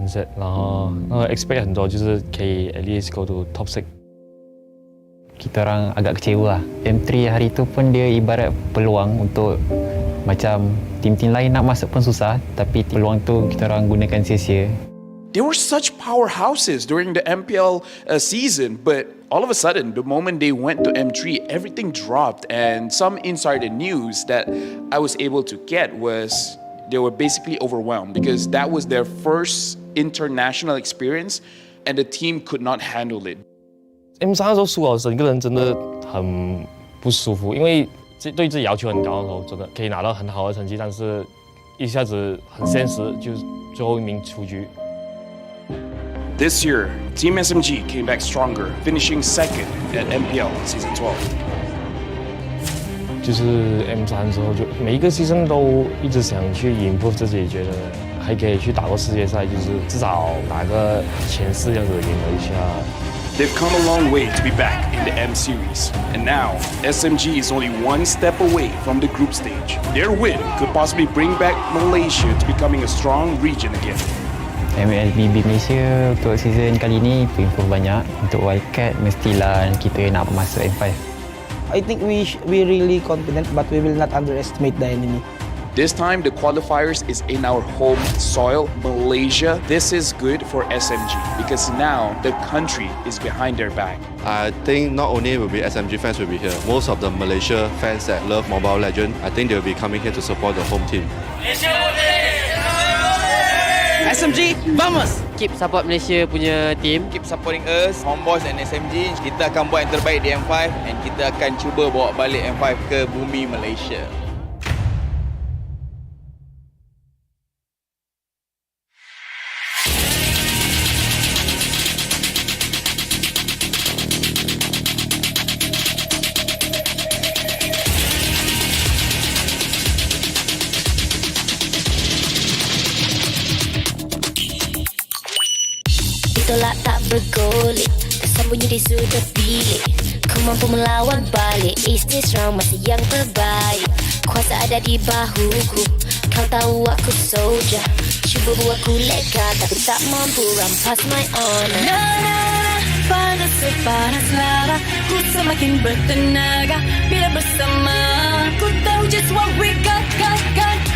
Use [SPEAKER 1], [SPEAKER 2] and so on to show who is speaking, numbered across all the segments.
[SPEAKER 1] mindset， 然后expect 很多，就是可以 at least go to top 6。Kita
[SPEAKER 2] orang agak kecewa lah. M3 hari tu pun dia ibarat peluang untuk macam tim-tim lain nak masuk pun susah, tapi peluang tu kita orang gunakan sia-sia.
[SPEAKER 3] They were such powerhouses during the MPL season, but all of a sudden, the moment they went to M3, everything dropped. And some insider news that I was able to get was they were basically overwhelmed because that was their first international experience and the team could not handle it.
[SPEAKER 1] M3 的时候输了，整个人真的很不舒服，因为对自己要求很高的时候，真的可以拿到很好的成绩，但是一下子很现实，就最后一名出局。
[SPEAKER 3] This year, Team SMG came back stronger, finishing second at MPL Season 12.
[SPEAKER 1] 就是 M3 的时候，就每一个season都一直想去improve自己，觉得还可以去打过世界赛，就是至少拿个前4这样子赢了一下。
[SPEAKER 3] They've come a long way to be back in the M Series, and now SMG is only one step away from the group stage. Their win could possibly bring back Malaysia to becoming a strong region again.
[SPEAKER 2] MLBB Malaysia untuk season kali ni improve banyak. Untuk wildcard mestilah kita nak masuk M5.
[SPEAKER 4] I think we really confident, but we will not underestimate the enemy.
[SPEAKER 3] This time, the qualifiers is in our home soil, Malaysia. This is good for SMG because now the country is behind their back.
[SPEAKER 5] I think not only will be SMG fans will be here, most of the Malaysia fans that love Mobile Legends, I think they'll be coming here to support the home team.
[SPEAKER 6] SMG, vamos!
[SPEAKER 7] Keep support Malaysia punya team.
[SPEAKER 6] Keep supporting us, Homeboys and SMG. Kita akan buat yang terbaik di M5 dan kita akan cuba bawa balik M5 ke bumi Malaysia.
[SPEAKER 8] Tolak tak bergolek, tersembunyi di sudut bilik. Kau mampu melawan balik, is this round masih yang terbaik. Kuasa ada di bahuku, kau tahu aku soldier. Cuba buatku leka, tapi tak mampu rampas my honor. Na na na, panas sepanas lava, ku semakin bertenaga bila bersama. Ku tahu just what we got.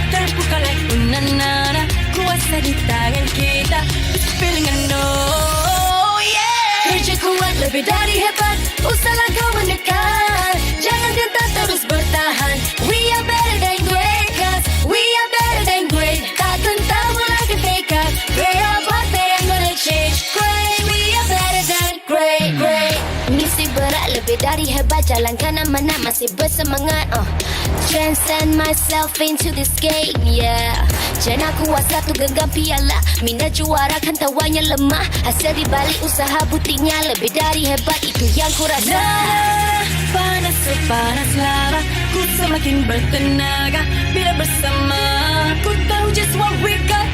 [SPEAKER 8] Terbuka like unanana, kuasa di tangan kita. It's feeling I know, yeah. Kerja kuat lebih dari hebat, usahlah kau mendekat. Jangan gentar terus bertahan. We are better than great, cause we are better than great. Tak gentar mulai fake us. They are what they ain't gonna change. Great, we are better than great. Misi berat lebih dari hebat, jalankan amanah masih bersemangat. Transcend myself into this game, yeah. Jangan kuat satu genggam piala, mina juara kan tawannya lemah. Hasil dibalik usaha buktinya lebih dari hebat, itu yang ku rasa. Panas sepanas lava, ku semakin bertenaga bila bersama. Ku tahu just what we got.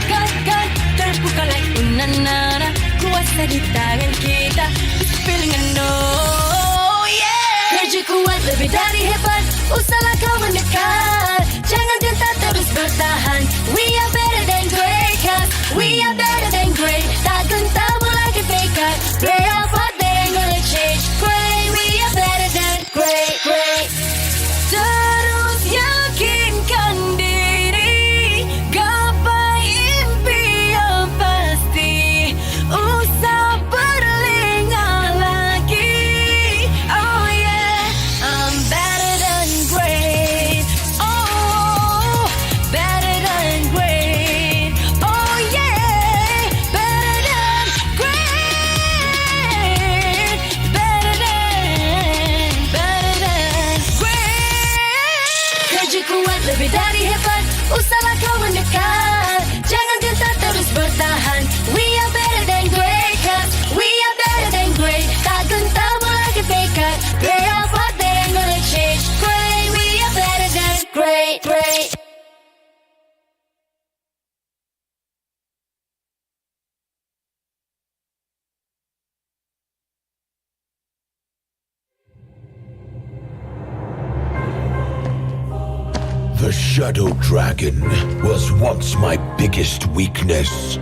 [SPEAKER 8] Terbuka like unanana, kuasa di tangan kita. It's feeling I know, yeah. Kerja kuat lebih dari hebat, usahlah kau mendekat. Jangan gentar terus bertahan. We are better than great, cause we are better than great. Tak gentar mulai fake us. They are what they ain't gonna change. Great, we are better than great. Terus yakinkan diri, gapai impian pasti. Usah berlengah lagi. Oh yeah, I'm better than great. Oh, better than great. Oh yeah, better than great. Better than great. Kerja kuat lebih dari hebat, usahlah kau mendekat. Jangan gentar terus bertahan. We are better than great, cause we are better than great. Tak gentar mulai fake us. They are what they ain't gonna change. Great, we are better than great.
[SPEAKER 9] The Shadow Dragon was once my biggest weakness.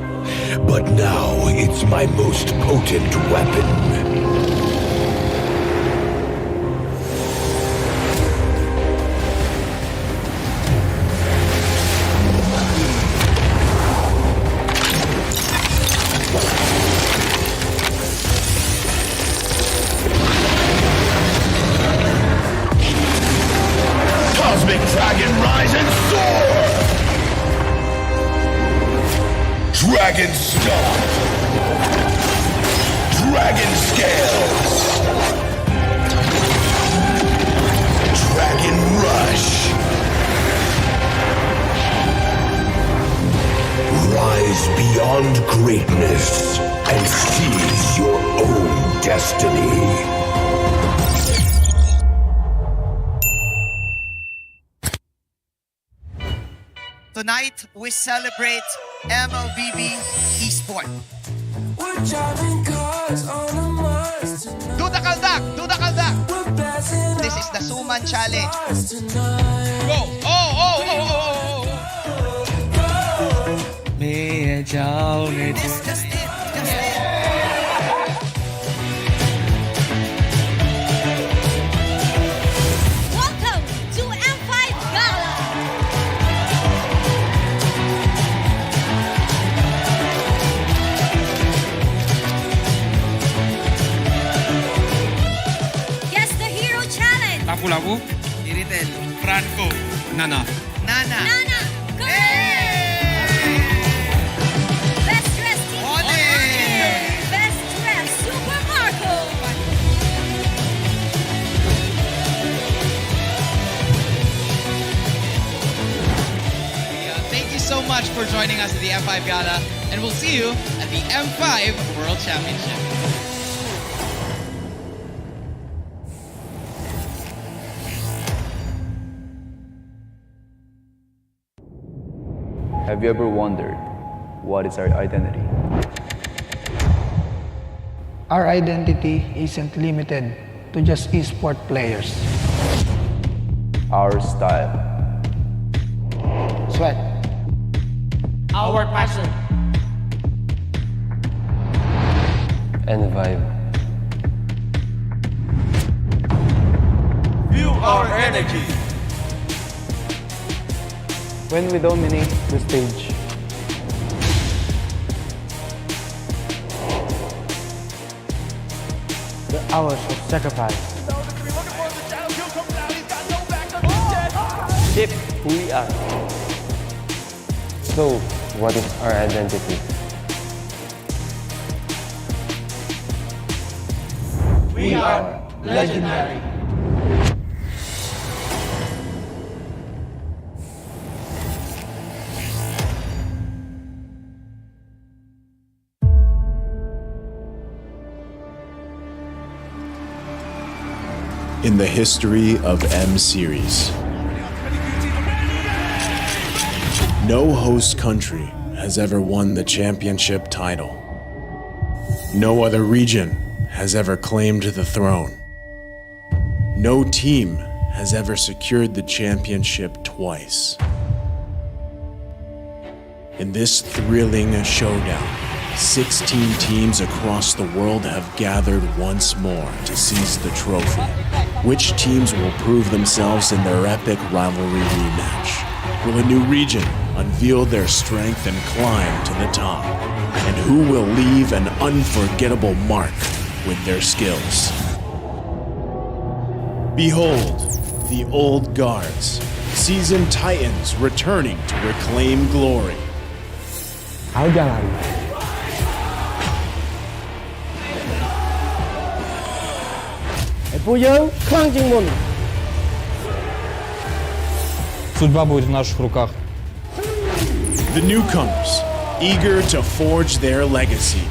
[SPEAKER 9] but now it's my most potent weapon. Cosmic Dragon, rise and soar! Dragon Stomp! Dragon Scales! Dragon Rush! Rise beyond greatness and seize your own destiny.
[SPEAKER 10] Tonight, we celebrate MLBB Esport. Do the kaldak! Do the kaldak! This is the Suman Challenge. Go! Oh! That's just it.
[SPEAKER 8] Welcome to M5 Gala. Guess the Hero Challenge.
[SPEAKER 10] Lapu-lapu. Iritel. Franco. Nana.
[SPEAKER 8] Nana, go! Best dressed team.
[SPEAKER 10] Ole!
[SPEAKER 8] Best dressed Super Marco.
[SPEAKER 10] Thank you so much for joining us at the M5 Gala, and we'll see you at the M5 World Championship.
[SPEAKER 11] Have you ever wondered what is our identity?
[SPEAKER 4] Our identity isn't limited to just esport players.
[SPEAKER 11] Our style.
[SPEAKER 4] Sweat.
[SPEAKER 7] Our passion.
[SPEAKER 11] And vibe.
[SPEAKER 6] Feel our energy.
[SPEAKER 11] When we dominate the stage,
[SPEAKER 4] The hours of sacrifice.
[SPEAKER 11] shape who we are. So, what is our identity?
[SPEAKER 4] We are legendary.
[SPEAKER 12] In the history of M Series, no host country has ever won the championship title. No other region has ever claimed the throne. No team has ever secured the championship twice. In this thrilling showdown, 16 teams across the world have gathered once more to seize the trophy. Which teams will prove themselves in their epic rivalry rematch? Will a new region unveil their strength and climb to the top? And who will leave an unforgettable mark with their skills? Behold, the old guards, seasoned titans returning to reclaim glory.
[SPEAKER 4] Kau jangan.
[SPEAKER 13] Судьба будет в наших руках.
[SPEAKER 12] The newcomers, eager to forge their legacy.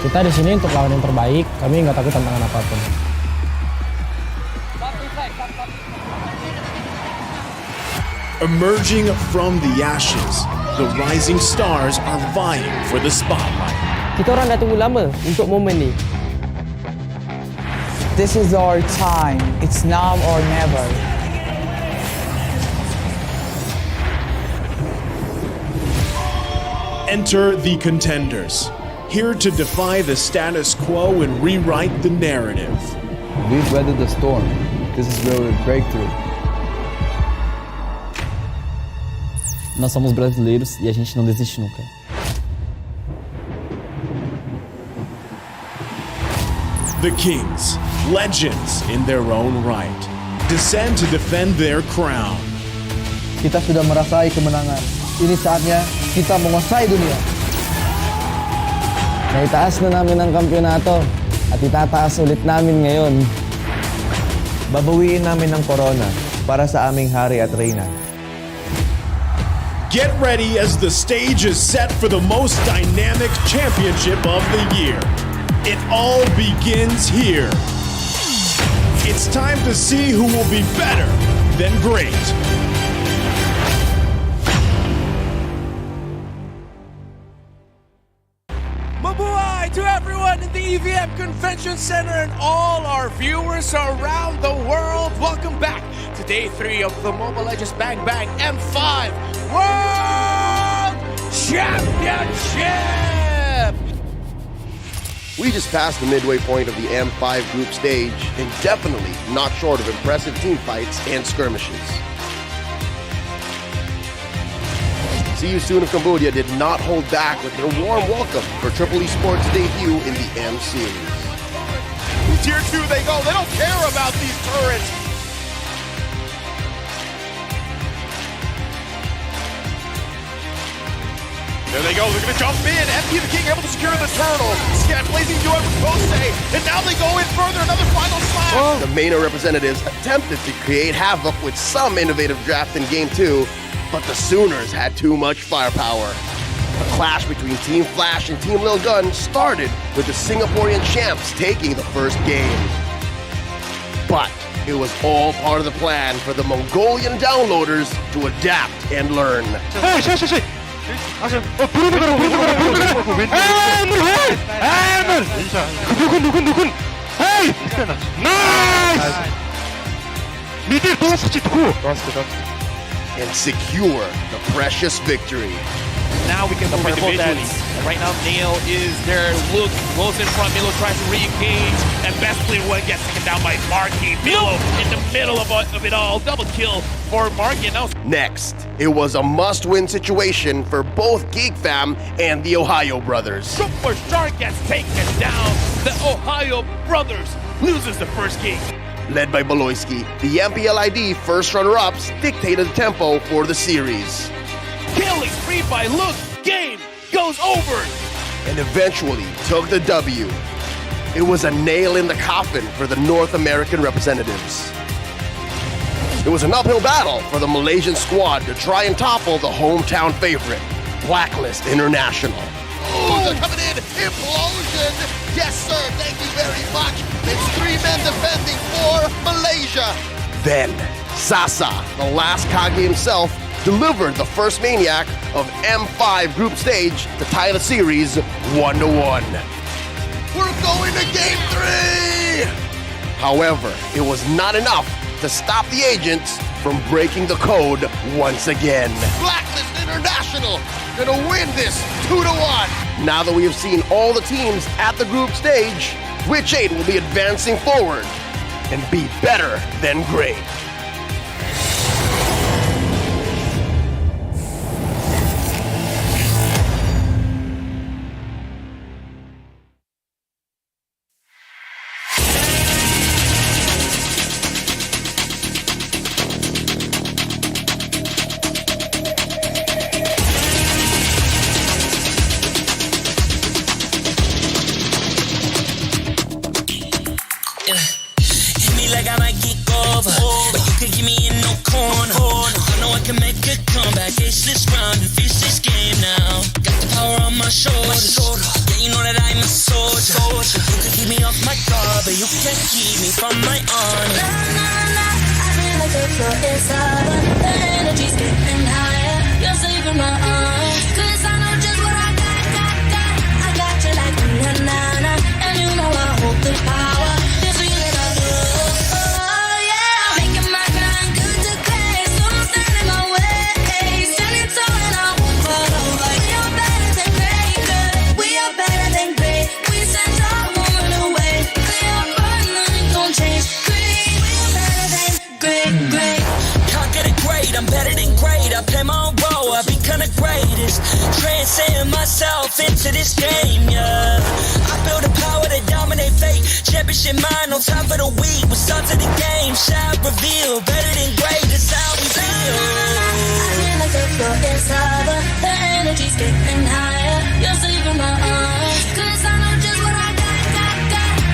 [SPEAKER 4] Kita di sini untuk lawan yang terbaik. Kami nggak takut tantangan apapun.
[SPEAKER 12] Emerging from the ashes, the rising stars are vying for the spotlight.
[SPEAKER 7] Kita orang dah tunggu lama untuk momen ni.
[SPEAKER 4] This is our time. It's now or never.
[SPEAKER 12] Enter the contenders, here to defy the status quo and rewrite the narrative.
[SPEAKER 11] We've weathered the storm. This is where we break through.
[SPEAKER 2] Nós somos brasileiros e a gente não desiste nunca.
[SPEAKER 12] The Kings, legends in their own right, descend to defend their crown.
[SPEAKER 4] Kita sudah merasai kemenangan. Ini saatnya kita menguasai dunia. Naitaas na namin ang kampyonato at itataas ulit namin ngayon.
[SPEAKER 11] Babawiin namin ang corona para sa aming hari at reyna.
[SPEAKER 12] Get ready as the stage is set for the most dynamic championship of the year. It all begins here. It's time to see who will be better than great.
[SPEAKER 14] Mabuhay to everyone in the EVM Convention Center and all our viewers around the world. Welcome back to day 3 of the Mobile Legends Bang Bang M5 World Championship!
[SPEAKER 15] We just passed the midway point of the M5 group stage and definitely not short of impressive team fights and skirmishes. See You Soon of Cambodia did not hold back with their warm welcome for Triple E Sports' debut in the M Series.
[SPEAKER 14] Tier 2 they go, they don't care about these turrets. There they go, they're gonna jump in. MP the King able to secure the turtle. Scan blazing duo with Kose. And now they go in further, another final slash.
[SPEAKER 15] The MENA representatives attempted to create havoc with some innovative draft in Game 2, but the Sooners had too much firepower. A clash between Team Flash and Team Lil Gun started with the Singaporean champs taking the first game. But it was all part of the plan for the Mongolian downloaders to adapt and learn. And secure the precious victory.
[SPEAKER 14] Now we can move into visually. Right now, Nail is there. Luke rolls in front. Milo tries to re-engage. And best player one gets taken down by Marky. Milo in the middle of it all. Double kill for Marky. Now
[SPEAKER 15] next, it was a must-win situation for both Geek Fam and the Ohio brothers.
[SPEAKER 14] Super Shark gets taken down. The Ohio brothers loses the first game.
[SPEAKER 15] Led by Baloyski, the MPLID first runner-ups dictated the tempo for the series.
[SPEAKER 14] Killing spree by Luke. Game goes over.
[SPEAKER 15] And eventually took the W. It was a nail in the coffin for the North American representatives. It was an uphill battle for the Malaysian squad to try and topple the hometown favorite, Blacklist International.
[SPEAKER 10] Oh, they're coming in. Implosion. Yes, sir. Thank you very much. It's 3 men defending for Malaysia.
[SPEAKER 15] Then, Sasa, the last Kage himself, delivered the first Maniac of M5 group stage to tie the series 1-1.
[SPEAKER 10] We're going to Game 3!
[SPEAKER 15] However, it was not enough to stop the agents from breaking the code once again.
[SPEAKER 10] Blacklist International gonna win this 2-1.
[SPEAKER 15] Now that we have seen all the teams at the group stage, which 8 will be advancing forward and be better than great?
[SPEAKER 16] I play my own role, I've become the greatest. Transcend myself into this game, yeah. I build a power to dominate fate. Championship mind on top of the week. What's up to the game? Shine, reveal. Better than great, that's how we feel.
[SPEAKER 8] I feel like the floor is lava. The energy's getting higher. You're saving my arms. Cause I know just what I got.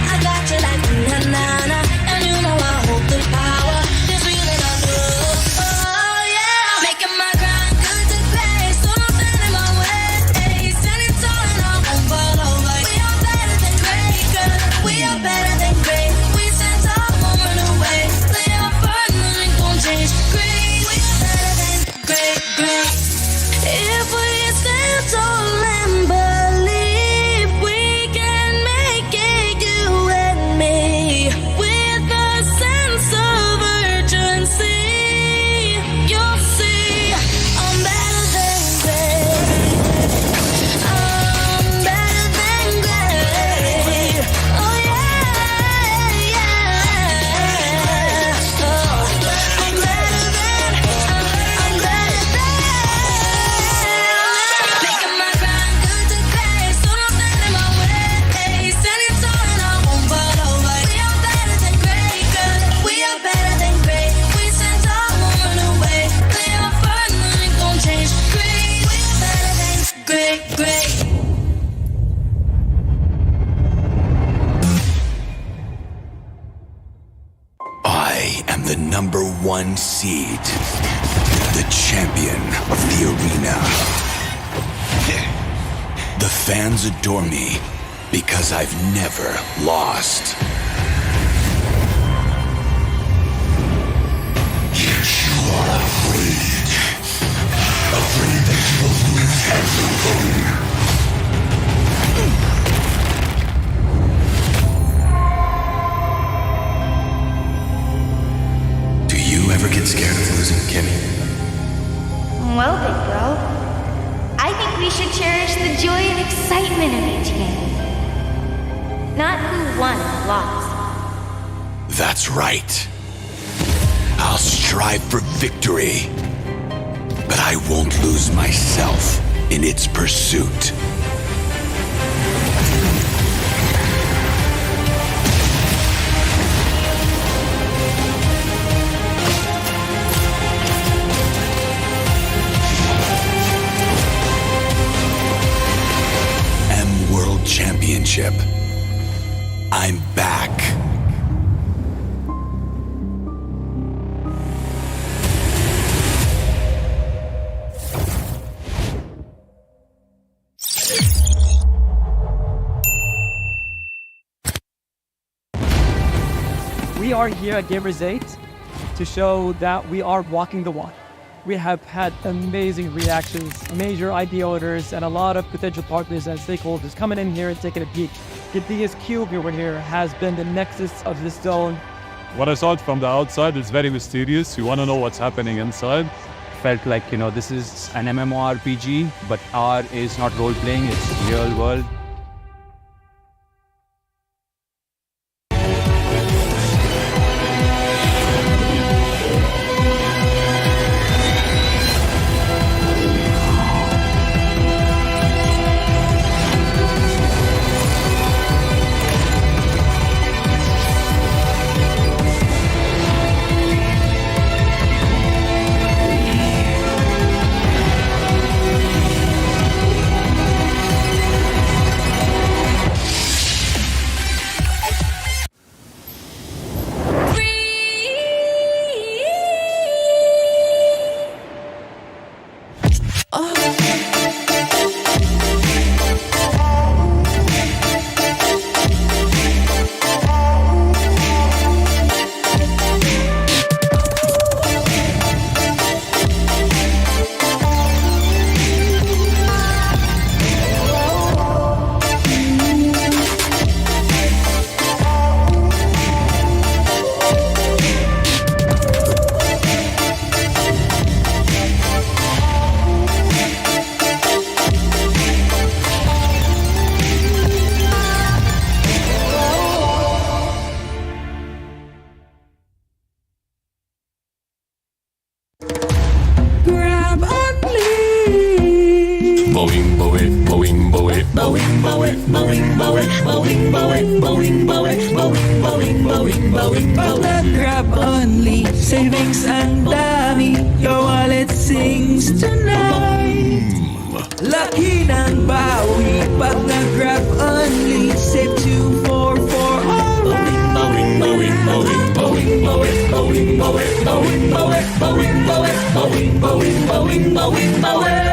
[SPEAKER 8] I got you like na-na-na. And you know I hold the power. This feeling I love. Oh yeah. Making my grind good to great. So don't stand in my way. Standing tall and I won't fall over. We are better than great, girl. We are better than great. We stand tall, won't run away. Lay our burden, nothing gon' change. Great, we are better than great. If we stand tall and believe, we can make it, you and me. With a sense of urgency, you'll see I'm better than great. I'm better than great. Oh yeah, yeah. Oh, I'm better than. Making my grind good to great, so don't stand in my way. Standing tall and I won't fall over. We are better than great, girl. We are better than great. We stand tall, won't run away. Lay our burden, nothing gon' change. Great, we are better than great.
[SPEAKER 9] I am the number 1 seed, the champion of the arena. The fans adore me because I've never lost. Yet you are afraid that you will lose everything. Do you ever get scared of losing, Kimmy?
[SPEAKER 17] Well, big bro, I think we should cherish the joy and excitement of each game. Not who won or lost.
[SPEAKER 9] That's right. I'll strive for victory, but I won't lose myself in its pursuit. World Championship. I'm back.
[SPEAKER 18] We are here at Gamers 8 to show that we are walking the walk. We have had amazing reactions, major IP owners, and a lot of potential partners and stakeholders coming in here and taking a peek. The biggest cube over here has been the nexus of this zone.
[SPEAKER 19] What I saw it from the outside is very mysterious. You want to know what's happening inside.
[SPEAKER 20] Felt like, this is an MMORPG, but R is not role-playing, it's real world.
[SPEAKER 9] Boing, boing, boing, boing, boing, boing, boing, boing, boing, boing, boing, boing, boing, boing, boing, boing.
[SPEAKER 16] Grab only, savings and dami. Your wallet sings tonight. Lucky ng bawi, pag nag-grab only, save 244 alright.
[SPEAKER 9] Boing, boing, boing, boing, boing, boing, boing, boing, boing, boing, boing, boing, boing, boing, boing.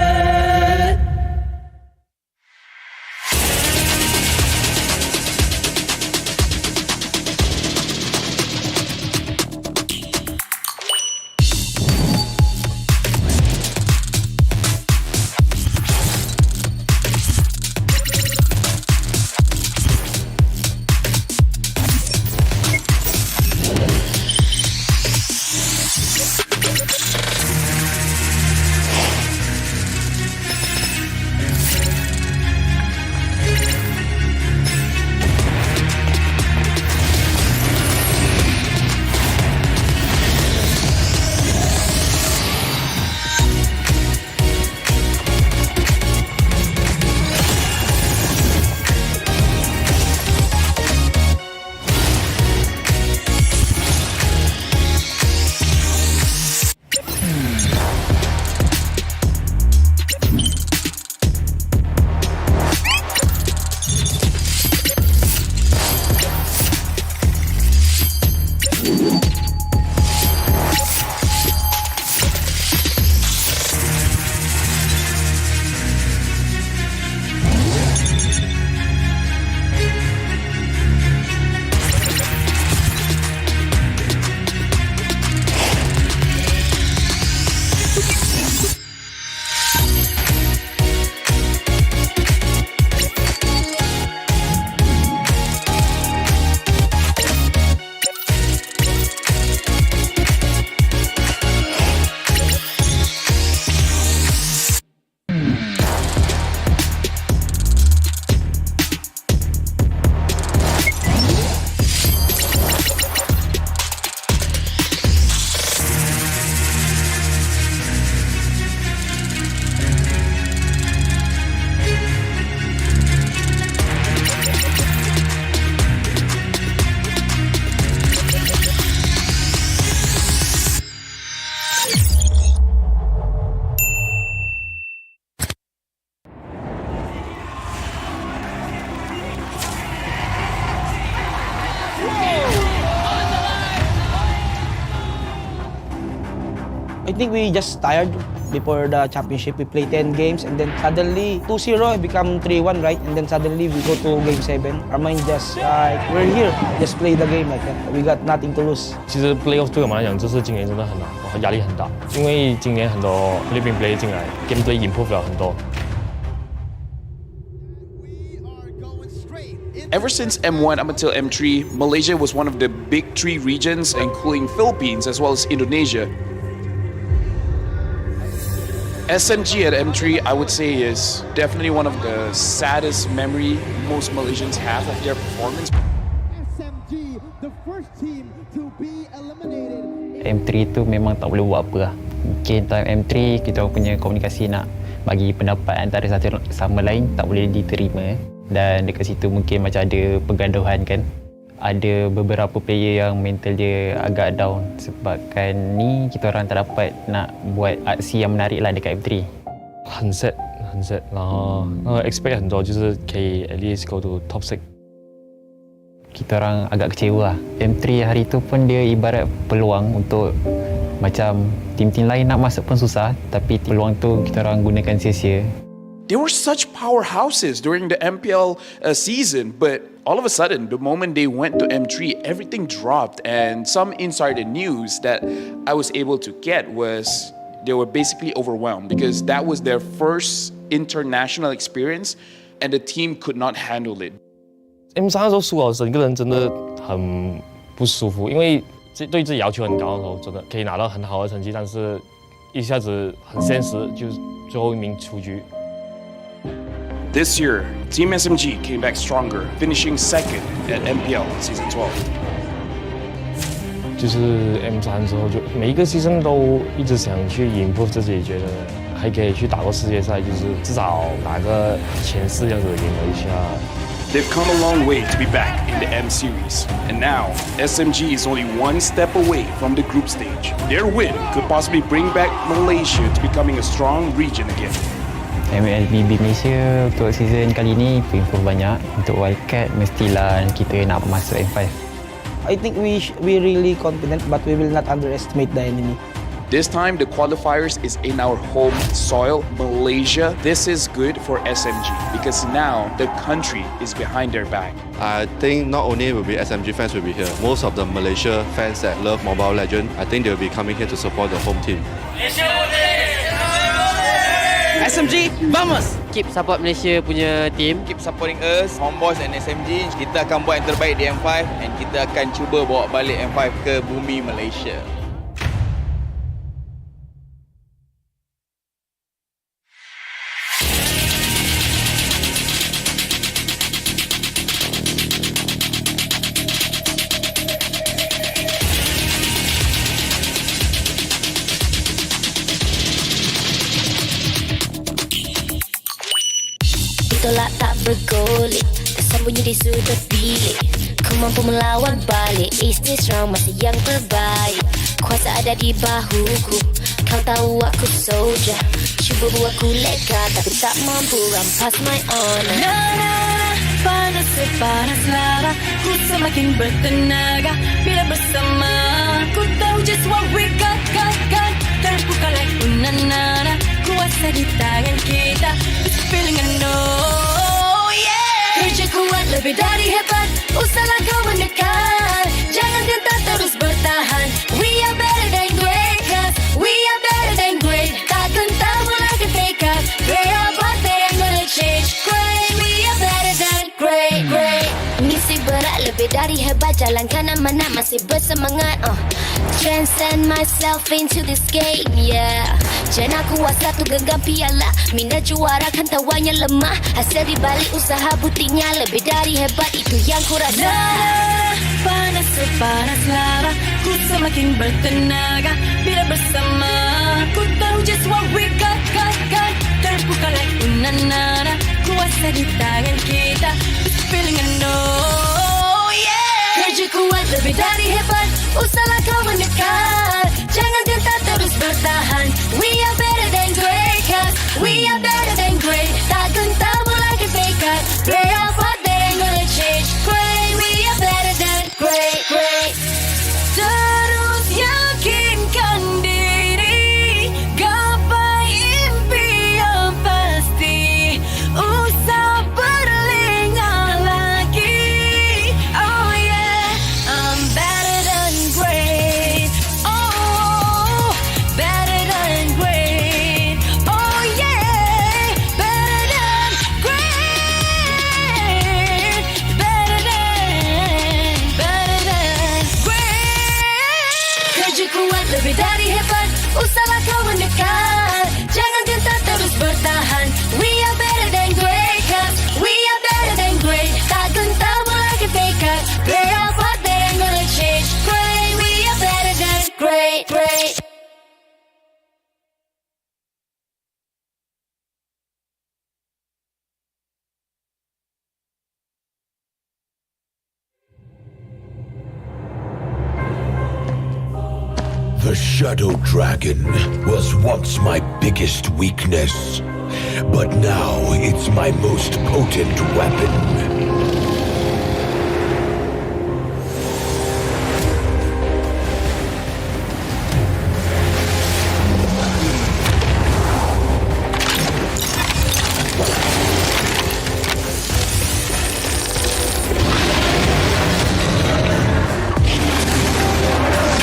[SPEAKER 4] I think we just tired before the championship. We play 10 games and then suddenly 2-0 become 3-1, right? And then suddenly we go to game 7. Our mind just like, we're here, just play the game like that. We got nothing to lose.
[SPEAKER 1] 其实 playoff 对我们来讲，这次今年真的很难，压力很大，因为今年很多 living play 进来 ，gameplay improve 了很多。
[SPEAKER 3] Ever since M1 up until M3, Malaysia was one of the big 3 regions, including Philippines as well as Indonesia. SMG at M3, I would say, is definitely one of the saddest memory most Malaysians have of their performance.
[SPEAKER 10] SMG, the first team to be eliminated.
[SPEAKER 2] M3 tu memang tak boleh buat apa lah. Mungkin time M3 kita punya komunikasi nak bagi pendapat antara satu sama lain tak boleh diterima. Dan dekat situ mungkin macam ada pergaduhan kan. Ada beberapa player yang mental dia agak down sebabkan ni kita orang tak dapat nak buat aksi yang menarik lah dekat M3.
[SPEAKER 1] 很 sad， 很 sad， 然后expect 很多，就是可以 at least go to top 6。
[SPEAKER 2] Kita orang agak kecewa lah. M3 hari tu pun dia ibarat peluang untuk macam tim-tim lain nak masuk pun susah, tapi peluang tu kita orang gunakan sia-sia.
[SPEAKER 3] They were such powerhouses during the MPL season, but all of a sudden, the moment they went to M3, everything dropped. And some insider news that I was able to get was they were basically overwhelmed because that was their first international experience and the team could not handle it.
[SPEAKER 1] M3 的时候输了，整个人真的很不舒服，因为对自己要求很高的时候，真的可以拿到很好的成绩，但是一下子很现实，就是最后一名出局。
[SPEAKER 3] This year, Team SMG came back stronger, finishing second at MPL Season 12.
[SPEAKER 1] 就是 M3 之后，就每一个 season 都一直想去 improve 自己，觉得还可以去打过世界赛，就是至少拿个前4这样子赢了一下。
[SPEAKER 3] They've come a long way to be back in the M Series, and now SMG is only one step away from the group stage. Their win could possibly bring back Malaysia to becoming a strong region again.
[SPEAKER 2] MLB Malaysia untuk season kali ni improve banyak. Untuk wildcard mestilah kita nak masuk M5.
[SPEAKER 4] I think we really confident, but we will not underestimate the enemy.
[SPEAKER 3] This time, the qualifiers is in our home soil, Malaysia. This is good for SMG because now the country is behind their back.
[SPEAKER 5] I think not only will be SMG fans will be here, most of the Malaysia fans that love Mobile Legends, I think they'll be coming here to support the home team.
[SPEAKER 7] SMG, vamos! Keep support Malaysia punya team.
[SPEAKER 6] Keep supporting us, Homeboys and SMG. Kita akan buat yang terbaik di M5 and kita akan cuba bawa balik M5 ke bumi Malaysia.
[SPEAKER 8] Tolak tak bergolek, tersembunyi di sudut bilik. Kau mampu melawan balik, is this round masih yang terbaik. Kuasa ada di bahuku, kau tahu aku soldier. Cuba buatku leka, tapi tak mampu rampas my honor.
[SPEAKER 16] Panas sepanas lava, ku semakin bertenaga. Bila bersama, ku tahu just what we got. Terbuka like unanana, kuasa di tangan kita. It's feeling I know, yeah. Kerja kuat lebih dari hebat, usahlah kau mendekat. Jangan gentar terus bertahan. We are better than great, cause we are better than great. Tak gentar mulakan tekad, pray about they ain't gonna change. Great, we are better than great.
[SPEAKER 8] Misi berat lebih dari hebat, jalankan amanat masih bersemangat. Transcend myself into this game, yeah. Jangan kuasa tu genggam piala, mina juara kan tawanya lemah. Hasil dibalik usaha buktinya lebih dari hebat, itu yang ku rasa.
[SPEAKER 16] Panas sepanas lava, ku semakin bertenaga. Bila bersama, ku tahu just what we got. Terbuka like unanana, kuasa di tangan kita. It's feeling I know, yeah. Kerja kuat lebih dari hebat, usahlah kau mendekat. Jangan gentar terus bertahan. We are better than great, cause we are better than great. Tak gentar mulakan tekad, pray out what they ain't gonna change. Great, we are better than great. Terus yakinkan diri, gapai impian pasti. Usah berlengah lagi. Oh yeah, I'm better than great. Oh, better than great. Oh yeah, better than great. Better than great. Kerja kuat lebih dari hebat, usahlah kau mendekat. Jangan gentar terus bertahan. We are better than great, cause we are better than great. Tak gentar mulakan tekad, pray out what they ain't gonna change. Great, we are better than great.
[SPEAKER 9] The Shadow Dragon was once my biggest weakness, but now it's my most potent weapon.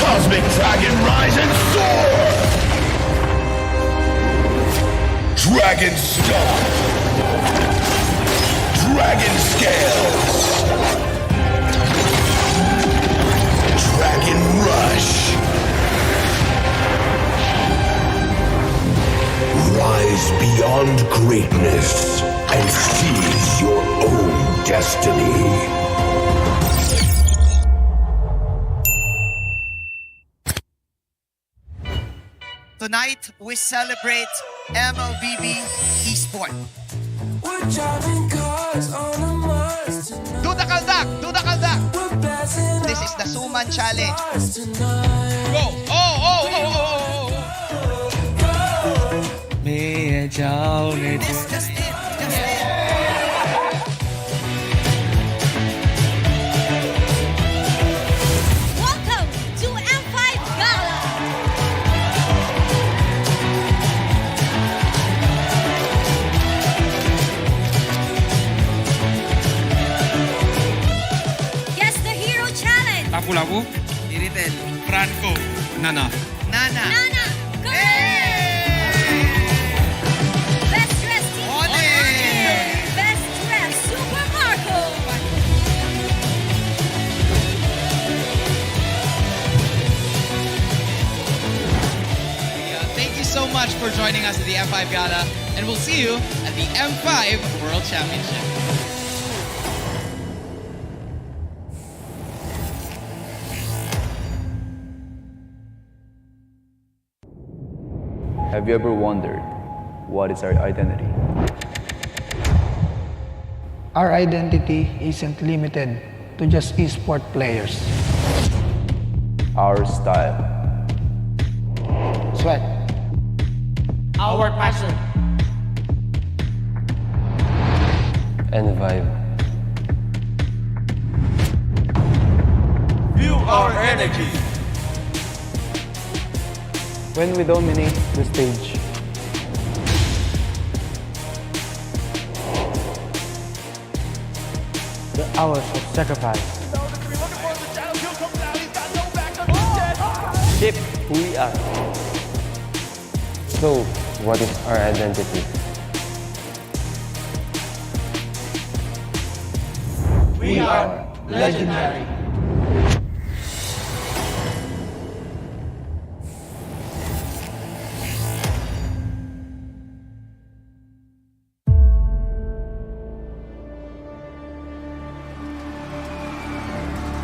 [SPEAKER 10] Cosmic Dragon, rise and soar! Dragon Stomp! Dragon Scales! Dragon Rush! Rise beyond greatness and seize your own destiny.
[SPEAKER 21] Tonight, we celebrate
[SPEAKER 10] MLBB Esport.
[SPEAKER 21] Do the kaldak! Do the kaldak!
[SPEAKER 10] This is the Suman Challenge.
[SPEAKER 21] Go! Oh!
[SPEAKER 10] This just it.
[SPEAKER 17] Welcome to M5 Gala! Guess the Hero Challenge!
[SPEAKER 21] Lapu-lapu. Iritel. Franco. Nana.
[SPEAKER 10] Nana.
[SPEAKER 17] Best Dressed Team Best Dressed Super Marco!
[SPEAKER 21] Thank you so much for joining us at the M5 Gala, and we'll see you at the M5 World Championship.
[SPEAKER 11] Have you ever wondered what is our identity?
[SPEAKER 4] Our identity isn't limited to just esport players.
[SPEAKER 11] Our style.
[SPEAKER 4] Sweat.
[SPEAKER 7] Our passion.
[SPEAKER 11] And vibe.
[SPEAKER 21] Feel our energy.
[SPEAKER 11] When we dominate the stage.
[SPEAKER 4] The hours of sacrifice.
[SPEAKER 11] Shape who we are. So, what is our identity?
[SPEAKER 4] We are legendary.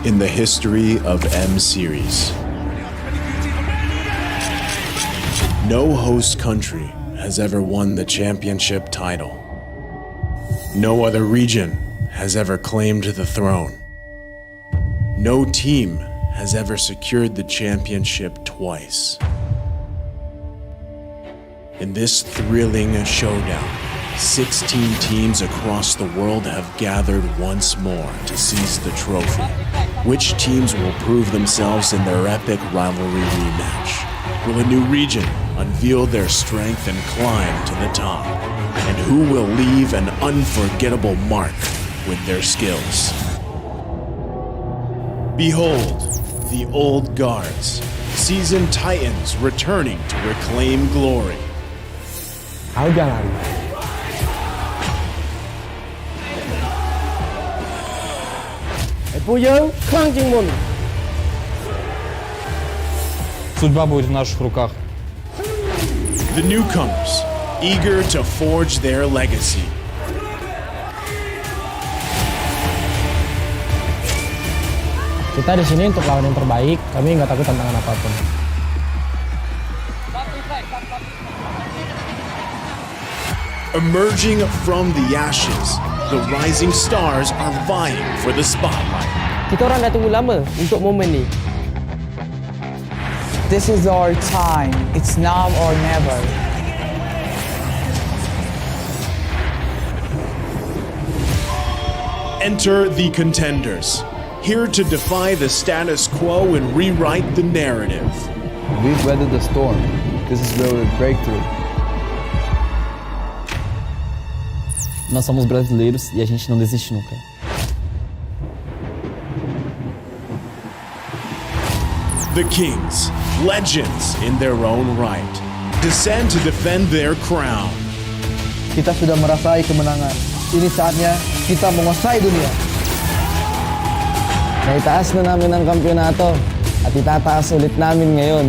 [SPEAKER 12] In the history of M Series, no host country has ever won the championship title. No other region has ever claimed the throne. No team has ever secured the championship twice. In this thrilling showdown, 16 teams across the world have gathered once more to seize the trophy. Which teams will prove themselves in their epic rivalry rematch? Will a new region unveil their strength and climb to the top? And who will leave an unforgettable mark with their skills? Behold, the old guards, seasoned titans returning to reclaim glory.
[SPEAKER 13] Судьба будет в наших руках.
[SPEAKER 12] The newcomers, eager to forge their legacy.
[SPEAKER 4] Kita di sini untuk lawan yang terbaik. Kami nggak takut tantangan apapun.
[SPEAKER 12] Emerging from the ashes, the rising stars are vying for the spotlight.
[SPEAKER 4] Kita orang dah tunggu lama untuk momen ni. This is our time. It's now or never.
[SPEAKER 12] Enter the contenders, here to defy the status quo and rewrite the narrative.
[SPEAKER 11] We've weathered the storm. This is where we break through.
[SPEAKER 2] Nós somos brasileiros e a gente não desiste nunca.
[SPEAKER 12] The Kings, legends in their own right, descend to defend their crown.
[SPEAKER 4] Kita sudah merasai kemenangan. Ini saatnya kita menguasai dunia. Naitaas na namin ang kampyonato at itataas ulit namin ngayon.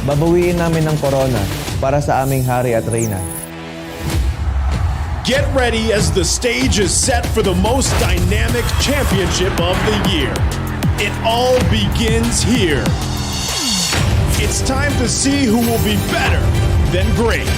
[SPEAKER 22] Babawiin namin ang corona para sa aming hari at reyna.
[SPEAKER 12] Get ready as the stage is set for the most dynamic championship of the year. It all begins here. It's time to see who will be better, than great.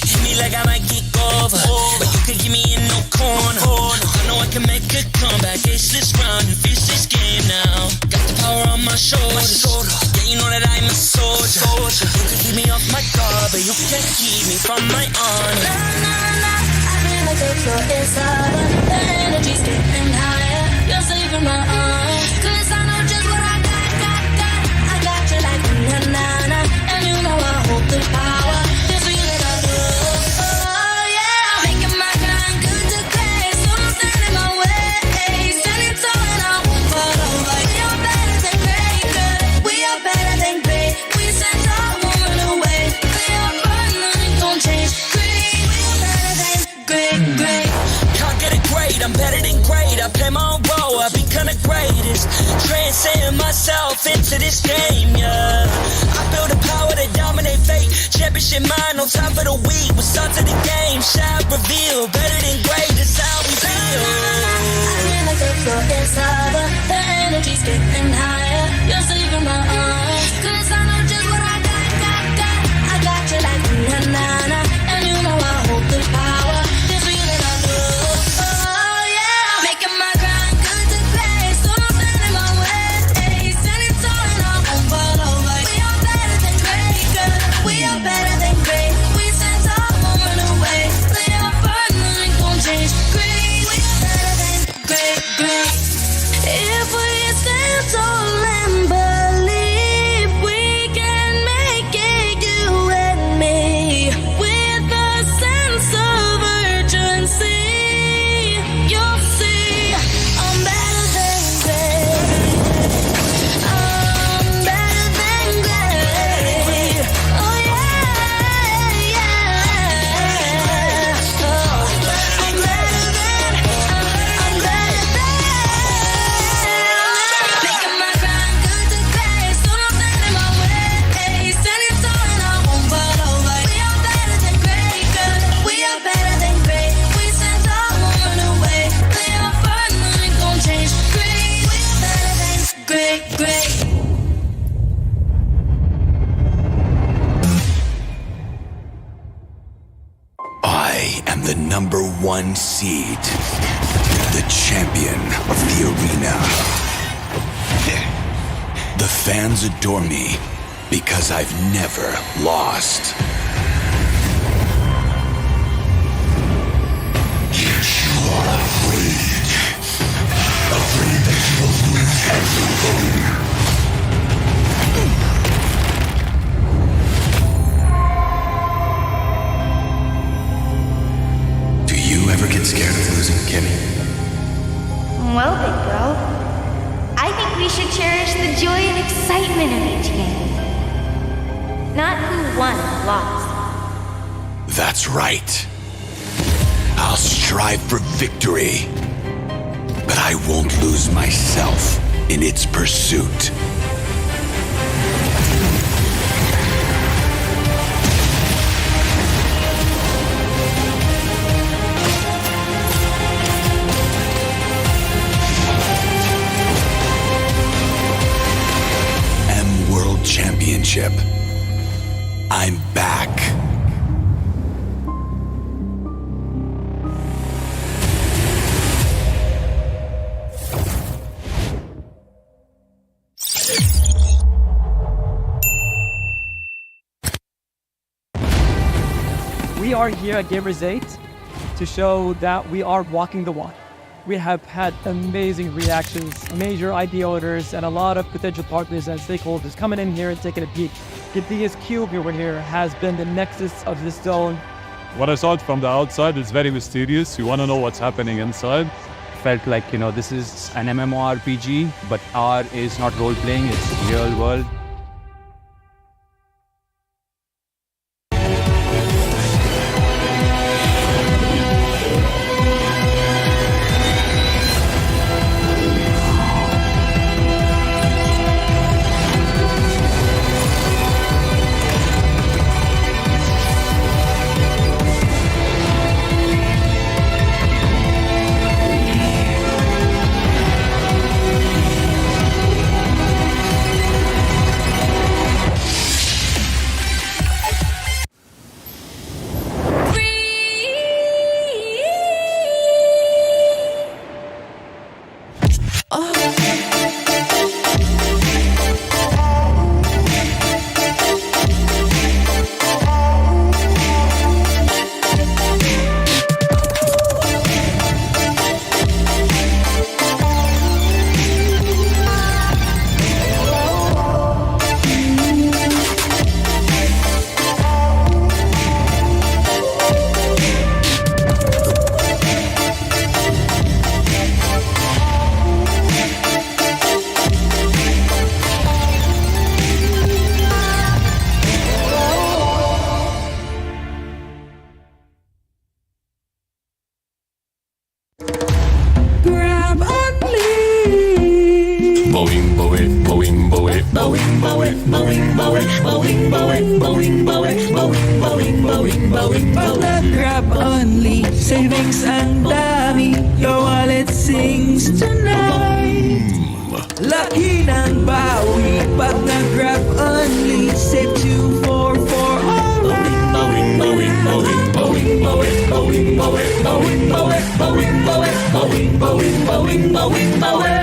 [SPEAKER 16] Hit me like I might kick over, but you can give me in no corner. I know I can make a comeback, ace this round and finish this game now. Got the power on my shoulders, yeah, you know that I'm a soldier. You can keep me off my guard, but you can't keep me from my honor. Nah, nah, nah, I feel like a floor inside, the energy's getting higher. You're saving my honor, 'cause I know just what I got. I got you like na-na-na, and you know I hold the power. I'm better than great, I play my own role, I become the greatest. Transcend myself into this game, yeah. I build a power to dominate fate. Championship mind, no time for the weak. What's up to the game, shall reveal. Better than great, that's how we feel. I feel like a floor inside, the energy's getting higher. You're saving my arms, 'cause I know just what I got. I got you like na-na-na, and you know I hold the power. This feeling I do.
[SPEAKER 9] Number 1 seed, the champion of the arena. The fans adore me because I've never lost. Yet you are afraid that you will lose everything. Ever get scared of losing, Kenny?
[SPEAKER 17] Well, big girl, I think we should cherish the joy and excitement of each game. Not who won or lost.
[SPEAKER 9] That's right. I'll strive for victory, but I won't lose myself in its pursuit. Championship. I'm back.
[SPEAKER 18] We are here at Gamers 8 to show that we are walking the walk. We have had amazing reactions, major IP owners, and a lot of potential partners and stakeholders coming in here and taking a peek. Giddia's cube over here has been the nexus of this zone.
[SPEAKER 19] When I saw it from the outside, it's very mysterious. You want to know what's happening inside.
[SPEAKER 20] Felt like, this is an MMORPG, but R is not role-playing, it's real world.
[SPEAKER 16] Grab only.
[SPEAKER 9] Boing, boing, boing, boing, boing, boing, boing, boing, boing, boing, boing, boing, boing, boing, boing,
[SPEAKER 16] Pag grab only, savings ang dami. Your wallet sings tonight. Laki ng bawi pag nag-grab only. Save 2 4 4 alright.
[SPEAKER 9] boing, boing, boing, boing, boing, boing, boing, boing, boing, boing, boing, boing, boing, boing, boing, boing.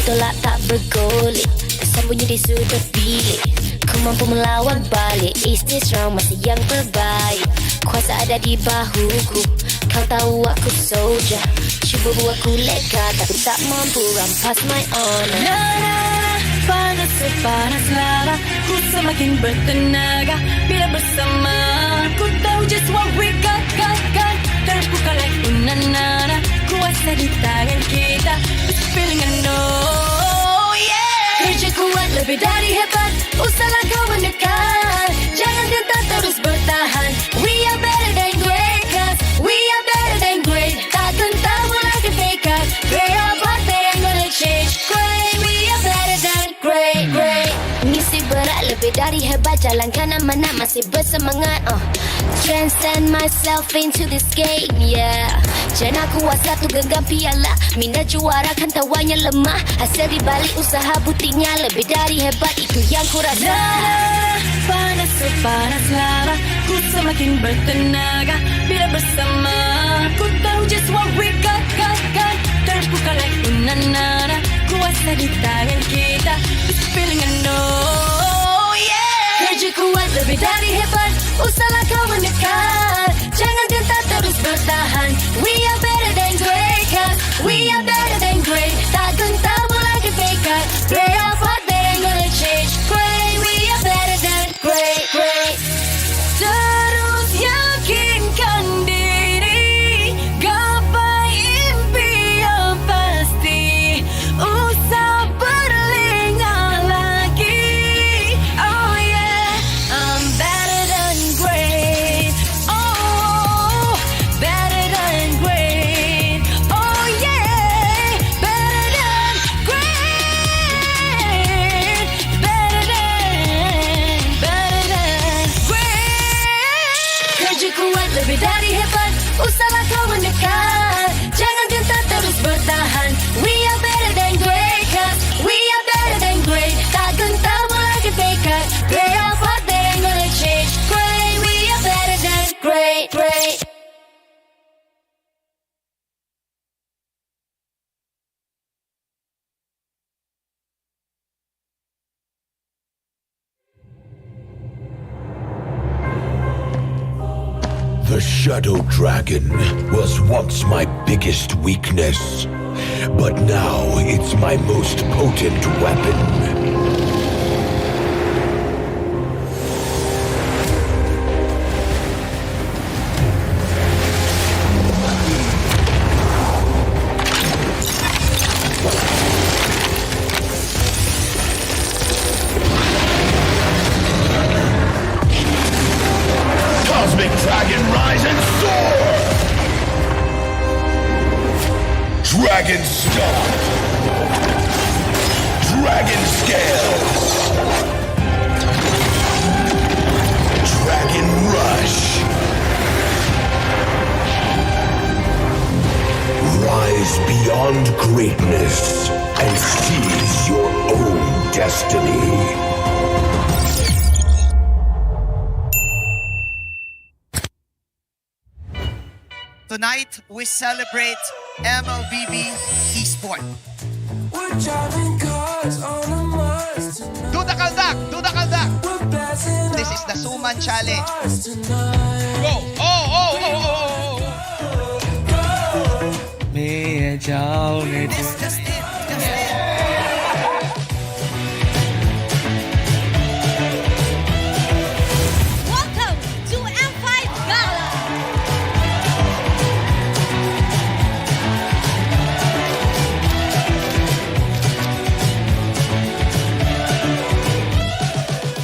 [SPEAKER 8] Tolak tak bergolek, tersembunyi di sudut bilik. Kau mampu melawan balik, is this round masih yang terbaik. Kuasa ada di bahuku, kau tahu aku soldier. Cuba buatku leka, tapi tak mampu rampas my honor.
[SPEAKER 16] Nah, panas sepanas lava, ku semakin bertenaga. Bila bersama, ku tahu just what we got. Terbuka like unanana, kuasa di tangan kita. This feeling I know, yeah. Kerja kuat lebih dari hebat, usahlah kau mendekat. Jangan gentar terus bertahan. We are better than great, cause we are better than great. Tak gentar mulai dekat, great or bad, they ain't gonna change. Great, we are better than great.
[SPEAKER 8] Misi berat lebih dari hebat, jalan kanan mana masih bersemangat. Transcend myself into this game, yeah. Jangan kuat satu genggam piala, minda juara kan tawanya lemah. Hasil dibalik usaha buktinya lebih dari hebat, itu yang ku rasa.
[SPEAKER 16] Nah, panas sepanas lava, ku semakin bertenaga. Bila bersama, Aku tahu just what we got. Terbuka like na-na-na. Kuasa di tangan kita. It's feeling I know, yeah. Kerja kuat lebih dari hebat. Usahlah kau mendekat. Jangan gentar terus bertahan. We are better than great, cause we are better than great. Tak gentar mulai kepekat. Play our part, they ain't gonna change. Great, we are better than great. Terus yakinkan diri, gapai impian pasti. Usah berlengah lagi. Oh yeah, I'm better than great. Oh, better than great. Oh yeah, better than great. Better than great. Kerja kuat lebih dari hebat. Usahlah kau mendekat. Jangan gentar terus bertahan. We are better than great, cause we are better than great. Tak gentar mulai kepekat. Play our part, they ain't gonna change. Great, we are better than great.
[SPEAKER 9] The Shadow Dragon was once my biggest weakness, but now it's my most potent weapon. Cosmic Dragon, rise and soar! Dragon Stomp! Dragon Scales! Dragon Rush! Rise beyond greatness and seize your own destiny.
[SPEAKER 10] Tonight, we celebrate MLBB Esport. Do the kaldak! This is the Suman Challenge. Go! Oh! This just it.
[SPEAKER 17] Welcome to M5 Gala.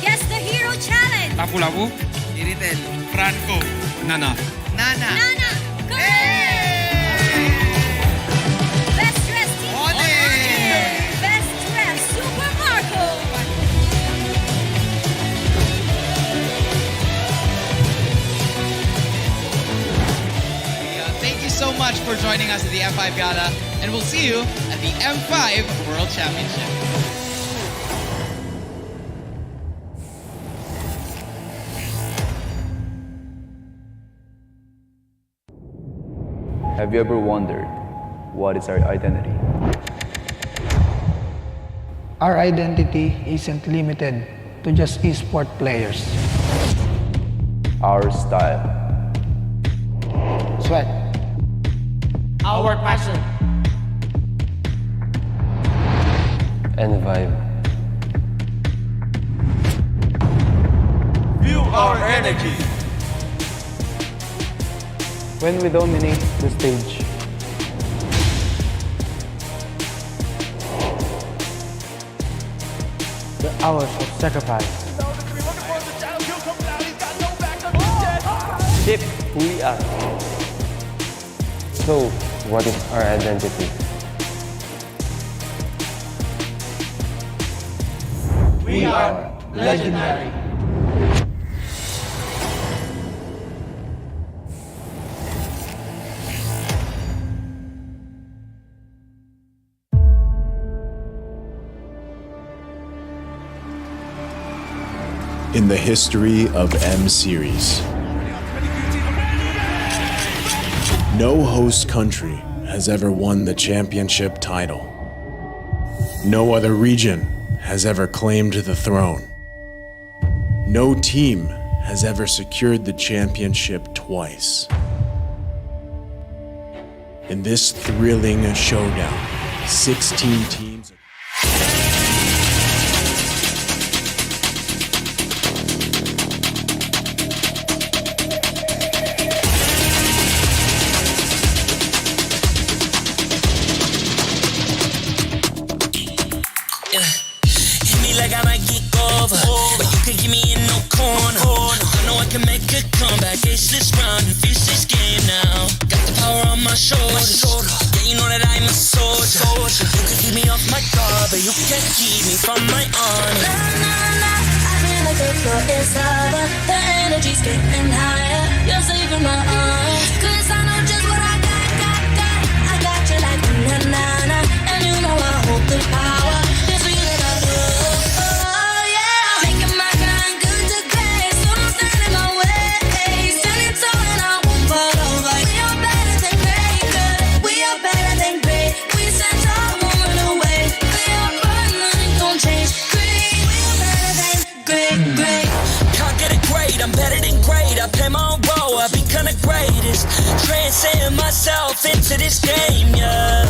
[SPEAKER 17] Guess the hero challenge.
[SPEAKER 14] Lapu-lapu, Iritel, Franco, Nana.
[SPEAKER 17] Nana. Best dressed team. Best dressed Super Marco.
[SPEAKER 21] Thank you so much for joining us at the M5 Gala, and we'll see you at the M5 World Championship.
[SPEAKER 11] Have you ever wondered what is our identity?
[SPEAKER 4] Our identity isn't limited to just esport players.
[SPEAKER 11] Our style.
[SPEAKER 4] Sweat.
[SPEAKER 7] Our passion.
[SPEAKER 11] And vibe.
[SPEAKER 10] Feel our energy.
[SPEAKER 11] When we dominate the stage,
[SPEAKER 4] The hours of sacrifice.
[SPEAKER 11] shape who we are. So, what is our identity?
[SPEAKER 4] We are legendary.
[SPEAKER 12] In the history of M Series, No host country has ever won the championship title. No other region has ever claimed the throne. No team has ever secured the championship twice. In this thrilling showdown, 16 teams.
[SPEAKER 16] Hit me like I might get over, but you can give me in no corner. I know I can make a comeback. Ace this round and finish this game now. Got the power on my shoulders. Yeah, you know that I'm a soldier. You can keep me off my guard, but you can't keep me from my army.
[SPEAKER 8] I feel like the floor is lava. The energy's getting higher. You're saving my arms. 'Cause I know just what I got. I got you like na-na-na. And you know I hold the power. This feeling I love. Oh yeah. Making my grind good to great. So don't stand in my way. Standing tall and I won't fall over. We are better than great. We are better than great. We stand tall, won't run away. We are burning, nothing gon' change. Great. We are better than great.
[SPEAKER 16] Can't get it great, I'm better than great. I play my own role, I become the greatest. Transcend myself into this game, yeah.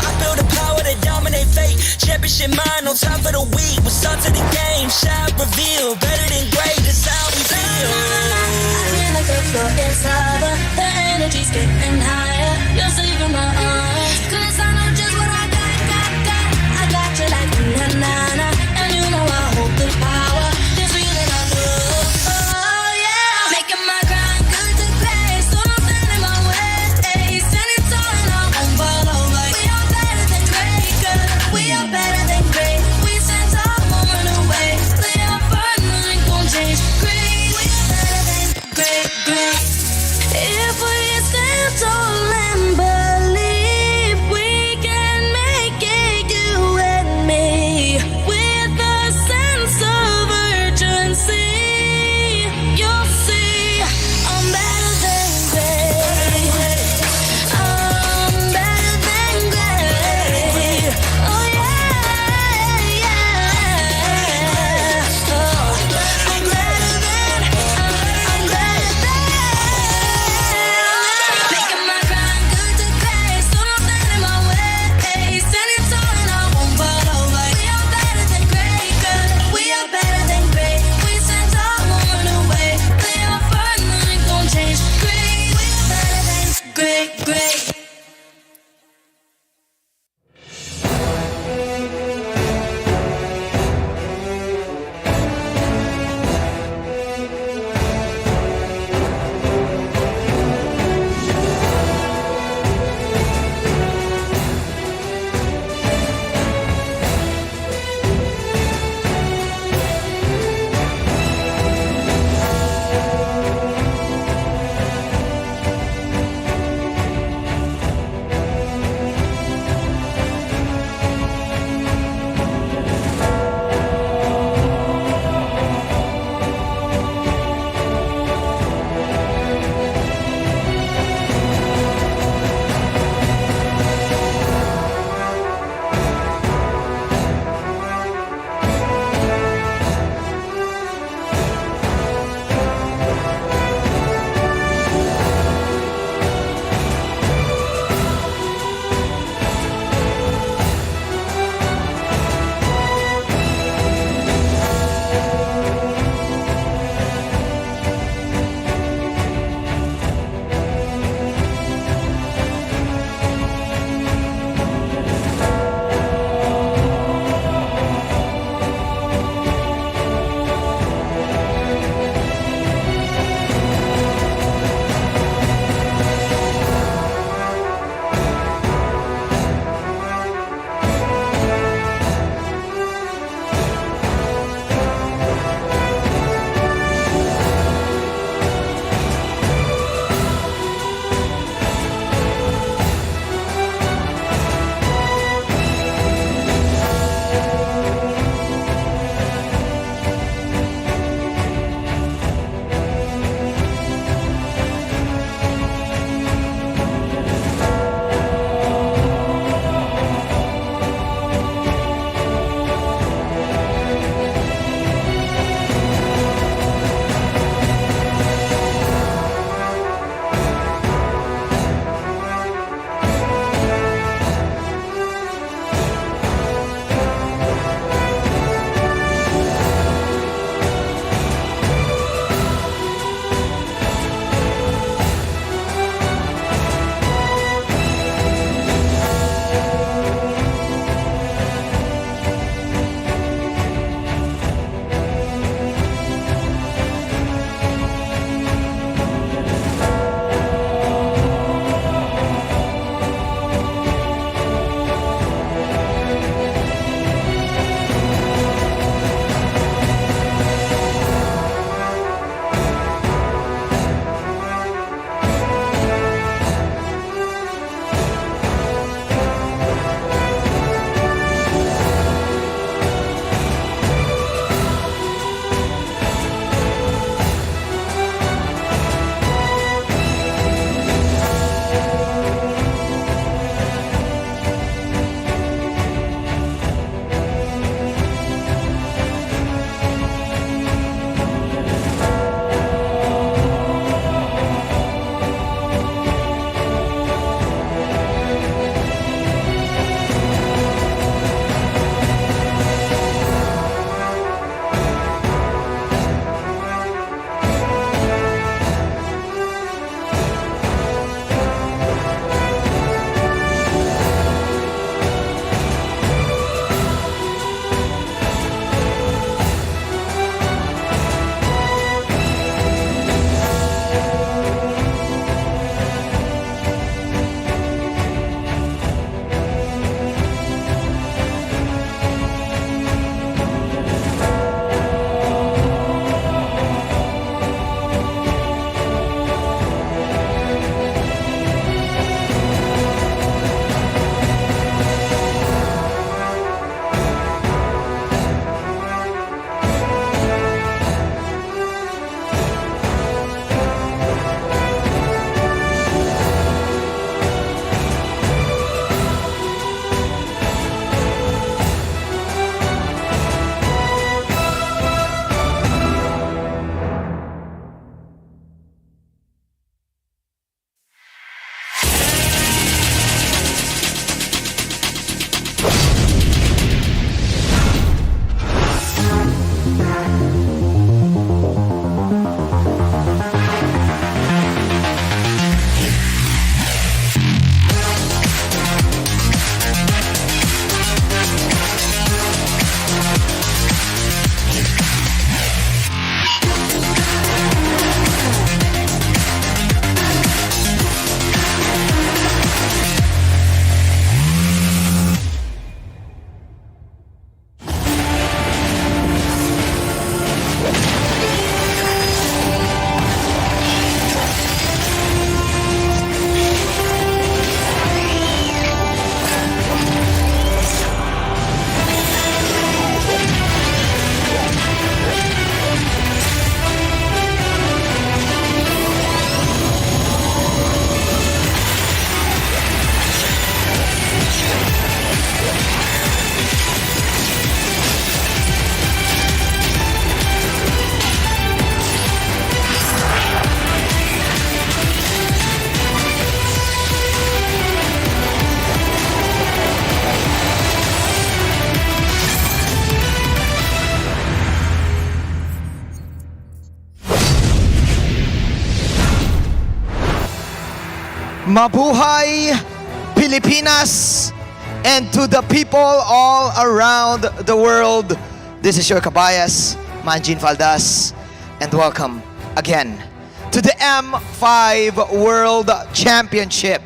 [SPEAKER 16] I feel the power to dominate fate. Championship mind, no time for the weak. We start to the game, shot reveal. Better than great, that's how we feel.
[SPEAKER 8] I feel like the floor is lava. The energy's getting higher. You're saving my arms. 'Cause I know just what I got. I got you like na-na-na. And you know I hold the power. This feeling I love. Oh yeah. Making my grind good to great. So don't stand in my way. Standing tall and I won't fall over. We are better than great, girl. We are better than great. We stand tall, won't run away. We are burning, nothing gon' change. Great. We are better than great. If we stand tall
[SPEAKER 1] Mabuhay Pilipinas, and to the people all around the world. This is your kabayas, Manjin Faldas, and welcome again to the M5 World Championship.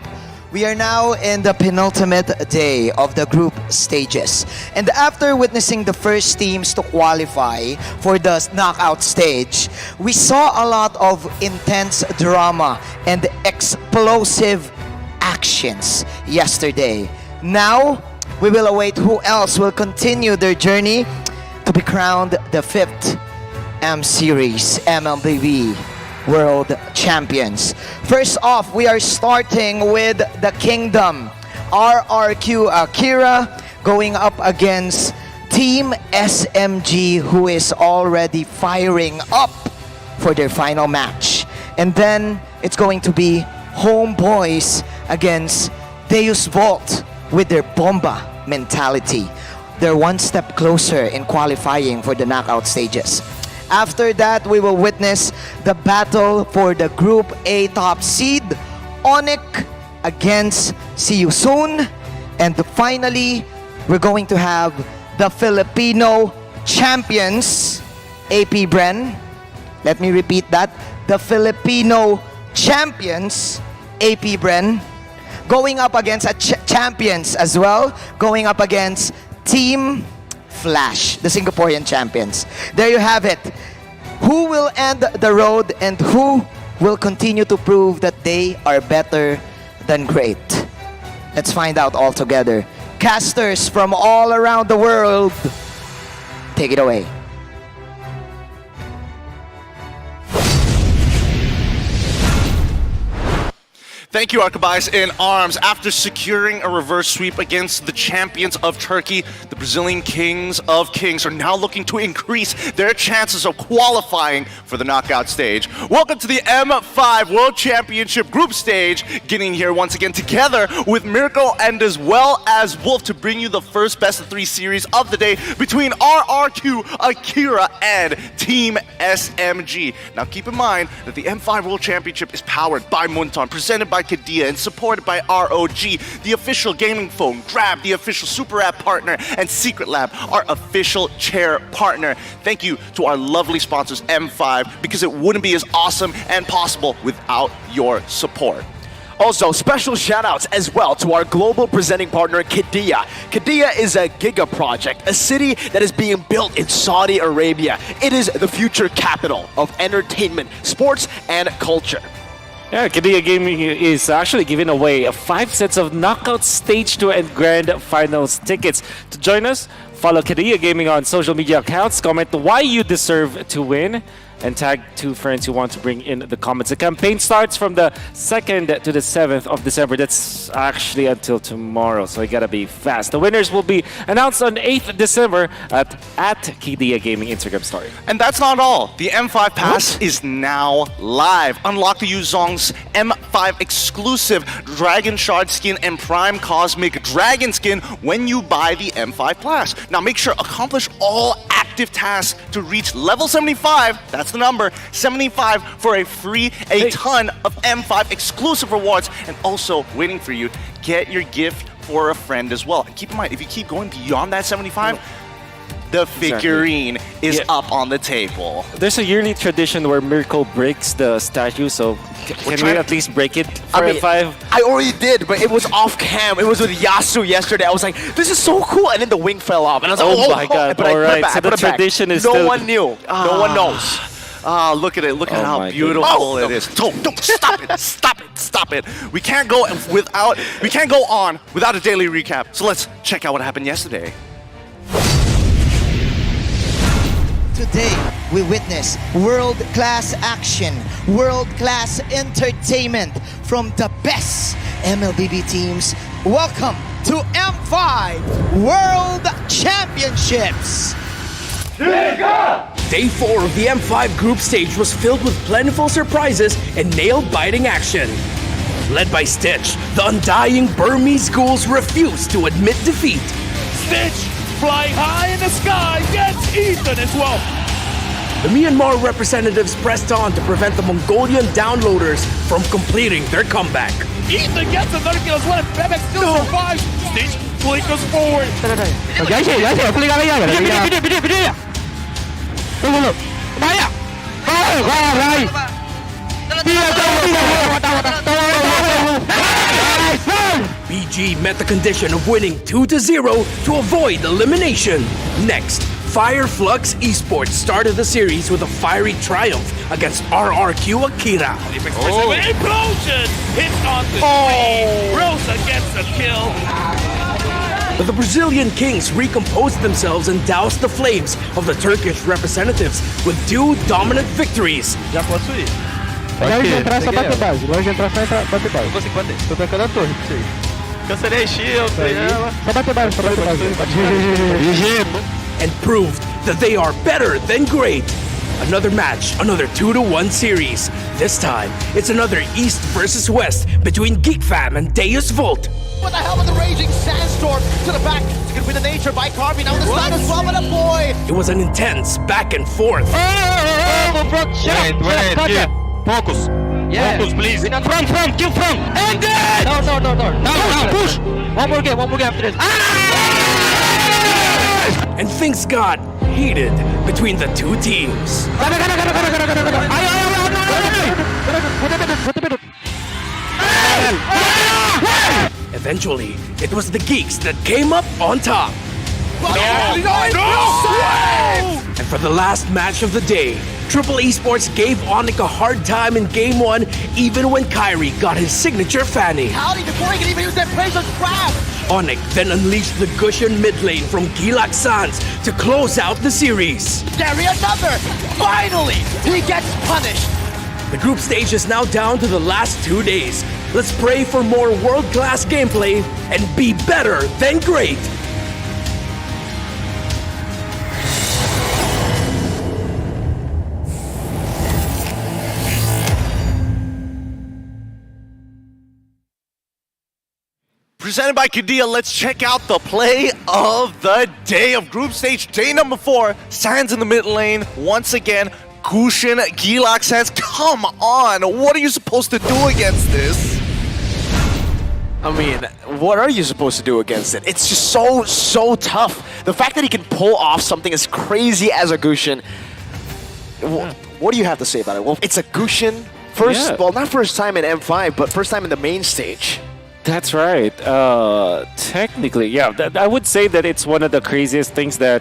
[SPEAKER 1] We are now in the penultimate day of the group stages. And after witnessing the first teams to qualify for the knockout stage, we saw a lot of intense drama and explosive actions yesterday. Now, we will await who else will continue their journey to be crowned the 5th M Series MLBB World Champions. First off, we are starting with the Kingdom. RRQ Akira going up against Team SMG, who is already firing up for their final match. And then it's going to be Homeboys against Deus Volt with their Bomba mentality. They're one step closer in qualifying for the knockout stages. After that, we will witness the battle for the Group A top seed, Onyx against See You Soon. And finally, we're going to have the Filipino champions, AP Bren. Let me repeat that. The Filipino champions, AP Bren, going up against champions as well, going up against Team Flash, the Singaporean champions. There you have it. Who will end the road and who will continue to prove that they are better than great? Let's find out all together. Casters from all around the world, take it away.
[SPEAKER 15] Thank you, Arcabias in arms. After securing a reverse sweep against the champions of Turkey, the Brazilian Kings of Kings are now looking to increase their chances of qualifying for the knockout stage. Welcome to the M5 World Championship group stage, getting here once again together with Miracle and as well as Wolf to bring you the first best of 3 series of the day between RRQ Akira and Team SMG. Now keep in mind that the M5 World Championship is powered by Munton, presented by Kadia, and supported by ROG, the official gaming phone, Grab, the official Super App partner, and Secret Lab, our official chair partner. Thank you to our lovely sponsors, M5, because it wouldn't be as awesome and possible without your support.
[SPEAKER 23] Also, special shout-outs as well to our global presenting partner, Qiddiya. Qiddiya is a giga project, a city that is being built in Saudi Arabia. It is the future capital of entertainment, sports, and culture.
[SPEAKER 24] Yeah, Qiddiya Gaming is actually giving away 5 sets of knockout stage 2 and grand finals tickets. To join us, follow Qiddiya Gaming on social media accounts, comment why you deserve to win, and tag 2 friends you want to bring in the comments. The campaign starts from the 2nd to the 7th of December. That's actually until tomorrow, so you gotta be fast. The winners will be announced on 8th December at Qiddiya Gaming Instagram story.
[SPEAKER 15] And that's not all. The M5 Pass is now live. Unlock the Yuzong's M5 exclusive Dragon Shard skin and Prime Cosmic Dragon skin when you buy the M5 Pass. Now make sure accomplish all active tasks to reach level 75. That's the number, 75, for a ton of M5 exclusive rewards, and also waiting for you, get your gift for a friend as well. And keep in mind, if you keep going beyond that 75, the figurine is up on the table.
[SPEAKER 24] There's a yearly tradition where Miracle breaks the statue, so can we at least break it for M5?
[SPEAKER 23] I already did, but it was off cam. It was with Yasu yesterday. I was like, this is so cool, and then the wing fell off, and I was like,
[SPEAKER 24] oh my god!
[SPEAKER 23] But
[SPEAKER 24] Alright, so the tradition is
[SPEAKER 23] no one knew. No one knows.
[SPEAKER 15] Look at it. Look at how beautiful it is. Don't stop it. Stop it. We can't go on without a daily recap. So let's check out what happened yesterday.
[SPEAKER 1] Today, we witness world-class action, world-class entertainment from the best MLBB teams. Welcome to M5 World Championships.
[SPEAKER 25] Day 4 of the M5 group stage was filled with plentiful surprises and nail-biting action. Led by Stitch, the undying Burmese ghouls refused to admit defeat.
[SPEAKER 26] Stitch, flying high in the sky, gets Ethan as well.
[SPEAKER 25] The Myanmar representatives pressed on to prevent the Mongolian downloaders from completing their comeback.
[SPEAKER 26] Ethan gets another kill as well, and Bebek still survives. Stitch flickers forward.
[SPEAKER 25] BG met the condition of winning 2-0 to avoid elimination. Next, Fire Flux Esports started the series with a fiery triumph against RRQ Akira.
[SPEAKER 26] Implosion hits on the screen. Rosa gets a kill.
[SPEAKER 25] But the Brazilian Kings recomposed themselves and doused the flames of the Turkish representatives with 2 dominant victories.
[SPEAKER 11] Já posso ir? Agora de entrar só bater base. Agora de entrar só bater base. Vou bater. Tô pegando a torre, não sei. Cancelei shield, só bater base, só bater base.
[SPEAKER 25] And proved that they are better than great. Another match, another 2-1 series. This time, it's another East versus West between GeekFam and Deus Volt.
[SPEAKER 10] What the hell with the raging sandstorm to the back? It's gonna be the nature by Carby now on the side as well, but a boy.
[SPEAKER 25] It was an intense back and forth.
[SPEAKER 14] Wait, focus.
[SPEAKER 7] Yeah.
[SPEAKER 14] Focus, please.
[SPEAKER 7] Front, kill front. And then! No, push. One more game after this.
[SPEAKER 25] And things got heated between the two teams. Eventually, it was the Geeks that came up on top. And for the last match of the day, Triple Esports gave Onic a hard time in Game 1, even when Kyrie got his signature fanny.
[SPEAKER 10] Howdy, before he can even use that Razor's grab.
[SPEAKER 25] Onic then unleashed the Gushian mid lane from Gilak Sans to close out the series.
[SPEAKER 10] Gary, another! Finally, he gets punished.
[SPEAKER 25] The group stage is now down to the last 2 days. Let's pray for more world-class gameplay and be better than great.
[SPEAKER 15] Presented by Qiddiya, let's check out the play of the day of group stage. Day number 4, Sans in the mid lane. Once again, Gushin, Gilak Sans. Come on, what are you supposed to do against this?
[SPEAKER 23] I mean, what are you supposed to do against it? It's just so tough. The fact that he can pull off something as crazy as a Gushin, what do you have to say about it? Well, it's a Gushin. Well, not first time in M5, but first time in the main stage.
[SPEAKER 24] That's right. Technically, yeah. I would say that it's one of the craziest things that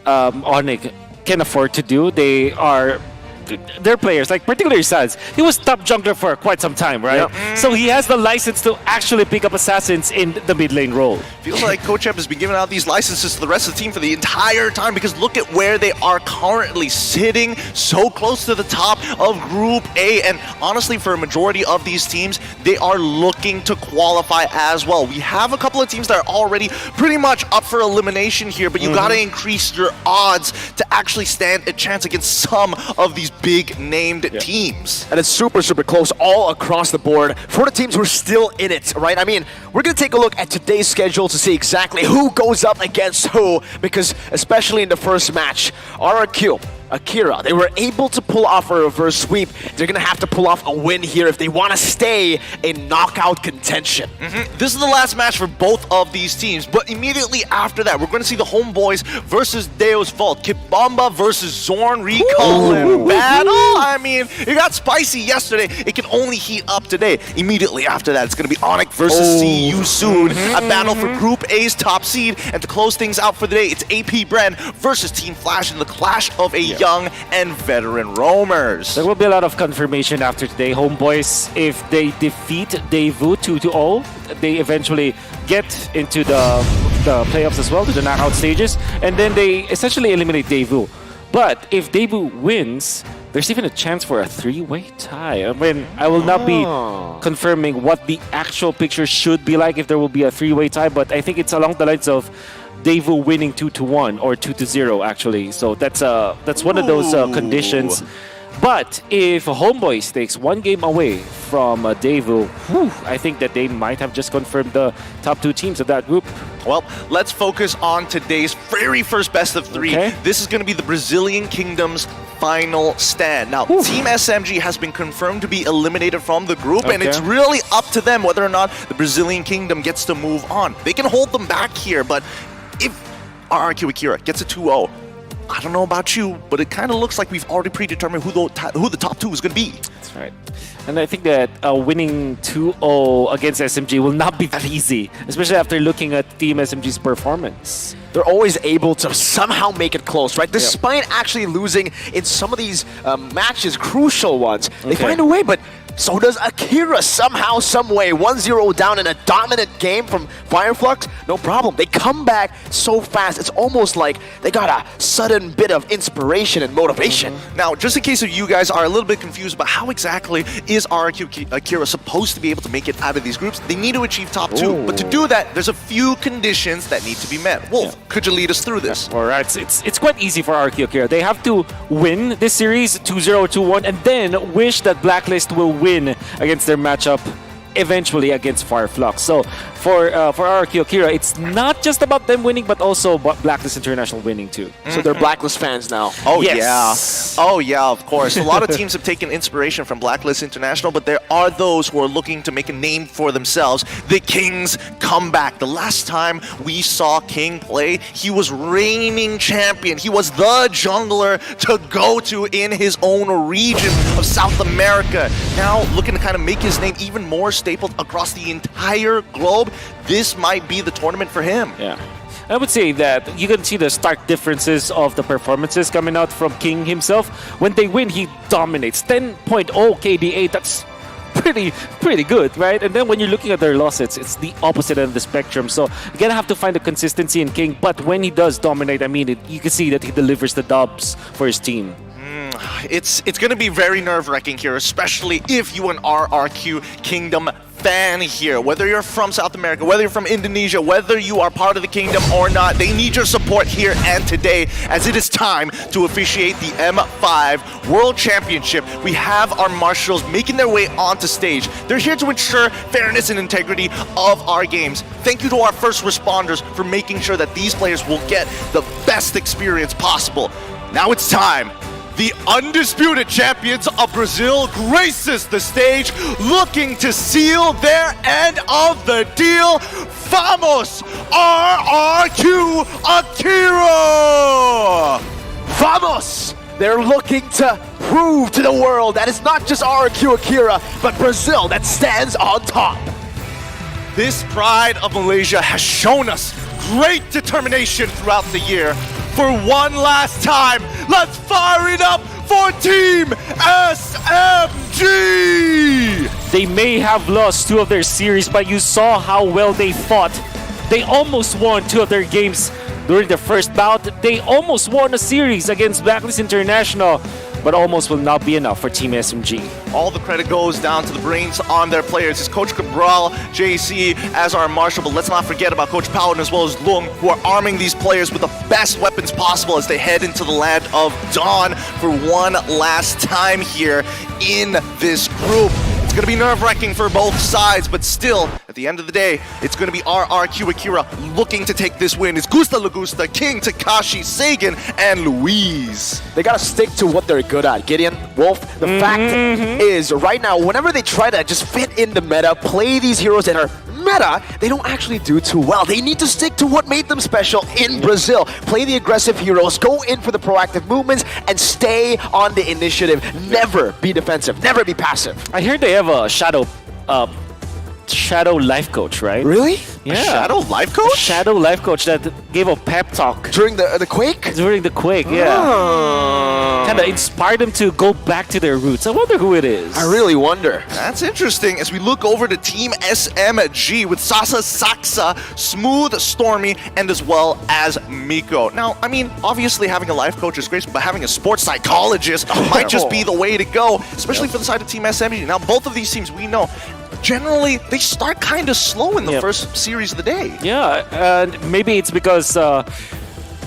[SPEAKER 24] Onic can afford to do. They're players, like particularly Sans. He was top jungler for quite some time, right? Yep. So he has the license to actually pick up assassins in the mid lane role.
[SPEAKER 15] Feels like Coach Ep has been giving out these licenses to the rest of the team for the entire time, because look at where they are currently sitting, so close to the top of Group A. And honestly, for a majority of these teams, they are looking to qualify as well. We have a couple of teams that are already pretty much up for elimination here, but you gotta increase your odds to actually stand a chance against some of these big named teams.
[SPEAKER 23] And it's super close all across the board for the teams who are still in it, right? I mean, we're going to take a look at today's schedule to see exactly who goes up against who, because especially in the first match, RRQ, Akira, they were able to pull off a reverse sweep. They're going to have to pull off a win here if they want to stay in knockout contention.
[SPEAKER 15] This is the last match for both of these teams, but immediately after that, we're going to see the Homeboys versus Deus Volt, Kibamba versus Zorn Recall battle. I mean, it got spicy yesterday. It can only heat up today. Immediately after that, it's going to be Onic versus See You Soon, a battle for Group A's top seed. And to close things out for the day, it's AP Bren versus Team Flash in the clash of a young and veteran roamers.
[SPEAKER 24] There will be a lot of confirmation after today. Homeboys, if they defeat Daewoo 2-0, they eventually get into the playoffs as well, to the knockout stages, and then they essentially eliminate Daewoo. But if Daewoo wins, there's even a chance for a 3-way tie. I mean, I will not be confirming what the actual picture should be like if there will be a 3-way tie, but I think it's along the lines of Daewoo winning 2-1 or 2-0 actually. So that's one of those conditions. But if Homeboys takes one game away from Daewoo, I think that they might have just confirmed the top 2 teams of that group.
[SPEAKER 15] Well, let's focus on today's very first best of 3.
[SPEAKER 24] Okay.
[SPEAKER 15] This is going to be the Brazilian Kingdom's final stand. Now, Team SMG has been confirmed to be eliminated from the group, and it's really up to them whether or not the Brazilian Kingdom gets to move on. They can hold them back here, but if RRQ Akira gets a 2-0, I don't know about you, but it kind of looks like we've already predetermined who the top 2 is going to be.
[SPEAKER 24] That's right. And I think that winning 2-0 against SMG will not be that easy, especially after looking at Team SMG's performance.
[SPEAKER 23] They're always able to somehow make it close, right? Despite actually losing in some of these matches, crucial ones, they find a way, but so does Akira somehow, some way. 1-0 down in a dominant game from Fireflux, no problem. They come back so fast. It's almost like they got a sudden bit of inspiration and motivation.
[SPEAKER 15] Now, just in case you guys are a little bit confused about how exactly is RRQ Akira supposed to be able to make it out of these groups, they need to achieve top 2. But to do that, there's a few conditions that need to be met. Wolf, could you lead us through this?
[SPEAKER 24] All right, it's quite easy for RRQ Akira. They have to win this series 2-0, 2-1, and then wish that Blacklist will win against their matchup eventually against Fireflux. So for RRQ Akira, it's not just about them winning, but also Blacklist International winning too.
[SPEAKER 23] So they're Blacklist fans now.
[SPEAKER 15] Oh
[SPEAKER 24] yes.
[SPEAKER 15] Yeah. Oh yeah, of course. A lot of teams have taken inspiration from Blacklist International, but there are those who are looking to make a name for themselves. The Kings come back. The last time we saw King play, he was reigning champion. He was the jungler to go to in his own region of South America. Now looking to kind of make his name even more stapled across the entire globe. This might be the tournament for him.
[SPEAKER 24] Yeah. I would say that you can see the stark differences of the performances coming out from King himself. When they win, he dominates. 10.0 KDA, that's pretty good, right? And then when you're looking at their losses, it's the opposite end of the spectrum. So you're gonna have to find the consistency in King. But when he does dominate, I mean, you can see that he delivers the dubs for his team.
[SPEAKER 15] It's going to be very nerve-wracking here, especially if you an RRQ Kingdom fan here. Whether you're from South America, whether you're from Indonesia, whether you are part of the Kingdom or not, they need your support here and today, as it is time to officiate the M5 World Championship. We have our marshals making their way onto stage. They're here to ensure fairness and integrity of our games. Thank you to our first responders for making sure that these players will get the best experience possible. Now it's time. The undisputed champions of Brazil graces the stage, looking to seal their end of the deal. Vamos, RRQ Akira!
[SPEAKER 23] Vamos! They're looking to prove to the world that it's not just RRQ Akira, but Brazil that stands on top.
[SPEAKER 15] This pride of Malaysia has shown us great determination throughout the year. For one last time, let's fire it up for Team SMG!
[SPEAKER 24] They may have lost 2 of their series, but you saw how well they fought. They almost won 2 of their games during the first bout. They almost won a series against Blacklist International, but almost will not be enough for Team SMG.
[SPEAKER 15] All the credit goes down to the brains on their players. It's Coach Cabral, JC as our marshal, but let's not forget about Coach Paladin as well as Lung, who are arming these players with the best weapons possible as they head into the land of Dawn for one last time here in this group. It's going to be nerve-wracking for both sides, but still, at the end of the day, it's going to be RRQ Akira looking to take this win. It's Gusta Lagusta, King, Takashi, Sagan, and Luis.
[SPEAKER 23] They got to stick to what they're good at. Gideon, Wolf, the fact is, right now, whenever they try to just fit in the meta, play these heroes that are meta, they don't actually do too well. They need to stick to what made them special in Brazil. Play the aggressive heroes, go in for the proactive movements, and stay on the initiative. Never be defensive, never be passive.
[SPEAKER 24] I hear they have a shadow life coach, right?
[SPEAKER 23] Really?
[SPEAKER 24] Yeah.
[SPEAKER 15] A shadow life coach?
[SPEAKER 24] A shadow life coach that gave a pep talk.
[SPEAKER 23] During the Quake?
[SPEAKER 24] During the Quake, yeah. Kind of inspired them to go back to their roots. I wonder who it is.
[SPEAKER 23] I really wonder.
[SPEAKER 15] That's interesting as we look over to Team SMG with Sasa Saksa, Smooth Stormy, and as well as Miko. Now, I mean, obviously having a life coach is great, but having a sports psychologist might just be the way to go, especially for the side of Team SMG. Now, both of these teams we know, generally, they start kind of slow in the first series of the day.
[SPEAKER 24] Yeah, and maybe it's because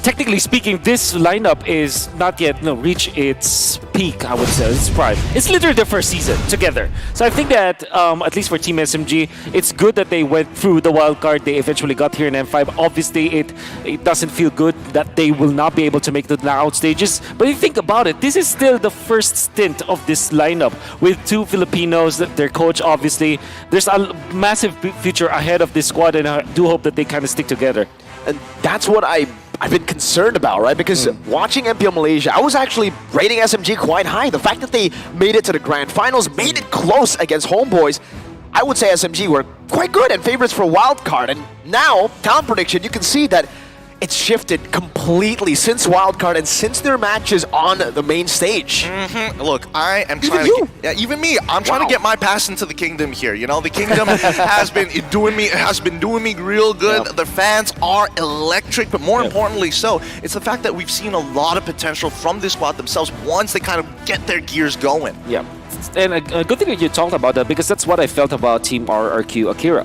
[SPEAKER 24] technically speaking, this lineup is not yet reached its peak, I would say, its prime. It's literally their first season together. So I think that, at least for Team SMG, it's good that they went through the wild card. They eventually got here in M5. Obviously, it doesn't feel good that they will not be able to make the knockout stages. But if you think about it, this is still the first stint of this lineup with 2 Filipinos, their coach, obviously. There's a massive future ahead of this squad, and I do hope that they kind of stick together.
[SPEAKER 23] And that's what I've been concerned about, right? Because watching MPL Malaysia, I was actually rating SMG quite high. The fact that they made it to the grand finals, made it close against Homeboys, I would say SMG were quite good and favorites for wildcard. And now, talent prediction, you can see that it's shifted completely since wildcard and since their matches on the main stage.
[SPEAKER 15] Look, I am trying to get, even me, I'm trying to get my pass into the kingdom here. You know, the kingdom has been doing me real good. The fans are electric, but more importantly so, it's the fact that we've seen a lot of potential from this squad themselves once they kind of get their gears going.
[SPEAKER 24] Yeah. And a good thing that you talked about that, because that's what I felt about Team RRQ Akira.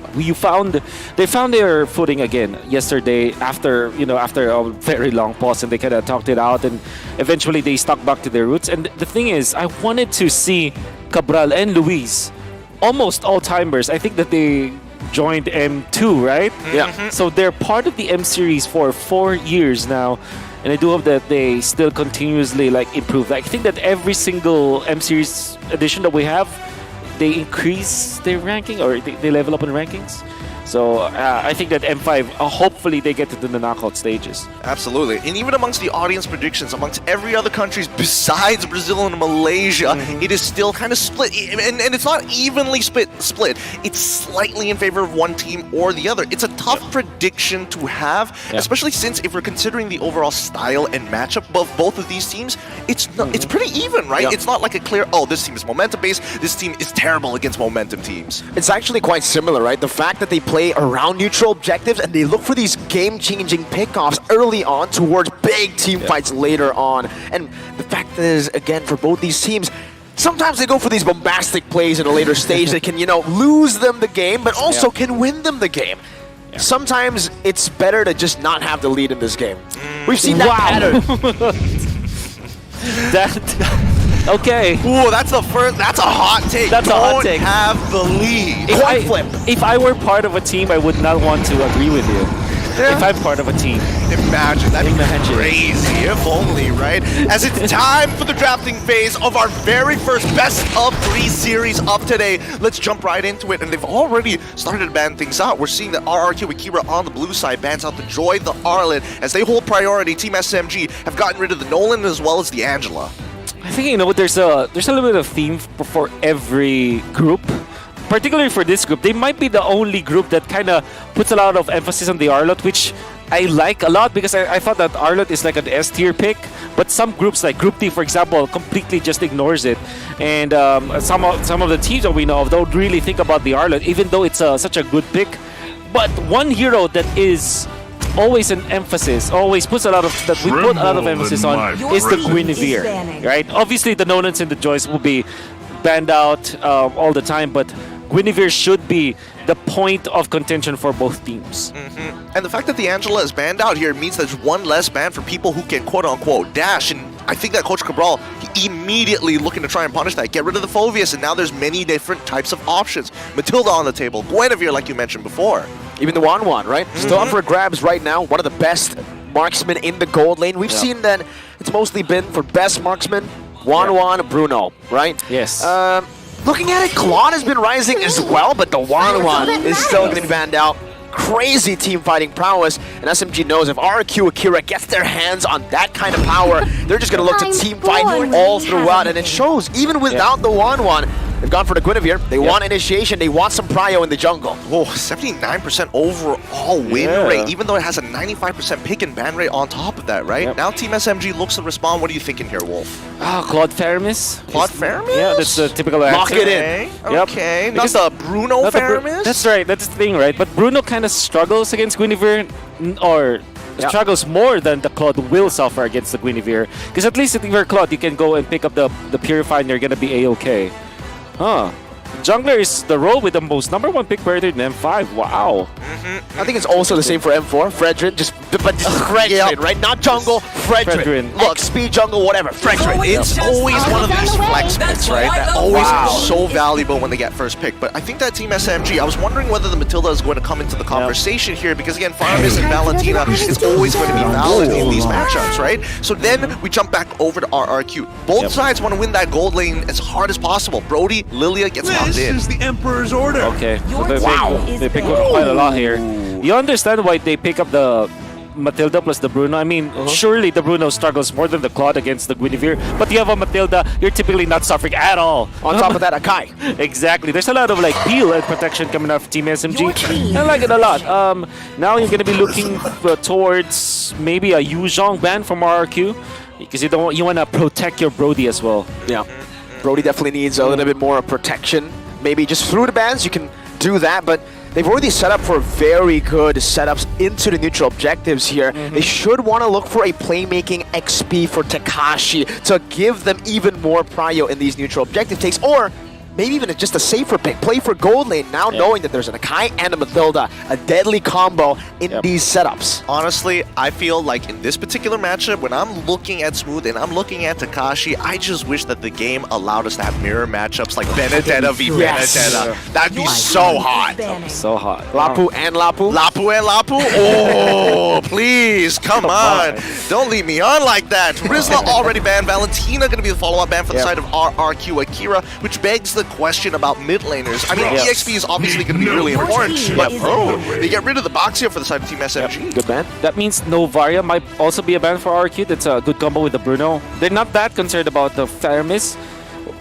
[SPEAKER 24] They found their footing again yesterday after a very long pause, and they kind of talked it out, and eventually they stuck back to their roots. And the thing is, I wanted to see Cabral and Luis, almost all-timers. I think that they joined M2, right?
[SPEAKER 23] Yeah.
[SPEAKER 24] So they're part of the M series for 4 years now. And I do hope that they still continuously improve. I think that every single M series edition that we have, they increase their ranking, or they level up in rankings. So I think that M5, hopefully they get to the knockout stages.
[SPEAKER 15] Absolutely. And even amongst the audience predictions, amongst every other countries besides Brazil and Malaysia, it is still kind of split. And it's not evenly split. It's slightly in favor of one team or the other. It's a tough prediction to have, especially since if we're considering the overall style and matchup of both of these teams, it's pretty even, right? It's not like a clear, oh, this team is momentum-based, this team is terrible against momentum teams.
[SPEAKER 23] It's actually quite similar, right? The fact that they play around neutral objectives and they look for these game-changing pickoffs early on towards big team fights later on. And the fact is, again, for both these teams, sometimes they go for these bombastic plays in a later stage that can, lose them the game, but also can win them the game. Sometimes it's better to just not have the lead in this game. We've seen that pattern.
[SPEAKER 24] Okay.
[SPEAKER 15] Ooh, that's a hot take.
[SPEAKER 24] That's a hot take.
[SPEAKER 15] Have the lead.
[SPEAKER 24] If I were part of a team, I would not want to agree with you. If I'm part of a team.
[SPEAKER 15] Imagine, that'd be crazy, if only, right? As it's time for the drafting phase of our very first best of 3 series of today. Let's jump right into it, and they've already started to ban things out. We're seeing that RRQ Akira on the blue side bans out the Joy, the Arlen, as they hold priority. Team SMG have gotten rid of the Nolan as well as the Angela.
[SPEAKER 24] I think, there's a little bit of theme for every group. Particularly for this group, they might be the only group that kind of puts a lot of emphasis on the Arlot, which I like a lot because I thought that Arlot is like an S tier pick. But some groups, like Group D, for example, completely just ignores it. And some of the teams that we know of don't really think about the Arlot, even though it's such a good pick. But one hero that is always an emphasis, always puts we put a lot of emphasis on is the Guinevere, right? Obviously, the Nonans and the Joys will be banned out all the time, but Guinevere should be the point of contention for both teams.
[SPEAKER 15] And the fact that the Angela is banned out here means there's one less ban for people who can quote-unquote dash, and I think that Coach Cabral immediately looking to try and punish that. Get rid of the Phoveus, and now there's many different types of options. Matilda on the table, Guinevere like you mentioned before.
[SPEAKER 23] Even the Wan, right? Still up for grabs right now, one of the best marksmen in the gold lane. We've seen that it's mostly been for best marksman, Wan, Bruno, right?
[SPEAKER 24] Yes.
[SPEAKER 23] Looking at it, Claude has been rising as well, but the Wan is still going to be banned out. Crazy team fighting prowess, and SMG knows if RRQ Akira gets their hands on that kind of power, they're just going to look to team fight all throughout, and it shows. Even without the Wan, they've gone for the Guinevere. They want initiation. They want some prio in the jungle.
[SPEAKER 15] Oh, 79% overall win rate, even though it has a 95% pick and ban rate on top of that, right? Now Team SMG looks to respond. What are you thinking here, Wolf?
[SPEAKER 24] Claude Faramis.
[SPEAKER 15] Claude Faramis?
[SPEAKER 24] Yeah, that's the typical answer.
[SPEAKER 23] Lock it in.
[SPEAKER 15] Okay, not the Bruno Faramis?
[SPEAKER 24] That's right, that's the thing, right? But Bruno kind of struggles against Guinevere, or struggles more than the Claude will suffer against the Guinevere. Because at least if you're Claude, you can go and pick up the Purify and you're going to be A-okay. Huh. jungler is the role with the most #1 pick per in M5. Wow.
[SPEAKER 23] I think it's also the same for M4. Fredrin, but just Fredrin, right? Not jungle, Fredrin. Look, speed jungle, whatever. Fredrin.
[SPEAKER 15] It's always one of these flex picks, right? That always is so valuable when they get first pick. But I think that Team SMG, I was wondering whether the Matilda is going to come into the conversation here, because again, Farmis and Valentina is always going to be valid in these matchups, right? So then we jump back over to RRQ. Both sides want to win that gold lane as hard as possible. Brody, Lilia gets locked in.
[SPEAKER 26] This is the Emperor's order.
[SPEAKER 24] Okay, so they pick up quite a lot here. You understand why they pick up the Matilda plus the Bruno? I mean, surely the Bruno struggles more than the Claude against the Guinevere, but you have a Matilda, you're typically not suffering at all.
[SPEAKER 23] On top of that, a Kai.
[SPEAKER 24] Exactly. There's a lot of like peel and protection coming out of Team SMG. I like it a lot. Now you're going to be looking towards maybe a Yu Zhong ban from RRQ, because you want to protect your Brody as well.
[SPEAKER 23] Yeah. Brody definitely needs a little bit more protection. Maybe just through the bans, you can do that, but they've already set up for very good setups into the neutral objectives here. They should want to look for a playmaking XP for Takashi to give them even more prio in these neutral objective takes, or maybe even just a safer pick. Play for gold lane, now knowing that there's an Akai and a Matilda, a deadly combo in these setups.
[SPEAKER 15] Honestly, I feel like in this particular matchup, when I'm looking at Smooth and I'm looking at Takashi, I just wish that the game allowed us to have mirror matchups like Benedetta v Benedetta. That'd be so hot.
[SPEAKER 24] So hot.
[SPEAKER 23] Lapu and Lapu?
[SPEAKER 15] Lapu and Lapu? Oh, please, come on. Don't leave me on like that. Rizla already banned. Valentina going to be the follow-up ban for the side of RRQ Akira, which begs the question about mid laners. I mean, EXP is obviously going to be really important, but they get rid of the box here for the side of Team SMG.
[SPEAKER 23] Good ban.
[SPEAKER 24] That means Novaria might also be a ban for RQ. That's a good combo with the Bruno. They're not that concerned about the Farmis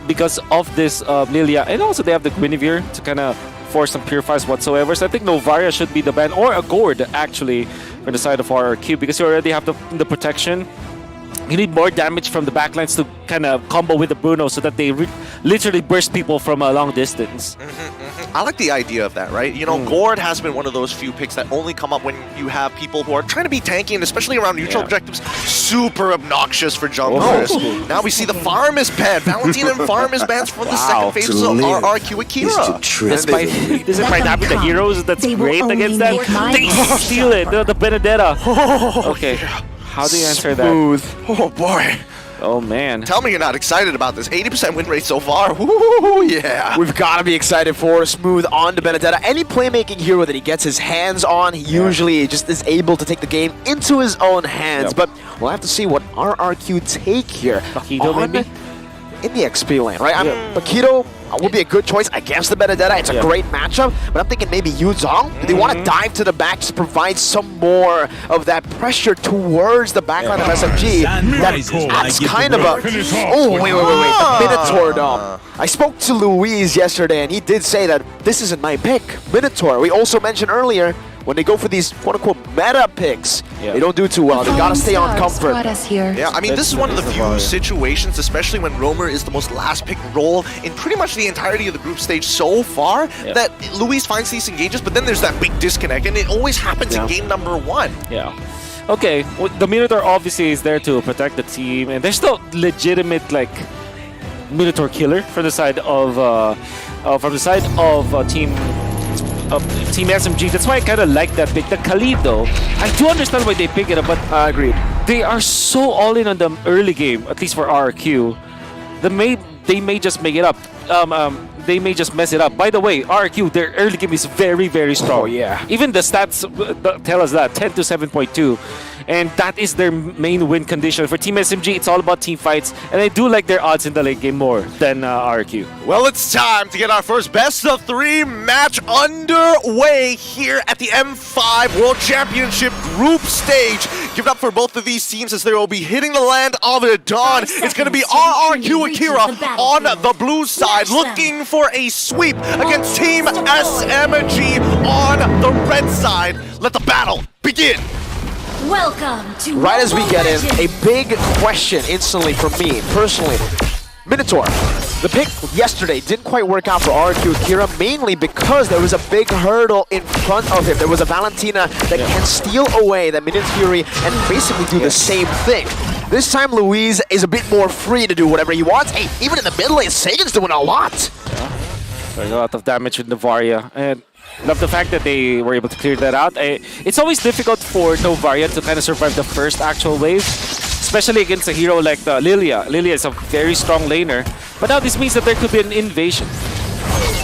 [SPEAKER 24] because of this Lilia, and also they have the Guinevere to kind of force some purifiers whatsoever. So I think Novaria should be the ban, or a Gord actually, on the side of RRQ, because you already have the protection. You need more damage from the backlines to kind of combo with the Bruno so that they literally burst people from a long distance.
[SPEAKER 15] I like the idea of that, right? You know, Gord has been one of those few picks that only come up when you have people who are trying to be tanky, and especially around neutral objectives, super obnoxious for junglers. Now we see the Farmis ban. Valentina and Farmis bans for the second phase of RRQ Akira.
[SPEAKER 24] Despite having the heroes that's great against that, they steal it. The Benedetta. Okay. How do you answer that?
[SPEAKER 15] Oh boy.
[SPEAKER 24] Oh man.
[SPEAKER 15] Tell me you're not excited about this. 80% win rate so far. Woo, yeah.
[SPEAKER 23] We've got to be excited for Smooth on to Benedetta. Any playmaking hero that he gets his hands on, he usually just is able to take the game into his own hands. But we'll have to see what RRQ take here.
[SPEAKER 24] Bakito maybe?
[SPEAKER 23] In the XP lane, right? Bakito would be a good choice against the Benedetta. It's a great matchup, but I'm thinking maybe Yu Zhong. They want to dive to the back to provide some more of that pressure towards the backline of SMG. That's kind of a... Oh, wait. Minotaur Dome. I spoke to Luis yesterday, and he did say that this isn't my pick. Minotaur. We also mentioned earlier, when they go for these quote-unquote meta picks, they don't do too well. They gotta stay on comfort.
[SPEAKER 15] Yeah, I mean, this is one of the few situations, especially when Roamer is the most last pick role in pretty much the entirety of the group stage so far, that Luis finds these engages, but then there's that big disconnect, and it always happens in game number 1.
[SPEAKER 24] Yeah. Okay, well, the Minotaur obviously is there to protect the team, and there's no legitimate like Minotaur killer from the side of Team SMG. That's why I kind of like that pick. The Khalid, though, I do understand why they pick it up, but
[SPEAKER 23] agreed.
[SPEAKER 24] They are so all in on the early game, at least for RQ. They may just make it up. They may just mess it up. By the way, RQ, their early game is very, very strong.
[SPEAKER 23] Oh, yeah.
[SPEAKER 24] Even the stats tell us that, 10 to 7.2. And that is their main win condition. For Team SMG, it's all about team fights. And I do like their odds in the late game more than RQ.
[SPEAKER 15] Well, it's time to get our first best-of-3 match underway here at the M5 World Championship Group Stage. Give it up for both of these teams as they will be hitting the land of the dawn. It's going to be RRQ Akira on the blue side, looking for a sweep against Team SMG on the red side. Let the battle begin.
[SPEAKER 17] Welcome to
[SPEAKER 23] Right as we get in, a big question instantly for me, personally. Minotaur. The pick yesterday didn't quite work out for RQ Akira, mainly because there was a big hurdle in front of him. There was a Valentina that can steal away the Minion Fury and basically do the same thing. This time, Luis is a bit more free to do whatever he wants. Hey, even in the mid lane, Sagan's doing a lot.
[SPEAKER 24] Doing a lot of damage with Novaria, and love the fact that they were able to clear that out. It's always difficult for Novaria to kind of survive the first actual wave, especially against a hero like Lilia. Lilia is a very strong laner, but now this means that there could be an invasion.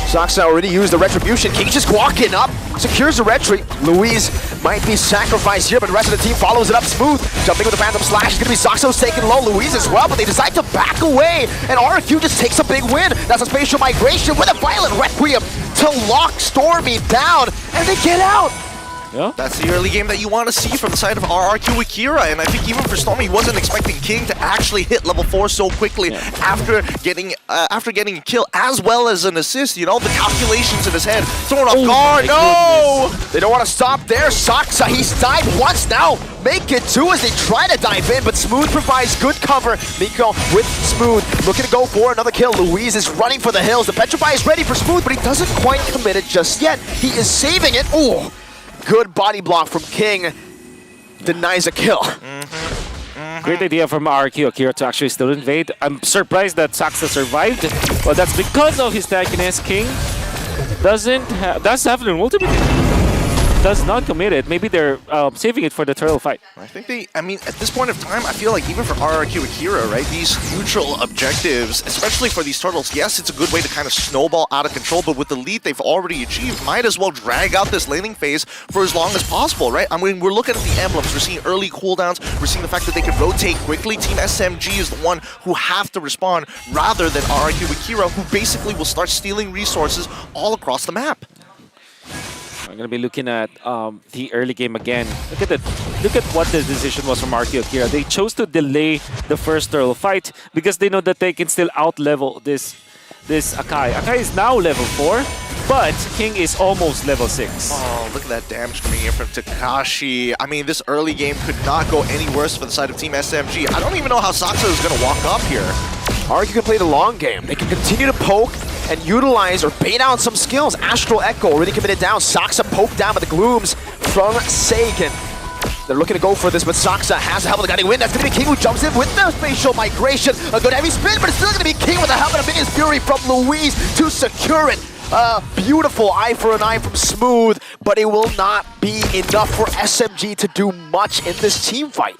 [SPEAKER 23] Soxa already used the Retribution. King just walking up, secures the retreat. Louise might be sacrificed here, but the rest of the team follows it up smooth. Jumping with the Phantom Slash. It's going to be Soxo's taking low, Louise as well, but they decide to back away. And RQ just takes a big win. That's a spatial migration with a Violent Requiem to lock Stormy down, and they get out.
[SPEAKER 15] Yeah. That's the early game that you want to see from the side of RRQ with Kira, and I think even for Stormy, he wasn't expecting King to actually hit level 4 so quickly after getting a kill as well as an assist. You know, the calculations in his head thrown off guard. No!
[SPEAKER 23] They don't want to stop there. Soxa, he's died once now. Make it two as they try to dive in, but Smooth provides good cover. Miko with Smooth, looking to go for another kill. Louise is running for the hills. The Petrify is ready for Smooth, but he doesn't quite commit it just yet. He is saving it. Ooh. Good body block from King. Denies a kill.
[SPEAKER 24] Great idea from RQ Akira to actually still invade. I'm surprised that Soxa survived. Well, that's because of his tankiness. King does have an ultimate. Does not commit it. Maybe they're saving it for the turtle fight.
[SPEAKER 15] I mean, at this point of time, I feel like even for RRQ Akira, right, these neutral objectives, especially for these turtles, yes, it's a good way to kind of snowball out of control, but with the lead they've already achieved, might as well drag out this laning phase for as long as possible, right? I mean, we're looking at the emblems, we're seeing early cooldowns, we're seeing the fact that they can rotate quickly. Team SMG is the one who have to respond rather than RRQ Akira, who basically will start stealing resources all across the map.
[SPEAKER 24] I'm gonna be looking at the early game again. Look at that! Look at what the decision was from RQ Akira. They chose to delay the first turtle fight because they know that they can still out-level this Akai. Akai is now level 4, but King is almost level 6.
[SPEAKER 15] Oh, look at that damage coming in from Takashi. I mean, this early game could not go any worse for the side of Team SMG. I don't even know how Soxa is gonna walk up here.
[SPEAKER 23] RQ can play the long game. They can continue to poke and utilize or bait out some skills. Astral Echo already committed down. Soxa poked down by the glooms from Sagan. They're looking to go for this, but Soxa has the help of the guiding wind. That's going to be King who jumps in with the spatial migration. A good heavy spin, but it's still going to be King with the help of the Minions Fury from Louise to secure it. Beautiful eye for an eye from Smooth, but it will not be enough for SMG to do much in this team fight.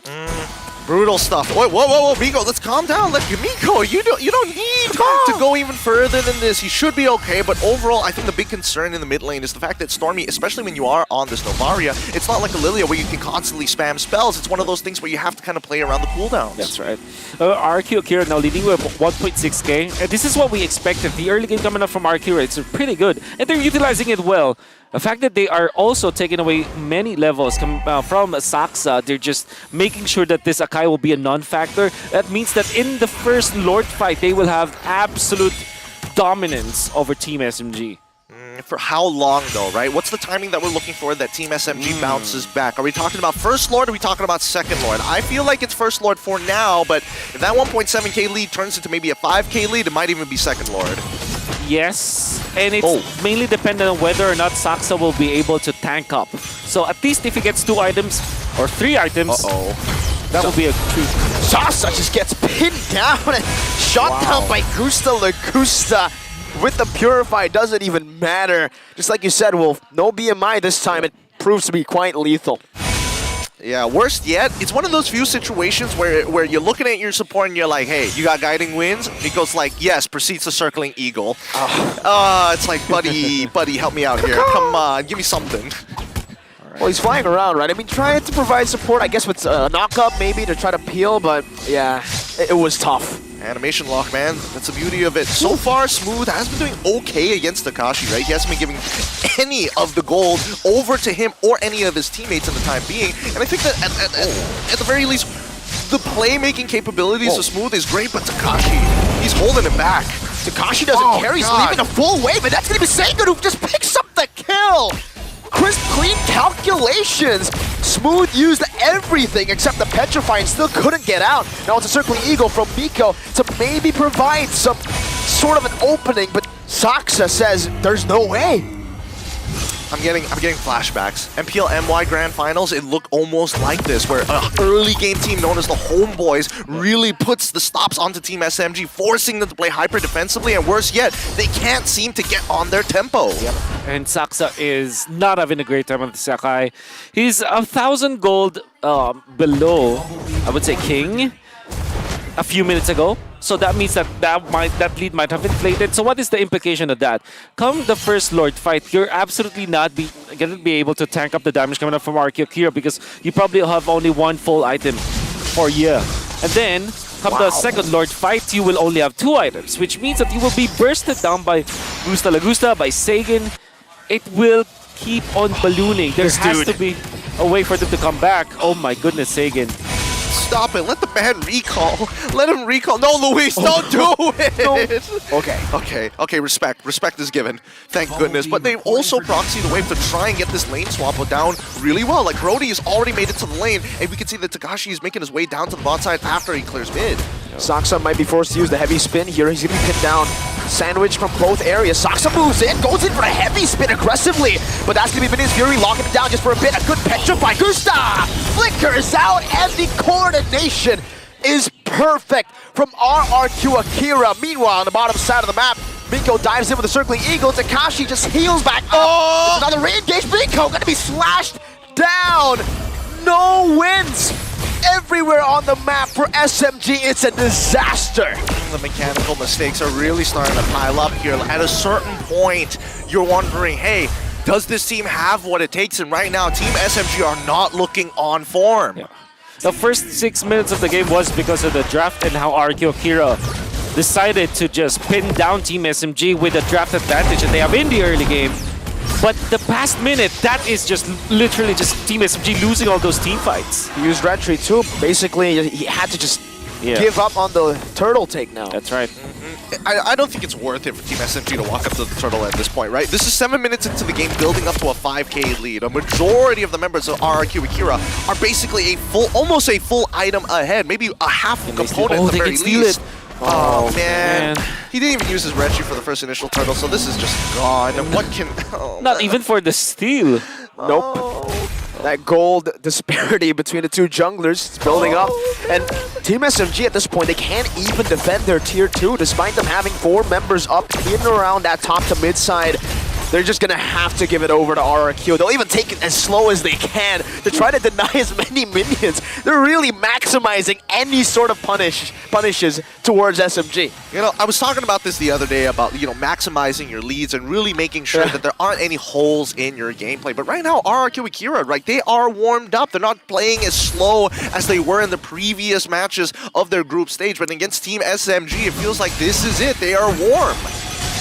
[SPEAKER 15] Brutal stuff. Whoa, Miko, let's calm down. Miko, you don't need to go even further than this. He should be okay, but overall, I think the big concern in the mid lane is the fact that Stormy, especially when you are on this Novaria, it's not like a Lilia where you can constantly spam spells. It's one of those things where you have to kind of play around the cooldowns.
[SPEAKER 24] That's right. RQ Akira now leading with 1.6k. And this is what we expected. The early game coming up from RQ, it's pretty good. And they're utilizing it well. The fact that they are also taking away many levels from Soxa, they're just making sure that this Akai will be a non-factor. That means that in the first Lord fight, they will have absolute dominance over Team SMG.
[SPEAKER 15] For how long though, right? What's the timing that we're looking for that Team SMG bounces back? Are we talking about First Lord or are we talking about Second Lord? I feel like it's First Lord for now, but if that 1.7k lead turns into maybe a 5k lead, it might even be Second Lord.
[SPEAKER 24] Yes, and it's mainly dependent on whether or not Soxa will be able to tank up. So at least if he gets 2 items or 3 items, that will be a treat.
[SPEAKER 23] Soxa just gets pinned down and shot down by Gusta Lagusta with the Purify. Doesn't even matter. Just like you said, Wolf, no BMI this time. It proves to be quite lethal.
[SPEAKER 15] Yeah, worst yet, it's one of those few situations where you're looking at your support and you're like, hey, you got guiding winds? He goes like, yes, proceeds to circling eagle. It's like, buddy, help me out here. Come on, give me something.
[SPEAKER 23] Well, he's flying around, right? I mean, trying to provide support, I guess, with a knock-up maybe to try to peel, but yeah, it was tough.
[SPEAKER 15] Animation lock, man. That's the beauty of it. So far, Smooth has been doing okay against Takashi, right? He hasn't been giving any of the gold over to him or any of his teammates in the time being. And I think that at the very least, the playmaking capabilities of Smooth is great, but Takashi, he's holding it back.
[SPEAKER 23] Takashi doesn't care. He's leaving a full wave, and that's going to be Sagan who just picks up the kill. Crisp, clean calculations. Smooth used everything except the Petrify and still couldn't get out. Now it's a circling eagle from Miko to maybe provide some sort of an opening, but Soxa says there's no way.
[SPEAKER 15] I'm getting flashbacks. MPL MY Grand Finals, it looked almost like this, where an early game team known as the Homeboys really puts the stops onto Team SMG, forcing them to play hyper defensively, and worse yet, they can't seem to get on their tempo.
[SPEAKER 24] Yep. And Saksa is not having a great time with the Sakai. He's 1,000 gold below, I would say, King a few minutes ago. So that means that lead might have inflated. So what is the implication of that? Come the first Lord fight, you're absolutely not going to be able to tank up the damage coming up from RQ Kira because you probably have only one full item for you. And then, come the second Lord fight, you will only have 2 items, which means that you will be bursted down by Gusta Lagusta, by Sagan. It will keep on ballooning. There has to be a way for them to come back. Oh my goodness, Sagan.
[SPEAKER 15] Stop it. Let the man recall. Let him recall. No, Luis, don't do it.
[SPEAKER 23] No.
[SPEAKER 15] Okay, respect. Respect is given. Thank goodness. But they also proxy the wave to try and get this lane swap down really well. Like, Brody has already made it to the lane, and we can see that Takashi is making his way down to the bot side after he clears mid.
[SPEAKER 23] Saksa might be forced to use the heavy spin here. He's going to be pinned down. Sandwich from both areas. Saksa moves in, goes in for a heavy spin aggressively. But that's going to be Vinny's Fury locking it down just for a bit. A good petrify. Gusta flickers out, and the coordination is perfect from RRQ Akira. Meanwhile, on the bottom side of the map, Miko dives in with a circling eagle. Takashi just heals back up. Oh! Another re-engage. Miko going to be slashed down. No wins everywhere on the map for SMG. It's a disaster.
[SPEAKER 15] The mechanical mistakes are really starting to pile up here. At a certain point, you're wondering, hey, does this team have what it takes? And right now, Team SMG are not looking on form.
[SPEAKER 24] Yeah. The first 6 minutes of the game was because of the draft and how RQ Akira decided to just pin down Team SMG with a draft advantage that they have in the early game. But the past minute, that is just literally just Team SMG losing all those team fights.
[SPEAKER 23] He used Red Tree too. Basically, he had to just give up on the turtle take now.
[SPEAKER 24] That's right.
[SPEAKER 15] I don't think it's worth it for Team SMG to walk up to the turtle at this point, right? This is 7 minutes into the game, building up to a 5K lead. A majority of the members of RRQ Akira are basically almost a full item ahead, maybe a half component at the very least. Oh, man. He didn't even use his Retri for the first initial turtle, so this is just gone. And what can...
[SPEAKER 24] Not even for the steal.
[SPEAKER 23] Nope. That gold disparity between the two junglers is building up. And Team SMG at this point, they can't even defend their tier 2 despite them having 4 members up in and around that top to mid side. They're just going to have to give it over to RRQ. They'll even take it as slow as they can to try to deny as many minions. They're really maximizing any sort of punishes towards SMG.
[SPEAKER 15] You know, I was talking about this the other day about, you know, maximizing your leads and really making sure that there aren't any holes in your gameplay. But right now, RRQ Akira, right, they are warmed up. They're not playing as slow as they were in the previous matches of their group stage. But against Team SMG, it feels like this is it. They are warm.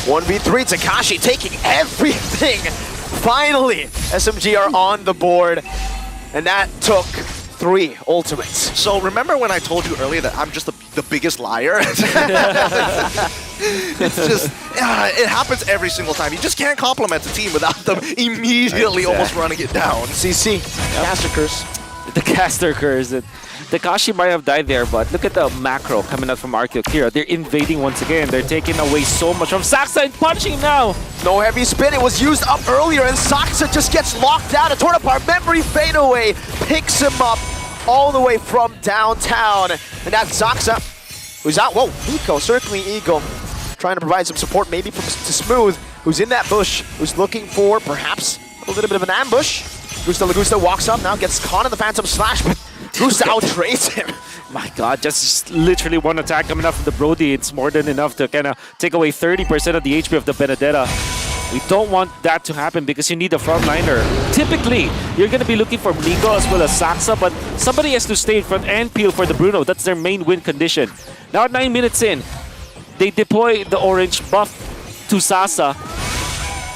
[SPEAKER 23] 1v3, Takashi taking everything. Finally, SMG are on the board, and that took 3 ultimates.
[SPEAKER 15] So remember when I told you earlier that I'm just the biggest liar? It's just, it happens every single time. You just can't compliment the team without them immediately almost running it down.
[SPEAKER 23] CC, caster curse.
[SPEAKER 24] The caster curse. Takashi might have died there, but look at the macro coming out from RQ Akira. They're invading once again. They're taking away so much from Saksa and punching now.
[SPEAKER 23] No heavy spin. It was used up earlier, and Saksa just gets locked out. A torn apart memory fadeaway picks him up all the way from downtown. And that's Saksa, who's out. Whoa, Miko, circling Eagle, trying to provide some support maybe to Smooth, who's in that bush, who's looking for perhaps a little bit of an ambush. Gusta Lagusta walks up now, gets caught in the Phantom Slash, but Gusta outtrades him.
[SPEAKER 24] My god, just literally one attack coming up from the Brody. It's more than enough to kind of take away 30% of the HP of the Benedetta. We don't want that to happen because you need a frontliner. Typically, you're going to be looking for Miko as well as Saksa, but somebody has to stay in front and peel for the Bruno. That's their main win condition. Now at 9 minutes in, they deploy the orange buff to Sasa.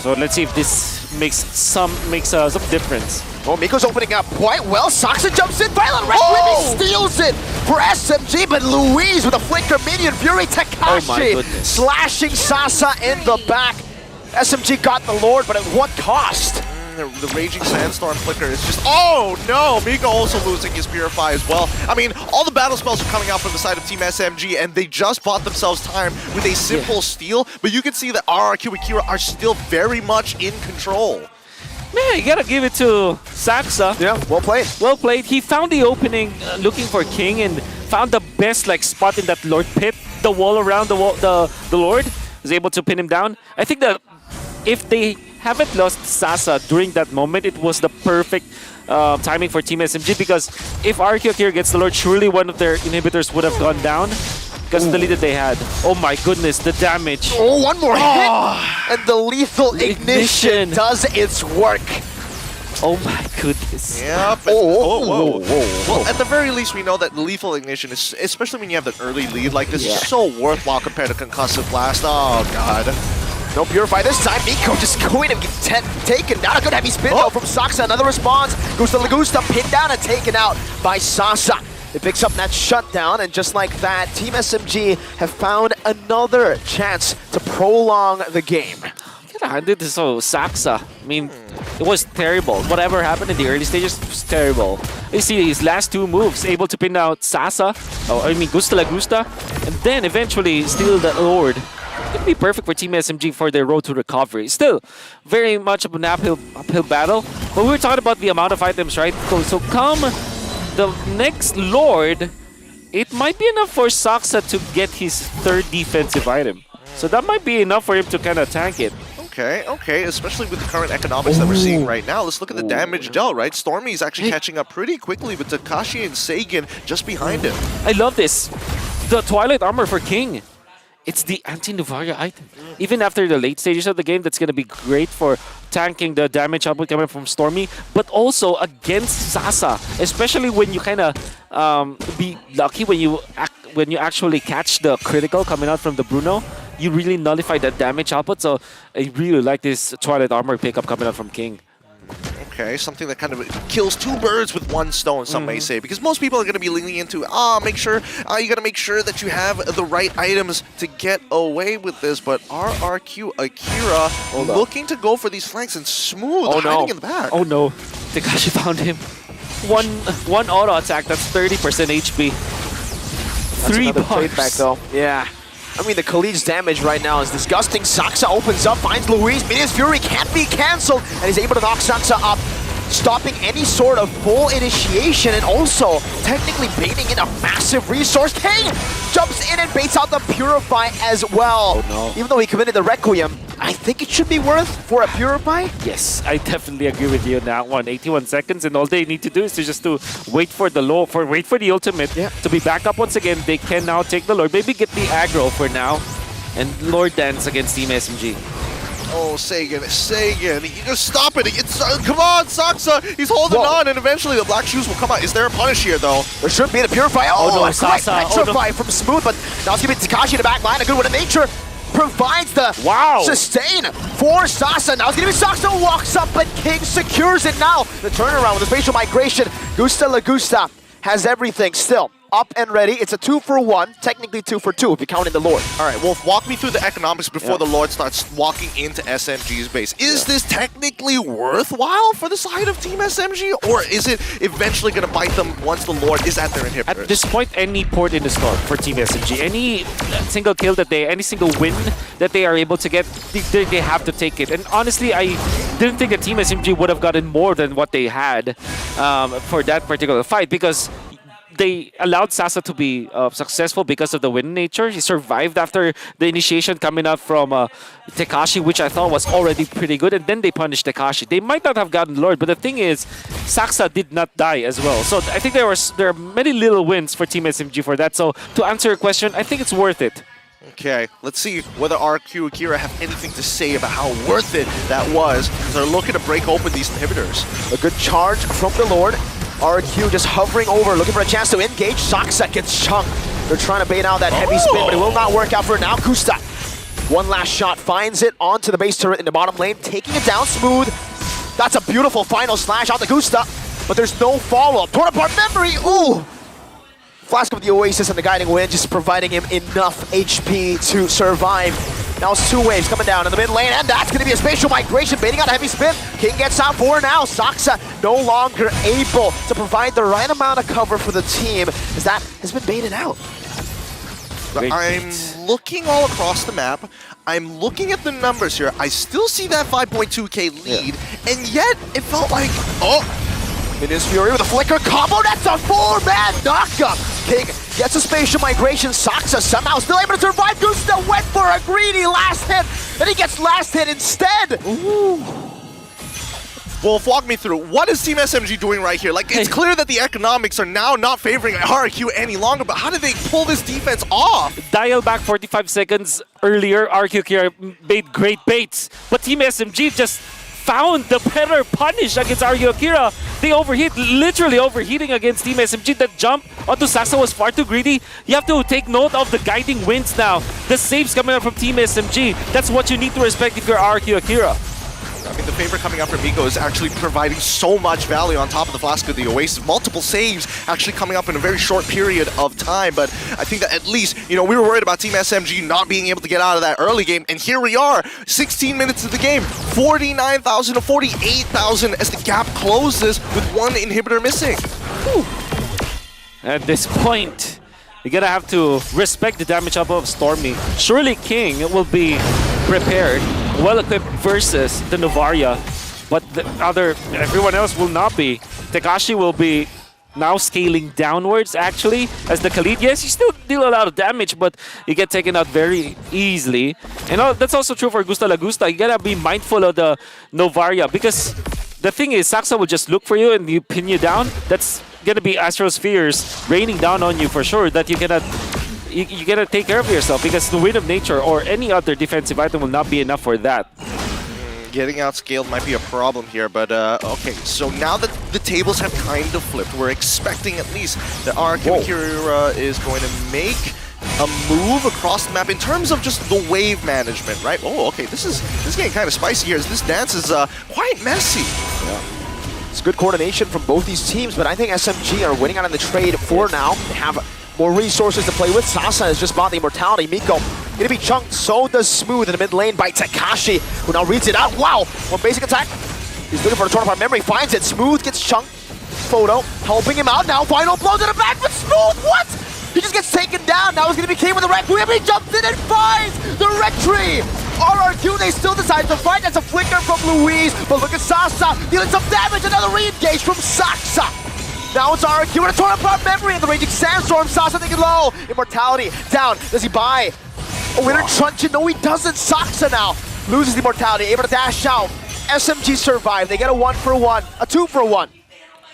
[SPEAKER 24] So let's see if this makes some difference.
[SPEAKER 23] Oh, Miko's opening up quite well. Saksa jumps in. Violent Red Ribbon steals it for SMG, but Louise with a flicker minion. Fury Takashi slashing Sasa in the back. SMG got the Lord, but at what cost?
[SPEAKER 15] The Raging Sandstorm flicker is just... Oh, no! Miko also losing his Purify as well. I mean, all the battle spells are coming out from the side of Team SMG, and they just bought themselves time with a simple steal, but you can see that RRQ Akira are still very much in control.
[SPEAKER 24] Man, you gotta give it to Saxa.
[SPEAKER 23] Yeah, well played.
[SPEAKER 24] Well played. He found the opening looking for King and found the best spot in that Lord pit. The wall around the Lord was able to pin him down. I think that if they haven't lost Sasa during that moment, it was the perfect timing for Team SMG, because if RQ here gets the Lord, surely one of their inhibitors would have gone down because of the lead that they had. Oh my goodness, the damage.
[SPEAKER 23] Oh, one more hit! And the lethal ignition does its work.
[SPEAKER 24] Oh my goodness.
[SPEAKER 15] Yep.
[SPEAKER 23] Whoa.
[SPEAKER 15] Well, at the very least, we know that lethal ignition is, especially when you have an early lead like this, is so worthwhile compared to concussive blast. Oh god.
[SPEAKER 23] No Purify this time. Nico just going and get taken down. A good heavy spin though from Saxa. Another response. Gusta Lagusta pinned down and taken out by Sasa. It picks up that shutdown, and just like that, Team SMG have found another chance to prolong the game.
[SPEAKER 24] This is so Saxa. I mean, it was terrible. Whatever happened in the early stages was terrible. You see his last two moves, able to pin out Sasa, Gusta Lagusta, and then eventually steal the Lord. It could be perfect for Team SMG for their road to recovery. Still, very much of an uphill battle. But we were talking about the amount of items, right? So come the next Lord, it might be enough for Saxa to get his third defensive item. So that might be enough for him to kind of tank it.
[SPEAKER 15] Okay, especially with the current economics that we're seeing right now. Let's look at the damage dealt, right? Stormy is actually catching up pretty quickly with Takashi and Sagan just behind him.
[SPEAKER 24] I love this. The Twilight Armor for King. It's the anti-Nuvaria item. Even after the late stages of the game, that's going to be great for tanking the damage output coming from Stormy, but also against Sasa, especially when you kind of be lucky when you actually catch the critical coming out from the Bruno. You really nullify that damage output, so I really like this Twilight Armor pickup coming out from King.
[SPEAKER 15] Okay, something that kind of kills two birds with one stone, some may say, because most people are going to be leaning into, you got to make sure that you have the right items to get away with this, but RRQ Akira looking to go for these flanks and Smooth hiding in the back.
[SPEAKER 24] Oh no, Takashi found him. One auto attack, that's 30% HP.
[SPEAKER 23] That's
[SPEAKER 24] 3
[SPEAKER 23] another
[SPEAKER 24] bars.
[SPEAKER 23] trade back though. Yeah. I mean, the Khalij's damage right now is disgusting. Saxa opens up, finds Luis. Minions Fury can't be cancelled, and he's able to knock Saxa up, stopping any sort of full initiation, and also technically baiting in a massive resource. King jumps in and baits out the Purify as well.
[SPEAKER 24] Oh no.
[SPEAKER 23] Even though he committed the Requiem, I think it should be worth for a Purify.
[SPEAKER 24] Yes, I definitely agree with you on that one. 81 seconds, and all they need to do is to wait for the ultimate to be back up once again. They can now take the Lord, maybe get the aggro for now, and Lord dance against Team SMG.
[SPEAKER 15] Oh, Sagan, you just stop it. Come on, Saxa, he's holding on, and eventually the black shoes will come out. Is there a punish here, though?
[SPEAKER 23] There should be the Purify.
[SPEAKER 24] Oh no,
[SPEAKER 23] a great petrify from Smooth, but now it's going to be Takashi in the back line. A good one in nature. Provides the sustain for Sasa. Now it's going to be Sasa who walks up, but King secures it now. The turnaround with the spatial migration. Gusta Lagusta has everything still up and ready. It's a 2-for-1, technically 2-for-2 if you count in the Lord.
[SPEAKER 15] All right, Wolf, walk me through the economics before the Lord starts walking into SMG's base. Is this technically worthwhile for the side of Team SMG, or is it eventually going to bite them once the Lord is at their inhibitors?
[SPEAKER 24] At this point, any port in the store for Team SMG, any single kill any single win that they are able to get, they have to take it. And honestly, I didn't think that Team SMG would have gotten more than what they had for that particular fight, because they allowed Sasa to be successful because of the win nature. He survived after the initiation coming out from Tekashi, which I thought was already pretty good, and then they punished Tekashi. They might not have gotten Lord, but the thing is, Saxa did not die as well. So I think there are many little wins for Team SMG for that. So to answer your question, I think it's worth it.
[SPEAKER 15] Okay, let's see whether RQ Akira have anything to say about how worth it that was. They're looking to break open these inhibitors.
[SPEAKER 23] A good charge from the Lord. RQ just hovering over, looking for a chance to engage. Saxa gets chunked. They're trying to bait out that heavy spin, but it will not work out for now. Kusta, one last shot, finds it onto the base turret in the bottom lane, taking it down Smooth. That's a beautiful final slash out to Gusta, but there's no follow-up. Torn apart memory, ooh! Flask of the Oasis and the Guiding Wind just providing him enough HP to survive. Now it's two waves coming down in the mid lane, and that's going to be a spatial migration, baiting out a heavy spin. King gets out for now. Saxa no longer able to provide the right amount of cover for the team, as that has been baited out.
[SPEAKER 15] But I'm looking all across the map. I'm looking at the numbers here. I still see that 5.2k lead, and yet it felt like,
[SPEAKER 23] Minions Fury with a flicker combo. That's a 4-man knockup. King gets a spatial migration. Saksa somehow still able to survive. Gusta went for a greedy last hit, and he gets last hit instead.
[SPEAKER 15] Ooh. Wolf, walk me through. What is Team SMG doing right here? Like, it's clear that the economics are now not favoring RRQ any longer, but how did they pull this defense off?
[SPEAKER 24] Dial back 45 seconds earlier, RRQ here made great baits, but Team SMG just found the better punish against RRQ Akira. They overheat, literally overheating against Team SMG. That jump onto Saksa was far too greedy. You have to take note of the guiding winds now. The saves coming up from Team SMG. That's what you need to respect if you're RRQ Akira.
[SPEAKER 15] I mean, the favor coming up from Miko is actually providing so much value on top of the Flask of the Oasis. Multiple saves actually coming up in a very short period of time, but I think that at least, you know, we were worried about Team SMG not being able to get out of that early game, and here we are, 16 minutes of the game, 49,000 to 48,000 as the gap closes with one inhibitor missing.
[SPEAKER 24] Whew. At this point, you're gonna have to respect the damage up of Stormy. Surely King will be prepared, well-equipped versus the Novaria, but everyone else will not be. Tekashi will be now scaling downwards, actually, as the Khalid. Yes, you still deal a lot of damage, but you get taken out very easily. And that's also true for Gusta Lagusta. You gotta be mindful of the Novaria, because the thing is, Saksa will just look for you and you pin you down. That's gonna be Astrospheres raining down on you for sure, that you cannot... You gotta take care of yourself, because the Wind of Nature or any other defensive item will not be enough for that.
[SPEAKER 15] Getting outscaled might be a problem here, but okay, so now that the tables have kind of flipped, we're expecting at least that RRQ Akira is going to make a move across the map in terms of just the wave management, right? Oh, okay, this is getting kind of spicy here, as this dance is quite messy.
[SPEAKER 23] Yeah. It's good coordination from both these teams, but I think SMG are winning out in the trade for now. They have more resources to play with. Sasa has just bought the Immortality. Miko gonna be chunked. So does Smooth in the mid lane by Tekashi, who now reads it out. Wow! One basic attack. He's looking for a Tornapart Memory. Finds it. Smooth gets chunked. Photo helping him out now. Final blow to the back, but Smooth, what? He just gets taken down. Now he's gonna be king with the Requiem. He jumps in and finds the Rectree. RRQ, they still decide to fight. That's a flicker from Louise, but look at Sasa dealing some damage. Another re-engage from Saksa. Now it's RRQ and a Tornapart Memory in the Raging Sandstorm. Sasa thinking low. Immortality down. Does he buy a winner truncheon? No, he doesn't. Saksa now loses the Immortality, able to dash out. SMG survive. They get a 1-for-1, a 2-for-1.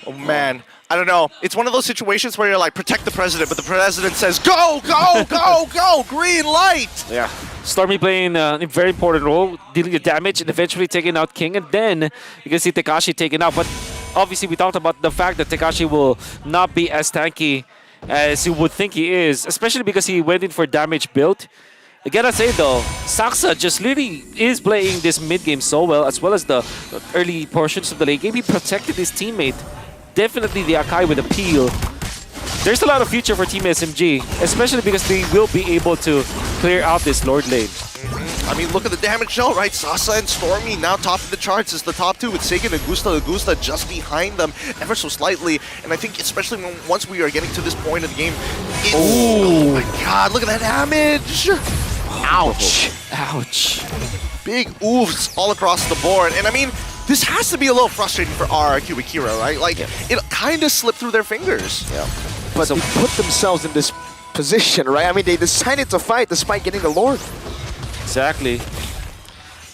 [SPEAKER 15] Oh man, I don't know. It's one of those situations where you're like, protect the president, but the president says, go, go, go, go, green light.
[SPEAKER 24] Yeah. Stormy playing a very important role, dealing the damage and eventually taking out King, and then you can see Tekashi taken out. But obviously, we talked about the fact that Tekashi will not be as tanky as you would think he is, especially because he went in for damage build. I gotta say though, Saksa just really is playing this mid game so well, as well as the early portions of the late game. He protected his teammate. Definitely the Akai with a peel. There's a lot of future for Team SMG, especially because they will be able to clear out this Lord lane.
[SPEAKER 15] I mean, look at the damage show, right? Sasa and Stormy now top of the charts as the top two, with Sagan and Gusta just behind them ever so slightly. And I think especially once we are getting to this point of the game, oh my god, look at that damage!
[SPEAKER 23] Ouch.
[SPEAKER 15] Ouch. Big oofs all across the board. And I mean, this has to be a little frustrating for RRQ Akira, right? Like, it kind of slipped through their fingers.
[SPEAKER 23] Yeah. But they put themselves in this position, right? I mean, they decided to fight despite getting the Lord.
[SPEAKER 24] Exactly.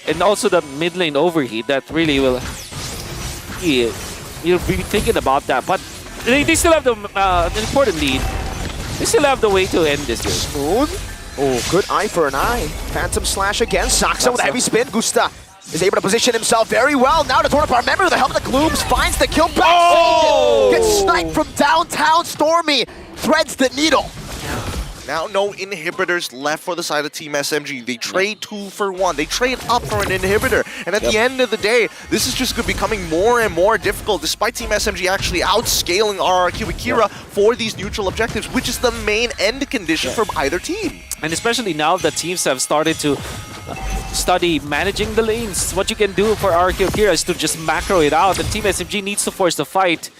[SPEAKER 24] And also the mid lane overheat, that really will... Yeah, you'll be thinking about that. But they still have the important lead. They still have the way to end this game.
[SPEAKER 23] Smooth. Oh, good eye for an eye. Phantom Slash again. Saksa with a heavy spin. Gusta is able to position himself very well. Now to Tornapart Memory with the help of the Glooms. Finds the kill back. Oh! Gets sniped from downtown. Stormy threads the needle.
[SPEAKER 15] Now no inhibitors left for the side of Team SMG. They trade 2 for 1. They trade up for an inhibitor. And at the end of the day, this is just becoming more and more difficult, despite Team SMG actually outscaling RRQ Akira for these neutral objectives, which is the main end condition from either team.
[SPEAKER 24] And especially now that teams have started to study managing the lanes. What you can do for RRQ Akira is to just macro it out, and Team SMG needs to force the fight.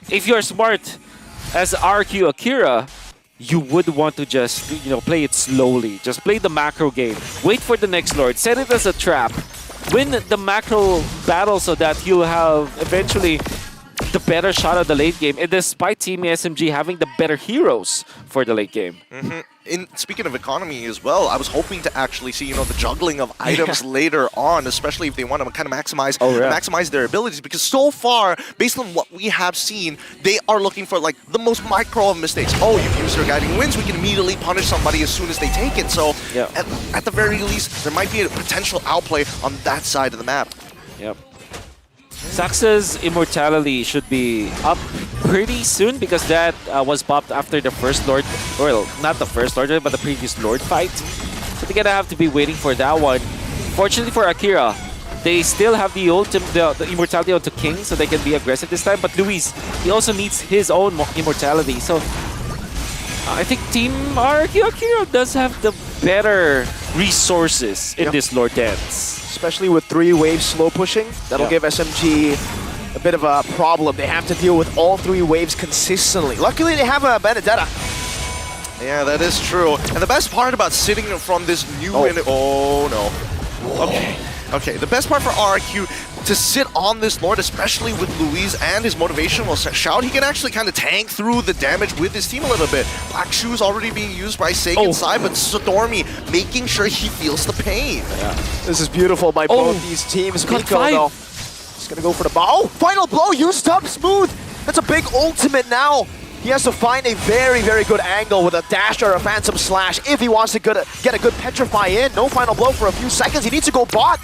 [SPEAKER 24] If you're smart as RRQ Akira, you would want to just, play it slowly. Just play the macro game. Wait for the next Lord. Set it as a trap. Win the macro battle so that you'll have eventually the better shot at the late game. And despite Team SMG having the better heroes for the late game.
[SPEAKER 15] Speaking of economy as well, I was hoping to actually see, the juggling of items later on, especially if they want to kind of maximize their abilities. Because so far, based on what we have seen, they are looking for like the most micro of mistakes. Oh, you've used your guiding winds, we can immediately punish somebody as soon as they take it. So at the very least, there might be a potential outplay on that side of the map.
[SPEAKER 24] Yep. Saxa's immortality should be up pretty soon because that was popped after the first Lord, well, not the first Lord, but the previous Lord fight. So they're gonna have to be waiting for that one. Fortunately for Akira, they still have the immortality onto King, so they can be aggressive this time. But Luis, he also needs his own immortality. So I think Team Akira does have the better resources in this Lord dance.
[SPEAKER 23] Especially with 3 waves slow pushing, that'll give SMG a bit of a problem. They have to deal with all 3 waves consistently. Luckily, they have a Benedetta.
[SPEAKER 15] Yeah, that is true. And the best part about sitting from this new... Oh, no. Okay, the best part for RRQ to sit on this Lord, especially with Luis and his motivational shout, he can actually kind of tank through the damage with his team a little bit. Black Shoes already being used by Sagan's side, but Stormy making sure he feels the pain.
[SPEAKER 23] Yeah. This is beautiful by both these teams. Miko, though, he's going to go for the ball. Oh, final blow used up, Smooth. That's a big ultimate now. He has to find a very, very good angle with a dash or a phantom slash if he wants to get a good petrify in. No final blow for a few seconds. He needs to go bot.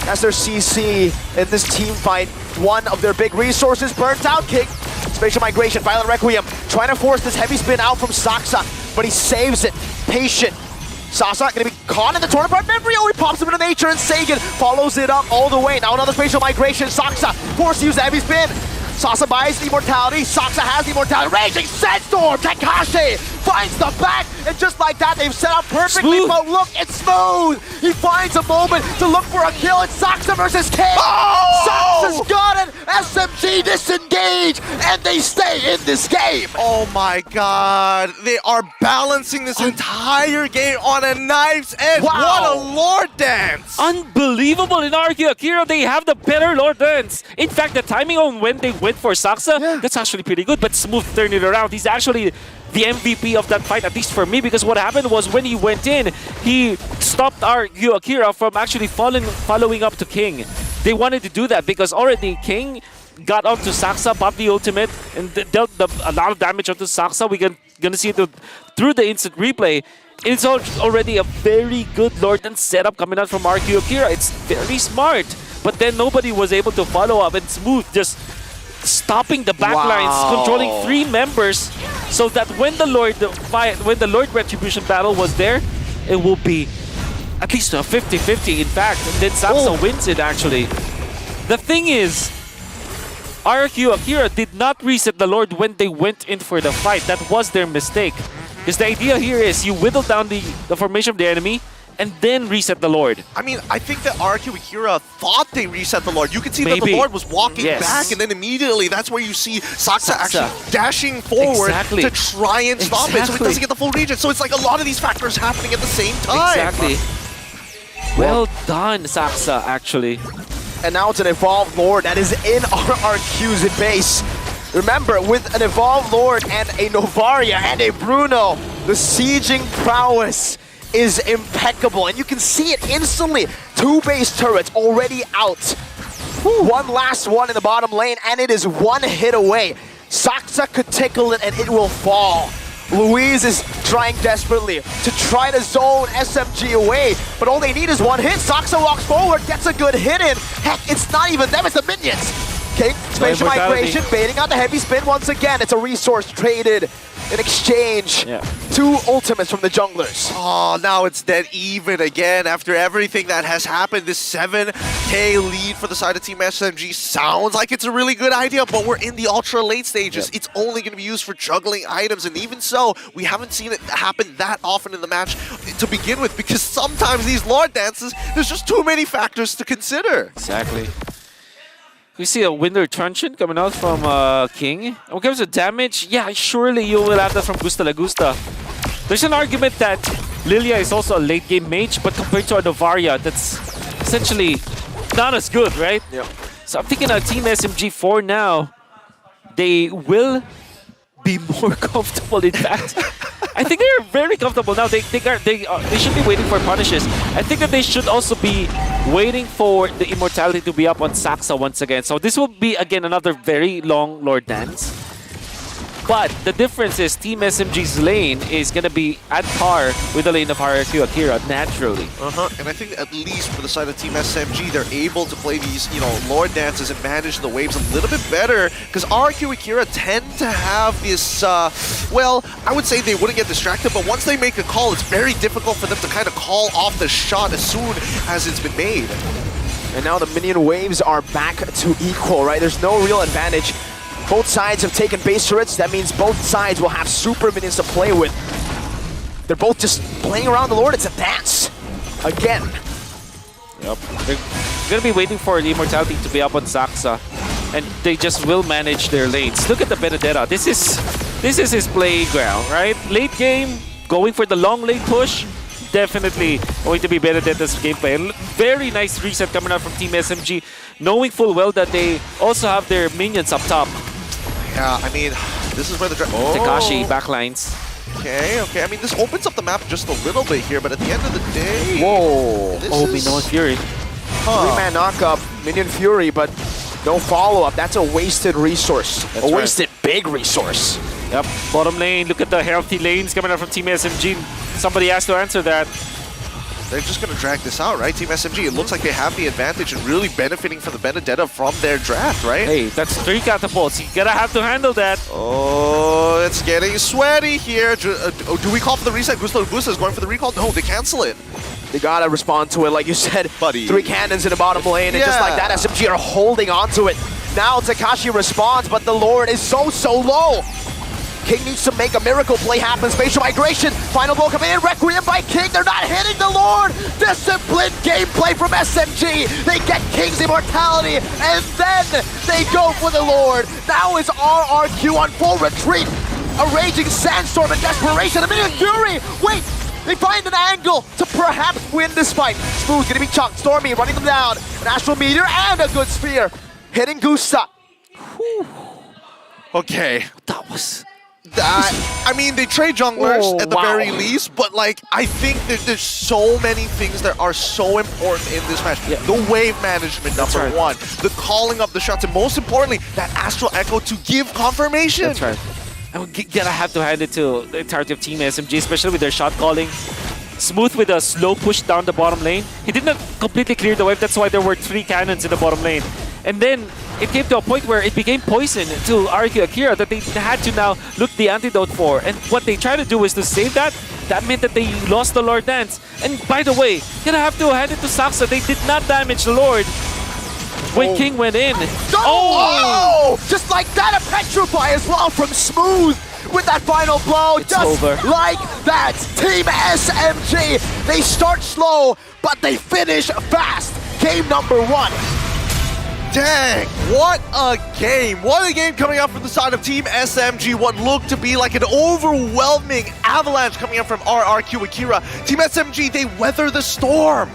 [SPEAKER 23] That's their CC in this team fight. One of their big resources burnt out. King, Spatial Migration, Violent Requiem, trying to force this heavy spin out from Saksa, but he saves it. Patient. Sasa gonna be caught in the torn apart memory. Oh, he pops him into nature, and Sagan follows it up all the way. Now another Spatial Migration. Saksa forced to use the heavy spin. Sasa buys the immortality. Saksa has the immortality. Raging Sandstorm. Takashi finds the back, and just like that, they've set up perfectly.
[SPEAKER 24] Smooth.
[SPEAKER 23] But look, it's Smooth. He finds a moment to look for a kill. It's Saksa versus King. Saksa's got it. SMG disengage, and they stay in this game.
[SPEAKER 15] Oh my god. They are balancing this entire game on a knife's edge.
[SPEAKER 23] Wow.
[SPEAKER 15] What a Lord dance.
[SPEAKER 24] Unbelievable in Akira. They have the better Lord dance. In fact, the timing on when they went for Saksa, that's actually pretty good. But Smooth turned it around. He's actually the MVP of that fight, at least for me, because what happened was when he went in, he stopped Akira from actually following up to King. They wanted to do that because already King got onto Saksa, popped the ultimate, and dealt a lot of damage onto Saksa. We're gonna see it through the instant replay. It's already a very good Lord and setup coming out from Akira. It's very smart, but then nobody was able to follow up, and Smooth just stopping the backlines, controlling 3 members, so that when the Lord Retribution battle was there, it will be at least a 50-50 in fact, and then Saksa wins it actually. The thing is, Akira did not reset the Lord when they went in for the fight. That was their mistake. Because the idea here is you whittle down the formation of the enemy and then reset the Lord.
[SPEAKER 15] I mean, I think that Akira thought they reset the Lord. You could see that the Lord was walking back, and then immediately that's where you see Saksa actually dashing forward to try and stop it so it doesn't get the full regen. So it's like a lot of these factors happening at the same time.
[SPEAKER 24] Exactly. Well done, Saksa, actually.
[SPEAKER 23] And now it's an Evolved Lord that is in RRQ's base. Remember, with an Evolved Lord and a Novaria and a Bruno, the sieging prowess is impeccable, and you can see it instantly. 2 base turrets already out. One last one in the bottom lane, and it is 1 hit away. Saksa could tickle it, and it will fall. Luis is trying desperately to try to zone SMG away, but all they need is 1 hit. Saksa walks forward, gets a good hit in. Heck, it's not even them, it's the minions. King, Spatial Migration, baiting out the heavy spin once again. It's a resource traded in exchange. 2 ultimates from the junglers.
[SPEAKER 15] Oh, now it's dead even again after everything that has happened. This 7K lead for the side of Team SMG sounds like it's a really good idea, but we're in the ultra late stages. It's only going to be used for juggling items, and even so, we haven't seen it happen that often in the match to begin with, because sometimes these Lord dances, there's just too many factors to consider.
[SPEAKER 24] Exactly. We see a Winter Truncheon coming out from King. And when it comes to damage, yeah, surely you will have that from Gusta Lagusta. There's an argument that Lilia is also a late game mage, but compared to a Novaria, that's essentially not as good, right?
[SPEAKER 23] Yep.
[SPEAKER 24] So I'm thinking Team SMG4 now, they will be more comfortable, in fact. I think they're very comfortable now. They should be waiting for punishes. I think that they should also be waiting for the immortality to be up on Saxa once again. So this will be, again, another very long Lord Dance. But the difference is Team SMG's lane is going to be at par with the lane of RRQ Akira, naturally.
[SPEAKER 15] And I think at least for the side of Team SMG, they're able to play these, Lord Dances and manage the waves a little bit better, because RRQ Akira tend to have this, well, I would say they wouldn't get distracted, but once they make a call, it's very difficult for them to kind of call off the shot as soon as it's been made.
[SPEAKER 23] And now the minion waves are back to equal, right? There's no real advantage. Both sides have taken base turrets. That means both sides will have super minions to play with. They're both just playing around the Lord. It's a dance. Again.
[SPEAKER 24] Yep. They're going to be waiting for the immortality to be up on Saxa. And they just will manage their lanes. Look at the Benedetta. This is his playground, right? Late game, going for the long lane push. Definitely going to be Benedetta's gameplay. Very nice reset coming out from Team SMG, knowing full well that they also have their minions up top.
[SPEAKER 15] Yeah, I mean, this is where the...
[SPEAKER 24] Takashi backlines.
[SPEAKER 15] Okay. I mean, this opens up the map just a little bit here, but at the end of the day...
[SPEAKER 24] Whoa! Minion Fury.
[SPEAKER 23] Three-man knockup, Minion Fury, but no follow-up. That's a wasted resource.
[SPEAKER 24] That's
[SPEAKER 23] a wasted big resource.
[SPEAKER 24] Yep, bottom lane. Look at the healthy lanes coming out from Team SMG. Somebody has to answer that.
[SPEAKER 15] They're just going to drag this out, right? Team SMG, it looks like they have the advantage and really benefiting from the Benedetta from their draft, right?
[SPEAKER 24] Hey, that's 3 catapults. You gotta have to handle that.
[SPEAKER 15] Oh, it's getting sweaty here. Do we call for the reset? Gusto is going for the recall? No, they cancel it.
[SPEAKER 23] They gotta respond to it, like you said.
[SPEAKER 15] Buddy.
[SPEAKER 23] 3 cannons in the bottom lane, and just like that, SMG are holding on to it. Now Takashi responds, but the Lord is so low. King needs to make a miracle play happen. Spatial migration. Final blow coming in. Requiem by King. They're not hitting the Lord. Disciplined gameplay from SMG. They get King's immortality, and then they go for the Lord. Now is RRQ on full retreat. A raging sandstorm and desperation. A Minion Fury. Wait. They find an angle to perhaps win this fight. Smooth gonna be chunked. Stormy running them down. An Astral Meteor and a good spear. Hitting Gusta.
[SPEAKER 15] Whew. Okay.
[SPEAKER 24] That was...
[SPEAKER 15] I mean, they trade junglers at the very least, but like, I think that there's so many things that are so important in this match.
[SPEAKER 24] Yeah.
[SPEAKER 15] The wave management, number one. The calling of the shots, and most importantly, that Astral Echo to give confirmation.
[SPEAKER 24] That's right. And we gotta have to hand it to the entirety of Team SMG, especially with their shot calling. Smooth with a slow push down the bottom lane. He did not completely clear the wave, that's why there were 3 cannons in the bottom lane. And then it came to a point where it became poison to RRQ Akira that they had to now look the antidote for. And what they tried to do was to save that. That meant that they lost the Lord Dance. And by the way, gonna have to hand it to Saxa. They did not damage the Lord when King went in.
[SPEAKER 23] Oh! Just like that, a Petrify as well from Smooth with that final blow.
[SPEAKER 24] It's
[SPEAKER 23] just
[SPEAKER 24] over.
[SPEAKER 23] Like that. Team SMG, they start slow, but they finish fast. Game number 1.
[SPEAKER 15] Dang, what a game. What a game coming out from the side of Team SMG. What looked to be like an overwhelming avalanche coming up from RRQ Akira. Team SMG, they weather the storm.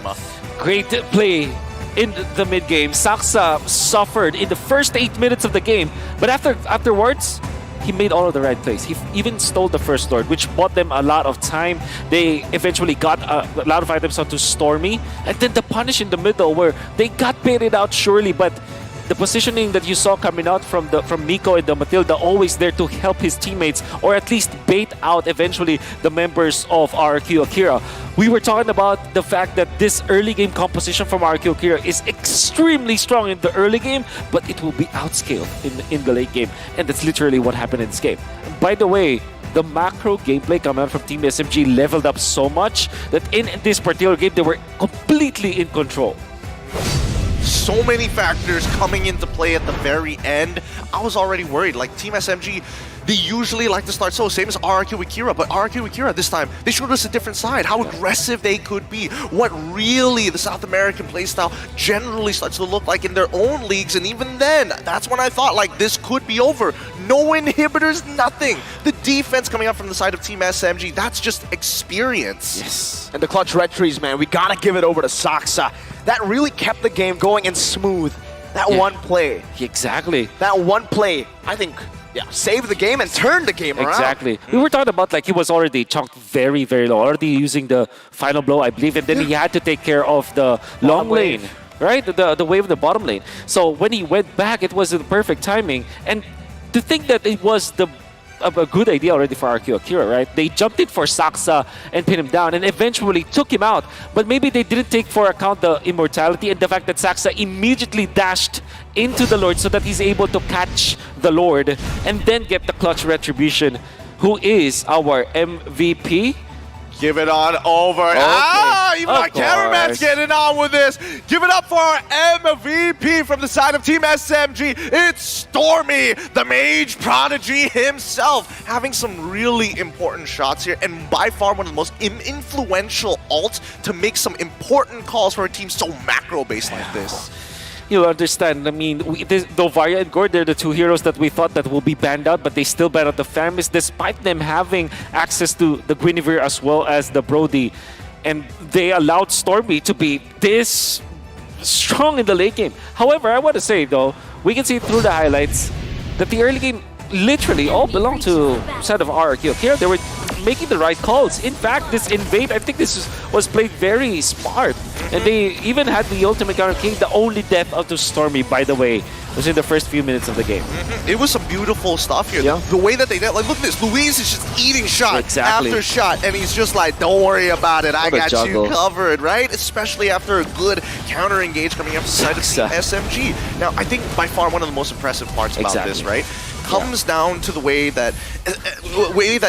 [SPEAKER 24] Great play in the mid-game. Saxa suffered in the first 8 minutes of the game, but afterwards, he made all of the right plays. He even stole the first Lord, which bought them a lot of time. They eventually got a lot of items onto Stormy, and then the punish in the middle where they got baited out surely, but the positioning that you saw coming out from Miko and the Matilda, always there to help his teammates or at least bait out eventually the members of RRQ Akira. We were talking about the fact that this early game composition from RRQ Akira is extremely strong in the early game, but it will be outscaled in the late game. And that's literally what happened in this game. And by the way, the macro gameplay coming out from Team SMG leveled up so much that in this particular game, they were completely in control.
[SPEAKER 15] So many factors coming into play at the very end. I was already worried. Like, Team SMG, They usually like to start so, same as RRQ with Kira, but RRQ with Kira this time, they showed us a different side, how aggressive they could be, what really the South American playstyle generally starts to look like in their own leagues, and even then, that's when I thought, like, this could be over. No inhibitors, nothing. The defense coming up from the side of Team SMG, that's just experience.
[SPEAKER 23] Yes. And the clutch red trees, man, we gotta give it over to Saksa. That really kept the game going and smooth. That one play.
[SPEAKER 24] Exactly.
[SPEAKER 23] That one play, I think, saved the game and turned the game around.
[SPEAKER 24] Exactly. We were talking about like he was already chunked very, very low, already using the final blow, I believe, and then he had to take care of the long lane, right? The wave of the bottom lane. So when he went back, it was the perfect timing. And to think that it was a good idea already for RQ Akira, right? They jumped in for Saksa and pinned him down and eventually took him out. But maybe they didn't take for account the immortality and the fact that Saksa immediately dashed into the Lord so that he's able to catch the Lord and then get the clutch retribution, who is our MVP.
[SPEAKER 15] Give it on over.
[SPEAKER 24] Okay.
[SPEAKER 15] Even our cameraman's getting on with this. Give it up for our MVP from the side of Team SMG. It's Stormy, the Mage Prodigy himself, having some really important shots here, and by far one of the most influential ults to make some important calls for a team so macro-based like this.
[SPEAKER 24] You'll understand. I mean, Novaria and Gord, they're the two heroes that we thought that will be banned out, but they still banned out the Famished despite them having access to the Guinevere as well as the Brody. And they allowed Stormy to be this strong in the late game. However, I want to say, though, we can see through the highlights that the early game literally all belonged to side of RRQ. Here, they were making the right calls. In fact, this invade, I think this was played very smart. And they even had the ultimate counter king. The only death of the Stormy, by the way, was in the first few minutes of the game.
[SPEAKER 15] It was some beautiful stuff here. The way that they did, like, look at this. Luis is just eating shot after shot, and he's just like, don't worry about it. I got you covered, right? Especially after a good counter engage coming up the side of Team SMG. Now, I think by far one of the most impressive parts about this, right, comes down to the way that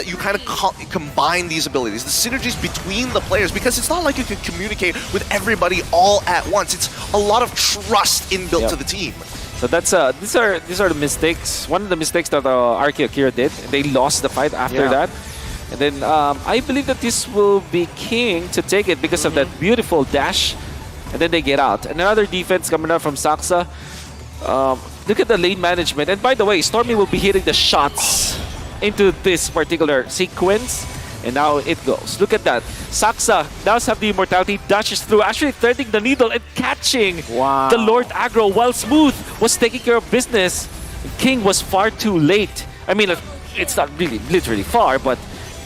[SPEAKER 15] you kind of combine these abilities, the synergies between the players, because it's not like you can communicate with everybody all at once. It's a lot of trust inbuilt to the team.
[SPEAKER 24] So that's these are the mistakes. One of the mistakes that RQ Akira did. They lost the fight after that. And then I believe that this will be King to take it because of that beautiful dash. And then they get out. And another defense coming out from Saksa. Look at the lane management. And by the way, Stormy will be hitting the shots into this particular sequence. And now it goes. Look at that. Saksa does have the immortality, dashes through, actually threading the needle and catching the Lord aggro while Smooth was taking care of business. King was far too late. I mean, it's not really literally far, but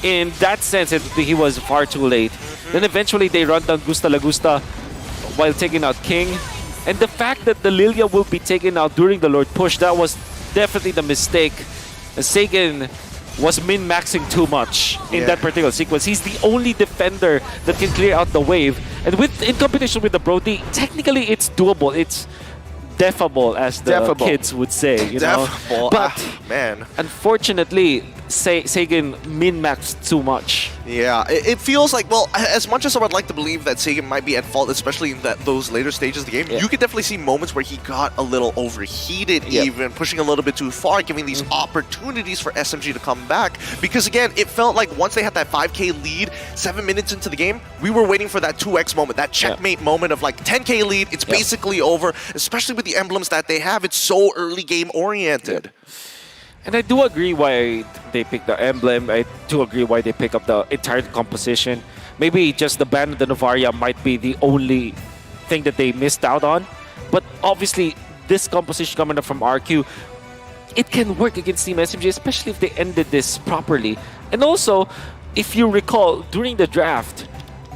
[SPEAKER 24] in that sense, he was far too late. Then eventually they run down Gusta La Gusta while taking out King. And the fact that the Lilia will be taken out during the Lord push, that was definitely the mistake. Sagan was min-maxing too much in that particular sequence. He's the only defender that can clear out the wave. And in combination with the Brody, technically it's doable. It's defable, as the kids would say. You know? But
[SPEAKER 15] man,
[SPEAKER 24] unfortunately, Sagan min-maxed too much.
[SPEAKER 15] Yeah, it feels like, well, as much as I would like to believe that Sagan might be at fault, especially in those later stages of the game, you could definitely see moments where he got a little overheated, even pushing a little bit too far, giving these opportunities for SMG to come back. Because again, it felt like once they had that 5k lead, 7 minutes into the game, we were waiting for that 2x moment, that checkmate moment of like 10k lead, it's basically over, especially with the emblems that they have. It's so early game oriented.
[SPEAKER 24] And I do agree why they picked the emblem. I do agree why they pick up the entire composition. Maybe just the ban of the Novaria might be the only thing that they missed out on. But obviously, this composition coming up from RQ, it can work against Team SMG, especially if they ended this properly. And also, if you recall, during the draft,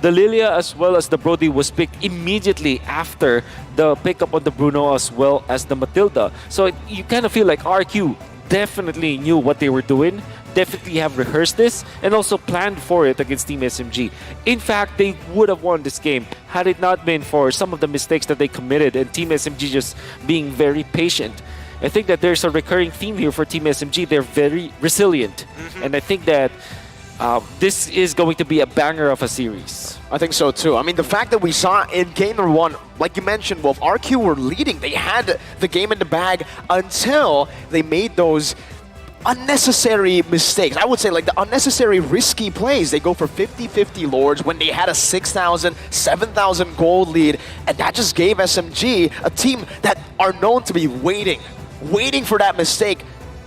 [SPEAKER 24] the Lilia as well as the Brody was picked immediately after the pickup on the Bruno as well as the Matilda. So you kind of feel like RQ definitely knew what they were doing, definitely have rehearsed this, and also planned for it against Team SMG. In fact, they would have won this game had it not been for some of the mistakes that they committed and Team SMG just being very patient. I think that there's a recurring theme here for Team SMG. They're very resilient. And I think that this is going to be a banger of a series.
[SPEAKER 23] I think so too. I mean, the fact that we saw in game number 1, like you mentioned, Wolf, RQ were leading. They had the game in the bag until they made those unnecessary mistakes. I would say like the unnecessary risky plays. They go for 50-50 Lords when they had a 6,000, 7,000 gold lead, and that just gave SMG, a team that are known to be waiting for that mistake.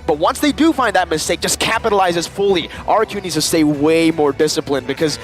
[SPEAKER 23] But once they do find that mistake, just capitalizes fully. RQ needs to stay way more disciplined because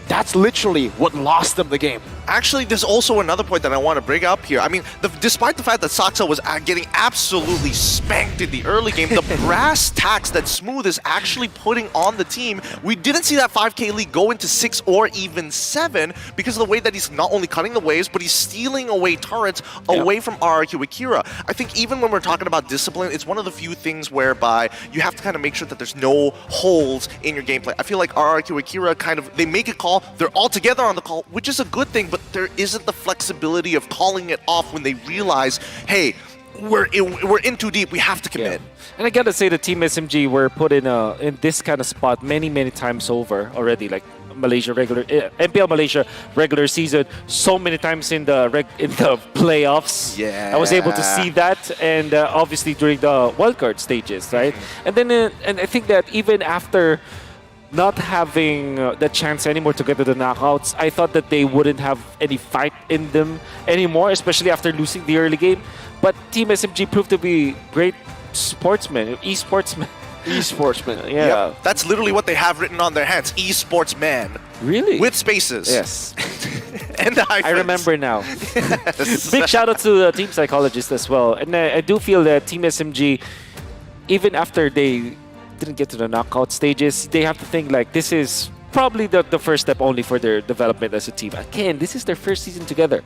[SPEAKER 23] that's literally what lost them the game.
[SPEAKER 15] Actually, there's also another point that I want to bring up here. I mean, despite the fact that Saksa was getting absolutely spanked in the early game, the brass tacks that Smooth is actually putting on the team, we didn't see that 5k lead go into 6 or even 7 because of the way that he's not only cutting the waves, but he's stealing away turrets away from RRQ Akira. I think even when we're talking about discipline, it's one of the few things whereby you have to kind of make sure that there's no holes in your gameplay. I feel like RRQ Akira they make a call, they're all together on the call, which is a good thing, but there isn't the flexibility of calling it off when they realize, hey, we're in too deep, we have to commit.
[SPEAKER 24] Yeah. And I gotta say the Team SMG were put in this kind of spot many times over already, like Malaysia MPL Malaysia regular season, so many times in the playoffs.
[SPEAKER 15] Yeah,
[SPEAKER 24] I was able to see that, and obviously during the wildcard stages, right? And then and I think that even after not having the chance anymore to get to the knockouts, I thought that they wouldn't have any fight in them anymore, especially after losing the early game. But Team SMG proved to be great sportsmen, esportsmen.
[SPEAKER 23] Esportsmen,
[SPEAKER 24] yeah.
[SPEAKER 15] Yep. That's literally what they have written on their hands, esportsman.
[SPEAKER 24] Really?
[SPEAKER 15] With spaces.
[SPEAKER 24] Yes.
[SPEAKER 15] And the hyphens.
[SPEAKER 24] I remember now.
[SPEAKER 15] Yes.
[SPEAKER 24] Big shout out to the team psychologist as well. And I do feel that Team SMG, even after they didn't get to the knockout stages, they have to think like this is probably the first step only for their development as a team. Again, this is their first season together.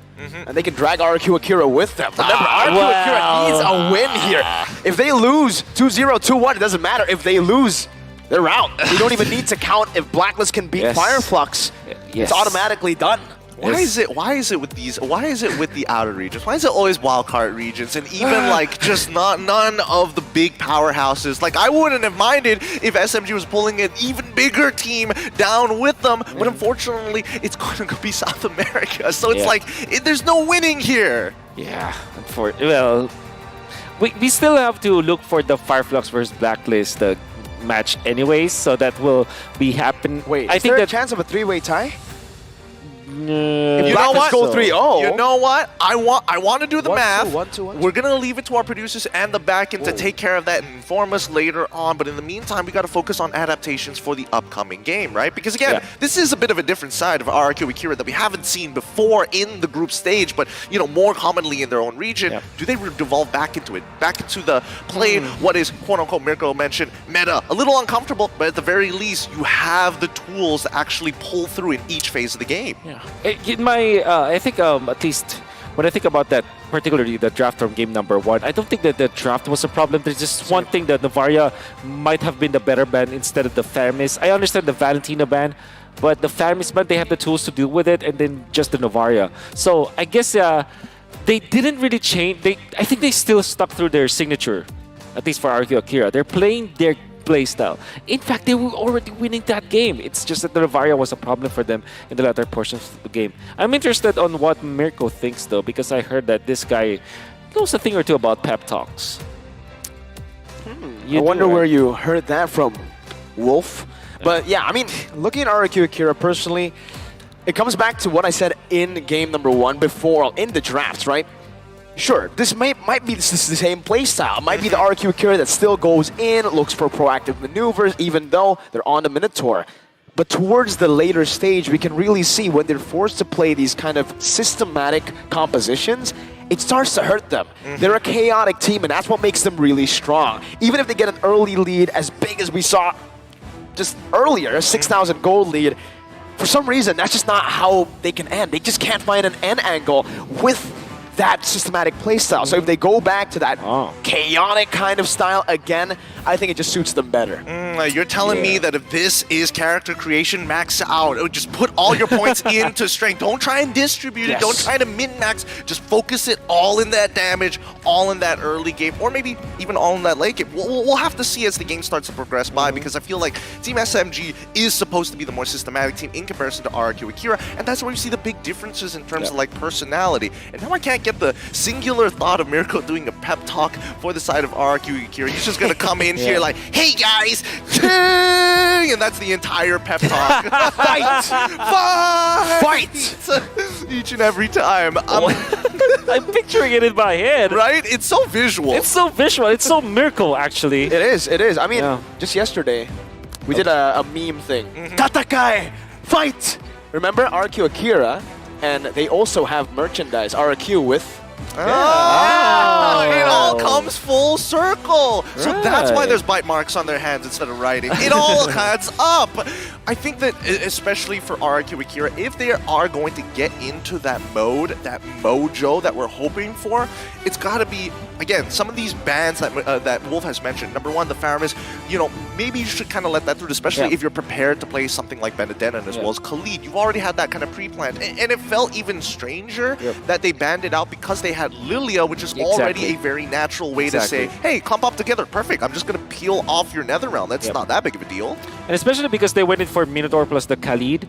[SPEAKER 23] And they can drag RQ Akira with them. Remember, RQ Akira needs a win here. If they lose 2-0, 2-1, it doesn't matter. If they lose, they're out. You don't even need to count. If Blacklist can beat Fireflux, it's automatically done.
[SPEAKER 15] Why is it with the outer regions? Why is it always wildcard regions and even like just none of the big powerhouses? Like I wouldn't have minded if SMG was pulling an even bigger team down with them, but unfortunately it's going to be South America. So it's like there's no winning here.
[SPEAKER 24] Yeah, well, we still have to look for the Fireflux versus Blacklist match anyways, so that will be happening.
[SPEAKER 23] Wait, I think there a chance of a 3-way tie?
[SPEAKER 15] You know what?
[SPEAKER 23] Go 3-0.
[SPEAKER 15] You know what? I want to do the math.
[SPEAKER 23] 1-2.
[SPEAKER 15] We're gonna leave it to our producers and the backend to take care of that and inform us later on. But in the meantime, we got to focus on adaptations for the upcoming game, right? Because again, this is a bit of a different side of RRQ Akira that we haven't seen before in the group stage, but you know, more commonly in their own region. Do they devolve back into the playing what is quote unquote Mirko mentioned meta? A little uncomfortable, but at the very least, you have the tools to actually pull through in each phase of the game.
[SPEAKER 24] Yeah. In my, I think at least when I think about that, particularly the draft from game number 1, I don't think that the draft was a problem. There's just one thing that Novaria might have been the better ban instead of the Faramis. I understand the Valentina ban, but the Faramis ban, they have the tools to deal with it, and then just the Novaria. So I guess they didn't really change. I think they still stuck through their signature, at least for RQ Akira. They're playing their playstyle. In fact, they were already winning that game. It's just that the Novaria was a problem for them in the latter portions of the game. I'm interested on what Mirko thinks though, because I heard that this guy knows a thing or two about pep talks.
[SPEAKER 23] I wonder where you heard that from, Wolf. But yeah, I mean, looking at RQ Akira personally, it comes back to what I said in game number 1 before, in the drafts, right? Sure, this might be the same playstyle. It might be the RQ Akira that still goes in, looks for proactive maneuvers, even though they're on the Minotaur. But towards the later stage, we can really see when they're forced to play these kind of systematic compositions, it starts to hurt them. They're a chaotic team, and that's what makes them really strong. Even if they get an early lead as big as we saw just earlier, a 6,000 gold lead, for some reason, that's just not how they can end. They just can't find an end angle with that systematic playstyle. So if they go back to that chaotic kind of style again, I think it just suits them better.
[SPEAKER 15] You're telling me that if this is character creation, max out. Just put all your points into strength. Don't try and distribute it. Don't try to min-max. Just focus it all in that damage, all in that early game, or maybe even all in that late game. We'll have to see as the game starts to progress by, because I feel like Team SMG is supposed to be the more systematic team in comparison to RQ Akira, and that's where you see the big differences in terms of like personality. And now I can't get the singular thought of Mirko doing a pep talk for the side of RRQ Akira. He's just gonna come in here like, hey guys, and that's the entire pep talk. Fight! Fight! Each and every time.
[SPEAKER 24] I'm picturing it in my head.
[SPEAKER 15] Right? It's so visual.
[SPEAKER 24] It's so visual. It's so miracle, actually.
[SPEAKER 23] It is. It is. I mean, just yesterday, we did a meme thing. Tatakai! Fight! Remember RQ Akira? And they also have merchandise, RQ with...
[SPEAKER 15] It all comes full circle. So that's why there's bite marks on their hands instead of writing. It all adds up. I think that especially for RRQ Akira, if they are going to get into that mode, that mojo that we're hoping for, it's got to be, again, some of these bands that Wolf has mentioned. Number one, the Faramis, maybe you should kind of let that through, especially if you're prepared to play something like Benedenon as well as Khalid. You've already had that kind of pre-planned. And it felt even stranger that they banned it out because they had Lilia, which is already a very natural way to say, hey, clump up together, perfect. I'm just going to peel off your Netherrealm. That's not that big of a deal.
[SPEAKER 24] And especially because they went in for Minotaur plus the Khalid.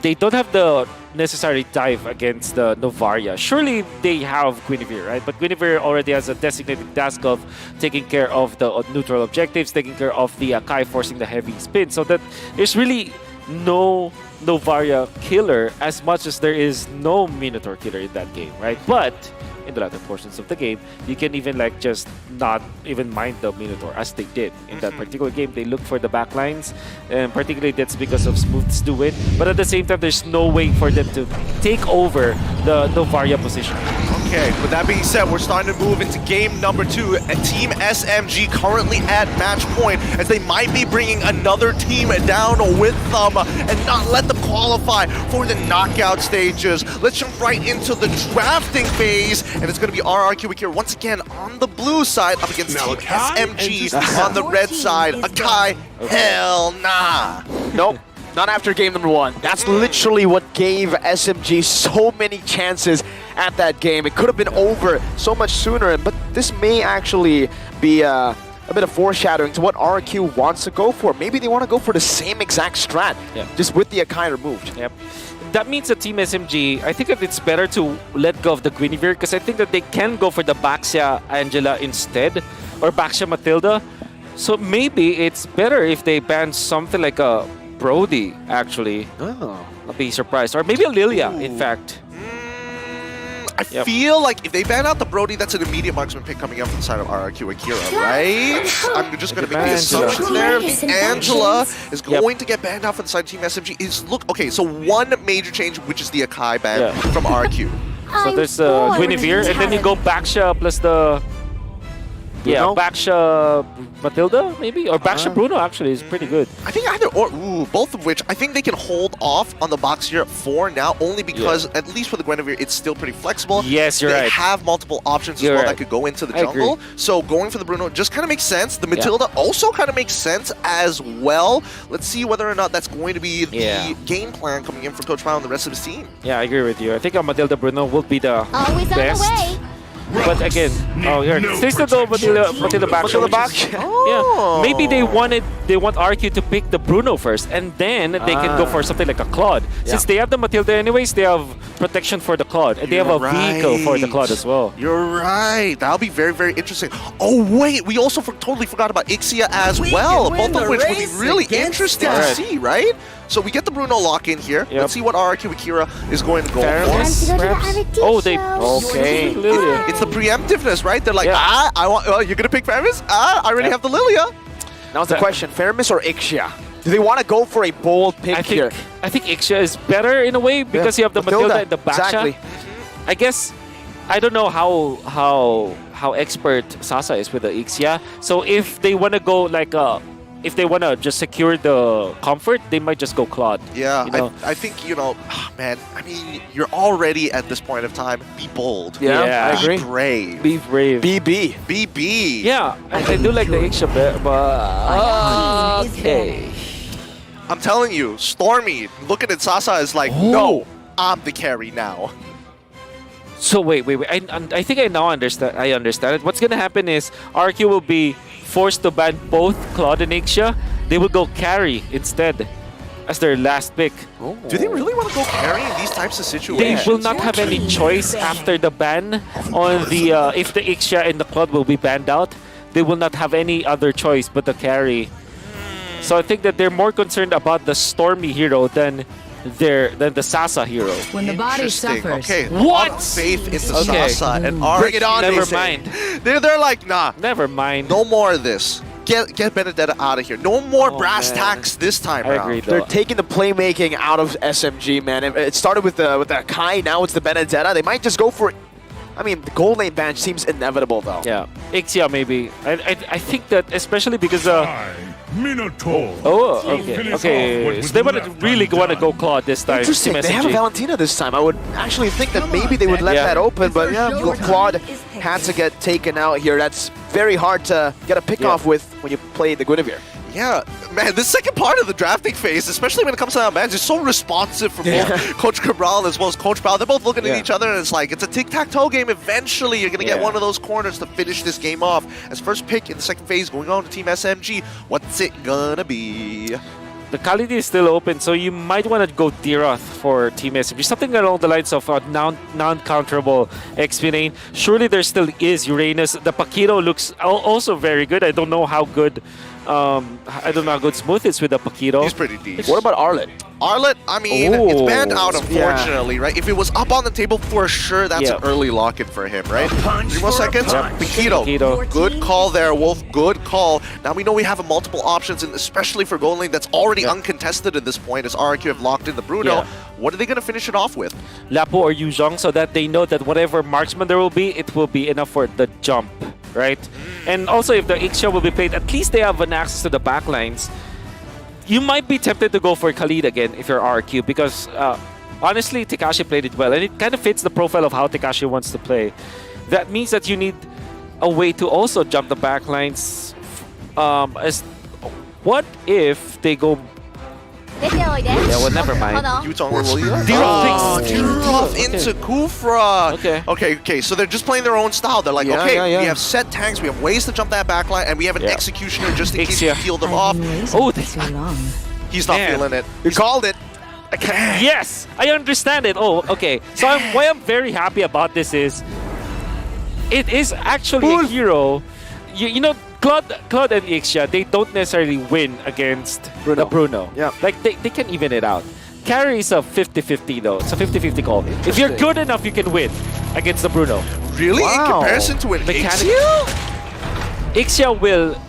[SPEAKER 24] They don't have the necessary dive against the Novaria. Surely they have Guinevere, right? But Guinevere already has a designated task of taking care of the neutral objectives, taking care of the Kai forcing the heavy spin, so that there's really no Novaria killer as much as there is no Minotaur killer in that game, right? But in the latter portions of the game, you can even just not even mind the Minotaur, as they did in that particular game. They look for the backlines, and particularly that's because of Smooth's do it. But at the same time, there's no way for them to take over the Novaria position.
[SPEAKER 15] Okay, with that being said, we're starting to move into game number 2. Team SMG currently at match point, as they might be bringing another team down with them and not let them qualify for the knockout stages. Let's jump right into the drafting phase, and it's going to be RRQ Akira once again on the blue side up against Team SMG on the red side. Akai, hell nah.
[SPEAKER 23] Nope. Not after game number 1. That's literally what gave SMG so many chances at that game. It could have been over so much sooner, but this may actually be a bit of foreshadowing to what RQ wants to go for. Maybe they want to go for the same exact strat, just with the Akai removed.
[SPEAKER 24] Yep. That means that Team SMG, I think that it's better to let go of the Guinevere, because I think that they can go for the Baxia Angela instead, or Baxia Matilda. So maybe it's better if they ban something like a Brody, actually.
[SPEAKER 23] Oh.
[SPEAKER 24] I'll be surprised. Or maybe a Lilia, in fact.
[SPEAKER 15] I feel like if they ban out the Brody, that's an immediate marksman pick coming up from the side of RRQ Akira, right? I'm just going to make the assumption there. The Angela is going to get banned out for the side of Team SMG. Okay, so one major change, which is the Akai ban from RRQ.
[SPEAKER 24] So there's Guinevere, and then you go Baxia plus the...
[SPEAKER 23] Bruno?
[SPEAKER 24] Baxia Matilda, maybe? Or Baxia Bruno, actually, is pretty good.
[SPEAKER 15] I think either or, both of which, I think they can hold off on the box here for now, only because, at least for the Guinevere, it's still pretty flexible.
[SPEAKER 24] Yes, you're right.
[SPEAKER 15] They have multiple options as well that could go into the jungle. So going for the Bruno just kind of makes sense. The Matilda also kind of makes sense as well. Let's see whether or not that's going to be the game plan coming in for Coach Pao and the rest of his team.
[SPEAKER 24] Yeah, I agree with you. I think Matilda Bruno will be the best.
[SPEAKER 17] On the way.
[SPEAKER 24] But again, here, they still go Matilda back. Yeah, maybe they want RQ to pick the Bruno first, and then they can go for something like a Claude. Since they have the Matilda anyways, they have protection for the Claude, and they have a vehicle for the Claude as well.
[SPEAKER 15] You're right. That'll be very, very interesting. Oh wait, we also totally forgot about Ixia as well, both of which would be really interesting to see, right? So we get the Bruno lock in here. Let's see what RRQ Akira is going to go for.
[SPEAKER 24] Oh, they
[SPEAKER 15] It's the preemptiveness, right? They're like, I want. You're gonna pick Faramis? I already have the Lilia.
[SPEAKER 23] Now's the question: Faramis or Ixia? Do they want to go for a bold pick here?
[SPEAKER 24] I think Ixia is better in a way because you have the Matilda and the Baxia.
[SPEAKER 23] Exactly.
[SPEAKER 24] I guess I don't know how expert Sasa is with the Ixia. So if they want to go like if they want to just secure the comfort, they might just go Claude.
[SPEAKER 15] Yeah,
[SPEAKER 24] you know?
[SPEAKER 15] I think, man, I mean, you're already at this point of time, be bold.
[SPEAKER 24] Yeah, I agree.
[SPEAKER 15] Be brave.
[SPEAKER 24] Be brave.
[SPEAKER 23] BB.
[SPEAKER 15] BB.
[SPEAKER 24] Yeah, I do like the Ixia bit, but... okay.
[SPEAKER 15] I'm telling you, Stormy, looking at Sasa is like, no, I'm the carry now.
[SPEAKER 24] So wait. I think I now understand. I understand it. What's gonna happen is RQ will be forced to ban both Claude and Ixia. They will go carry instead. as their last pick.
[SPEAKER 15] Do they really want to go carry in these types of situations?
[SPEAKER 24] They will not have any choice after the ban on the if the Ixia and the Claude will be banned out. They will not have any other choice but the carry. So I think that they're more concerned about the Stormy hero than the Sasa hero.
[SPEAKER 2] When the body suffers.
[SPEAKER 15] Okay,
[SPEAKER 24] what?
[SPEAKER 15] Faith into
[SPEAKER 24] Okay.
[SPEAKER 15] Sasa and
[SPEAKER 24] Bring it on,
[SPEAKER 15] they
[SPEAKER 24] never
[SPEAKER 15] say.
[SPEAKER 24] mind.
[SPEAKER 15] They're like, nah.
[SPEAKER 24] Never mind.
[SPEAKER 15] No more of this. Get Benedetta out of here. No more brass tacks this time
[SPEAKER 24] I
[SPEAKER 15] around.
[SPEAKER 24] agree,
[SPEAKER 23] They're taking the playmaking out of SMG, man. It started with the Kai, now it's the Benedetta. They might just go for it. I mean, the gold lane ban seems inevitable, though.
[SPEAKER 24] Yeah, Ixia maybe. I think that especially because
[SPEAKER 3] Minotaur.
[SPEAKER 24] oh, okay. So they really want to go Claude this time.
[SPEAKER 23] Interesting.
[SPEAKER 24] Team
[SPEAKER 23] They have a
[SPEAKER 24] SMG.
[SPEAKER 23] Valentina this time. I would actually think that maybe they would let that open, but yeah, Claude had to get taken out here. That's very hard to get a pick off with when you play the Guinevere.
[SPEAKER 15] Yeah, man, this second part of the drafting phase, especially when it comes to that match, is so responsive from both Coach Cabral as well as Coach Brown. They're both looking at each other, and it's like, it's a tic-tac-toe game. Eventually, you're going to get one of those corners to finish this game off. As first pick in the second phase going on to Team SMG, what's it gonna be?
[SPEAKER 24] The Khalid is still open, so you might want to go Diroth for Team SMG. Something along the lines of a non-counterable XP. Surely there still is Uranus. The Paquito looks also very good. I don't know how good Smooth is with the Paquito.
[SPEAKER 15] He's pretty decent.
[SPEAKER 23] What about Arlet?
[SPEAKER 15] Arlet, I mean, it's banned out, unfortunately, right? If it was up on the table, for sure, that's an early lock-in for him, right? 3 more seconds. Paquito. Good call there, Wolf. Good call. Now we know we have multiple options, and especially for gold lane that's already uncontested at this point, as RRQ have locked in the Bruno. What are they going to finish it off with?
[SPEAKER 24] Lapo or Yuzhong, so that they know that whatever marksman there will be, it will be enough for the jump, right? And also, if the Ixia will be played, at least they have an access to the backlines. You might be tempted to go for Khalid again if you're RQ, because honestly, Tekashi played it well, and it kind of fits the profile of how Tekashi wants to play. That means that you need a way to also jump the backlines. What if they go... Yeah, well, never mind.
[SPEAKER 15] Diroth into Kufra. Okay, so they're just playing their own style. They're like, okay, we have set tanks, we have ways to jump that backline, and we have an executioner just in case we peel them off.
[SPEAKER 24] Oh,
[SPEAKER 15] he's not feeling it. You called it.
[SPEAKER 24] Yes, I understand it. Oh, okay. So why I'm very happy about this is, it is actually a hero. You know, Claude and Ixia, they don't necessarily win against the Bruno.
[SPEAKER 23] Yeah.
[SPEAKER 24] Like, they can even it out. Carry is a 50-50 though. It's a 50-50 call. If you're good enough, you can win against the Bruno.
[SPEAKER 15] Really? In comparison to an Ixia?
[SPEAKER 24] Ixia will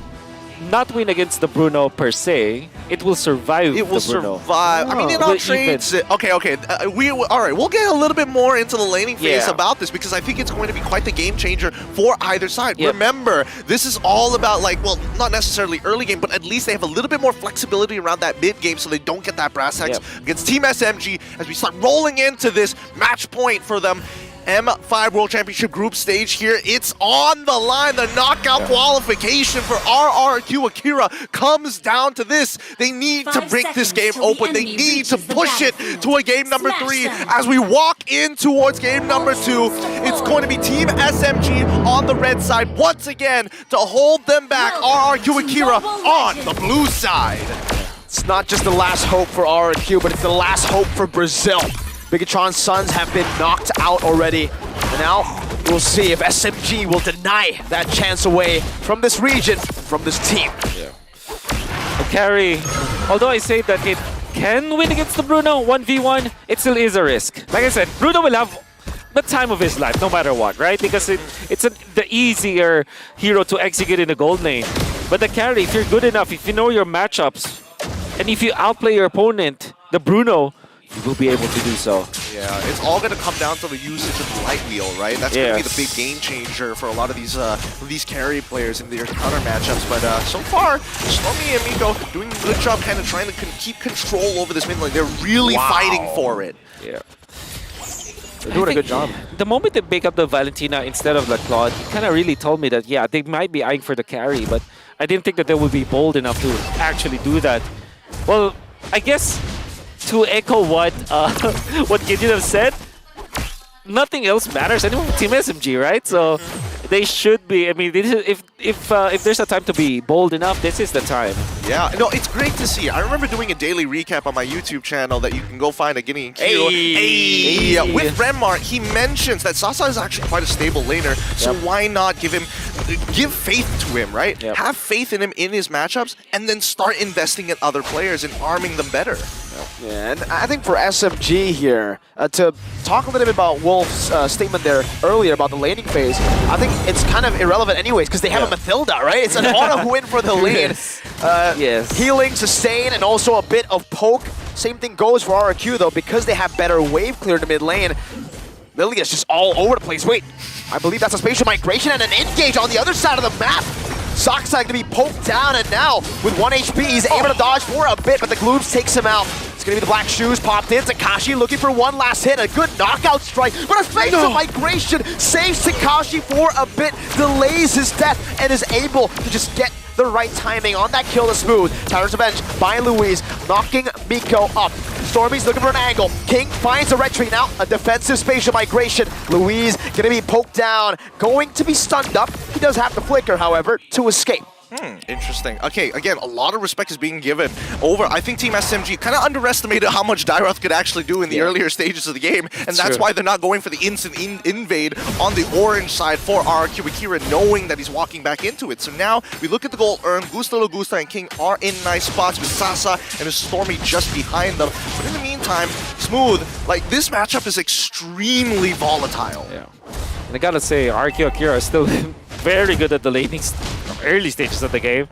[SPEAKER 24] not win against the Bruno per se. It will survive.
[SPEAKER 15] It will
[SPEAKER 24] the Bruno.
[SPEAKER 15] survive. I mean, in our trades, okay. All right. We'll get a little bit more into the laning phase about this, because I think it's going to be quite the game changer for either side. Remember, this is all about, like, well, not necessarily early game, but at least they have a little bit more flexibility around that mid game, so they don't get that brass tacks against Team SMG as we start rolling into this match point for them. M5 World Championship group stage here. It's on the line. The knockout qualification for RRQ Akira comes down to this. They need to break this game open. They need to push it to a game number 3. As we walk in towards game number 2, it's going to be Team SMG on the red side once again to hold them back. RRQ Akira on the blue side.
[SPEAKER 23] It's not just the last hope for RRQ, but it's the last hope for Brazil. Bigatron's Sons have been knocked out already. And now we'll see if SMG will deny that chance away from this region, from this team.
[SPEAKER 24] The carry, although I say that it can win against the Bruno 1v1, it still is a risk. Like I said, Bruno will have the time of his life no matter what, right? Because it's the easier hero to execute in the gold lane. But the carry, if you're good enough, if you know your matchups, and if you outplay your opponent, the Bruno, you will be able to do so.
[SPEAKER 15] Yeah, it's all going to come down to the usage of the light wheel, right? That's going to be the big game changer for a lot of these carry players in their counter matchups. But so far, Stormy and Miko doing a good job kind of trying to keep control over this mid lane. They're really fighting for it.
[SPEAKER 24] Yeah.
[SPEAKER 23] They're doing a good job.
[SPEAKER 24] The moment they pick up the Valentina instead of the Claude, it kind of really told me that, yeah, they might be eyeing for the carry, but I didn't think that they would be bold enough to actually do that. Well, I guess to echo what Gideon have said, nothing else matters anymore with Team SMG, right? So they should be. I mean, if there's a time to be bold enough, this is the time.
[SPEAKER 15] Yeah, no, it's great to see. I remember doing a daily recap on my YouTube channel that you can go find at Guinea and Q. Hey. With Renmar, he mentions that Sasa is actually quite a stable laner, so why not give faith to him, right? Have faith in him in his matchups, and then start investing in other players and arming them better.
[SPEAKER 23] Yeah, and I think for SMG here, to talk a little bit about Wolf's statement there earlier about the laning phase, I think it's kind of irrelevant anyways because they have a Mathilda, right? It's an auto win for the lane. Healing, sustain, and also a bit of poke. Same thing goes for RRQ though, because they have better wave clear to mid lane. Lilia's just all over the place. Wait, I believe that's a spatial migration and an engage on the other side of the map. Sockside going to be poked down, and now with 1 HP, he's able to dodge for a bit, but the Gloops takes him out. It's going to be the Black Shoes popped in. Takashi looking for one last hit, a good knockout strike, but a spatial migration saves Takashi for a bit, delays his death, and is able to just get the right timing on that kill to Smooth. Tyler's Revenge by Louise, knocking Miko up. Stormy's looking for an angle. King finds a retreat now, a defensive spatial migration. Louise gonna be poked down, going to be stunned up. He does have the flicker, however, to escape.
[SPEAKER 15] Interesting. Okay, again, a lot of respect is being given over. I think Team SMG kind of underestimated how much Dairoth could actually do in the earlier stages of the game, and that's why they're not going for the instant invade on the orange side for RRQ Akira, knowing that he's walking back into it. So now we look at the goal earned. Gusta, Logusta, and King are in nice spots with Sasa and Stormy just behind them. But in the meantime, Smooth, like, this matchup is extremely volatile.
[SPEAKER 24] Yeah. And I gotta say, RRQ Akira is still very good at the laning early stages of the game.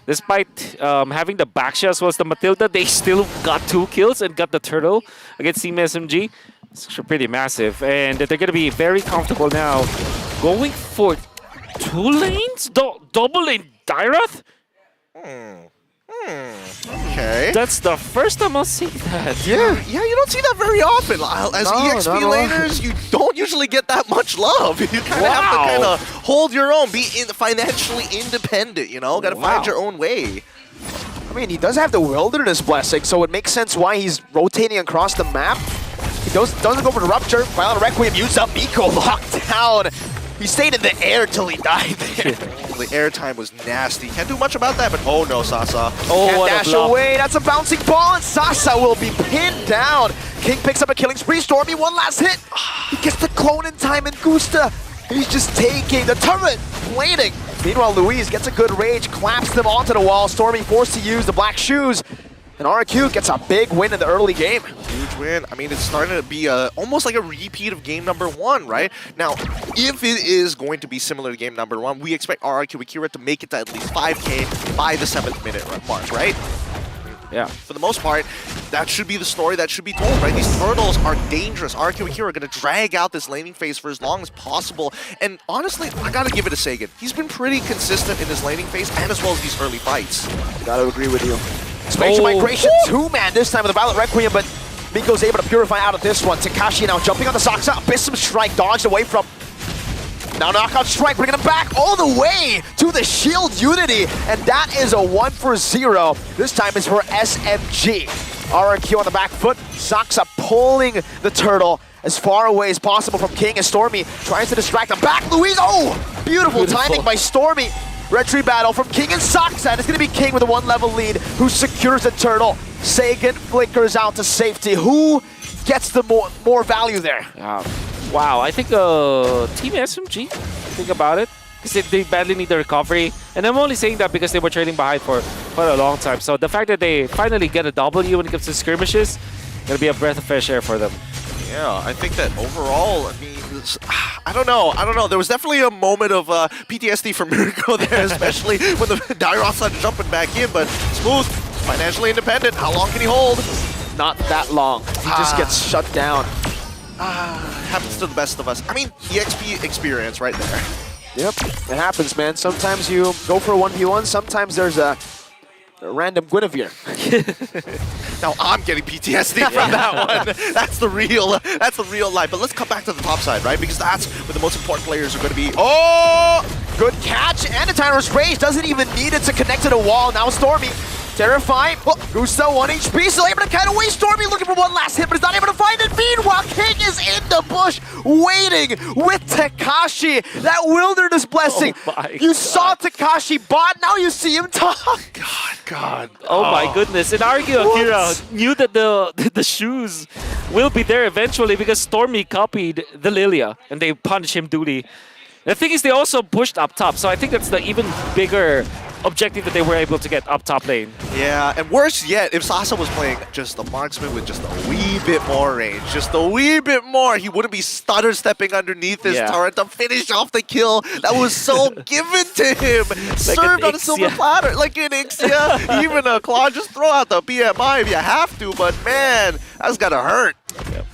[SPEAKER 24] Despite having the backshot as well as the Matilda, they still got 2 kills and got the turtle against Team SMG. It's actually pretty massive. And they're going to be very comfortable now going for 2 lanes? Double lane Dairoth?
[SPEAKER 15] Okay.
[SPEAKER 24] That's the first time I'll see that.
[SPEAKER 15] Yeah, you don't see that very often. As EXP laners, you don't usually get that much love. You kind of have to kind of hold your own, be financially independent, you know? Gotta find your own way.
[SPEAKER 23] I mean, he does have the Wilderness Blessing, so it makes sense why he's rotating across the map. He doesn't go for the Rupture. Violent Requiem used up Miko, locked down. He stayed in the air till he died there.
[SPEAKER 15] The air time was nasty. Can't do much about that, but oh no, Sasa.
[SPEAKER 23] Oh, dash away. That's a bouncing ball, and Sasa will be pinned down. King picks up a killing spree. Stormy, one last hit. He gets the clone in time, and Gusta, he's just taking the turret, plating. Meanwhile, Louise gets a good rage, claps them onto the wall. Stormy forced to use the Black Shoes. And RRQ gets a big win in the early game.
[SPEAKER 15] Huge win. I mean, it's starting to be almost like a repeat of game number 1, right? Now, if it is going to be similar to game number 1, we expect RRQ Akira to make it to at least 5K by the 7th minute mark, right?
[SPEAKER 24] Yeah.
[SPEAKER 15] For the most part, that should be the story that should be told, right? These turtles are dangerous. RRQ Akira are going to drag out this laning phase for as long as possible. And honestly, I got to give it to Sagan. He's been pretty consistent in his laning phase and as well as these early fights.
[SPEAKER 23] Gotta agree with you. Spatial migration, 2-man this time with the Violent Requiem, but Miko's able to purify out of this one. Takashi now jumping on the Soxa, Abyssum Strike dodged away from. Now Knockout Strike, bringing him back all the way to the Shield Unity, and that is a 1-for-0. This time is for SMG. RRQ on the back foot, Soxa pulling the turtle as far away as possible from King, and Stormy tries to distract him. Back Louise, beautiful timing by Stormy. Retreat battle from King and Soxa. It's going to be King with a 1-level lead who secures the turtle. Sagan flickers out to safety. Who gets the more value there?
[SPEAKER 24] Wow, I think Team SMG, think about it, because they badly need the recovery. And I'm only saying that because they were trailing behind for quite a long time. So the fact that they finally get a W when it comes to skirmishes, going to be a breath of fresh air for them.
[SPEAKER 15] Yeah, I think that overall, I mean, I don't know. There was definitely a moment of PTSD for Mirko there, especially when the Dairoth started jumping back in, but Smooth, financially independent. How long can he hold?
[SPEAKER 23] Not that long. He just gets shut down.
[SPEAKER 15] Happens to the best of us. I mean, EXP experience right there.
[SPEAKER 23] Yep, it happens, man. Sometimes you go for a 1v1, sometimes there's a random Guinevere.
[SPEAKER 15] Now I'm getting PTSD from that one. That's the real life. But let's come back to the top side, right? Because that's where the most important players are going to be. Oh,
[SPEAKER 23] good catch, and a Tyler's Rage doesn't even need it to connect to the wall. Now Stormy, terrifying. Gusta 1 HP, still able to cut away. Stormy looking for one last hit, but is not able to find it. Meanwhile, King is in the bush, waiting with Takashi. That Wilderness Blessing. You saw Takashi bot, now you see him talk.
[SPEAKER 15] God. God.
[SPEAKER 24] Oh my goodness. And Argyo Akira knew that the shoes will be there eventually because Stormy copied the Lilia and they punished him duty. The thing is, they also pushed up top, so I think that's the even bigger objective that they were able to get up top lane.
[SPEAKER 15] Yeah, and worse yet, if Sasa was playing just the marksman with just a wee bit more range, just a wee bit more, he wouldn't be stutter stepping underneath his turret to finish off the kill that was so given to him. Served on a silver platter, like an Ixia. Even a Claw, just throw out the BMI if you have to, but man, that's gotta hurt.
[SPEAKER 24] Yep.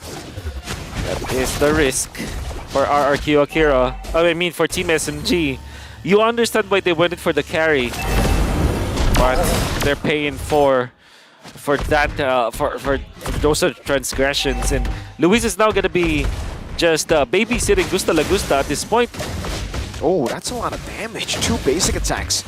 [SPEAKER 24] That is the risk for RRQ Akira. I mean, for Team SMG. You understand why they went for the carry, but they're paying for that for those sort of transgressions. And Luis is now gonna be just babysitting Gusta Lagusta at this point.
[SPEAKER 23] Oh, that's a lot of damage. 2 basic attacks.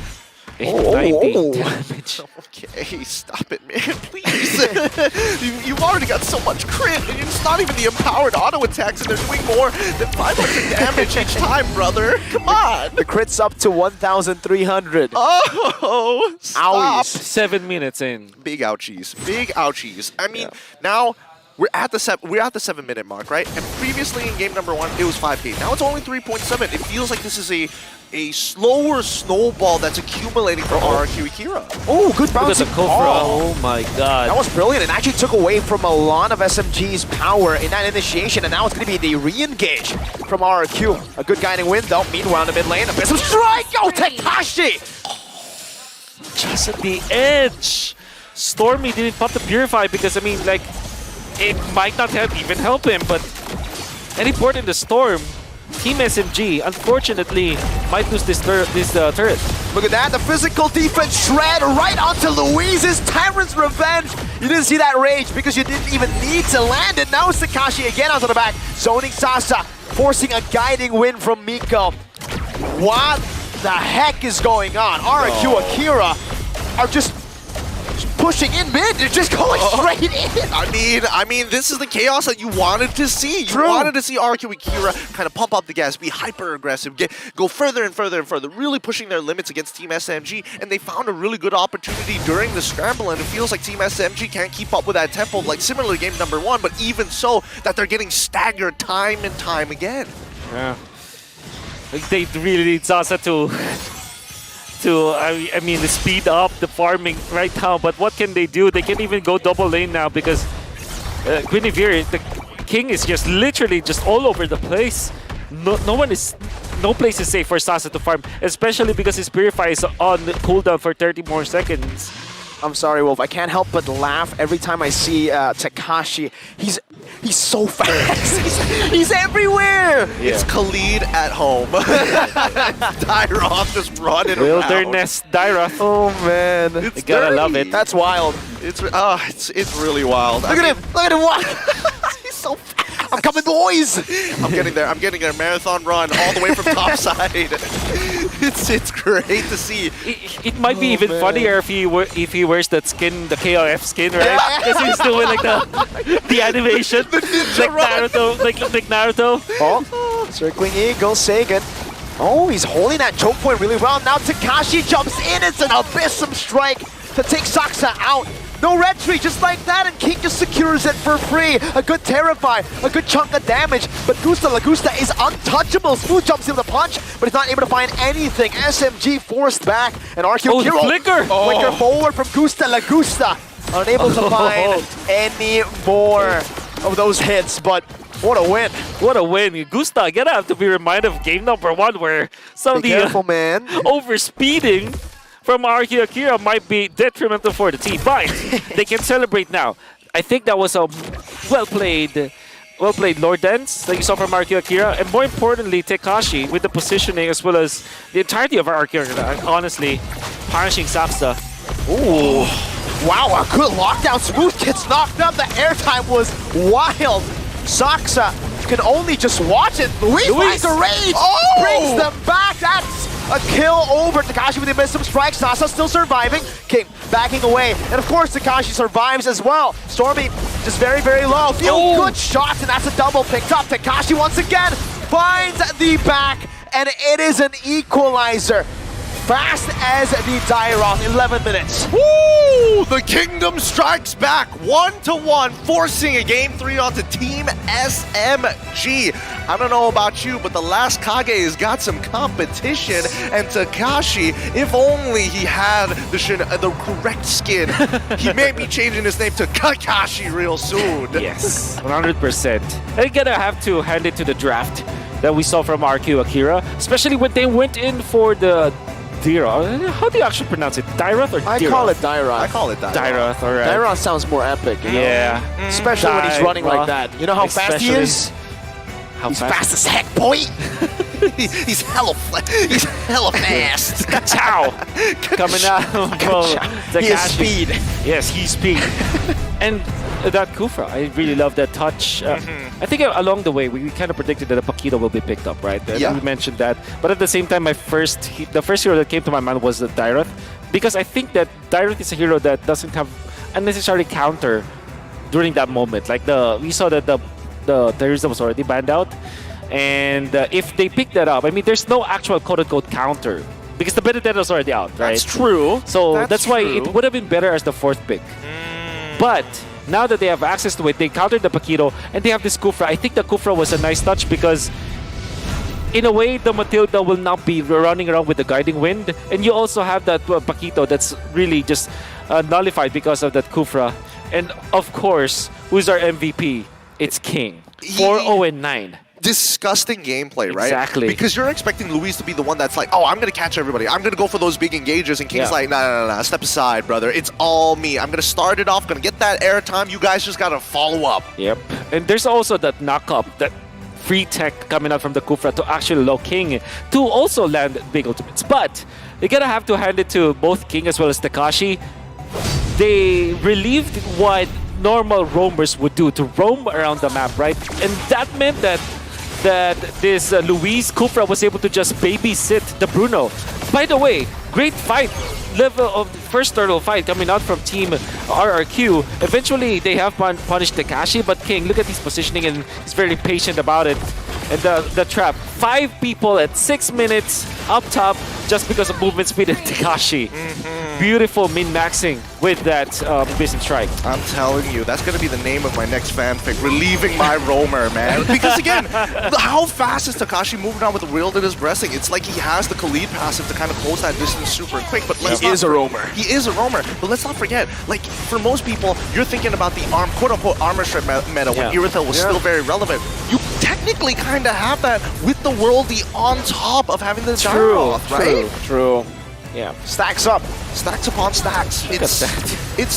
[SPEAKER 24] 90 damage.
[SPEAKER 15] Okay, stop it, man, please. You've already got so much crit, and it's not even the empowered auto attacks, and they're doing more than 500 damage each time, brother. Come on.
[SPEAKER 23] The crit's up to 1,300.
[SPEAKER 15] Oh, stop.
[SPEAKER 24] 7 minutes in.
[SPEAKER 15] Big ouchies. Big ouchies. I mean, now we're at the 7-minute mark, right? And previously in game number 1, it was 5K. Now it's only 3.7. It feels like this is a slower snowball that's accumulating for RRQ Akira.
[SPEAKER 23] Oh, good bouncing.
[SPEAKER 24] Oh my god.
[SPEAKER 23] That was brilliant. It actually took away from a lot of SMG's power in that initiation, and now it's going to be the re-engage from RRQ. A good guiding win, though. Meanwhile, in the mid lane, a Bism strike! Oh, Tekashi!
[SPEAKER 24] Just at the edge. Stormy didn't pop the Purify because, I mean, like, it might not even help him, but any port in the storm, Team SMG, unfortunately, might lose this turret.
[SPEAKER 23] Look at that, the physical defense shred right onto Luis's Tyrant's Revenge. You didn't see that rage because you didn't even need to land it. Now Tekashi again onto the back, zoning Sasa, forcing a guiding win from Miko. What the heck is going on? RRQ Akira are just pushing in mid, they're just going straight in.
[SPEAKER 15] I mean, this is the chaos that you wanted to see. You wanted to see RRQ Akira kind of pump up the gas, be hyper aggressive, go further and further and further, really pushing their limits against Team SMG, and they found a really good opportunity during the scramble, and it feels like Team SMG can't keep up with that tempo, like similar to game number 1, but even so, that they're getting staggered time and time again.
[SPEAKER 24] Yeah. Like they really need Sasa to I mean, speed up the farming right now, but what can they do? They can't even go double lane now because Guinevere, the king, is just literally just all over the place. No place is safe for Sasa to farm, especially because his Purify is on cooldown for 30 more seconds.
[SPEAKER 23] I'm sorry, Wolf. I can't help but laugh every time I see Tekashi. He's so fast. he's everywhere.
[SPEAKER 15] Yeah. It's Khalid at home. Dyroth just running around.
[SPEAKER 24] Wilderness Dyroth.
[SPEAKER 23] Oh man,
[SPEAKER 24] you gotta love it.
[SPEAKER 23] That's wild.
[SPEAKER 15] It's really wild.
[SPEAKER 23] Look at him! Look at him walk! He's so fast. I'm coming, boys!
[SPEAKER 15] I'm getting there. I'm getting there. Marathon run all the way from topside. It's great to see.
[SPEAKER 24] It might be even funnier if he wears that skin, the KOF skin, right? Because he's doing like the animation, like Naruto.
[SPEAKER 23] Oh, circling eagle, Sagan. Oh, he's holding that choke point really well. Now Tekashi jumps in. It's an Abyssum strike to take Saksa out. No red tree, just like that, and King just secures it for free. A good Terrify, a good chunk of damage, but Gusta Lagusta is untouchable. Smooth jumps in with a punch, but he's not able to find anything. SMG forced back, and RQ Kiro.
[SPEAKER 24] Flicker!
[SPEAKER 23] Flicker forward from Gusta Lagusta. Unable to find any more of those hits, but what a win.
[SPEAKER 24] What a win. Gusta, you gotta have to be reminded of game number 1 where some of the
[SPEAKER 23] careful, man.
[SPEAKER 24] overspeeding from RRQ Akira might be detrimental for the team, but they can celebrate now. I think that was a well-played Lord Dance that you saw from RRQ Akira, and more importantly, Tekashi with the positioning as well as the entirety of RRQ Akira, honestly, punishing Saksa.
[SPEAKER 23] Ooh. Wow, a good lockdown. Smooth gets knocked up. The airtime was wild. Saksa can only just watch it. Luis finds a rage. Brings them back. That's a kill over. Tekashi with the Abyssum strike. Sasa still surviving. King backing away. And of course, Tekashi survives as well. Stormy just very, very low. Few good shots, and that's a double picked up. Tekashi once again finds the back, and it is an equalizer. fast as the Dairoth, 11 minutes.
[SPEAKER 15] Woo! The Kingdom strikes back 1-1, forcing a Game 3 onto Team SMG. I don't know about you, but the last Kage has got some competition, and Takashi, if only he had the correct skin, he may be changing his name to Kakashi real soon.
[SPEAKER 24] Yes, 100%. I gotta have to hand it to the draft that we saw from RQ Akira, especially when they went in for the Dairoth. How do you actually pronounce it? Dairoth or Dairoth?
[SPEAKER 23] I call it Dairoth.
[SPEAKER 15] I call it Dairoth.
[SPEAKER 24] Dairoth, alright.
[SPEAKER 23] Dairoth sounds more epic, you know?
[SPEAKER 24] Yeah.
[SPEAKER 23] Especially when he's running like that. You know how fast he is?
[SPEAKER 15] He's fast as heck, boy! he's hella fast.
[SPEAKER 24] Ciao! Coming out from Takashi.
[SPEAKER 23] He has speed.
[SPEAKER 24] Yes, he's speed. And that Kufra, I really love that touch. I think along the way, we kind of predicted that a Paquito will be picked up, right?
[SPEAKER 15] Yeah.
[SPEAKER 24] We mentioned that. But at the same time, the first hero that came to my mind was the Dairoth. Because I think that Dairoth is a hero that doesn't have a necessary counter during that moment. Like we saw that the Teresa was already banned out. And if they pick that up, I mean, there's no actual quote-unquote counter. Because the Benedetta is already out, right?
[SPEAKER 23] That's true.
[SPEAKER 24] So that's why it would have been better as the fourth pick. But now that they have access to it, they countered the Paquito and they have this Kufra. I think the Kufra was a nice touch because in a way, the Matilda will not be running around with the Guiding Wind. And you also have that Paquito that's really just nullified because of that Kufra. And of course, who's our MVP? It's King. 4-0-9.
[SPEAKER 15] Disgusting gameplay, right?
[SPEAKER 24] Exactly.
[SPEAKER 15] Because you're expecting Luis to be the one that's like, oh, I'm going to catch everybody. I'm going to go for those big engages. And King's like, no, step aside, brother. It's all me. I'm going to start it off, going to get that airtime. You guys just got to follow up.
[SPEAKER 24] Yep. And there's also that knock-up, that free tech coming out from the Kufra to actually allow King to also land big ultimates. But you got to have to hand it to both King as well as Takashi. They relieved what normal roamers would do to roam around the map, right? And that meant that this Luis Kufra was able to just babysit the Bruno. By the way, great fight. Level of first turtle fight coming out from Team RRQ. Eventually, they have punished Takashi, but King, look at his positioning and he's very patient about it. And the trap. 5 people at 6 minutes up top just because of movement speed and Takashi. Beautiful min-maxing with that Business Strike.
[SPEAKER 15] I'm telling you, that's going to be the name of my next fanfic. Relieving my roamer, man. Because again, how fast is Takashi moving on with the wield in his breasting? It's like he has the Khalid passive to kind of close that distance super quick. But
[SPEAKER 23] he is a roamer.
[SPEAKER 15] He is a roamer. But let's not forget, like, for most people, you're thinking about the quote-unquote armor strip meta when Irithel was still very relevant. You technically kind of have that with the worldie on top of having the Dairoth, right?
[SPEAKER 23] True.
[SPEAKER 24] Yeah.
[SPEAKER 15] Stacks up. Stacks upon stacks. It's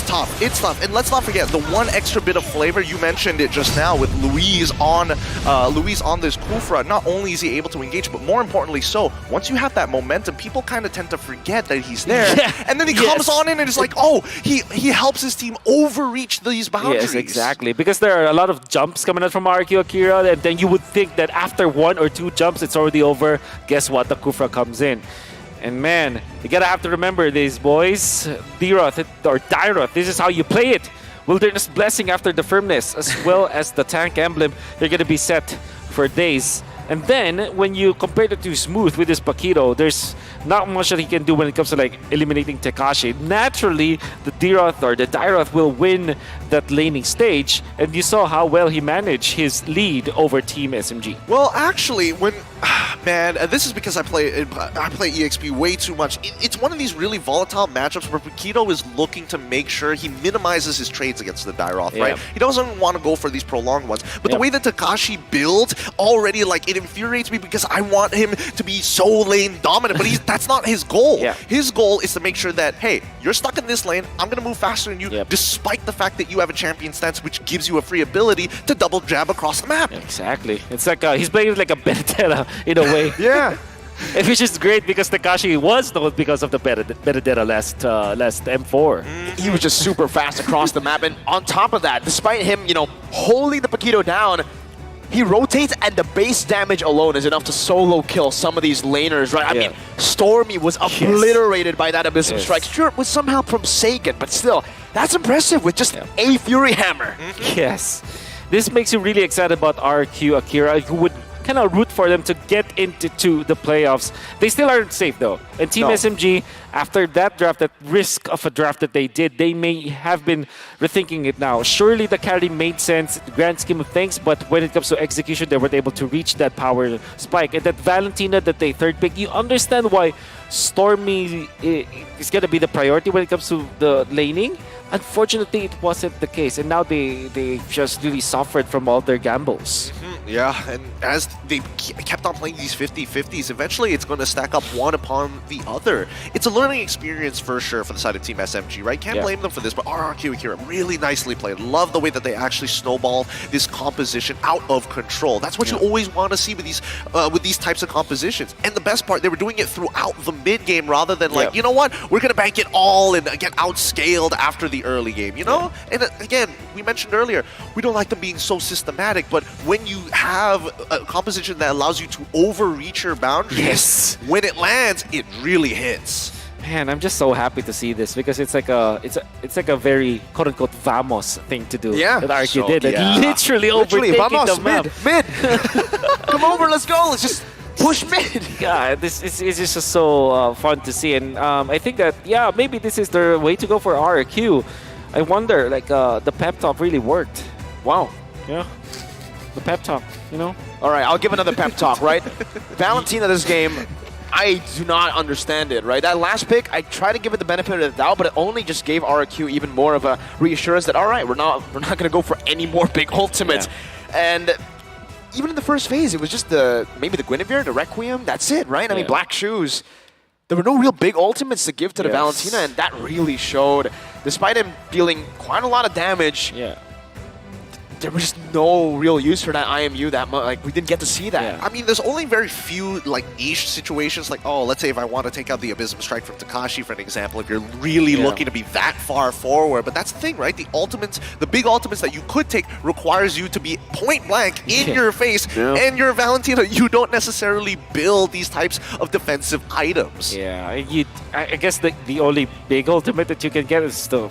[SPEAKER 15] tough. It's tough. And let's not forget, the one extra bit of flavor, you mentioned it just now with Luis on this Kufra. Not only is he able to engage, but more importantly so, once you have that momentum, people kind of tend to forget that he's there. And then he comes on in and it's like, oh, he helps his team overreach these boundaries.
[SPEAKER 24] Yes, exactly. Because there are a lot of jumps coming out from RQ Akira, and then you would think that after 1 or 2 jumps, it's already over. Guess what? The Kufra comes in. And man, you gotta have to remember this, boys. Dairoth, this is how you play it. Wilderness Blessing after the Firmness, as well as the Tank Emblem. You're gonna be set for days. And then, when you compare it to Smooth with this Paquito, there's not much that he can do when it comes to like eliminating Takashi. Naturally, the Dairoth will win that laning stage, and you saw how well he managed his lead over Team SMG.
[SPEAKER 15] Well, actually, man, this is because I play EXP way too much. It's one of these really volatile matchups where Paquito is looking to make sure he minimizes his trades against the Dairoth, right? He doesn't want to go for these prolonged ones. But the way that Takashi builds already, like, it infuriates me because I want him to be so lane dominant, but that's not his goal. His goal is to make sure that, hey, you're stuck in this lane, I'm going to move faster than you, despite the fact that you have a champion stance, which gives you a free ability to double jab across the map.
[SPEAKER 24] Exactly. It's like he's playing like a Benedetta in a way. Which is great because Takashi was known because of the Benedetta last M4.
[SPEAKER 23] He was just super fast across the map, and on top of that, despite him, holding the Paquito down, he rotates, and the base damage alone is enough to solo kill some of these laners, right? I mean, Stormy was obliterated by that Abyssal Strike. Sure, it was some help from Sagan, but still, that's impressive with just a Fury Hammer.
[SPEAKER 24] Yes. This makes you really excited about RQ Akira, who would kind of root for them to get into the playoffs. They still aren't safe though. And Team SMG, after that draft, that risk of a draft that they did, they may have been rethinking it now. Surely the carry made sense in the grand scheme of things, but when it comes to execution, they weren't able to reach that power spike. And that Valentina that they third pick, you understand why Stormy is going to be the priority when it comes to the laning. Unfortunately, it wasn't the case, and now they just really suffered from all their gambles.
[SPEAKER 15] Yeah, and as they kept on playing these 50-50s, eventually it's going to stack up one upon the other. It's a learning experience for sure for the side of Team SMG, right? Can't blame them for this, but RRQ Akira really nicely played. Love the way that they actually snowballed this composition out of control. That's what you always want to see with these types of compositions. And the best part, they were doing it throughout the mid game rather than like, you know what, we're going to bank it all and get outscaled after the early game, you know? And again, we mentioned earlier, we don't like them being so systematic, but when you have a composition that allows you to overreach your boundaries, when it lands, it really hits.
[SPEAKER 24] Man, I'm just so happy to see this because it's like a very quote unquote vamos thing to do.
[SPEAKER 23] Yeah,
[SPEAKER 24] that RQ
[SPEAKER 23] so,
[SPEAKER 24] did. Like, literally overtaking
[SPEAKER 23] vamos,
[SPEAKER 24] the map.
[SPEAKER 23] mid. Come over, let's go. Let's just push mid.
[SPEAKER 24] Yeah, this is just so fun to see, and I think that maybe this is the way to go for RQ. I wonder, like the pep talk really worked.
[SPEAKER 23] Wow.
[SPEAKER 24] Yeah. The pep talk, you know?
[SPEAKER 23] All right, I'll give another pep talk, right? Valentina this game, I do not understand it, right? That last pick, I try to give it the benefit of the doubt, but it only just gave RQ even more of a reassurance that, all right, we're not going to go for any more big ultimates. And even in the first phase, it was just maybe the Guinevere, the Requiem, that's it, right? I mean, Black Shoes. There were no real big ultimates to give to the Valentina, and that really showed. Despite him dealing quite a lot of damage, there was just no real use for that IMU that much. Like, we didn't get to see that.
[SPEAKER 15] I mean, there's only very few, like, niche situations. Like, oh, let's say if I want to take out the Abysm Strike from Takashi, for an example, if you're really looking to be that far forward. But that's the thing, right? The ultimates, the big ultimates that you could take requires you to be point blank in your face. And you're Valentina. You don't necessarily build these types of defensive items.
[SPEAKER 24] Yeah, I guess the only big ultimate that you can get is the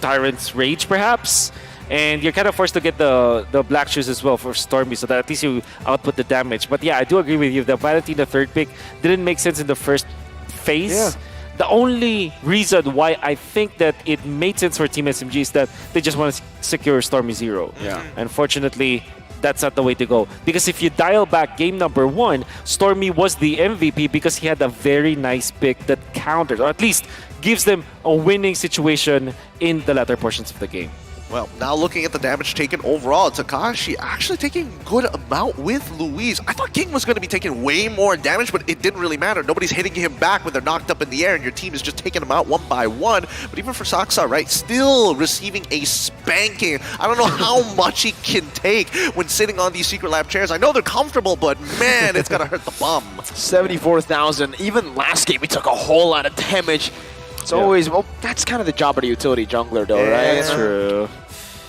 [SPEAKER 24] Tyrant's Rage, perhaps. And you're kind of forced to get the Black Shoes as well for Stormy, so that at least you output the damage. But yeah, I do agree with you. The Valentina third pick didn't make sense in the first phase. The only reason why I think that it made sense for Team SMG is that they just want to secure Stormy 0. Unfortunately, that's not the way to go. Because if you dial back game number 1, Stormy was the MVP because he had a very nice pick that counters, or at least gives them a winning situation in the latter portions of the game.
[SPEAKER 15] Well, now looking at the damage taken overall, Takashi actually taking a good amount with Luis. I thought King was going to be taking way more damage, but it didn't really matter. Nobody's hitting him back when they're knocked up in the air, and your team is just taking them out one by one. But even for Saksa, right, still receiving a spanking. I don't know how much he can take when sitting on these Secret Lab chairs. I know they're comfortable, but man, it's going to hurt the bum.
[SPEAKER 23] 74,000. Even last game, he took a whole lot of damage. It's always, well, that's kind of the job of the utility jungler, though, right?
[SPEAKER 24] That's true.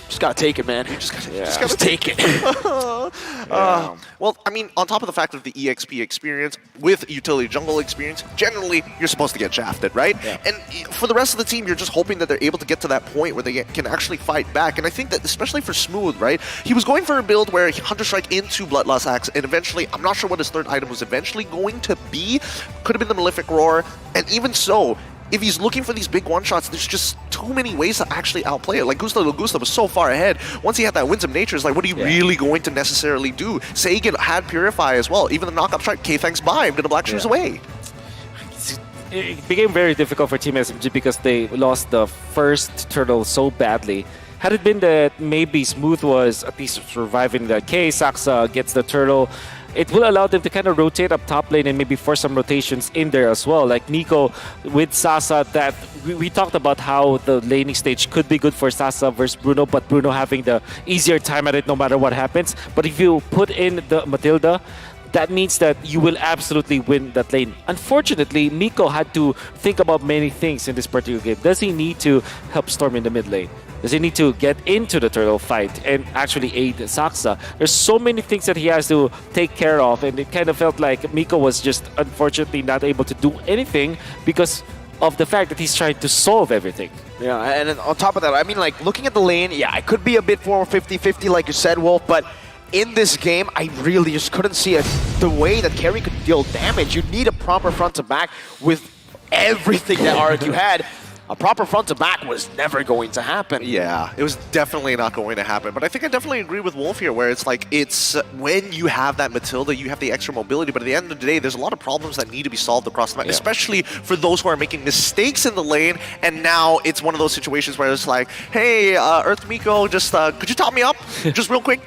[SPEAKER 23] Just gotta take it, man. Just gotta take it.
[SPEAKER 15] Well, I mean, on top of the fact of the EXP experience with utility jungle experience, generally you're supposed to get shafted, right? And for the rest of the team, you're just hoping that they're able to get to that point where they can actually fight back. And I think that especially for Smooth, right? He was going for a build where he Hunter Strike into Bloodlust Axe, and eventually, I'm not sure what his third item was eventually going to be. Could have been the Malefic Roar, and even so, if he's looking for these big one-shots, there's just too many ways to actually outplay it. Like, Gusta was so far ahead. Once he had that Winsome Nature, it's like, what are you really going to necessarily do? Sagan had Purify as well. Even the knockup strike, K-Thanks by him to the Black Shoes away.
[SPEAKER 24] It became very difficult for Team SMG because they lost the first turtle so badly. Had it been that maybe Smooth was at least surviving the K, Saksa gets the turtle, it will allow them to kind of rotate up top lane and maybe force some rotations in there as well. Like Nico with Sasa, that we talked about how the laning stage could be good for Sasa versus Bruno, but Bruno having the easier time at it no matter what happens. But if you put in the Matilda, that means that you will absolutely win that lane. Unfortunately, Nico had to think about many things in this particular game. Does he need to help Storm in the mid lane? Does he need to get into the turtle fight and actually aid Saksa? There's so many things that he has to take care of, and it kind of felt like Miko was just unfortunately not able to do anything because of the fact that he's trying to solve everything.
[SPEAKER 23] Yeah, and then on top of that, I mean, like, looking at the lane, yeah, it could be a bit more 50-50 like you said, Wolf, but in this game, I really just couldn't see the way that Carry could deal damage. You need a proper front to back with everything that RRQ had. A proper front to back was never going to happen.
[SPEAKER 15] Yeah, it was definitely not going to happen. But I think I definitely agree with Wolf here, where it's like, it's when you have that Matilda, you have the extra mobility. But at the end of the day, there's a lot of problems that need to be solved across the map, especially for those who are making mistakes in the lane. And now it's one of those situations where it's like, hey, Earth Miko, just could you top me up? Just real quick?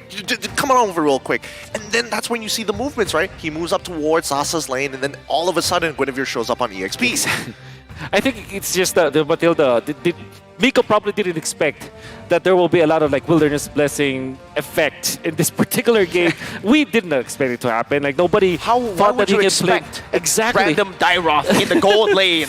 [SPEAKER 15] Come on over real quick. And then that's when you see the movements, right? He moves up towards Sasa's lane, and then all of a sudden, Guinevere shows up on EXP.
[SPEAKER 24] I think it's just the Matilda. Miko probably didn't expect that there will be a lot of like Wilderness Blessing effect in this particular game. We didn't expect it to happen. Like nobody thought that he could play. Exactly.
[SPEAKER 23] Random Dairoth in the gold lane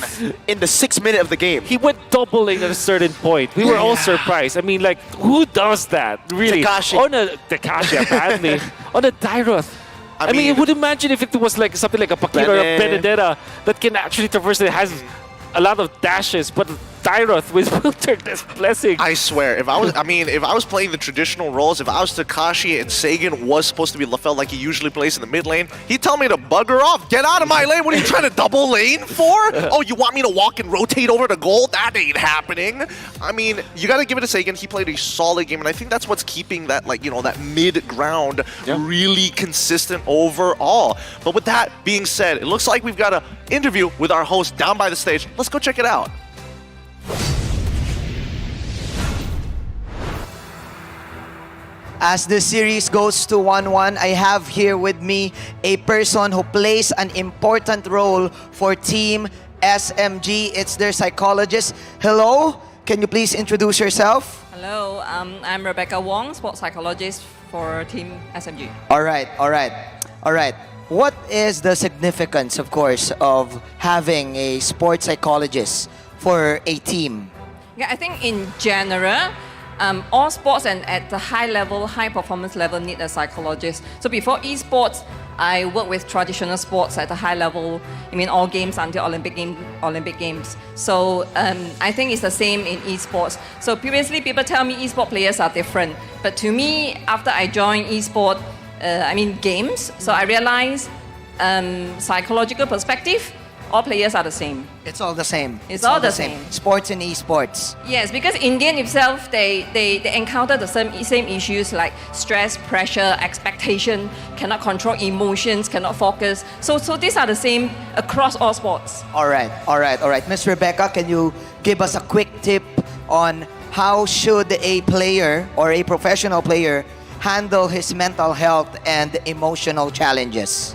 [SPEAKER 23] in the 6th minute of the game.
[SPEAKER 24] He went double lane at a certain point. We were all surprised. I mean, like, who does that? Really?
[SPEAKER 23] Tekashi.
[SPEAKER 24] On a Tekashi, apparently. On a Dairoth. I mean, I would imagine if it was like something like a Pakira or a Benedetta that can actually traverse it, has a lot of dashes, but Dairoth with Wilderness Blessing.
[SPEAKER 15] I swear, if I was playing the traditional roles, if I was Tekashi and Sagan was supposed to be LaFell like he usually plays in the mid lane, he'd tell me to bugger off, get out of my lane. What are you trying to double lane for? Oh, you want me to walk and rotate over to gold? That ain't happening. I mean, you got to give it to Sagan. He played a solid game, and I think that's what's keeping that, like, you know, that mid ground really consistent overall. But with that being said, it looks like we've got an interview with our host down by the stage. Let's go check it out.
[SPEAKER 1] As the series goes to 1-1, I have here with me a person who plays an important role for Team SMG. It's their psychologist. Hello, can you please introduce yourself?
[SPEAKER 2] Hello, I'm Rebecca Wong, sports psychologist for Team SMG.
[SPEAKER 1] All right. What is the significance, of course, of having a sports psychologist for a team?
[SPEAKER 2] Yeah, I think in general, all sports and at the high level, high performance level need a psychologist. So before esports, I work with traditional sports at the high level. I mean, all games until Olympic Games. So I think it's the same in esports. So previously, people tell me esport players are different. But to me, after I joined esport, games, so I realized psychological perspective, all players are the same.
[SPEAKER 1] It's all the same.
[SPEAKER 2] It's all the same.
[SPEAKER 1] Sports and esports.
[SPEAKER 2] Yes, because in game itself, they encounter the same issues like stress, pressure, expectation, cannot control emotions, cannot focus. So these are the same across all sports.
[SPEAKER 1] All right. Miss Rebecca, can you give us a quick tip on how should a player or a professional player handle his mental health and emotional challenges?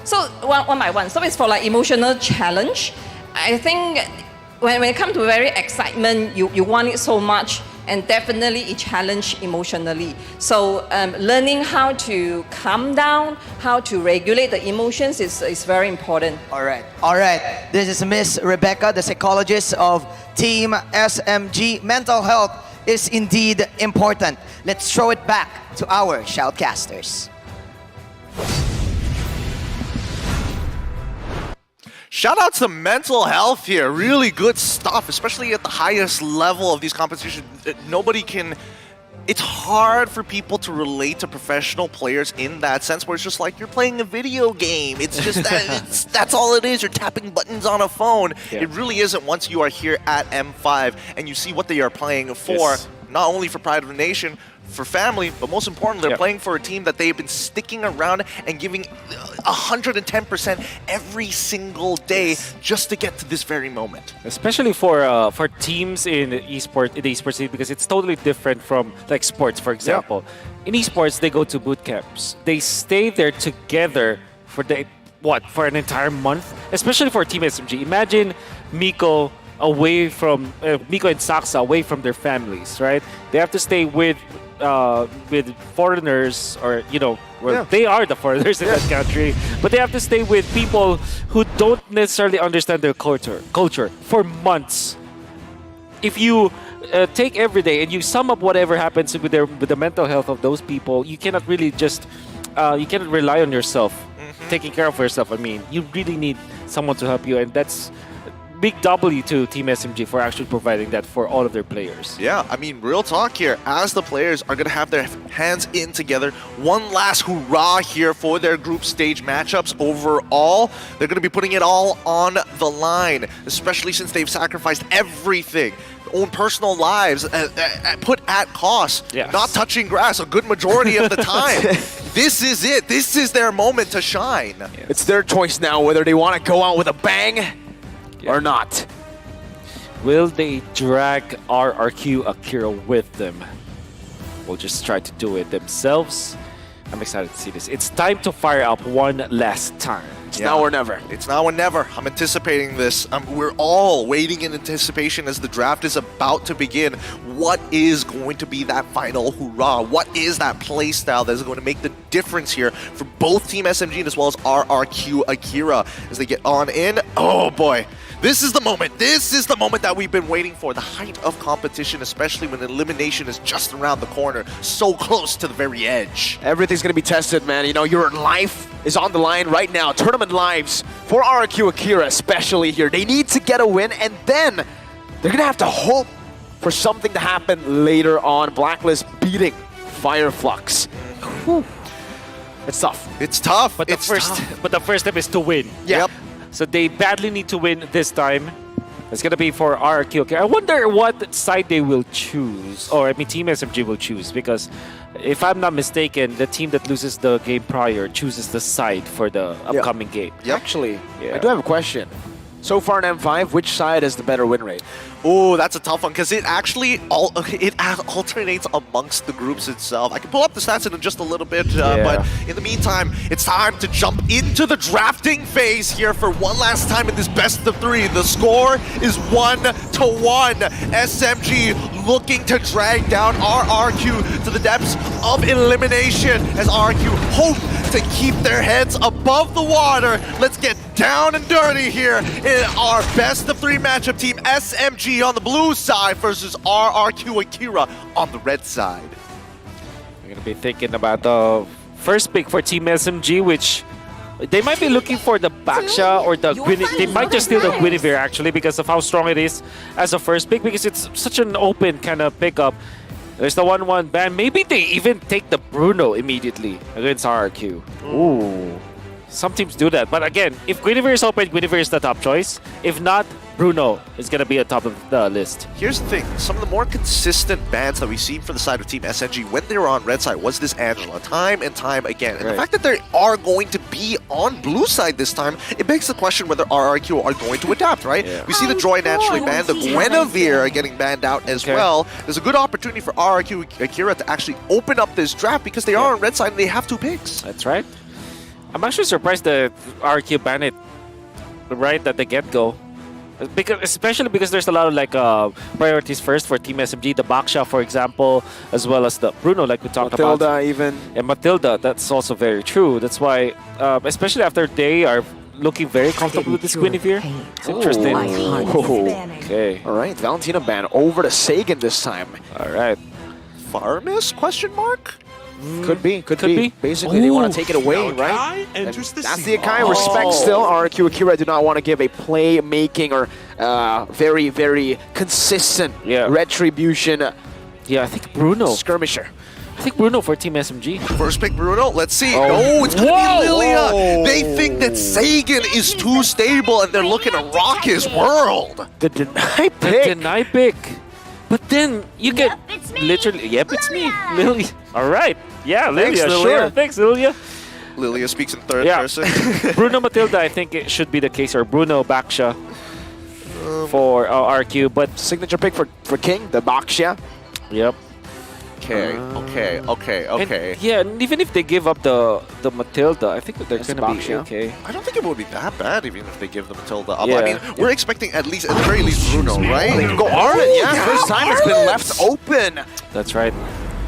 [SPEAKER 2] So one by one. So it's for like emotional challenge. I think when it comes to very excitement, you want it so much, and definitely it challenge emotionally. So learning how to calm down, how to regulate the emotions is very important.
[SPEAKER 1] All right. This is Miss Rebecca, the psychologist of Team SMG. Mental health is indeed important. Let's throw it back to our shoutcasters.
[SPEAKER 15] Shout out to mental health here. Really good stuff, especially at the highest level of these competitions. It's hard for people to relate to professional players in that sense, where it's just like you're playing a video game. It's just that's all it is. You're tapping buttons on a phone. Yeah. It really isn't once you are here at M5 and you see what they are playing for, not only for Pride of the Nation, for family, but most importantly, they're playing for a team that they've been sticking around and giving 110% every single day just to get to this very moment.
[SPEAKER 24] Especially for teams in the esports scene, because it's totally different from like sports, for example. In esports, they go to boot camps. They stay there together for an entire month, especially for Team SMG. Imagine Miko and Saksa away from their families, right? They have to stay with foreigners, or they are the foreigners in that country, but they have to stay with people who don't necessarily understand their culture for months. If you take every day and you sum up whatever happens with the mental health of those people, you cannot really you cannot rely on yourself taking care of yourself. I mean, you really need someone to help you, and that's big W to Team SMG for actually providing that for all of their players.
[SPEAKER 15] Yeah, I mean, real talk here. As the players are going to have their hands in together, one last hurrah here for their group stage matchups overall. They're going to be putting it all on the line, especially since they've sacrificed everything. Own personal lives put at cost, not touching grass a good majority of the time. This is it. This is their moment to shine.
[SPEAKER 23] It's their choice now whether they want to go out with a bang or not.
[SPEAKER 24] Will they drag RRQ Akira with them? We'll just try to do it themselves. I'm excited to see this. It's time to fire up one last time.
[SPEAKER 23] It's now or never.
[SPEAKER 15] It's now or never. I'm anticipating this. We're all waiting in anticipation as the draft is about to begin. What is going to be that final hurrah? What is that play style that is going to make the difference here for both Team SMG as well as RRQ Akira as they get on in? Oh boy. This is the moment. This is the moment that we've been waiting for. The height of competition, especially when elimination is just around the corner, so close to the very edge.
[SPEAKER 23] Everything's going to be tested, man. You know, your life is on the line right now. Tournament lives for RRQ Akira, especially here. They need to get a win, and then they're going to have to hope for something to happen later on. Blacklist beating Fireflux. Whew. It's tough.
[SPEAKER 15] It's tough.
[SPEAKER 24] But the first step is to win.
[SPEAKER 23] Yep.
[SPEAKER 24] So they badly need to win this time. It's going to be for RRQ. I wonder what side they will choose. Or, I mean, Team SMG will choose. Because if I'm not mistaken, the team that loses the game prior chooses the side for the upcoming game.
[SPEAKER 23] Actually, I do have a question. So far in M5, which side has the better win rate?
[SPEAKER 15] Oh, that's a tough one because it actually alternates amongst the groups itself. I can pull up the stats in just a little bit, but in the meantime, it's time to jump into the drafting phase here for one last time in this best of three. The score is 1-1. SMG looking to drag down RRQ to the depths of elimination as RRQ hope to keep their heads above the water. Let's get down and dirty here in our best of three matchup. Team SMG on the blue side versus RRQ Akira on the red side.
[SPEAKER 24] We're going to be thinking about the first pick for Team SMG, which they might be looking for the Baksha or the Guinevere. They might just steal the Guinevere actually because of how strong it is as a first pick, because it's such an open kind of pickup. There's the 1-1 ban. Maybe they even take the Bruno immediately against RRQ. Ooh. Some teams do that. But again, if Guinevere is open, Guinevere is the top choice. If not, Bruno is going to be at top of the list.
[SPEAKER 15] Here's the thing. Some of the more consistent bans that we've seen from the side of Team SMG when they were on red side was this Angela, time and time again. And the fact that they are going to be on blue side this time, it begs the question whether RRQ are going to adapt, right? We see the Joy naturally banned, the Guinevere are getting banned out as well. There's a good opportunity for RRQ Akira to actually open up this draft because they are on red side and they have two picks.
[SPEAKER 24] That's right. I'm actually surprised that RRQ banned it right at the get-go. Especially because there's a lot of like priorities first for Team SMG, the Baksha, for example, as well as the Bruno, like we talked about.
[SPEAKER 23] Matilda even.
[SPEAKER 24] And Matilda, that's also very true. That's why, especially after they are looking very comfortable with this Guinevere. It's interesting. Okay.
[SPEAKER 23] All right, Valentina ban over to Sagan this time.
[SPEAKER 24] All right.
[SPEAKER 15] Farmis? Question mark?
[SPEAKER 23] Could be. Basically, they want to take it away, right? And that's the Akai respect still. RRQ Akira do not want to give a play-making or very, very consistent retribution.
[SPEAKER 24] Yeah, I think Bruno.
[SPEAKER 23] Skirmisher.
[SPEAKER 24] I think Bruno for Team SMG.
[SPEAKER 15] First pick Bruno, let's see. Oh, it's going to be Lilia. They think that Sagan is too stable and they're looking to rock his world.
[SPEAKER 23] The deny pick.
[SPEAKER 24] The deny pick. But then you get literally, it's me, Lilia. All right, Lilia, sure. Thanks, Lilia.
[SPEAKER 15] Lilia speaks in third person.
[SPEAKER 24] Bruno Matilda, I think it should be the case, or Bruno Baksha for RQ. But
[SPEAKER 23] signature pick for King, the Baksha.
[SPEAKER 24] Yep.
[SPEAKER 15] Okay.
[SPEAKER 24] And, and even if they give up the Matilda, I think they're going to be okay.
[SPEAKER 15] I don't think it would be that bad even if they give the Matilda up. I mean, we're expecting at the very least Bruno, right?
[SPEAKER 23] They can go Arlen, first time it's been left open.
[SPEAKER 24] That's right.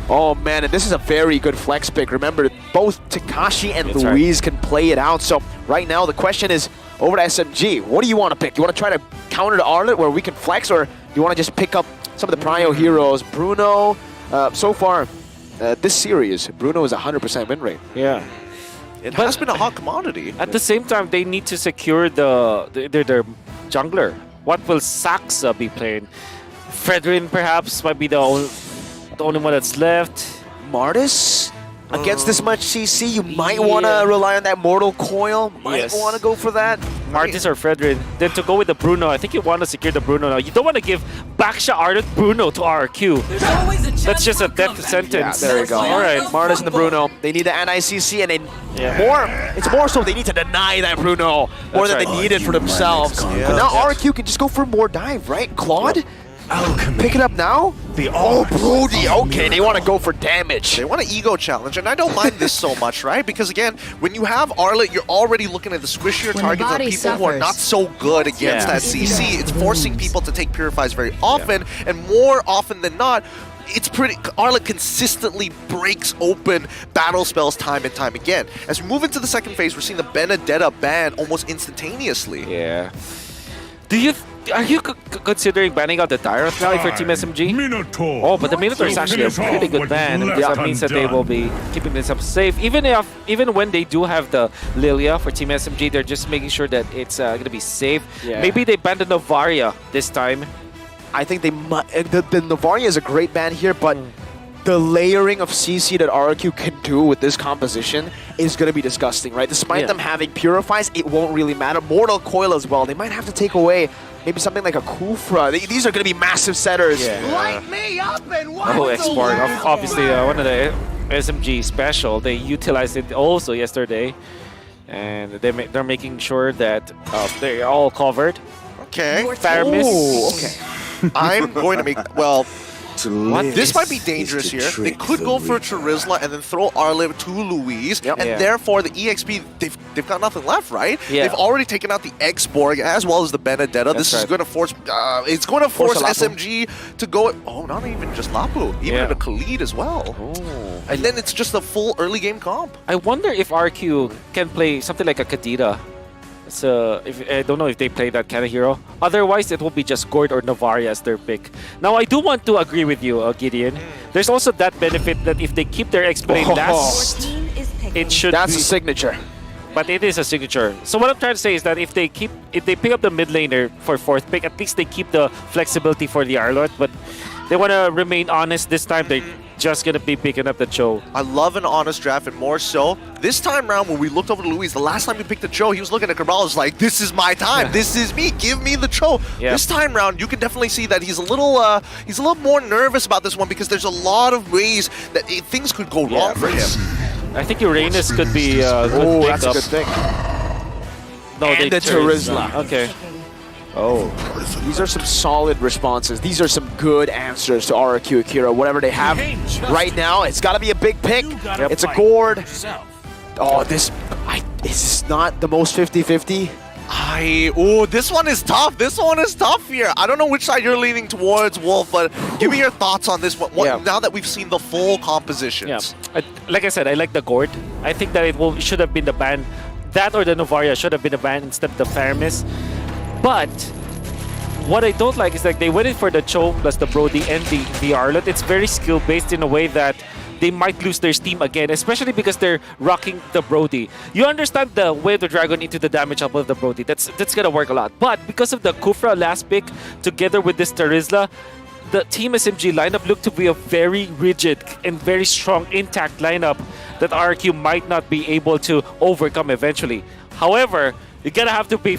[SPEAKER 23] Oh man, and this is a very good flex pick. Remember, both Takashi and Louise can play it out. So right now the question is over to SMG. What do you want to pick? Do you want to try to counter to Arlen where we can flex, or do you want to just pick up some of the prio heroes? Bruno, so far this series, Bruno is 100% win rate.
[SPEAKER 24] Yeah.
[SPEAKER 15] It has been a hot commodity.
[SPEAKER 24] At the same time, they need to secure their jungler. What will Saxa be playing? Fredrin perhaps might be the only one that's left.
[SPEAKER 23] Martis? Against this much CC, you might want to rely on that Mortal Coil. Might want to go for that.
[SPEAKER 24] Martis or Fredrin. Then to go with the Bruno, I think you want to secure the Bruno now. You don't want to give Baksha Ardent Bruno to RRQ. That's just a death sentence.
[SPEAKER 23] Yeah, there we go.
[SPEAKER 24] All right.
[SPEAKER 23] Martis and the Bruno. They need the anti-CC, and it's more so they need to deny that Bruno more than they need it for themselves. But now RRQ can just go for more dive, right? Claude? Pick it up now? Brody, okay, they want to go for damage.
[SPEAKER 15] They want an ego challenge, and I don't mind this so much, right? Because again, when you have Arlet, you're already looking at the squishier targets of people who are not so good against that CC. It's forcing people to take Purifies very often, and more often than not, Arlet consistently breaks open battle spells time and time again. As we move into the second phase, we're seeing the Benedetta ban almost instantaneously.
[SPEAKER 24] Yeah. Are you considering banning out the Tyrant now for Team SMG?
[SPEAKER 3] Minotaur.
[SPEAKER 24] Oh, but the Minotaur is actually a pretty good ban. That means that they will be keeping themselves safe. Even when they do have the Lilia for Team SMG, they're just making sure that it's going to be safe.
[SPEAKER 23] Yeah.
[SPEAKER 24] Maybe they ban the Novaria this time.
[SPEAKER 23] I think they might. The Novaria is a great ban here, but the layering of CC that RRQ can do with this composition is going to be disgusting, right? Despite them having Purifies, it won't really matter. Mortal Coil as well. They might have to take away maybe something like a Kufra. These are going to be massive setters.
[SPEAKER 10] Light me up and watch
[SPEAKER 24] Export. Obviously, one of the SMG special. They utilized it also yesterday. And they're making sure that they're all covered.
[SPEAKER 15] Okay.
[SPEAKER 24] Faramis.
[SPEAKER 15] Okay. I'm going to make... Well... This might be dangerous here. They could go for Charizla and then throw Arliv to Louise, and therefore the EXP, they've got nothing left, right?
[SPEAKER 24] Yeah.
[SPEAKER 15] They've already taken out the X-Borg as well as the Benedetta. This is going to force, it's going to force SMG to go, not even just Lapu, even the Khalid as well. And then it's just a full early game comp.
[SPEAKER 24] I wonder if RQ can play something like a Kadira. So I don't know if they play that kind of hero. Otherwise, it will be just Gord or Novaria as their pick. Now, I do want to agree with you, Gideon. There's also that benefit that if they keep their X-Blade last, it should
[SPEAKER 23] That's
[SPEAKER 24] be...
[SPEAKER 23] a signature.
[SPEAKER 24] But it is a signature. So what I'm trying to say is that if they pick up the mid laner for 4th pick, at least they keep the flexibility for the Arlot. But they want to remain honest this time. They're just going to be picking up the Cho.
[SPEAKER 15] I love an honest draft, and more so, this time around when we looked over to Luis, the last time we picked the Cho, he was looking at Cabral, was like, this is my time, this is me, give me the Cho.
[SPEAKER 24] Yeah.
[SPEAKER 15] This time around, you can definitely see that he's a little more nervous about this one because there's a lot of ways that things could go wrong for him.
[SPEAKER 24] I think Uranus could be a good
[SPEAKER 23] that's a good thing.
[SPEAKER 24] No,
[SPEAKER 23] and the Charizla.
[SPEAKER 24] Okay.
[SPEAKER 23] These are some solid responses. These are some good answers to RRQ Akira. Whatever they have right now, it's got to be a big pick. It's a Gord. This is not the most 50-50.
[SPEAKER 15] This one is tough. This one is tough here. I don't know which side you're leaning towards, Wolf, but give me your thoughts on this one now that we've seen the full compositions.
[SPEAKER 24] Yeah. Like I said, I like the Gord. I think that it should have been the ban. That or the Novaria should have been the ban instead of the Faramis. But what I don't like is like they went in for the Cho plus the Brody and the Arlot. It's very skill-based in a way that they might lose their steam again, especially because they're rocking the Brody. You understand the way the Dragon into the damage up of the Brody. That's gonna work a lot. But because of the Kufra last pick, together with this Tarizla, the Team SMG lineup looked to be a very rigid and very strong, intact lineup that RQ might not be able to overcome eventually. However, you're gonna have to be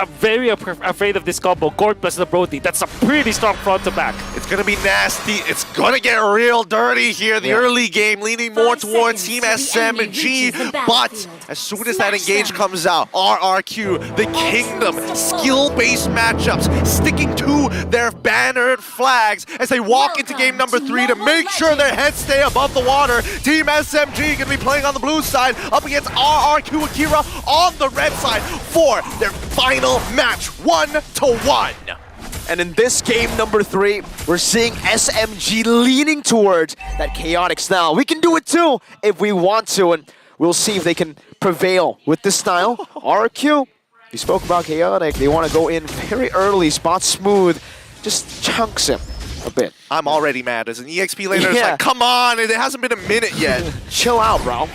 [SPEAKER 24] very afraid of this combo, Gord plus the Brody. That's a pretty strong front to back.
[SPEAKER 15] It's going to be nasty. It's going to get real dirty here. The early game leaning more towards Team SMG. But as soon as that engage comes out, RRQ, the Kingdom, skill-based matchups, sticking to their bannered flags as they walk into game number 3 to make sure their heads stay above the water. Team SMG going to be playing on the blue side up against RRQ Akira on the red side for their final match 1-1.
[SPEAKER 23] And in this game number 3, we're seeing SMG leaning towards that chaotic style. We can do it too if we want to, and we'll see if they can prevail with this style. RQ, we spoke about chaotic. They want to go in very early, spot smooth, just chunks him a bit.
[SPEAKER 15] I'm already mad as an EXP laner. It's like, come on, it hasn't been a minute yet.
[SPEAKER 23] Chill out, bro.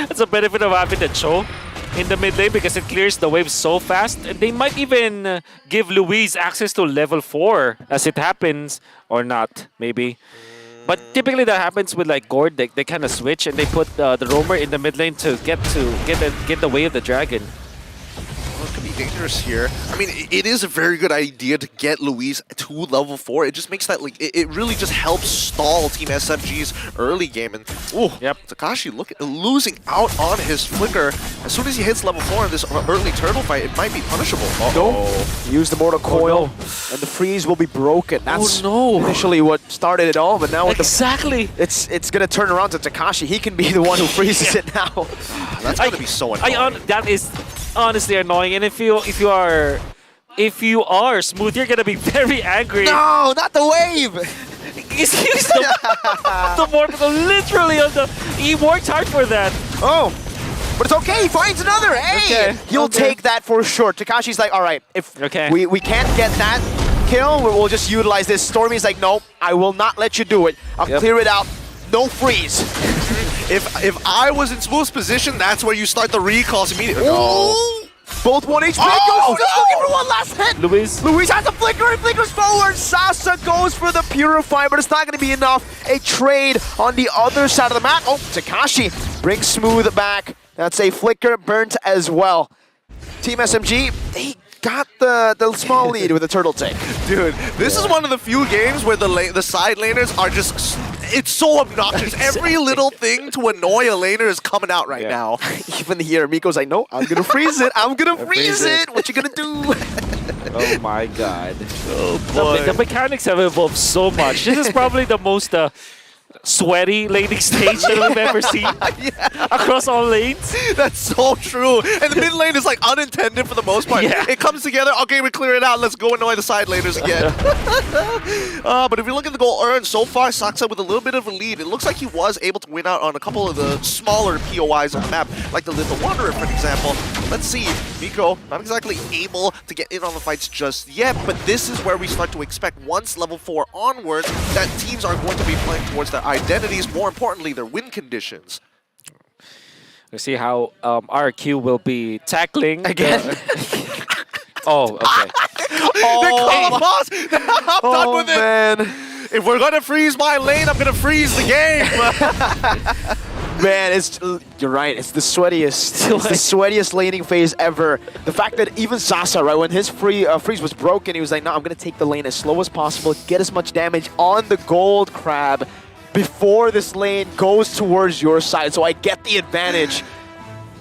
[SPEAKER 24] That's a benefit of having the Cho. in the mid lane because it clears the waves so fast. And they might even give Luis access to level 4 as it happens, or not, maybe. But typically that happens with like Gord. They kind of switch and they put the roamer in the mid lane to get the way of the dragon.
[SPEAKER 15] Well, it could be dangerous here. I mean, it is a very good idea to get Luis to level 4. It just makes that, like, it really just helps stall Team SMG's early game. And, ooh, Takashi losing out on his flicker. As soon as he hits level 4 in this early turtle fight, it might be punishable.
[SPEAKER 23] Use the mortal coil, and the freeze will be broken. That's initially what started it all, but now with it's going to turn around to Takashi. He can be the one who freezes it now.
[SPEAKER 15] That's going to be so annoying.
[SPEAKER 24] That is honestly annoying, and if you are Smooth, you're gonna be very angry.
[SPEAKER 23] No, not the wave.
[SPEAKER 24] He's the mortal literally on the. He worked hard for that.
[SPEAKER 23] Oh, but it's okay. He finds another. Hey, he'll take that for sure. Takashi's like, all right, if we can't get that kill, we'll just utilize this. Stormy's like, no, I will not let you do it. I'll clear it out. No freeze.
[SPEAKER 15] If I was in Smooth's position, that's where you start the recalls immediately.
[SPEAKER 23] Both 1 HP. Just looking for one last hit. Luis has a flicker and flickers forward. Sasa goes for the Purify, but it's not going to be enough. A trade on the other side of the map. Oh, Takashi brings Smooth back. That's a flicker burnt as well. Team SMG, they got the small lead with the turtle tank.
[SPEAKER 15] Dude, this is one of the few games where the side laners are just... It's so obnoxious. Every little thing to annoy a laner is coming out right now.
[SPEAKER 23] Even here, Miko's like, no, I'm going to freeze it. I'm going to freeze it. What you going to do?
[SPEAKER 24] Oh my god.
[SPEAKER 15] Oh boy.
[SPEAKER 24] The mechanics have evolved so much. This is probably the most sweaty laning stage that we've ever seen across all lanes.
[SPEAKER 15] That's so true. And the mid lane is like unintended for the most part. It comes together, okay, we clear it out, let's go annoy the side laners again. But if you look at the goal earned, so far Saksa with a little bit of a lead. It looks like he was able to win out on a couple of the smaller POIs on the map, like the Little Wanderer, for example. Let's see, Miko not exactly able to get in on the fights just yet, but this is where we start to expect once level 4 onwards that teams are going to be playing towards their identities, more importantly, their win conditions.
[SPEAKER 24] We'll see how RQ will be tackling again. Okay.
[SPEAKER 15] I'm done with it. If we're gonna freeze my lane, I'm gonna freeze the game.
[SPEAKER 23] Man, you're right. It's the sweatiest. It's the sweatiest laning phase ever. The fact that even Sasa, right, when his freeze was broken, he was like, no, I'm gonna take the lane as slow as possible, get as much damage on the gold crab before this lane goes towards your side, so I get the advantage.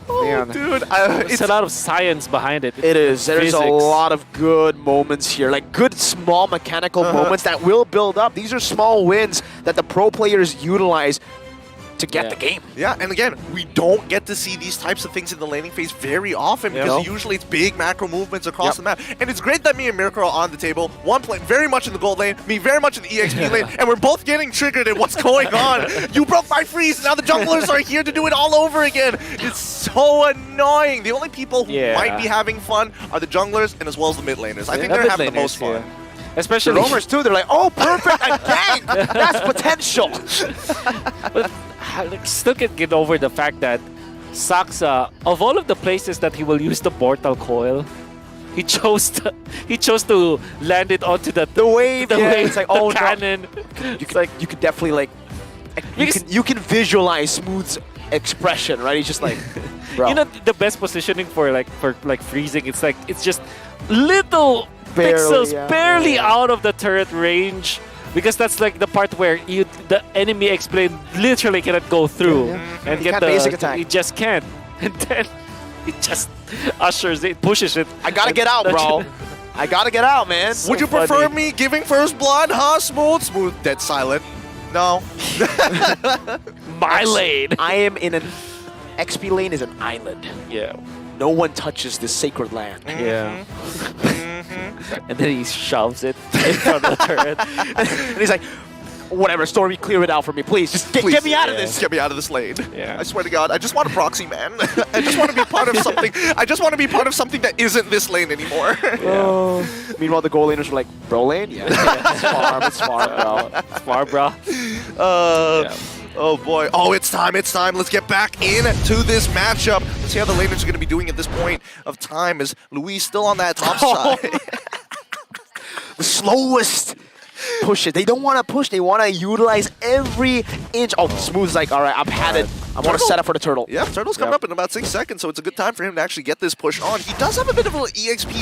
[SPEAKER 15] Man. Dude,
[SPEAKER 24] it's a lot of science behind it.
[SPEAKER 23] It is. There's a lot of good moments here, like good small mechanical moments that will build up. These are small wins that the pro players utilize to get the game.
[SPEAKER 15] Yeah, and again, we don't get to see these types of things in the laning phase very often because usually it's big macro movements across the map. And it's great that me and Miracle are on the table. One playing very much in the gold lane, me very much in the EXP lane, and we're both getting triggered at what's going on. You broke my freeze, now the junglers are here to do it all over again. It's so annoying. The only people who might be having fun are the junglers and as well as the mid laners. I think they're having the most fun.
[SPEAKER 24] Especially
[SPEAKER 23] the roamers too. They're like, oh, perfect, a gang. That's potential.
[SPEAKER 24] But I still can't get over the fact that Saksa, of all of the places that he will use the mortal coil, he chose to land it onto the
[SPEAKER 23] wave. It's like, oh,
[SPEAKER 24] cannon.
[SPEAKER 23] You could definitely you can visualize Smooth's expression, right? He's just like, bro.
[SPEAKER 24] You know, the best positioning for freezing. It's just little pixels barely out of the turret range, because that's like the part where the enemy explain literally cannot go through and get the
[SPEAKER 23] basic attack.
[SPEAKER 24] He just can't, and then it just ushers it, pushes it.
[SPEAKER 23] I gotta get out, bro. I gotta get out, man.
[SPEAKER 15] Would you prefer me giving first blood, huh? Smooth, dead silent. No.
[SPEAKER 24] My lane.
[SPEAKER 23] I am in an XP lane is an island.
[SPEAKER 24] Yeah.
[SPEAKER 23] No one touches this sacred land.
[SPEAKER 24] Yeah. And then he shoves it in front of the turret.
[SPEAKER 23] And he's like, whatever, Stormy, clear it out for me, please. Just get me out of this.
[SPEAKER 15] Get me out of this lane.
[SPEAKER 24] Yeah.
[SPEAKER 15] I swear to God, I just want a proxy, man. I just want to be part of something. I just want to be part of something that isn't this lane anymore.
[SPEAKER 23] Meanwhile, the goal laners were like, bro lane? Yeah. It's farm, bro.
[SPEAKER 24] It's farm, bro.
[SPEAKER 15] Oh boy. Oh, it's time. Let's get back into this matchup. Let's see how the laners are going to be doing at this point of time as Luis still on that top side.
[SPEAKER 23] The slowest push it. They don't want to push. They want to utilize every inch. Oh, Smooth's like, all right, I've had it. I want to set up for the turtle.
[SPEAKER 15] Yeah, Turtle's coming up in about 6 seconds, so it's a good time for him to actually get this push on. He does have a bit of an EXP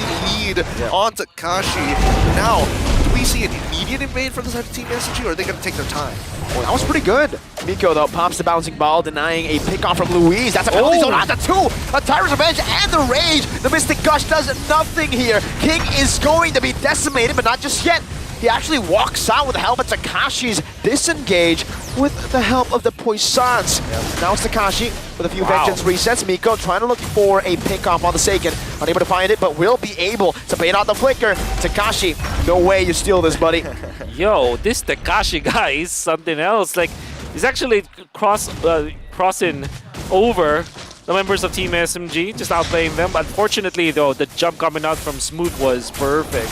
[SPEAKER 15] lead on Takashi. Now, do we see an immediate invade from the side of Team SG, or are they going to take their time?
[SPEAKER 23] Well, that was pretty good. Miko, though, pops the bouncing ball, denying a pick-off from Luis. That's a penalty zone on the 2. A Tyrant's Revenge and the Rage. The Mystic Gush does nothing here. King is going to be decimated, but not just yet. He actually walks out with the help of Takashi's disengage with the help of the Poissons. Now it's Takashi with a few vengeance resets. Miko trying to look for a pick-off on the Seiken. Unable to find it, but will be able to bait out the flicker. Takashi, no way you steal this, buddy.
[SPEAKER 24] Yo, this Takashi guy is something else. Like, he's actually crossing over the members of Team SMG, just outplaying them. Unfortunately, though, the jump coming out from Smooth was perfect.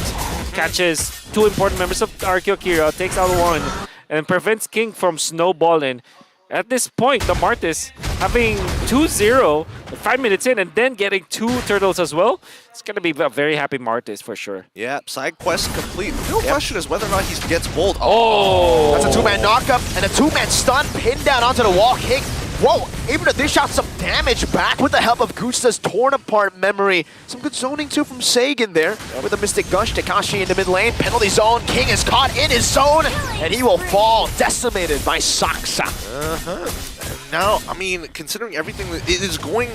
[SPEAKER 24] Catches 2 important members of RQ Akira, takes out 1, and prevents King from snowballing. At this point, the Martis having 2-0, 5 minutes in, and then getting 2 turtles as well. It's going to be a very happy Martis for sure.
[SPEAKER 15] Yeah, side quest complete. The real question is whether or not he gets bold.
[SPEAKER 23] Oh! That's a 2-man knockup and a 2-man stun pinned down onto the wall. King, whoa, able to dish out some damage back with the help of Gusta's torn apart memory. Some good zoning too from Sagan there with a Mystic Gush. Takashi in the mid lane, penalty zone. King is caught in his zone and he will fall decimated by Saksa.
[SPEAKER 15] Now, I mean, considering everything, it is going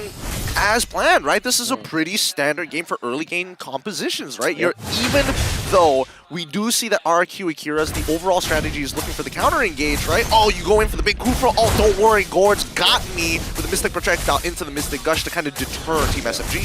[SPEAKER 15] as planned, right? This is a pretty standard game for early game compositions, right? You're even though we do see that RQ Akira's the overall strategy is looking for the counter engage, right? Oh, you go in for the big Kufra. Oh, don't worry, Gord's got me with the Mystic Projectile into the Mystic Gush to kind of deter Team SMG.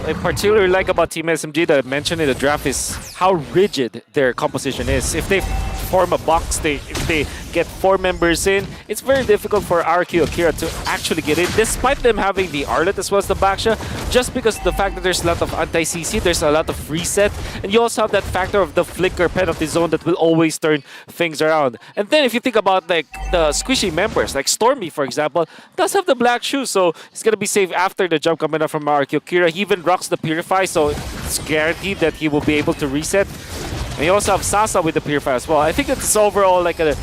[SPEAKER 24] I particularly like about Team SMG that I mentioned in the draft is how rigid their composition is. If they form a box, if they get 4 members in, it's very difficult for RQ Akira to actually get in, despite them having the Arlet as well as the Baksha, just because of the fact that there's a lot of anti-CC, there's a lot of reset, and you also have that factor of the flicker penalty zone that will always turn things around. And then if you think about like the squishy members, like Stormy, for example, does have the black shoes, so it's gonna be safe after the jump coming up from RQ Akira. He even rocks the Purify, so it's guaranteed that he will be able to reset. And you also have Sasa with the Purify as well. I think it's overall like an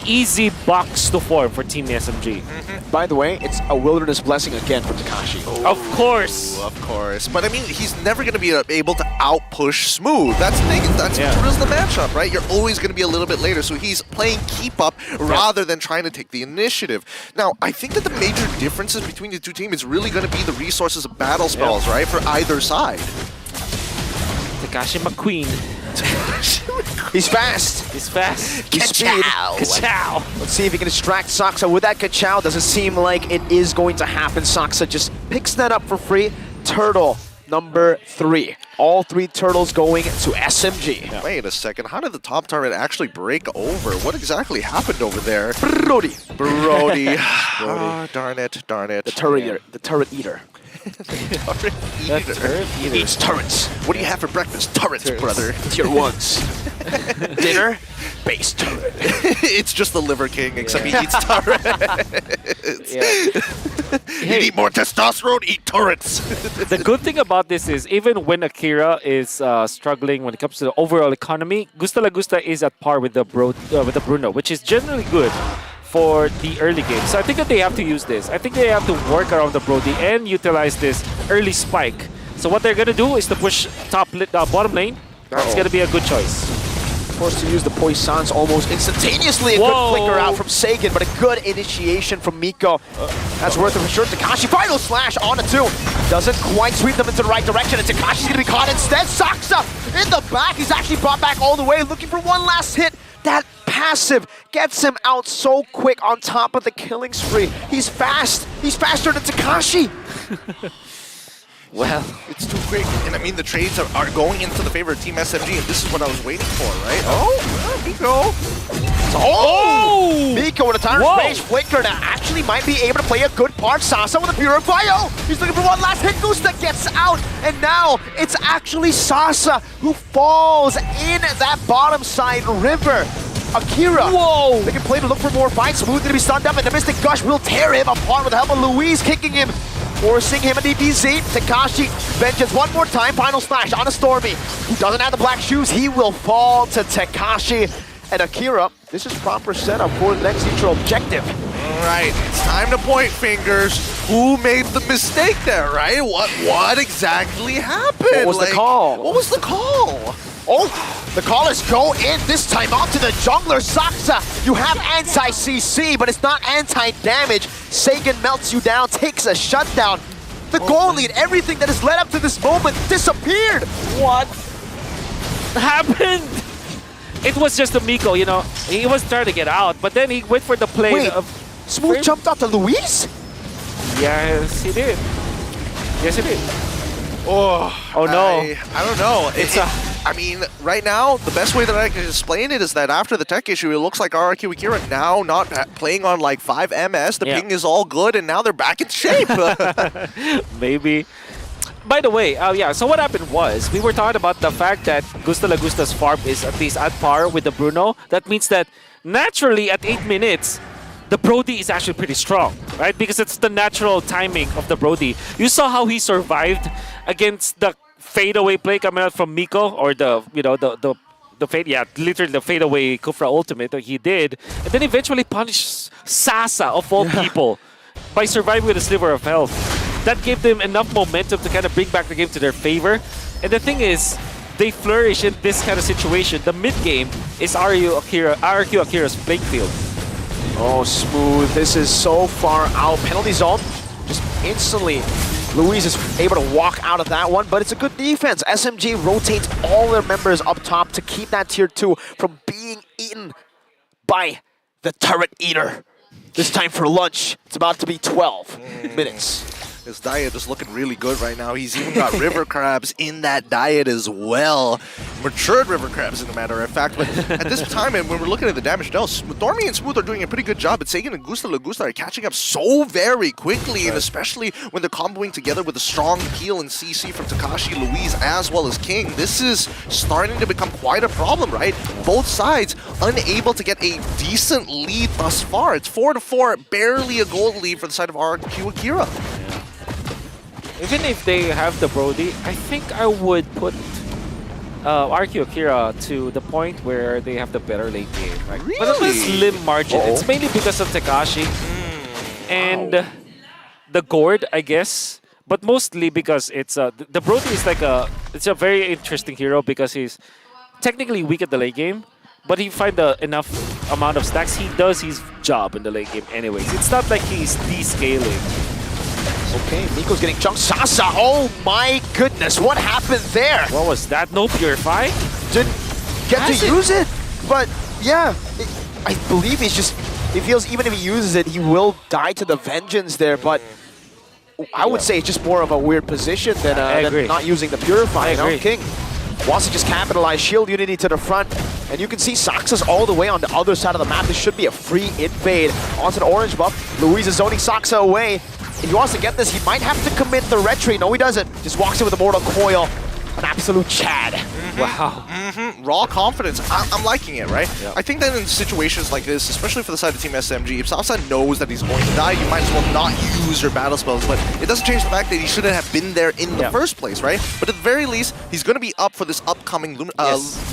[SPEAKER 24] easy box to form for Team SMG.
[SPEAKER 23] By the way, it's a Wilderness Blessing again for Takashi.
[SPEAKER 24] Of course!
[SPEAKER 15] Of course. But I mean, he's never going to be able to out-push Smooth. That's the thing. That's what drills the matchup, right? You're always going to be a little bit later. So he's playing keep up rather than trying to take the initiative. Now, I think that the major differences between the two teams is really going to be the resources of battle spells, right? For either side.
[SPEAKER 24] Takashi McQueen.
[SPEAKER 23] He's fast.
[SPEAKER 24] He's fast.
[SPEAKER 23] He's speed.
[SPEAKER 24] Ka-chow.
[SPEAKER 23] Let's see if he can distract Saksa with that Ka-chow. Doesn't seem like it is going to happen. Saksa just picks that up for free. Turtle number 3. All 3 turtles going to SMG.
[SPEAKER 15] Yeah. Wait a second. How did the top turret actually break over? What exactly happened over there?
[SPEAKER 23] Brody.
[SPEAKER 15] Oh, darn it.
[SPEAKER 23] The turret eater. Eats turrets.
[SPEAKER 15] What do you have for breakfast? Turrets, brother.
[SPEAKER 23] Tier 1s. Dinner? Base turret.
[SPEAKER 15] It's just the Liver King, except he eats turrets. You need more testosterone, eat turrets.
[SPEAKER 24] The good thing about this is even when Akira is struggling when it comes to the overall economy, Gusta La Gusta is at par with the Bruno, which is generally good for the early game. So I think that they have to use this. I think they have to work around the Brody and utilize this early spike. So what they're going to do is to push bottom lane. That's going to be a good choice.
[SPEAKER 23] Forced to use the Poissons almost instantaneously. A good flicker out from Sagan, but a good initiation from Miko. That's worth it for sure. Takashi, final slash on a 2. Doesn't quite sweep them into the right direction, and Takashi's going to be caught instead. Saksa in the back. He's actually brought back all the way, looking for one last hit. That passive gets him out so quick on top of the killing spree. He's fast. He's faster than Takashi.
[SPEAKER 15] Well, it's too quick. And I mean, the trades are going into the favor of Team SMG, and this is what I was waiting for, right? Oh, Miko.
[SPEAKER 23] Oh! Miko with a Tyrant's Rage flicker that actually might be able to play a good part. Sasa with a Purify. Oh, he's looking for one last hit. Gusta gets out, and now it's actually Sasa who falls in that bottom side river. Akira.
[SPEAKER 24] Whoa!
[SPEAKER 23] They can play to look for more fights. Smooth going to be stunned up, and the Mystic Gush will tear him apart with the help of Louise kicking him, forcing him into DBZ. Takashi vengeance one more time. Final splash on a Stormy, who doesn't have the black shoes. He will fall to Takashi. And Akira, this is proper setup for the next neutral objective.
[SPEAKER 15] All right, it's time to point fingers. Who made the mistake there, right? What exactly happened?
[SPEAKER 23] What was the call?
[SPEAKER 15] What was the call?
[SPEAKER 23] Oh, the callers go in this time onto the jungler, Saksa. You have anti-CC, but it's not anti-damage. Sagan melts you down, takes a shutdown. The goal lead, everything that has led up to this moment disappeared.
[SPEAKER 24] What happened? It was just a Miko, you know. He was trying to get out, but then he went for the play.
[SPEAKER 23] Wait, Smooth jumped out to Luis?
[SPEAKER 24] Yes, he did. Yes, he did.
[SPEAKER 15] Oh
[SPEAKER 24] no.
[SPEAKER 15] I don't know. I mean, right now, the best way that I can explain it is that after the tech issue, it looks like RRQ Akira now not playing on like 5 MS. The ping is all good, and now they're back in shape.
[SPEAKER 24] Maybe. By the way, so what happened was, we were talking about the fact that Gusta Lagusta's farm is at least at par with the Bruno. That means that naturally at 8 minutes, the Brody is actually pretty strong, right? Because it's the natural timing of the Brody. You saw how he survived against the fadeaway play coming out from Miko, or the fade, literally the fadeaway Kufra ultimate that he did, and then eventually punished Sasa of all people by surviving with a sliver of health. That gave them enough momentum to kind of bring back the game to their favor. And the thing is, they flourish in this kind of situation. The mid game is RRQ Akira's playing field.
[SPEAKER 23] Oh, Smooth. This is so far out. Penalty zone. Just instantly, Luis is able to walk out of that one, but it's a good defense. SMG rotates all their members up top to keep that tier 2 from being eaten by the Turret Eater. This time for lunch. It's about to be 12 minutes.
[SPEAKER 15] His diet is looking really good right now. He's even got river crabs in that diet as well. Matured river crabs, as a matter of fact. But at this time, and when we're looking at the damage, no, Dormy and Smooth are doing a pretty good job. But Sagan and Gusta Lagusta are catching up so very quickly, and especially when they're comboing together with a strong heal and CC from Takashi, Louise, as well as King. This is starting to become quite a problem, right? Both sides unable to get a decent lead thus far. It's 4-4, barely a goal lead for the side of RRQ Akira.
[SPEAKER 24] Even if they have the Brody, I think I would put RQ Akira to the point where they have the better late game. Right?
[SPEAKER 15] Really?
[SPEAKER 24] But it's a slim margin. It's mainly because of Takashi and the Gord, I guess. But mostly because it's the Brody is like it's a very interesting hero because he's technically weak at the late game, but he find enough amount of stacks. He does his job in the late game anyways. It's not like he's descaling.
[SPEAKER 23] Okay, Miko's getting chunked. Sasa, oh my goodness, what happened there?
[SPEAKER 24] What was that? No Purify?
[SPEAKER 23] Didn't get to use it, but yeah, I believe he feels even if he uses it, he will die to the Vengeance there, but I would say it's just more of a weird position than not using the Purify. You know? King wants to just capitalize, shield Unity to the front, and you can see Saxa's all the way on the other side of the map. This should be a free invade onto the orange buff. Luis is zoning Saxa away. If he wants to get this, he might have to commit the retreat. No, he doesn't. Just walks in with a Mortal Coil. An absolute Chad.
[SPEAKER 15] Wow. Raw confidence. I'm liking it, right? I think that in situations like this, especially for the side of Team SMG, if Salsa knows that he's going to die, you might as well not use your battle spells. But it doesn't change the fact that he shouldn't have been there in the first place, right? But at the very least, he's going to be up for this upcoming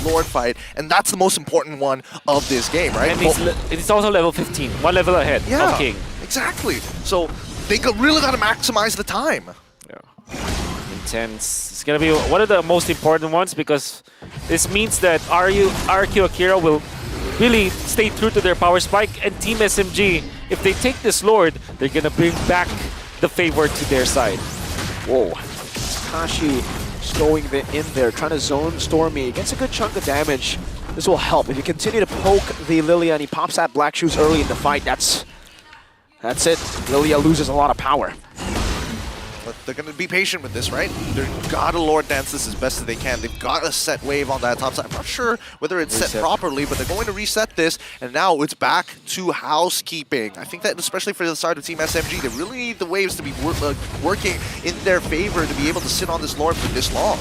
[SPEAKER 15] Lord fight, and that's the most important one of this game, right?
[SPEAKER 24] And it's also level 15, one level ahead of King.
[SPEAKER 15] Exactly. So they really got to maximize the time.
[SPEAKER 24] Intense. It's gonna be one of the most important ones because this means that RQ Akira will really stay true to their power spike, and Team SMG, if they take this Lord, they're gonna bring back the favor to their side.
[SPEAKER 23] Whoa. Takashi just going in there, trying to zone Stormy. Gets a good chunk of damage. This will help. If you continue to poke the Lilia and he pops that Black Shoes early in the fight, that's it. Lilia loses a lot of power.
[SPEAKER 15] But they're going to be patient with this, right? They've got to Lord Dance this as best as they can. They've got a set wave on that top side. I'm not sure whether it's set properly, but they're going to reset this, and now it's back to housekeeping. I think that especially for the side of Team SMG, they really need the waves to be working in their favor to be able to sit on this Lord for this long.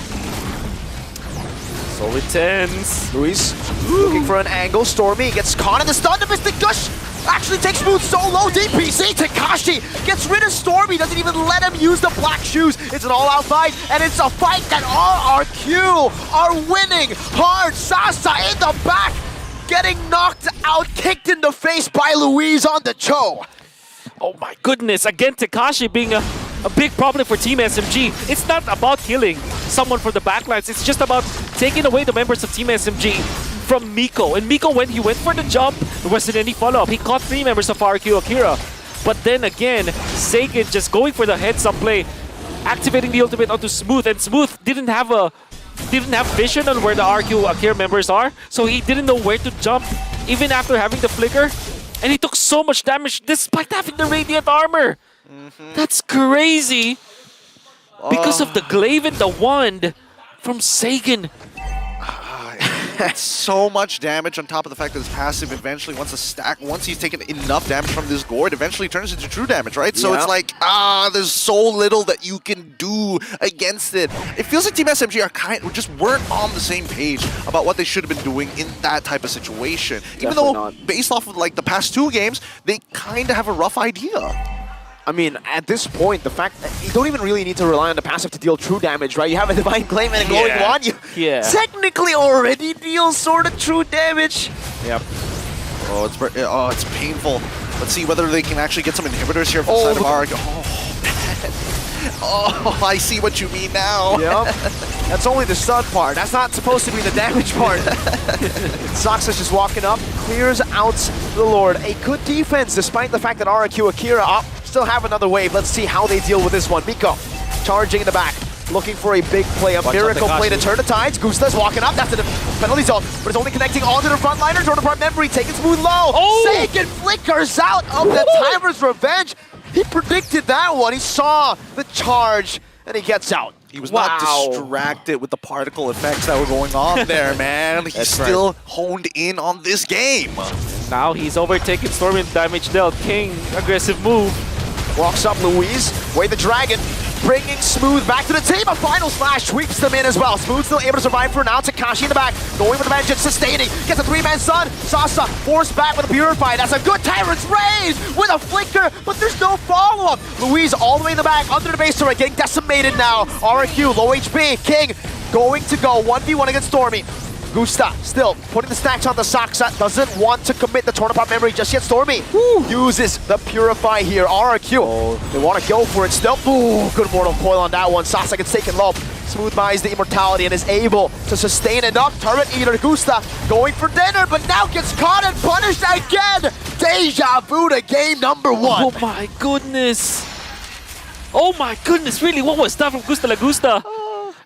[SPEAKER 24] So intense.
[SPEAKER 23] Luis looking for an angle. Stormy gets caught in the stun. The Mystic Gush actually takes Smooth so low. DPC. Takashi gets rid of Stormy. Doesn't even let him use the black shoes. It's an all-out fight, and it's a fight that RRQ are winning hard. Sasa in the back, getting knocked out, kicked in the face by Luis on the Cho.
[SPEAKER 24] Oh my goodness, again Takashi being a big problem for Team SMG. It's not about killing someone from the backlines, it's just about taking away the members of Team SMG from Miko. And Miko, when he went for the jump, there wasn't any follow-up. He caught 3 members of RQ Akira. But then again, Sagan just going for the heads-up play, activating the ultimate onto Smooth, and Smooth didn't have vision on where the RQ Akira members are, so he didn't know where to jump, even after having the flicker. And he took so much damage despite having the radiant armor. That's crazy. Because of the glaive and the wand from Sagan.
[SPEAKER 15] It's so much damage on top of the fact that his passive eventually, once he's taken enough damage from this gore, it eventually turns into true damage, right? So it's like, there's so little that you can do against it. It feels like Team SMG just weren't on the same page about what they should have been doing in that type of situation. Even though, based off of like the past 2 games, they kind of have a rough idea.
[SPEAKER 23] I mean, at this point, the fact that you don't even really need to rely on the passive to deal true damage, right? You have a Divine Claim and a Glowing Wand, you technically already deal sort of true damage.
[SPEAKER 15] Yep. Oh, it's painful. Let's see whether they can actually get some inhibitors here from the side of Arg. Oh, I see what you mean now.
[SPEAKER 23] Yep. That's only the stun part. That's not supposed to be the damage part. Soxa's just walking up, clears out the Lord. A good defense, despite the fact that RRQ Akira still have another wave. Let's see how they deal with this one. Miko charging in the back, looking for a big play, a miracle play to turn the tides. Gusta's walking up. That's the penalty zone, but it's only connecting onto the frontliners. Jordan Part Memory taking Smooth low. Sagan flickers out of the Timer's Revenge. He predicted that one. He saw the charge, and he gets out.
[SPEAKER 15] He was not distracted with the particle effects that were going on there, man. He's still honed in on this game.
[SPEAKER 24] Now he's overtaken Stormy and damage dealt. King, aggressive move.
[SPEAKER 23] Walks up Luis, Way the Dragon, bringing Smooth back to the team. A final slash sweeps them in as well. Smooth still able to survive for now. Takashi in the back, going with the vengeance, sustaining. Gets a 3-man stun. Sasa forced back with a Purify. That's a good Tyrant's Raise with a flicker, but there's no follow-up. Luis all the way in the back, under the base turret, getting decimated now. RRQ, low HP. King going to go 1v1 against Stormy. Gusta still putting the stacks on the Soxa, doesn't want to commit the Torn Apart Memory just yet. Stormy uses the Purify here. RRQ, they want to go for it still. Ooh, good Mortal Coil on that one. Sasa gets taken low. Smooth buys the Immortality and is able to sustain enough. Turret Eater Gusta going for dinner, but now gets caught and punished again. Deja vu to game number 1.
[SPEAKER 24] Oh my goodness. Oh my goodness, really? What was that from Gusta La Gusta?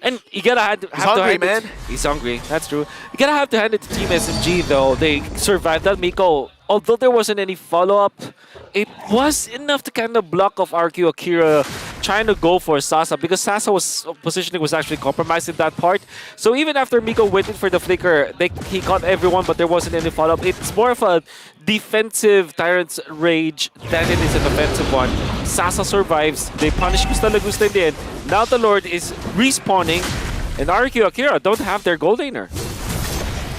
[SPEAKER 24] And you gotta have to hand it. He's hungry, that's true. You gotta have to hand it to Team SMG though. They survived that. Miko, although there wasn't any follow-up, it was enough to kind of block off RQ Akira trying to go for Sasa, because Sasa's positioning was actually compromised in that part. So even after Miko waited for the flicker, he caught everyone, but there wasn't any follow-up. It's more of a defensive Tyrant's Rage than it is an offensive one. Sasa survives. They punish Gusta La Gusta in the end. Now the Lord is respawning, and RQ Akira don't have their gold laner.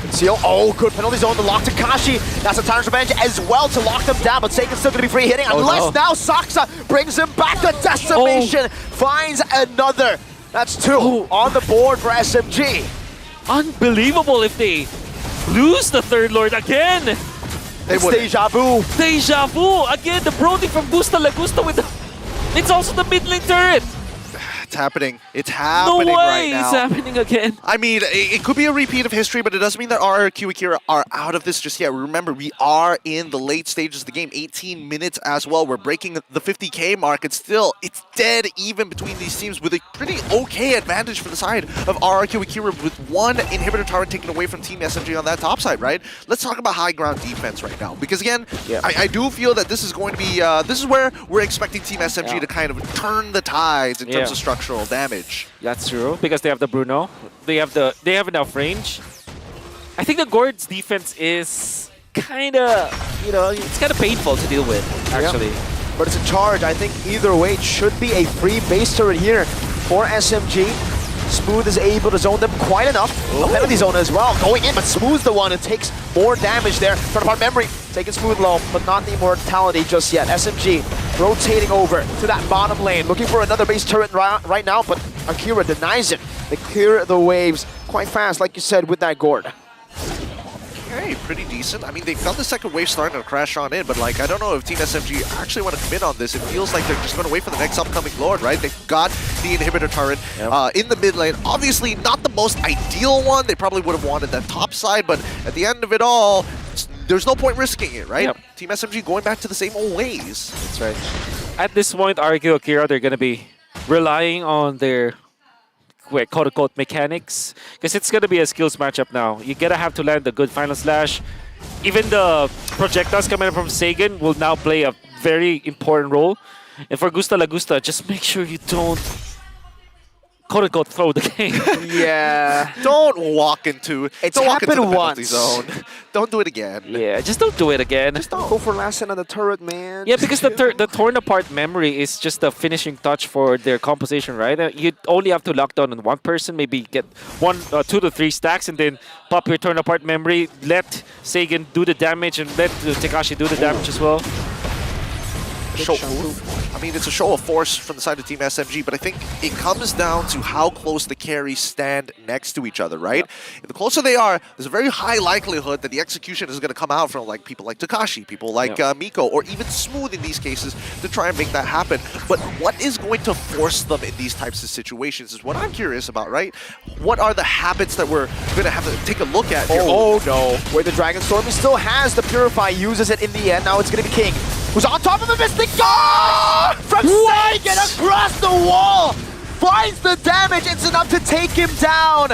[SPEAKER 23] Conceal. Oh, good penalty zone to lock Takashi. That's a Tyrant's Revenge as well to lock them down, but Sagan's still going to be free hitting unless now Soxa brings him back. A decimation finds another. That's 2 on the board for SMG.
[SPEAKER 24] Unbelievable if they lose the third Lord again.
[SPEAKER 23] It's Deja Vu.
[SPEAKER 24] Deja Vu. Again, the Brody from Gusta La Gusta with the... It's also the mid lane turret.
[SPEAKER 15] It's happening. It's happening right now.
[SPEAKER 24] It's happening again.
[SPEAKER 15] I mean, it could be a repeat of history, but it doesn't mean that RRQ Akira are out of this just yet. Remember, we are in the late stages of the game, 18 minutes as well. We're breaking the 50K mark, and still, it's dead even between these teams with a pretty okay advantage for the side of RRQ Akira with 1 inhibitor turret taken away from Team SMG on that top side, right? Let's talk about high ground defense right now, because again, I do feel that this is going to be, this is where we're expecting Team SMG to kind of turn the tides in terms of structural damage.
[SPEAKER 24] That's true, because they have the Bruno. They have enough range. I think the Gord's defense is kind of, it's kind of painful to deal with, actually.
[SPEAKER 23] But it's a charge. I think either way, it should be a free base turret here for SMG. Smooth is able to zone them quite enough. The penalty zone as well, going in, but Smooth's the one who takes more damage there. Turn apart memory, taking Smooth low, but not the immortality just yet. SMG rotating over to that bottom lane, looking for another base turret right now, but Akira denies it. They clear the waves quite fast, like you said, with that gourd.
[SPEAKER 15] Okay, pretty decent. I mean, they've got the second wave starting to crash on in, but like, I don't know if Team SMG actually want to commit on this. It feels like they're just going to wait for the next upcoming Lord, right? They've got the inhibitor turret in the mid lane. Obviously, not the most ideal one. They probably would have wanted that top side, but at the end of it all, there's no point risking it, right?
[SPEAKER 24] Yep.
[SPEAKER 15] Team SMG going back to the same old ways.
[SPEAKER 24] That's right. At this point, RQ Akira, they're going to be relying on their quote-unquote mechanics, because it's going to be a skills matchup now. You're going to have to land a good final slash. Even the projectiles coming from Sagan will now play a very important role. And for Gusta La Gusta, just make sure you don't quote-unquote throw the game.
[SPEAKER 23] Yeah.
[SPEAKER 15] Don't walk into
[SPEAKER 23] It's
[SPEAKER 15] don't walk into
[SPEAKER 23] happened
[SPEAKER 15] the penalty
[SPEAKER 23] once.
[SPEAKER 15] zone. Don't do it again.
[SPEAKER 24] Yeah, just don't do it again.
[SPEAKER 23] Just don't go for last hit on the turret, man.
[SPEAKER 24] Yeah, because the torn apart memory is just the finishing touch for their composition, right? You only have to lock down on one person, maybe get 2 to 3 stacks, and then pop your torn apart memory, let Sagan do the damage, and let Tekashi do the damage as well.
[SPEAKER 15] I mean, it's a show of force from the side of Team SMG, but I think it comes down to how close the carries stand next to each other, right? If the closer they are, there's a very high likelihood that the execution is going to come out from like people like Tekashi, people like Miko, or even Smooth in these cases to try and make that happen. But what is going to force them in these types of situations is what I'm curious about, right? What are the habits that we're going to have to take a look at here?
[SPEAKER 23] Oh no, where the Dragon Storm still has the Purify, uses it in the end. Now it's going to be King, who's on top of the Mystic. From Sagan across the wall! Finds the damage, it's enough to take him down!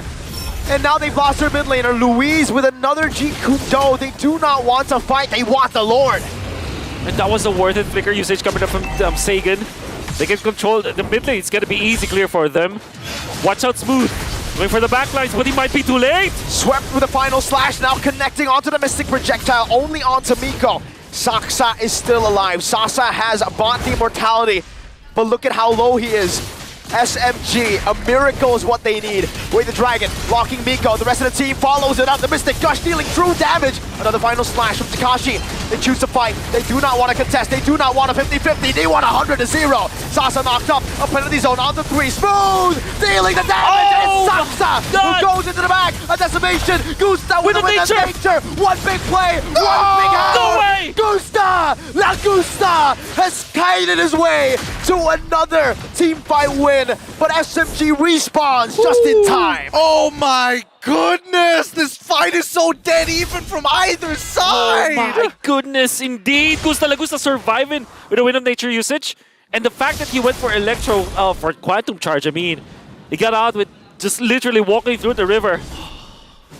[SPEAKER 23] And now they've lost their mid laner, Louise with another Jeet Kune Do. They do not want to fight, they want the Lord!
[SPEAKER 24] And that was a worth it flicker usage coming up from Sagan. They can control the mid lane, it's gonna be easy clear for them. Watch out, Smooth. Going for the backlines, but he might be too late!
[SPEAKER 23] Swept with the final slash, now connecting onto the Mystic Projectile, only onto Miko. Saksa is still alive. Sasa has bought the immortality, but look at how low he is. SMG, a miracle is what they need. Wait, the Dragon, blocking Miko. The rest of the team follows it up. The Mystic Gush dealing true damage. Another final slash from Tekashi. They choose to fight. They do not want to contest. They do not want a 50-50. They want 100-0. Sasa knocked up. A penalty zone on the 3. Smooth dealing the damage. It's Saksa who goes into the back. A decimation. Gusta with the nature. One big play. One big hand.
[SPEAKER 24] No way!
[SPEAKER 23] Gusta! La Gusta has guided his way to another team fight win. But SMG respawns just in time.
[SPEAKER 15] Oh my goodness! This fight is so dead even from either side!
[SPEAKER 24] Oh my goodness, indeed! Gusta La Gusta surviving with a Wind of Nature usage. And the fact that he went for Electro, for Quantum Charge, I mean, he got out with just literally walking through the river.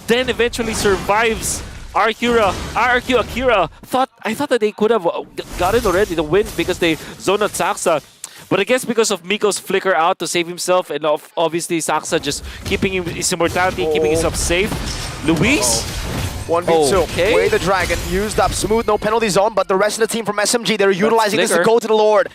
[SPEAKER 24] Then eventually survives RQ Akira. I thought that they could have gotten already the win because they zoned out Saksa. But I guess because of Miko's flicker out to save himself, and obviously Saksa just keeping his immortality, keeping himself safe. Luis?
[SPEAKER 23] 1v2.
[SPEAKER 24] Okay.
[SPEAKER 23] Way the Dragon used up Smooth, no penalty zone, but the rest of the team from SMG, they're utilizing this to
[SPEAKER 24] flicker.
[SPEAKER 23] go to the Lord.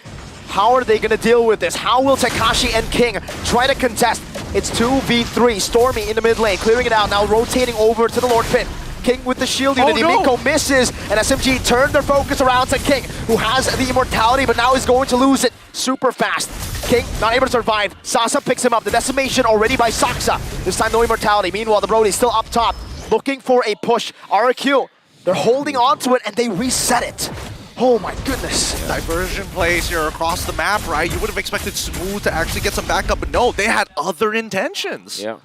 [SPEAKER 23] How are they going to deal with this? How will Tekashi and King try to contest? It's 2v3. Stormy in the mid lane, clearing it out, now rotating over to the Lord pit. King with the shield unity. Miko misses, and SMG turned their focus around to King, who has the immortality, but now is going to lose it super fast. King not able to survive. Sasa picks him up. The decimation already by Saksa. This time no immortality. Meanwhile, the Brody's still up top, looking for a push. RQ, they're holding on to it, and they reset it. Oh my goodness.
[SPEAKER 15] Diversion plays here across the map, right? You would have expected Smooth to actually get some backup, but no, they had other intentions.
[SPEAKER 24] Yeah.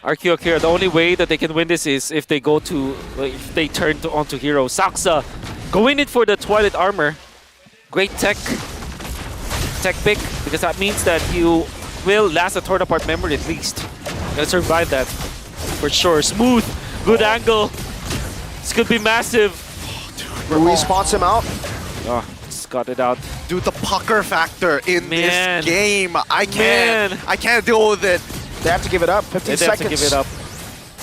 [SPEAKER 24] RQ Akira, the only way that they can win this is if they go to, if they turn onto hero. Saksa going in for the Twilight Armor. Great tech pick, because that means that you will last a torn apart memory at least. Gonna survive that for sure. Smooth, good angle. This could be massive.
[SPEAKER 23] Rui spots him out.
[SPEAKER 24] Oh, just got it out.
[SPEAKER 15] Dude, the pucker factor in this game, I can't deal with it.
[SPEAKER 23] They have to give it up. 15
[SPEAKER 24] they
[SPEAKER 23] seconds.
[SPEAKER 24] have to give it up.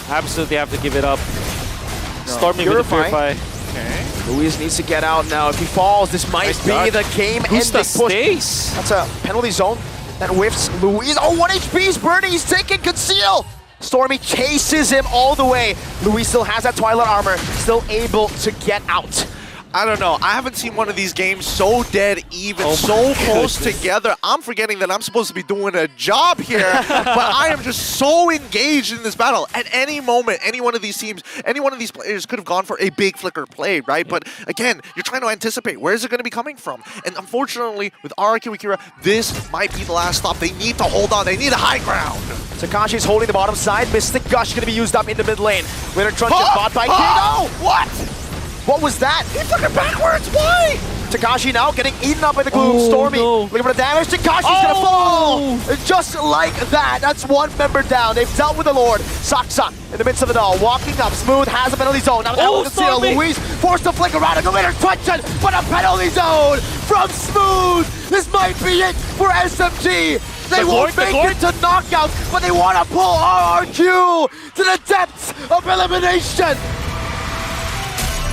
[SPEAKER 24] Absolutely have to give it up.
[SPEAKER 23] No.
[SPEAKER 24] Stormy with the Purify.
[SPEAKER 15] Okay.
[SPEAKER 23] Luis needs to get out now. If he falls, this might be the game-ending push.
[SPEAKER 24] Stays.
[SPEAKER 23] That's a penalty zone. That whiffs Luis. Oh, 1 HP is burning. He's taking conceal. Stormy chases him all the way. Luis still has that Twilight armor, still able to get out.
[SPEAKER 15] I don't know. I haven't seen one of these games so dead even, so close together. I'm forgetting that I'm supposed to be doing a job here, but I am just so engaged in this battle. At any moment, any one of these teams, any one of these players could have gone for a big flicker play, right? But again, you're trying to anticipate where is it going to be coming from. And unfortunately, with RRQ Akira, this might be the last stop. They need to hold on. They need a high ground.
[SPEAKER 23] Takashi's holding the bottom side. Mystic Gush going to be used up in the mid lane. Winter Truncheon bought by Kigo.
[SPEAKER 15] What?
[SPEAKER 23] What was that?
[SPEAKER 15] He took it backwards. Why?
[SPEAKER 23] Takashi now getting eaten up by the Gloom. Stormy looking for the damage. Takashi's gonna fall! Just like that. That's one member down. They've dealt with the Lord. Saksa in the midst of it all. Walking up. Smooth has a penalty zone. Now that one can steal. Luis forced to flick around and go Winter Truncheon, but a penalty zone from Smooth. This might be it for SMG. They won't make it to knockout, but they want to pull RRQ to the depths of elimination.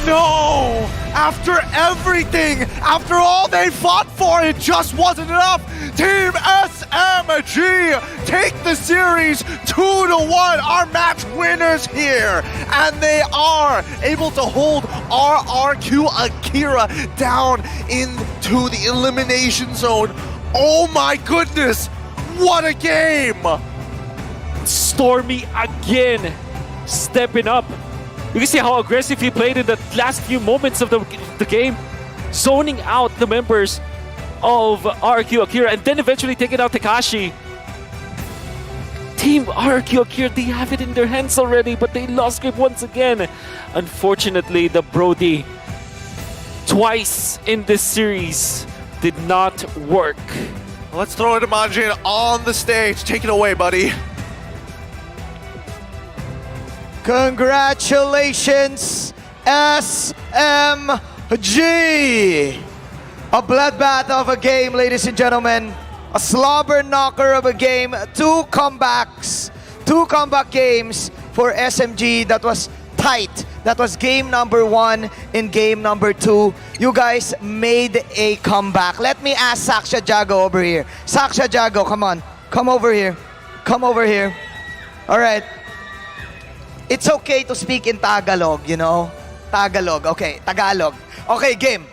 [SPEAKER 15] No! After everything, after all they fought for, it just wasn't enough. Team SMG take the series 2-1. Our match winners here. And they are able to hold RRQ Akira down into the elimination zone. Oh my goodness! What a game!
[SPEAKER 24] Stormy again, stepping up. You can see how aggressive he played in the last few moments of the game, zoning out the members of RRQ Akira and then eventually taking out Takashi. Team RRQ Akira, they have it in their hands already, but they lost grip once again. Unfortunately, the Brody twice in this series did not work.
[SPEAKER 15] Let's throw it to Manjin on the stage. Take it away, buddy.
[SPEAKER 1] Congratulations, SMG! A bloodbath of a game, ladies and gentlemen. A slobber knocker of a game. 2 comebacks. 2 comeback games for SMG. That was tight. That was game number 1 and game number 2. You guys made a comeback. Let me ask Saksha Jago over here. Saksha Jago, come on. Come over here. Come over here. All right. It's okay to speak in Tagalog, you know? Tagalog. Okay, Tagalog. Okay, game.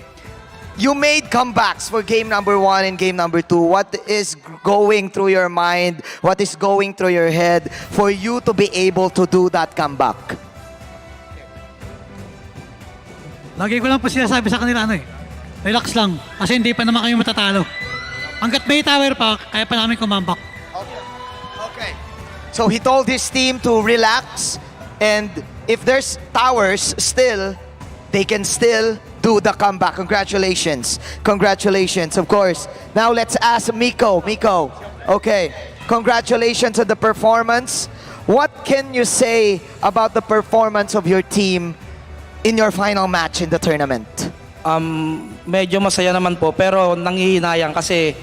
[SPEAKER 1] You made comebacks for game number 1 and game number 2. What is going through your mind? What is going through your head for you to be able to do that comeback?
[SPEAKER 5] Lagi ko lang po sinasabi sa kanila, relax lang. Kasi hindi pa naman kayo matatalo. Hanggat may tower pa, kaya pa namin kumambak.
[SPEAKER 1] Okay. So he told his team to relax. And if there's towers still, they can still do the comeback. Congratulations. Congratulations, of course. Now let's ask Miko. Miko, okay. Congratulations on the performance. What can you say about the performance of your team in your final match in the tournament?
[SPEAKER 4] Medyo masaya naman po, pero nangihinayang kasi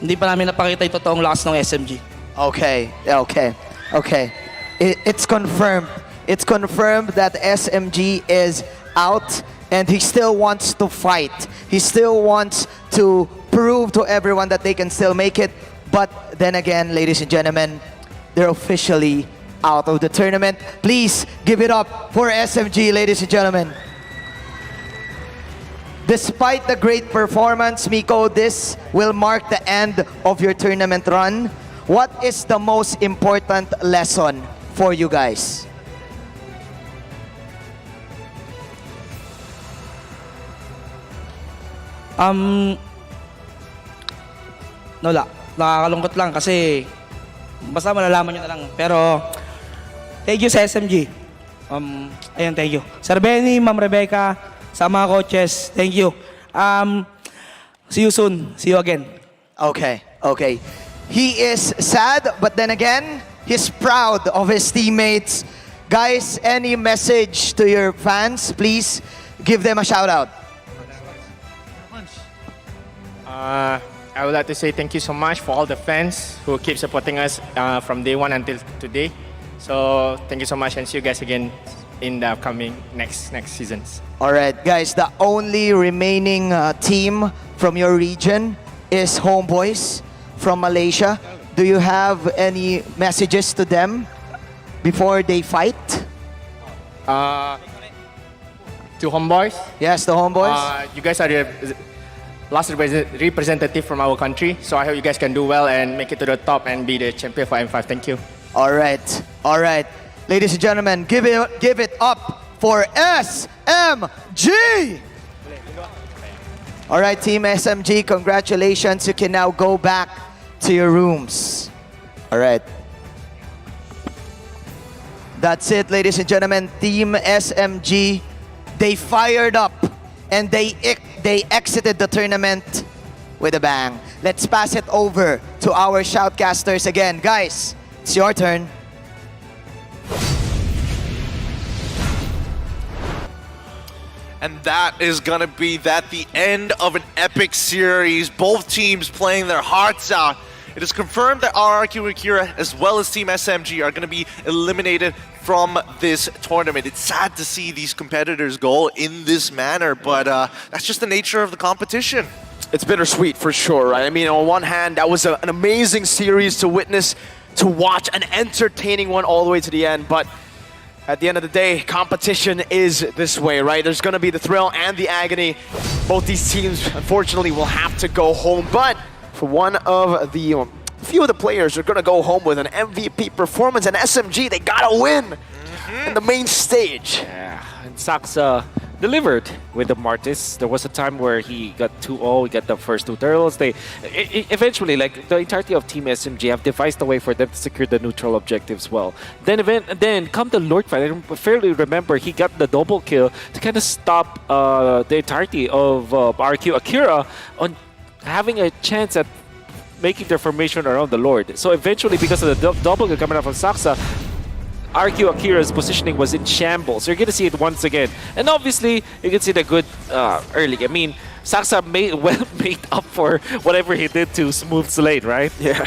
[SPEAKER 4] hindi pa namin napakita yung totoong lakas ng SMG.
[SPEAKER 1] Okay, okay, okay. It's confirmed. It's confirmed that SMG is out and he still wants to fight. He still wants to prove to everyone that they can still make it. But then again, ladies and gentlemen, they're officially out of the tournament. Please give it up for SMG, ladies and gentlemen. Despite the great performance, Miko, this will mark the end of your tournament run. What is the most important lesson for you guys?
[SPEAKER 4] Wala. Nakakalungkot lang kasi basta malalaman nyo na lang. Pero thank you sa SMG. Ayun, thank you. Sir Benny, Ma'am Rebecca, sa mga coaches, thank you. See you soon. See you again.
[SPEAKER 1] Okay, okay. He is sad, but then again, he's proud of his teammates. Guys, any message to your fans? Please give them a shout out.
[SPEAKER 6] I would like to say thank you so much for all the fans who keep supporting us from day 1 until today. So thank you so much and see you guys again in the upcoming next seasons.
[SPEAKER 1] All right, guys, the only remaining team from your region is Homeboys. from Malaysia. Do you have any messages to them before they fight?
[SPEAKER 6] To homeboys.
[SPEAKER 1] Yes, the homeboys.
[SPEAKER 6] You guys are the last representative from our country, so I hope you guys can do well and make it to the top and be the champion for M5. Thank you.
[SPEAKER 1] All right. Ladies and gentlemen, give it up for SMG. All right, Team SMG, congratulations. You can now go back to your rooms. All right. That's it, ladies and gentlemen. Team SMG, they fired up and they exited the tournament with a bang. Let's pass it over to our shoutcasters again. Guys, it's your turn.
[SPEAKER 15] And that is going to be the end of an epic series. Both teams playing their hearts out. It is confirmed that RRQ Akira as well as Team SMG are going to be eliminated from this tournament. It's sad to see these competitors go in this manner, but that's just the nature of the competition.
[SPEAKER 23] It's bittersweet for sure, right? I mean, on one hand, that was an amazing series to witness, to watch, an entertaining one all the way to the end, but at the end of the day, competition is this way, right? There's going to be the thrill and the agony. Both these teams, unfortunately, will have to go home, but for one of the few of the players are going to go home with an MVP performance, and SMG, they got to win in the main stage.
[SPEAKER 24] Yeah, and Saxa delivered with the Martis. There was a time where he got 2-0, he got the first 2 turtles. They eventually, like the entirety of Team SMG, have devised a way for them to secure the neutral objectives well. Then come the Lord fight. I fairly remember he got the double kill to kind of stop the entirety of RQ Akira on having a chance at making their formation around the Lord. So eventually, because of the double kill coming out from Saxa, RQ Akira's positioning was in shambles. You're going to see it once again. And obviously, you can see the good early. I mean, Saxa made up for whatever he did to Smooth Slate, right?
[SPEAKER 15] Yeah.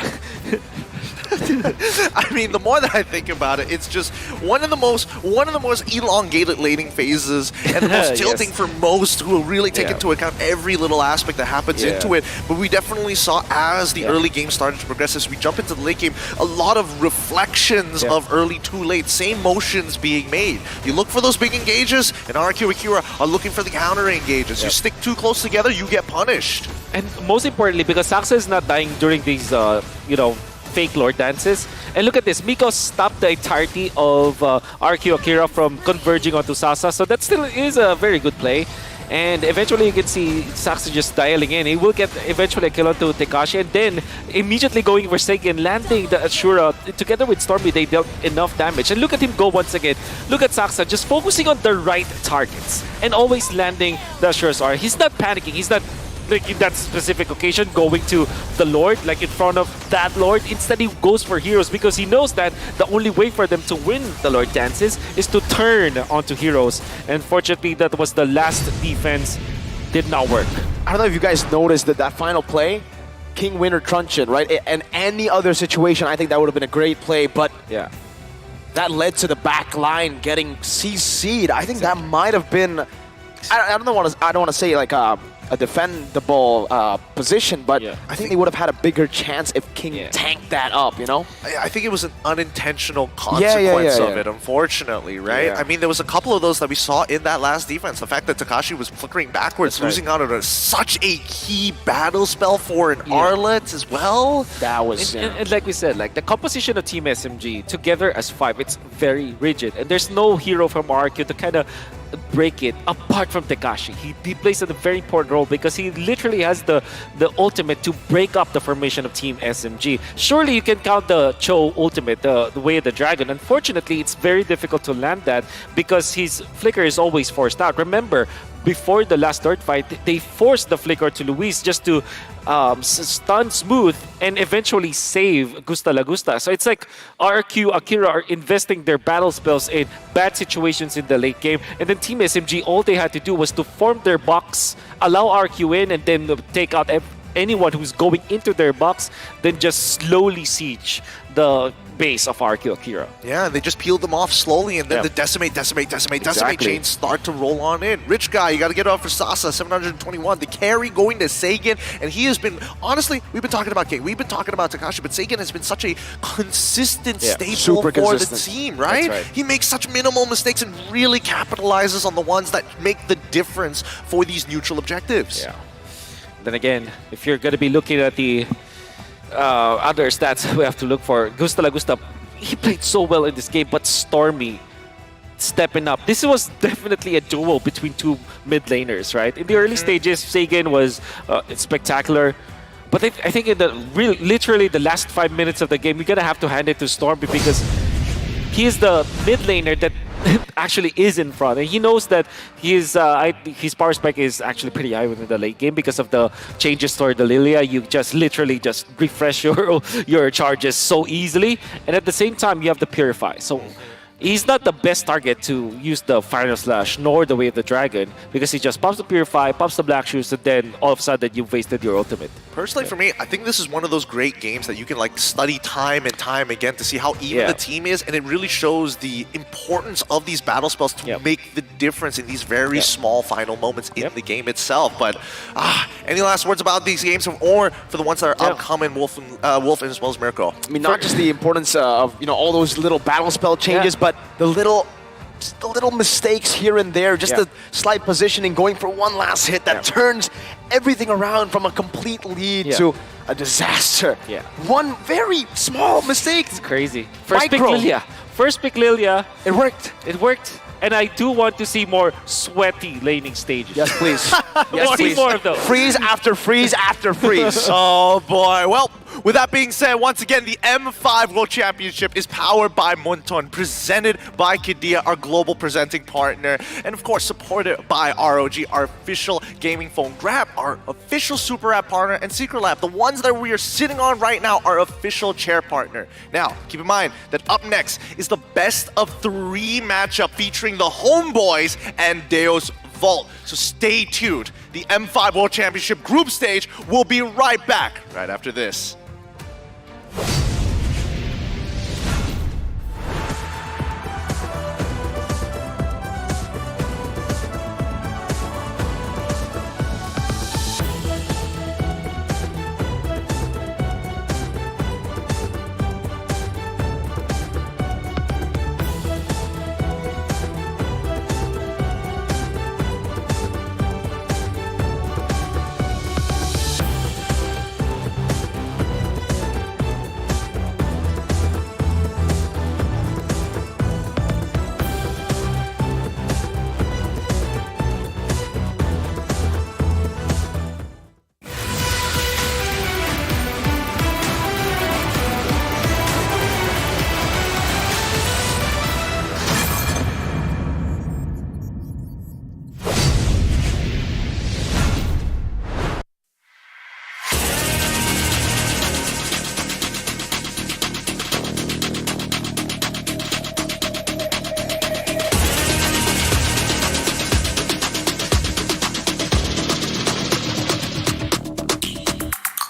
[SPEAKER 15] I mean, the more that I think about it, it's just one of the most elongated laning phases and the most tilting for most who will really take into account every little aspect that happens into it. But we definitely saw as the early game started to progress, as we jump into the late game, a lot of reflections of early too late, same motions being made. You look for those big engages, and RQ Akira are looking for the counter engages. You stick too close together, you get punished.
[SPEAKER 24] And most importantly, because Saxa is not dying during these, fake Lord dances. And look at this, Miko stopped the entirety of RQ Akira from converging onto Saxa, so that still is a very good play. And eventually you can see Saxa just dialing in. He will get eventually a kill onto Tekashi, and then immediately going for Seigen, landing the Ashura. Together with Stormy, they dealt enough damage. And look at him go once again. Look at Saxa just focusing on the right targets and always landing the Ashura's R. He's not panicking. He's not like in that specific occasion going to the Lord, like in front of that Lord. Instead, he goes for heroes because he knows that the only way for them to win the Lord dances is to turn onto heroes. And fortunately, that was the last defense. Did not work.
[SPEAKER 23] I don't know if you guys noticed that final play, King Winner Truncheon, right? And any other situation, I think that would have been a great play, but that led to the back line getting CC'd. I think that might have been, I don't want to say like a defendable position, but I think they would have had a bigger chance if King tanked that up, you know?
[SPEAKER 15] I think it was an unintentional consequence of it, unfortunately, right? I mean, there was a couple of those that we saw in that last defense. The fact that Tekashi was flickering backwards, losing out on such a key battle spell for an Arlet as well.
[SPEAKER 23] That was...
[SPEAKER 24] And like we said, like the composition of Team SMG, together as 5, it's very rigid. And there's no hero from RQ to kind of break it apart from Tekashi. He plays a very important role because he literally has the ultimate to break up the formation of Team SMG. Surely you can count the Cho ultimate, the Way of the Dragon. Unfortunately, it's very difficult to land that because his flicker is always forced out. Remember, before the last third fight, they forced the flicker to Luis just to stun Smooth and eventually save Gusta La Gusta. So it's like RQ Akira are investing their battle spells in bad situations in the late game, and then Team SMG, all they had to do was to form their box, allow RQ in, and then take out anyone who's going into their box, then just slowly siege the base of RQ Akira.
[SPEAKER 15] Yeah, they just peel them off slowly, and then the decimate chains start to roll on in. Rich Guy, you got to get off for Sasa, 721. The carry going to Seigen, and he has been, honestly, we've been talking about King, we've been talking about Takashi, but Seigen has been such a consistent staple for the team, right? He makes such minimal mistakes and really capitalizes on the ones that make the difference for these neutral objectives.
[SPEAKER 24] Yeah. Then again, if you're going to be looking at the other stats we have to look for, Gusta Lagusta, he played so well in this game, but Stormy stepping up. This was definitely a duel between two mid laners, right? In the early stages, Seigen was spectacular, but I think in the literally the last 5 minutes of the game, you're gonna have to hand it to Stormy because he is the mid laner that actually is in front, and he knows that his power spec is actually pretty high within the late game because of the changes toward the Lilia. You just literally just refresh your charges so easily, and at the same time you have the Purify. So he's not the best target to use the Final Slash nor the Way of the Dragon because he just pops the Purify, pops the Black Shoes, and then all of a sudden you've wasted your ultimate.
[SPEAKER 15] Personally, for me, I think this is one of those great games that you can like study time and time again to see how even the team is, and it really shows the importance of these battle spells to make the difference in these very small final moments in the game itself. But any last words about these games, or for the ones that are upcoming, Wolf and as well as Mirko?
[SPEAKER 23] I mean, not just the importance of all those little battle spell changes, but the little mistakes here and there, just the slight positioning, going for one last hit that turns everything around from a complete lead to a disaster. One very small mistake.
[SPEAKER 24] It's crazy. First pick Lilia. First pick Lilia.
[SPEAKER 23] It worked.
[SPEAKER 24] It worked. And I do want to see more sweaty laning stages.
[SPEAKER 23] Yes, please.
[SPEAKER 24] Yes, please. More of those.
[SPEAKER 23] Freeze after freeze after freeze.
[SPEAKER 15] Oh boy. Well, with that being said, once again, the M5 World Championship is powered by Monton, presented by Qiddiya, our global presenting partner, and of course supported by ROG, our official gaming phone. Grab, our official Super App partner, and Secret Lab, the ones that we are sitting on right now, our official chair partner. Now, keep in mind that up next is the best of 3 matchup featuring the Homeboys and Deus Vault. So stay tuned. The M5 World Championship group stage will be right back right after this.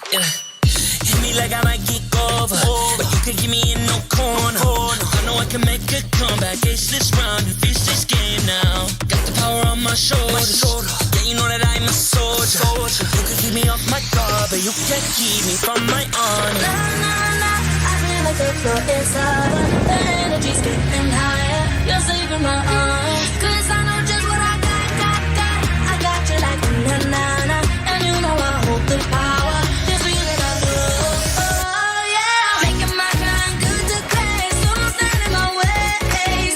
[SPEAKER 16] Hit me like I might get over, but you can give me in no corner. I know I can make a comeback. Ace this round and finish this game now. Got the power on my shoulders. Yeah, you know that I'm a soldier. You can keep me off my guard, but you can't keep me from my honor. Nah, nah, nah. I feel like the floor is over. The energy's getting higher. You're saving my arm. 'Cause I know just what I got. I got you like na na na, and you know I hold the power. This feeling I love. Oh yeah, making my grind good to great. So don't stand in my way.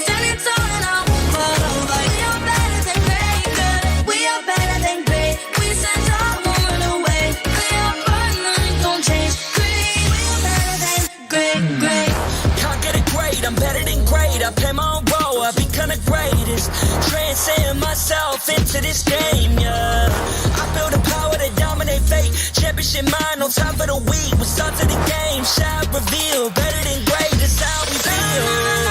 [SPEAKER 16] Standing tall and I won't fall over. We are better than great, girl. We are better than great. We stand tall, won't run away. We are fun, nothing gon' change. Great, we are better than great. Can't get it great. I'm better than great. I play my own role. I become the greatest. Transcend myself into this game, yeah. I build a power to dominate fate. Championship mind, no time for the weak. We start to the game, shout, reveal. Better than great, that's how we feel.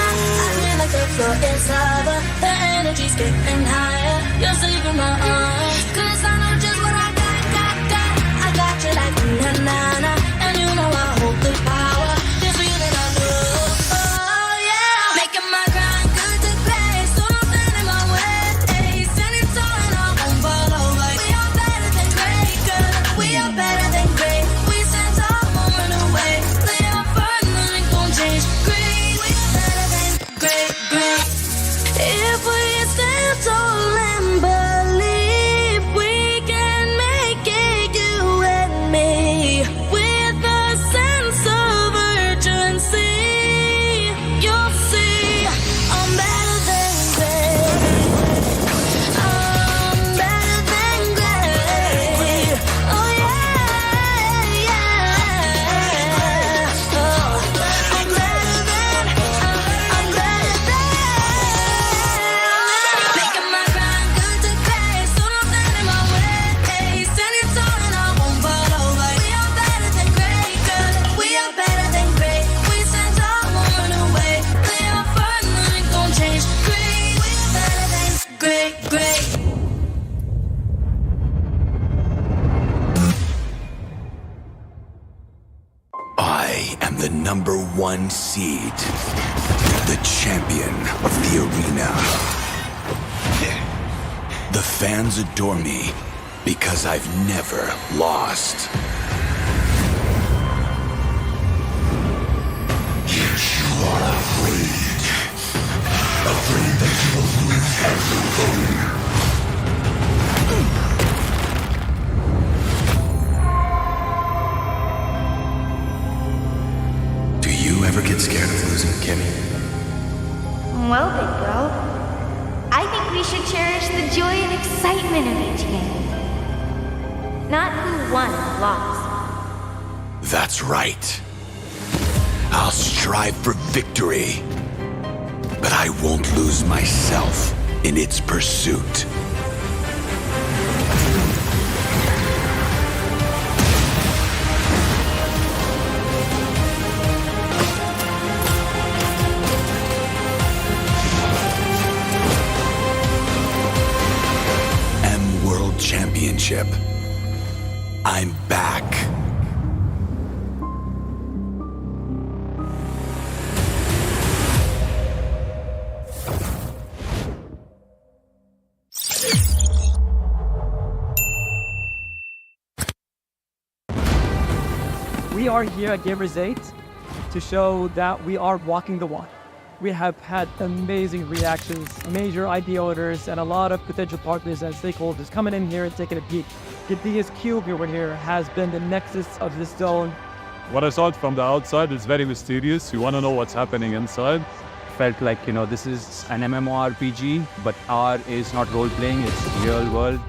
[SPEAKER 16] I feel like the floor is over. The energy's getting higher. You're saving my arm. 'Cause I know just what I got. I got you like
[SPEAKER 9] number 1 seed, the champion of the arena. The fans adore me because I've never lost. Yet you are afraid. Afraid that you will lose everything. Do you ever get scared of losing, Kimmy?
[SPEAKER 17] Well, big bro, I think we should cherish the joy and excitement of each game. Not who won or lost.
[SPEAKER 9] That's right. I'll strive for victory, but I won't lose myself in its pursuit. World Championship. I'm back.
[SPEAKER 13] We are here at Gamers 8 to show that we are walking the walk. We have had amazing reactions, major IP owners, and a lot of potential partners and stakeholders coming in here and taking a peek. Kidia's cube over here has been the nexus of this zone.
[SPEAKER 18] What I saw from the outside is very mysterious. You want to know what's happening inside.
[SPEAKER 19] Felt like, this is an MMORPG, but R is not role-playing, it's real world.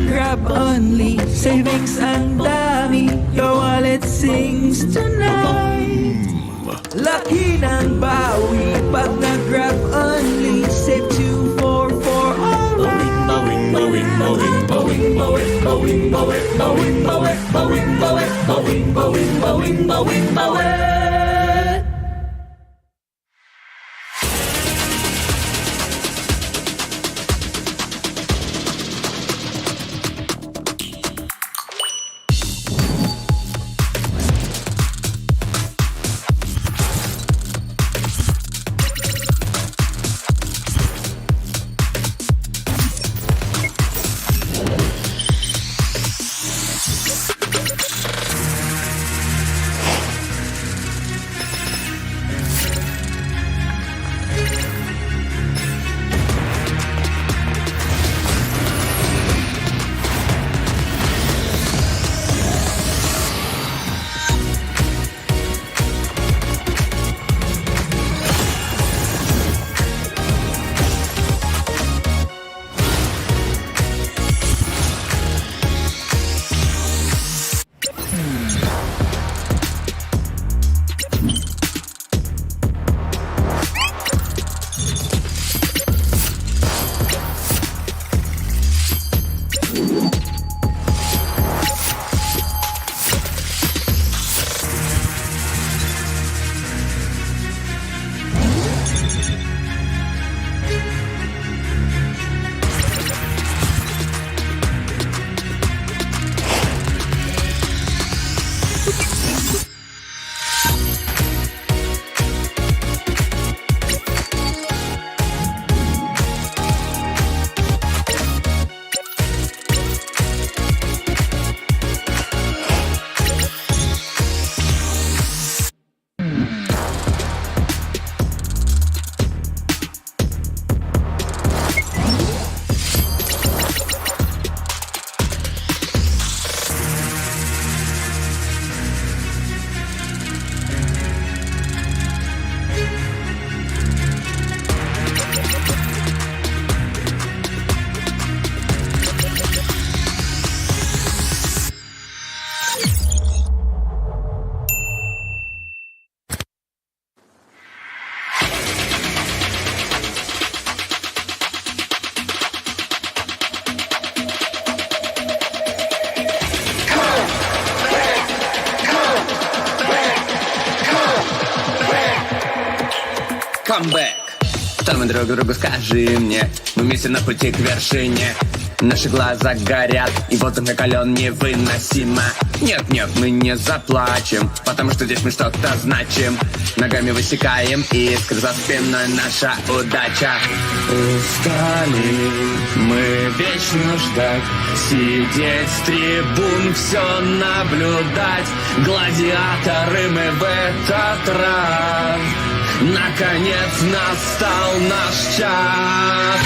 [SPEAKER 20] Grab only, savings and dami. Your wallet sings tonight. Laki ng bawi, pag nag-grab only, save 244 alright. Bawing, bawing, bawing, bawing, bawing, bawing, bawing, bawing, bawing, bawing, bawing, bawing, bawing, bawing, bawing, bawing.
[SPEAKER 8] камбэк. Что мы друг другу скажи мне, мы вместе на пути к вершине. Наши глаза горят, и воздух накален невыносимо. Нет, мы не заплачем, потому что здесь мы что-то значим. Ногами высекаем искры, за спиной наша удача. Устали мы вечно ждать, сидеть с трибун, все наблюдать. Гладиаторы мы в этот раз. Наконец настал наш час.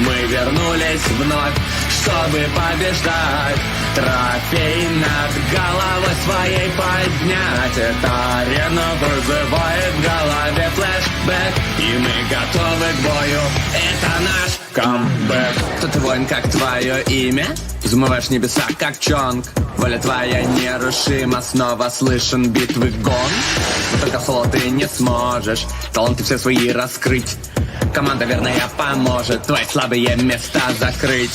[SPEAKER 8] Мы вернулись вновь, чтобы побеждать. Трофей над головой своей поднять. Эта арена вызывает в голове флешбэк, и мы готовы к бою. Это наш камбэк. Кто ты, воин, как твое имя? Взмываешь небеса, как Чонг. Воля твоя нерушима, снова слышен битвы гон. Только соло ты не сможешь таланты все свои раскрыть. Команда верная поможет твои слабые места закрыть.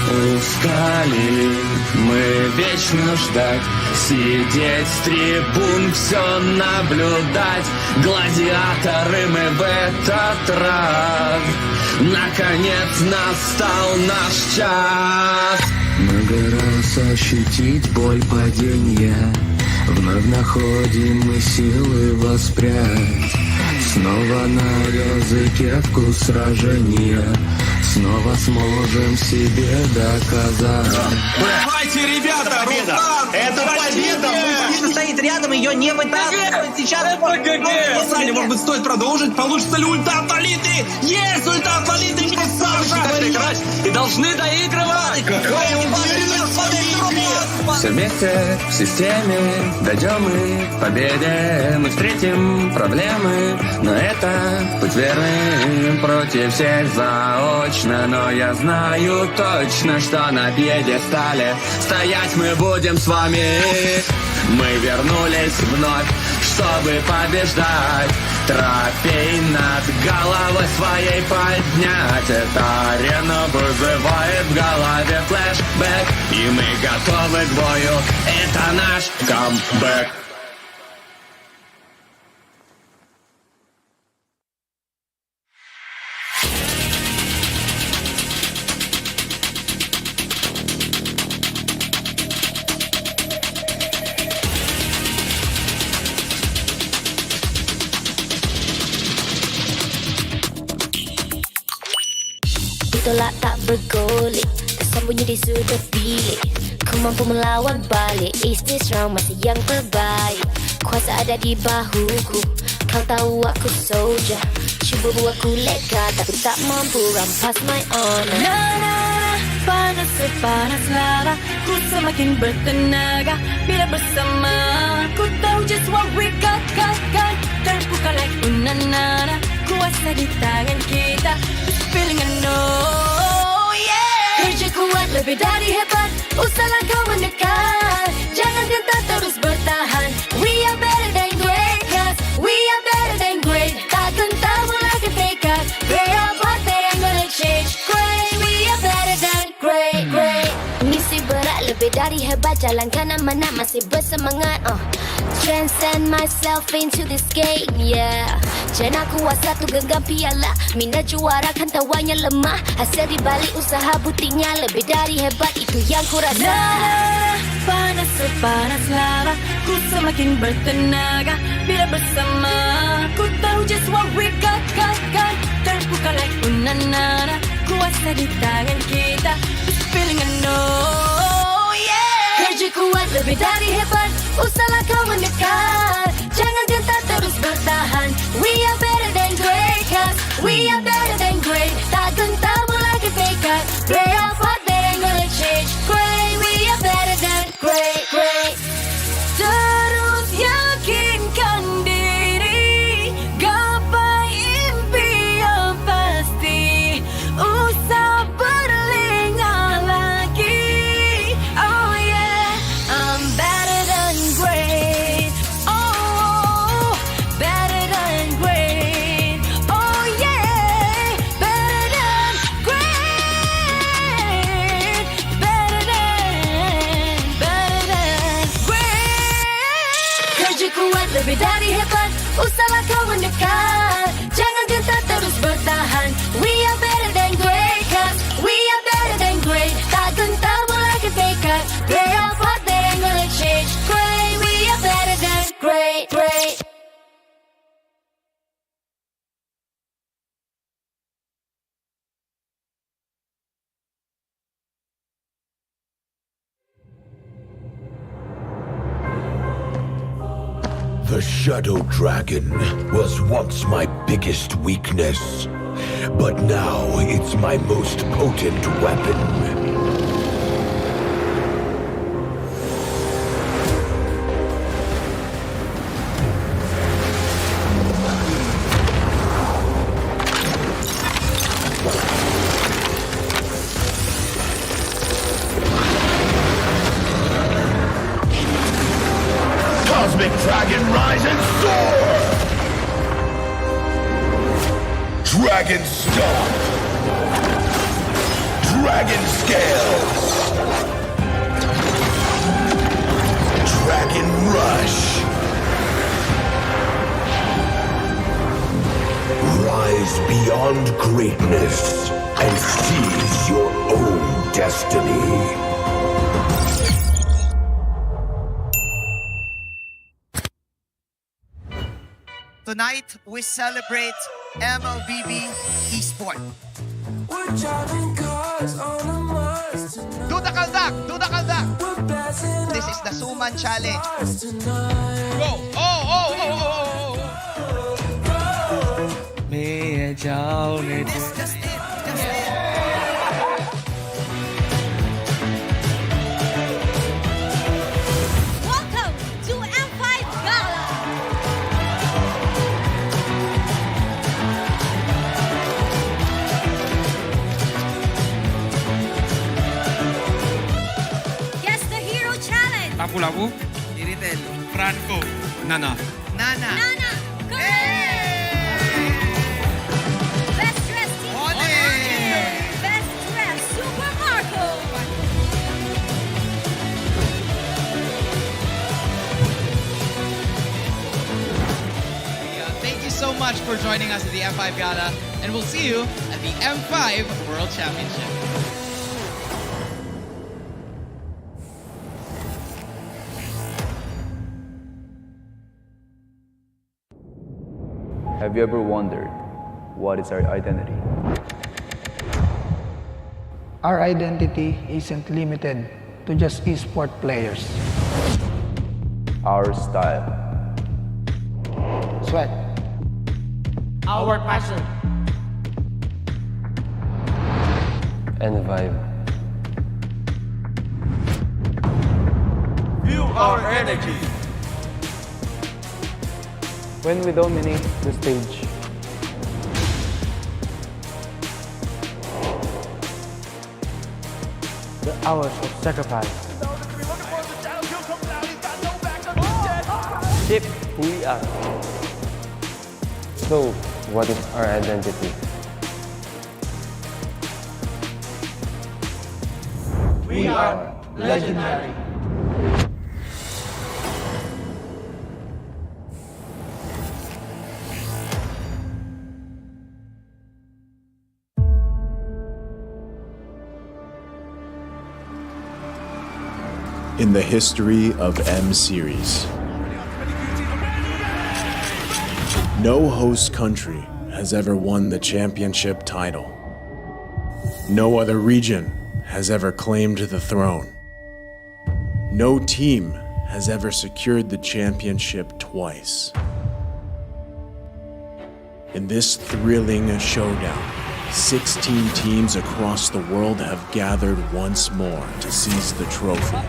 [SPEAKER 8] Устали мы вечно ждать, сидеть с трибун, все наблюдать. Гладиаторы мы в этот раз. Наконец настал наш час.
[SPEAKER 20] Много раз ощутить боль падения, вновь находим мы силы воспрять. Снова на языке вкус сражения, снова сможем себе доказать.
[SPEAKER 11] Давайте, ребята, Руслан! Это победа! Мужчина стоит рядом, ее не вытаскивает. Сейчас Саня, может быть, стоит продолжить? Получится ли ульта от Лолиты? Есть ульта от Лолиты! Красавчик! Играть и должны доигрывать! Какая уверенность в своей игре!
[SPEAKER 8] Все вместе, в системе, дойдем мы к победе. Мы встретим проблемы, но это путь верный. Против всех заочно, но я знаю точно, что на пьедестале стоять мы будем с вами. Мы вернулись вновь, чтобы побеждать. Трофей над головой своей поднять. Эта арена вызывает в голове флешбэк, и мы готовы к бою. Это наш камбэк.
[SPEAKER 17] Tolak tak bergolek, tersembunyi di sudut bilik. Ku mampu melawan balik, is this round masih yang terbaik. Kuasa ada di bahuku, kau tahu aku soldier. Cuba buatku leka, tapi tak mampu rampas my honor. Na na na, panas sepanas lara, ku semakin bertenaga bila bersama. Ku tahu just what we got. Terbuka like unanana, kuasa di tangan kita. This feeling I know, yeah. Kerja kuat lebih dari hebat, usahlah kau mendekat. Jangan gentar terus bertahan. We are better than great, cause we are better than great. Tak gentar mulai ketekad, they are but they ain't gonna change. Great, we are better than great. Misi berat lebih dari hebat, jalankan amanat masih bersemangat. Transcend myself into this game, yeah. Jangan kuasa tu genggam piala, mina juara kan tawanya lemah. Hasil dibalik usaha buktinya lebih dari hebat, itu yang ku rasa. Panas sepanas lara, ku semakin bertenaga bila bersama. Ku tahu just what we got. Terbuka like unanana, kuasa di tangan kita. This feeling I know, yeah. Kerja kuat lebih dari hebat, usahlah kau mendekat. Jangan gentar terus bertahan. We are better than great, cause we are better than great. Tak gentar mulai ketekad, they are what they ain't gonna change. Great, we are better than great. Terus yakinkan diri, gapai impian pasti. Usah berlengah lagi. Oh yeah, I'm better than great. Oh, better than great. Oh yeah.
[SPEAKER 9] The Shadow Dragon was once my biggest weakness, but now it's my most potent weapon.
[SPEAKER 10] Cosmic Dragon, rise and soar! Dragon Stomp! Dragon Scales! Dragon Rush! Rise beyond greatness and seize your own destiny.
[SPEAKER 1] Tonight, we celebrate MLBB Esport. Do the kaldak! Do the kaldak! This is the Suman Challenge. Go!
[SPEAKER 17] Welcome to M5 Gala! Guess the Hero Challenge!
[SPEAKER 7] Lapu-Lapu, Iritel, Franco, Nana.
[SPEAKER 1] Nana!
[SPEAKER 17] Nana! Best dressed team! Best dressed Super Marco!
[SPEAKER 12] Thank you so much for joining us at the M5 Gala, and we'll see you at the M5 World Championship.
[SPEAKER 19] Have you ever wondered what is our identity?
[SPEAKER 4] Our identity isn't limited to just esport players.
[SPEAKER 19] Our style.
[SPEAKER 4] Sweat.
[SPEAKER 12] Our passion.
[SPEAKER 19] And vibe.
[SPEAKER 12] Feel our energy.
[SPEAKER 19] When we dominate the stage.
[SPEAKER 4] The hours of sacrifice.
[SPEAKER 19] Shape who we are. So, what is our identity?
[SPEAKER 12] We are legendary.
[SPEAKER 14] In the history of M Series, no host country has ever won the championship title. No other region has ever claimed the throne. No team has ever secured the championship twice. In this thrilling showdown, 16 teams across the world have gathered once more to seize the trophy.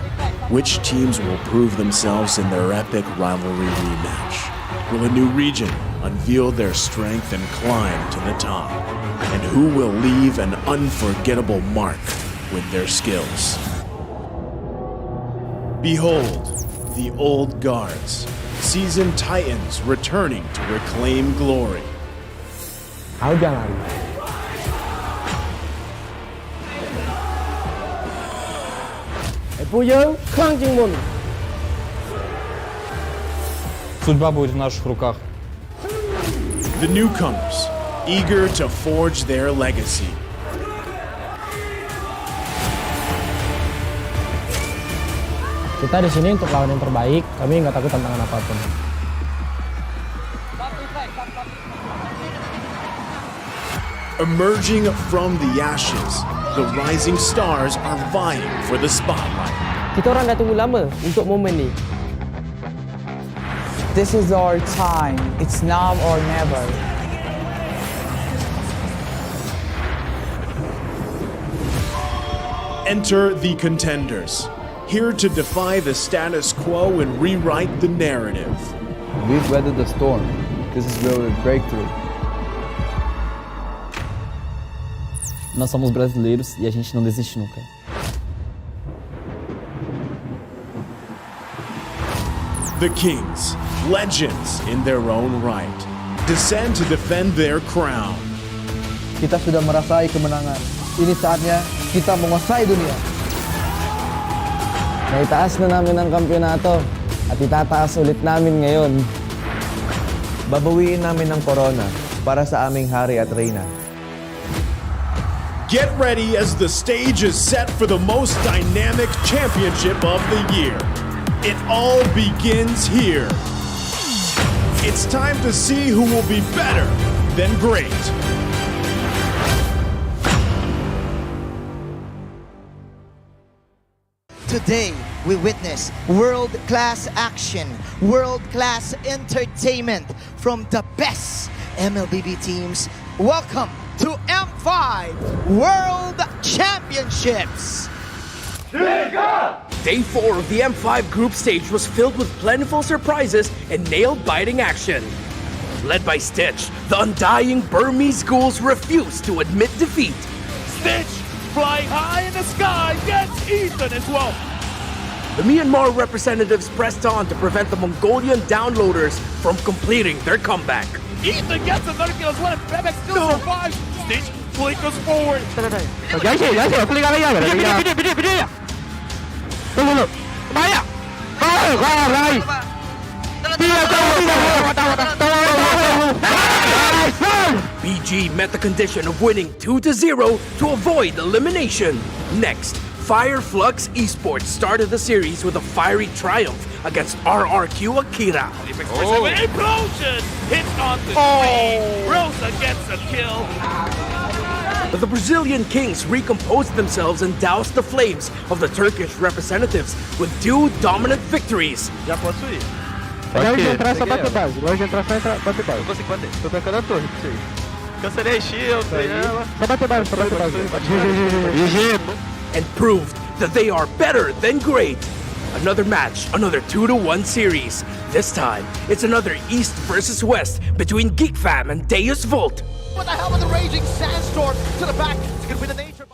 [SPEAKER 14] Which teams will prove themselves in their epic rivalry rematch? Will a new region unveil their strength and climb to the top? And who will leave an unforgettable mark with their skills? Behold, the old guards, seasoned titans returning to reclaim glory.
[SPEAKER 4] Jangan.
[SPEAKER 19] Судьба будет в наших руках.
[SPEAKER 14] The newcomers, eager to forge their legacy.
[SPEAKER 4] Kita di sini untuk lawan yang terbaik. Kami nggak takut tantangan apapun.
[SPEAKER 14] Emerging from the ashes, the rising stars are vying for the spotlight.
[SPEAKER 4] Kita orang dah tunggu lama untuk momen ni.
[SPEAKER 2] This is our time. It's now or never.
[SPEAKER 14] Enter the contenders, here to defy the status quo and rewrite the narrative.
[SPEAKER 3] We've weathered the storm. This is where we break through. Nós somos brasileiros e a gente não desiste nunca.
[SPEAKER 14] The Kings, legends in their own right, descend to defend their crown.
[SPEAKER 3] Kita sudah merasai kemenangan. Ini saatnya kita menguasai dunia. Naitaas na namin ang kampyonato at itataas ulit namin ngayon.
[SPEAKER 21] Babawiin namin ang corona para sa aming hari at reyna.
[SPEAKER 14] Get ready as the stage is set for the most dynamic championship of the year. It all begins here. It's time to see who will be better than great.
[SPEAKER 1] Today, we witness world-class action, world-class entertainment from the best MLBB teams. Welcome to M5 World Championships!
[SPEAKER 22] Day 4 of the M5 group stage was filled with plentiful surprises and nail-biting action. Led by Stitch, the undying Burmese ghouls refused to admit defeat.
[SPEAKER 25] Stitch, flying high in the sky, gets Ethan as well.
[SPEAKER 22] The Myanmar representatives pressed on to prevent the Mongolian downloaders from completing their comeback.
[SPEAKER 25] Ethan gets another kill as well, and Bebek still survives. Stitch flickers forward.
[SPEAKER 22] BG met the condition of winning 2-0 to avoid elimination. Next, Fire Flux Esports started the series with a fiery triumph against RRQ Akira.
[SPEAKER 25] Implosion hits on the screen. Rosa gets a kill.
[SPEAKER 22] But the Brazilian Kings recomposed themselves and doused the flames of the Turkish representatives with 2 dominant victories.
[SPEAKER 25] Já posso ir?
[SPEAKER 26] Pode entrar, só bate base. Pode entrar, só entrar, bate base.
[SPEAKER 25] Eu consigo bater. Tô tancando a torre, isso aí. Cancelei a shield, ela.
[SPEAKER 26] Só bate base, só bate base. GG.
[SPEAKER 22] And proved that they are better than great. Another match, another 2-1 series. This time, it's another East versus West between Geek Fam and Deus Volt.
[SPEAKER 10] What the hell with the raging sandstorm to the back? It's gonna be the nature.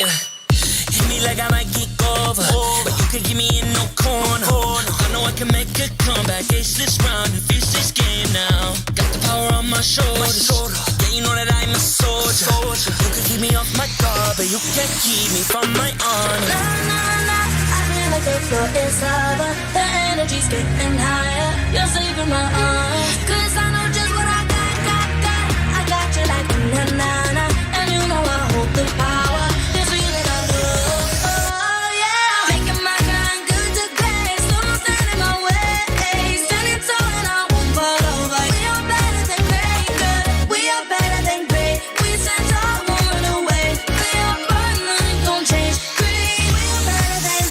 [SPEAKER 20] Hit me like I might get over, but you can get me in no corner. I know I can make a comeback, ace this round and finish this game now. Got the power on my shoulders, yeah, you know that I'm a soldier. You can keep me off my guard, but you can't keep me from my honor. Nah, nah, nah, I feel like the floor is lava, the energy's getting higher. You're saving my arms, 'cause I know just what I got. I got you like na-na-na, and you know I hold the power. This feeling I love, oh yeah. Making my grind good to great, so don't stand in my way. Standing tall and I won't fall over. We are better than great, good. We are better than great. We stand tall, won't run away. We are fun, nothing gon' change. Great, we are better than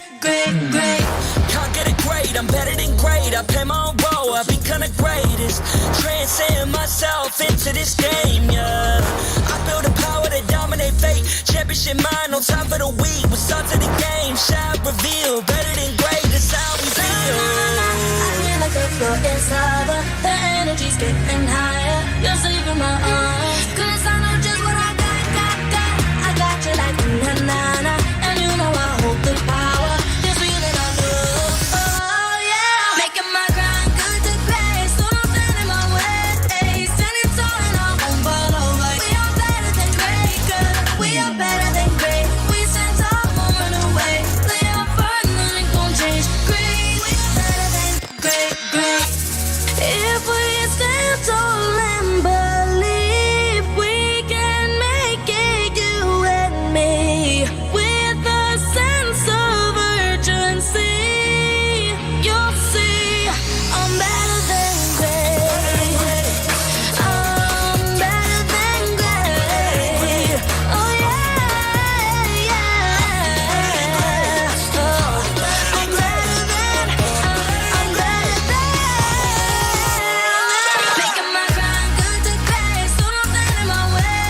[SPEAKER 20] great. Can't get it great, I'm better than great. I play my own role, I be kinda greatest. Transcend myself into this game, yeah. I build a power to dominate fate. Championship mind, no time for the weak. What's up to the game? Shall reveal. Better than great, that's how we feel. I feel like the floor is lava, the energy's getting higher. You're saving my arms, 'cause I know just what I got. I got you like na-na-na, and you know I hold the power. This feeling I love, oh yeah. Making my grind good to great, so don't stand in my way. Standing tall and I won't fall over. We are better than great, good. We are better than great. We stand tall, won't run away. We are fun, nothing gon' change. Great, we are better than great. If we stand tall and believe, we can make it, you and me. With a sense of urgency, you'll see I'm better than great. I'm better than great. Oh yeah, yeah. Oh, I'm better than. Making my grind good to great, so don't stand in my way.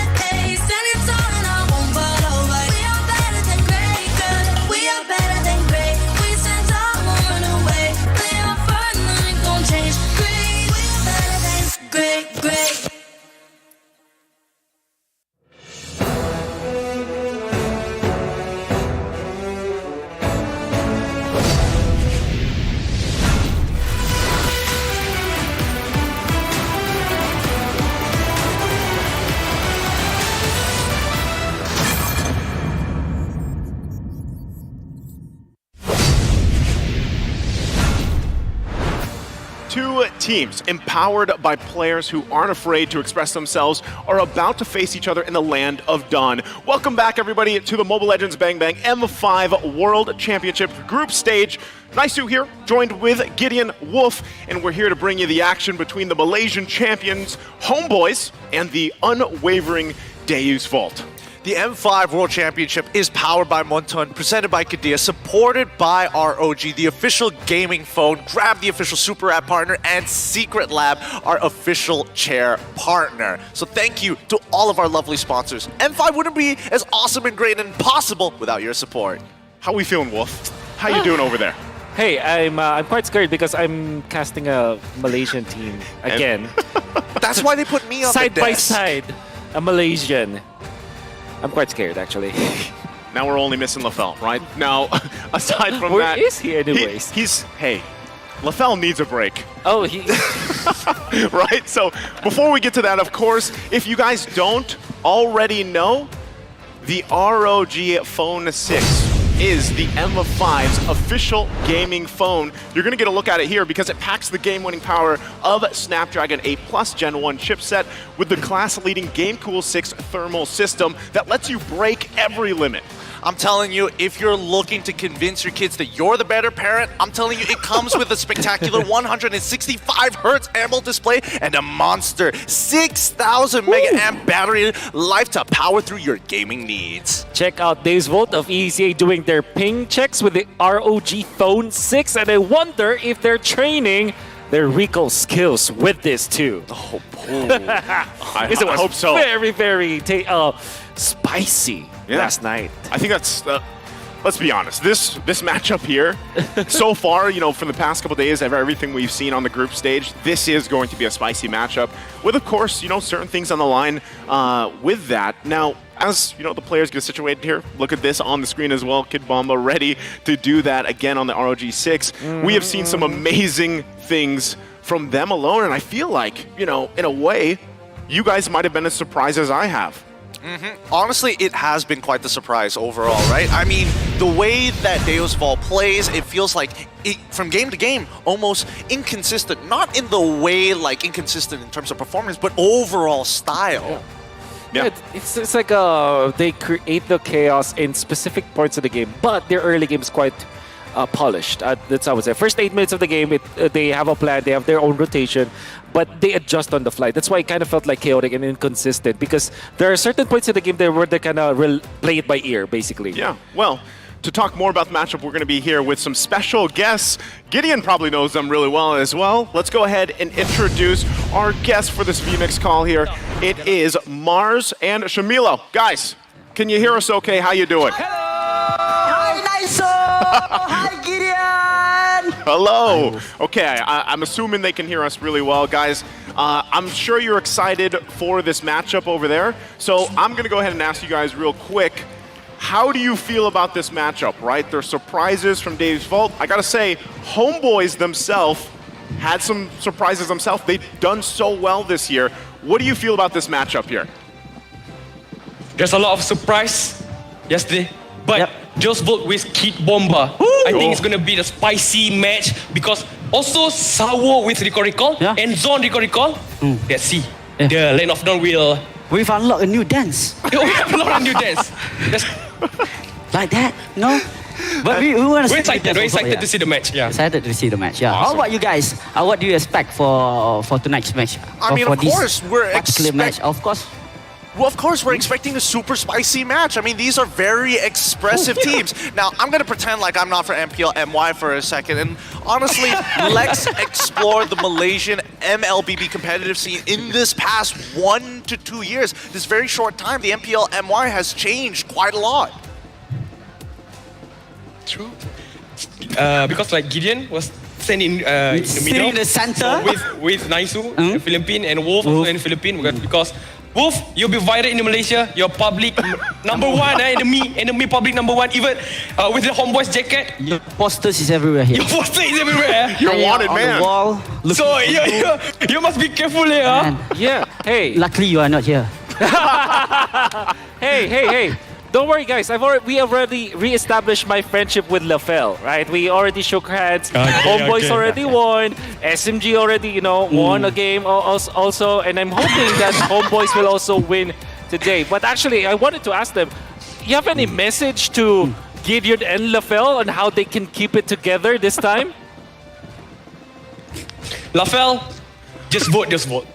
[SPEAKER 20] Standing tall and I won't fall over. We are better than great, good. We are better than great. We stand tall, won't run away. We are fun, nothing gon' change. Great, we are better than great.
[SPEAKER 5] Two teams, empowered by players who aren't afraid to express themselves, are about to face each other in the land of Dawn. Welcome back, everybody, to the Mobile Legends Bang Bang M5 World Championship Group Stage. Nice here, joined with Gideon Wolf, and we're here to bring you the action between the Malaysian champions, Homeboys, and the unwavering Deus Vault.
[SPEAKER 6] The M5 World Championship is powered by Monton, presented by Kadia, supported by ROG, the official gaming phone, Grab, the official Super App partner, and Secret Lab, our official chair partner. So thank you to all of our lovely sponsors. M5 wouldn't be as awesome and great and possible without your support.
[SPEAKER 5] How we feeling, Wolf? How you doing over there?
[SPEAKER 15] Hey, I'm quite scared because I'm casting a Malaysian team again.
[SPEAKER 6] That's why they put me on
[SPEAKER 15] side
[SPEAKER 6] the
[SPEAKER 15] by
[SPEAKER 6] desk.
[SPEAKER 15] side, a Malaysian. I'm quite scared, actually.
[SPEAKER 5] Now we're only missing LaFell, right? Now, aside from
[SPEAKER 15] Where
[SPEAKER 5] that...
[SPEAKER 15] is he anyways?
[SPEAKER 5] Hey, LaFell needs a break.
[SPEAKER 15] Oh, he...
[SPEAKER 5] Right? So, before we get to that, of course, if you guys don't already know, the ROG Phone 6 is the M5's official gaming phone. You're going to get a look at it here because it packs the game-winning power of Snapdragon 8 Plus Gen 1 chipset with the class-leading GameCool 6 thermal system that lets you break every limit.
[SPEAKER 6] I'm telling you, if you're looking to convince your kids that you're the better parent, I'm telling you, it comes with a spectacular 165 Hz AMOLED display and a monster 6,000 mega amp battery life to power through your gaming needs.
[SPEAKER 15] Check out Deus Vault of ECA doing their ping checks with the ROG Phone 6, and I wonder if they're training their recall skills with this too.
[SPEAKER 6] Oh,
[SPEAKER 5] I
[SPEAKER 15] It was
[SPEAKER 5] hope so.
[SPEAKER 15] Very, very spicy last night.
[SPEAKER 5] I think that's, let's be honest, this matchup here, so far, from the past couple days, everything we've seen on the group stage, this is going to be a spicy matchup with, of course, certain things on the line with that. Now, as you know, the players get situated here, look at this on the screen as well. Kid Bomba ready to do that again on the ROG6. We have seen some amazing things from them alone, and I feel like, you know, in a way, you guys might have been as surprised as I have.
[SPEAKER 6] Honestly, it has been quite the surprise overall, right? I mean, the way that Deus Vault plays, it feels like from game to game, almost inconsistent. Not in the way like inconsistent in terms of performance, but overall style.
[SPEAKER 15] Yeah, it's like they create the chaos in specific parts of the game, but their early game is quite polished. That's how I would say. First 8 minutes of the game, they have a plan, they have their own rotation, but they adjust on the fly. That's why it kind of felt like chaotic and inconsistent, because there are certain points in the game there where they kind of play it by ear, basically.
[SPEAKER 5] Yeah, well, to talk more about the matchup, we're going to be here with some special guests. Gideon probably knows them really well as well. Let's go ahead and introduce our guests for this VMix call here. It is Mars and Shamilo. Guys, can you hear us okay? How you doing?
[SPEAKER 11] Hi, Niso! Hi, Gideon!
[SPEAKER 5] Hello. Okay, I'm assuming they can hear us really well. Guys, I'm sure you're excited for this matchup over there. So I'm going to go ahead and ask you guys real quick, how do you feel about this matchup, right? There's surprises from Dave's Vault. I got to say, Homeboys themselves had some surprises themselves. They've done so well this year. What do you feel about this matchup here?
[SPEAKER 13] There's a lot of surprise yesterday, but Just vote with Kid Bomba. I think it's going to be the spicy match because also Sour with Recall and Zone Recall. Let's see. The Lane of Dawn will...
[SPEAKER 11] We've unlocked a new dance.
[SPEAKER 13] We have unlocked a new dance.
[SPEAKER 11] Like that, no? But we want to
[SPEAKER 13] We're excited to see the match. Yeah.
[SPEAKER 11] Excited to see the match. Yeah. Awesome. How about you guys? What do you expect for tonight's match?
[SPEAKER 6] I mean, of course, we're
[SPEAKER 11] match, of course.
[SPEAKER 6] Well, of course, we're expecting a super spicy match. I mean, these are very expressive teams. Now, I'm going to pretend like I'm not for MPL MY for a second. And honestly, let's explore the Malaysian MLBB competitive scene in this past 1 to 2 years. This very short time, the MPL MY has changed quite a lot.
[SPEAKER 13] True. Because like Gideon was standing in the middle.
[SPEAKER 11] In the center.
[SPEAKER 13] So with Naisu, the Philippine, and Wolf also in the Philippine. Because Wolf, you'll be viral in Malaysia. You're public number one, enemy public number one. Even with the Homeboys jacket.
[SPEAKER 11] Your posters is everywhere here.
[SPEAKER 13] Your poster is everywhere.
[SPEAKER 5] You're wanted, man.
[SPEAKER 11] On the wall.
[SPEAKER 13] So you must be careful here.
[SPEAKER 15] Yeah. Hey.
[SPEAKER 11] Luckily, you are not here.
[SPEAKER 15] Hey. Don't worry, guys. We already re-established my friendship with LaFell, right? We already shook hands. Homeboys already won. SMG already, won a game also. And I'm hoping that Homeboys will also win today. But actually, I wanted to ask them, you have any message to Gideon and LaFell on how they can keep it together this time?
[SPEAKER 13] LaFell, just vote.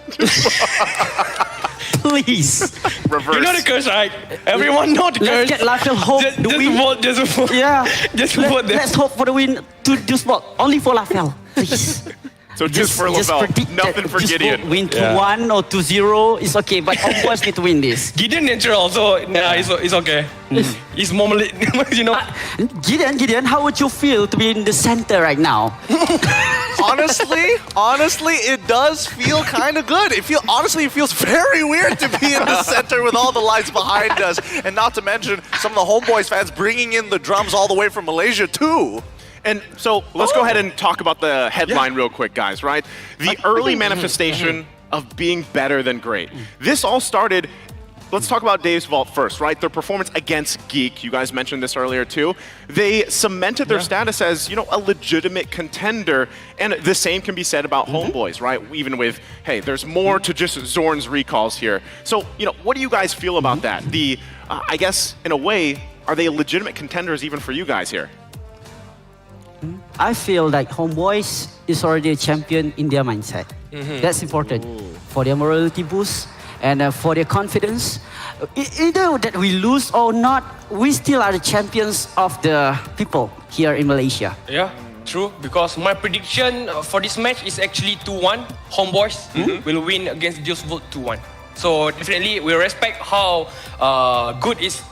[SPEAKER 11] Please.
[SPEAKER 13] Reverse. You know the curse, right? Everyone know the curse.
[SPEAKER 11] Let's get LaFell hope the win.
[SPEAKER 13] Just vote.
[SPEAKER 11] Yeah.
[SPEAKER 13] Just vote.
[SPEAKER 11] Let's hope for the win to just vote. Only for LaFell, please.
[SPEAKER 5] So just for LaFell, nothing for Gideon.
[SPEAKER 11] Win 2-1 or 2-0 is okay, but Homeboys need to win this.
[SPEAKER 13] Gideon natural, so it's okay. It's normally,
[SPEAKER 11] Gideon, how would you feel to be in the center right now?
[SPEAKER 6] Honestly, it does feel kind of good. It feels very weird to be in the center with all the lights behind us, and not to mention some of the Homeboys fans bringing in the drums all the way from Malaysia too.
[SPEAKER 5] And so let's go ahead and talk about the headline real quick, guys, right? The early manifestation of being better than great. This all started, let's talk about Dave's Vault first, right? Their performance against Geek, you guys mentioned this earlier too. They cemented their status as, a legitimate contender. And the same can be said about Homeboys, right? Even with, hey, there's more to just Zorn's recalls here. So, what do you guys feel about that? I guess, in a way, are they legitimate contenders even for you guys here?
[SPEAKER 11] I feel like Homeboys is already a champion in their mindset. That's important for their morality boost and for their confidence. Either that we lose or not, we still are the champions of the people here in Malaysia.
[SPEAKER 13] Yeah, true. Because my prediction for this match is actually 2-1. Homeboys will win against Just Vote 2-1. So definitely we respect how good is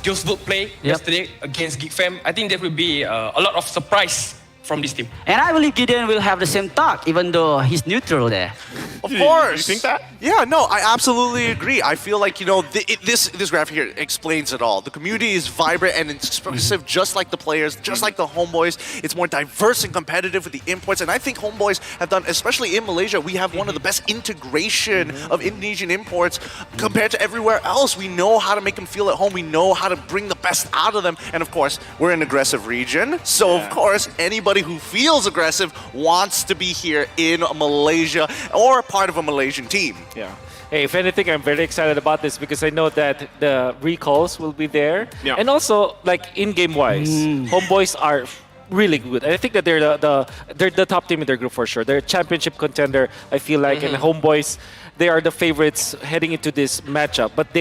[SPEAKER 13] Just Vote play yesterday against Geek Fam. I think there will be a lot of surprise from this team.
[SPEAKER 11] And I believe Gideon will have the same talk, even though he's neutral there.
[SPEAKER 6] Of course.
[SPEAKER 5] You think that?
[SPEAKER 6] Yeah, no, I absolutely agree. I feel like, this graphic here explains it all. The community is vibrant and expressive, just like the players, just like the Homeboys. It's more diverse and competitive with the imports, and I think Homeboys have done, especially in Malaysia, we have one of the best integration of Indonesian imports compared to everywhere else. We know how to make them feel at home. We know how to bring the best out of them. And of course, we're an aggressive region. So of course, anybody who feels aggressive wants to be here in Malaysia or part of a Malaysian team.
[SPEAKER 15] Yeah. Hey, if anything, I'm very excited about this because I know that the recalls will be there.
[SPEAKER 5] Yeah.
[SPEAKER 15] And also, like, in-game wise, Homeboys are really good. I think that they're the top team in their group for sure. They're a championship contender, I feel like. And Homeboys, they are the favorites heading into this matchup. But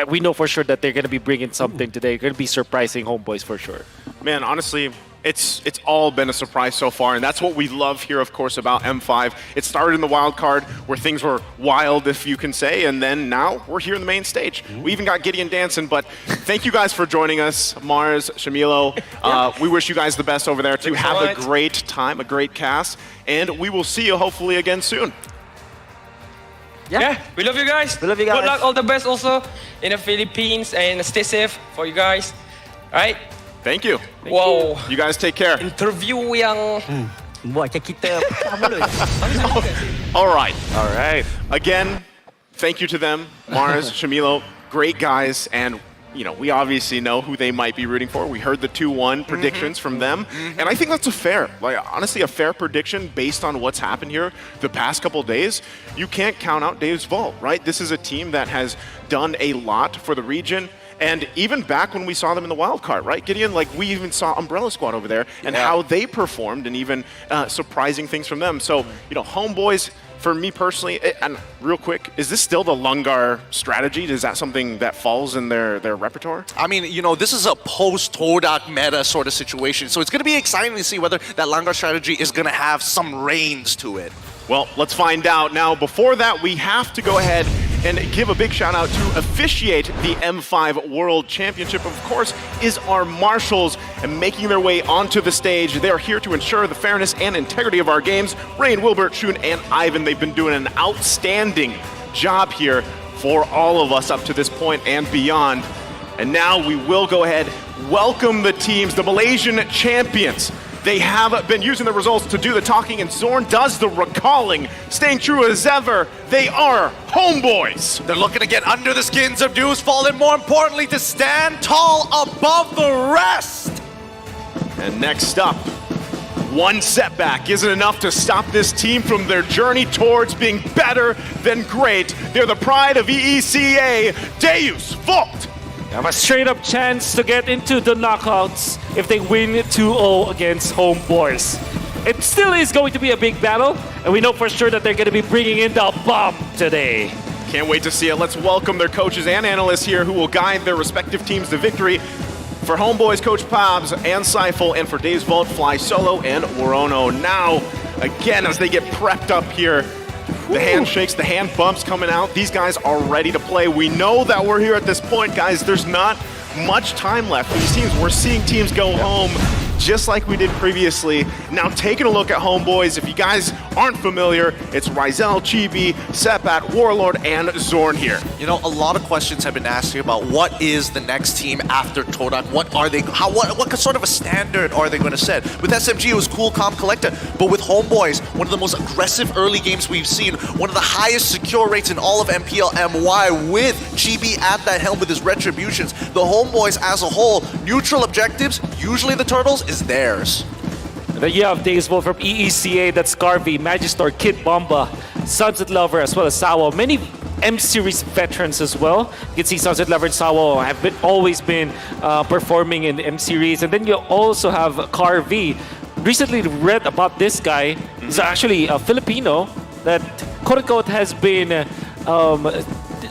[SPEAKER 15] we know for sure that they're going to be bringing something today. They're going to be surprising Homeboys for sure.
[SPEAKER 5] Man, honestly, it's all been a surprise so far, and that's what we love here, of course, about M5. It started in the wild card, where things were wild, if you can say, and then now we're here in the main stage. We even got Gideon dancing, but thank you guys for joining us, Mars, Shamilo. We wish you guys the best over there, too. Have a great time, a great cast, and we will see you hopefully again soon.
[SPEAKER 13] Yeah, we love you guys.
[SPEAKER 11] We love you guys.
[SPEAKER 13] Good luck, all the best also in the Philippines, and stay safe for you guys. All right?
[SPEAKER 5] Thank you.
[SPEAKER 13] Wow.
[SPEAKER 5] You guys take care.
[SPEAKER 13] Interview yang...
[SPEAKER 11] Buat kita
[SPEAKER 5] All right.
[SPEAKER 15] All right.
[SPEAKER 5] Again, thank you to them, Mars, Shamilo, great guys, and we obviously know who they might be rooting for. We heard the 2-1 predictions from them, and I think that's honestly a fair prediction based on what's happened here the past couple days. You can't count out Dave's Vault, right? This is a team that has done a lot for the region. And even back when we saw them in the wild card, right, Gideon? Like, we even saw Umbrella Squad over there and how they performed, and even surprising things from them. So, Homeboys, for me personally, and real quick, is this still the Lungar strategy? Is that something that falls in their repertoire?
[SPEAKER 6] I mean, this is a post-Todak meta sort of situation, so it's going to be exciting to see whether that Langar strategy is going to have some reins to it.
[SPEAKER 5] Well, let's find out. Now, before that, we have to go ahead and give a big shout out to officiate the M5 World Championship, of course, is our marshals, and making their way onto the stage. They are here to ensure the fairness and integrity of our games. Rain, Wilbert, Shun, and Ivan, they've been doing an outstanding job here for all of us up to this point and beyond. And now we will go ahead, welcome the teams, the Malaysian champions. They have been using the results to do the talking, and Zorn does the recalling. Staying true as ever, they are Homeboys.
[SPEAKER 6] They're looking to get under the skins of Dewsfall, and more importantly, to stand tall above the rest.
[SPEAKER 5] And next up, one setback isn't enough to stop this team from their journey towards being better than great. They're the pride of EECA, Deus Vult.
[SPEAKER 15] They have a straight-up chance to get into the knockouts if they win 2-0 against Homeboys. It still is going to be a big battle, and we know for sure that they're going to be bringing in the bomb today.
[SPEAKER 5] Can't wait to see it. Let's welcome their coaches and analysts here who will guide their respective teams to victory. For Homeboys, Coach Pabs and Seifel, and for Dave's Vault, Fly Solo and Worono. Now, again, as they get prepped up here, the handshakes, the hand bumps coming out. These guys are ready to play. We know that we're here at this point, guys. There's not much time left for these teams. We're seeing teams go home just like we did previously. Now, taking a look at Homeboys, if you guys aren't familiar, it's Rizel, Chibi, Sepat, Warlord, and Zorn here.
[SPEAKER 6] A lot of questions have been asked here about what is the next team after Todak. What are they? What sort of a standard are they going to set? With SMG, it was cool, calm, collected. But with Homeboys, one of the most aggressive early games we've seen, one of the highest secure rates in all of MPL MY, with Chibi at that helm with his retributions. The Homeboys as a whole, neutral objectives, usually the Turtles, is theirs.
[SPEAKER 15] Then you have Days Vault from EECA, that's Garvey, Magistor, Kid Bomba, Sunset Lover, as well as Sawo. Many M-Series veterans as well. You can see Sunset Lover and Sawo have always been performing in the M-Series. And then you also have Carvey. Recently read about this guy. He's actually a Filipino that quote-unquote has been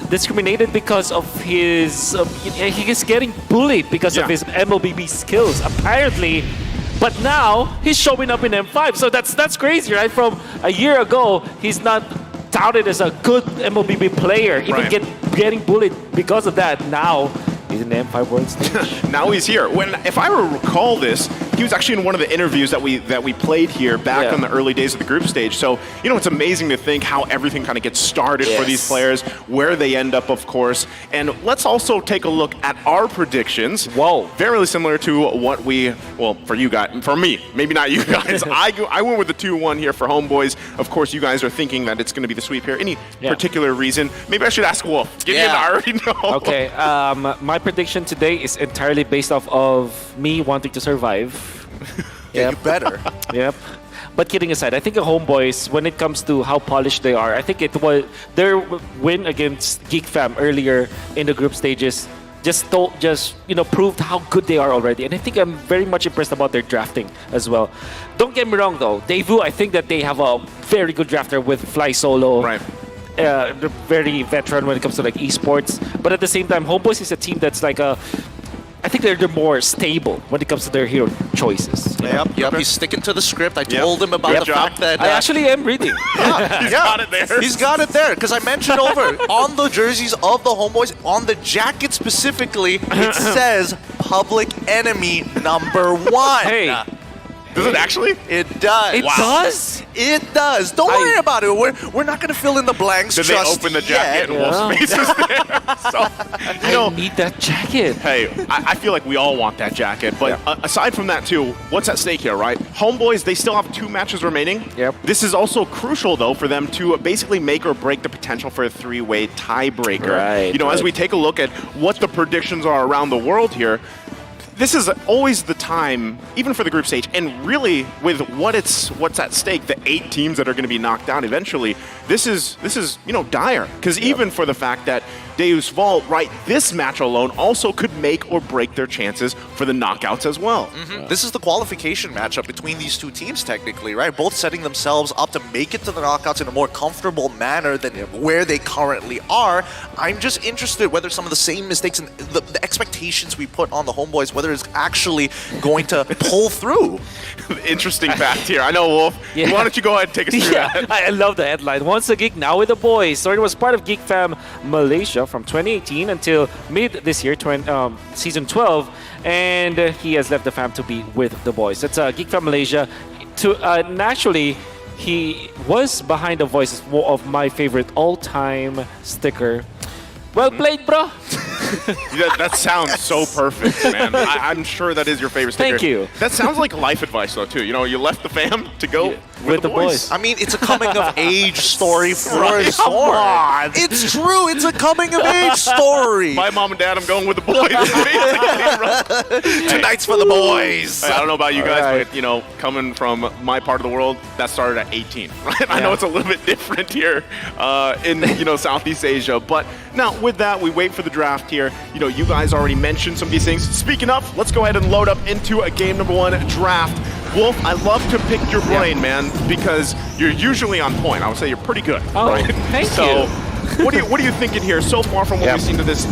[SPEAKER 15] discriminated because of his... he is getting bullied because of his MLBB skills, apparently. But now, he's showing up in M5. So that's crazy, right? From a year ago, he's not touted as a good MLBB player. Even getting bullied because of that. Now, he's in the M5 World Stage.
[SPEAKER 5] Now he's here. If I recall this, he was actually in one of the interviews that we played here back on the early days of the group stage. So, you know, it's amazing to think how everything kind of gets started for these players, where they end up, of course. And let's also take a look at our predictions.
[SPEAKER 15] Whoa.
[SPEAKER 5] Very similar to what we, well, for you guys, for me, maybe not you guys. I went with the 2-1 here for Homeboys. Of course, you guys are thinking that it's going to be the sweep here. Any particular reason? Maybe I should ask Wolf. Give me an I already know.
[SPEAKER 15] Okay, my prediction today is entirely based off of me wanting to survive.
[SPEAKER 6] You better.
[SPEAKER 15] Yep. But kidding aside, I think the Homeboys, when it comes to how polished they are, I think it was their win against Geek Fam earlier in the group stages just proved how good they are already. And I think I'm very much impressed about their drafting as well. Don't get me wrong though, Daewoo, I think that they have a very good drafter with Fly Solo.
[SPEAKER 5] Right.
[SPEAKER 15] They're very veteran when it comes to like esports. But at the same time, Homeboys is a team that's like I think they're more stable when it comes to their hero choices.
[SPEAKER 6] Yep. He's sticking to the script. I told him about the fact that...
[SPEAKER 15] I actually am reading.
[SPEAKER 6] He's got it there. He's got it there, because I mentioned over on the jerseys of the Homeboys, on the jacket specifically, it says Public Enemy #1.
[SPEAKER 15] Hey.
[SPEAKER 5] Does it actually?
[SPEAKER 6] It does.
[SPEAKER 15] It does?
[SPEAKER 6] It does. Don't worry about it. We're not going to fill in the blanks
[SPEAKER 5] Did
[SPEAKER 6] just
[SPEAKER 5] they open the jacket and Wolf's face is there? So,
[SPEAKER 15] I need that jacket.
[SPEAKER 5] Hey, I feel like we all want that jacket. But aside from that, too, what's at stake here, right? Homeboys, they still have 2 matches remaining.
[SPEAKER 15] Yep.
[SPEAKER 5] This is also crucial, though, for them to basically make or break the potential for a 3-way tiebreaker.
[SPEAKER 15] Right.
[SPEAKER 5] You know, as we take a look at what the predictions are around the world here, this is always the time, even for the group stage, and really with what's at stake, the 8 teams that are going to be knocked out eventually. This is dire, because even for the fact that Deus Vault, right, this match alone also could make or break their chances for the knockouts as well.
[SPEAKER 6] This is the qualification matchup between these 2 teams, technically, right? Both setting themselves up to make it to the knockouts in a more comfortable manner than where they currently are. I'm just interested whether some of the same mistakes and the expectations we put on the Homeboys, whether it's actually going to pull through.
[SPEAKER 5] Interesting fact here. I know, Wolf. Why don't you go ahead and take us through that?
[SPEAKER 15] I love the headline. Once a Geek, now with the boys. So it was part of Geek Fam Malaysia from 2018 until mid this year, season 12, and he has left the fam to be with the boys. That's Geek Fam Malaysia. Naturally, he was behind the voices of my favorite all-time sticker. Well played, bro.
[SPEAKER 5] That sounds so perfect, man. I'm sure that is your favorite sticker.
[SPEAKER 15] Thank you.
[SPEAKER 5] That sounds like life advice, though, too. You know, you left the fam to go with the boys.
[SPEAKER 6] I mean, it's a coming-of-age story for
[SPEAKER 5] Right, come
[SPEAKER 6] sure.
[SPEAKER 5] on.
[SPEAKER 6] It's true. It's a coming-of-age story.
[SPEAKER 5] My mom and dad, I'm going with the boys.
[SPEAKER 6] Tonight's for the boys.
[SPEAKER 5] I don't know about you guys, but, you know, coming from my part of the world, that started at 18, right? I know it's a little bit different here in, Southeast Asia. But now, with that, we wait for the draft here. You know, you guys already mentioned some of these things. Speaking of, let's go ahead and load up into a game #1 draft. Wolf, I love to pick your brain, man, because you're usually on point. I would say you're pretty good.
[SPEAKER 15] Oh,
[SPEAKER 5] right?
[SPEAKER 15] thank
[SPEAKER 5] so,
[SPEAKER 15] you.
[SPEAKER 5] What are you thinking here so far from what we've seen to this?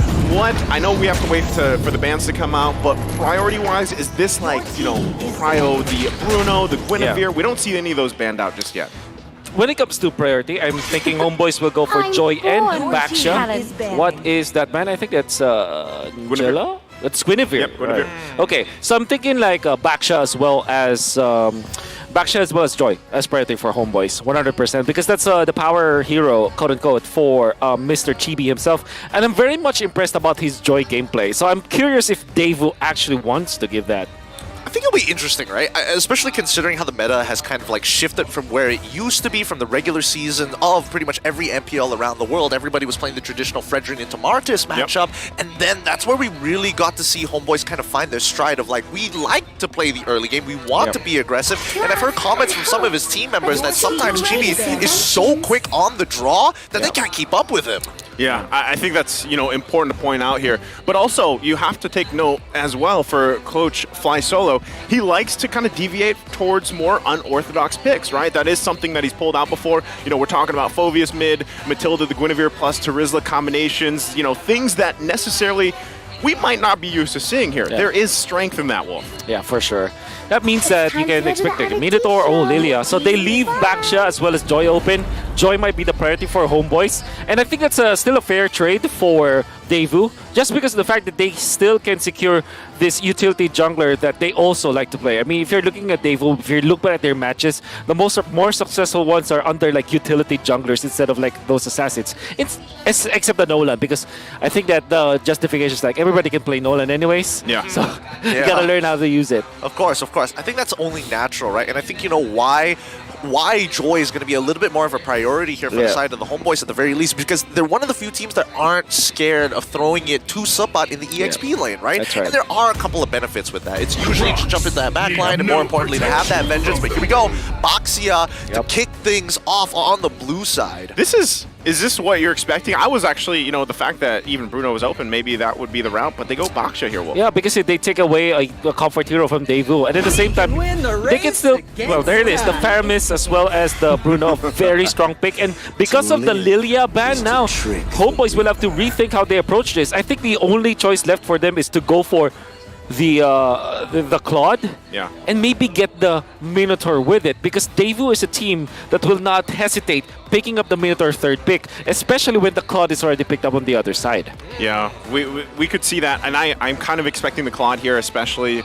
[SPEAKER 5] I know we have to wait for the bands to come out, but priority-wise, is this like, prio the Bruno, the Guinevere? We don't see any of those banned out just yet.
[SPEAKER 15] When it comes to priority, I'm thinking Homeboys will go for Joy and Baksha. What is that man? I think that's Jello? That's Guinevere.
[SPEAKER 5] Yep, Guinevere.
[SPEAKER 15] Right. Okay, so I'm thinking like Baksha as well as Joy as priority for Homeboys, 100%, because that's the power hero, quote unquote, for Mr. Chibi himself. And I'm very much impressed about his Joy gameplay. So I'm curious if Daewoo actually wants to give that.
[SPEAKER 6] I think it'll be interesting, right? Especially considering how the meta has kind of like shifted from where it used to be from the regular season of pretty much every MPL around the world. Everybody was playing the traditional Fredrin into Martis matchup, and then that's where we really got to see Homeboys kind of find their stride of like, we like to play the early game, we want to be aggressive, and I've heard comments from some of his team members that sometimes Chibi is so quick on the draw that they can't keep up with him.
[SPEAKER 5] Yeah, I think that's, important to point out here. But also, you have to take note as well for Coach Fly Solo. He likes to kind of deviate towards more unorthodox picks, right? That is something that he's pulled out before. We're talking about Phoveus mid, Matilda the Guinevere plus Terizla combinations, things that necessarily we might not be used to seeing here. There is strength in that, Wolf.
[SPEAKER 15] Yeah, for sure. That means that you can expect like Minotaur or Lilia. So they leave Baksha as well as Joy open. Joy might be the priority for Homeboys. And I think that's still a fair trade for Daewoo, just because of the fact that they still can secure this utility jungler that they also like to play. I mean, if you're looking at Daewoo, if you look back at their matches, the more successful ones are under like utility junglers instead of like those assassins. Except the Nolan, because I think that the justification is like everybody can play Nolan anyways.
[SPEAKER 5] Yeah.
[SPEAKER 15] So you gotta learn how to use it.
[SPEAKER 6] Of course. I think that's only natural, right? And I think you know why Joy is going to be a little bit more of a priority here for the side of the Homeboys at the very least, because they're one of the few teams that aren't scared of throwing it to Subbot in the EXP lane, right?
[SPEAKER 15] That's right.
[SPEAKER 6] And there are a couple of benefits with that. It's usually to jump into that back line, and more importantly, to have that vengeance. But here we go, Baxia to kick things off on the blue side.
[SPEAKER 5] Is this what you're expecting? I was actually, you know, the fact that even Bruno was open, maybe that would be the route, but they go Baxia here, Wolf.
[SPEAKER 15] Yeah, because if they take away a comfort hero from Daewoo, and at the same time, they can still, well, there it is, the Faramis as well as the Bruno, very strong pick. And because of the Lilia ban now, Homeboys will have to rethink how they approach this. I think the only choice left for them is to go for the Claude, and maybe get the Minotaur with it, because Daewoo is a team that will not hesitate picking up the Minotaur third pick, especially when the Claude is already picked up on the other side.
[SPEAKER 5] Yeah, we could see that, and I'm kind of expecting the Claude here, especially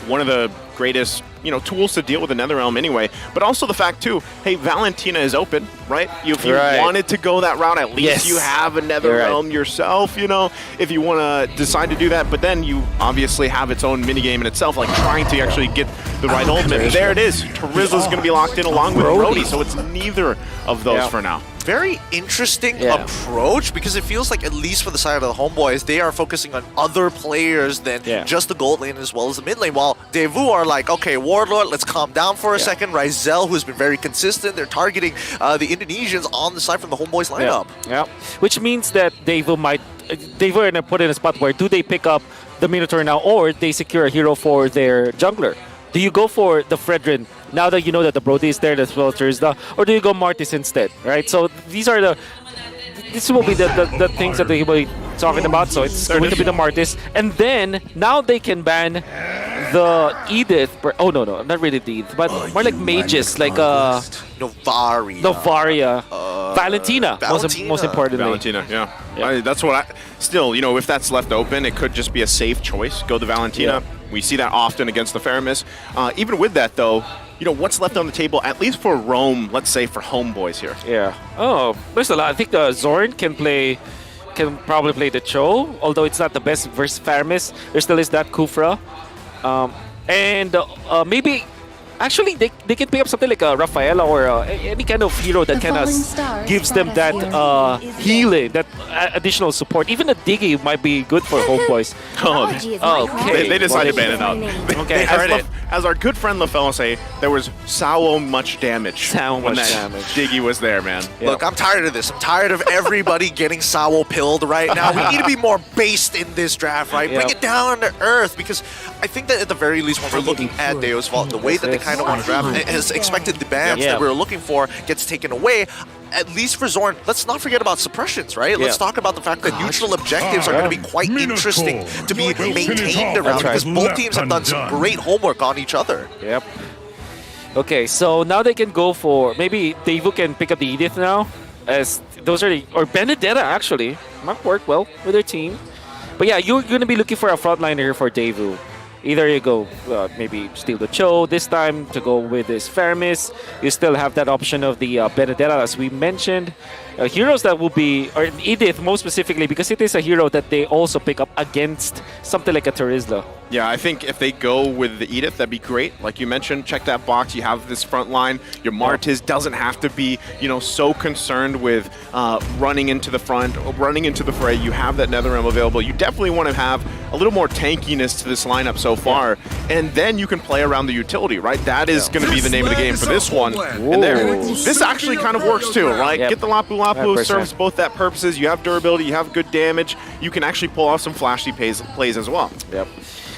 [SPEAKER 5] one of the greatest, you know, tools to deal with the Netherrealm anyway. But also the fact too, hey, Valentina is open, right? If you wanted to go that route, at least you have a Netherrealm yourself, you know, if you want to decide to do that. But then you obviously have its own minigame in itself, like trying to actually get the right ultimate. There it is. Terizla's going to be locked in along with Brody, so it's neither of those for now.
[SPEAKER 6] Very interesting approach, because it feels like, at least for the side of the Homeboys, they are focusing on other players than just the gold lane as well as the mid lane, while Daewoo are like, okay, Warlord, let's calm down for a second. Ryzel, who's been very consistent, they're targeting the Indonesians on the side from the Homeboys lineup.
[SPEAKER 15] Yeah, which means that Daewoo are going to put in a spot where do they pick up the Minotaur now, or they secure a hero for their jungler? Do you go for the Fredrin now that you know that the Brody is there as well as Terizla, or do you go Martis instead, right? So this will be the things that they will be talking about. So it's going to be the Martis, and then now they can ban the Edith. Oh no, not really the Edith, but more like mages, like Novaria, Valentina. Most importantly,
[SPEAKER 5] Valentina. Yeah. That's what still, you know, if that's left open, it could just be a safe choice. Go to Valentina. We see that often against the Faramis. Even with that, though, you know, what's left on the table, at least for Rome, let's say for Homeboys here?
[SPEAKER 15] Yeah. Oh, there's a lot. I think the Zorn can probably play the Cho, although it's not the best versus Faramis. There still is that Kufra. And maybe... Actually, they can pick up something like a Rafaela or any kind of hero that kind of gives them that healing, that additional support. Even a Diggy might be good for Homeboys.
[SPEAKER 5] Okay. They decided to ban it out. Okay. As our good friend LaFell say, there was so much damage when that Diggy was there, man.
[SPEAKER 6] Look, I'm tired of this. I'm tired of everybody getting Sawo pilled right now. We need to be more based in this draft, right? Bring it down to earth, because I think that at the very least, when we're looking at Deo's Vault, the way that they kind of want to draft has expected the bans that we were looking for gets taken away. At least for Zorn, let's not forget about suppressions, right? Let's talk about the fact that neutral objectives are going to be quite interesting to be maintained around, because both teams have done some great homework on each other.
[SPEAKER 15] Yep. Okay, so now they can go for, maybe Daewoo can pick up the Edith now, as those are or Benedetta actually might work well with their team. But yeah, you're going to be looking for a frontliner here for Daewoo. Either you go maybe steal the Cho this time to go with this Faramis. You still have that option of the Benedetta, as we mentioned. Heroes that will be, or Edith most specifically, because it is a hero that they also pick up against something like a Terizla.
[SPEAKER 5] Yeah, I think if they go with the Edith, that'd be great. Like you mentioned, check that box. You have this front line. Your Martis doesn't have to be, you know, so concerned with running into the front, running into the fray. You have that Netherrealm available. You definitely want to have a little more tankiness to this lineup so far. And then you can play around the utility, right? That is going to be the name of the game for this one. And there, this actually kind of works too, right? Get the Lapu Lapu, serves both that purposes. You have durability, you have good damage. You can actually pull off some flashy plays as well.
[SPEAKER 15] Yep.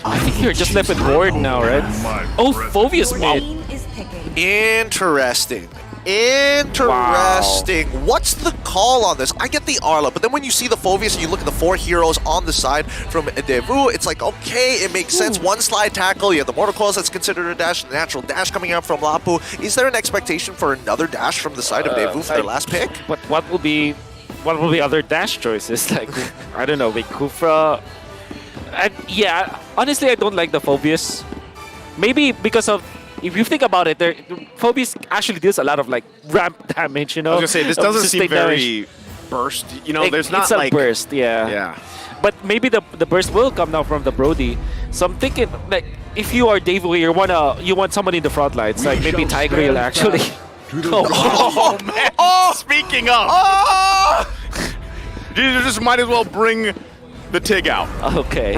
[SPEAKER 15] I think you're just left with Ward now, right? Oh, Phoveus mid.
[SPEAKER 6] Interesting. Interesting. Wow. What's the call on this? I get the Arla, but then when you see the Phoveus and you look at the 4 heroes on the side from Daewoo, it's like, okay, it makes sense. One slide tackle, you have the Mortal Coils that's considered a dash, the natural dash coming out from Lapu. Is there an expectation for another dash from the side of Daewoo for their last pick?
[SPEAKER 15] But what will be what will be other dash choices? Like, I don't know, like Kufra. Yeah, honestly, I don't like the Phobius. Maybe because of, if you think about it, Phobius actually deals a lot of like ramp damage, you know?
[SPEAKER 5] I was gonna say, this doesn't seem very
[SPEAKER 15] damage.
[SPEAKER 5] burst. You know, there's not
[SPEAKER 15] it's a
[SPEAKER 5] like...
[SPEAKER 15] burst, yeah.
[SPEAKER 5] Yeah.
[SPEAKER 15] But maybe the burst will come now from the Brody. So I'm thinking, like, if you are Davu, you want someone in the front lines, like maybe Tigreal actually.
[SPEAKER 5] Oh, man! Speaking of, you just might as well bring the Tig out.
[SPEAKER 15] Okay.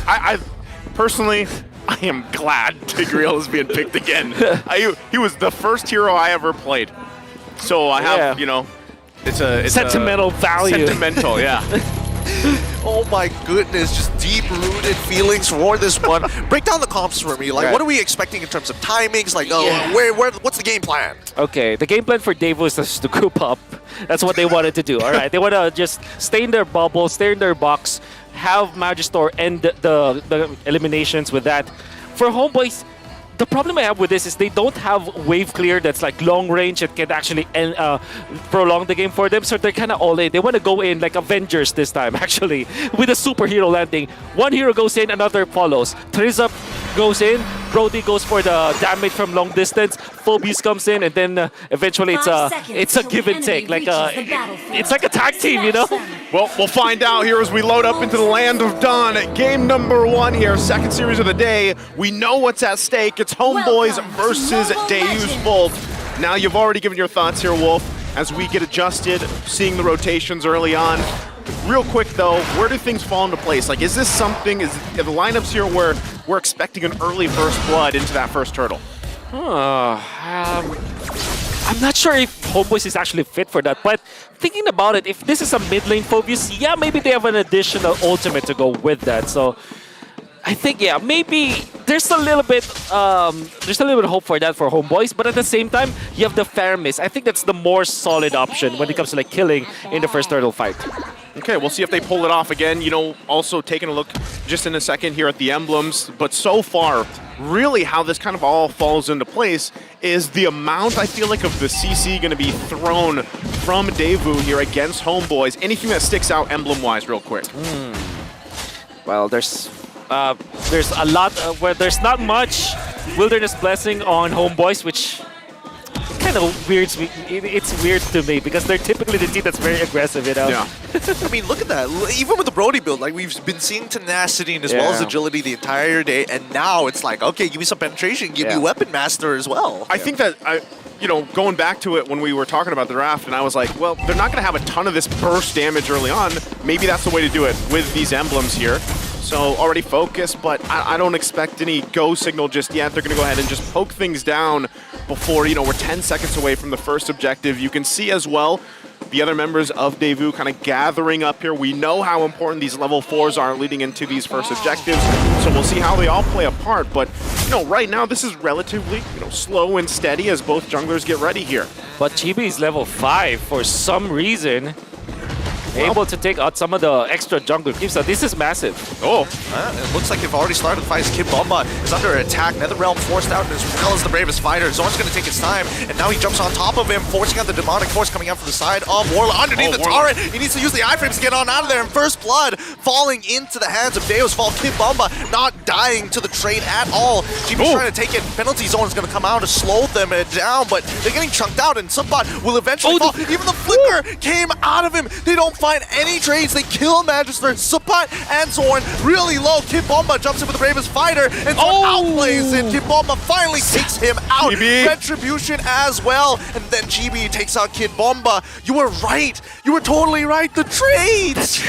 [SPEAKER 5] I personally, I am glad Tigreal is being picked again. He was the first hero I ever played, so I have, you know, it's
[SPEAKER 15] sentimental value.
[SPEAKER 5] Sentimental, yeah.
[SPEAKER 6] Oh my goodness, just deep-rooted feelings for this one. Break down the comps for me. Like, what are we expecting in terms of timings? Like, what's the game plan?
[SPEAKER 15] Okay, the game plan for Davu is just to group up. That's what they wanted to do. All right, they want to just stay in their bubble, stay in their box, have Magister end the eliminations with that. For Homeboys, the problem I have with this is they don't have wave clear that's like long range and can actually prolong the game for them. So they're kind of all in. They want to go in like Avengers this time, actually, with a superhero landing. One hero goes in, another follows. Trizap goes in, Brody goes for the damage from long distance. Phobius comes in, and then eventually it's a give and take. Like it's like a tag team, you know?
[SPEAKER 5] Well, we'll find out here as we load up into the land of Dawn. Game number 1 here, second series of the day. We know what's at stake. It's Homeboys versus Deus Volt. Now, you've already given your thoughts here, Wolf, as we get adjusted, seeing the rotations early on. Real quick, though, where do things fall into place? Like, is this something, are the lineups here where we're expecting an early first blood into that first turtle?
[SPEAKER 15] I'm not sure if Homeboys is actually fit for that, but thinking about it, if this is a mid lane Phobius, yeah, maybe they have an additional ultimate to go with that. So I think, yeah, maybe there's a little bit of hope for that for Homeboys, but at the same time, you have the Faramis. I think that's the more solid option when it comes to like killing in the first turtle fight.
[SPEAKER 5] Okay, we'll see if they pull it off again. You know, also taking a look just in a second here at the emblems, but so far, really how this kind of all falls into place is the amount, I feel like, of the CC going to be thrown from Davu here against Homeboys. Anything that sticks out emblem-wise real quick?
[SPEAKER 15] Well, there's a lot where there's not much Wilderness Blessing on Homeboys, which kind of weirds me. It's weird to me because they're typically the team that's very aggressive, you know?
[SPEAKER 5] Yeah.
[SPEAKER 6] I mean, look at that. Even with the Brody build, like we've been seeing tenacity as well as agility the entire day, and now it's like, okay, give me some penetration, give me Weapon Master as well.
[SPEAKER 5] I think that, you know, going back to it when we were talking about the draft, and I was like, well, they're not going to have a ton of this burst damage early on. Maybe that's the way to do it with these emblems here. So already focused, but I don't expect any go signal just yet. They're going to go ahead and just poke things down before, you know, we're 10 seconds away from the first objective. You can see as well the other members of Davu kind of gathering up here. We know how important these level 4s are leading into these first objectives, so we'll see how they all play a part. But, you know, right now this is relatively, you know, slow and steady as both junglers get ready here.
[SPEAKER 15] But Chibi is level 5 for some reason. Able to take out some of the extra jungle creeps. So this is massive.
[SPEAKER 6] Oh, it looks like they've already started the fight. Kid Bomba is under attack. NetherRealm forced out as well as the bravest fighter. Zorn's going to take his time, and now he jumps on top of him, forcing out the demonic force coming out from the side of Warlock. Underneath the turret, he needs to use the iframes to get on out of there, and first blood falling into the hands of Deus Volt. Kid Bomba not dying to the trade at all. GB's trying to take it. Penalty Zone is going to come out to slow them down, but they're getting chunked out, and Subbot will eventually fall. Even the flicker came out of him. They don't find any trades. They kill Magister, Subbot, and Zorn really low. Kid Bomba jumps in with the bravest fighter, and Zorn outplays it. Kid Bomba finally takes him out.
[SPEAKER 5] GB.
[SPEAKER 6] Retribution as well, and then GB takes out Kid Bomba. You were right. You were totally right. The trades.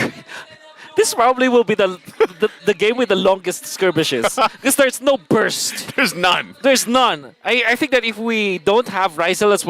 [SPEAKER 15] This probably will be the game with the longest skirmishes because there's no burst.
[SPEAKER 5] There's none.
[SPEAKER 15] There's none. I think that if we don't have Ryzel as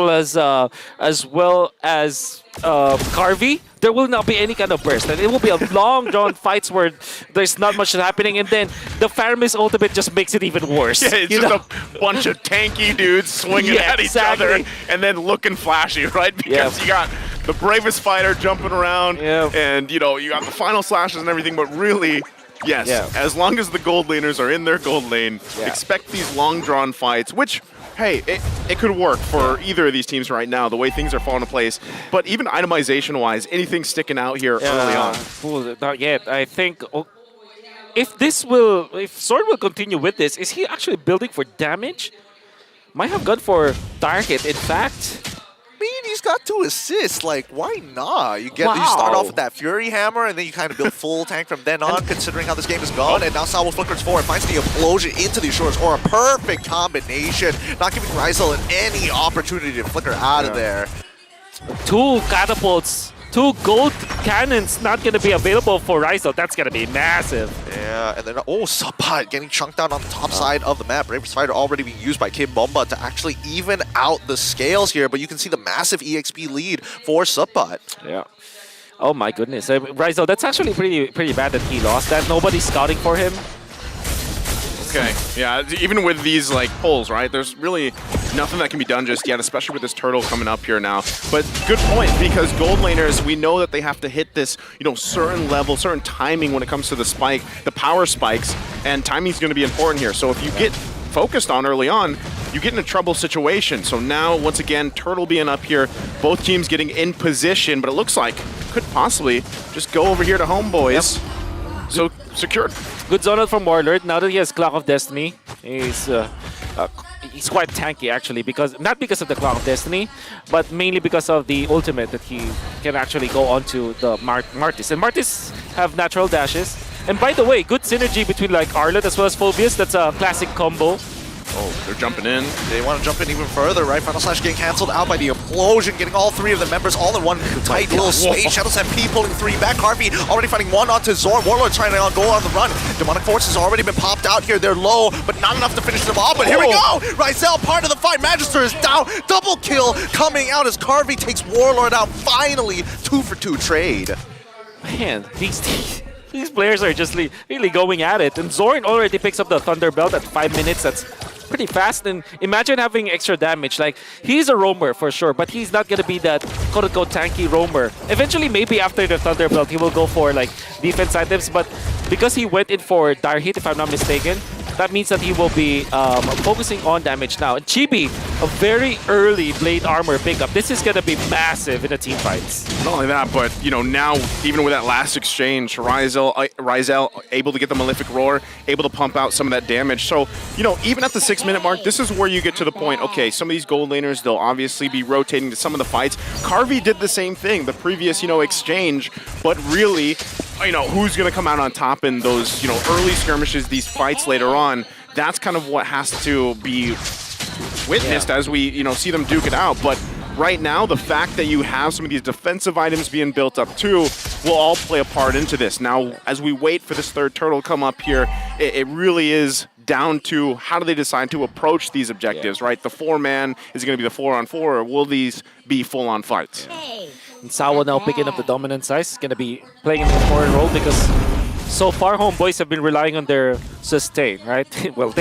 [SPEAKER 15] well as Carvey, there will not be any kind of burst. And it will be a long drawn fights where there's not much happening, and then the Faramis ultimate just makes it even worse.
[SPEAKER 5] Yeah, it's just a bunch of tanky dudes swinging at each other and then looking flashy, right? Because you got the bravest fighter jumping around, and you know, you got the final slashes and everything, but really, yes, as long as the gold laners are in their gold lane, expect these long drawn fights, which hey, it could work for either of these teams right now, the way things are falling into place. But even itemization-wise, anything sticking out here early on?
[SPEAKER 15] Well, not yet. I think if Sword will continue with this, is he actually building for damage? Might have gone for target, in fact.
[SPEAKER 6] I mean, he's got 2 assists. Like, why not? You start off with that Fury Hammer, and then you kind of build full tank from then on, considering how this game has gone. And now Sawo flickers forward, finds the implosion into the Ashores, or a perfect combination, not giving Ryzel any opportunity to flicker out of there.
[SPEAKER 15] 2 catapults, 2 gold cannons not going to be available for Ryzel. That's going to be massive.
[SPEAKER 6] Yeah, and then, Subpot getting chunked out on the top side of the map. Bravest Fighter already being used by Kim Bomba to actually even out the scales here, but you can see the massive EXP lead for Subpot.
[SPEAKER 15] Yeah. Oh my goodness. Ryzel, that's actually pretty bad that he lost that. Nobody's scouting for him.
[SPEAKER 5] Okay, yeah, even with these like pulls, right? There's really nothing that can be done just yet, especially with this turtle coming up here now. But good point, because gold laners, we know that they have to hit this, certain level, certain timing when it comes to the spike, the power spikes, and timing's going to be important here. So if you get focused on early on, you get in a trouble situation. So now, once again, turtle being up here, both teams getting in position, but it looks like could possibly just go over here to Homeboys. Yep. So secured.
[SPEAKER 15] Good zone out from Warlord. Now that he has Clock of Destiny, he's quite tanky actually, not because of the Clock of Destiny, but mainly because of the ultimate that he can actually go onto the Martis. And Martis have natural dashes. And by the way, good synergy between like Arlet as well as Phobius. That's a classic combo.
[SPEAKER 5] Oh, they're jumping in.
[SPEAKER 6] They want to jump in even further, right? Final Slash getting cancelled out by the implosion, getting all 3 of the members all in one tight little space. Shadow SMP pulling 3 back. Harvey already finding 1 onto Zorn. Warlord trying to go on the run. Demonic Force has already been popped out here. They're low, but not enough to finish them off. But here we go! Ryzel, part of the fight. Magister is down. Double kill coming out as Carvey takes Warlord out. Finally, 2-for-2 trade.
[SPEAKER 15] Man, these players are just really going at it. And Zorn already picks up the Thunderbelt at 5 minutes. That's pretty fast, and imagine having extra damage. Like, he's a roamer for sure, but he's not gonna be that quote-unquote tanky roamer. Eventually, maybe after the Thunderbelt, he will go for like defense items, but because he went in for Dire Hit, if I'm not mistaken, that means that he will be focusing on damage now. And Chibi, a very early Blade Armor pickup. This is gonna be massive in the team fights.
[SPEAKER 5] Not only that, but now even with that last exchange, Ryzel able to get the Malefic Roar, able to pump out some of that damage. So even at the 6-minute mark, this is where you get to the point. Okay, some of these gold laners, they'll obviously be rotating to some of the fights. Carvey did the same thing, the previous exchange, but really, who's going to come out on top in those early skirmishes, these fights later on? That's kind of what has to be witnessed as we see them duke it out. But right now, the fact that you have some of these defensive items being built up too will all play a part into this. Now, as we wait for this third turtle to come up here, it really is down to how do they decide to approach these objectives, right? The 4-man is going to be the 4-on-4, or will these be full-on fights?
[SPEAKER 15] And Sawa now picking up the dominant size. Is going to be playing an important role because so far, Homeboys have been relying on their sustain, right? Well,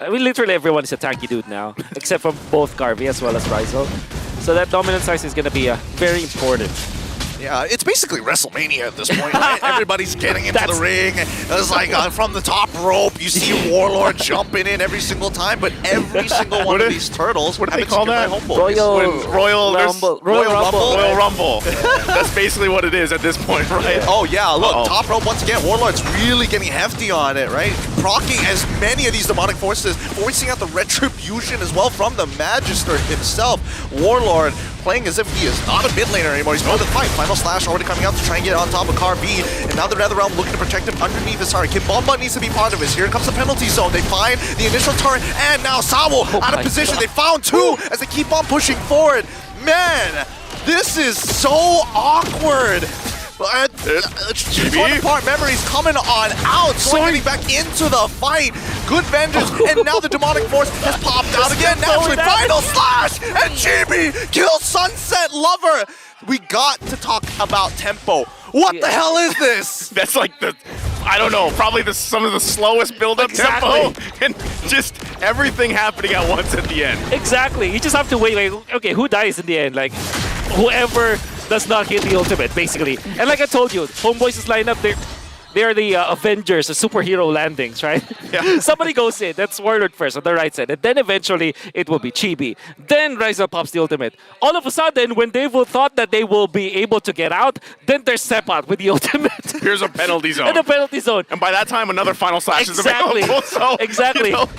[SPEAKER 15] literally everyone is a tanky dude now, except for both Carvey as well as Ryzel. So that dominant size is going to be very important.
[SPEAKER 6] Yeah, it's basically WrestleMania at this point, right? Everybody's getting into the ring. It's like from the top rope, you see Warlord jumping in every single time, but every single one of these turtles,
[SPEAKER 5] what do they call that?
[SPEAKER 15] Royal
[SPEAKER 5] Rumble. That's basically what it is at this point, right?
[SPEAKER 6] Oh yeah, look, top rope once again. Warlord's really getting hefty on it, right? Procking as many of these demonic forces, forcing out the retribution as well from the Magister himself. Warlord playing as if he is not a mid laner anymore. He's part of the fight. Final Slash already coming out to try and get on top of Carvey, and now the Netherrealm looking to protect him underneath his heart. Kimbomba needs to be part of this. Here comes the penalty zone. They find the initial turret, and now Sawo out of position. God. They found 2 as they keep on pushing forward. Man, this is so awkward. Torn apart memories coming on out, getting back into the fight. Good vengeance, and now the demonic force has popped out again. Naturally, Final Slash, and Chibi kills Sunset Lover. We got to talk about tempo. What the hell is this?
[SPEAKER 5] That's like I don't know, probably some of the slowest build-up tempo, and just everything happening at once at the end.
[SPEAKER 15] Exactly. You just have to wait. Like, okay, who dies in the end? Like, whoever does not hit the ultimate, basically. And like I told you, Homeboys' lineup, they are the Avengers, the superhero landings, right? Yeah. Somebody goes in. That's Warlord first on the right side. And then eventually it will be Chibi. Then Ryzel pops the ultimate. All of a sudden, when they will thought that they will be able to get out, then there's Seppat with the ultimate.
[SPEAKER 5] Here's a penalty zone.
[SPEAKER 15] And a penalty zone.
[SPEAKER 5] And by that time, another final slash is
[SPEAKER 15] Exactly.
[SPEAKER 5] available. So,
[SPEAKER 15] Exactly.
[SPEAKER 5] you know,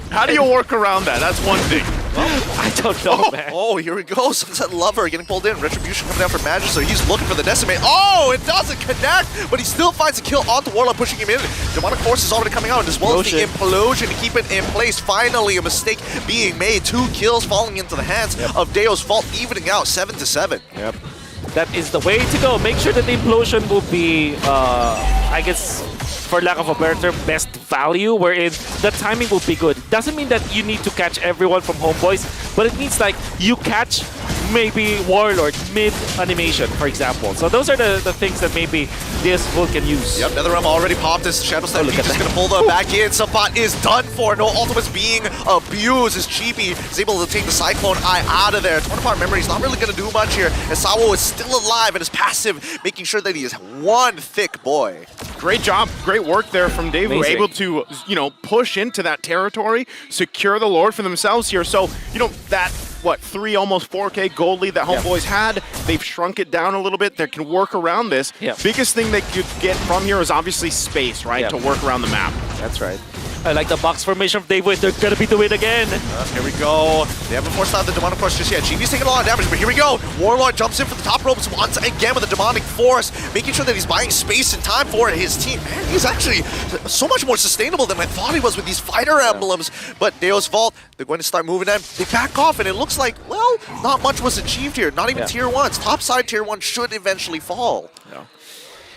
[SPEAKER 5] how do you work around that? That's one thing.
[SPEAKER 15] I don't know, man.
[SPEAKER 6] Oh, here we go. Sunset Lover getting pulled in. Retribution coming down from Magister. He's looking for the Decimate. Oh, it doesn't connect, but he still finds a kill onto Warlock, pushing him in. Demonic Force is already coming out, as well as the Implosion to keep it in place. Finally, a mistake being made. 2 kills falling into the hands of Deo's Vault, evening out 7-7.
[SPEAKER 15] Yep. That is the way to go. Make sure that the Implosion will be, I guess, for lack of a better term, best value, wherein the timing will be good. Doesn't mean that you need to catch everyone from Homeboys, but it means like you catch maybe Warlord mid-animation, for example. So those are the things that maybe this Bull can use.
[SPEAKER 6] Yep, NetherRealm already popped his Shadow Step. He's just going to pull them back in. Seppat is done for. No ultimates being abused as Chibi is able to take the Cyclone Eye out of there. Torn apart memory is not really going to do much here. And Sawo is still alive and is passive, making sure that he is one thick boy.
[SPEAKER 5] Great job, great work there from Dave, who were
[SPEAKER 15] Amazing.
[SPEAKER 5] able to, you know, push into that territory, secure the Lord for themselves here. So, you know, that, what, 3, almost 4K gold lead that Homeboys had, they've shrunk it down a little bit. They can work around this. Biggest thing they could get from here is obviously space, right, to work around the map.
[SPEAKER 15] That's right. I like the box formation of David. They're going to be doing it again.
[SPEAKER 6] Here we go. They haven't forced out the Demonic Force just yet. Chibi's taking a lot of damage, but here we go. Warlord jumps in for the top ropes once again with the Demonic Force, making sure that he's buying space and time for his team. Man, he's actually so much more sustainable than I thought he was with these fighter emblems. But Deo's Vault, they're going to start moving in. They back off, and it looks like, well, not much was achieved here. Not even tier 1s. Top side tier 1 should eventually fall.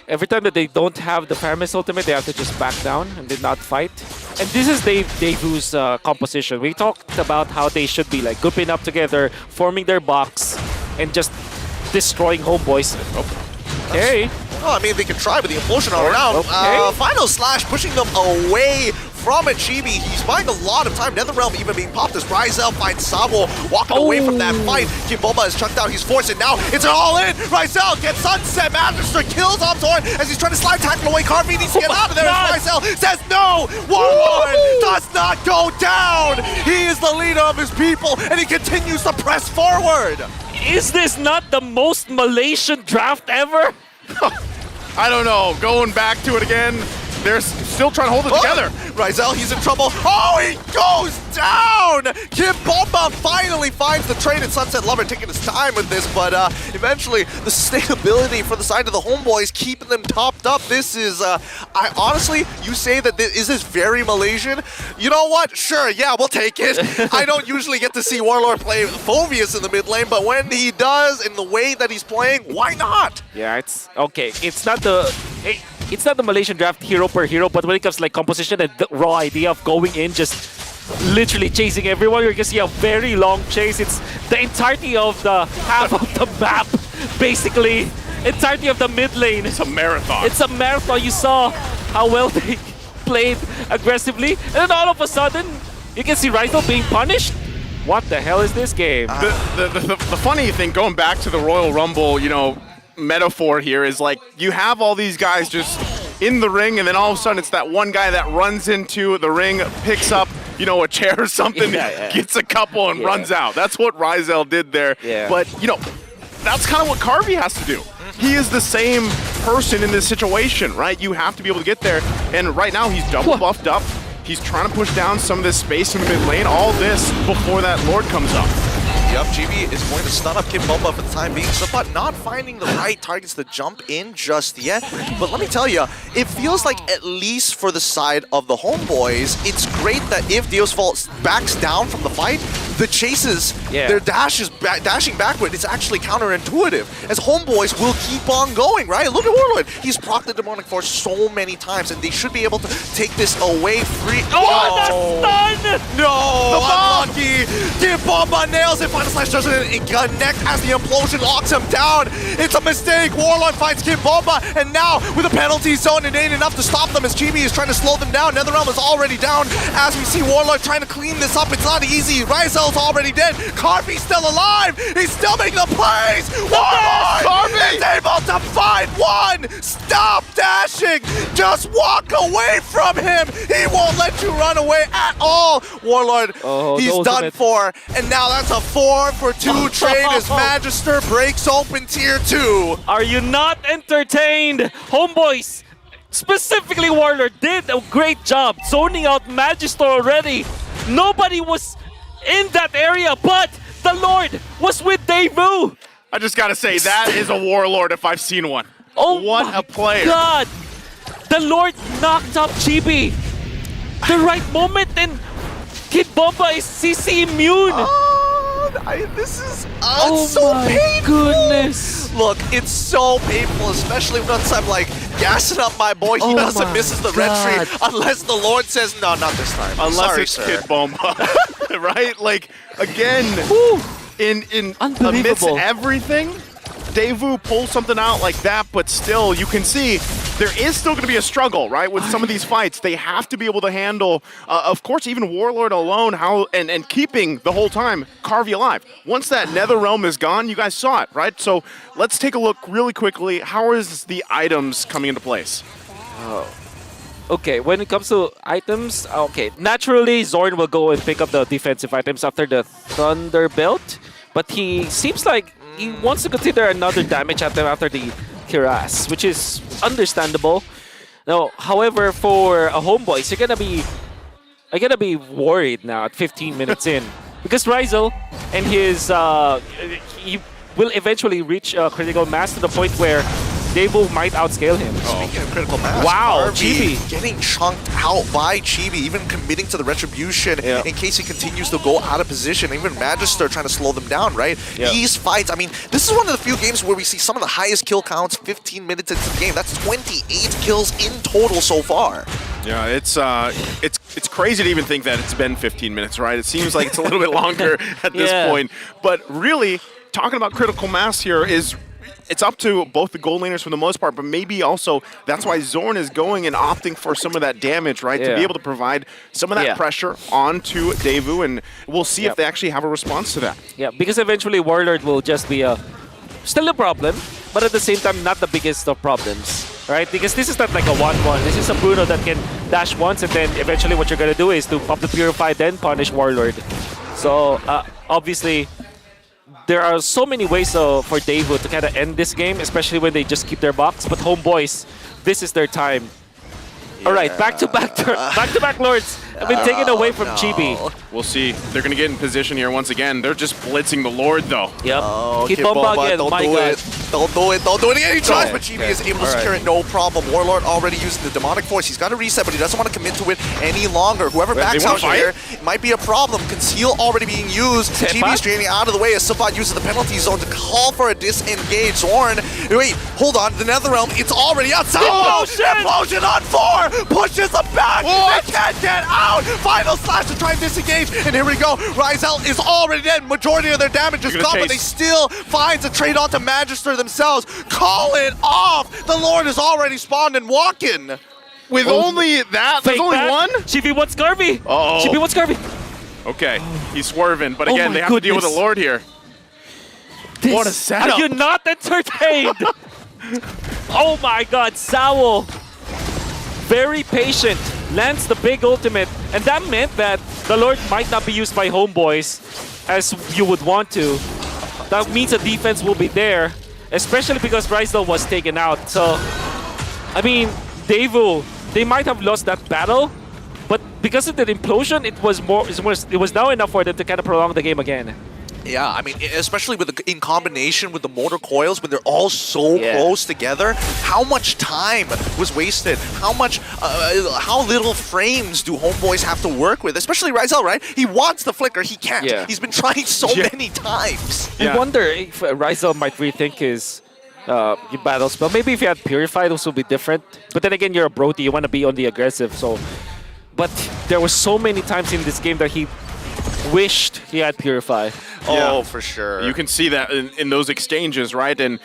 [SPEAKER 15] Every time that they don't have the Paramis ultimate, they have to just back down and did not fight. And this is Daewoo's composition. We talked about how they should be like grouping up together, forming their box, and just destroying Homeboys. Okay.
[SPEAKER 6] Well, I mean, they can try, but the Implosion are around. Final Slash pushing them away from it. Chibi, he's buying a lot of time. NetherRealm even being popped as Ryzel finds Sabo walking away from that fight. Kimbomba is chucked out. He's forced it now. It's an all-in. Ryzel gets Sunset. Magister kills Omzorn as he's trying to slide tackle away. Carby needs to get out of there. Ryzel says no. Warlord does not go down. He is the leader of his people, and he continues to press forward.
[SPEAKER 15] Is this not the most Malaysian draft ever?
[SPEAKER 5] I don't know. Going back to it again, they're still trying to hold it together.
[SPEAKER 6] Ryzel, he's in trouble. Oh, he goes down! Kimbomba finally finds the trade, and Sunset Lover taking his time with this, but eventually the sustainability for the side of the Homeboys keeping them topped up. This is, I honestly, you say that is this very Malaysian? You know what? Sure, yeah, we'll take it. I don't usually get to see Warlord play Phoveus in the mid lane, but when he does, in the way that he's playing, why not?
[SPEAKER 15] Yeah, it's okay. It's not the Malaysian draft hero per hero, but when it comes to like composition and the raw idea of going in, just literally chasing everyone, you're gonna see a very long chase. It's the entirety of the half of the map, basically. Entirety of the mid lane.
[SPEAKER 5] It's a marathon.
[SPEAKER 15] It's a marathon. You saw how well they played aggressively, and then all of a sudden, you can see Ryzel being punished. What the hell is this game?
[SPEAKER 5] The funny thing, going back to the Royal Rumble, you know, metaphor here is like you have all these guys just in the ring, and then all of a sudden it's that one guy that runs into the ring, picks up, you know, a chair or something, gets a couple and runs out. That's what Ryzel did there. But, you know, that's kind of what Carvey has to do. He is the same person in this situation, right? You have to be able to get there. And right now he's double buffed up. He's trying to push down some of this space in the mid lane. All this before that Lord comes up.
[SPEAKER 6] Yep, GB is going to stun up Kimbomba for the time being. Seppat not finding the right targets to jump in just yet. But let me tell you, it feels like at least for the side of the Homeboys, it's great that if Deo's Vault backs down from the fight, the chases, their dashing backward, it's actually counterintuitive. As Homeboys will keep on going, right? Look at Warlord. He's procced the Demonic Force so many times, and they should be able to take this away free.
[SPEAKER 15] Oh, that's done!
[SPEAKER 6] No! Unlucky! Carvey. Kid Bomba nails it. Final Slash doesn't connect as the implosion locks him down. It's a mistake. Warlord finds Kid Bomba, and now with a penalty zone, it ain't enough to stop them as Chibi is trying to slow them down. NetherRealm is already down as we see Warlord trying to clean this up. It's not easy. Ryzel's already dead. Carvey's still alive. He's still making the plays. Warlord Carvey is able to find one. Stop dashing. Just walk away from him. He won't let you run away at all. Warlord, he's done for. And now that's a 4-for-2 trade as Magister breaks open tier 2.
[SPEAKER 15] Are you not entertained? Homeboys, specifically Warlord, did a great job zoning out Magister already. Nobody was in that area, but the Lord was with Daewoo.
[SPEAKER 5] I just gotta say, that is a Warlord if I've seen one.
[SPEAKER 15] Oh,
[SPEAKER 5] what a player.
[SPEAKER 15] God! The Lord knocked up Chibi. The right moment, and Kid Bomba is CC immune.
[SPEAKER 6] This is
[SPEAKER 15] so
[SPEAKER 6] painful.
[SPEAKER 15] Goodness.
[SPEAKER 6] Look, it's so painful, especially once I'm like gassing up my boy. He doesn't misses the red tree unless the Lord says no, not this time.
[SPEAKER 5] Unless
[SPEAKER 6] Sorry,
[SPEAKER 5] it's
[SPEAKER 6] sir.
[SPEAKER 5] Kid Bomba, right? Like again, in amidst everything, Daewoo pulls something out like that, but still, you can see there is still going to be a struggle, right? With some of these fights, they have to be able to handle, of course, even Warlord alone, and keeping the whole time Carvey alive. Once that NetherRealm is gone, you guys saw it, right? So let's take a look really quickly. How is the items coming into place?
[SPEAKER 15] Okay, when it comes to items, okay, naturally Zorn will go and pick up the defensive items after the Thunder Belt, but he seems like he wants to consider another damage item after the Kiras, which is understandable. Now, however, for a Homeboys, you're gonna be worried now at 15 minutes in, because Ryzel and his he will eventually reach critical mass to the point where Daewoo might outscale him.
[SPEAKER 6] Speaking of critical mass,
[SPEAKER 15] wow,
[SPEAKER 6] Carvey
[SPEAKER 15] Chibi
[SPEAKER 6] getting chunked out by Chibi, even committing to the retribution in case he continues to go out of position. Even Magister trying to slow them down, right? These fights, I mean, this is one of the few games where we see some of the highest kill counts 15 minutes into the game. That's 28 kills in total so far.
[SPEAKER 5] Yeah, it's crazy to even think that it's been 15 minutes, right? It seems like it's a little bit longer at this point. But really, talking about critical mass here is it's up to both the gold laners for the most part, but maybe also that's why Zorn is going and opting for some of that damage, right? To be able to provide some of that pressure onto Daewoo, and we'll see if they actually have a response to that.
[SPEAKER 15] Yeah, because eventually Warlord will just be still a problem, but at the same time not the biggest of problems, right? Because this is not like a 1-1. This is a Bruno that can dash once, and then eventually what you're going to do is to pop the Purify, then punish Warlord. So obviously, there are so many ways for Daewoo to kind of end this game, especially when they just keep their box. But Homeboys, this is their time. All right, back-to-back Lords have been taken away from Chibi.
[SPEAKER 5] We'll see. They're going to get in position here once again. They're just blitzing the Lord, though.
[SPEAKER 15] Yep.
[SPEAKER 6] Kid Bomba again, don't do it. Don't do it. Don't do it again. He tries, but Chibi is able to secure it, no problem. Warlord already using the Demonic Force. He's got to reset, but he doesn't want to commit to it any longer. Whoever backs out here, it might be a problem. Conceal already being used. Chibi's draining out of the way as Sabat uses the penalty zone to call for a disengage. Zorn, wait, hold on. The NetherRealm, it's already outside. Implosion on 4! Pushes them back! They can't get out! Final Slash to try and disengage, and here we go. Ryzel is already dead. Majority of their damage is gone, but they still finds a trade onto Magister themselves. Call it off! The Lord is already spawned and walking.
[SPEAKER 5] With only that? There's only one?
[SPEAKER 15] Chibi wants Garvey! Chibi wants Garvey!
[SPEAKER 5] Okay, he's swerving, but again, they have to deal with the Lord here. What a setup!
[SPEAKER 15] Are you not entertained? Oh my god, Sao! Very patient, lands the big ultimate, and that meant that the Lord might not be used by Homeboys as you would want to. That means the defense will be there, especially because Ryzel was taken out. So, I mean, Daewoo, they might have lost that battle, but because of the implosion, it was now enough for them to kind of prolong the game again.
[SPEAKER 6] Yeah, I mean, especially in combination with the motor coils, when they're all so close together, how much time was wasted? How little frames do Homeboys have to work with? Especially Ryzel, right? He wants the flicker, he can't.
[SPEAKER 15] Yeah.
[SPEAKER 6] He's been trying so many times.
[SPEAKER 15] I wonder if Ryzel might rethink his battle spell. Maybe if you had Purify, those would be different. But then again, you're a Brody, you want to be on the aggressive. So, but there were so many times in this game that he wished He had Purify.
[SPEAKER 6] Oh, for sure.
[SPEAKER 5] You can see that in those exchanges, right? And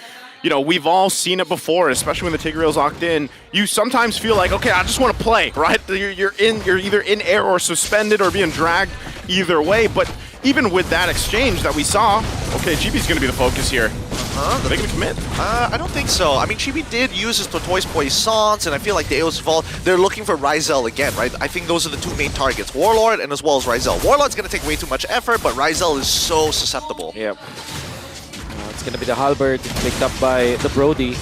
[SPEAKER 5] you know, we've all seen it before, especially when the Tigreal's locked in. You sometimes feel like, okay, I just want to play, right? You're either in air or suspended or being dragged either way. But even with that exchange that we saw, okay, GB's going to be the focus here. Are they going to commit?
[SPEAKER 6] I don't think so. I mean, Chibi did use his Tortoise Poissons, and I feel like Deus Vault, they're looking for Ryzel again, right? I think those are the two main targets, Warlord and as well as Ryzel. Warlord's going to take way too much effort, but Ryzel is so susceptible.
[SPEAKER 15] Yep. It's going to be the Halberd picked up by the Brody.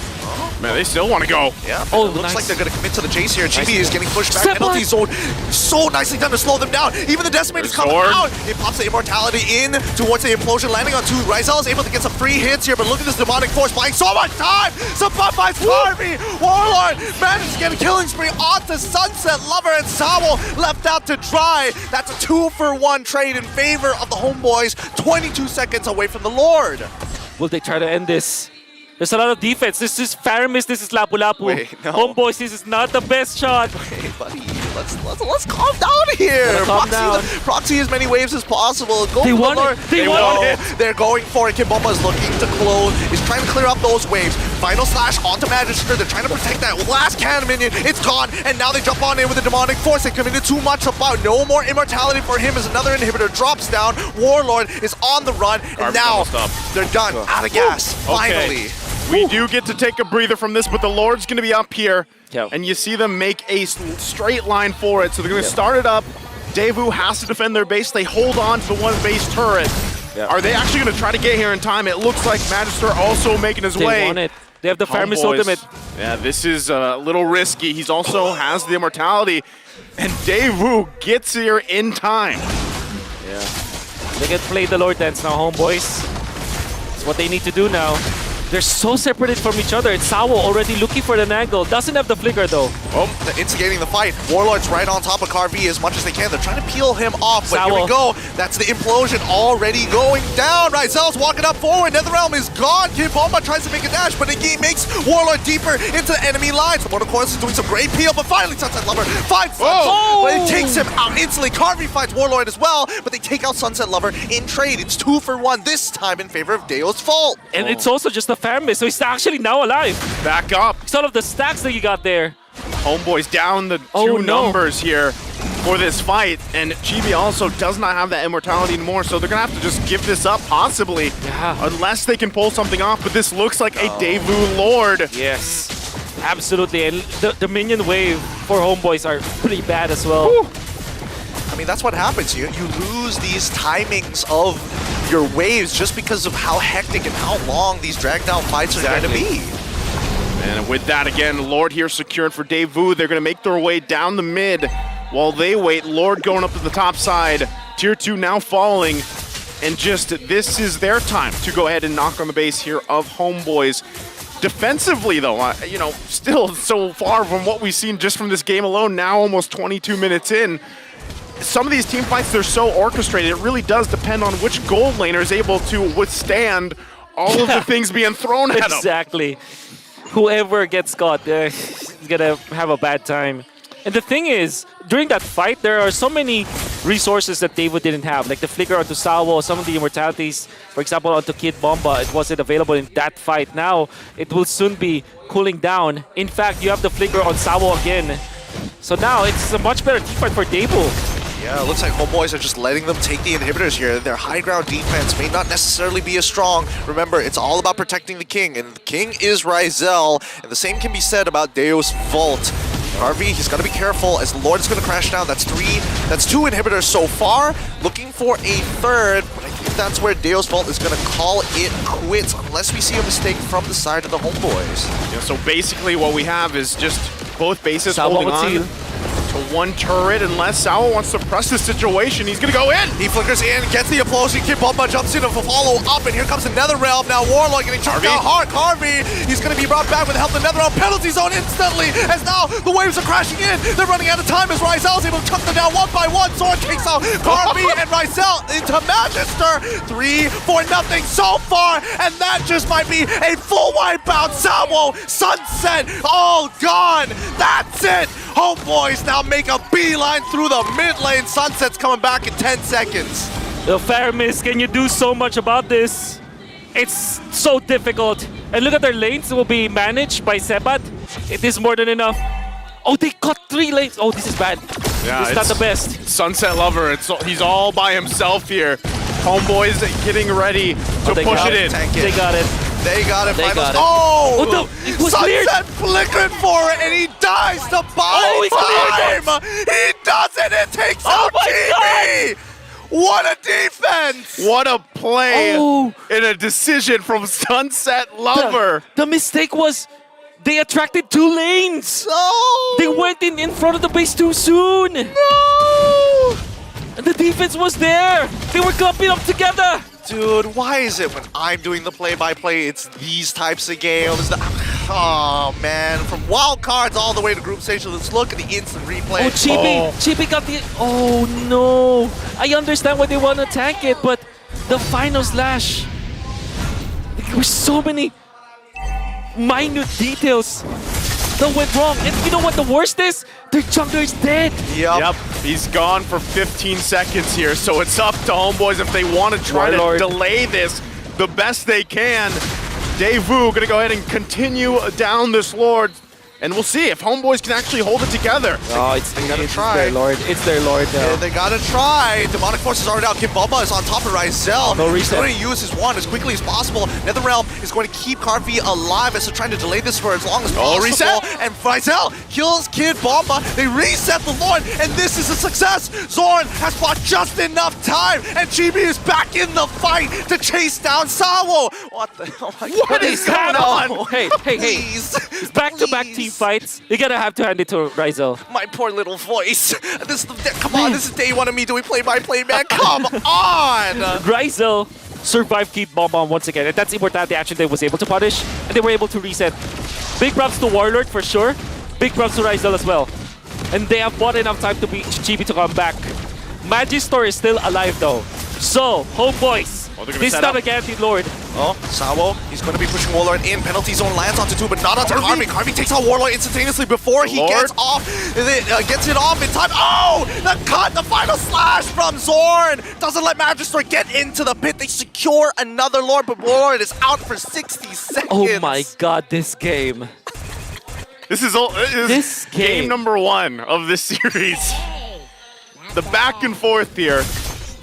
[SPEAKER 5] Man, they still want to go.
[SPEAKER 6] Yeah,
[SPEAKER 15] oh,
[SPEAKER 6] it looks
[SPEAKER 15] nice.
[SPEAKER 6] like they're going to commit to the chase here. Chibi is getting pushed back.
[SPEAKER 15] Step
[SPEAKER 6] Penalty
[SPEAKER 15] on.
[SPEAKER 6] zone. So nicely done to slow them down. Even the Decimator's coming out. It pops the Immortality in towards the Implosion, landing on two. Ryzel is able to get some free hits here, but look at this Demonic Force buying so much time. Some buff finds Harvey. Warlord manages to get a killing spree onto Sunset Lover, and Sawo left out to dry. That's a 2-for-1 trade in favor of the Homeboys. 22 seconds away from the Lord.
[SPEAKER 15] Will they try to end this? There's a lot of defense. This is Faramis, this is Lapu Lapu.
[SPEAKER 6] Wait, no.
[SPEAKER 15] Homeboys, this is not the best shot.
[SPEAKER 6] Hey, buddy, let's calm down here.
[SPEAKER 15] Calm down.
[SPEAKER 6] Proxy as many waves as possible. Go
[SPEAKER 15] They
[SPEAKER 6] for
[SPEAKER 15] won
[SPEAKER 6] the
[SPEAKER 15] it.
[SPEAKER 6] Lord.
[SPEAKER 15] They won it.
[SPEAKER 6] They're going for it. Kimbomba is looking to close. He's trying to clear up those waves. Final slash onto Magister. They're trying to protect that last cannon minion. It's gone, and now they jump on in with the Demonic Force. They committed too much about. No more immortality for him as another inhibitor drops down. Warlord is on the run, and now they're done. Out of gas. Finally.
[SPEAKER 5] We do get to take a breather from this, but the Lord's going to be up here,
[SPEAKER 15] Yep.
[SPEAKER 5] and you see them make a straight line for it. So they're going to start it up. Daewoo has to defend their base. They hold on to the one base turret.
[SPEAKER 15] Yep.
[SPEAKER 5] Are they actually going to try to get here in time? It looks like Magister also making his way.
[SPEAKER 15] They want it. They have the Faramis
[SPEAKER 5] Homeboys.
[SPEAKER 15] ultimate.
[SPEAKER 5] Yeah, this is a little risky. He's also has the immortality, and Daewoo gets here in time.
[SPEAKER 15] Yeah. They can play the Lord Dance now, Homeboys. It's what they need to do now. They're so separated from each other. It's Sawo already looking for an angle. Doesn't have the flicker though.
[SPEAKER 6] Oh, they're instigating the fight. Warlord's right on top of Carvey as much as they can. They're trying to peel him off, but here we go. That's the implosion already going down. Ryzel's walking up forward. Netherrealm is gone. Kimbomba tries to make a dash, but it makes Warlord deeper into the enemy lines. The Mortal Coils is doing some great peel, but finally Sunset Lover finds but it takes him out instantly. Carvey finds Warlord as well, but they take out Sunset Lover in trade. It's 2-for-1 this time in favor of Deo's Fault.
[SPEAKER 15] And it's also just a Faramis, so he's actually now alive.
[SPEAKER 5] Back up.
[SPEAKER 15] It's all of the stacks that you got there.
[SPEAKER 5] Homeboys down the two numbers here for this fight, and Chibi also does not have that immortality anymore, so they're gonna have to just give this up, possibly, unless they can pull something off. But this looks like a Daewoo Lord.
[SPEAKER 15] Yes, absolutely, and the minion wave for Homeboys are pretty bad as well.
[SPEAKER 5] Woo.
[SPEAKER 6] I mean, that's what happens. You lose these timings of your waves just because of how hectic and how long these drag down fights are going to be.
[SPEAKER 5] And with that, again, Lord here secured for Daewoo. They're going to make their way down the mid while they wait. Lord going up to the top side. Tier 2 now falling. And just this is their time to go ahead and knock on the base here of Homeboys. Defensively, though, you know, still so far from what we've seen just from this game alone, now almost 22 minutes in. Some of these team fights, they're so orchestrated, it really does depend on which gold laner is able to withstand all of the things being thrown at them.
[SPEAKER 15] Exactly. Whoever gets caught, is gonna have a bad time. And the thing is, during that fight, there are so many resources that Daewoo didn't have, like the flicker onto Sawo, some of the immortalities, for example, onto Kid Bomba. It wasn't available in that fight. Now, it will soon be cooling down. In fact, you have the flicker on Sawo again. So now, it's a much better team fight for Daewoo.
[SPEAKER 6] Yeah, it looks like Homeboys are just letting them take the inhibitors here. Their high ground defense may not necessarily be as strong. Remember, it's all about protecting the king, and the king is Ryzel, and the same can be said about Deus Vault. Harvey, he's got to be careful as the Lord is going to crash down. That's 2 inhibitors so far. Looking for a third, but I think that's where Deus Vault is going to call it quits unless we see a mistake from the side of the Homeboys.
[SPEAKER 5] Yeah, so basically what we have is just both bases holding on to one turret, unless Sawo wants to press the situation. He's gonna go in.
[SPEAKER 6] He flickers in, gets the implosion. Kid Bomba jumps in to follow up, and here comes the Netherrealm. Now Warlord getting chucked down hard. Carvey, he's gonna be brought back with the help of the Netherrealm. Penalty zone instantly, as now the waves are crashing in. They're running out of time as Ryzel is able to chuck them down one by one. Sword takes out Carvey and Ryzel into Magister. 3-0 so far, and that just might be a full wipeout. Sawo, Sunset, all gone. That's it. Homeboys now make a beeline through the mid lane. Sunset's coming back in 10 seconds.
[SPEAKER 15] The Faramis, can you do so much about this? It's so difficult. And look at their lanes will be managed by Sebat. It is more than enough. Oh, they got 3 lanes. Oh, this is bad.
[SPEAKER 5] Yeah,
[SPEAKER 15] this is not the best.
[SPEAKER 5] Sunset Lover, he's all by himself here. Homeboys getting ready to push it in.
[SPEAKER 6] They
[SPEAKER 5] got it.
[SPEAKER 6] They got it.
[SPEAKER 15] They got it.
[SPEAKER 6] Oh!
[SPEAKER 15] no, it was
[SPEAKER 6] Sunset flickered for it, and he dies to buy
[SPEAKER 15] he cleared
[SPEAKER 6] time. He does it. It takes
[SPEAKER 15] Oh
[SPEAKER 6] out
[SPEAKER 15] my
[SPEAKER 6] TV. What a defense!
[SPEAKER 5] What a play
[SPEAKER 15] Oh.
[SPEAKER 5] and a decision from Sunset Lover.
[SPEAKER 15] The mistake was they attracted 2 lanes.
[SPEAKER 6] No!
[SPEAKER 15] They went in front of the base too soon.
[SPEAKER 6] No!
[SPEAKER 15] And the defense was there. They were clumping up together.
[SPEAKER 6] Dude, why is it when I'm doing the play-by-play, it's these types of games? Oh, man. From wild cards all the way to group stage, let's look at the instant replay.
[SPEAKER 15] Oh, Chibi got the... Oh, no. I understand why they want to tank it, but the final slash... There were so many minute details that went wrong. And you know what the worst is? Their jungler is dead.
[SPEAKER 5] Yep. He's gone for 15 seconds here, so it's up to Homeboys if they want to try to delay this the best they can. Daewoo gonna go ahead and continue down this Lord, and we'll see if Homeboys can actually hold it together.
[SPEAKER 6] Oh, they gotta try.
[SPEAKER 15] Their Lord. It's their Lord now.
[SPEAKER 6] Yeah, they gotta try. Demonic Force is already out. Kimbomba is on top of Ryzel.
[SPEAKER 15] No
[SPEAKER 6] He's
[SPEAKER 15] reset.
[SPEAKER 6] going to use his wand as quickly as possible. Netherrealm is going to keep Carvey alive as they're trying to delay this for as long as possible.
[SPEAKER 5] Reset.
[SPEAKER 6] And Ryzel kills Kid Bomba. They reset the Lord, and this is a success. Zorn has bought just enough time, and Chibi is back in the fight to chase down Sawo. What the hell?
[SPEAKER 5] What is going on?
[SPEAKER 15] Hey.
[SPEAKER 6] Please.
[SPEAKER 15] Back-to-back team fights. You gotta have to hand it to Ryzel.
[SPEAKER 6] My poor little voice. Come on, this is day 1 of me doing play-by-play, man. Come on!
[SPEAKER 15] Ryzel survived Keith Bomb once again, and that's Immortality action they was able to punish, and they were able to reset. Big props to Warlord for sure. Big props to Ryzel as well. And they have bought enough time to be Chibi to come back. Magistor is still alive though. So, Homeboys, this is not a guaranteed Lord.
[SPEAKER 6] Oh, Sawo, he's going to be pushing Warlord in. Penalty zone lands onto 2, but not onto Carvey. Carvey takes out Warlord instantaneously before he gets off. Gets it off in time. Oh, the cut, the final slash from Zorn. Doesn't let Magister get into the pit. They secure another Lord, but Warlord is out for 60 seconds.
[SPEAKER 15] Oh my god, this game.
[SPEAKER 5] This is game number 1 of this series. The back and forth here.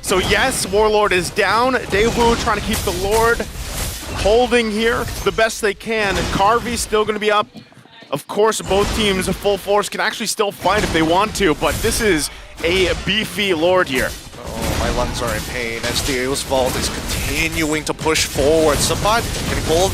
[SPEAKER 5] So yes, Warlord is down. Daewoo trying to keep the Lord holding here the best they can. And Carvey's still going to be up. Of course, both teams of full force can actually still fight if they want to, but this is a beefy Lord here.
[SPEAKER 6] Oh, my lungs are in pain as Daewoo's Vault is continuing to push forward. Sabat getting pulled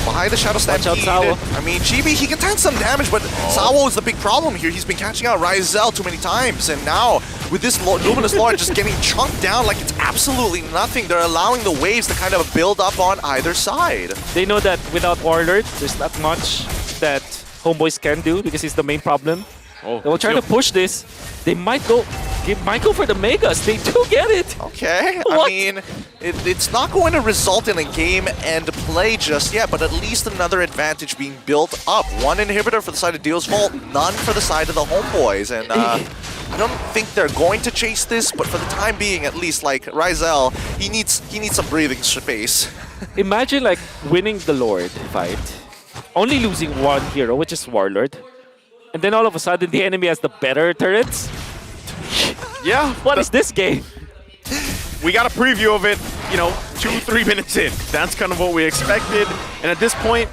[SPEAKER 6] behind the Shadow Stampede. I mean, Chibi, he can tank some damage, but Sawo is the big problem here. He's been catching out Ryzel too many times, and now with this Luminous Lord just getting chunked down like it's absolutely nothing, they're allowing the waves to kind of build up on either side.
[SPEAKER 15] They know that without Warlord, there's not much that Homeboys can do because he's the main problem. They will try to push this. They might go for the Megas. They do get it.
[SPEAKER 6] Okay,
[SPEAKER 15] What?
[SPEAKER 6] I mean, it's not going to result in a game-end play just yet, but at least another advantage being built up. 1 inhibitor for the side of Deal's Vault, none for the side of the Homeboys, and I don't think they're going to chase this, but for the time being, at least, like Ryzel, he needs some breathing space.
[SPEAKER 15] Imagine like winning the Lord fight, only losing 1 hero, which is Warlord, and then all of a sudden the enemy has the better turrets.
[SPEAKER 5] Yeah.
[SPEAKER 15] What is this game?
[SPEAKER 5] We got a preview of it, 2-3 minutes in. That's kind of what we expected. And at this point,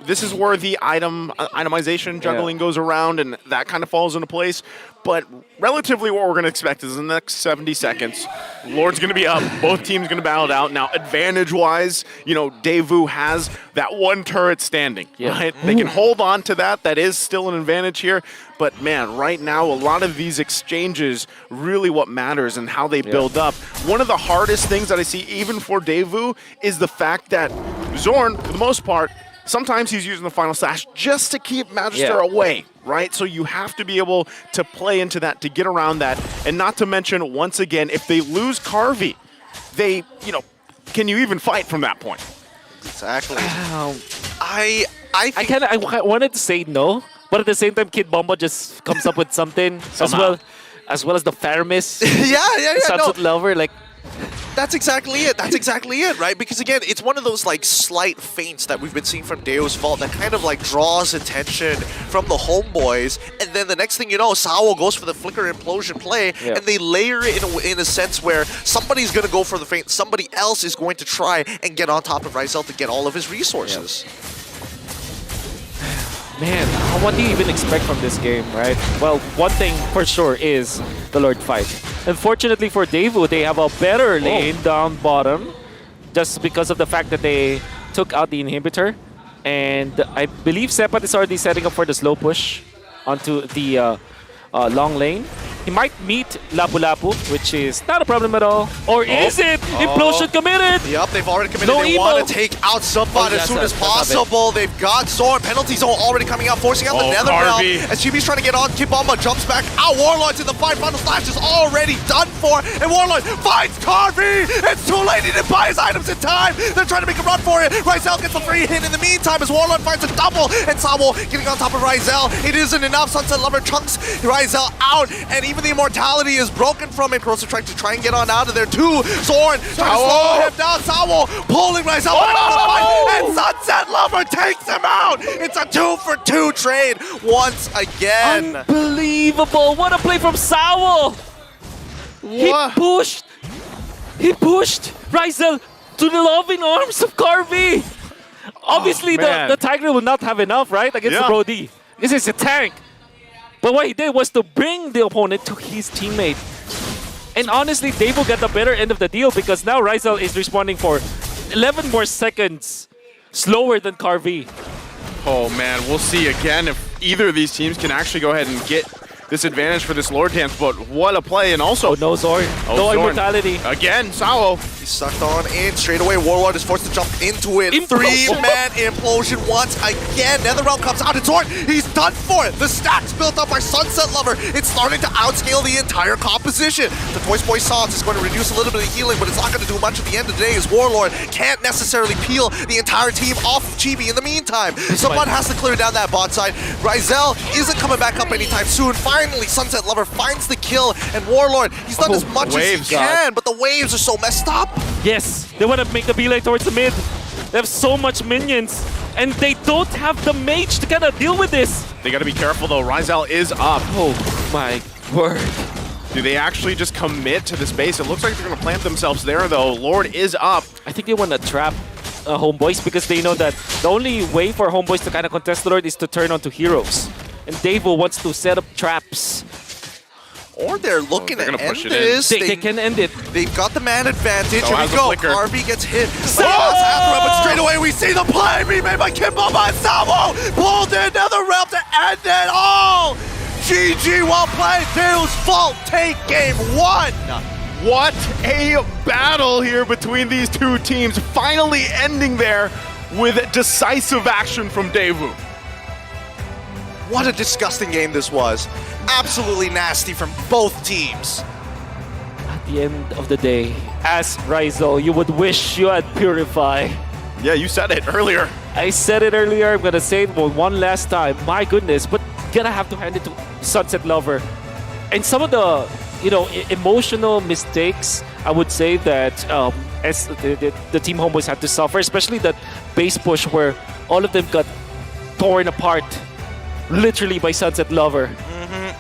[SPEAKER 5] this is where the itemization juggling goes around, and that kind of falls into place. But relatively what we're going to expect is in the next 70 seconds, Lord's going to be up, both teams going to battle it out. Now, advantage-wise, Daewoo has that 1 turret standing, right? They can hold on to that. That is still an advantage here. But, man, right now, a lot of these exchanges, really what matters and how they build up. One of the hardest things that I see, even for Daewoo, is the fact that Zorn, for the most part, sometimes he's using the final slash just to keep Magister away, right? So you have to be able to play into that, to get around that. And not to mention, once again, if they lose Carvey, they, can you even fight from that point?
[SPEAKER 6] Exactly.
[SPEAKER 15] I wanted to say no, but at the same time, Kid Bomba just comes up with something as well as the Faramis.
[SPEAKER 6] yeah.
[SPEAKER 15] Sunset Lover, like.
[SPEAKER 6] That's exactly it. That's exactly it, right? Because again, it's one of those like slight feints that we've been seeing from Deo's Vault that kind of like draws attention from the homeboys, and then the next thing you know, Sawo goes for the flicker implosion play, and they layer it in a sense where somebody's gonna go for the feint, somebody else is going to try and get on top of Rizel to get all of his resources.
[SPEAKER 15] Man, what do you even expect from this game, right? Well, one thing for sure is the Lord fight. Unfortunately for Daewoo, they have a better lane down bottom just because of the fact that they took out the inhibitor. And I believe Sepat is already setting up for the slow push onto the long lane. He might meet Lapu Lapu, which is not a problem at all. Or is it? Implosion committed!
[SPEAKER 6] Yep, they've already committed. They want to take out Subot as soon as possible. They've got Zorn. Penalty zone already coming out, forcing out the Nether Realm. As Chibi's trying to get on, Kibamba jumps back out. Warlord's in the fight. Final Slash is already done for. And Warlord finds Carvey! It's too late. He didn't buy his items in time. They're trying to make a run for it. Rizel gets the free hit in the meantime as Warlord finds a double. And Sawo getting on top of Rizel. It isn't enough. Sunset Lover chunks Rizel out. And even the immortality is broken from it. Crosser trying to try and get on out of there too. Zorn trying to slow him down. Sawo pulling Rizel out of the fight. And Sunset Lover takes him out. It's a 2-for-2 trade once again.
[SPEAKER 15] Unbelievable. What a play from Sawo. He pushed Rizel to the loving arms of Carvey. Obviously, the Tiger will not have enough, right, against the Brody. This is a tank. But what he did was to bring the opponent to his teammate. And honestly, Daewoo got the better end of the deal because now Rizel is responding for 11 more seconds slower than Carvey.
[SPEAKER 5] Oh man, we'll see again if either of these teams can actually go ahead and get this advantage for this Lord Dance, but what a play, and also...
[SPEAKER 15] no Zorn. No immortality.
[SPEAKER 5] Again, Sawo.
[SPEAKER 6] He's sucked on in. Straight away, Warlord is forced to jump into it. Three-man implosion once again. Netherrealm comes out. It's Zorn. He's done for it. The stacks built up by Sunset Lover. It's starting to outscale the entire composition. The Toys Boy Sauce is going to reduce a little bit of healing, but it's not going to do much at the end of the day as Warlord can't necessarily peel the entire team off of Chibi in the meantime. Someone has to clear down that bot side. Rizel isn't coming back up anytime soon. Finally, Sunset Lover finds the kill, and Warlord, he's done as much as he can, but the waves are so messed up.
[SPEAKER 15] Yes, they want to make the belay towards the mid. They have so much minions, and they don't have the mage to kind of deal with this.
[SPEAKER 5] They got to be careful, though. Rizel is up.
[SPEAKER 15] Oh, my word.
[SPEAKER 5] Do they actually just commit to this base? It looks like they're going to plant themselves there, though. Lord is up.
[SPEAKER 15] I think they want to trap Homeboys because they know that the only way for Homeboys to kind of contest the Lord is to turn onto heroes. And Daewoo wants to set up traps.
[SPEAKER 6] Or they're looking to end this.
[SPEAKER 15] They can end it.
[SPEAKER 6] They've got the man advantage.
[SPEAKER 5] Oh,
[SPEAKER 6] Here we go. Carvey gets hit. But straight away we see the play being made by Kimball and Sawo. Pulled in another realm to end it all. GG, well played. Deo's Vault take game one.
[SPEAKER 5] What a battle here between these two teams. Finally ending there with decisive action from Daewoo.
[SPEAKER 6] What a disgusting game this was. Absolutely nasty from both teams.
[SPEAKER 15] At the end of the day, as Rizel, you would wish you had Purify.
[SPEAKER 5] Yeah, you said it earlier.
[SPEAKER 15] I said it earlier. I'm going to say it one last time. My goodness, but gonna have to hand it to Sunset Lover. And some of the, emotional mistakes, I would say that as the Team Homeboys had to suffer, especially that base push where all of them got torn apart. Literally by Sunset Lover.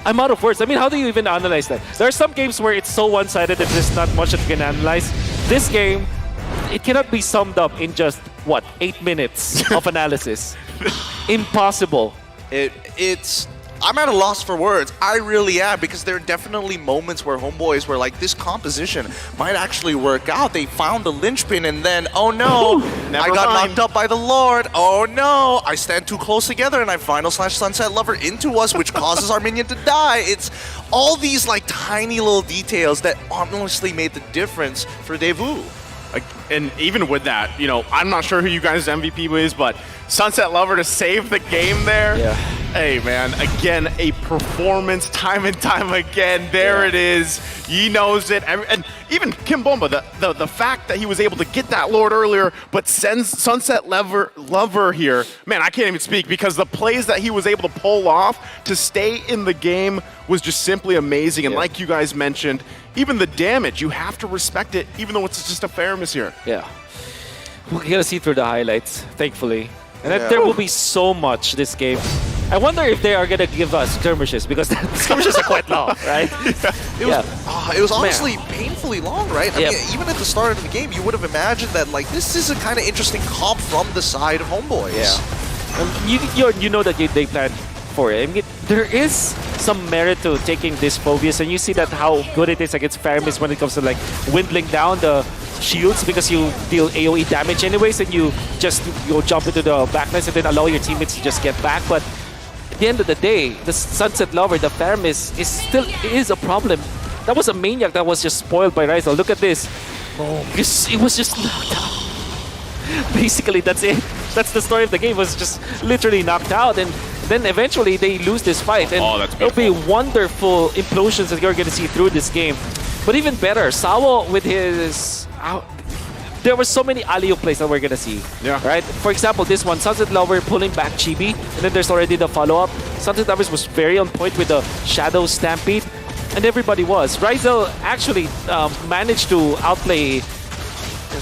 [SPEAKER 15] I'm out of words. I mean, how do you even analyze that? There are some games where it's so one-sided that there's not much that you can analyze. This game, it cannot be summed up in just, 8 minutes of analysis. Impossible.
[SPEAKER 6] I'm at a loss for words. I really am, because there are definitely moments where Homeboys were like, this composition might actually work out. They found the linchpin, and then, oh no, I got knocked up by the Lord. Oh no, I stand too close together, and I final slash Sunset Lover into us, which causes our minion to die. It's all these tiny little details that honestly made the difference for Daewoo.
[SPEAKER 5] And even with that, I'm not sure who you guys' MVP is, but Sunset Lover to save the game there.
[SPEAKER 15] Yeah.
[SPEAKER 5] Hey, man, again, a performance time and time again. There it is. He knows it. And even Kim Bomba, the fact that he was able to get that Lord earlier, but sends Sunset Lover here, man, I can't even speak because the plays that he was able to pull off to stay in the game was just simply amazing. And like you guys mentioned, even the damage, you have to respect it, even though it's just a fair miss here.
[SPEAKER 15] Yeah. We're going to see through the highlights, thankfully. And there will be so much this game. I wonder if they are going to give us skirmishes because the skirmishes are quite long, right?
[SPEAKER 6] It was honestly painfully long, right? I mean, even at the start of the game, you would have imagined that like this is a kind of interesting comp from the side of Homeboys.
[SPEAKER 15] You know that they planned for it. I mean, there is some merit to taking this Phobius, and you see that how good it is against Faramis when it comes to like windling down the shields because you deal AoE damage anyways, and you just jump into the backlines and then allow your teammates to just get back. But at the end of the day, the Sunset Lover, the Faramis, is a problem. That was a maniac that was just spoiled by Rizal. Look at this. It was just knocked out. Basically, that's it. That's the story of the game. It was just literally knocked out, and then eventually they lose this fight. And it'll be wonderful implosions that you're going to see through this game. But even better, Sawo with his... there were so many alley-oop plays that we're going to see. Right? For example, this one, Sunset Lover pulling back Chibi, and then there's already the follow-up. Sunset Lover was very on point with the Shadow Stampede, and everybody was. Rizal actually managed to outplay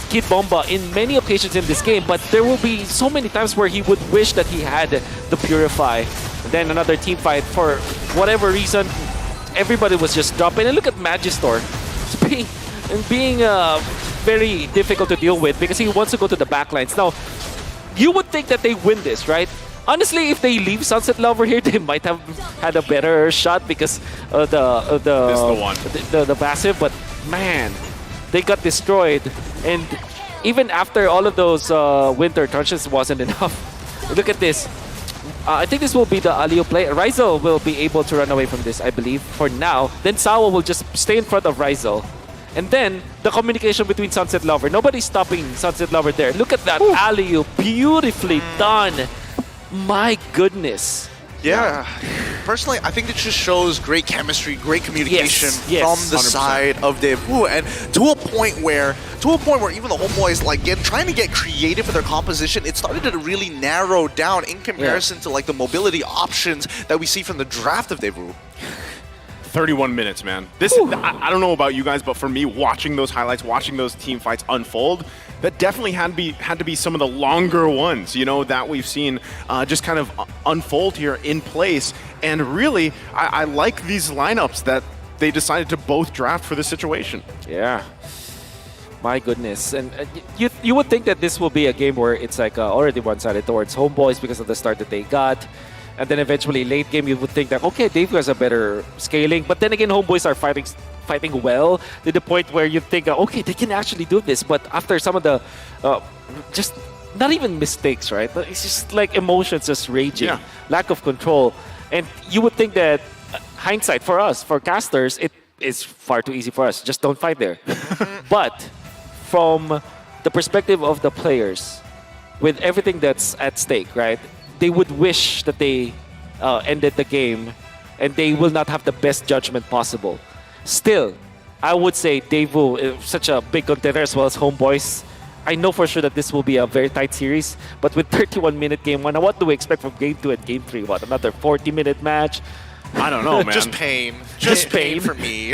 [SPEAKER 15] Kid Bomba in many occasions in this game, but there will be so many times where he would wish that he had the Purify. And then another team fight, for whatever reason, everybody was just dropping. And look at Magister. It's being very difficult to deal with because he wants to go to the backlines. Now, you would think that they win this, right? Honestly, if they leave Sunset Lover here, they might have had a better shot because of the passive. But man, they got destroyed. And even after all of those winter truncheons wasn't enough. Look at this. I think this will be the alley-oop play. Rizal will be able to run away from this, I believe, for now. Then Sawa will just stay in front of Rizal. And then the communication between Sunset Lover. Nobody's stopping Sunset Lover there. Look at that alley-oop. Beautifully done. My goodness.
[SPEAKER 6] Yeah. Personally, I think it just shows great chemistry, great communication from the
[SPEAKER 15] 100%.
[SPEAKER 6] side of Daewoo, and to a point where even the Homeboys like trying to get creative with their composition, it started to really narrow down in comparison to like the mobility options that we see from the draft of Daewoo.
[SPEAKER 5] 31 minutes, man. This I don't know about you guys, but for me, watching those highlights, watching those team fights unfold, that definitely had to be some of the longer ones, you know, that we've seen just kind of unfold here in place. And really, I like these lineups that they decided to both draft for this situation.
[SPEAKER 15] Yeah. My goodness. And you would think that this will be a game where it's like already one-sided towards Homeboys because of the start that they got. And then eventually, late game, you would think that, okay, Daewoo has a better scaling. But then again, Homeboys are fighting well to the point where you think, okay, they can actually do this. But after some of the, just not even mistakes, right? But it's just like emotions just raging, lack of control. And you would think that hindsight for us, for casters, it is far too easy for us. Just don't fight there. But from the perspective of the players, with everything that's at stake, right? They would wish that they ended the game and they will not have the best judgment possible. Still, I would say Daewoo is such a big contender as well as Homeboys. I know for sure that this will be a very tight series, but with 31-minute game 1, what do we expect from game 2 and game 3? What, another 40-minute match?
[SPEAKER 5] I don't know, man.
[SPEAKER 6] Just pain. Just pain for me.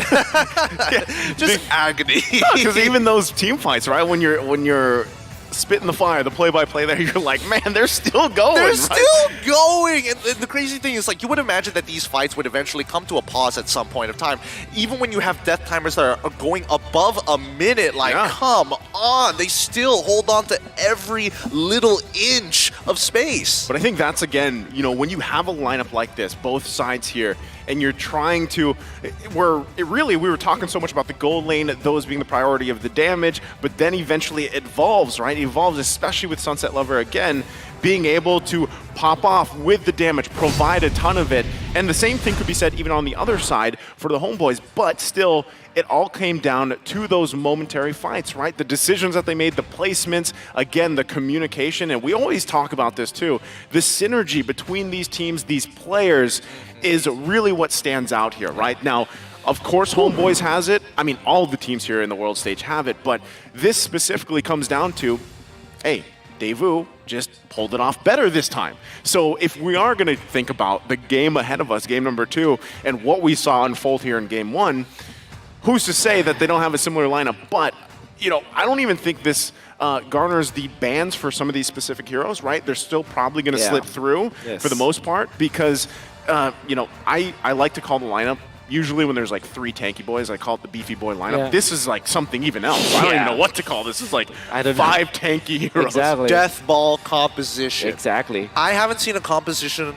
[SPEAKER 6] Just agony.
[SPEAKER 5] Because even those team fights, right? When you're spitting the fire, the play-by-play there, you're like, man, they're still going.
[SPEAKER 6] They're still going. And the crazy thing is, like, you would imagine that these fights would eventually come to a pause at some point of time. Even when you have death timers that are going above a minute, like, come on. They still hold on to every little inch of space.
[SPEAKER 5] But I think that's, again, you know, when you have a lineup like this, both sides here, and you're trying to, we were talking so much about the gold lane, those being the priority of the damage, but then eventually it evolves, right? It evolves, especially with Sunset Lover again, being able to pop off with the damage, provide a ton of it. And the same thing could be said even on the other side for the Homeboys, but still, it all came down to those momentary fights, right? The decisions that they made, the placements, again, the communication, and we always talk about this too. The synergy between these teams, these players, is really what stands out here, right? Now, of course, Homeboys has it. I mean, all of the teams here in the world stage have it, but this specifically comes down to, hey, Daewoo just pulled it off better this time. So if we are going to think about the game ahead of us, game number 2, and what we saw unfold here in game 1, who's to say that they don't have a similar lineup? But, you know, I don't even think this garners the bans for some of these specific heroes, right? They're still probably going to slip through for the most part because, you know, I like to call the lineup, usually when there's like 3 tanky boys, I call it the beefy boy lineup.
[SPEAKER 15] Yeah.
[SPEAKER 5] This is like something even else. I don't even know what to call this. This is like 5 tanky heroes.
[SPEAKER 15] Exactly.
[SPEAKER 6] Death ball composition.
[SPEAKER 15] Exactly.
[SPEAKER 6] I haven't seen a composition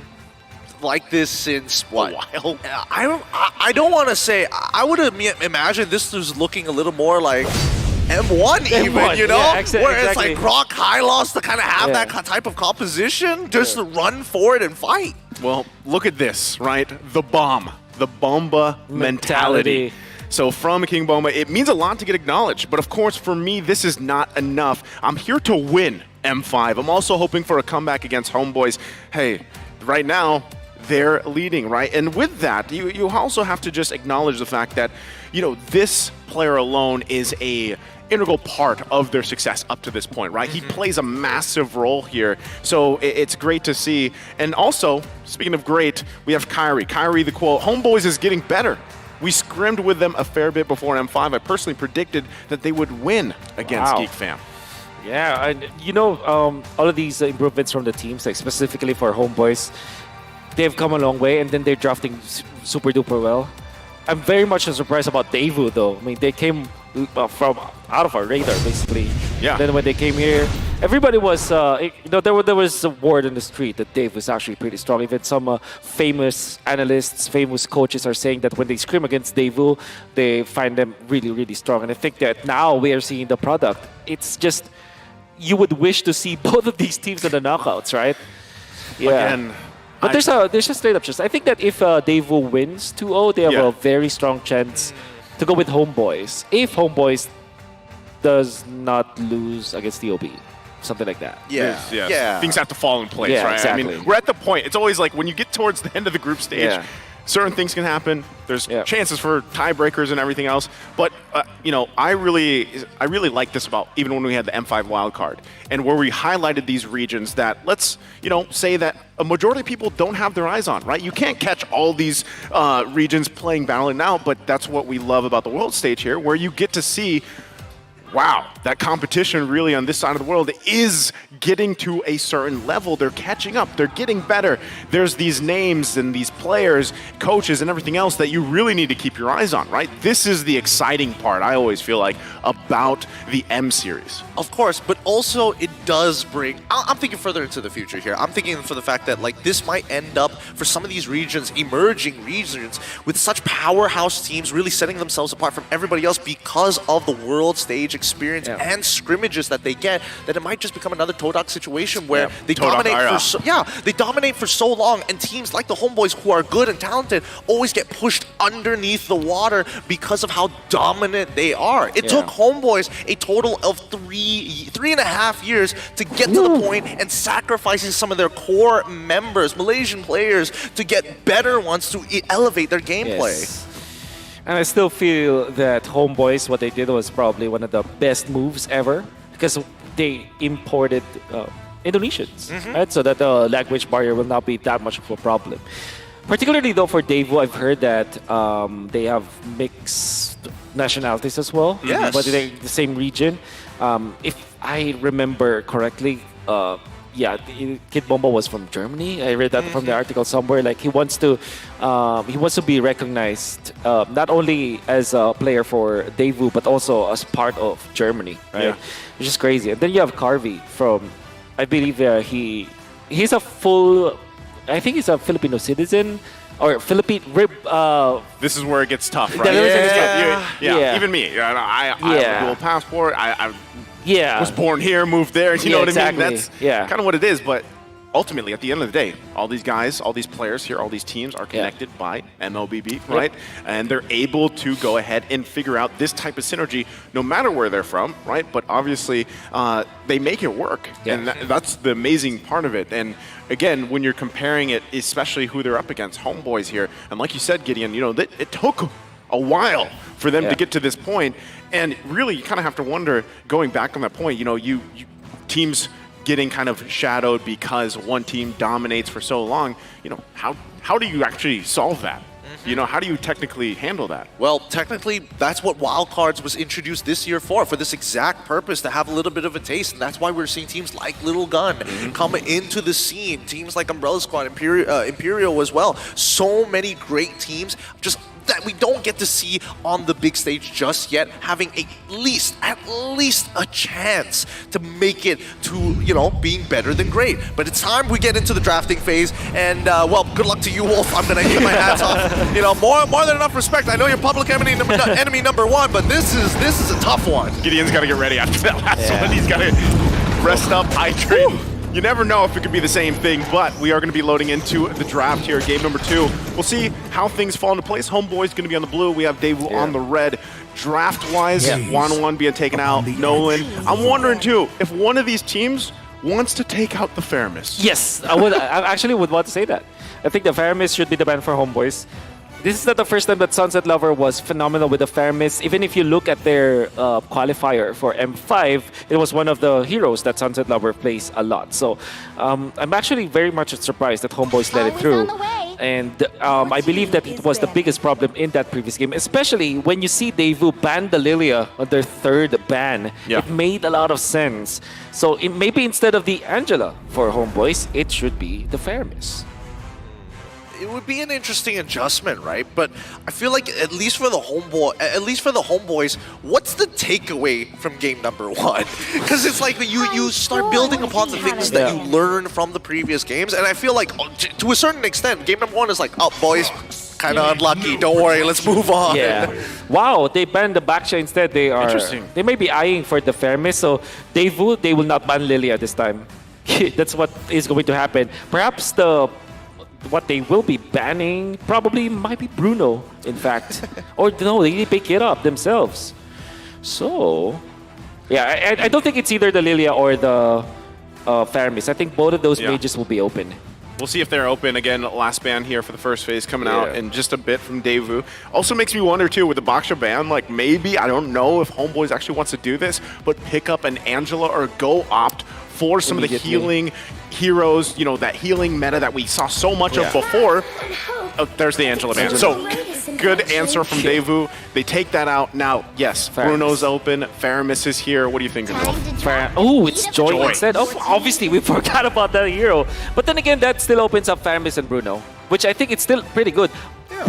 [SPEAKER 6] like this since what? A while. I don't want to say. I would imagine this was looking a little more like M1 even,
[SPEAKER 15] M1,
[SPEAKER 6] you know?
[SPEAKER 15] yeah,
[SPEAKER 6] Where
[SPEAKER 15] exactly.
[SPEAKER 6] it's like Brock Hylos to kind of have that type of composition, just to run for it and fight.
[SPEAKER 5] Well, look at this, right? The bomb. The Bomba mentality. So from King Bomba, it means a lot to get acknowledged. But of course, for me, this is not enough. I'm here to win M5. I'm also hoping for a comeback against Homeboys. Hey, right now, they're leading, right? And with that, you also have to just acknowledge the fact that, you know, this player alone is a integral part of their success up to this point, right? He plays a massive role here, so it's great to see. And also, speaking of great, we have Kyrie. Kyrie, the quote, Homeboys is getting better. We scrimmed with them a fair bit before M5. I personally predicted that they would win against Geek Fam.
[SPEAKER 15] Yeah, and you know, all of these improvements from the teams, like specifically for Homeboys, they've come a long way, and then they're drafting super duper well. I'm very much surprised about Daewoo, though. I mean, they came from out of our radar, basically.
[SPEAKER 5] Yeah.
[SPEAKER 15] Then when they came here, everybody was, you know, there was a word in the street that Dave was actually pretty strong. Even some famous analysts, famous coaches are saying that when they scrim against Daewoo, they find them really, really strong. And I think that now we are seeing the product. It's just, you would wish to see both of these teams in the knockouts, right? Yeah.
[SPEAKER 5] Again,
[SPEAKER 15] but there's a straight up chance. I think that if Daewoo wins 2-0, they have a very strong chance to go with Homeboys. If Homeboys does not lose against DOB, something like that.
[SPEAKER 5] Yeah. Things have to fall in place, right?
[SPEAKER 15] Exactly.
[SPEAKER 5] I mean, we're at the point. It's always like when you get towards the end of the group stage, certain things can happen. There's chances for tiebreakers and everything else. But you know, I really like this about even when we had the M5 wildcard and where we highlighted these regions that, let's say that a majority of people don't have their eyes on, right? You can't catch all these regions playing Valorant now, but that's what we love about the world stage here, where you get to see, wow, that competition really on this side of the world is getting to a certain level. They're catching up. They're getting better. There's these names and these players, coaches, and everything else that you really need to keep your eyes on, right? This is the exciting part, I always feel like, about the M series.
[SPEAKER 6] Of course, but also it does bring... I'm thinking further into the future here. I'm thinking for the fact that like this might end up, for some of these regions, emerging regions, with such powerhouse teams really setting themselves apart from everybody else because of the world stage experience and scrimmages that they get, that it might just become another Todak situation where they dominate they dominate for so long, and teams like the Homeboys, who are good and talented, always get pushed underneath the water because of how dominant they are. It took Homeboys a total of three and a half years to get to the point, and sacrificing some of their core members, Malaysian players, to get better ones to elevate their gameplay.
[SPEAKER 15] Yes. And I still feel that Homeboys, what they did was probably one of the best moves ever, because they imported Indonesians, right? So that the language barrier will not be that much of a problem. Particularly though for Daewoo, I've heard that they have mixed nationalities as well, but they're the same region. If I remember correctly, Kid Bomba was from Germany. I read that from the article somewhere. Like he wants to be recognized not only as a player for Daewoo, but also as part of Germany, right? Which is crazy. And then you have Carvey from, I believe he's a full, I think he's a Filipino citizen. Or Philippine rib.
[SPEAKER 5] This is where it gets tough, right? Even me. I have a dual passport. was born here, moved there. You know what I mean? That's
[SPEAKER 15] yeah.
[SPEAKER 5] kind of what it is. But ultimately, at the end of the day, all these guys, all these players here, all these teams are connected by MLBB, right? And they're able to go ahead and figure out this type of synergy no matter where they're from, right? But obviously, they make it work. And that's the amazing part of it. And again, when you're comparing it, especially who they're up against, Homeboys here, and like you said, Gideon, you know, it took a while for them to get to this point. And really, you kind of have to wonder, going back on that point, you know, you teams getting kind of shadowed because one team dominates for so long, you know, how do you actually solve that? You know, how do you technically handle that?
[SPEAKER 6] Well, technically, that's what Wildcards was introduced this year for this exact purpose, to have a little bit of a taste. And that's why we're seeing teams like Little Gun come into the scene, teams like Umbrella Squad, Imperial as well. So many great teams just that we don't get to see on the big stage just yet, having at least a chance to make it to, you know, being better than great. But it's time we get into the drafting phase, and well, good luck to you, Wolf. I'm gonna give my hats off. You know, more than enough respect. I know you're public enemy number one, but this is a tough one.
[SPEAKER 5] Gideon's got to get ready after that last one. He's got to rest up, hydrate. You never know if it could be the same thing, but we are going to be loading into the draft here, game number 2. We'll see how things fall into place. Homeboy's going to be on the blue. We have Daewoo on the red. Draft-wise, 1-1 being taken out. Nolan. I'm wondering, too, if one of these teams wants to take out the Faramis.
[SPEAKER 15] Yes, I actually would want to say that. I think the Faramis should be the ban for Homeboys. This is not the first time that Sunset Lover was phenomenal with the Faramis. Even if you look at their qualifier for M5, it was one of the heroes that Sunset Lover plays a lot. So I'm actually very much surprised that Homeboys let it through. And I believe that it was the biggest problem in that previous game, especially when you see Daewoo ban the Lilia on their 3rd ban. It made a lot of sense. So maybe instead of the Angela for Homeboys, it should be the Faramis.
[SPEAKER 6] It would be an interesting adjustment, right? But I feel like at least for the Homeboys, what's the takeaway from game number 1? Because it's like you start building upon the things that you learn from the previous games, and I feel like to a certain extent, game number 1 is like, oh, boys, kind of unlucky. Don't worry, let's move on.
[SPEAKER 15] Yeah. Wow, they banned the Baksha instead. They are.
[SPEAKER 5] Interesting.
[SPEAKER 15] They may be eyeing for the Faramis, so they will not ban Lilia this time. That's what is going to happen. Perhaps what they will be banning probably might be Bruno, in fact. Or no, they pick it up themselves. So, yeah, I don't think it's either the Lilia or the Faramis. I think both of those mages will be open.
[SPEAKER 5] We'll see if they're open. Again, last ban here for the first phase coming out in just a bit from Daewoo. Also makes me wonder, too, with the Baksha ban, like maybe, I don't know if Homeboys actually wants to do this, but pick up an Angela or go opt for some of the healing heroes, you know, that healing meta that we saw so much of before. Oh, there's the Angela ban. So, good answer from Daewoo. They take that out. Now, yes, Bruno's open. Faramis is here. What do you think, Wolf?
[SPEAKER 15] Oh, it's Joy instead. Oh, obviously, we forgot about that hero. But then again, that still opens up Faramis and Bruno, which I think it's still pretty good.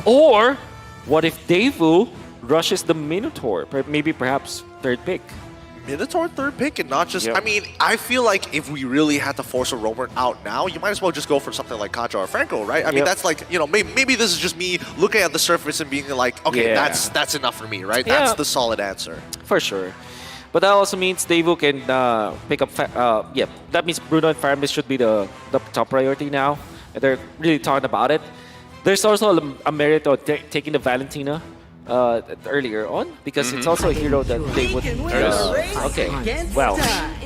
[SPEAKER 15] Or, what if Daewoo rushes the Minotaur? Maybe perhaps 3rd pick.
[SPEAKER 6] Minotaur 3rd pick and not just... I mean, I feel like if we really had to force a roamer out now, you might as well just go for something like Kaja or Franco, right? I mean, that's like, you know, maybe this is just me looking at the surface and being like, okay, that's enough for me, right? That's the solid answer.
[SPEAKER 15] For sure. But that also means Daewoo can pick up... that means Bruno and Faramis should be the top priority now. And they're really talking about it. There's also a merit of taking the Valentina earlier on, because it's also a hero that they would... okay, well.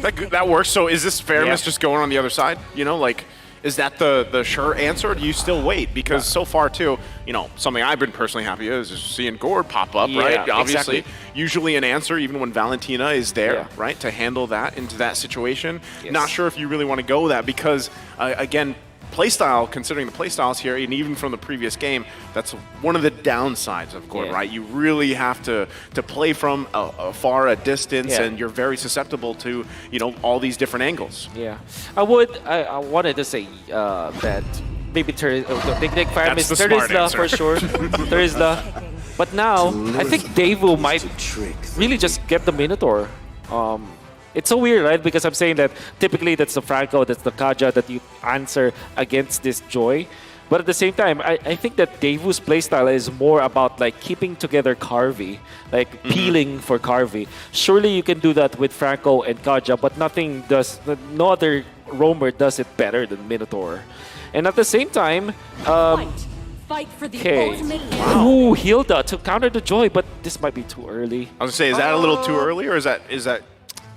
[SPEAKER 5] That works. So is this Faramis just going on the other side? You know, like, is that the sure answer, or do you still wait? Because so far, too, you know, something I've been personally happy is seeing Gord pop up, right? Obviously, usually an answer, even when Valentina is there, right, to handle that into that situation. Not sure if you really want to go that, because, again, playstyle, considering the playstyles here, and even from the previous game, that's one of the downsides of Gord, right? You really have to play from a distance, and you're very susceptible to, you know, all these different angles.
[SPEAKER 15] Yeah, I wanted to say that maybe Nick Faramis, Terizla for sure, Terizla. But now, I think Daewoo might really just get the Minotaur. It's so weird, right? Because I'm saying that typically that's the Franco, that's the Kaja that you answer against this Joy. But at the same time, I think that Daewoo's playstyle is more about like keeping together Carvey, like peeling for Carvey. Surely you can do that with Franco and Kaja, but no other roamer does it better than Minotaur. And at the same time,
[SPEAKER 8] Fight for the
[SPEAKER 15] okay.
[SPEAKER 8] ultimate.
[SPEAKER 15] Ooh, Hilda to counter the Joy, but this might be too early.
[SPEAKER 5] I was gonna say, is that a little too early, or is that?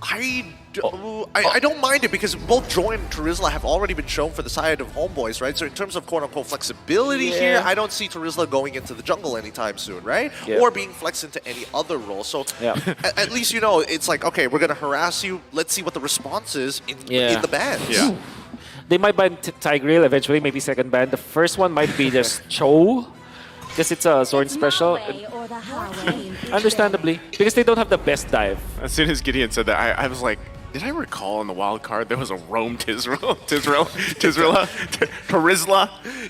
[SPEAKER 6] I don't mind it because both Joy and Terizla have already been shown for the side of Homeboys, right? So in terms of quote-unquote flexibility here, I don't see Terizla going into the jungle anytime soon, right?
[SPEAKER 15] Yeah.
[SPEAKER 6] Or being flexed into any other role. So at least you know it's like, okay, we're gonna harass you. Let's see what the response is in the bans.
[SPEAKER 5] Yeah.
[SPEAKER 15] They might ban Tigreal eventually, maybe second ban. The first one might be just Cho, because it's a Zorn special. Understandably, because they don't have the best dive.
[SPEAKER 5] As soon as Gideon said that, I was like, did I recall in the wild card there was a Roam Terizla?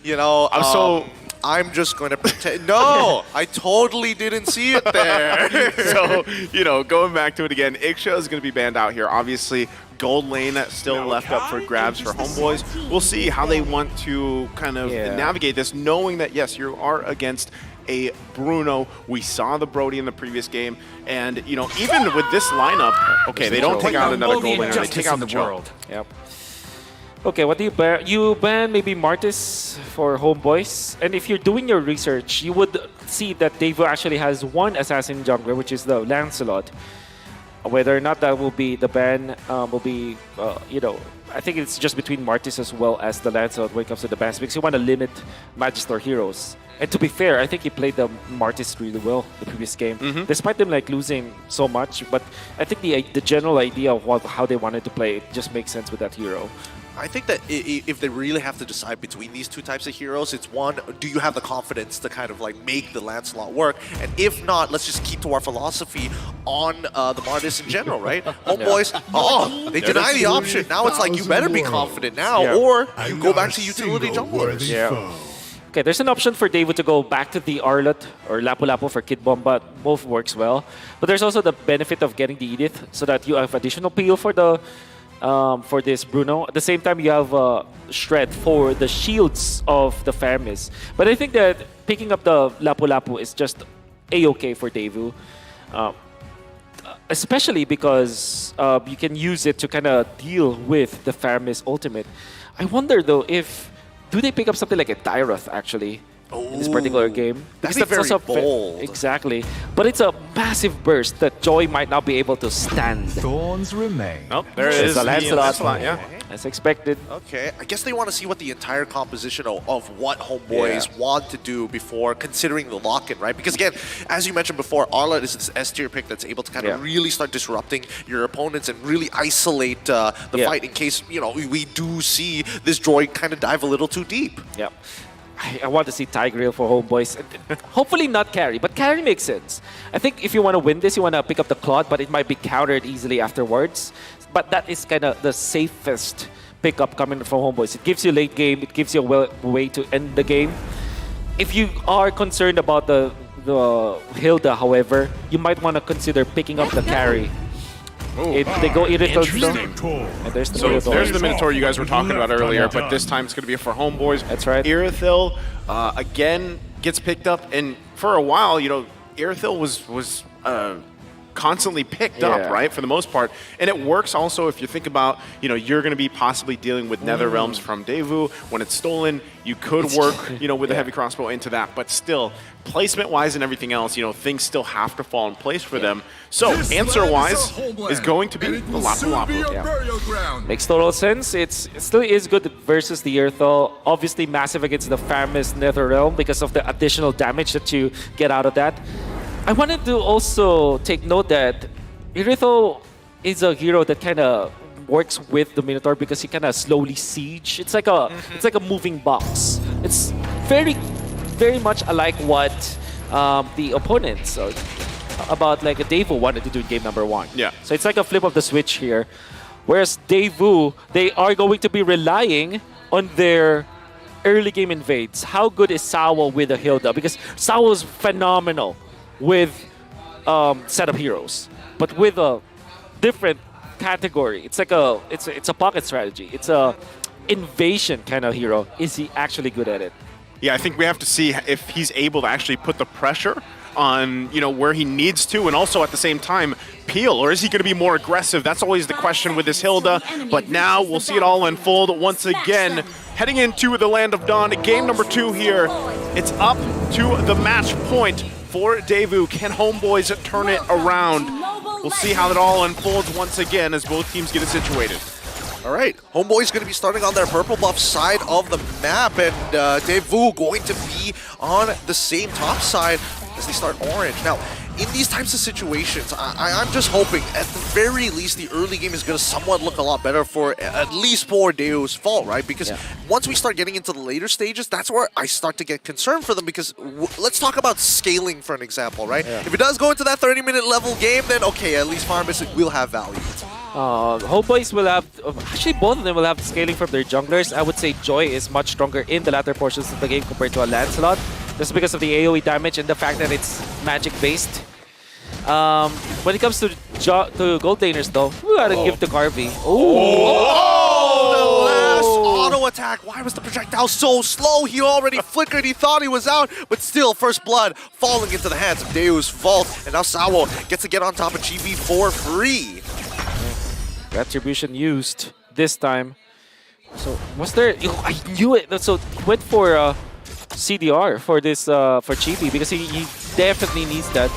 [SPEAKER 6] You know,
[SPEAKER 5] I'm so...
[SPEAKER 6] I'm just going to pretend. No, I totally didn't see it there.
[SPEAKER 5] So, you know, going back to it again, Iksha is going to be banned out here. Obviously, gold lane still left up for grabs for Homeboys. We'll see how they want to kind of navigate this, knowing that, yes, you are against a Bruno. We saw the Brody in the previous game. And, you know, even with this lineup, okay, they don't take out another gold laner. They take out the world.
[SPEAKER 15] Yep. Okay, what do you ban? You ban maybe Martis for Homeboys. And if you're doing your research, you would see that Daewoo actually has one assassin jungler, which is the Lancelot. Whether or not that will be the ban, will be, you know, I think it's just between Martis as well as the Lancelot when it comes to the bans, because you want to limit Magister heroes. And to be fair, I think he played the Martis really well the previous game, despite them like losing so much. But I think the general idea of how they wanted to play it just makes sense with that hero.
[SPEAKER 6] I think that if they really have to decide between these two types of heroes, it's one, do you have the confidence to kind of like make the Lancelot work? And if not, let's just keep to our philosophy on the Martis in general, right? Homeboys, they deny the option. Now it's like, you better be confident now, or you go back to utility junglers.
[SPEAKER 15] Yeah. Okay, there's an option for Daewoo to go back to the Arlot or Lapu-Lapu for Kid Bomba. Both works well. But there's also the benefit of getting the Edith so that you have additional peel for the for this Bruno. At the same time, you have Shred for the shields of the Fermis. But I think that picking up the Lapu-Lapu is just A-okay for Daewoo. Especially because you can use it to kind of deal with the Fermis ultimate. I wonder though if... Do they pick up something like a Tyroth actually? In this particular game.
[SPEAKER 6] That'd be very bold.
[SPEAKER 15] Exactly. But it's a massive burst that Joy might not be able to stand.
[SPEAKER 9] Thorns remain.
[SPEAKER 5] Oh, there it is.
[SPEAKER 15] The Lancelot.
[SPEAKER 5] Yeah.
[SPEAKER 15] As expected.
[SPEAKER 6] Okay, I guess they want to see what the entire composition of what Homeboys want to do before considering the lock-in, right? Because again, as you mentioned before, Arlott is this S-tier pick that's able to kind of really start disrupting your opponents and really isolate the fight in case, you know, we do see this droid kind of dive a little too deep.
[SPEAKER 15] Yep. I want to see Tigreal for Homeboys. Hopefully not carry, but carry makes sense. I think if you want to win this, you want to pick up the Claude, but it might be countered easily afterwards. But that is kind of the safest pickup coming from Homeboys. It gives you late game, it gives you a way to end the game. If you are concerned about the Hilda, however, you might want to consider picking up the carry. They go Irithel.
[SPEAKER 5] There's the Minotaur you guys were talking about earlier, but this time it's going to be for Homeboys.
[SPEAKER 15] That's right.
[SPEAKER 5] Irithel, again, gets picked up, and for a while, you know, Irithel was constantly picked up, right, for the most part. And it works also if you think about, you know, you're going to be possibly dealing with Nether Realms from Daewoo. When it's stolen, you could work, you know, with a heavy crossbow into that. But still, placement-wise and everything else, you know, things still have to fall in place for them. So, answer-wise is going to be the Lapu-Lapu.
[SPEAKER 15] Makes total sense. It still is good versus the Irithel. Obviously massive against the Famous Nether Realm because of the additional damage that you get out of that. I wanted to also take note that Irithel is a hero that kind of works with the Minotaur because he kind of slowly siege. It's like a moving box. It's very much alike what the opponents about like a Daewoo wanted to do in game number 1.
[SPEAKER 5] Yeah.
[SPEAKER 15] So it's like a flip of the switch here. Whereas Daewoo, they are going to be relying on their early game invades. How good is Sawa with a Hilda? Because Sawa is phenomenal with setup heroes, but with a different category. It's like it's a pocket strategy. It's a invasion kind of hero. Is he actually good at it?
[SPEAKER 5] Yeah, I think we have to see if he's able to actually put the pressure on, where he needs to, and also at the same time peel, or is he going to be more aggressive? That's always the question with this Hilda, but now we'll see it all unfold once again. Heading into the Land of Dawn, game number 2 here. It's up to the match point for Daewoo. Can Homeboys turn it around? We'll see how it all unfolds once again as both teams get it situated.
[SPEAKER 6] All right, Homeboy's going to be starting on their purple buff side of the map, and Daewoo going to be on the same top side as they start orange. Now, in these types of situations, I'm just hoping, at the very least, the early game is going to somewhat look a lot better at least for Daewoo's fault, right? Because once we start getting into the later stages, that's where I start to get concerned for them, because let's talk about scaling for an example, right?
[SPEAKER 15] Yeah.
[SPEAKER 6] If it does go into that 30-minute level game, then okay, at least Farmers will have value.
[SPEAKER 15] Homeboys will have, actually both of them will have scaling from their junglers. I would say Joy is much stronger in the latter portions of the game compared to a Lancelot, just because of the AoE damage and the fact that it's magic based. When it comes to gold laners though, we gotta give to Carvey.
[SPEAKER 6] The last auto attack. Why was the projectile so slow? He already flickered. He thought he was out, but still, first blood falling into the hands of Daewoo's Vault, and now Sawo gets to get on top of GB for free.
[SPEAKER 15] Retribution used this time. So was there? I knew it. So he went for CDR for this for Chibi because he definitely needs that.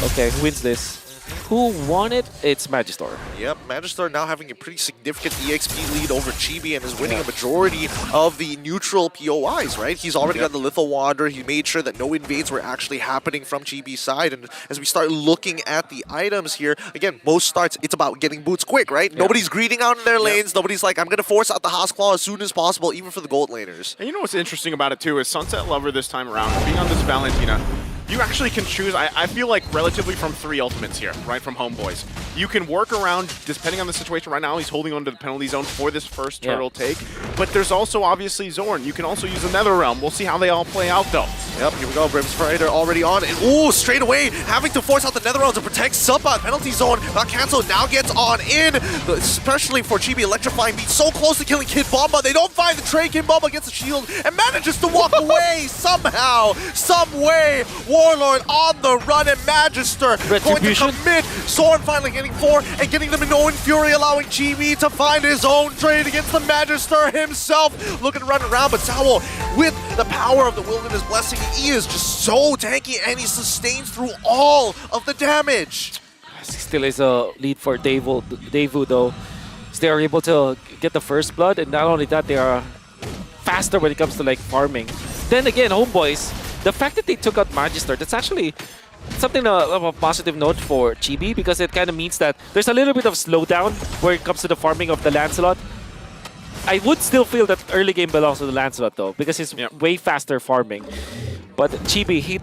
[SPEAKER 15] Okay, who wins this? Who won it? It's Magister.
[SPEAKER 6] Yep, Magister now having a pretty significant EXP lead over Chibi and is winning a majority of the neutral POIs, right? He's already got the Lethal Wander. He made sure that no invades were actually happening from Chibi's side. And as we start looking at the items here, again, most starts, it's about getting boots quick, right? Nobody's greeting out in their lanes. Nobody's like, I'm going to force out the House Claw as soon as possible, even for the gold laners.
[SPEAKER 5] And you know what's interesting about it too is Sunset Lover this time around, being on this Valentina, you actually can choose, I feel like, relatively from 3 ultimates here, right, from Homeboys. You can work around, depending on the situation. Right now, he's holding on to the penalty zone for this first turtle take. But there's also, obviously, Zorn. You can also use another realm. We'll see how they all play out, though.
[SPEAKER 6] Yep, here we go. Brim's Predator already on. And, ooh, straight away, having to force out the nether realm to protect Subba. Penalty zone, not canceled, now gets on in. Especially for Chibi, electrifying beat so close to killing Kid Bomba. They don't find the tray. Kid Bomba gets the shield and manages to walk away somehow, some way. Warlord on the run, and Magister going to commit. Zorn finally getting 4 and getting them in Owen Fury, allowing Chibi to find his own trade against the Magister himself. Looking to run around, but Sawo, with the power of the Wilderness Blessing, he is just so tanky, and he sustains through all of the damage.
[SPEAKER 15] Still is a lead for Daewoo though. So they are able to get the first blood, and not only that, they are faster when it comes to like farming. Then again, Homeboys, the fact that they took out Magister, that's actually something of a positive note for Chibi, because it kind of means that there's a little bit of slowdown where it comes to the farming of the Lancelot. I would still feel that early game belongs to the Lancelot though, because he's way faster farming. But Chibi,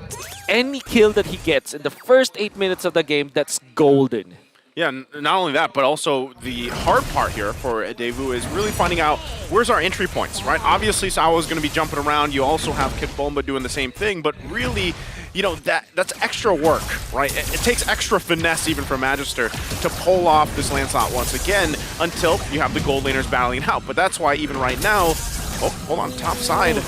[SPEAKER 15] any kill that he gets in the first 8 minutes of the game, that's golden.
[SPEAKER 5] Yeah, not only that, but also the hard part here for Daewoo is really finding out where's our entry points, right? Obviously, Sawo's going to be jumping around. You also have Kid Bomba doing the same thing, but really, that's extra work, right? It takes extra finesse even for Magister to pull off this Lancelot once again until you have the gold laners battling out. But that's why even right now, hold on, top side.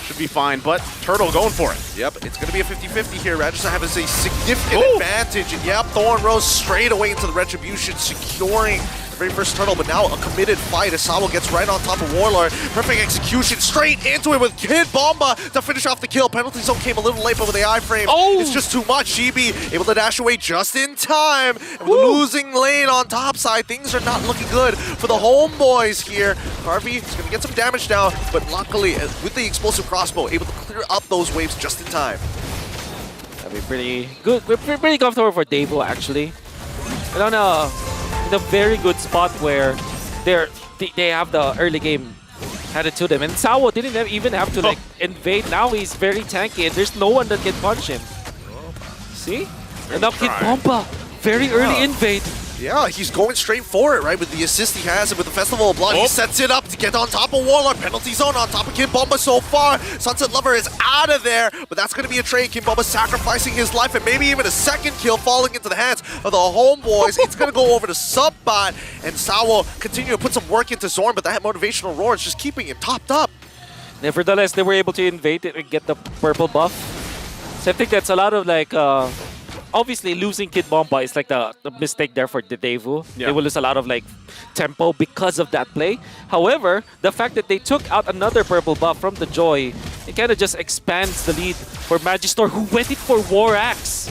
[SPEAKER 5] Should be fine, but Turtle going for it.
[SPEAKER 6] Yep, it's going to be a 50-50 here. Magister has a significant advantage. And yep, Thorn Rose straight away into the Retribution, securing the very first Turtle, but now a committed fight as Sawo gets right on top of Warlord. Perfect execution, straight into it with Kid Bomba to finish off the kill. Penalty zone came a little late, but with the iframe, it's just too much. Chibi able to dash away just in time. And with the losing lane on top side, things are not looking good for the Homeboys here. Harvey is going to get some damage down, but luckily, with the explosive crossbow, able to clear up those waves just in time.
[SPEAKER 15] That'd be pretty good. We're pretty comfortable for Daewoo, actually. And on a very good spot where they have the early game headed to them. And Sawo didn't even have to invade. Now he's very tanky, and there's no one that can punch him. See? And now Kid Bomba, very early invade.
[SPEAKER 6] Yeah, he's going straight for it, right? With the assist he has and with the Festival of Blood, he sets it up to get on top of Warlord. Penalty zone on top of Kid Bomba so far. Sunset Lover is out of there, but that's going to be a trade. Kid Bomba sacrificing his life and maybe even a second kill falling into the hands of the Homeboys. It's going to go over to Subbot, and Sawo continue to put some work into Zorn, but that motivational roar is just keeping him topped up.
[SPEAKER 15] Nevertheless, they were able to invade it and get the purple buff. So I think that's a lot of like, obviously losing Kid Bomba is like the mistake there for the Daewoo.
[SPEAKER 5] Yeah.
[SPEAKER 15] They will lose a lot of like tempo because of that play. However, the fact that they took out another purple buff from the Joy, it kind of just expands the lead for Magister, who went it for War Axe.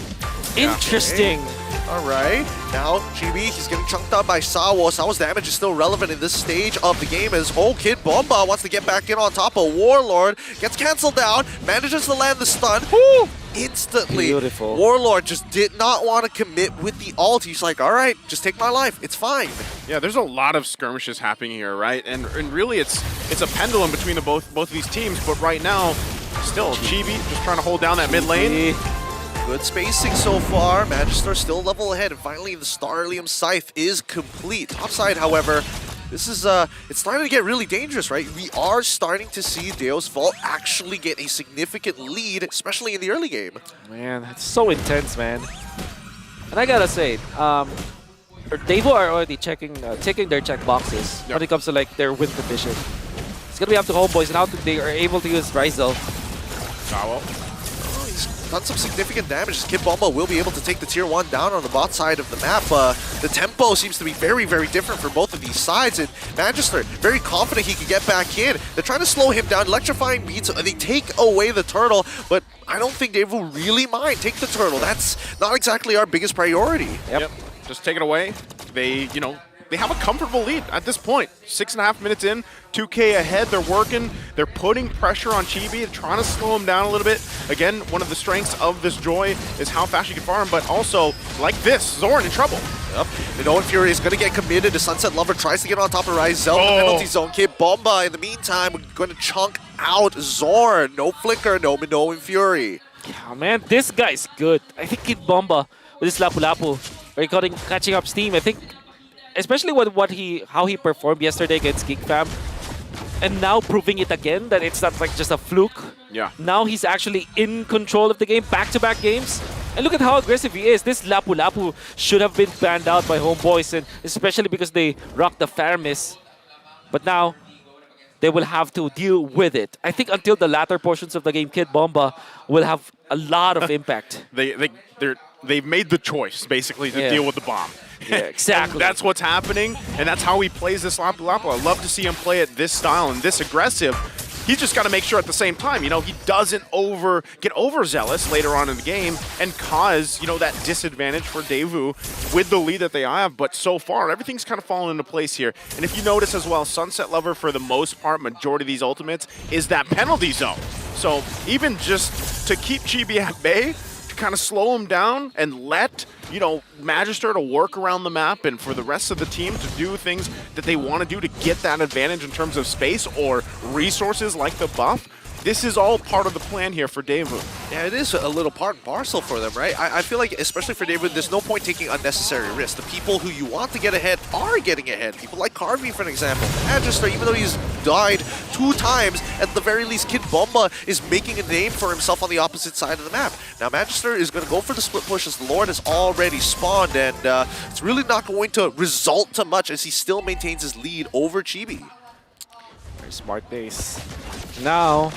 [SPEAKER 15] Interesting.
[SPEAKER 6] All right, now Chibi, he's getting chunked out by Sawo. Sawo's damage is still relevant in this stage of the game as Kid Bomba wants to get back in on top of Warlord. Gets cancelled down, manages to land the stun. Woo! Instantly.
[SPEAKER 15] Beautiful.
[SPEAKER 6] Warlord just did not want to commit with the ult. He's like, all right, just take my life. It's fine.
[SPEAKER 5] Yeah, there's a lot of skirmishes happening here, right? And really, it's a pendulum between both of these teams. But right now, still Chibi just trying to hold down that mid lane.
[SPEAKER 6] Good spacing so far. Magister still level ahead, and finally the Starlium Scythe is complete. Topside, however, this is it's starting to get really dangerous, right? We are starting to see Deo's Vault actually get a significant lead, especially in the early game.
[SPEAKER 15] Man, it's so intense, man. And I gotta say, Daewoo are already taking their check boxes when it comes to like their win condition. It's gonna be up to Homeboys and how they are able to use Ryzel.
[SPEAKER 6] Done some significant damage. Kid Bomba will be able to take the tier 1 down on the bot side of the map. The tempo seems to be very, very different for both of these sides, and Magister very confident he can get back in. They're trying to slow him down, electrifying beats. They take away the turtle, but I don't think they will really mind. Take the turtle. That's not exactly our biggest priority.
[SPEAKER 5] Yep. Just take it away. They have a comfortable lead at this point. 6.5 minutes in, 2K ahead. They're working. They're putting pressure on Chibi. They're trying to slow him down a little bit. Again, one of the strengths of this Joy is how fast you can farm, but also, like this, Zorn in trouble.
[SPEAKER 6] Yep. Minoan Fury is going to get committed. The Sunset Lover tries to get on top of Ryzel in the penalty zone. Kid Bomba, in the meantime, going to chunk out Zorn. No Flicker, no Minoan Fury.
[SPEAKER 15] Yeah, man, this guy's good. I think Kid Bomba with his Lapu Lapu, catching up steam. I think, especially with how he performed yesterday against Geek Fam, and now proving it again that it's not like just a fluke.
[SPEAKER 5] Yeah.
[SPEAKER 15] Now he's actually in control of the game, back-to-back games. And look at how aggressive he is. This Lapu Lapu should have been banned out by Homeboys, and especially because they rocked the Faramis. But now, they will have to deal with it. I think until the latter portions of the game, Kid Bomba will have a lot of impact.
[SPEAKER 5] They've made the choice, basically, to deal with the bomb.
[SPEAKER 15] Yeah, exactly.
[SPEAKER 5] And that's what's happening, and that's how he plays this Lapu Lapu. I love to see him play it this style and this aggressive. He's just got to make sure at the same time, he doesn't get overzealous later on in the game and cause, that disadvantage for Daewoo with the lead that they have. But so far, everything's kind of fallen into place here. And if you notice as well, Sunset Lover, for the most part, majority of these ultimates, is that penalty zone. So even just to keep Chibi at bay, to kind of slow him down and let, Magister to work around the map and for the rest of the team to do things that they want to do to get that advantage in terms of space or resources like the buff. This is all part of the plan here for Daewoo.
[SPEAKER 6] Yeah, it is a little part and parcel for them, right? I feel like, especially for Daewoo, there's no point taking unnecessary risks. The people who you want to get ahead are getting ahead. People like Carvey, for an example. Magister, even though he's died 2 times, at the very least, Kid Bomba is making a name for himself on the opposite side of the map. Now, Magister is going to go for the split push as the Lord has already spawned, and it's really not going to result to much as he still maintains his lead over Chibi.
[SPEAKER 15] Very smart base. Now,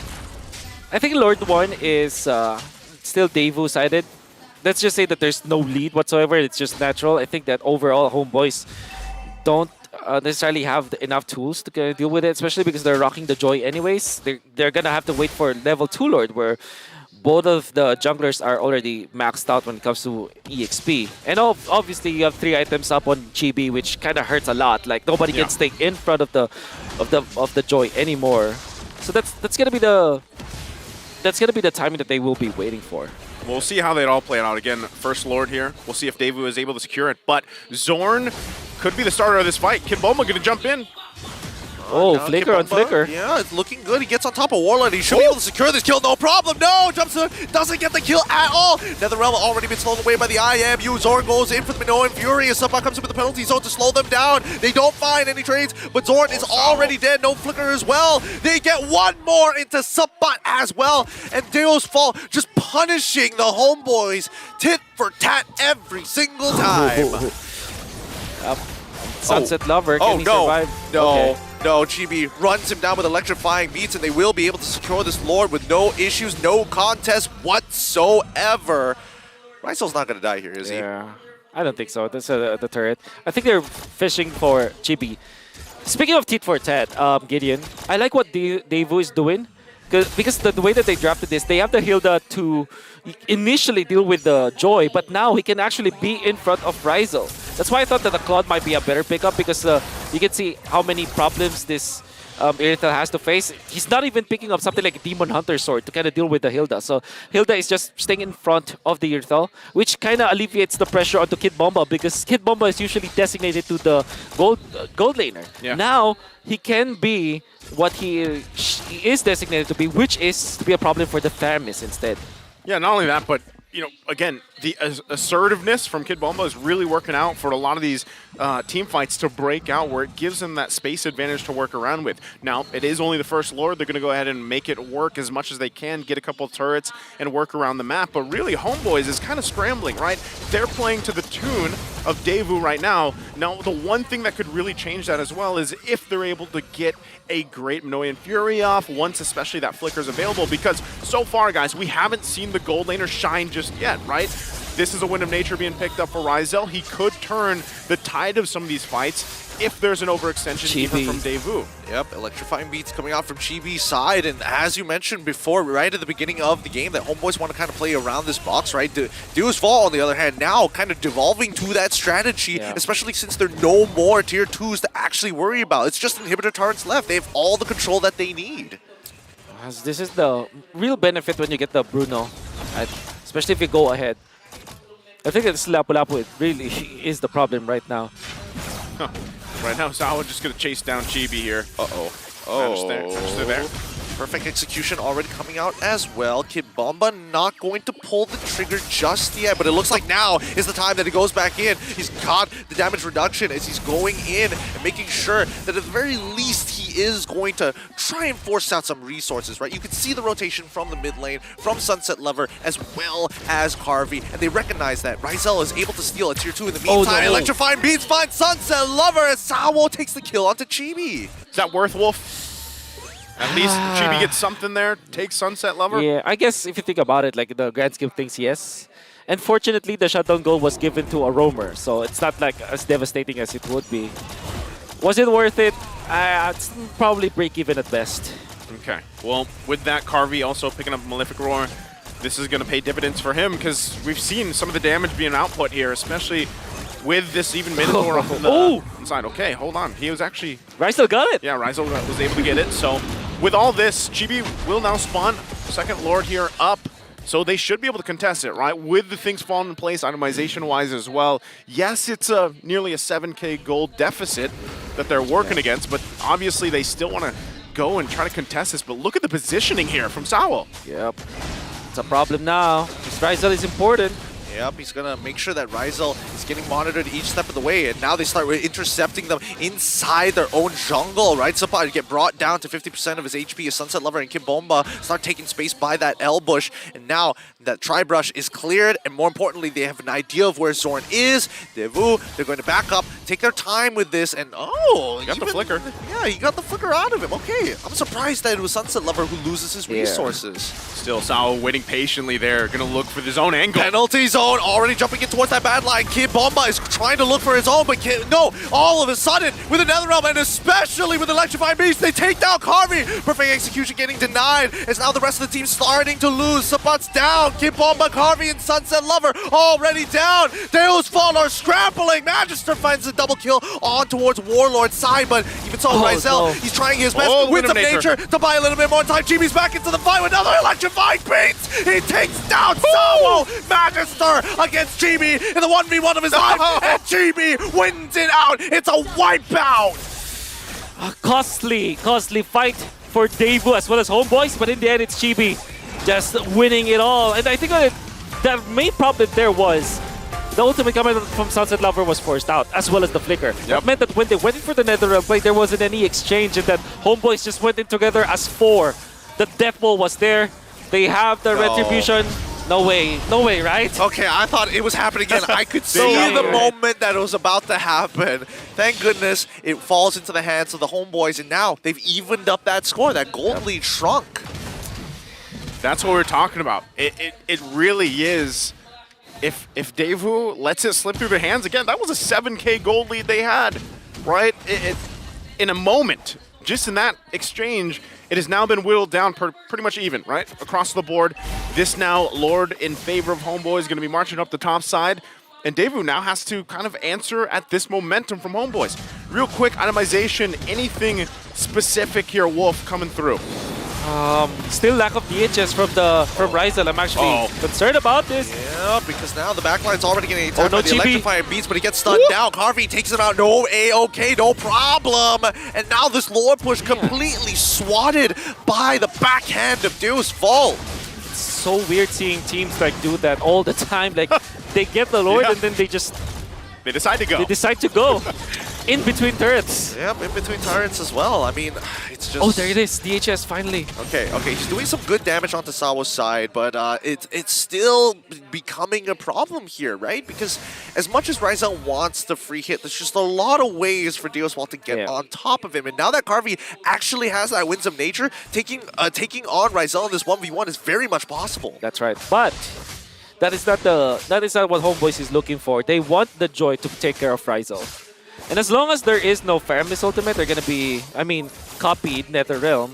[SPEAKER 15] I think Lord 1 is still Daewoo-sided. Let's just say that there's no lead whatsoever. It's just natural. I think that overall, Homeboys don't necessarily have enough tools to deal with it, especially because they're rocking the Joy anyways. They're going to have to wait for level 2 Lord, where both of the junglers are already maxed out when it comes to EXP. And obviously, you have 3 items up on Chibi, which kind of hurts a lot. Like, nobody can stay in front of the Joy anymore. So that's gonna be the timing that they will be waiting for.
[SPEAKER 5] We'll see how they all play out. Again, first Lord here. We'll see if Daewoo is able to secure it. But Zorn could be the starter of this fight. Kid Bomba going to jump in.
[SPEAKER 15] Oh, Flicker on Flicker.
[SPEAKER 6] Yeah, it's looking good. He gets on top of Warlord. He should be able to secure this kill, no problem. No, jumps in, doesn't get the kill at all. Netherrealm already been slowed away by the IMU. Zorn goes in for the Minoan Fury. As Subba comes in with the penalty zone to slow them down. They don't find any trades, but Zorn is already dead. No Flicker as well. They get one more into Subbat as well. And Deo's Fall just punishing the Homeboys tit for tat every single time.
[SPEAKER 15] Sunset Lover, can he survive?
[SPEAKER 6] No.
[SPEAKER 15] Okay.
[SPEAKER 6] no, Chibi runs him down with electrifying beats, and they will be able to secure this Lord with no issues, no contest whatsoever. Reisel's not going to die here, is he?
[SPEAKER 15] Yeah, I don't think so. That's the turret. I think they're fishing for Chibi. Speaking of tit for tat, Gideon, I like what Daewoo is doing. Because the way that they drafted this, they have the Hilda to initially deal with the Joy, but now he can actually be in front of Ryzel. That's why I thought that the Claude might be a better pickup, because you can see how many problems this Irithel has to face. He's not even picking up something like Demon Hunter Sword to kind of deal with the Hilda. So Hilda is just staying in front of the Irithel, which kind of alleviates the pressure onto Kid Bomba, because Kid Bomba is usually designated to the gold laner.
[SPEAKER 5] Yeah.
[SPEAKER 15] Now he can be what he is designated to be, which is to be a problem for the Theramis instead.
[SPEAKER 5] Yeah, not only that, but again, the assertiveness from Kid Bomba is really working out for a lot of these team fights to break out, where it gives them that space advantage to work around with. Now, it is only the first Lord. They're going to go ahead and make it work as much as they can, get a couple turrets, and work around the map. But really, Homeboys is kind of scrambling, right? They're playing to the tune of Daewoo right now. Now, the one thing that could really change that as well is if they're able to get a great Minoan Fury off, once especially that Flicker is available, because so far, guys, we haven't seen the gold laner shine just yet, right? This is a Wind of Nature being picked up for Ryzel. He could turn the tide of some of these fights if there's an overextension even from Daewoo.
[SPEAKER 6] Yep, electrifying beats coming out from Chibi's side, and as you mentioned before, right at the beginning of the game, that Homeboys want to kind of play around this box, right? Daewoo's Fall, on the other hand, now kind of devolving to that strategy, especially since there are no more tier 2s to actually worry about. It's just inhibitor turrets left. They have all the control that they need.
[SPEAKER 15] This is the real benefit when you get the Bruno, right? Especially if you go ahead. I think that Lapu-Lapu really is the problem right now.
[SPEAKER 5] Huh. Right now, Sawa just going to chase down Chibi here.
[SPEAKER 6] Oh.
[SPEAKER 5] Understood there.
[SPEAKER 6] Perfect execution already coming out as well. Kid Bomba not going to pull the trigger just yet, but it looks like now is the time that he goes back in. He's got the damage reduction as he's going in and making sure that at the very least he is going to try and force out some resources, right? You can see the rotation from the mid lane, from Sunset Lover, as well as Carvey, and they recognize that Ryzel is able to steal a tier 2 in the meantime. Electrifying beats finds Sunset Lover as Sawo takes the kill onto Chibi.
[SPEAKER 5] Is that worth, Wolf? At least Chibi gets something there, takes Sunset Lover.
[SPEAKER 15] Yeah, I guess if you think about it, like the grand scheme of things, yes. And fortunately, the shutdown goal was given to a roamer, so it's not like as devastating as it would be. Was it worth it? It's probably break even at best.
[SPEAKER 5] Okay, well, with that, Carvey also picking up Malefic Roar. This is going to pay dividends for him, because we've seen some of the damage being output here, especially with this even Minotaur on the inside. Okay, hold on. He was actually...
[SPEAKER 15] Ryzel got it!
[SPEAKER 5] Yeah, Ryzel was able to get it. So with all this, Chibi will now spawn second Lord here up. So they should be able to contest it, right? With the things falling in place, itemization-wise as well. Yes, it's nearly a 7K gold deficit that they're working against, but obviously they still want to go and try to contest this. But look at the positioning here from Sawo.
[SPEAKER 15] Yep. It's a problem now. This Ryzel is important.
[SPEAKER 6] Yep, he's going to make sure that Ryzel is getting monitored each step of the way, and now they start intercepting them inside their own jungle, right? Supply get brought down to 50% of his HP as Sunset Lover and Kid Bomba start taking space by that L bush, and now that Tri-Brush is cleared, and more importantly, they have an idea of where Zorn is. Daewoo, they're going to back up, take their time with this, and
[SPEAKER 5] he got the flicker.
[SPEAKER 6] Yeah, he got the flicker out of him. Okay, I'm surprised that it was Sunset Lover who loses his resources.
[SPEAKER 5] Still, Sawo waiting patiently there, going to look for his own angle.
[SPEAKER 6] Penalty zone already jumping in towards that bad line. Kid Bomba is trying to look for his own, but no, all of a sudden, with another realm, and especially with Electrifying Beast, they take down Carvey. Perfect execution getting denied, as now the rest of the team starting to lose. Sabat's down. Kid Bomba, Carvey, and Sunset Lover already down. Deus Fall are scrambling. Magister finds the double kill on towards Warlord's side, but even so, Ryzel, he's trying his best with some nature to buy a little bit more time. Chibi's back into the fight with another Electrifying Beast. He takes down Sawo. Magister against Chibi in the 1v1 of his life, and Chibi wins it out. It's a wipeout.
[SPEAKER 15] A costly fight for Daewoo as well as Homeboys, but in the end, it's Chibi just winning it all. And I think the main problem there was the ultimate comment from Sunset Lover was forced out, as well as the flicker. That meant that when they went in for the Netherrealm play, there wasn't any exchange, and that Homeboys just went in together as 4. The Death Ball was there. They have the Retribution. No way, right?
[SPEAKER 6] Okay, I thought it was happening again. I could see the moment that it was about to happen. Thank goodness it falls into the hands of the homeboys, and now they've evened up that score. That gold lead shrunk.
[SPEAKER 5] That's what we're talking about. It really is. If Daewoo lets it slip through their hands again, that was a 7K gold lead they had, right? In a moment, just in that exchange, it has now been whittled down pretty much even, right? Across the board. This now, Lord in favor of Homeboy is going to be marching up the top side. And Daewoo now has to kind of answer at this momentum from Homeboys. Real quick, itemization, anything specific here, Wolf, coming through?
[SPEAKER 15] Still lack of DHS from Ryzel. I'm actually concerned about this.
[SPEAKER 6] Yeah, because now the backline's already getting attacked
[SPEAKER 15] no
[SPEAKER 6] by the
[SPEAKER 15] chibi.
[SPEAKER 6] electrifying beats, but he gets stunned down. Carvey takes him out. No A-OK, no problem. And now this lore push completely swatted by the backhand of Deus Vult.
[SPEAKER 15] It's so weird seeing teams like do that all the time. Like they get the Lord and then they
[SPEAKER 5] decide to go.
[SPEAKER 15] They decide to go. In between turrets.
[SPEAKER 6] Yep, in between turrets as well. I mean, it's just...
[SPEAKER 15] Oh, there it is. DHS finally.
[SPEAKER 6] Okay, he's doing some good damage onto Sawo's side, but it's still becoming a problem here, right? Because as much as Ryzel wants the free hit, there's just a lot of ways for Deus Vult to get on top of him. And now that Carvey actually has that Winds of Nature, taking on Ryzel in this 1v1 is very much possible.
[SPEAKER 15] That's right. But that is not what Homeboys is looking for. They want the Joy to take care of Ryzel. And as long as there is no Faramis ultimate, they're gonna be, copied NetherRealm.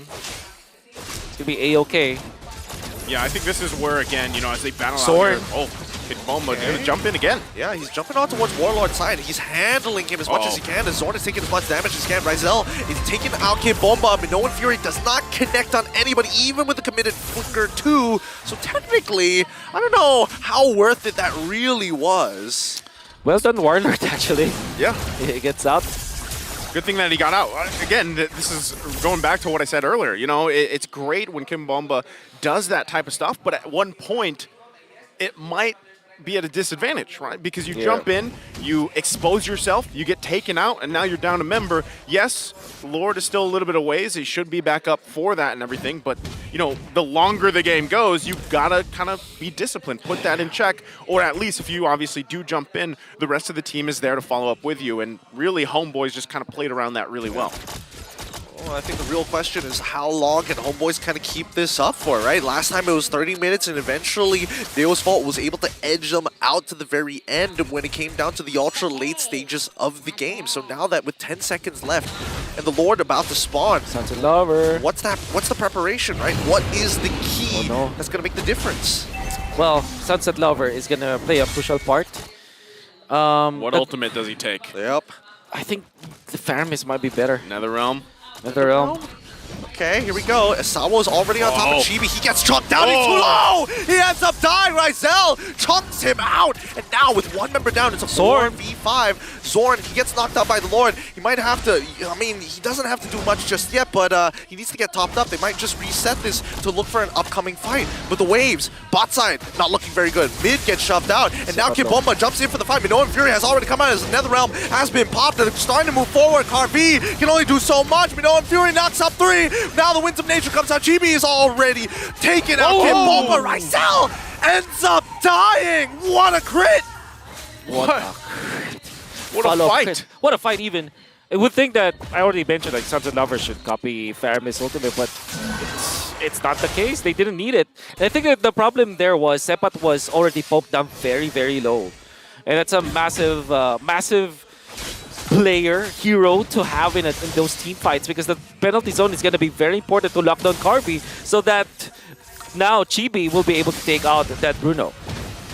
[SPEAKER 15] It's gonna be A-OK.
[SPEAKER 5] Yeah, I think this is where, again, as they battle
[SPEAKER 15] Sword.
[SPEAKER 5] out here. Oh, Bomba gonna jump in again.
[SPEAKER 6] Yeah, he's jumping on towards Warlord's side. He's handling him as much as he can. The Zorn is taking as much damage as he can. Ryzel is taking out Kid Bomba, but Minoan Fury does not connect on anybody, even with the committed Flicker 2. So technically, I don't know how worth it that really was.
[SPEAKER 15] Well done, Warlord, actually.
[SPEAKER 5] Yeah.
[SPEAKER 15] He gets out.
[SPEAKER 5] Good thing that he got out. Again, this is going back to what I said earlier. It's great when Kim Bomba does that type of stuff, but at one point, it might be at a disadvantage, right? Because you jump in, you expose yourself, you get taken out, and now you're down a member. Yes, Lord is still a little bit of ways. He should be back up for that and everything, but, the longer the game goes, you gotta kind of be disciplined, put that in check, or at least if you obviously do jump in, the rest of the team is there to follow up with you, and really Homeboys just kind of played around that really well.
[SPEAKER 6] Well, I think the real question is how long can Homeboys kind of keep this up for, right? Last time it was 30 minutes, and eventually Deus Vult was able to edge them out to the very end when it came down to the ultra late stages of the game. So now that with 10 seconds left and the Lord about to spawn,
[SPEAKER 15] Sunset Lover.
[SPEAKER 6] What's the preparation, right? What is the key that's going to make the difference?
[SPEAKER 15] Well, Sunset Lover is going to play a crucial part.
[SPEAKER 5] What ultimate does he take?
[SPEAKER 6] Yep.
[SPEAKER 15] I think the Faramis might be better.
[SPEAKER 5] NetherRealm.
[SPEAKER 15] NetherRealm.
[SPEAKER 6] Okay, here we go. Sawo's already on top of Chibi. He gets chunked down. He's too low. He ends up dying. Ryzel chunks him out. And now with one member down, it's a 4v5. Zorn, he gets knocked out by the Lord. He might have to, he doesn't have to do much just yet, but he needs to get topped up. They might just reset this to look for an upcoming fight. But the waves, bot side, not looking very good. Mid gets shoved out. And now Kid Bomba jumps in for the fight. Minoan Fury has already come out as NetherRealm has been popped. They're starting to move forward. Carvey can only do so much. Minoan Fury knocks up 3. Now the Winds of Nature comes out. Chibi is already taken out. Kid Bomba. Ryzel ends up dying. What a crit.
[SPEAKER 5] What a fight.
[SPEAKER 15] What a fight even. I would think that, I already mentioned like Sunset Lover should copy Faramis ultimate, but it's not the case. They didn't need it. And I think that the problem there was Sepat was already poked down very, very low. And that's a massive, massive hero to have in those team fights, because the penalty zone is going to be very important to lock down Carvey, so that now Chibi will be able to take out that Bruno.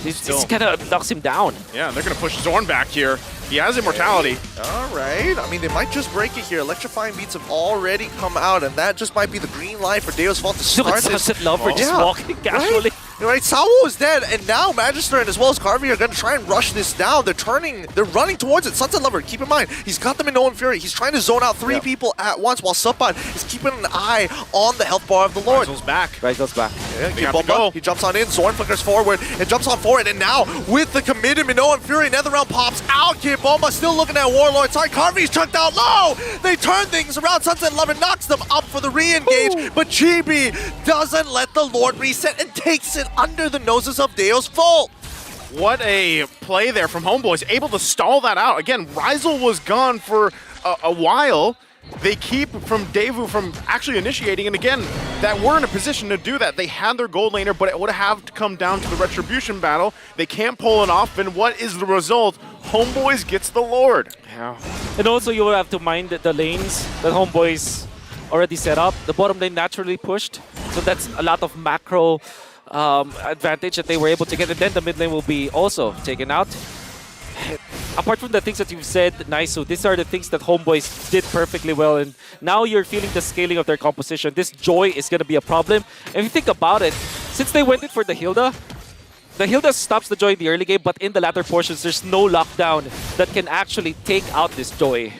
[SPEAKER 15] This kind of knocks him down.
[SPEAKER 5] Yeah, they're going to push Zorn back here. He has immortality.
[SPEAKER 6] All right. I mean, they might just break it here. Electrifying beats have already come out, and that just might be the green light for Deus Vult to start this.
[SPEAKER 15] Sunset Lover just walking casually.
[SPEAKER 6] Right, Sawo is dead, and now Magister and as well as Carvey are going to try and rush this down. They're running towards it. Sunset Lover, keep in mind, he's got them in Minoan Fury. He's trying to zone out 3 people at once, while Supan is keeping an eye on the health bar of the Lord.
[SPEAKER 5] Ryzel's back.
[SPEAKER 15] Ryzel's back.
[SPEAKER 6] Yeah, Kid Bomba, he jumps on in, Zorn flickers forward, and jumps on forward, and now, with the committed Minoan and Fury, another round pops out, Kid Bomba still looking at Warlord, sorry, Carvy's chucked out low! They turn things around, Sunset Lover knocks them up for the re-engage, but Chibi doesn't let the Lord reset and takes it under the noses of Deo's Vault.
[SPEAKER 5] What a play there from Homeboys, able to stall that out. Again, Rizel was gone for a while. They keep from Daewoo from actually initiating, and again, that we're in a position to do that. They had their gold laner, but it would have to come down to the Retribution battle. They can't pull it off, and what is the result? Homeboys gets the Lord.
[SPEAKER 15] Yeah. And also you will have to mind the lanes that Homeboys already set up. The bottom lane naturally pushed, so that's a lot of macro advantage that they were able to get, and then the mid lane will be also taken out. Apart from the things that you've said, Naisu, these are the things that Homeboys did perfectly well, and now you're feeling the scaling of their composition. This Joy is going to be a problem. And if you think about it, since they went in for the Hilda stops the Joy in the early game, but in the latter portions, there's no lockdown that can actually take out this Joy.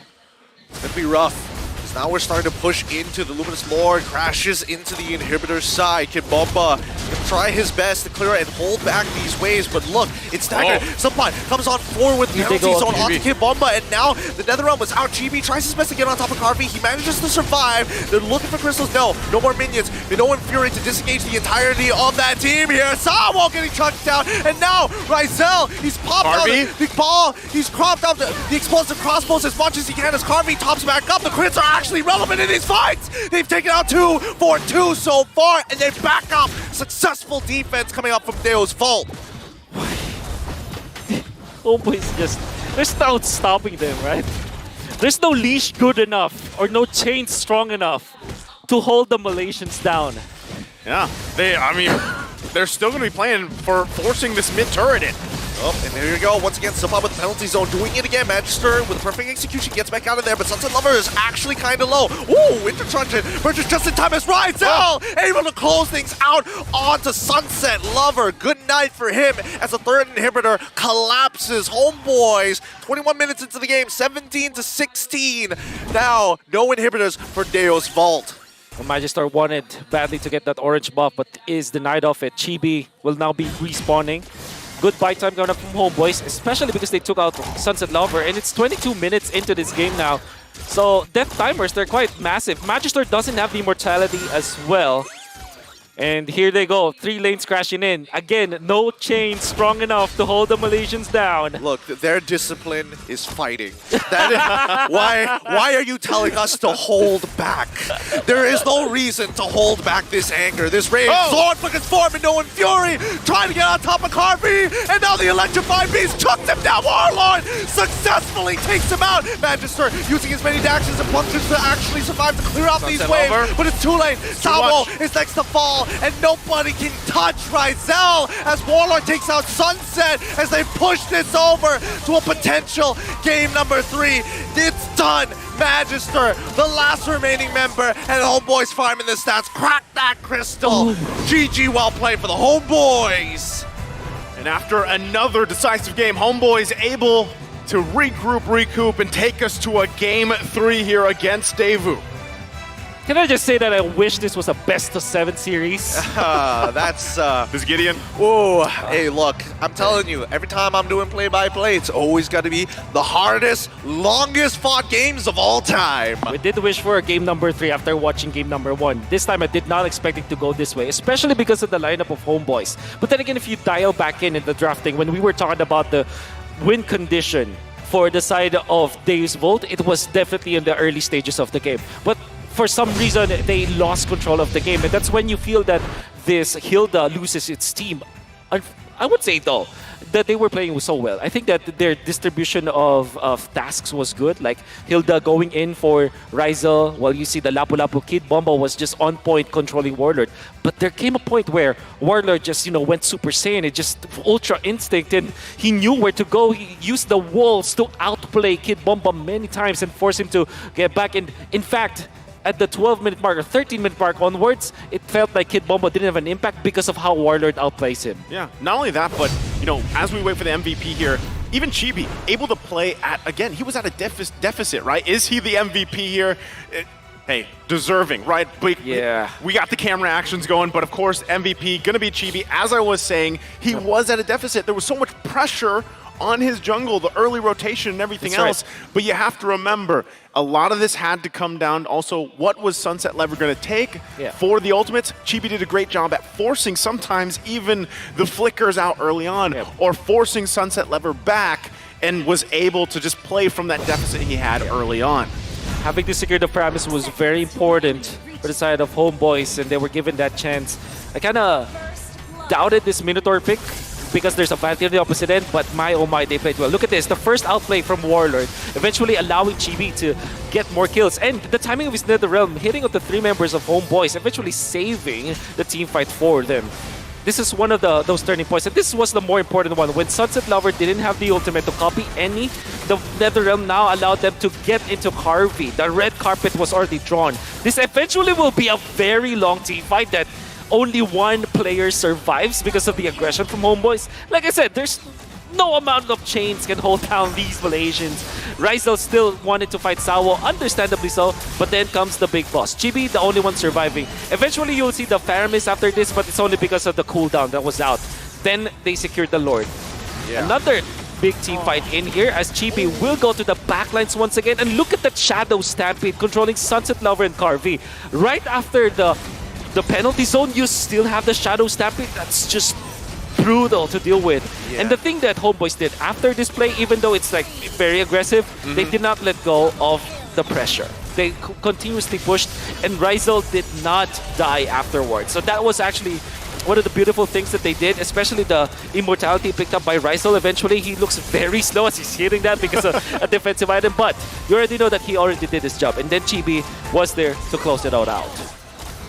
[SPEAKER 6] It's going to be rough. Now we're starting to push into the Luminous Lord, crashes into the inhibitor side. Kid Bomba can try his best to clear and hold back these waves, but look, it's staggered. Supply comes on forward with penalty zone onto Kid Bomba, and now the Netherrealm was out. GB tries his best to get on top of Carvey. He manages to survive. They're looking for crystals. No more minions. No one Fury to disengage the entirety of that team here. Sawwall getting chucked down, and now Rizel, he's popped out the ball. He's cropped up the explosive crossbows as much as he can as Carvey tops back up. The crits are actually relevant in these fights. They've taken out 2 for 2 so far, and they back up. Successful defense coming up from Deo's Vault.
[SPEAKER 15] Homeboys just, there's no stopping them, right? There's no leash good enough or no chain strong enough to hold the Malaysians down.
[SPEAKER 5] Yeah, they're still going to be playing for forcing this mid turret in.
[SPEAKER 6] Oh, and there you go. Once again, Supply with the penalty zone, doing it again. Magister with perfect execution gets back out of there, but Sunset Lover is actually kind of low. Ooh, Intertruncheon purchased just in time as Rizel able to close things out onto Sunset Lover. Good night for him as the third inhibitor collapses. Homeboys, 21 minutes into the game, 17-16. Now, no inhibitors for Deo's Vault.
[SPEAKER 15] Magister wanted badly to get that orange buff, but is denied of it. Chibi will now be respawning. Good buy time going up from Homeboys, especially because they took out Sunset Lover, and it's 22 minutes into this game now. So death timers, they're quite massive. Magister doesn't have the immortality as well. And here they go, 3 lanes crashing in. Again, no chain strong enough to hold the Malaysians down.
[SPEAKER 6] Look, their discipline is fighting. Why are you telling us to hold back? There is no reason to hold back this anger, this rage. Zorn fucking form and no one Fury trying to get on top of Carvey, and now the Electrified Beast chucks him down. Warlord successfully takes him out. Magister using as many dashes and plunges to actually survive to clear out these waves, but it's too late. Sawwall is next to fall, and nobody can touch Rizel as Warlord takes out Sunset as they push this over to a potential game number 3. It's done. Magister, the last remaining member, and Homeboys farming the stats. Crack that crystal. GG, well played for the Homeboys.
[SPEAKER 5] And after another decisive game, Homeboys able to regroup, recoup, and take us to a game 3 here against Daewoo.
[SPEAKER 15] Can I just say that I wish this was a best-of-7 series?
[SPEAKER 6] That's...
[SPEAKER 5] This Gideon?
[SPEAKER 6] Oh, hey, look, I'm telling you, every time I'm doing play-by-play, it's always got to be the hardest, longest-fought games of all time.
[SPEAKER 15] We did wish for a game number 3 after watching game number 1. This time, I did not expect it to go this way, especially because of the lineup of Homeboys. But then again, if you dial back in the drafting, when we were talking about the win condition for the side of Deo's Vault, it was definitely in the early stages of the game. But for some reason, they lost control of the game, and that's when you feel that this Hilda loses its team. I would say, though, that they were playing so well. I think that their distribution of tasks was good, like Hilda going in for Rizel, while you see the Lapu-Lapu Kid Bomba was just on point controlling Warlord. But there came a point where Warlord just, went Super Saiyan, it just Ultra Instinct, and he knew where to go. He used the walls to outplay Kid Bomba many times and force him to get back. And in fact, at the 12-minute mark or 13-minute mark onwards, it felt like Kid Bomba didn't have an impact because of how Warlord outplays him.
[SPEAKER 5] Yeah, not only that, but, as we wait for the MVP here, even Chibi able to play at, again, he was at a deficit, right? Is he the MVP here? Hey, deserving, right? We got the camera actions going, but of course, MVP gonna be Chibi. As I was saying, he was at a deficit. There was so much pressure on his jungle, the early rotation and everything else. But you have to remember, a lot of this had to come down to also what was Sunset Lever going to take for the ultimates. Chibi did a great job at forcing sometimes even the flickers out early on or forcing Sunset Lever back and was able to just play from that deficit he had early on.
[SPEAKER 15] Having to secure the premise was very important for the side of Homeboys, and they were given that chance. I kind of doubted this Minotaur pick because there's a Vanity on the opposite end, but my oh my, they played well. Look at this, the first outplay from Warlord, eventually allowing Chibi to get more kills. And the timing of his NetherRealm, hitting up the 3 members of Homeboys, eventually saving the team fight for them. This is one of those turning points, and this was the more important one. When Sunset Lover didn't have the ultimate to copy any, the NetherRealm now allowed them to get into Carvey. The red carpet was already drawn. This eventually will be a very long team fight that only one player survives because of the aggression from Homeboys. Like I said, there's no amount of chains can hold down these Malaysians. Rizal still wanted to fight Sawo, understandably so, but then comes the big boss. Chibi, the only one surviving. Eventually, you'll see the Faramis after this, but it's only because of the cooldown that was out. Then they secured the Lord. Another big team fight in here as Chibi will go to the backlines once again. And look at that Shadow Stampede controlling Sunset Lover and Carvey. Right after the penalty zone, you still have the Shadow Stampede. That's just brutal to deal with. And the thing that Homeboys did after this play, even though it's like very aggressive, they did not let go of the pressure. They continuously pushed, and Rizal did not die afterwards. So that was actually one of the beautiful things that they did, especially the immortality picked up by Rizal. Eventually, he looks very slow as he's hitting that because of a defensive item, but you already know that he already did his job. And then Chibi was there to close it all out.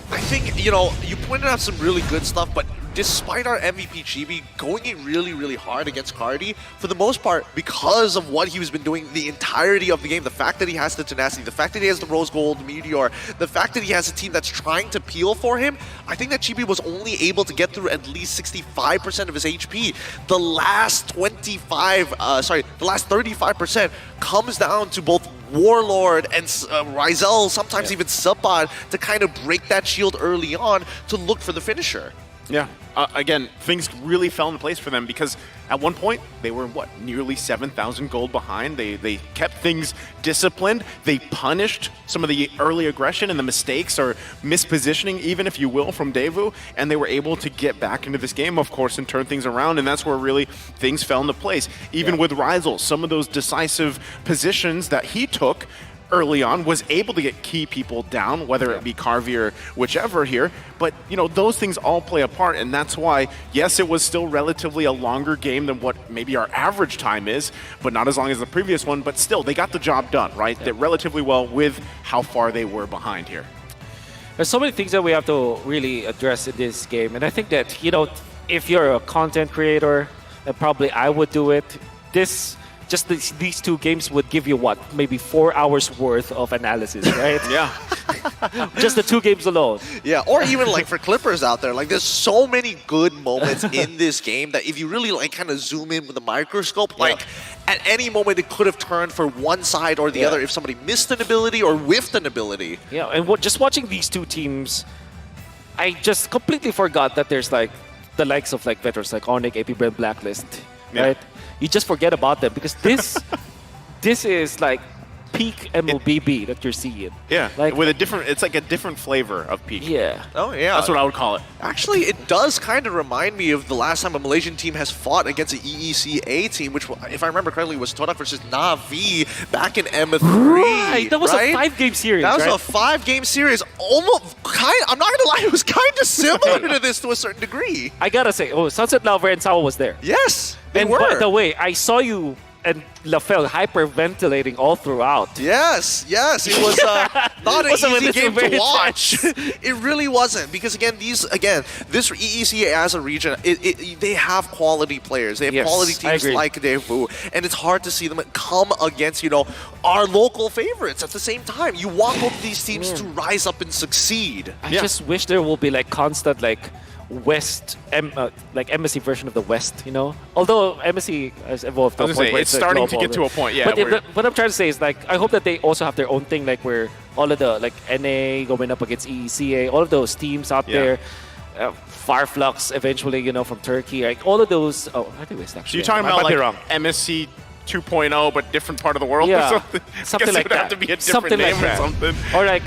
[SPEAKER 6] I think, you know, you pointed out some really good stuff, but despite our MVP Chibi going in really, really hard against Cardi, for the most part, because of what he's been doing the entirety of the game, the fact that he has the tenacity, the fact that he has the Rose Gold Meteor, the fact that he has a team that's trying to peel for him, I think that Chibi was only able to get through at least 65% of his HP. The last 35% comes down to both Warlord and Rizal, sometimes even Subbot, to kind of break that shield early on to look for the finisher.
[SPEAKER 5] Yeah. Again, things really fell into place for them because at one point they were, what, nearly 7,000 gold behind. They kept things disciplined. They punished some of the early aggression and the mistakes or mispositioning, even if you will, from Daewoo, and they were able to get back into this game, of course, and turn things around, and that's where really things fell into place. Even with Rizal, some of those decisive positions that he took early on was able to get key people down, whether it be Carvey or whichever here. But, you know, those things all play a part, and that's why, yes, it was still relatively a longer game than what maybe our average time is, but not as long as the previous one, but still, they got the job done, right? Did relatively well with how far they were behind here.
[SPEAKER 15] There's so many things that we have to really address in this game, and I think that, you know, if you're a content creator, and probably I would do it, just these 2 games would give you what? Maybe 4 hours worth of analysis, right?
[SPEAKER 5] Yeah.
[SPEAKER 15] Just the 2 games alone.
[SPEAKER 6] Yeah, or even like for Clippers out there, like there's so many good moments in this game that if you really like kind of zoom in with a microscope, like at any moment it could have turned for one side or the other if somebody missed an ability or whiffed an ability.
[SPEAKER 15] Yeah, and just watching these 2 teams, I just completely forgot that there's like the likes of like veterans like Onyx, AP Brand, Blacklist, right? You just forget about them because this is like peak MLBB that you're seeing.
[SPEAKER 5] Yeah,
[SPEAKER 15] like
[SPEAKER 5] with a different, it's like a different flavor of peak.
[SPEAKER 15] Yeah.
[SPEAKER 6] Oh yeah.
[SPEAKER 5] That's what I would call it.
[SPEAKER 6] Actually, it does kind of remind me of the last time a Malaysian team has fought against an EECA team, which, if I remember correctly, was Todak versus Na'Vi back in M3.
[SPEAKER 15] Right, that was a 5-game series.
[SPEAKER 6] That was a 5-game series. Almost I'm not gonna lie, it was kind of similar to this to a certain degree.
[SPEAKER 15] I gotta say, Sunset Lover and Sawa was there.
[SPEAKER 6] Yes, they were.
[SPEAKER 15] By the way, I saw you and LaFell hyperventilating all throughout.
[SPEAKER 6] Yes, it was not an easy game to watch. It really wasn't, because this EEC as a region, they have quality players. They have quality teams like Daewoo, and it's hard to see them come against, you know, our local favorites at the same time. You want both of these teams to rise up and succeed.
[SPEAKER 15] I just wish there will be like constant like West, like MSC version of the West, you know. Although MSC has evolved to
[SPEAKER 5] I
[SPEAKER 15] a
[SPEAKER 5] was
[SPEAKER 15] point
[SPEAKER 5] gonna say,
[SPEAKER 15] where
[SPEAKER 5] it's starting to
[SPEAKER 15] global,
[SPEAKER 5] get to a point, yeah.
[SPEAKER 15] But
[SPEAKER 5] where-
[SPEAKER 15] what I'm trying to say is, like, I hope that they also have their own thing, like where all of the like NA going up against ECA, all of those teams out there. Fireflux eventually, you know, from Turkey, like all of those. Oh, I think it's
[SPEAKER 5] So
[SPEAKER 15] actually.
[SPEAKER 5] you're talking
[SPEAKER 15] I
[SPEAKER 5] about
[SPEAKER 15] might be
[SPEAKER 5] like
[SPEAKER 15] wrong.
[SPEAKER 5] MSC 2.0, but different part of the world or
[SPEAKER 15] Yeah,
[SPEAKER 5] something?
[SPEAKER 15] something
[SPEAKER 5] Guess
[SPEAKER 15] like
[SPEAKER 5] it would
[SPEAKER 15] that.
[SPEAKER 5] have to be a different
[SPEAKER 15] Something like
[SPEAKER 5] name or
[SPEAKER 15] that.
[SPEAKER 5] something.
[SPEAKER 15] Or like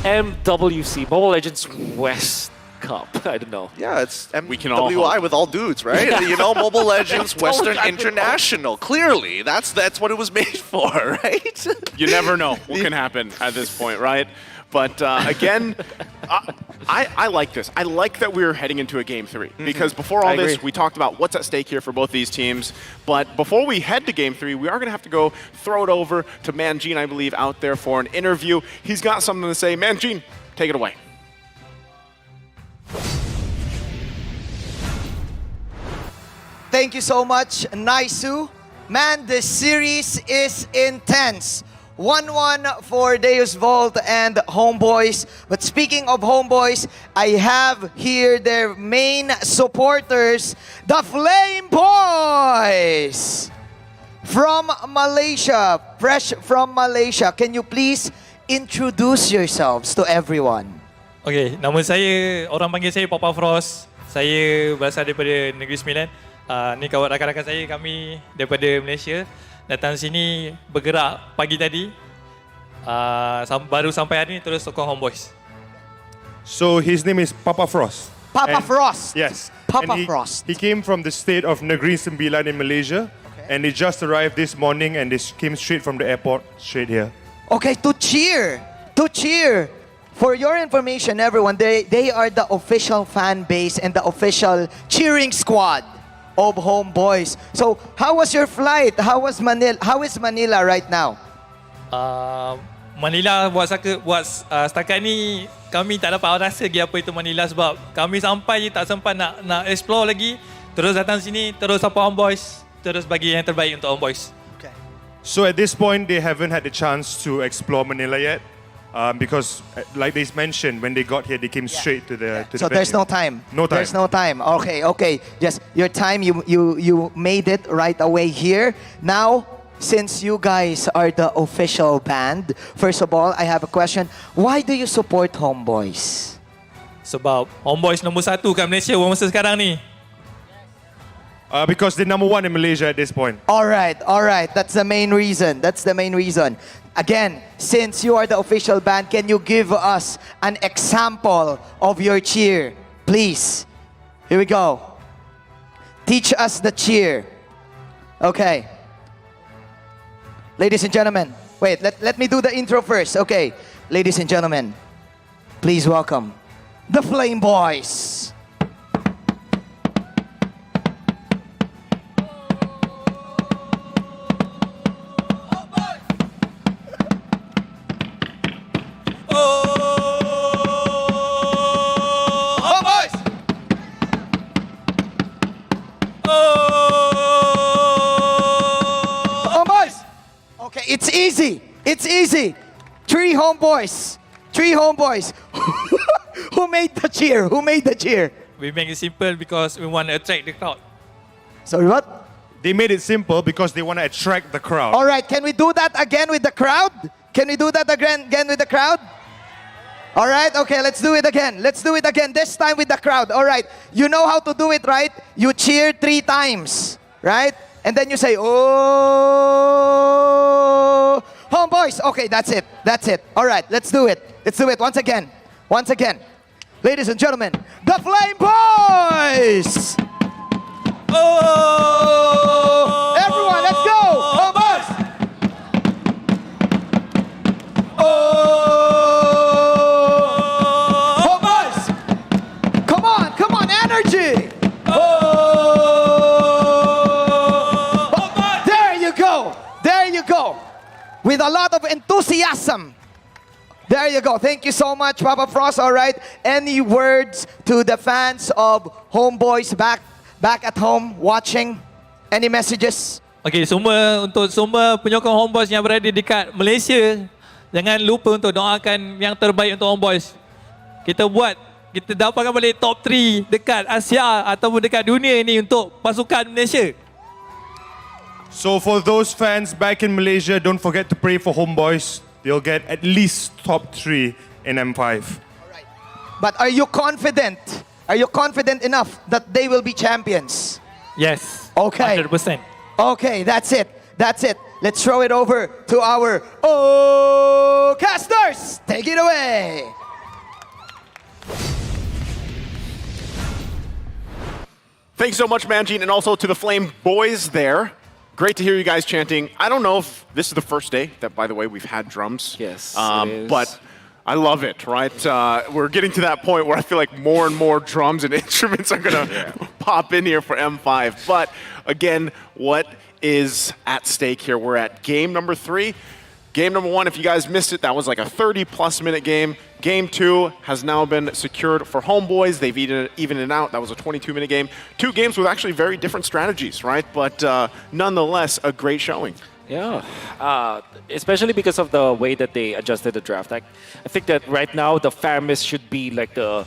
[SPEAKER 15] MWC, Mobile Legends West Cup. I don't know.
[SPEAKER 6] Yeah, it's
[SPEAKER 5] We can all
[SPEAKER 6] MWI
[SPEAKER 5] hope.
[SPEAKER 6] with all dudes, right?
[SPEAKER 15] Yeah.
[SPEAKER 6] You know, Mobile Legends, Western
[SPEAKER 15] I would
[SPEAKER 6] International. Clearly, that's what it was made for, right?
[SPEAKER 5] You never know what can happen at this point, right? But again, I like this. I like that we're heading into a Game 3. Because before all
[SPEAKER 15] I
[SPEAKER 5] this,
[SPEAKER 15] agree.
[SPEAKER 5] we talked about what's at stake here for both these teams. But before we head to Game 3, we are going to have to go throw it over to Manjin, I believe, out there for an interview. He's got something to say. Manjin, take it away.
[SPEAKER 1] Thank you so much, Naisu. Man, this series is intense. 1-1 for Deus Volt and Homeboys. But speaking of Homeboys, I have here their main supporters, the Flame Boys! From Malaysia, fresh from Malaysia. Can you please introduce yourselves to everyone?
[SPEAKER 7] Okay, nama saya, orang panggil saya Papa Frost. Saya berasal daripada Negeri Sembilan. Ni kawan rakan-rakan saya, kami daripada Malaysia. Datang sini bergerak pagi tadi. Baru sampai hari ni terus sokong Homeboys.
[SPEAKER 9] So his name is Papa Frost.
[SPEAKER 1] Papa
[SPEAKER 9] And-
[SPEAKER 1] Frost.
[SPEAKER 9] Yes.
[SPEAKER 1] Papa
[SPEAKER 9] And
[SPEAKER 1] Frost.
[SPEAKER 9] He came from the state of Negeri Sembilan in Malaysia. And they just arrived this morning and they came straight from the airport, straight here.
[SPEAKER 1] Okay, to cheer. To cheer. For your information, everyone, they are the official fan base and the official cheering squad of Homeboys. So, how was your flight? How is Manila right now?
[SPEAKER 7] Manila buat setakat ni kami tak dapat rasa lagi apa itu Manila sebab kami sampai je tak sempat nak explore lagi. Terus datang sini, terus support Homeboys, terus bagi yang terbaik untuk Homeboys.
[SPEAKER 9] So at this point, they haven't had the chance to explore Manila yet. Because, like they mentioned, when they got here, they came straight to the
[SPEAKER 1] So
[SPEAKER 9] venue.
[SPEAKER 1] there's no time.
[SPEAKER 9] No time.
[SPEAKER 1] There's no time. Okay. Just your time. You made it right away here. Now, since you guys are the official band, first of all, I have a question. Why do you support Homeboys?
[SPEAKER 7] Sebab Homeboys nombor 1 kat Malaysia masa sekarang ni.
[SPEAKER 9] Because they're number 1 in Malaysia at this point.
[SPEAKER 1] All right. That's the main reason. Again, since you are the official band, can you give us an example of your cheer, please? Here we go. Teach us the cheer. Okay. Ladies and gentlemen, wait, let me do the intro first. Okay. Ladies and gentlemen, please welcome the Flame Boys. Okay, it's easy. Three homeboys. Who made the cheer?
[SPEAKER 7] We make it simple because we want to attract the crowd.
[SPEAKER 1] Sorry, what?
[SPEAKER 9] They made it simple because they want to attract the crowd.
[SPEAKER 1] All right, can we do that again with the crowd? All right, okay, let's do it again. This time with the crowd. All right, you know how to do it, right? You cheer 3 times, right? And then you say, oh, homeboys. Okay, that's it. All right, let's do it once again. Ladies and gentlemen, the Flame Boys! Oh! Everyone, let's go! Homeboys! Oh! Homeboys! Come on, energy! There you go. With a lot of enthusiasm. There you go. Thank you so much, Papa Frost. All right. Any words to the fans of Homeboys back at home watching? Any messages?
[SPEAKER 7] Okay, untuk semua penyokong Homeboys yang berada dekat Malaysia, jangan lupa untuk doakan yang terbaik untuk Homeboys. Kita buat kita dapatkan balik top 3 dekat Asia ataupun dekat dunia ni untuk pasukan Malaysia.
[SPEAKER 9] So for those fans back in Malaysia, don't forget to pray for Homeboys. They'll get at least top 3 in M5.
[SPEAKER 1] But are you confident? Are you confident enough that they will be champions?
[SPEAKER 7] Yes.
[SPEAKER 1] Okay.
[SPEAKER 7] 100%.
[SPEAKER 1] Okay, that's it. That's it. Let's throw it over to our casters. Take it away.
[SPEAKER 5] Thanks so much, Manjin, and also to the Flame boys there. Great to hear you guys chanting. I don't know if this is the first day that, by the way, we've had drums.
[SPEAKER 15] Yes, it is.
[SPEAKER 5] But I love it, right? We're getting to that point where I feel like more and more drums and instruments are going to pop in here for M5. But again, what is at stake here? We're at game number 3. Game number 1, if you guys missed it, that was like a 30-plus minute game. Game 2 has now been secured for Homeboys. They've evened it out. That was a 22-minute game. 2 games with actually very different strategies, right? But nonetheless, a great showing.
[SPEAKER 15] Yeah, especially because of the way that they adjusted the draft. I think that right now the Faramis should be like the,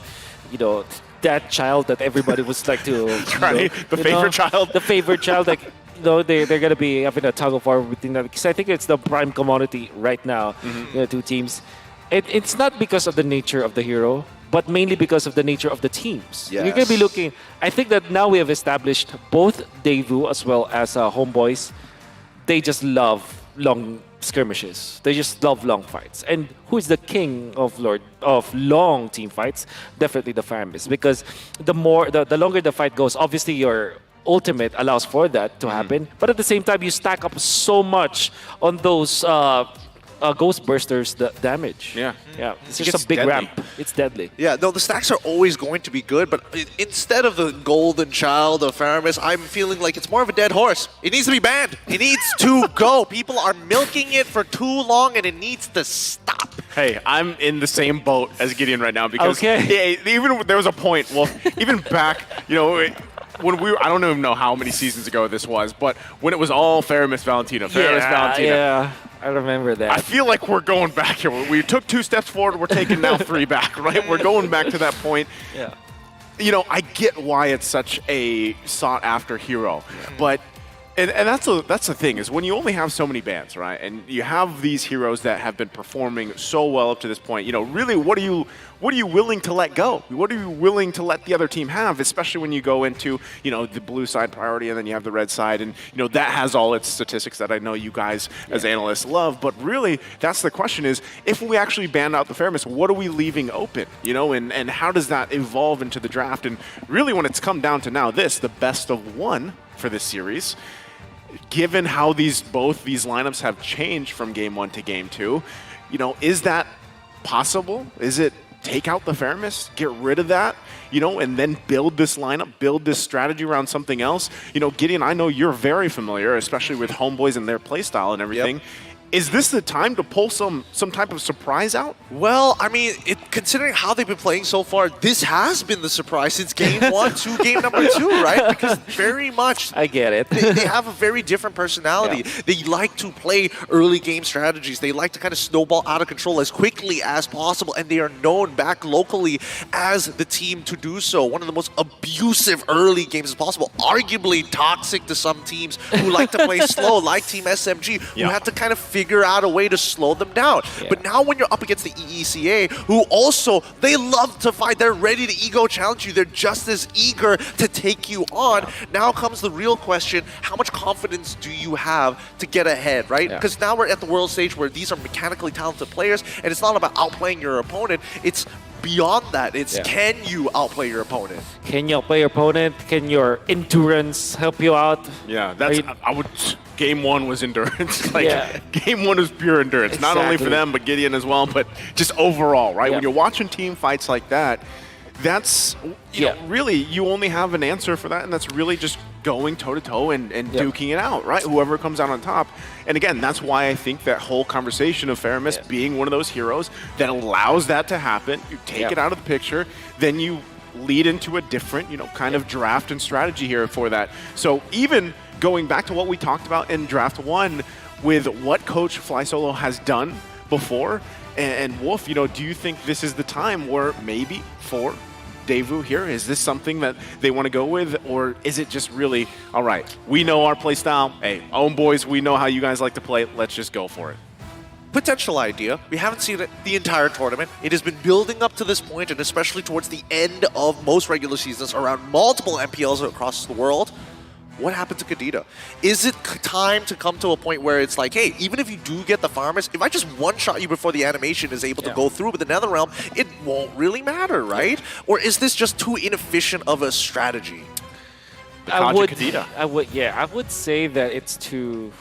[SPEAKER 15] that child that everybody was like to.
[SPEAKER 5] Right, the favorite child.
[SPEAKER 15] The favorite child, like. They're going to be having a tug of war within that because I think it's the prime commodity right now, the 2 teams. It's not because of the nature of the hero, but mainly because of the nature of the teams.
[SPEAKER 6] Yes.
[SPEAKER 15] You're going to be looking, I think that now we have established both Daewoo as well as Homeboys, they just love long skirmishes. They just love long fights. And who is the king of long team fights? Definitely the Faramis, because the longer the fight goes, obviously your ultimate allows for that to happen, but at the same time you stack up so much on those Ghost Bursters damage.
[SPEAKER 6] Yeah.
[SPEAKER 15] It's just a big ramp. It's deadly.
[SPEAKER 6] Yeah, no, the stacks are always going to be good, but instead of the golden child of Faramis, I'm feeling like it's more of a dead horse. It needs to be banned. It needs to go. People are milking it for too long, and it needs to stop.
[SPEAKER 5] Hey, I'm in the same boat as Gideon right now because even there was a point, even back, when I don't even know how many seasons ago this was, but when it was all Faramis Valentina, Valentina.
[SPEAKER 15] Yeah, I remember that.
[SPEAKER 5] I feel like we're going back here. We took 2 steps forward, we're taking now 3 back, right? We're going back to that point.
[SPEAKER 15] Yeah.
[SPEAKER 5] I get why it's such a sought-after hero, but and that's the thing is when you only have so many bans, right? And you have these heroes that have been performing so well up to this point. Really, what are you willing to let go? What are you willing to let the other team have? Especially when you go into the blue side priority and then you have the red side, and that has all its statistics that I know you guys as analysts love. But really, that's the question: is if we actually ban out the Faramis, what are we leaving open? And how does that evolve into the draft? And really, when it's come down to now, the best of 1 for this series. Given how both these lineups have changed from game 1 to game 2, is that possible? Is it take out the Faramis, get rid of that, and then build this lineup, build this strategy around something else? Gideon, I know you're very familiar, especially with Homeboys and their playstyle and everything. Yep. Is this the time to pull some type of surprise out?
[SPEAKER 6] Well, I mean, considering how they've been playing so far, this has been the surprise since game 1 to game number 2, right? Because very much...
[SPEAKER 15] I get it.
[SPEAKER 6] They have a very different personality. Yeah. They like to play early game strategies. They like to kind of snowball out of control as quickly as possible, and they are known back locally as the team to do so. One of the most abusive early games as possible, arguably toxic to some teams who like to play slow, like Team SMG, who had to kind of figure out a way to slow them down. Yeah. But now when you're up against the EECA, who also, they love to fight. They're ready to ego challenge you. They're just as eager to take you on. Now comes the real question, how much confidence do you have to get ahead, right? Because now we're at the world stage where these are mechanically talented players, and it's not about outplaying your opponent. It's beyond that. It's can you outplay your opponent?
[SPEAKER 15] Can you outplay your opponent? Can your endurance help you out?
[SPEAKER 5] Yeah, game 1 was endurance. Game 1 was pure endurance. Exactly. Not only for them, but Gideon as well, but just overall, right? When you're watching team fights like that, that's, really, you only have an answer for that, and that's really just going toe-to-toe and duking it out, right? Whoever comes out on top. And again, that's why I think that whole conversation of Faramis being one of those heroes that allows that to happen, you take it out of the picture, then you lead into a different, kind of draft and strategy here for that. So even going back to what we talked about in Draft 1 with what Coach Fly Solo has done before, and Wolf, do you think this is the time where maybe for Daewoo here? Is this something that they want to go with, or is it just really, all right, we know our play style. Hey, Homeboys, we know how you guys like to play. Let's just go for it.
[SPEAKER 6] Potential idea. We haven't seen it the entire tournament. It has been building up to this point, and especially towards the end of most regular seasons around multiple MPLs across the world. What happened to Kadena? Is it time to come to a point where it's like, hey, even if you do get the farmers, if I just one-shot you before the animation is able to go through with the Netherrealm, it won't really matter, right? Or is this just too inefficient of a strategy?
[SPEAKER 15] I would say that it's too...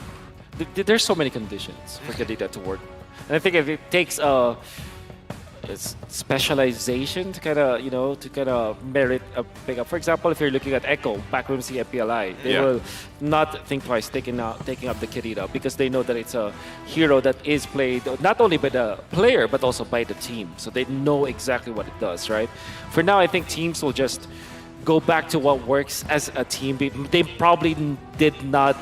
[SPEAKER 15] There's so many conditions for Kadena to work. And I think if it takes specialization to kind of merit a pickup. For example, if you're looking at Echo, Backrooms CFPLI, they will not think twice taking up the Kirita because they know that it's a hero that is played not only by the player but also by the team. So they know exactly what it does, right? For now, I think teams will just go back to what works as a team. They probably did not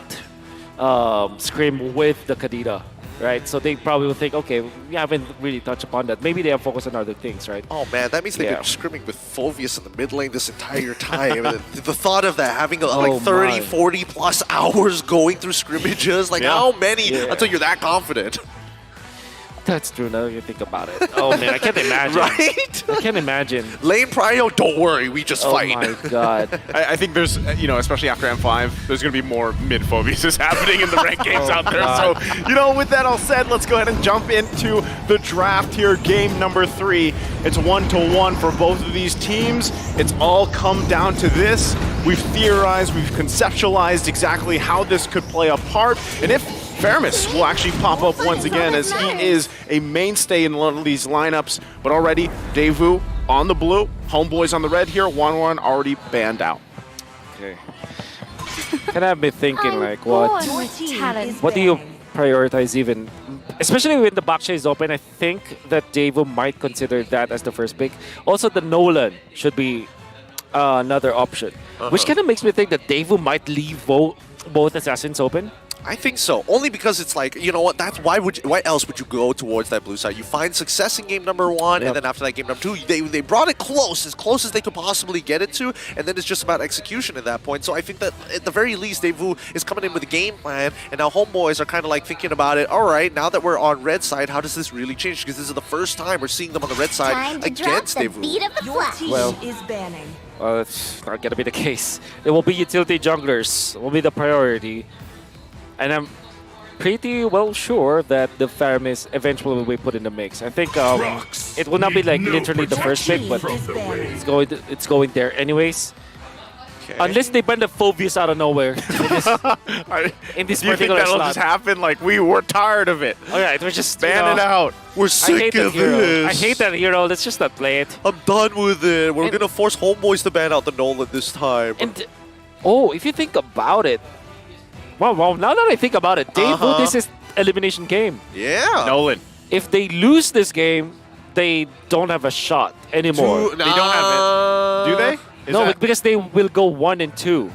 [SPEAKER 15] scrim with the Kadena. Right, so they probably will think, okay, we haven't really touched upon that. Maybe they have focused on other things, right?
[SPEAKER 6] Oh man, that means they've been scrimming with Phoveus in the mid lane this entire time. The thought of that, having like 30, 40 plus hours going through scrimmages, like how many until you're that confident?
[SPEAKER 15] That's true, now you think about it. Oh man, I can't imagine.
[SPEAKER 6] Right?
[SPEAKER 15] I can't imagine.
[SPEAKER 6] Lane prio, don't worry, we just fight.
[SPEAKER 15] Oh my god.
[SPEAKER 5] I think there's, especially after M5, there's going to be more mid-Phoveus happening in the ranked games out there.
[SPEAKER 15] God.
[SPEAKER 5] So, with that all said, let's go ahead and jump into the draft here. Game number 3. It's 1-1 for both of these teams. It's all come down to this. We've theorized, we've conceptualized exactly how this could play a part. And if Faramis will actually pop up once again, as he is a mainstay in a lot of these lineups. But already, Daewoo on the blue, Homeboys on the red here, 1-1 already banned out.
[SPEAKER 15] Okay. Can I be thinking, like, what do you prioritize even? Especially when the backside is open, I think that Daewoo might consider that as the first pick. Also, the Nolan should be another option, which kind of makes me think that Daewoo might leave both Assassins open.
[SPEAKER 6] I think so. Only because it's like, you know what, that's why else would you go towards that blue side? You find success in game number 1, and then after that game number 2, they brought it close as they could possibly get it to, and then it's just about execution at that point. So I think that at the very least, Daewoo is coming in with a game plan, and now Homeboys are kind of like thinking about it, all right, now that we're on red side, how does this really change? Because this is the first time we're seeing them on the red side against Daewoo.
[SPEAKER 15] Well, it's not gonna be the case. It will be utility junglers, will be the priority. And I'm pretty well sure that the Faramis eventually will be put in the mix. I think it will not be like literally the first pick, but it's going there anyways. Okay. Unless they ban the Phoveus out of nowhere in this
[SPEAKER 5] Do you think that'll just happen? Like, we're tired of it.
[SPEAKER 15] All right, we're just
[SPEAKER 5] ban it out.
[SPEAKER 6] We're sick of this.
[SPEAKER 15] I hate that hero. Let's just not play it.
[SPEAKER 6] I'm done with it. We're gonna force Homeboys to ban out the Nolan this time.
[SPEAKER 15] And if you think about it. Well, now that I think about it, Daewoo, this is elimination game.
[SPEAKER 6] Yeah.
[SPEAKER 5] Nolan.
[SPEAKER 15] If they lose this game, they don't have a shot anymore.
[SPEAKER 5] They don't have it. Do they?
[SPEAKER 15] No, because they will go 1 and 2.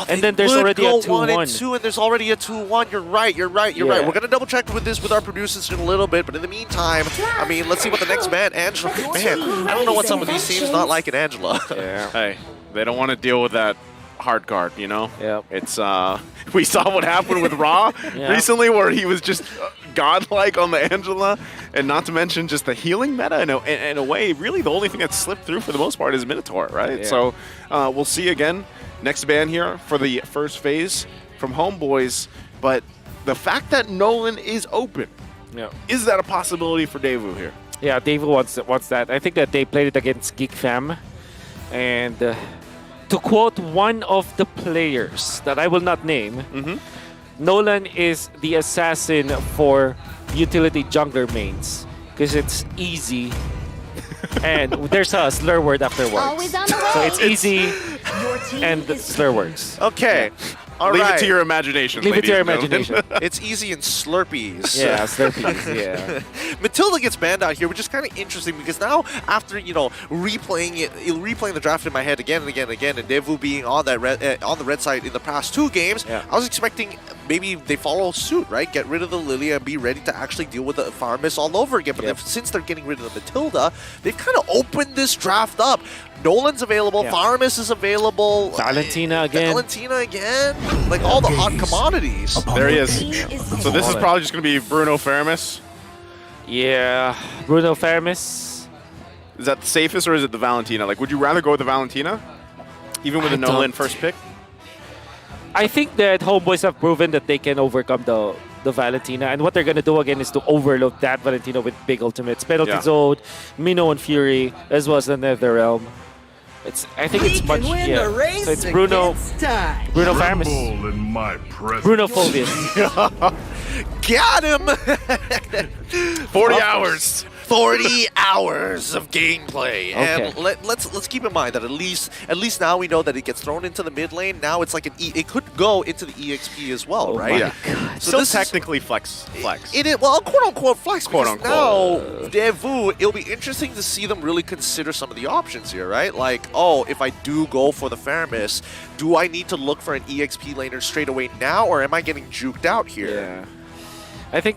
[SPEAKER 15] And then there's already a 2-1.
[SPEAKER 6] 1 and 2, and there's already a 2-1. You're right. You're right. We're gonna double check with this with our producers in a little bit, but in the meantime, I mean, let's see what the next man, Angela. Man, I don't know what some of these teams not like in Angela.
[SPEAKER 5] Yeah. Hey, they don't want to deal with that hard card,
[SPEAKER 15] Yeah.
[SPEAKER 5] It's we saw what happened with Ra recently, where he was just godlike on the Angela, and not to mention just the healing meta. In a way, really the only thing that slipped through for the most part is Minotaur, right?
[SPEAKER 15] Yeah.
[SPEAKER 5] So we'll see again next ban here for the first phase from Homeboys. But the fact that Nolan is open, is that a possibility for Daewoo here?
[SPEAKER 15] Yeah, Daewoo wants that. I think that they played it against Geek Fam, and. To quote one of the players that I will not name, Nolan is the assassin for utility jungler mains because it's easy and there's a slur word afterwards. So it's easy and the slur words.
[SPEAKER 6] Okay. All
[SPEAKER 5] Leave
[SPEAKER 6] right.
[SPEAKER 5] it to your imagination.
[SPEAKER 15] Leave it to your imagination.
[SPEAKER 6] It's easy and Slurpees.
[SPEAKER 15] Yeah, Slurpees, yeah.
[SPEAKER 6] Matilda gets banned out here, which is kind of interesting because now after, replaying the draft in my head again and again and again, and Daewoo being on that on the red side in the past 2 games, I was expecting maybe they follow suit, right? Get rid of the Lilia and be ready to actually deal with the Faramis all over again. But since they're getting rid of the Matilda, they've kind of opened this draft up. Nolan's available, Farmis is available.
[SPEAKER 15] Valentina again.
[SPEAKER 6] Like all the hot commodities.
[SPEAKER 5] There he is. So this is probably just going to be Bruno Farmis.
[SPEAKER 15] Yeah, Bruno Farmis.
[SPEAKER 5] Is that the safest or is it the Valentina? Like, would you rather go with the Valentina? Even with a Nolan first pick?
[SPEAKER 15] I think that Homeboys have proven that they can overcome the Valentina, and what they're going to do again is to overload that Valentina with big ultimates. Penalty Zone, Minnow and Fury, as well as the NetherRealm. I think it's much, So it's Bruno Farmis. Bruno Fulvius.
[SPEAKER 6] Got him!
[SPEAKER 5] 40 hours.
[SPEAKER 6] 40 hours of gameplay, and let's keep in mind that at least now we know that it gets thrown into the mid lane. Now it's like it could go into the EXP as well, right?
[SPEAKER 5] Yeah. So still technically flex.
[SPEAKER 6] It is, well, quote unquote flex.
[SPEAKER 5] Quote unquote.
[SPEAKER 6] Now, Devu, it'll be interesting to see them really consider some of the options here, right? Like, oh, if I do go for the Farmis, do I need to look for an EXP laner straight away now, or am I getting juked out here?
[SPEAKER 15] Yeah, I think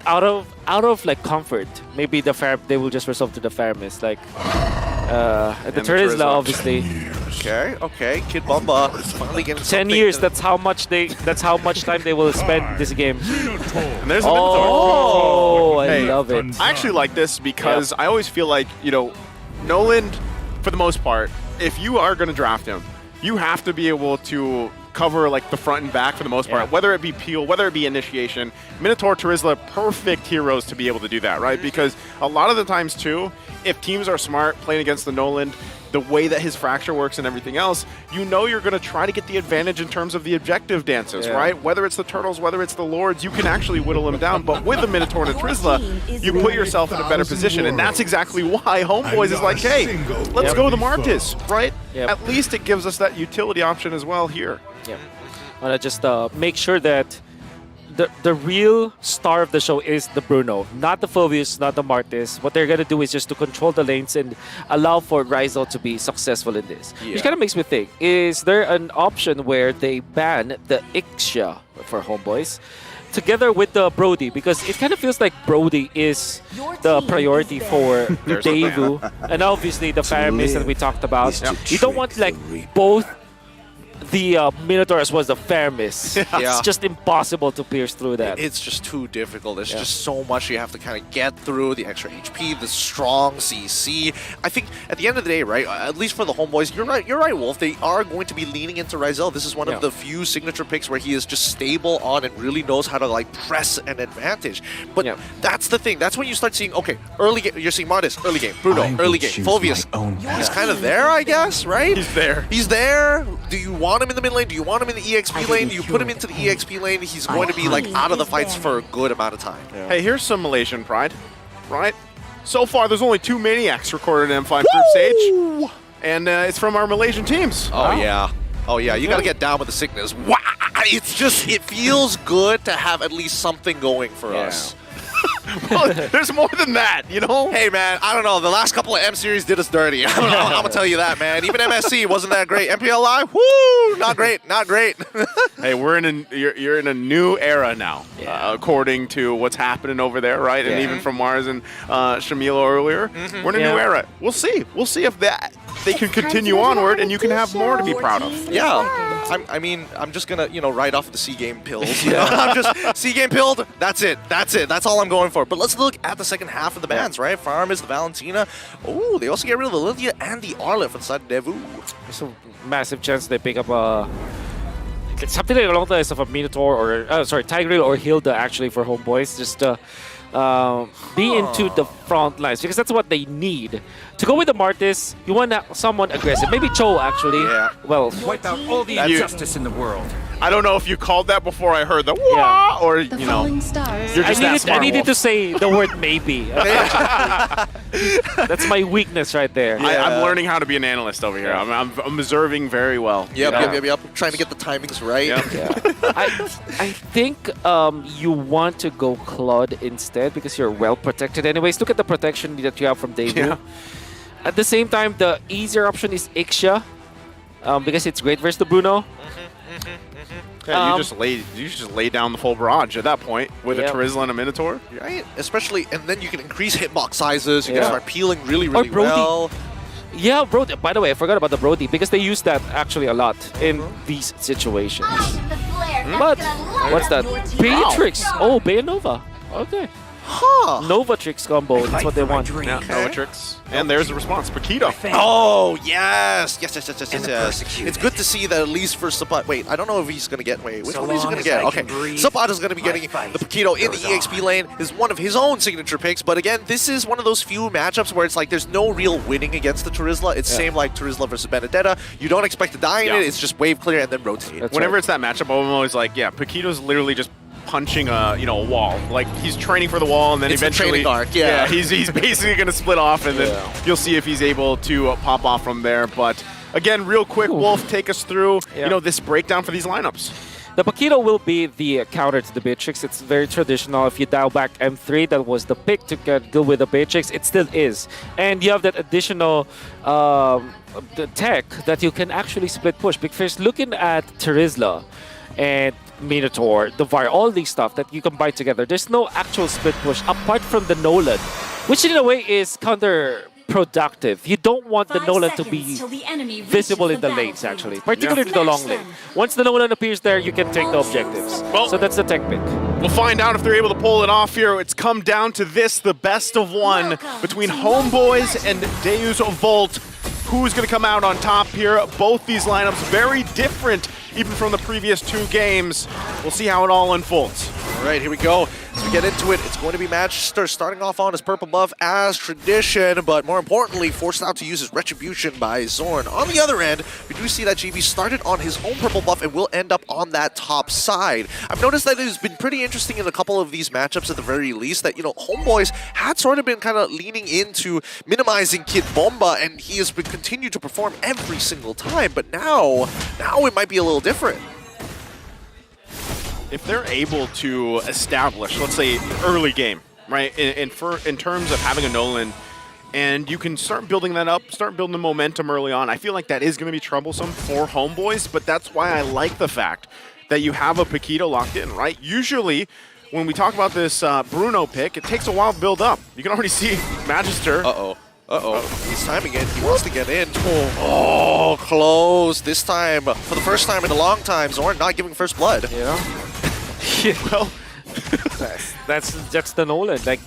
[SPEAKER 15] out of like comfort, maybe they will just resort to the Farmis, like the Terizla, obviously.
[SPEAKER 6] Okay, Kid Bumba finally getting
[SPEAKER 15] 10 years. That's how much time they will spend this game.
[SPEAKER 5] And there's a
[SPEAKER 15] Minotaur. I love it.
[SPEAKER 5] I actually like this because I always feel like, Nolan, for the most part, if you are going to draft him, you have to be able to cover like the front and back for the most part, whether it be peel, whether it be initiation. Minotaur, Terizla, perfect heroes to be able to do that, right? Because a lot of the times too, if teams are smart playing against the Nolan, the way that his fracture works and everything else, you're going to try to get the advantage in terms of the objective dances, right? Whether it's the turtles, whether it's the lords, you can actually whittle them down. But with the Minotaur and a Terizla, you put yourself in a better position. And that's exactly why Homeboys is like, hey, let's go the Martis, right? At least it gives us that utility option as well here.
[SPEAKER 15] Yeah, I want to just make sure that the real star of the show is the Bruno, not the Fulvius, not the Martis. What they're going to do is just to control the lanes and allow for Rizal to be successful in this. Which kind of makes me think, is there an option where they ban the Ixia for Homeboys together with the Brody? Because it kind of feels like Brody is the priority for Devu, and obviously the Farmis that we talked about. You don't want like both the Minotaur as well as the Farmis. It's just impossible to pierce through that.
[SPEAKER 6] It's just too difficult. There's just so much you have to kind of get through. The extra HP, the strong CC. I think at the end of the day, right, at least for the Homeboys, you're right, Wolf. They are going to be leaning into Rizal. This is one of the few signature picks where he is just stable on and really knows how to like press an advantage. But that's the thing. That's when you start seeing, okay, early game, you're seeing Martis, early game, Bruno, early game, Fulvius. He's kind of there, I guess, right? He's there. Do you want him in the mid lane? Do you want him in the EXP lane? Do you put him into the EXP lane? He's going to be like out of the fights for a good amount of time.
[SPEAKER 5] Hey, here's some Malaysian pride, right? So far, there's only 2 Maniacs recorded in M5 group stage, and it's from our Malaysian teams.
[SPEAKER 6] Oh yeah, you got to get down with the sickness. Wow, it feels good to have at least something going for us.
[SPEAKER 5] Well, there's more than that,
[SPEAKER 6] Hey, man, I don't know. The last couple of M series did us dirty. I'm going to tell you that, man. Even MSC wasn't that great. MPLI, woo, not great.
[SPEAKER 5] Hey, you're in a new era now, according to what's happening over there, right? And even from Mars and Shamilo earlier, we're in a new era. We'll see if they can continue onward and you can have more to be proud of.
[SPEAKER 6] Yeah. I'm just gonna, write off the C game pills. I'm just C game pilled. That's it. That's all I'm going for. But let's look at the second half of the bans, right? Farmis, the Valentina. Oh, they also get rid of the Lithia and the Arlet for the side of Devu.
[SPEAKER 15] There's a massive chance they pick up something like along the lines of a Minotaur or Tigreal or Hilda actually for Homeboys. Just be into the front lines because that's what they need. To go with the Martis, you want someone aggressive. Maybe Cho actually. Yeah. Well,
[SPEAKER 25] wipe out all the injustice in the world.
[SPEAKER 5] I don't know if you called that before I heard the wah, or you're just that smart.
[SPEAKER 15] I needed to say the word maybe. That's my weakness right there.
[SPEAKER 5] I'm learning how to be an analyst over here. I'm observing very well.
[SPEAKER 6] Yep. Trying to get the timings right.
[SPEAKER 15] I think you want to go Claude instead because you're well protected. Anyways, look at the protection that you have from Devu. Yeah. At the same time, the easier option is Ixia because it's great versus the Bruno.
[SPEAKER 5] Yeah, you just lay down the full barrage at that point with a Terizla and a Minotaur.
[SPEAKER 6] Right, especially, and then you can increase hitbox sizes. You can start peeling really well.
[SPEAKER 15] Yeah, Brody. By the way, I forgot about the Brody because they use that actually a lot in these situations. But what's that? Beatrix. Oh, Bayanova. Okay.
[SPEAKER 6] Huh.
[SPEAKER 15] Nova Trix combo. That's what they want.
[SPEAKER 5] Yeah, Novatrix. And there's the response. Paquito.
[SPEAKER 6] Oh, yes. Yes. It's good to see that at least for Sapad. Wait, I don't know if he's going to get. Wait, which one is he going to get? Okay. Sapad is going to be getting the Paquito in the EXP lane. Is one of his own signature picks. But again, this is one of those few matchups where it's like there's no real winning against the Terizla. It's same like Terizla versus Benedetta. You don't expect to die in it. It's just wave clear and then rotate.
[SPEAKER 5] Whenever it's that matchup, I'm always like, yeah, Paquito's literally just punching a wall. Like he's training for the wall, and then
[SPEAKER 6] It's the
[SPEAKER 5] eventually,
[SPEAKER 6] training arc, yeah.
[SPEAKER 5] he's basically gonna split off, and then you'll see if he's able to pop off from there. But again, real quick, Wolf, take us through this breakdown for these lineups.
[SPEAKER 15] The Paquito will be the counter to the Beatrix. It's very traditional. If you dial back M3, that was the pick to get good with the Beatrix. It still is. And you have that additional the tech that you can actually split push. Because looking at Terizla and Minotaur, the Var, all these stuff that you combine together, there's no actual split push apart from the Nolan, which in a way is counterproductive. You don't want the Nolan to be visible in the lanes, actually, particularly the long lane. Once the Nolan appears there, you can take the objectives.
[SPEAKER 5] Well,
[SPEAKER 15] so that's the tech pick.
[SPEAKER 5] We'll find out if they're able to pull it off here. It's come down to this, the best of one between Homeboys and Deus Volt. Who's going to come out on top here? Both these lineups very different, even from the previous two games. We'll see how it all unfolds.
[SPEAKER 6] All right, here we go. As we get into it, it's going to be Manchester starting off on his purple buff as tradition, but more importantly, forced out to use his Retribution by Zorn. On the other end, we do see that GB started on his own purple buff and will end up on that top side. I've noticed that it has been pretty interesting in a couple of these matchups at the very least that, Homeboys had sort of been kind of leaning into minimizing Kid Bomba, and he has been continued to perform every single time, but now it might be a little different.
[SPEAKER 5] If they're able to establish, let's say, early game, right, in terms of having a Nolan, and you can start building that up, start building the momentum early on, I feel like that is going to be troublesome for Homeboys, but that's why I like the fact that you have a Paquito locked in, right? Usually, when we talk about this Bruno pick, it takes a while to build up. You can already see Magister.
[SPEAKER 6] He's timing it. He wants to get in. Oh, close. This time, for the first time in a long time, Zorn not giving first blood.
[SPEAKER 15] Yeah. Well, that's the Nolan. Like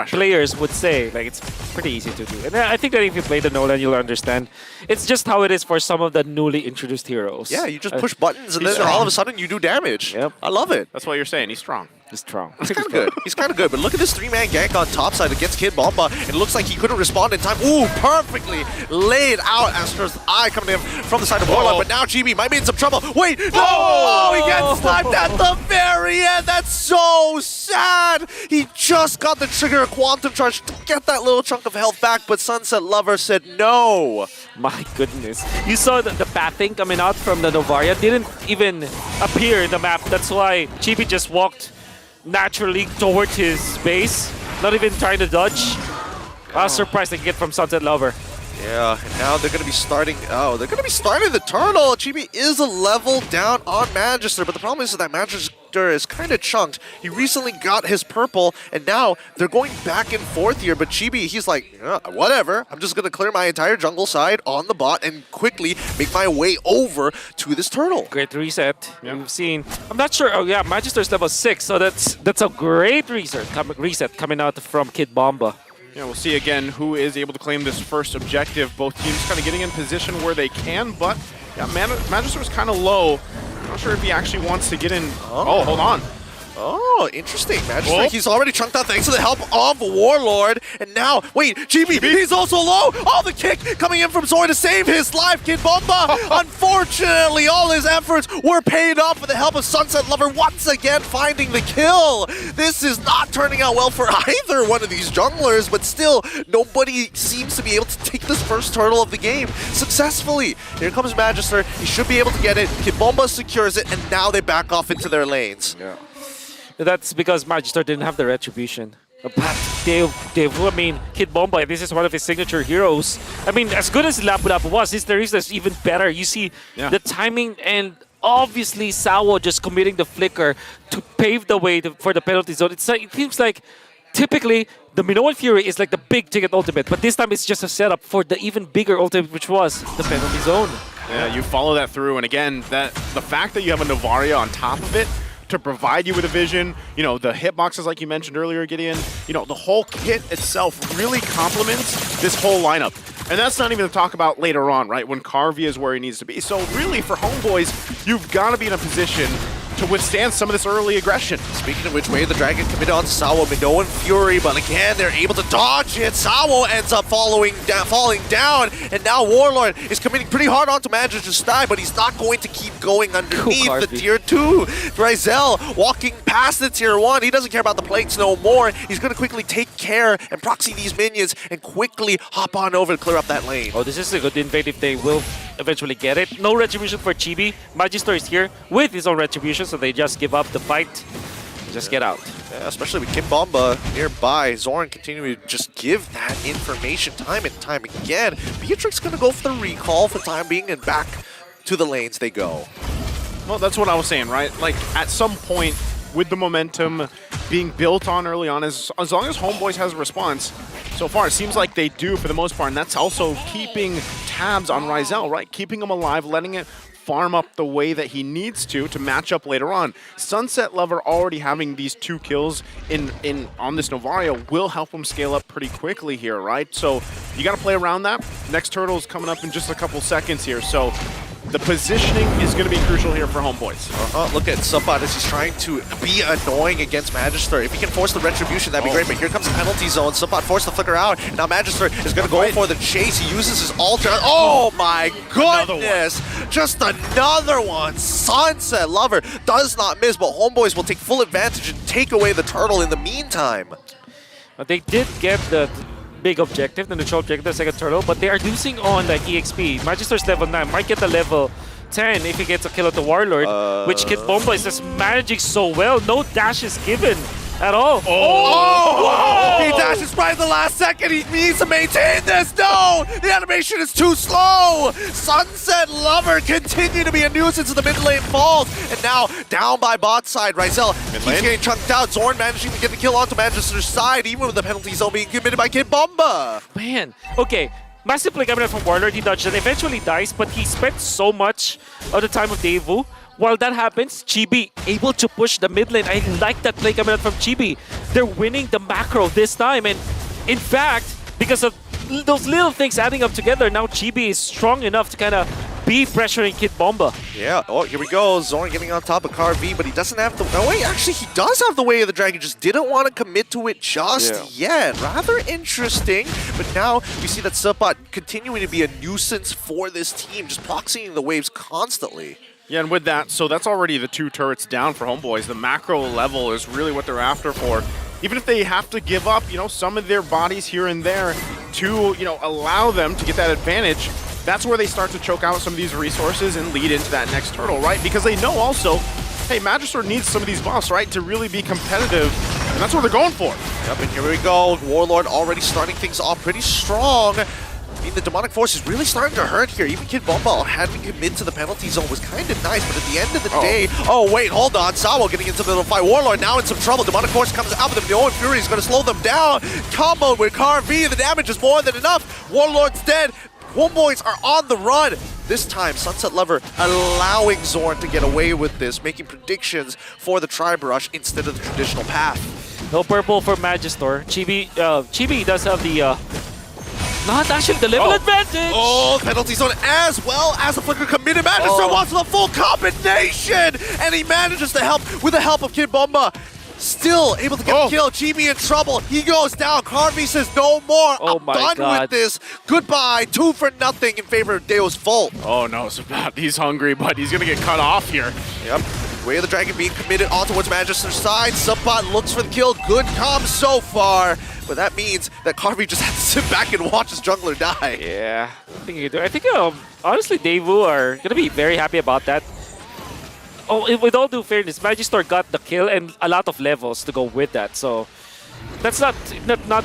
[SPEAKER 15] players would say, like it's pretty easy to do. And I think that if you play the Nolan, you'll understand. It's just how it is for some of the newly introduced heroes.
[SPEAKER 6] Yeah, you just push buttons and then all of a sudden you do damage.
[SPEAKER 15] Yep.
[SPEAKER 6] I love it.
[SPEAKER 5] That's what you're saying. He's strong.
[SPEAKER 15] He's strong.
[SPEAKER 6] He's kind of good. He's kind of good. But look at this three-man gank on top side against Kid Bomba. It looks like he couldn't respond in time. Ooh, perfectly laid out Astro's eye coming in from the side of Warlock. But now GB might be in some trouble. Wait, no! Oh, he gets sniped at the very end. That's so sad. He just got the trigger Quantum Charge to get that little chunk of health back, but Sunset Lover said no.
[SPEAKER 15] My goodness. You saw the pathing coming out from the Novaria. Didn't even appear in the map. That's why Chibi just walked naturally towards his base, not even trying to dodge. I was surprised they could get from Sunset Lover.
[SPEAKER 6] Yeah, and now they're going to be starting... Oh, they're going to be starting the Turtle. Chibi is a level down on Magister, but the problem is that Magister is kind of chunked. He recently got his purple, and now they're going back and forth here, but Chibi, he's like, yeah, whatever. I'm just going to clear my entire jungle side on the bot and quickly make my way over to this Turtle.
[SPEAKER 15] Great reset. Yep. We've seen... I'm not sure... Oh, yeah, Magister's level 6, so that's a great reset coming out from Kid Bomba.
[SPEAKER 5] Yeah, we'll see again who is able to claim this first objective. Both teams kind of getting in position where they can, but yeah, Magister is kind of low. I'm not sure if he actually wants to get in. Oh, hold on.
[SPEAKER 6] Oh, interesting. Magister, he's already chunked out thanks to the help of Warlord. And now, wait, GB, he's also low. Oh, the kick coming in from Zorn to save his life. Kid Bomba, unfortunately, all his efforts were paid off with the help of Sunset Lover once again finding the kill. This is not turning out well for either one of these junglers, but still, nobody seems to be able to take this first turtle of the game successfully. Here comes Magister. He should be able to get it. Kid Bomba secures it, and now they back off into their lanes.
[SPEAKER 15] Yeah. That's because Magister didn't have the Retribution. But I mean, Kid Bomba, this is one of his signature heroes. I mean, as good as Lapu Lapu was, his Teresa is even better. You see the timing, and obviously Sawo just committing the flicker to pave the way for the penalty zone. It seems like typically, the Minoan Fury is like the big ticket ultimate, but this time it's just a setup for the even bigger ultimate, which was the penalty zone.
[SPEAKER 5] Yeah, you follow that through, and again, the fact that you have a Novaria on top of it to provide you with a vision, you know, the hitboxes like you mentioned earlier, Gideon, you know, the whole kit itself really complements this whole lineup. And that's not even to talk about later on, right, when Carvey is where he needs to be. So really, for Homeboys, you've got to be in a position to withstand some of this early aggression.
[SPEAKER 6] Speaking of which, way the Dragon committed onto Sawo, Minoan Fury, but again, they're able to dodge it. Sawo ends up falling down, and now Warlord is committing pretty hard onto Magister's Stein, but he's not going to keep going underneath the Tier 2. Dryzel walking past the Tier 1. He doesn't care about the plates no more. He's going to quickly take care and proxy these minions and quickly hop on over to clear up that lane.
[SPEAKER 15] Oh, this is a good invade if they will eventually get it. No retribution for Chibi. Magister is here with his own retribution, so they just give up the fight and just get out.
[SPEAKER 6] Yeah, especially with Kim Bomba nearby. Zorn continuing to just give that information time and time again. Beatrix going to go for the recall for the time being, and back to the lanes they go.
[SPEAKER 5] Well, that's what I was saying, right? Like, at some point, with the momentum being built on early on, as long as Homeboys has a response, so far it seems like they do for the most part, and that's also keeping tabs on Ryzel, right? Keeping him alive, letting it farm up the way that he needs to match up later on. Sunset Lover already having these 2 kills on this Novaria will help him scale up pretty quickly here, right? So you got to play around that. Next turtle is coming up in just a couple seconds here, so the positioning is going to be crucial here for Homeboys.
[SPEAKER 6] Look at Subot as he's trying to be annoying against Magister. If he can force the retribution, that'd be great, but here comes the penalty zone. Subot forced the flicker out, and now Magister is going to go for the chase. He uses his ultra. Oh my goodness! Just another one. Sunset Lover does not miss, but Homeboys will take full advantage and take away the turtle in the meantime.
[SPEAKER 15] They did get the big objective, the neutral objective, the second turtle, but they are losing on like EXP. Magister's level 9, might get the level 10 if he gets a kill at the Warlord, which Kid Bomba is just managing so well. No dash is given at all.
[SPEAKER 6] He dashes right at the last second. He needs to maintain this. No! The animation is too slow. Sunset Lover continue to be a nuisance in the mid lane falls. And now down by bot side, Ryzel keeps getting chunked out. Zorn managing to get the kill onto Magister's side, even with the penalty zone being committed by Kid Bomba.
[SPEAKER 15] Man, okay. Massive play coming out from Warlord, he dodged and eventually dies, but he spent so much of the time of Daewoo. While that happens, Chibi able to push the mid lane. I like that play coming out from Chibi. They're winning the macro this time, and in fact, because of those little things adding up together, now Chibi is strong enough to kind of be pressuring Kid Bomba.
[SPEAKER 6] Yeah, oh, here we go. Zorn getting on top of Carvey, but he doesn't have the... No, wait, actually, he does have the Way of the Dragon, just didn't want to commit to it just yet. Rather interesting, but now we see that Subot continuing to be a nuisance for this team, just proxying the waves constantly.
[SPEAKER 5] Yeah, and with that, so that's already the 2 turrets down for Homeboys. The macro level is really what they're after for. Even if they have to give up, you know, some of their bodies here and there to, you know, allow them to get that advantage, that's where they start to choke out some of these resources and lead into that next turtle, right? Because they know also, hey, Magister needs some of these buffs, right, to really be competitive, and that's what they're going for.
[SPEAKER 6] Yep, and here we go. Warlord already starting things off pretty strong. I mean, the demonic force is really starting to hurt here. Even Kid Bomba having to commit to the penalty zone was kind of nice, but at the end of the day... Oh, wait, hold on. Sawo getting into the middle fight. Warlord now in some trouble. Demonic force comes out, but the Minoan Fury is going to slow them down. Combo with Carvey. The damage is more than enough. Warlord's dead. Homeboys are on the run. This time, Sunset Lover allowing Zorn to get away with this, making predictions for the Tribe Rush instead of the traditional path.
[SPEAKER 15] No purple for Magister. Chibi does have the... not actually the level advantage!
[SPEAKER 6] Oh, penalty zone as well as the flicker committed. Magister wants the full combination! And he manages to help with the help of Kid Bomba. Still able to get a kill. Chibi in trouble. He goes down. Carvey says no more. I'm done with this. Goodbye. 2 for nothing in favor of Deo's fault.
[SPEAKER 5] Oh no, Sabat, he's hungry, but he's gonna get cut off here.
[SPEAKER 6] Yep. Way of the Dragon being committed on towards Magister's side. Subot looks for the kill. Good comms so far. But that means that Carvey just has to sit back and watch his jungler die.
[SPEAKER 15] Yeah, I think honestly, Daewoo are going to be very happy about that. Oh, with all due fairness, Magister got the kill and a lot of levels to go with that. So that's not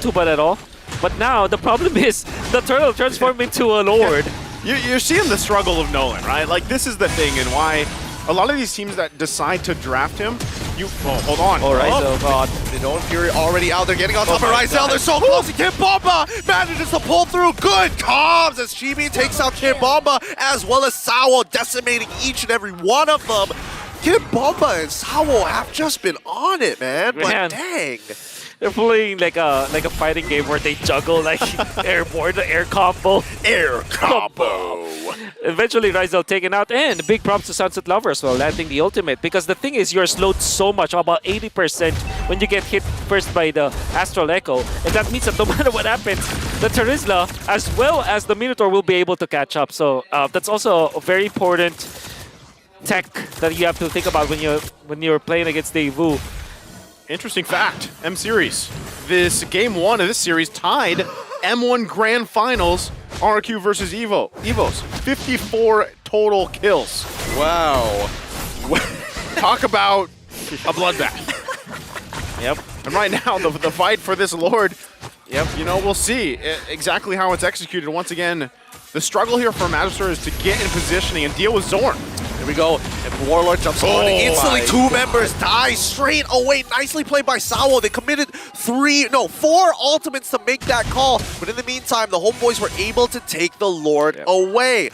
[SPEAKER 15] too bad at all. But now the problem is the turtle transformed into a Lord.
[SPEAKER 5] You're seeing the struggle of Nolan, right? Like, this is the thing, and why a lot of these teams that decide to draft him, hold on.
[SPEAKER 15] Oh, Rizal, God.
[SPEAKER 6] Midon Fury already out there, getting on top of
[SPEAKER 5] my
[SPEAKER 6] Rizal.
[SPEAKER 5] God.
[SPEAKER 6] They're so close. Kid Bomba manages to pull through. Good comms as Chibi takes out Kid Bomba, as well as Sawo, decimating each and every one of them. Kid Bomba and Sawo have just been on it, man. But dang.
[SPEAKER 15] They're playing like a fighting game where they juggle like airborne, air combo.
[SPEAKER 6] Air combo.
[SPEAKER 15] Eventually, Rizal taken out, and big props to Sunset Lover as well, landing the ultimate. Because the thing is, you're slowed so much, about 80% when you get hit first by the Astral Echo. And that means that no matter what happens, the Terizla as well as the Minotaur will be able to catch up. So that's also a very important tech that you have to think about when you're playing against Daewoo.
[SPEAKER 5] Interesting fact, M Series. This game 1 of this series tied M1 Grand Finals, RQ versus Evos. 54 total kills.
[SPEAKER 6] Wow.
[SPEAKER 5] Talk about a bloodbath.
[SPEAKER 15] Yep.
[SPEAKER 5] And right now, the fight for this Lord, you know, we'll see exactly how it's executed. Once again, the struggle here for Magister is to get in positioning and deal with Zorn.
[SPEAKER 6] Here we go, and Warlord jumps on. Instantly, 2 members die straight away. Nicely played by Sawo. They committed 4 ultimates to make that call. But in the meantime, the Homeboys were able to take the Lord away.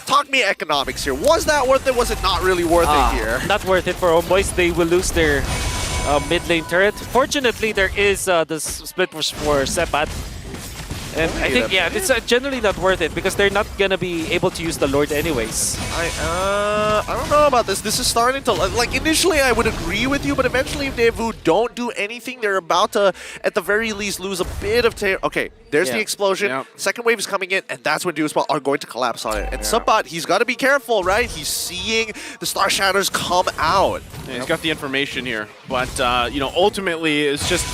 [SPEAKER 6] Talk me economics here. Was that worth it? Was it not really worth it here?
[SPEAKER 15] Not worth it for Homeboys. They will lose their mid lane turret. Fortunately, there is the split push for Sepat. And I think, it's generally not worth it because they're not gonna be able to use the Lord anyways.
[SPEAKER 6] I don't know about this. This is starting to, like, initially I would agree with you, but eventually if Daewoo don't do anything, they're about to, at the very least, lose a bit of Okay, there's the explosion. Second wave is coming in, and that's when Duospot are going to collapse on it. And Subbot, he's got to be careful, right? He's seeing the Star Shatters come out.
[SPEAKER 5] Yeah, he's got the information here, but you know, ultimately it's just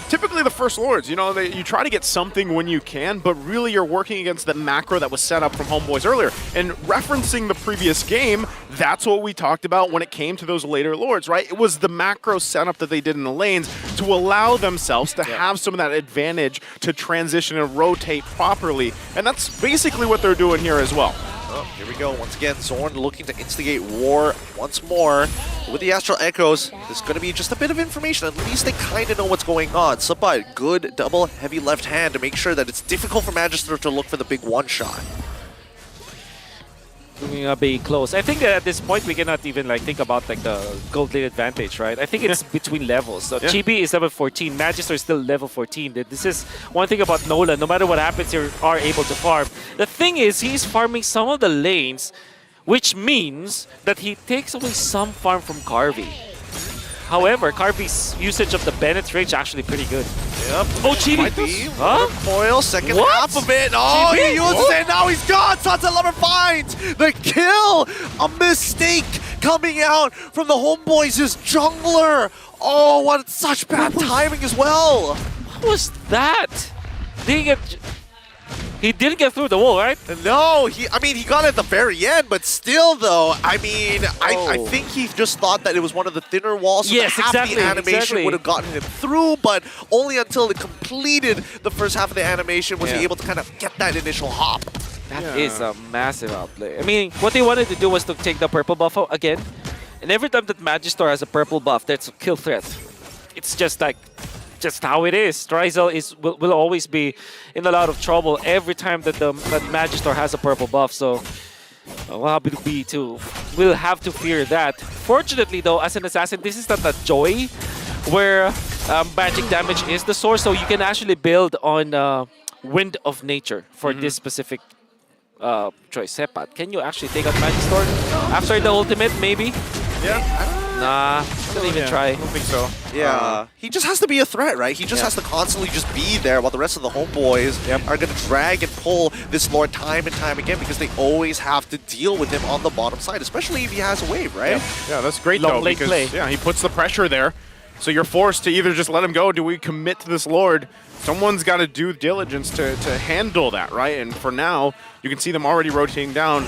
[SPEAKER 5] typically the first Lords, you know, you try to get something when you can, but really you're working against the macro that was set up from Homeboys earlier. And referencing the previous game, that's what we talked about when it came to those later Lords, right? It was the macro setup that they did in the lanes to allow themselves to have some of that advantage to transition and rotate properly. And that's basically what they're doing here as well.
[SPEAKER 6] Oh, here we go. Once again, Zorn looking to instigate war once more. With the Astral Echoes, there's going to be just a bit of information. At least they kind of know what's going on. Subbot, good double heavy left hand to make sure that it's difficult for Magister to look for the big one-shot.
[SPEAKER 15] We're gonna be close. I think that at this point we cannot even think about the gold lane advantage, right? I think it's between levels. So Chibi is level 14, Magister is still level 14. This is one thing about Nolan. No matter what happens, you are able to farm. The thing is, he's farming some of the lanes, which means that he takes away some farm from Carvey. However, Carvey's usage of the Bennett's range is actually pretty good.
[SPEAKER 6] Yep.
[SPEAKER 15] Oh, Chibi!
[SPEAKER 6] Huh? Coil, second half of it. Oh, he uses it. Now he's gone. Sunset Lover finds the kill. A mistake coming out from the Homeboys' jungler. Oh, what such bad timing as well.
[SPEAKER 15] What was that? He didn't get through the wall, right?
[SPEAKER 6] No, I mean, he got it at the very end, but still, though, I mean, I think he just thought that it was one of the thinner walls, so that half the animation would have gotten him through, but only until it completed the first half of the animation was he able to kind of get that initial hop.
[SPEAKER 15] That is a massive outplay. I mean, what they wanted to do was to take the purple buff out again, and every time that Magister has a purple buff, that's a kill threat. It's just how it is. Rizal will always be in a lot of trouble every time that Magister has a purple buff. So we'll have to fear that. Fortunately, though, as an assassin, this is not a joy where magic damage is the source. So you can actually build on Wind of Nature for this specific choice. Sepat, can you actually take out Magister after the ultimate? Maybe.
[SPEAKER 6] Yeah.
[SPEAKER 15] Nah, don't even try.
[SPEAKER 5] I don't think so.
[SPEAKER 6] Yeah, he just has to be a threat, right? He just has to constantly just be there while the rest of the Homeboys are going to drag and pull this Lord time and time again because they always have to deal with him on the bottom side, especially if he has a wave, right?
[SPEAKER 5] Yeah, that's great though because he puts the pressure there. So you're forced to either just let him go, do we commit to this Lord? Someone's got to do diligence to handle that, right? And for now, you can see them already rotating down.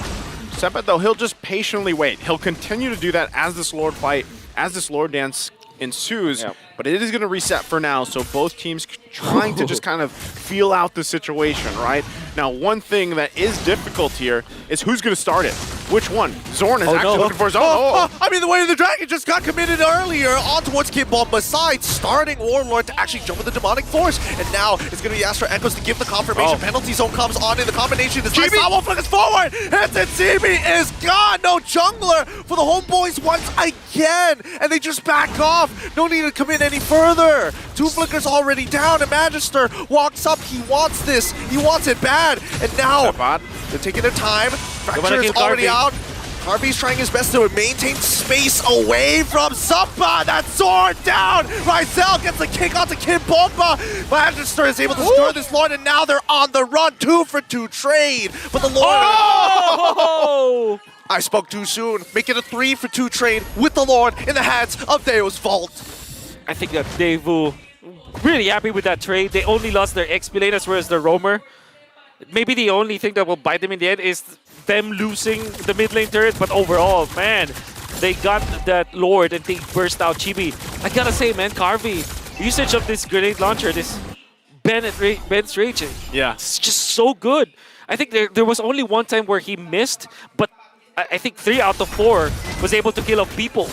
[SPEAKER 5] Sepat, though, he'll just patiently wait. He'll continue to do that as this Lord fight, as this Lord dance ensues, but it is going to reset for now, so both teams trying to just kind of feel out the situation, right? Now, one thing that is difficult here is who's going to start it. Which one? Zorn is
[SPEAKER 6] Oh,
[SPEAKER 5] actually
[SPEAKER 6] no.
[SPEAKER 5] looking for his own.
[SPEAKER 6] I mean, the way of the dragon just got committed earlier on towards Kid Bomba's side, starting Warlord to actually jump with the demonic force. And now it's going to be asked for Echoes to give the confirmation. Penalty zone comes on in the combination. This nice Sawa flickers forward. Hits it. CB is gone. No jungler for the homeboys once again. And they just back off. No need to commit any further. 2 flickers already down. And Magister walks up. He wants this. He wants it bad. And now they're taking their time. Fracture is already out. Harvey's trying his best to maintain space away from Zumba. That's Zorn down. Ryzel gets a kick onto Kid Bomba. Magister is able to score this Lord, and now they're on the run. 2 for 2 trade. But the Lord...
[SPEAKER 15] Oh!
[SPEAKER 6] I spoke too soon. Make it a 3 for 2 trade with the Lord in the hands of Deo's Vault.
[SPEAKER 15] I think that Daewoo really happy with that trade. They only lost their XP lane as well as their roamer. Maybe the only thing that will bite them in the end is them losing the mid lane turret, but overall, man, they got that Lord and they burst out Chibi. I gotta say, man, Carvey, usage of this grenade launcher, this Ben's Rage, it's just so good. I think there was only one time where he missed, but I think 3 out of 4 was able to kill off people.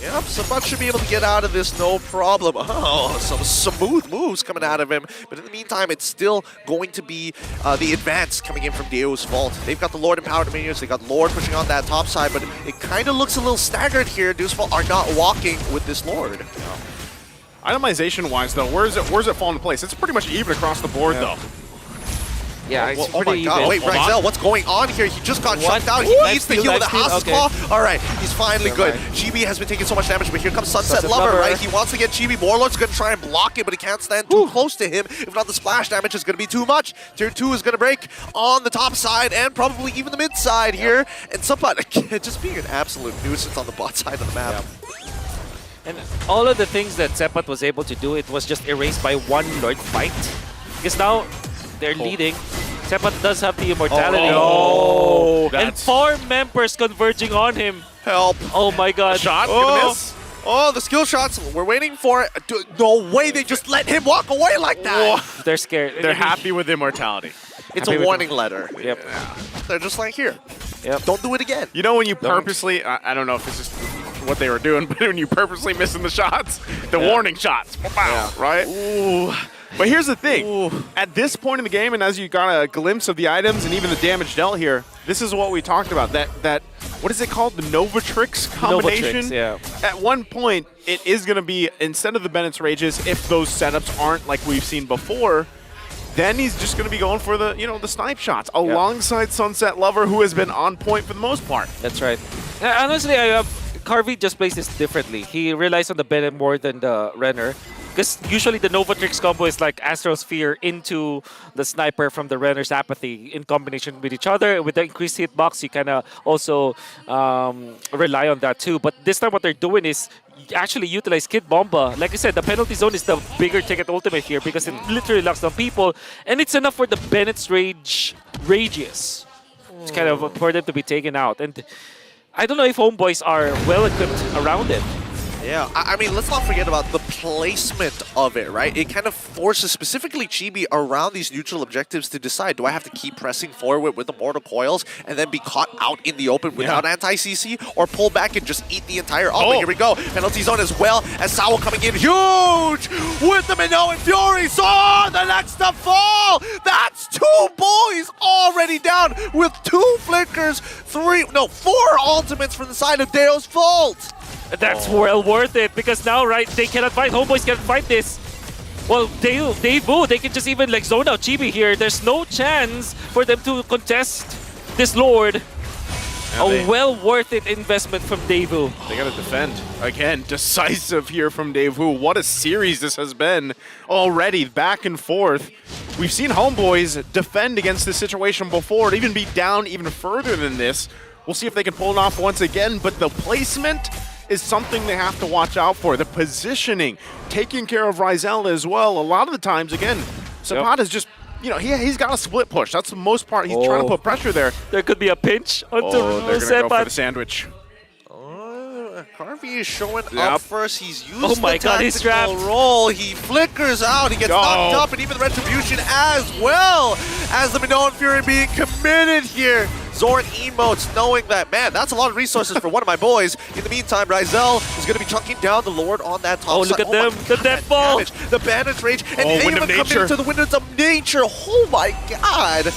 [SPEAKER 6] Yep, Sabat should be able to get out of this, no problem. Oh, some smooth moves coming out of him. But in the meantime, it's still going to be the advance coming in from Deo's Vault. They've got the Lord empowered minions. They got Lord pushing on that top side, but it kind of looks a little staggered here. Deo's Vault are not walking with this Lord.
[SPEAKER 5] Itemization-wise, though, where's it fall into place? It's pretty much even across the board, though.
[SPEAKER 15] Yeah, it's
[SPEAKER 6] oh my god,
[SPEAKER 15] even.
[SPEAKER 6] wait, Ryzel, what's going on here? He just got shut down. He needs to heal with a House's Claw. Alright, he's finally good. Chibi has been taking so much damage, but here comes Sunset Lover, right? He wants to get Chibi. Warlord's going to try and block it, but he can't stand too close to him. If not, the splash damage is going to be too much. Tier 2 is going to break on the top side and probably even the mid side here. And Sabat just being an absolute nuisance on the bot side of the map.
[SPEAKER 15] And all of the things that Sepat was able to do, it was just erased by one Lord fight. Because now they're leading. Sepat does have the immortality. And 4 members converging on him.
[SPEAKER 6] Help.
[SPEAKER 15] Oh my god.
[SPEAKER 5] Shot, gonna miss.
[SPEAKER 6] Oh, the skill shots, we're waiting for it. No way they just let him walk away like that.
[SPEAKER 15] They're scared.
[SPEAKER 5] They're happy with immortality.
[SPEAKER 6] It's a warning letter.
[SPEAKER 15] Yep.
[SPEAKER 6] Yeah. They're just like, here.
[SPEAKER 15] Yep.
[SPEAKER 6] Don't do it again.
[SPEAKER 5] You know when you purposely, I don't know if this is what they were doing, but when you purposely missing the shots, the warning shots, right?
[SPEAKER 6] Ooh.
[SPEAKER 5] But here's the thing. At this point in the game, and as you got a glimpse of the items and even the damage dealt here, this is what we talked about. That what is it called? The Novatrix combination?
[SPEAKER 15] Novatrix, yeah.
[SPEAKER 5] At one point, it is going to be, instead of the Bennett's Rages, if those setups aren't like we've seen before, then he's just going to be going for the, the snipe shots alongside Sunset Lover, who has been on point for the most part.
[SPEAKER 15] That's right. Honestly, Carvey just plays this differently. He relies on the Bennett more than the Renner. Because usually the Novatrix combo is like Astral Sphere into the Sniper from the Renner's Apathy in combination with each other. With the increased hitbox, you kind of also rely on that too. But this time what they're doing is actually utilize Kid Bomba. Like I said, the penalty zone is the bigger ticket ultimate here because it literally locks down people. And it's enough for the Bennett's Rages. It's kind of for them to be taken out. And I don't know if Homeboys are well equipped around it.
[SPEAKER 6] Yeah, I mean, let's not forget about the placement of it, right? It kind of forces specifically Chibi around these neutral objectives to decide, do I have to keep pressing forward with the Mortal Coils and then be caught out in the open without anti-CC, or pull back and just eat the entire ultimate? Here we go. Penalty zone as well as Sawa coming in huge with the Minoan Fury. Zorn, the next to fall. That's 2 boys already down with 2 flickers, 4 ultimates from the side of Deo's Vault.
[SPEAKER 15] That's well worth it because now, right, they cannot fight. Homeboys cannot fight this. Well, Daewoo, they can just even like zone out Chibi here. There's no chance for them to contest this Lord. A well worth it investment from Daewoo.
[SPEAKER 5] They gotta defend. Again, decisive here from Daewoo. What a series this has been already, back and forth. We've seen Homeboys defend against this situation before, even be down even further than this. We'll see if they can pull it off once again, but the placement is something they have to watch out for. The positioning, taking care of Ryzel as well. A lot of the times, again, Sabat is just, he's got a split push. That's the most part. He's trying to put pressure there.
[SPEAKER 15] There could be a pinch onto
[SPEAKER 5] they're going to go for the sandwich.
[SPEAKER 6] Carvey is showing up first. He's used
[SPEAKER 15] the
[SPEAKER 6] tactical roll. He flickers out. He gets knocked up, and even the retribution as well as the Minoan Fury being committed here. Zorn emotes, knowing that, man, that's a lot of resources for one of my boys. In the meantime, Ryzel is going to be chunking down the Lord on that top
[SPEAKER 15] Oh,
[SPEAKER 6] side.
[SPEAKER 15] look at them. The death ball.
[SPEAKER 6] The bandage rage. And
[SPEAKER 5] Oh,
[SPEAKER 6] they
[SPEAKER 5] Wind
[SPEAKER 6] even
[SPEAKER 5] of
[SPEAKER 6] come
[SPEAKER 5] Nature.
[SPEAKER 6] into the windows of nature. Oh my god.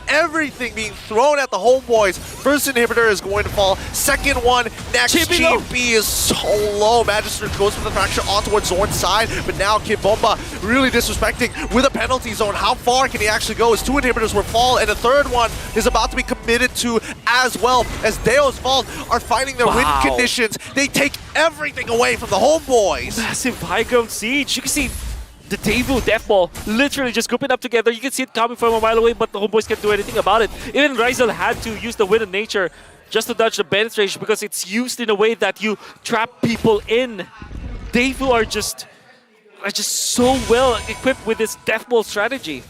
[SPEAKER 6] Everything being thrown at the homeboys. First inhibitor is going to fall. Second one, next GB is so low. Magister goes for the fracture on towards Zorn's side, but now Kid Bomba really disrespecting with a penalty zone. How far can he actually go? His two inhibitors will fall, and the third one is about to be committed to as well, as Deo's Vault are finding their win conditions. They take everything away from the homeboys.
[SPEAKER 15] Massive high ground siege. You can see the Daewoo Death Ball literally just grouping up together. You can see it coming from a mile away, but the homeboys can't do anything about it. Even Ryzel had to use the Wind of Nature just to dodge the bandage rage because it's used in a way that you trap people in. Daewoo are just so well equipped with this Death Ball strategy.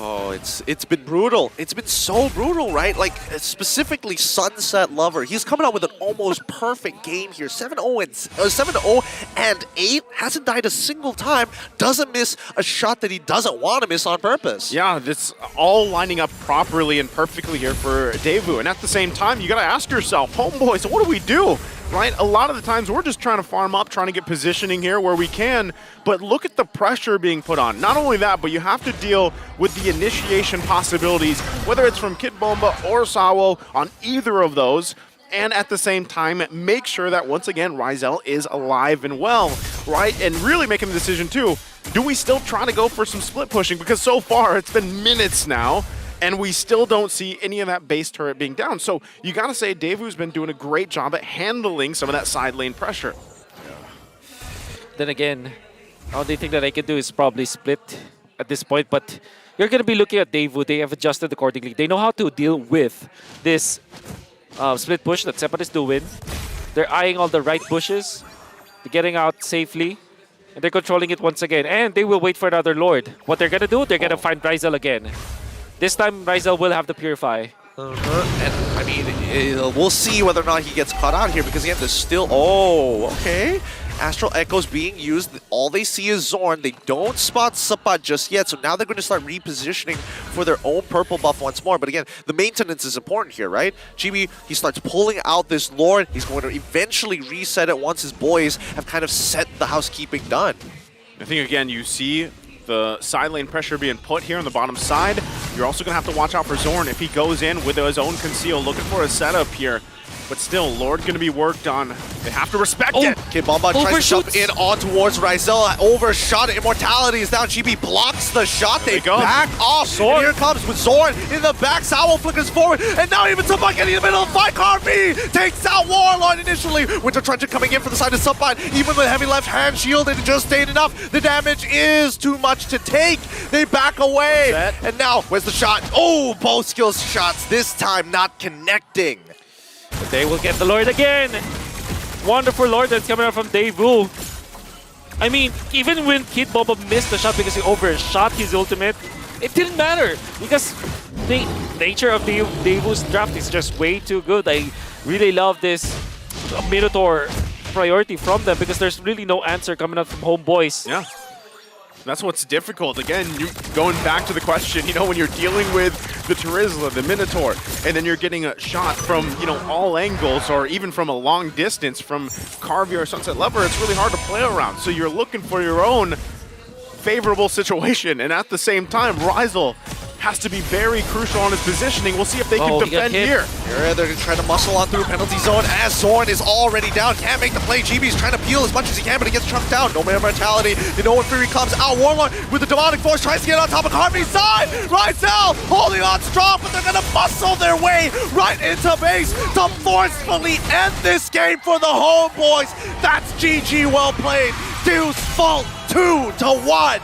[SPEAKER 6] Oh, it's been brutal. It's been so brutal, right? Like, specifically Sunset Lover. He's coming out with an almost perfect game here. 7-0 and 8. Hasn't died a single time. Doesn't miss a shot that he doesn't want to miss on purpose.
[SPEAKER 5] Yeah, this all lining up properly and perfectly here for Daewoo. And at the same time, you got to ask yourself, homeboys, what do we do? Right? A lot of the times we're just trying to farm up, trying to get positioning here where we can, but look at the pressure being put on. Not only that, but you have to deal with the initiation possibilities, whether it's from Kid Bomba or Sawo on either of those, and at the same time, make sure that once again, Ryzel is alive and well, right? And really making the decision too, do we still try to go for some split pushing? Because so far it's been minutes now, and we still don't see any of that base turret being down. So you got to say Daewoo's been doing a great job at handling some of that side lane pressure.
[SPEAKER 15] Then again, the only thing that I can do is probably split at this point, but you're going to be looking at Daewoo. They have adjusted accordingly. They know how to deal with this split push that Sepan is doing. They're eyeing all the right pushes. They're getting out safely, and they're controlling it once again. And they will wait for another Lord. What they're going to do, they're going to find Ryzel again. This time, Ryzel will have the Purify.
[SPEAKER 6] And I mean, we'll see whether or not he gets caught out here, because again, there's still... Oh, okay. Astral Echo's being used. All they see is Zorn. They don't spot Sapat just yet, so now they're going to start repositioning for their own purple buff once more. But again, the maintenance is important here, right? GB, he starts pulling out this Lord. He's going to eventually reset it once his boys have kind of set the housekeeping done.
[SPEAKER 5] I think, again, you see the side lane pressure being put here on the bottom side. You're also going to have to watch out for Zorn if he goes in with his own conceal, looking for a setup here. But still, Lord going to be worked on. They have to respect it.
[SPEAKER 6] Kid Bomba tries to jump in on towards Ryzel. Overshot. Immortality is down. GB blocks the shot. They back off. And here comes with Zorn in the back. Sawo flickers forward. And now even Subban getting in the middle of the fight. Carby takes out Warlord initially. Winter Truncheon coming in for the side of Subban. Even with heavy left hand shield, it just stayed enough. The damage is too much to take. They back away. And now, where's the shot? Oh, both skill shots. This time not connecting.
[SPEAKER 15] But they will get the Lord again. Wonderful Lord that's coming out from Daewoo. I mean, even when Kid Bomba missed the shot because he overshot his ultimate, it didn't matter because the nature of Daewoo's draft is just way too good. I really love this Minotaur priority from them because there's really no answer coming out from homeboys.
[SPEAKER 5] Yeah. That's what's difficult. Again, going back to the question, you know, when you're dealing with the Terizla, the Minotaur, and then you're getting a shot from, you know, all angles or even from a long distance from Carvey or Sunset Lover, it's really hard to play around. So you're looking for your own favorable situation. And at the same time, Ryzel has to be very crucial on his positioning. We'll see if they can defend here.
[SPEAKER 6] Here they're trying to muscle on through penalty zone as Zorn is already down. Can't make the play. GB's trying to peel as much as he can, but he gets chunked down. No man mortality. You know when Fury comes out. Warlord with the demonic force tries to get on top of Carvey's side. Ryzel holding on strong, but they're going to muscle their way right into base to forcefully end this game for the homeboys. That's GG well played. Deuce Fault 2-1.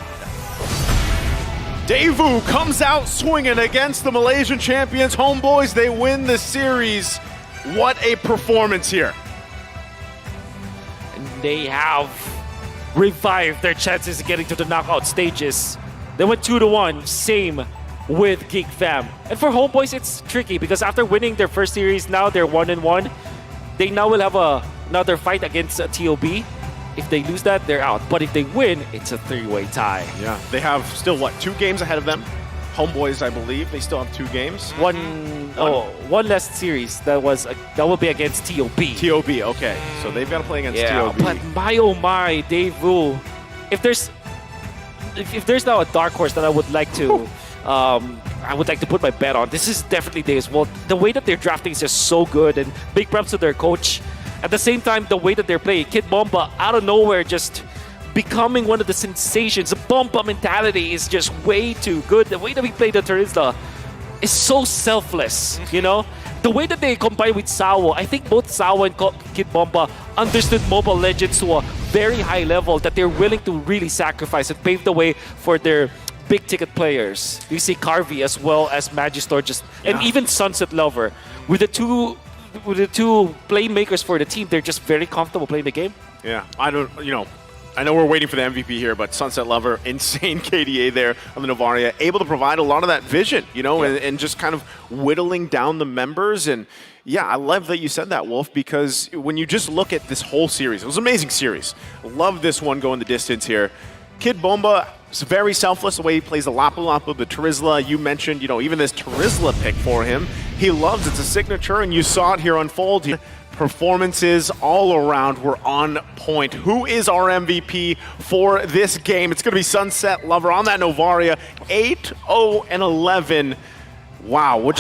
[SPEAKER 5] Daewoo comes out swinging against the Malaysian champions. Homeboys, they win the series. What a performance here.
[SPEAKER 15] And they have revived their chances of getting to the knockout stages. They went 2-1, same with Geek Fam. And for homeboys, it's tricky because after winning their first series, now they're 1-1. They now will have another fight against TOB. If they lose that, they're out. But if they win, it's a three-way tie.
[SPEAKER 5] Yeah, they have still, what, 2 games ahead of them? Homeboys, I believe, they still have 2 games.
[SPEAKER 15] One last series that will be against TOP.
[SPEAKER 5] TOP, okay. So they've got to play against TOP.
[SPEAKER 15] But my oh my, Daewoo, if there's now a dark horse that I would like to put my bet on, this is definitely Daewoo. Well, the way that they're drafting is just so good, and big props to their coach. At the same time, the way that they're playing, Kid Bomba out of nowhere just becoming one of the sensations. The Bomba mentality is just way too good. The way that we play the Terizla is so selfless, you know? The way that they combine with Sawo, I think both Sawo and Kid Bomba understood Mobile Legends to a very high level that they're willing to really sacrifice and pave the way for their big ticket players. You see Carvey as well as Magister and even Sunset Lover. With the two playmakers for the team, they're just very comfortable playing the game.
[SPEAKER 5] Yeah, I know we're waiting for the MVP here, but Sunset Lover, insane KDA there on the Novaria, able to provide a lot of that vision, and just kind of whittling down the members. And yeah, I love that you said that, Wolf, because when you just look at this whole series, it was an amazing series. Love this one going the distance here. Kid Bomba is very selfless the way he plays the Lapu Lapu, the Terizla. You mentioned, even this Terizla pick for him. He loves it's a signature, and you saw it here unfold. Performances all around were on point. Who is our MVP for this game? It's going to be Sunset Lover on that Novaria, 8-0-11. Wow,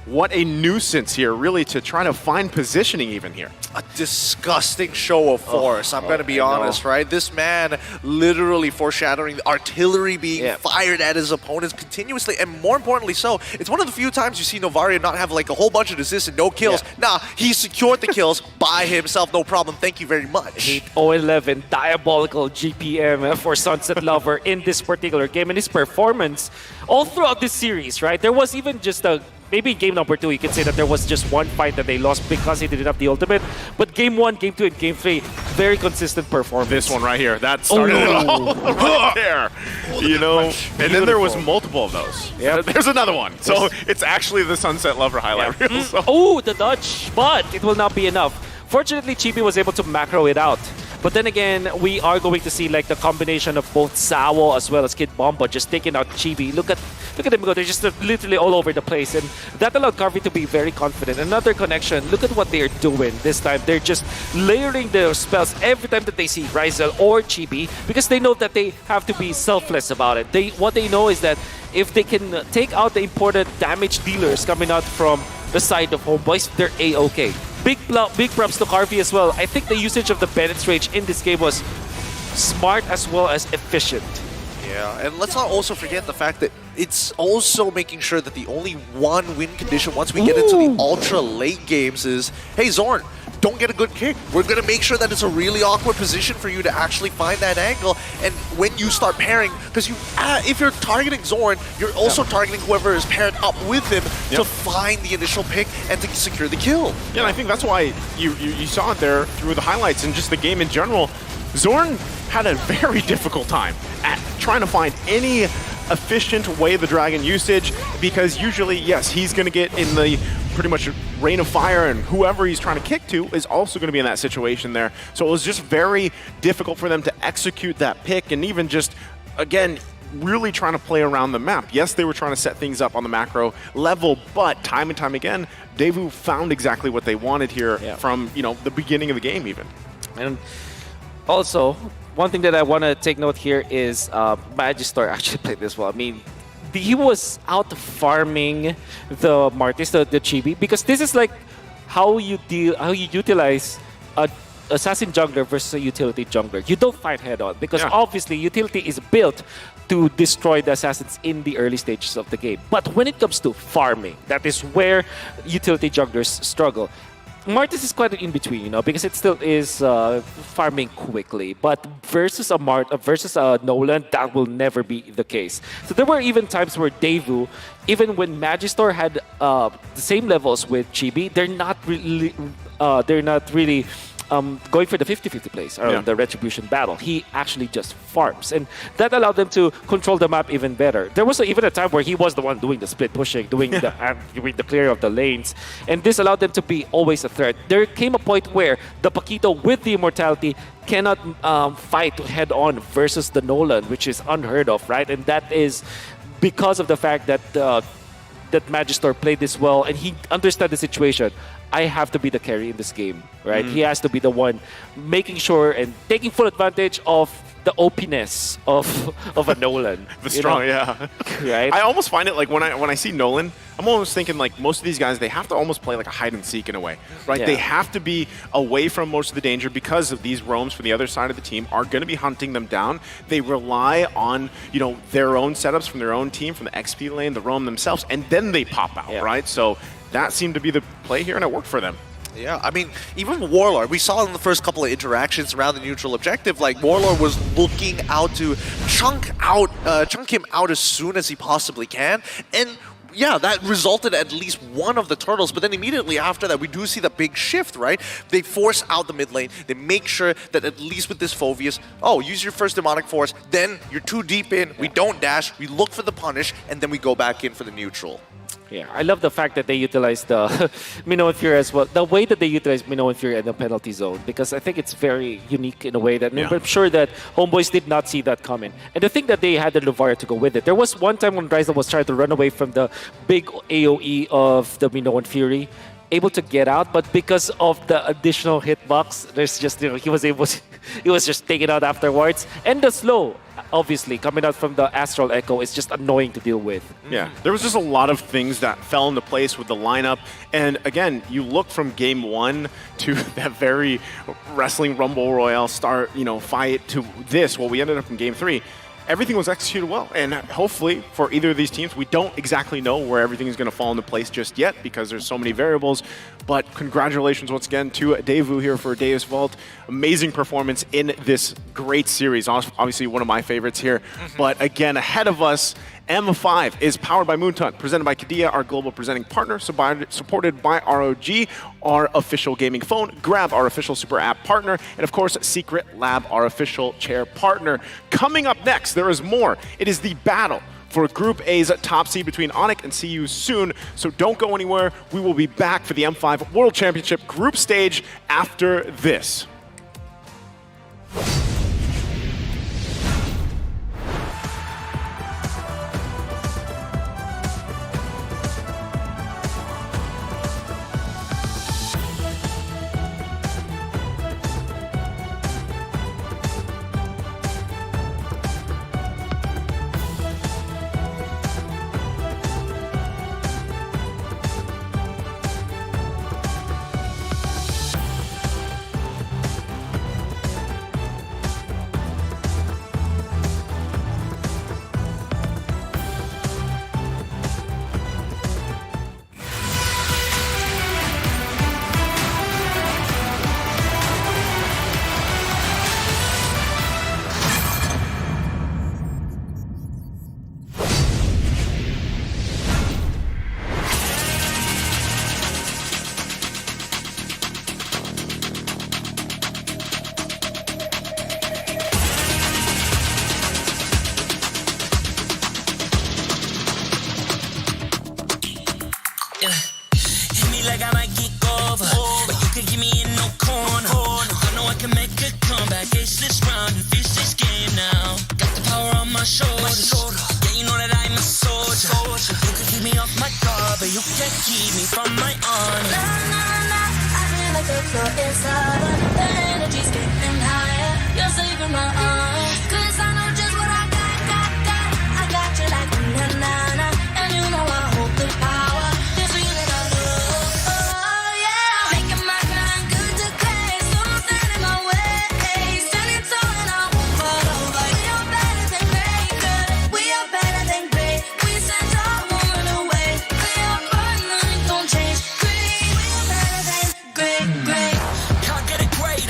[SPEAKER 5] what a nuisance here, really, to try to find positioning even here.
[SPEAKER 6] A disgusting show of force, I'm going to be honest, right? This man literally foreshadowing the artillery being fired at his opponents continuously, and more importantly so, it's one of the few times you see Novaria not have like a whole bunch of assists and no kills. Nah, he secured the kills by himself, no problem, thank you very much.
[SPEAKER 15] 8-0-11, diabolical GPM for Sunset Lover in this particular game, and his performance all throughout this series, right? There was even just maybe in game number 2, you can say that there was just one fight that they lost because he didn't have the ultimate. But game 1, game 2, and game 3, very consistent performance.
[SPEAKER 5] This one right here, that started it all right there. And then there was multiple of those. Yeah, there's another one. So it's actually the Sunset Lover highlight reel. So.
[SPEAKER 15] Oh, the dodge, but it will not be enough. Fortunately, Chibi was able to macro it out. But then again, we are going to see like the combination of both Sawo as well as Kid Bomba just taking out Chibi. Look at them go. They're just literally all over the place. And that allowed Carvey to be very confident. Another connection. Look at what they're doing this time. They're just layering their spells every time that they see Rizel or Chibi because they know that they have to be selfless about it. What they know is that if they can take out the important damage dealers coming out from the side of Homeboys, they're A-okay. Big props to Carvey as well. I think the usage of the Bennett's Rage in this game was smart as well as efficient.
[SPEAKER 6] Yeah, and let's not also forget the fact that it's also making sure that the only one win condition once we get into the ultra late games is, hey Zorn, don't get a good kick. We're going to make sure that it's a really awkward position for you to actually find that angle. And when you start pairing, because if you're targeting Zorn, you're also targeting whoever is paired up with him to find the initial pick and to secure the kill.
[SPEAKER 5] Yeah, and I think that's why you saw it there through the highlights and just the game in general. Zorn had a very difficult time at trying to find any efficient way of the Dragon usage, because usually, yes, he's going to get in the pretty much rain of fire, and whoever he's trying to kick to is also going to be in that situation there. So it was just very difficult for them to execute that pick, and even just, again, really trying to play around the map. Yes, they were trying to set things up on the macro level, but time and time again, Daewoo found exactly what they wanted here from, the beginning of the game even.
[SPEAKER 15] And also, one thing that I want to take note here is Magister actually played this well. I mean, he was out farming the Martis, the Chibi, because this is like how you utilize a assassin jungler versus a utility jungler. You don't fight head on because obviously utility is built to destroy the assassins in the early stages of the game. But when it comes to farming, that is where utility junglers struggle. Martis is quite in between, because it still is farming quickly. But versus a Nolan, that will never be the case. So there were even times where Daewoo, even when Magister had the same levels with Chibi, they're not really going for the 50-50 plays around the Retribution battle. He actually just farms, and that allowed them to control the map even better. There was even a time where he was the one doing the split pushing, doing the clear of the lanes, and this allowed them to be always a threat. There came a point where the Paquito with the immortality cannot fight head-on versus the Nolan, which is unheard of, right? And that is because of the fact that that Magister played this well and he understood the situation. I have to be the carry in this game, right? He has to be the one making sure and taking full advantage of the OP-ness of a Nolan.
[SPEAKER 5] The strong, yeah.
[SPEAKER 15] Right?
[SPEAKER 5] I almost find it like when I see Nolan, I'm almost thinking like most of these guys, they have to almost play like a hide and seek in a way, right?
[SPEAKER 15] Yeah.
[SPEAKER 5] They have to be away from most of the danger because of these roams from the other side of the team are going to be hunting them down. They rely on, you know, their own setups from their own team, from the XP lane, the roam themselves, and then they pop out, right? So that seemed to be the play here, and it worked for them.
[SPEAKER 6] Yeah, I mean, even Warlord, we saw in the first couple of interactions around the neutral objective, like Warlord was looking out to chunk him out as soon as he possibly can, and yeah, that resulted at least one of the turtles, but then immediately after that, we do see the big shift, right? They force out the mid lane, they make sure that at least with this Phoveus, oh, use your first Demonic Force, then you're too deep in, we don't dash, we look for the punish, and then we go back in for the neutral.
[SPEAKER 15] Yeah, I love the fact that they utilize the Minnow and Fury as well. The way that they utilize Minnow and Fury in the penalty zone, because I think it's very unique in a way that I'm sure that Homeboys did not see that coming. And the thing that they had the Luvaria to go with it. There was one time when Ryzel was trying to run away from the big AoE of the Minnow and Fury, able to get out, but because of the additional hitbox, there's just, you know, he was just taken out afterwards. And the slow, obviously, coming out from the Astral Echo is just annoying to deal with.
[SPEAKER 5] Yeah, there was just a lot of things that fell into place with the lineup. And again, you look from game one to that very Wrestling Rumble Royale start, you know, fight to this, what we ended up in game three. Everything was executed well, and hopefully for either of these teams, we don't exactly know where everything is going to fall into place just yet because there's so many variables, but congratulations once again to Daewoo here for Deus Vault. Amazing performance in this great series, obviously one of my favorites here, but again, ahead of us, M5 is powered by Moontunt, presented by Kadia, our global presenting partner, supported by ROG, our official gaming phone, Grab, our official super app partner, and of course, Secret Lab, our official chair partner. Coming up next, there is more. It is the battle for Group A's top seed between Onic and CU soon, so don't go anywhere. We will be back for the M5 World Championship group stage after this.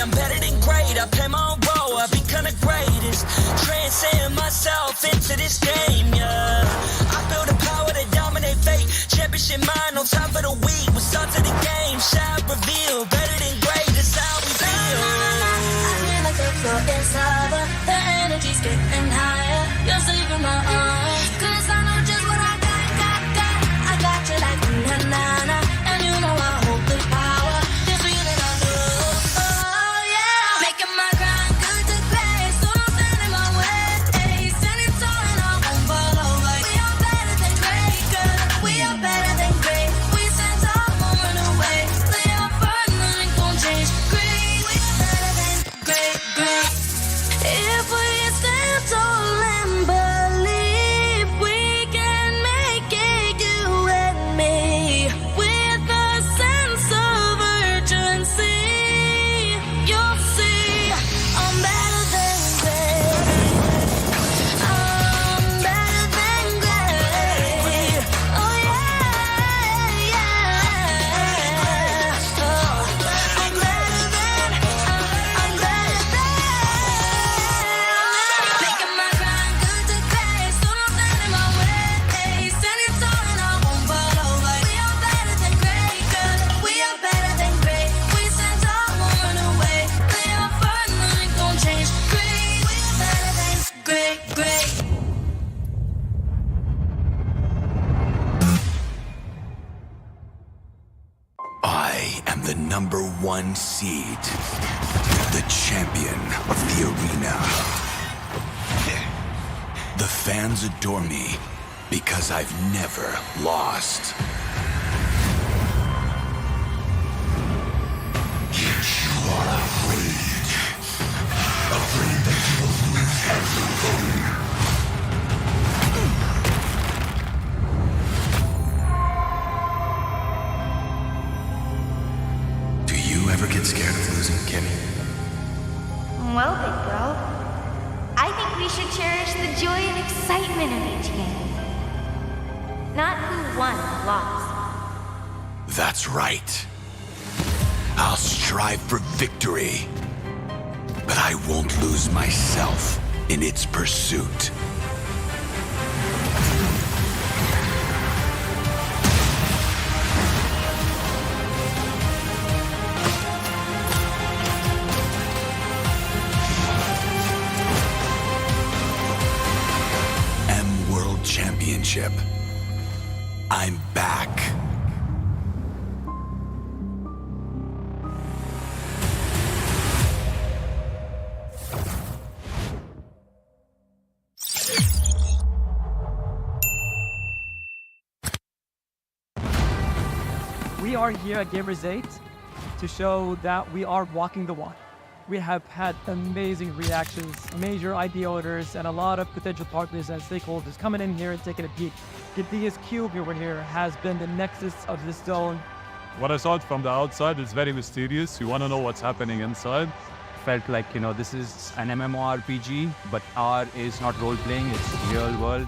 [SPEAKER 20] I'm better than
[SPEAKER 12] 1 seed, the champion of the arena. The fans adore me because I've never lost. Yet you are afraid. Afraid that you will lose everything. Do you ever get scared of losing, Kimmy?
[SPEAKER 16] Well, big bro, I think we should cherish the joy and excitement of each game. Not who won or lost.
[SPEAKER 12] That's right. I'll strive for victory, but I won't lose myself in its pursuit. World Championship. I'm back.
[SPEAKER 17] We are here at Gamers 8 to show that we are walking the walk. We have had amazing reactions, major IP owners, and a lot of potential partners and stakeholders coming in here and taking a peek. Gidea's Cube over here has been the nexus of this zone.
[SPEAKER 19] What I saw from the outside is very mysterious. You want to know what's happening inside.
[SPEAKER 18] Felt like, this is an MMORPG, but R is not role-playing, it's real world.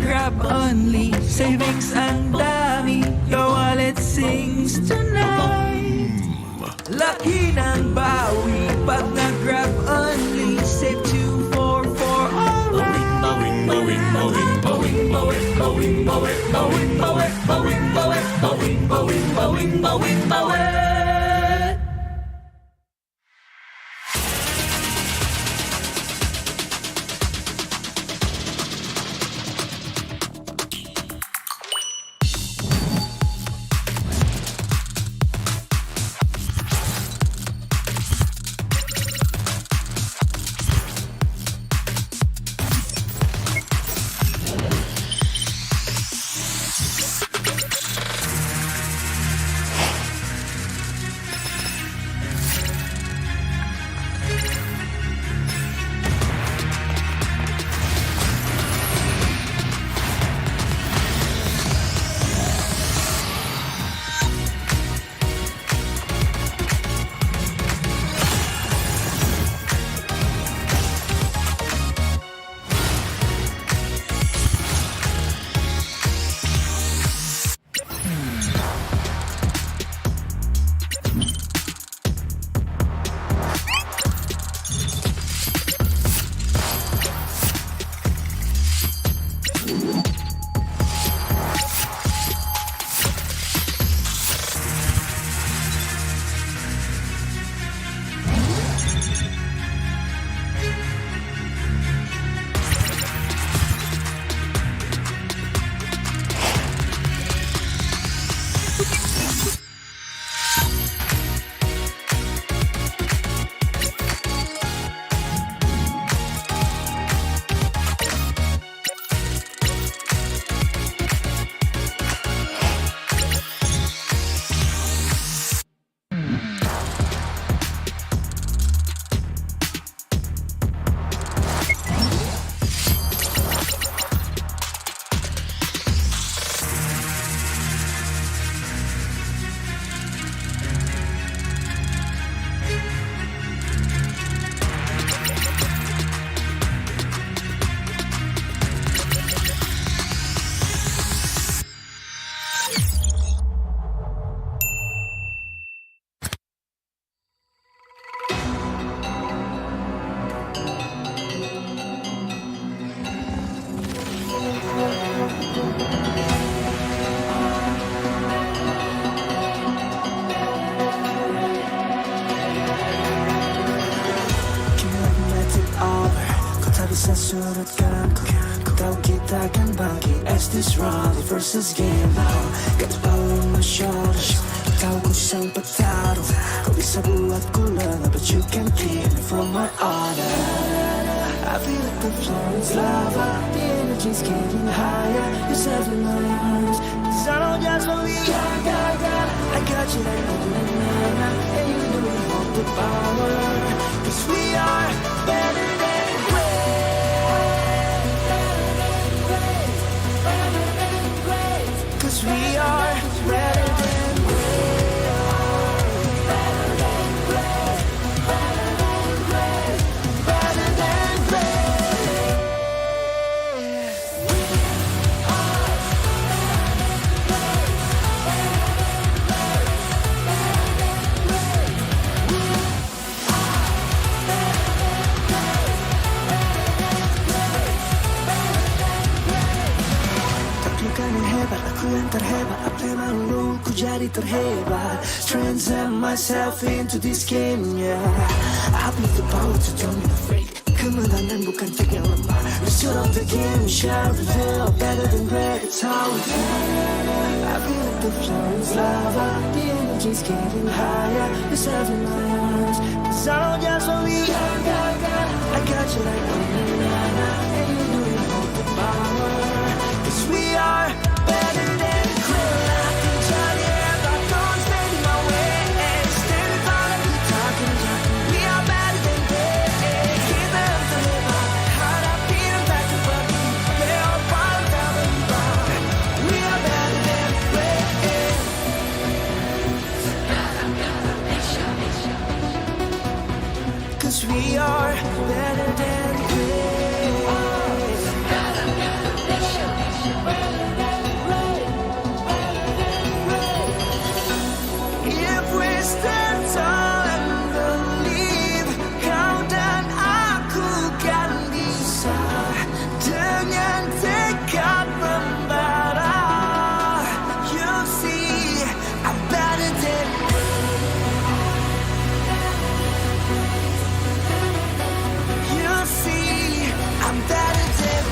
[SPEAKER 20] Grab only, savings ang dami, your wallet sings tonight. Laki ng bawi, pag nag-grab only, save 244 alright. sa surut ko tahu kita akan bangkit as this round versus game now. Got the power on my shoulders. Tahu ku sempat taruh kau bisa buatku lengah, but you can't keep me from my honor. I feel like the floor is lava, the energy's getting higher. You're serving my arms, 'cause I don't just believe. I got you like na-na-na-na, and you know we hold the power. 'Cause we are better than great. 'Cause we are better than aku yang terhebat, apa yang malu ku jadi terhebat. Transcend myself into this game, yeah. I have the power to turn me afraid. Kemenangan bukan trik yang lemah. Result of the game shall reveal. Better than great, it's how we feel. I feel like the floor is lava, the energy's getting higher. You're serving my arms, 'cause I don't just believe. I got you like na-na-na-na, and you know you hold the power. 'Cause we are better than great. I can tell you if I don't stand in my way. Stand in front of you talking. We are better than great. Kita yang terhebat, hadapi yang tak terbagi. Leopard tak berubah. We are better than great. 'Cause we are better than great. If we stand tall and believe, kau dan aku kan bisa. Dengan tekad membara, you'll see I'm better than you'll see I'm better than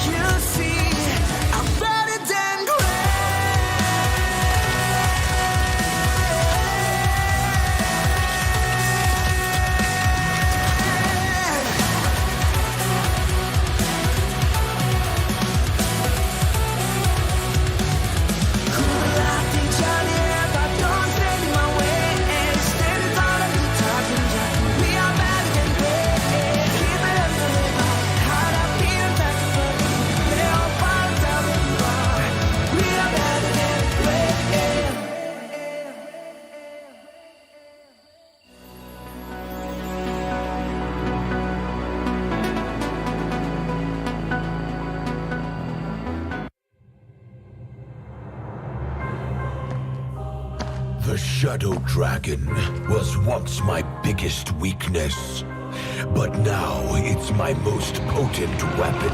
[SPEAKER 20] you'll see I'm better than
[SPEAKER 12] The Shadow Dragon was once my biggest weakness, but now it's my most potent weapon.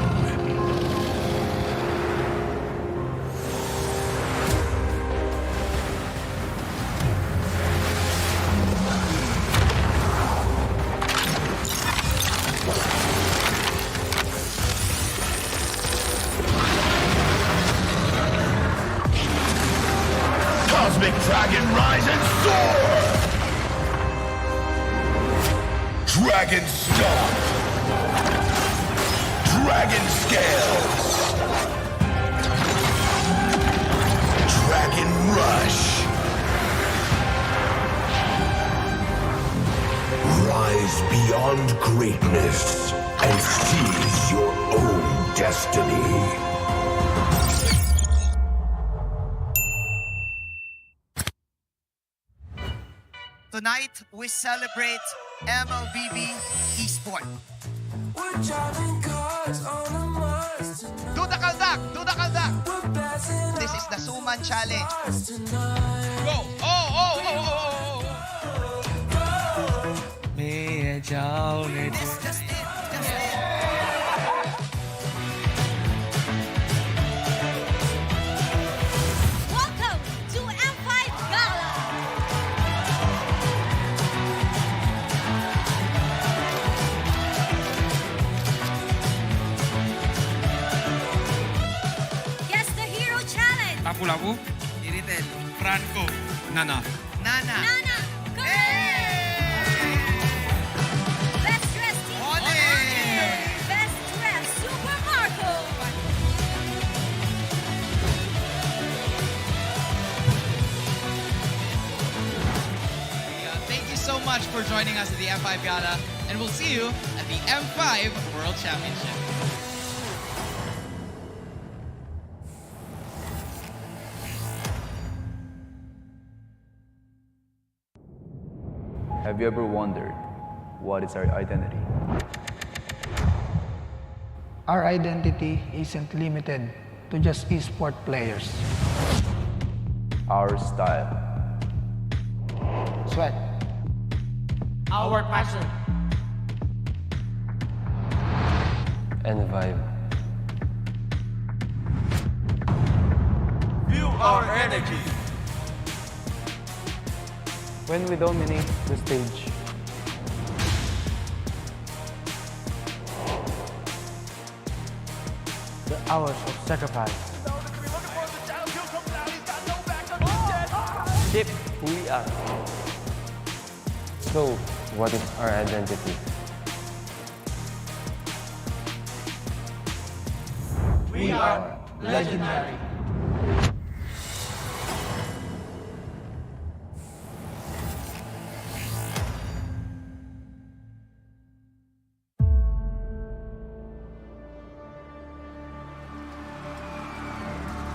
[SPEAKER 12] Cosmic Dragon, rise and soar! Dragon Stomp! Dragon Scales! Dragon Rush! Rise beyond greatness and seize your own destiny.
[SPEAKER 1] Tonight, we celebrate MLBB Esport. Do the kaldak! Do the kaldak! This is the Suman Challenge. Go! Oh, oh, oh, oh, oh, oh. This, just it, just it.
[SPEAKER 16] Welcome to M5 Gala!
[SPEAKER 2] Lapu-Lapu, Iritel, Franco, Nana.
[SPEAKER 1] Nana.
[SPEAKER 3] Nana, correct! Best dressed team, One. Best dressed, Super Marco.
[SPEAKER 4] Thank you so much for joining us at the M5 Gala, and we'll see you at the M5 World Championship.
[SPEAKER 19] Have you ever wondered what is our identity?
[SPEAKER 26] Our identity isn't limited to just esport players.
[SPEAKER 19] Our style.
[SPEAKER 26] Sweat.
[SPEAKER 21] Our passion.
[SPEAKER 19] And vibe.
[SPEAKER 21] Feel our energy.
[SPEAKER 19] When we dominate the stage.
[SPEAKER 26] The hours of sacrifice.
[SPEAKER 19] Shape who we are. So, what is our identity?
[SPEAKER 21] We are legendary.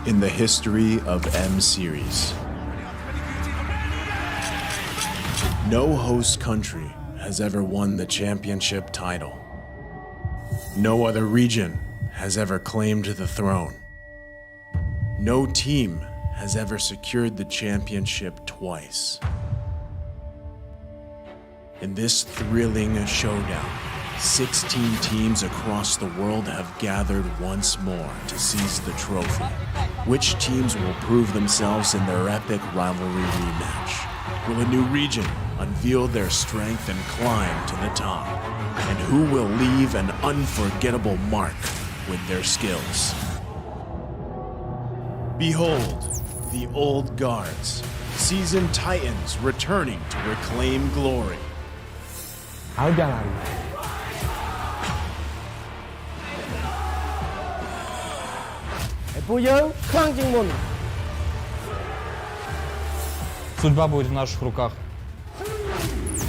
[SPEAKER 14] In the history of M Series, no host country has ever won the championship title. No other region has ever claimed the throne. No team has ever secured the championship twice. In this thrilling showdown, 16 teams across the world have gathered once more to seize the trophy. Which teams will prove themselves in their epic rivalry rematch? Will a new region unveil their strength and climb to the top? And who will leave an unforgettable mark with their skills? Behold, the old guards, seasoned titans returning to reclaim glory.
[SPEAKER 26] Судьба будет в наших руках.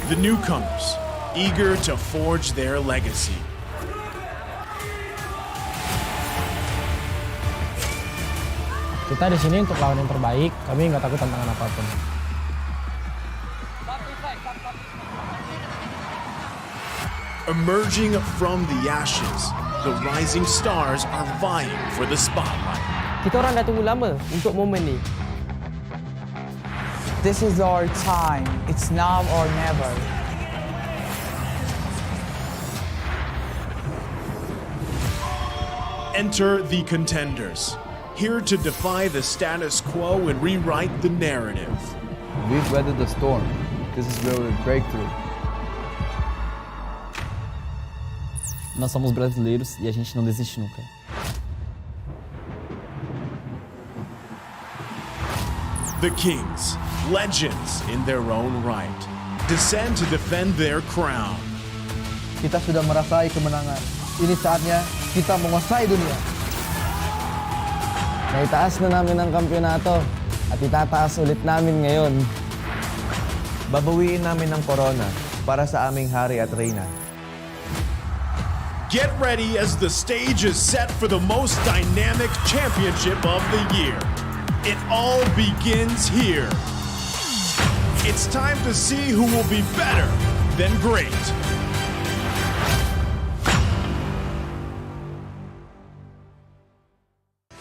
[SPEAKER 14] The newcomers, eager to forge their legacy.
[SPEAKER 26] Kita di sini untuk lawan yang terbaik. Kami nggak takut tantangan apapun.
[SPEAKER 14] Emerging from the ashes, the rising stars are vying for the spotlight.
[SPEAKER 26] Kita orang dah tunggu lama untuk momen ni.
[SPEAKER 23] This is our time. It's now or never.
[SPEAKER 14] Enter the contenders, here to defy the status quo and rewrite the narrative.
[SPEAKER 19] We've weathered the storm. This is where we break through.
[SPEAKER 23] Nós somos brasileiros e a gente não desiste nunca.
[SPEAKER 14] The Kings, legends in their own right, descend to defend their crown.
[SPEAKER 26] Kita sudah merasai kemenangan. Ini saatnya kita menguasai dunia. Naitaas na namin ang kampyonato at itataas ulit namin ngayon.
[SPEAKER 19] Babawiin namin ang corona para sa aming hari at reyna.
[SPEAKER 14] Get ready as the stage is set for the most dynamic championship of the year. It all begins here. It's time to see who will be better than great.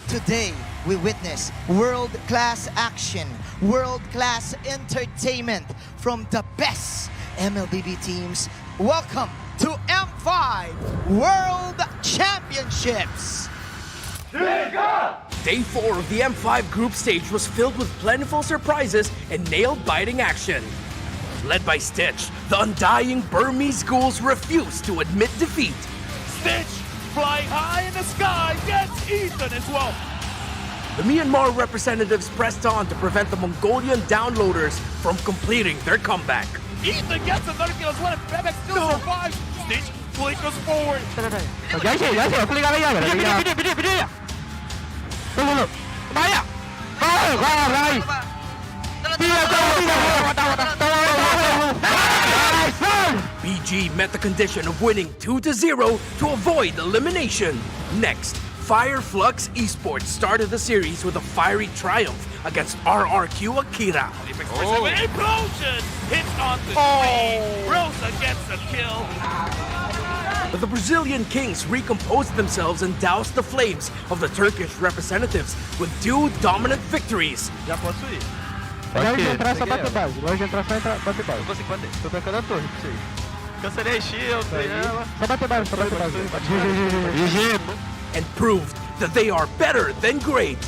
[SPEAKER 1] Today, we witness world-class action, world-class entertainment from the best MLBB teams. Welcome to M5 World Championships.
[SPEAKER 22] Day 4 of the M5 group stage was filled with plentiful surprises and nail-biting action. Led by Stitch, the undying Burmese ghouls refused to admit defeat.
[SPEAKER 25] Stitch, flying high in the sky, gets Ethan as well.
[SPEAKER 22] The Myanmar representatives pressed on to prevent the Mongolian downloaders from completing their comeback.
[SPEAKER 25] Ethan gets another kill as well, and Bebek still survives. Stitch flickers forward.
[SPEAKER 22] BG met the condition of winning 2-0 to avoid elimination. Next, Fire Flux Esports started the series with a fiery triumph against RRQ Akira.
[SPEAKER 25] Implosion hits on the screen. Rosa gets a kill.
[SPEAKER 22] But the Brazilian Kings recomposed themselves and doused the flames of the Turkish representatives with 2 dominant victories.
[SPEAKER 26] Já posso ir? Vai entrar só bater base. Vai entrar só bater base. Eu consigo bater. Tô tancando a torre pra vocês. Cancelei a shield, ela. Só bater base, só bater base.
[SPEAKER 22] And proved that they are better than great.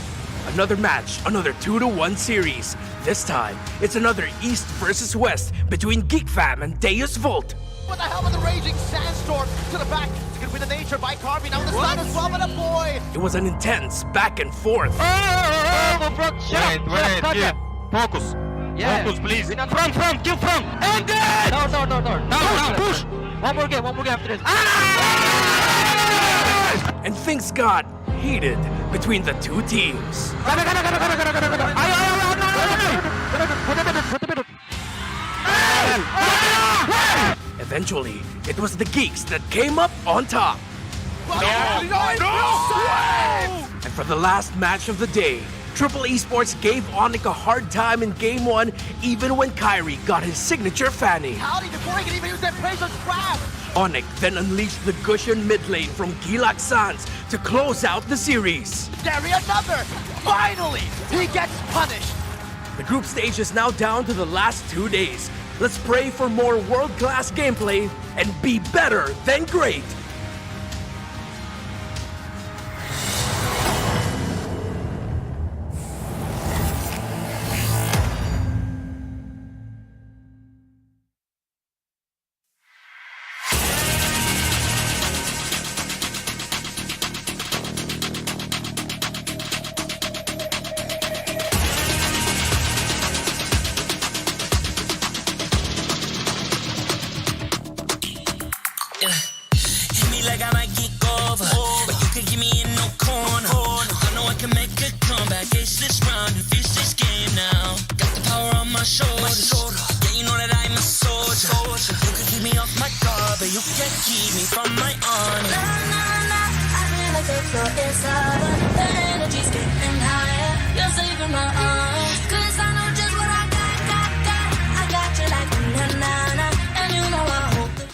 [SPEAKER 22] Another match, another 2-1 series. This time, it's another East versus West between Geek Fam and Deus Volt.
[SPEAKER 8] What the hell with the raging sandstorm to the back? It's gonna be the nature by Carby now on the side as well, but a boy.
[SPEAKER 22] It was an intense back and forth.
[SPEAKER 25] Wait, focus. Focus, please. From, kill from. Engage!
[SPEAKER 26] No. Push. One more game after this.
[SPEAKER 22] And things got heated between the two teams. Eventually, it was the Geeks that came up on top. And for the last match of the day, Triple Esports gave Onyx a hard time in Game 1, even when Kyrie got his signature fanny.
[SPEAKER 8] Howdy, before he can even use that Razor's grab.
[SPEAKER 22] Onyx then unleashed the Gushian mid lane from Gilak Sans to close out the series.
[SPEAKER 8] Gary, another! Finally, he gets punished.
[SPEAKER 22] The group stage is now down to the last 2 days. Let's pray for more world-class gameplay and be better than great.
[SPEAKER 9] Hit me like I might kick over, but you can give me in no corner. I know I can make a comeback. Ace this round and finish this game now. Got the power on my shoulders. Yeah, you know that I'm a soldier. You can keep me off my guard, but you can't keep me from my honor. Nah, I feel like the floor is higher. The energy's getting higher. You're saving my arms, 'cause I know just what I got. I got you like na-na-na, and you know I hope that.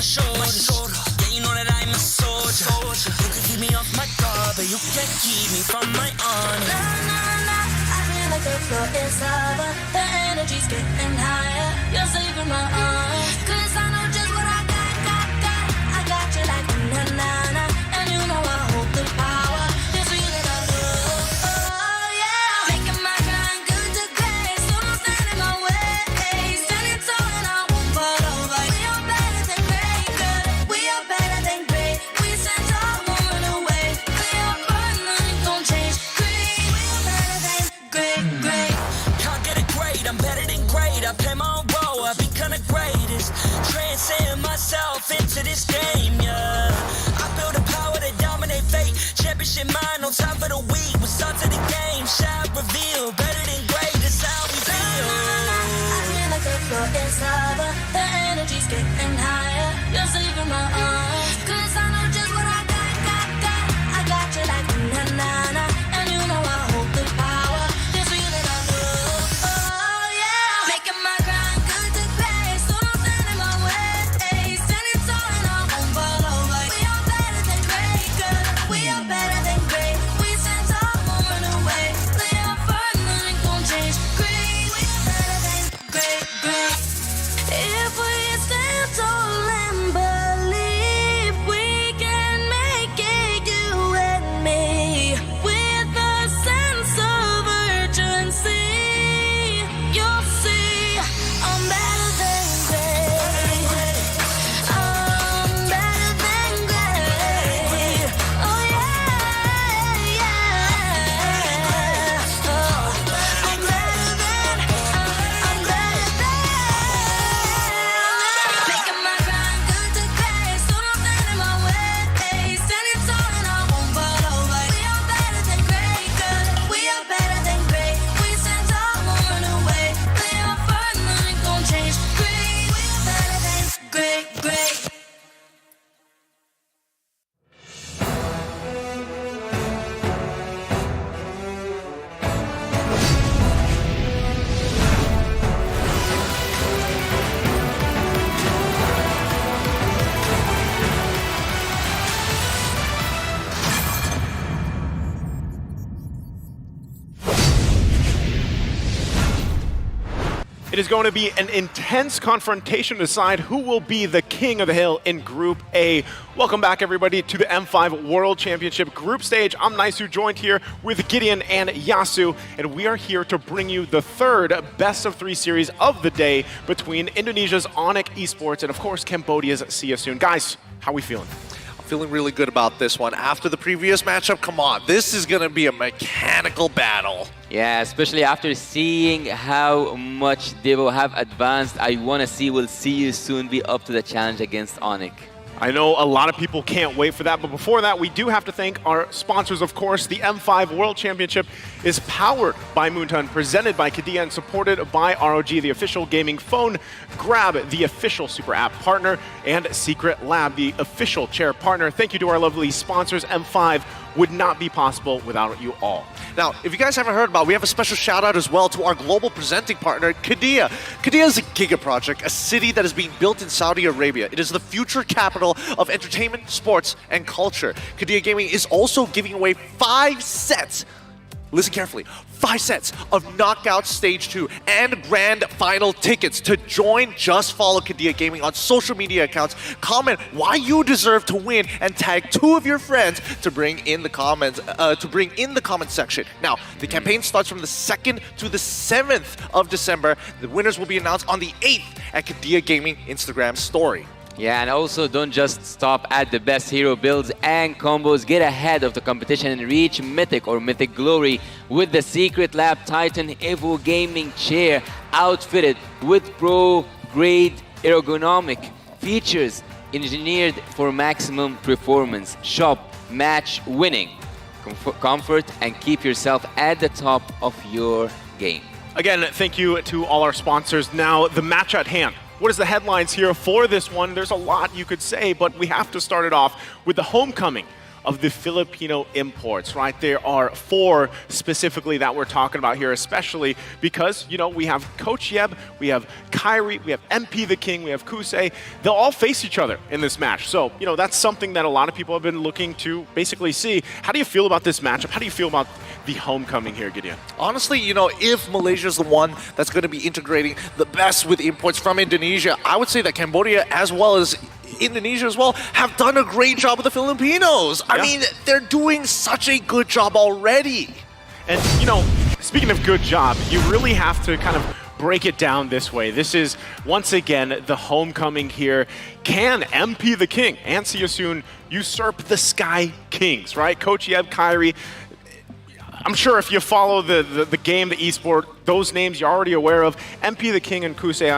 [SPEAKER 9] shoulders. Yeah, you know that I'm a soldier. You can keep me off my guard, but you can't keep me from my honor. Nah, nah, nah, I feel like the floor is lava. The energy's getting higher. You're saving my arms. 'Cause I know just what I got. I got you like na-na-na. And you know I hold the power. This feeling I love. Oh, yeah. Making my grind good to great. So don't stand in my way. Standing tall and I won't fall over. We are better than great, good. We are better than great. We stand tall, won't run away. We are burn, nothing gon' change. Great, we are better than great. Can't get it great, I'm better than great. I play my own role, I become the greatest. Transcend myself into this game, yeah. I build a power to dominate fate. Championship mind, no time for the weak. We start to the game, shine, reveal. Better than great, that's how we feel. I feel like the floor is lava. The energy's getting higher. You're saving my arms. 'Cause I know just what I got. I got you like na-na-na. And you know I hold the power. This feeling I love. Oh, yeah. Making my grind good to great. So don't stand in my way. Standing tall and I won't fall over. We are better than great, good. We are better than great. We stand tall, won't run away. Lay our firm, nothing gon' change. Great, we are better than great. If we stand tall and believe we can make it, you and me, with a sense of urgency, you'll see I'm better than great. I'm better than great. Oh yeah, yeah. Oh, I'm better than. Making my grind good to great. So don't stand in my way. Standing tall and I won't fall over. We are better than great, good. We are better than great. We stand tall, won't run away. Lay our firm, nothing gon' change. Great, we are better than great.
[SPEAKER 5] It is going to be an intense confrontation to decide who will be the king of the hill in Group A. Welcome back, everybody, to the M5 World Championship Group Stage. I'm Naisu, joined here with Gideon and Yasu, and we are here to bring you the third best-of-3 series of the day between Indonesia's Onyx Esports and, of course, Cambodia's Siasoon. Guys, how are we feeling?
[SPEAKER 8] Feeling really good about this one. After the previous matchup, come on, this is gonna be a mechanical battle.
[SPEAKER 6] Yeah, especially after seeing how much they will have advanced, I want to see will Siasoon be up to the challenge against Onyx.
[SPEAKER 5] I know a lot of people can't wait for that, but before that, we do have to thank our sponsors, of course. The M5 World Championship is powered by Moonton, presented by Kadia, and supported by ROG, the official gaming phone grab, the official super app partner, and Secret Lab, the official chair partner. Thank you to our lovely sponsors. M5 would not be possible without you all.
[SPEAKER 8] Now, if you guys haven't heard about it, we have a special shout out as well to our global presenting partner, Kadia. Kadia is a giga project, a city that is being built in Saudi Arabia. It is the future capital of entertainment, sports, and culture. Kadia Gaming is also giving away 5 sets. Listen carefully. 5 sets of Knockout Stage 2 and Grand Final tickets. To join, just follow Kadia Gaming on social media accounts. Comment why you deserve to win and tag 2 of your friends to bring in the comments. Comment section. Now, the campaign starts from the 2nd to the 7th of December. The winners will be announced on the 8th at Kadia Gaming Instagram story.
[SPEAKER 6] Yeah, and also don't just stop at the best hero builds and combos. Get ahead of the competition and reach Mythic or Mythic Glory with the Secret Lab Titan Evo Gaming Chair, outfitted with pro-grade ergonomic features engineered for maximum performance. Shop, match, winning, comfort, and keep yourself at the top of your game.
[SPEAKER 5] Again, thank you to all our sponsors. Now, the match at hand. What is the headlines here for this one? There's a lot you could say, but we have to start it off with the homecoming of the Filipino imports, right? There are 4 specifically that we're talking about here, especially because, we have Coach Yeb, we have Kyrie, we have MP the King, we have Kusei. They'll all face each other in this match. So, that's something that a lot of people have been looking to basically see. How do you feel about this matchup? How do you feel about the homecoming here, Gideon?
[SPEAKER 8] Honestly, if Malaysia is the one that's going to be integrating the best with imports from Indonesia, I would say that Cambodia as well as Indonesia as well have done a great job with the Filipinos. I mean, they're doing such a good job already.
[SPEAKER 5] And, speaking of good job, you really have to kind of break it down this way. This is, once again, the homecoming here. Can MP the King and Siasoon usurp the Sky Kings, right? Coach Yeb, Kyrie. I'm sure if you follow the game, the esport, those names you're already aware of. MP the King and Kusei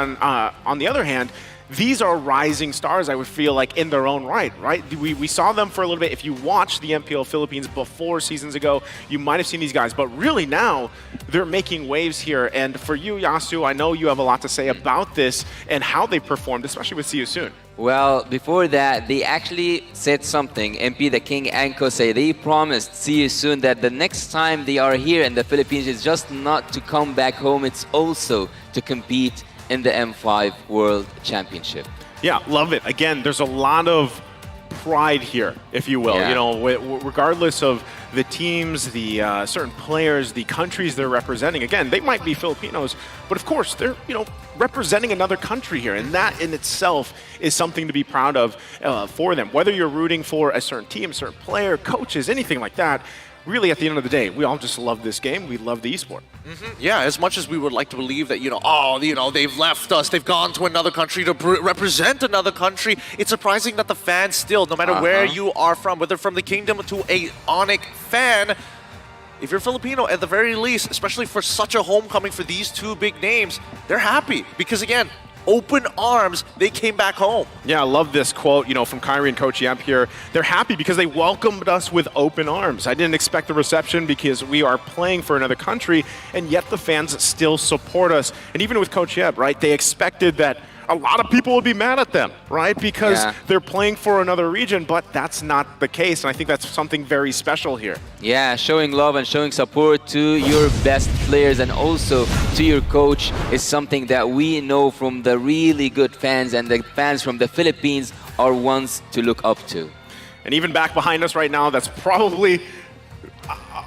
[SPEAKER 5] on the other hand, these are rising stars, I would feel like, in their own right? We saw them for a little bit. If you watched the MPL Philippines before seasons ago, you might have seen these guys. But really now, they're making waves here. And for you, Yasu, I know you have a lot to say about this and how they performed, especially with Siasoon.
[SPEAKER 6] Well, before that, they actually said something. MP the King and Kosei, they promised Siasoon that the next time they are here in the Philippines, it's just not to come back home, it's also to compete in the M5 World Championship.
[SPEAKER 5] Yeah, love it. Again, there's a lot of pride here, if you will. Regardless of the teams, the certain players, the countries they're representing. Again, they might be Filipinos, but of course they're representing another country here, and that in itself is something to be proud of for them. Whether you're rooting for a certain team, a certain player, coaches, anything like that. Really, at the end of the day, we all just love this game. We love the esport.
[SPEAKER 8] Yeah, as much as we would like to believe that, they've left us, they've gone to another country to represent another country, it's surprising that the fans still, no matter where you are from, whether from the kingdom to a ONIC fan, if you're Filipino, at the very least, especially for such a homecoming for these 2 big names, they're happy. Because again, open arms, they came back home.
[SPEAKER 5] Yeah, I love this quote, from Kyrie and Coach Yamp here. They're happy because they welcomed us with open arms. I didn't expect the reception because we are playing for another country, and yet the fans still support us. And even with Coach Yeb, right, they expected that a lot of people would be mad at them, right? Because they're playing for another region, but that's not the case. And I think that's something very special here.
[SPEAKER 6] Yeah, showing love and showing support to your best players and also to your coach is something that we know from the really good fans, and the fans from the Philippines are ones to look up to.
[SPEAKER 5] And even back behind us right now, that's probably...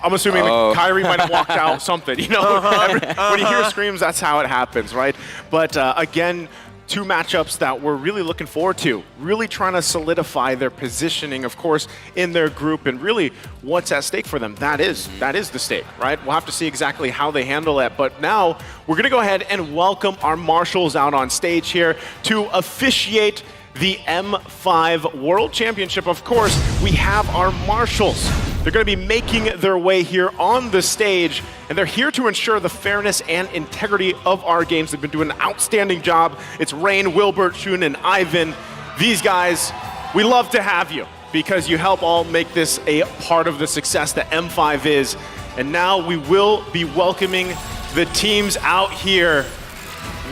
[SPEAKER 5] I'm assuming that Kyrie might have walked out something, When you hear screams, that's how it happens, right? But again, 2 matchups that we're really looking forward to, really trying to solidify their positioning, of course, in their group, and really what's at stake for them. That is the stake, right? We'll have to see exactly how they handle it. But now we're going to go ahead and welcome our marshals out on stage here to officiate the M5 World Championship. Of course, we have our marshals. They're going to be making their way here on the stage, and they're here to ensure the fairness and integrity of our games. They've been doing an outstanding job. It's Rain, Wilbert, Shun, and Ivan. These guys, we love to have you because you help all make this a part of the success that M5 is. And now we will be welcoming the teams out here.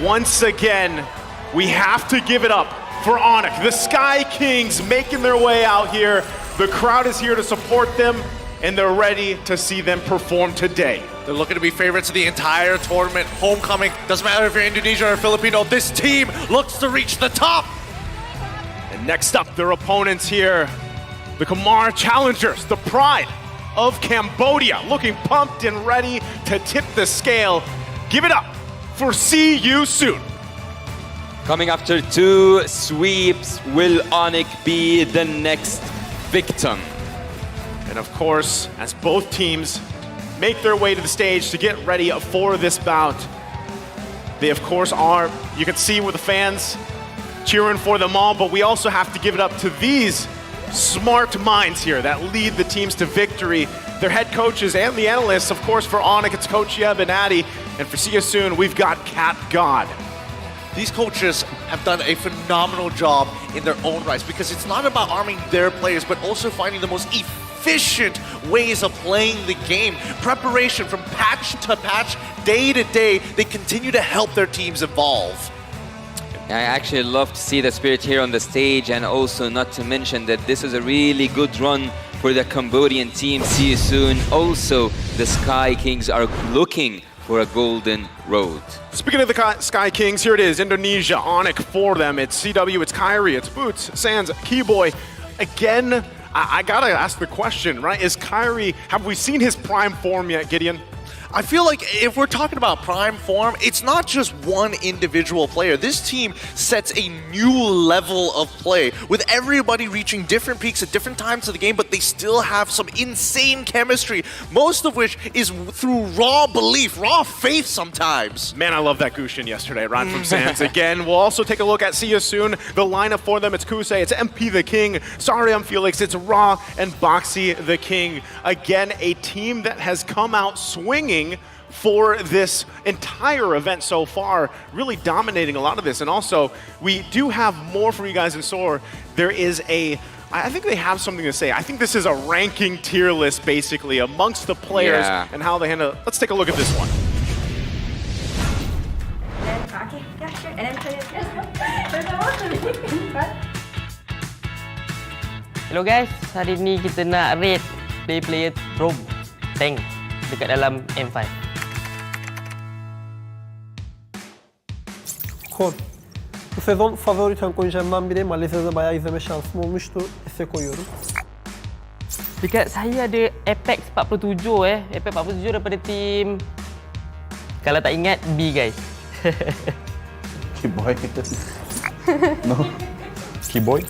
[SPEAKER 5] Once again, we have to give it up for ONIC. The Sky Kings making their way out here. The crowd is here to support them, and they're ready to see them perform today.
[SPEAKER 8] They're looking to be favorites of the entire tournament. Homecoming, doesn't matter if you're Indonesian or Filipino, this team looks to reach the top.
[SPEAKER 5] And next up, their opponents here, the Khmer Challengers, the pride of Cambodia, looking pumped and ready to tip the scale. Give it up for See You Soon.
[SPEAKER 6] Coming after 2 sweeps, will ONIC be the next victim?
[SPEAKER 5] And of course, as both teams make their way to the stage to get ready for this bout, they of course are, you can see with the fans cheering for them all, but we also have to give it up to these smart minds here that lead the teams to victory. Their head coaches and the analysts, of course, for ONIC, it's Coach Yeb and Addy, and for See You Soon, we've got Cat God.
[SPEAKER 8] These coaches have done a phenomenal job in their own rights because it's not about arming their players, but also finding the most efficient ways of playing the game. Preparation from patch to patch, day to day, they continue to help their teams evolve.
[SPEAKER 6] I actually love to see the spirit here on the stage, and also not to mention that this is a really good run for for the Cambodian team. See you soon. Also, the Sky Kings are looking for a golden road.
[SPEAKER 5] Speaking of the Sky Kings, here it is, Indonesia, Onyx for them. It's CW, it's Kyrie, it's Boots, Sands, Keyboy. Again, I gotta ask the question, right? Is Kyrie, have we seen his prime form yet, Gideon?
[SPEAKER 8] I feel like if we're talking about prime form, it's not just one individual player. This team sets a new level of play with everybody reaching different peaks at different times of the game, but they still have some insane chemistry, most of which is through raw belief, raw faith sometimes.
[SPEAKER 5] Man, I love that Gushin yesterday, right from Sands. Again, we'll also take a look at See You Soon. The lineup for them, it's Kusei, it's MP the King, Sariam Felix, it's Ra, and Boxy the King. Again, a team that has come out swinging for this entire event so far, really dominating a lot of this. And also, we do have more for you guys in store. There is I think they have something to say. I think this is a ranking tier list, basically, amongst the players and how they handle it. Let's take a look at this one.
[SPEAKER 3] Okay, yeah, sure. And then
[SPEAKER 7] Hello guys, hari ni kita nak rate player roam tank dekat dalam M5.
[SPEAKER 10] Kon. Bu sezon favori tank oyuncularımdan biri. Malezya'da bayağı izleme şansım olmuştu. Ese koyuyorum.
[SPEAKER 7] Dekat saya ada Apex 47 Apex 47 daripada tim, kalau tak ingat, B guys.
[SPEAKER 11] Keyboy. No. Keyboy.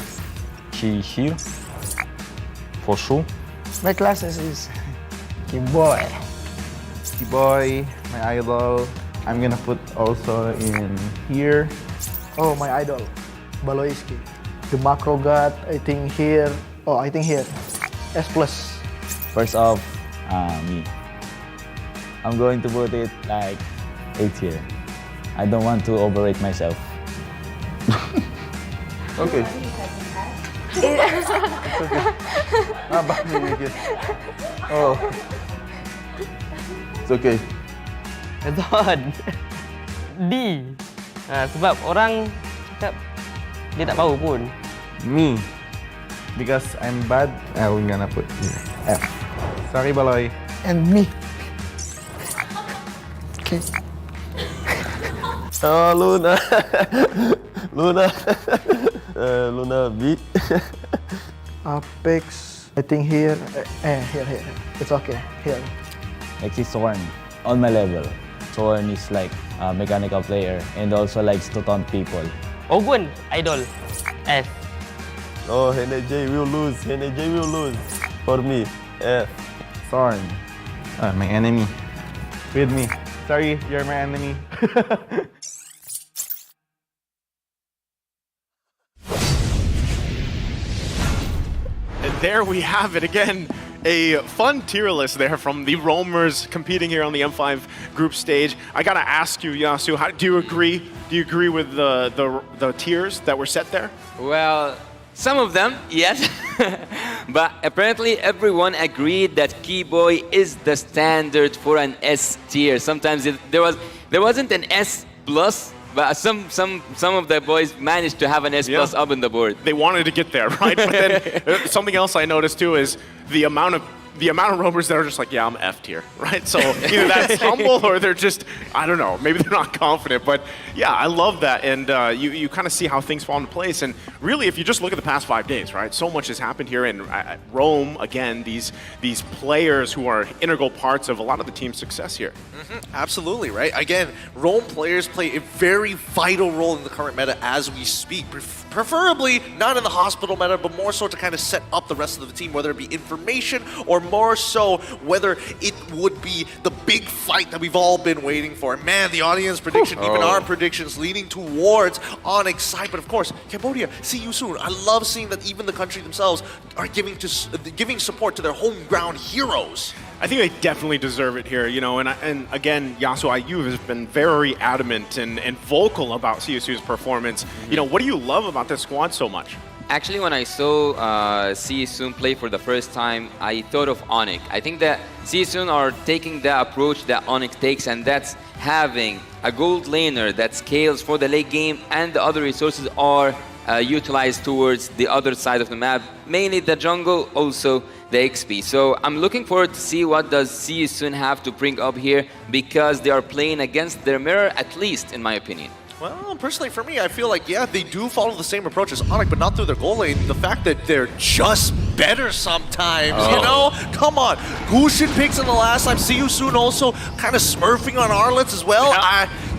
[SPEAKER 11] She here. For sure.
[SPEAKER 13] My classes is Keyboy.
[SPEAKER 11] Keyboy, my idol. I'm gonna put also in here.
[SPEAKER 13] Oh, my idol, Baloiski. The macro god, I think here. Oh, I think here. S+.
[SPEAKER 11] First off, me. I'm going to put it like 8 here. I don't want to overrate myself. Okay. It's okay. Not bad me. Oh. It's okay.
[SPEAKER 7] Betul. D. Sebab orang cakap dia tak tahu pun.
[SPEAKER 11] Me. Because I'm bad, I'm gonna put F. Sorry, Baloy.
[SPEAKER 13] And me. Okay.
[SPEAKER 11] Oh, Luna. Luna. Luna B.
[SPEAKER 13] Apex, I think here. Here. It's okay. Here.
[SPEAKER 11] Next is Sorn. On my level. Sorn is like a mechanical player and also likes to taunt people.
[SPEAKER 7] Ogun, idol. S.
[SPEAKER 11] Oh, NJ will lose. NJ will lose. For me, F. Sorn. My enemy. With me. Sorry, you're my enemy.
[SPEAKER 5] And there we have it again. A fun tier list there from the roamers competing here on the M5 group stage. I gotta ask you, Yasu, do you agree? Do you agree with the tiers that were set there?
[SPEAKER 6] Well, some of them, yes. But apparently everyone agreed that Keyboy is the standard for an S tier. Sometimes there wasn't an S plus, but some of the boys managed to have an S plus up on the board.
[SPEAKER 5] They wanted to get there, right? But then something else I noticed too is the amount of roamers that are just like, yeah, I'm F tier, right? So either that's humble or they're just, I don't know, maybe they're not confident. But yeah, I love that. And you kind of see how things fall into place. And really, if you just look at the past 5 days, right, so much has happened here. And Rome, again, these players who are integral parts of a lot of the team's success here.
[SPEAKER 8] Absolutely, right? Again, Rome players play a very vital role in the current meta as we speak. Preferably not in the hospital meta, but more so to kind of set up the rest of the team, whether it be information or more so whether it would be the big fight that we've all been waiting for. Man, the audience prediction, even our predictions leaning towards Onyx side. But of course, Cambodia, see you soon. I love seeing that even the country themselves are giving support to their home ground heroes.
[SPEAKER 5] I think they definitely deserve it here, you know, and again, Yasu, you have been very adamant and vocal about CSU's performance. You know, what do you love about this squad so much?
[SPEAKER 6] Actually, when I saw CSUN play for the first time, I thought of Onyx. I think that CSUN are taking the approach that Onyx takes, and that's having a gold laner that scales for the late game, and the other resources are utilized towards the other side of the map, mainly the jungle, also the XP. So I'm looking forward to see what does See You Soon have to bring up here, because they are playing against their mirror, at least in my opinion.
[SPEAKER 8] Well, personally for me, I feel like, yeah, they do follow the same approach as Onyx, but not through their goal lane. The fact that they're just better sometimes, you know? Come on. Gushin picks in the last time. See You Soon also kind of smurfing on Arlets as well.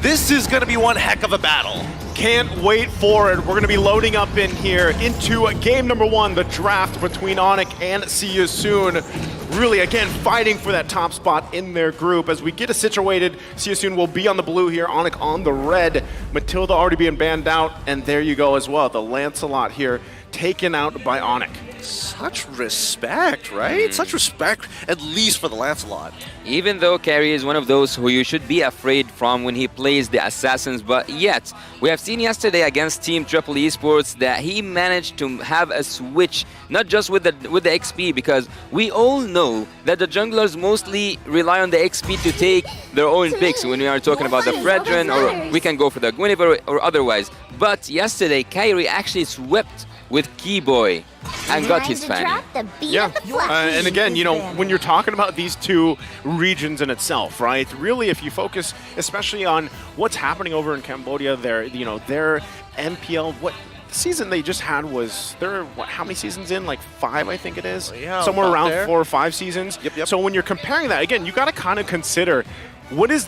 [SPEAKER 8] This is going to be one heck of a battle.
[SPEAKER 5] Can't wait for it. We're going to be loading up in here into game number 1, the draft between Onyx and See You Soon. Really, again, fighting for that top spot in their group. As we get it situated, See You Soon will be on the blue here, Onyx on the red. Matilda already being banned out, and there you go as well. The Lancelot here taken out by Onyx.
[SPEAKER 8] Such respect, right? Such respect, at least for the Lancelot.
[SPEAKER 6] Even though Carrie is one of those who you should be afraid from when he plays the Assassins, but yet, we have seen yesterday against Team Triple Esports that he managed to have a switch, not just with the XP, because we all know that the junglers mostly rely on the XP to take their own picks when we are talking about the Fredrin, or we can go for the Guinevere or otherwise. But yesterday, Kyrie actually swept with Keyboy and got his fan.
[SPEAKER 5] Yeah, and again, you know, when you're talking about these two regions in itself, right? Really, if you focus especially on what's happening over in Cambodia, their MPL, what season they just had was, they're, what, how many seasons in? Like 5, I think it is?
[SPEAKER 8] Yeah,
[SPEAKER 5] somewhere around
[SPEAKER 8] there.
[SPEAKER 5] 4 or 5 seasons.
[SPEAKER 8] Yep.
[SPEAKER 5] So when you're comparing that, again, you got to kind of consider what is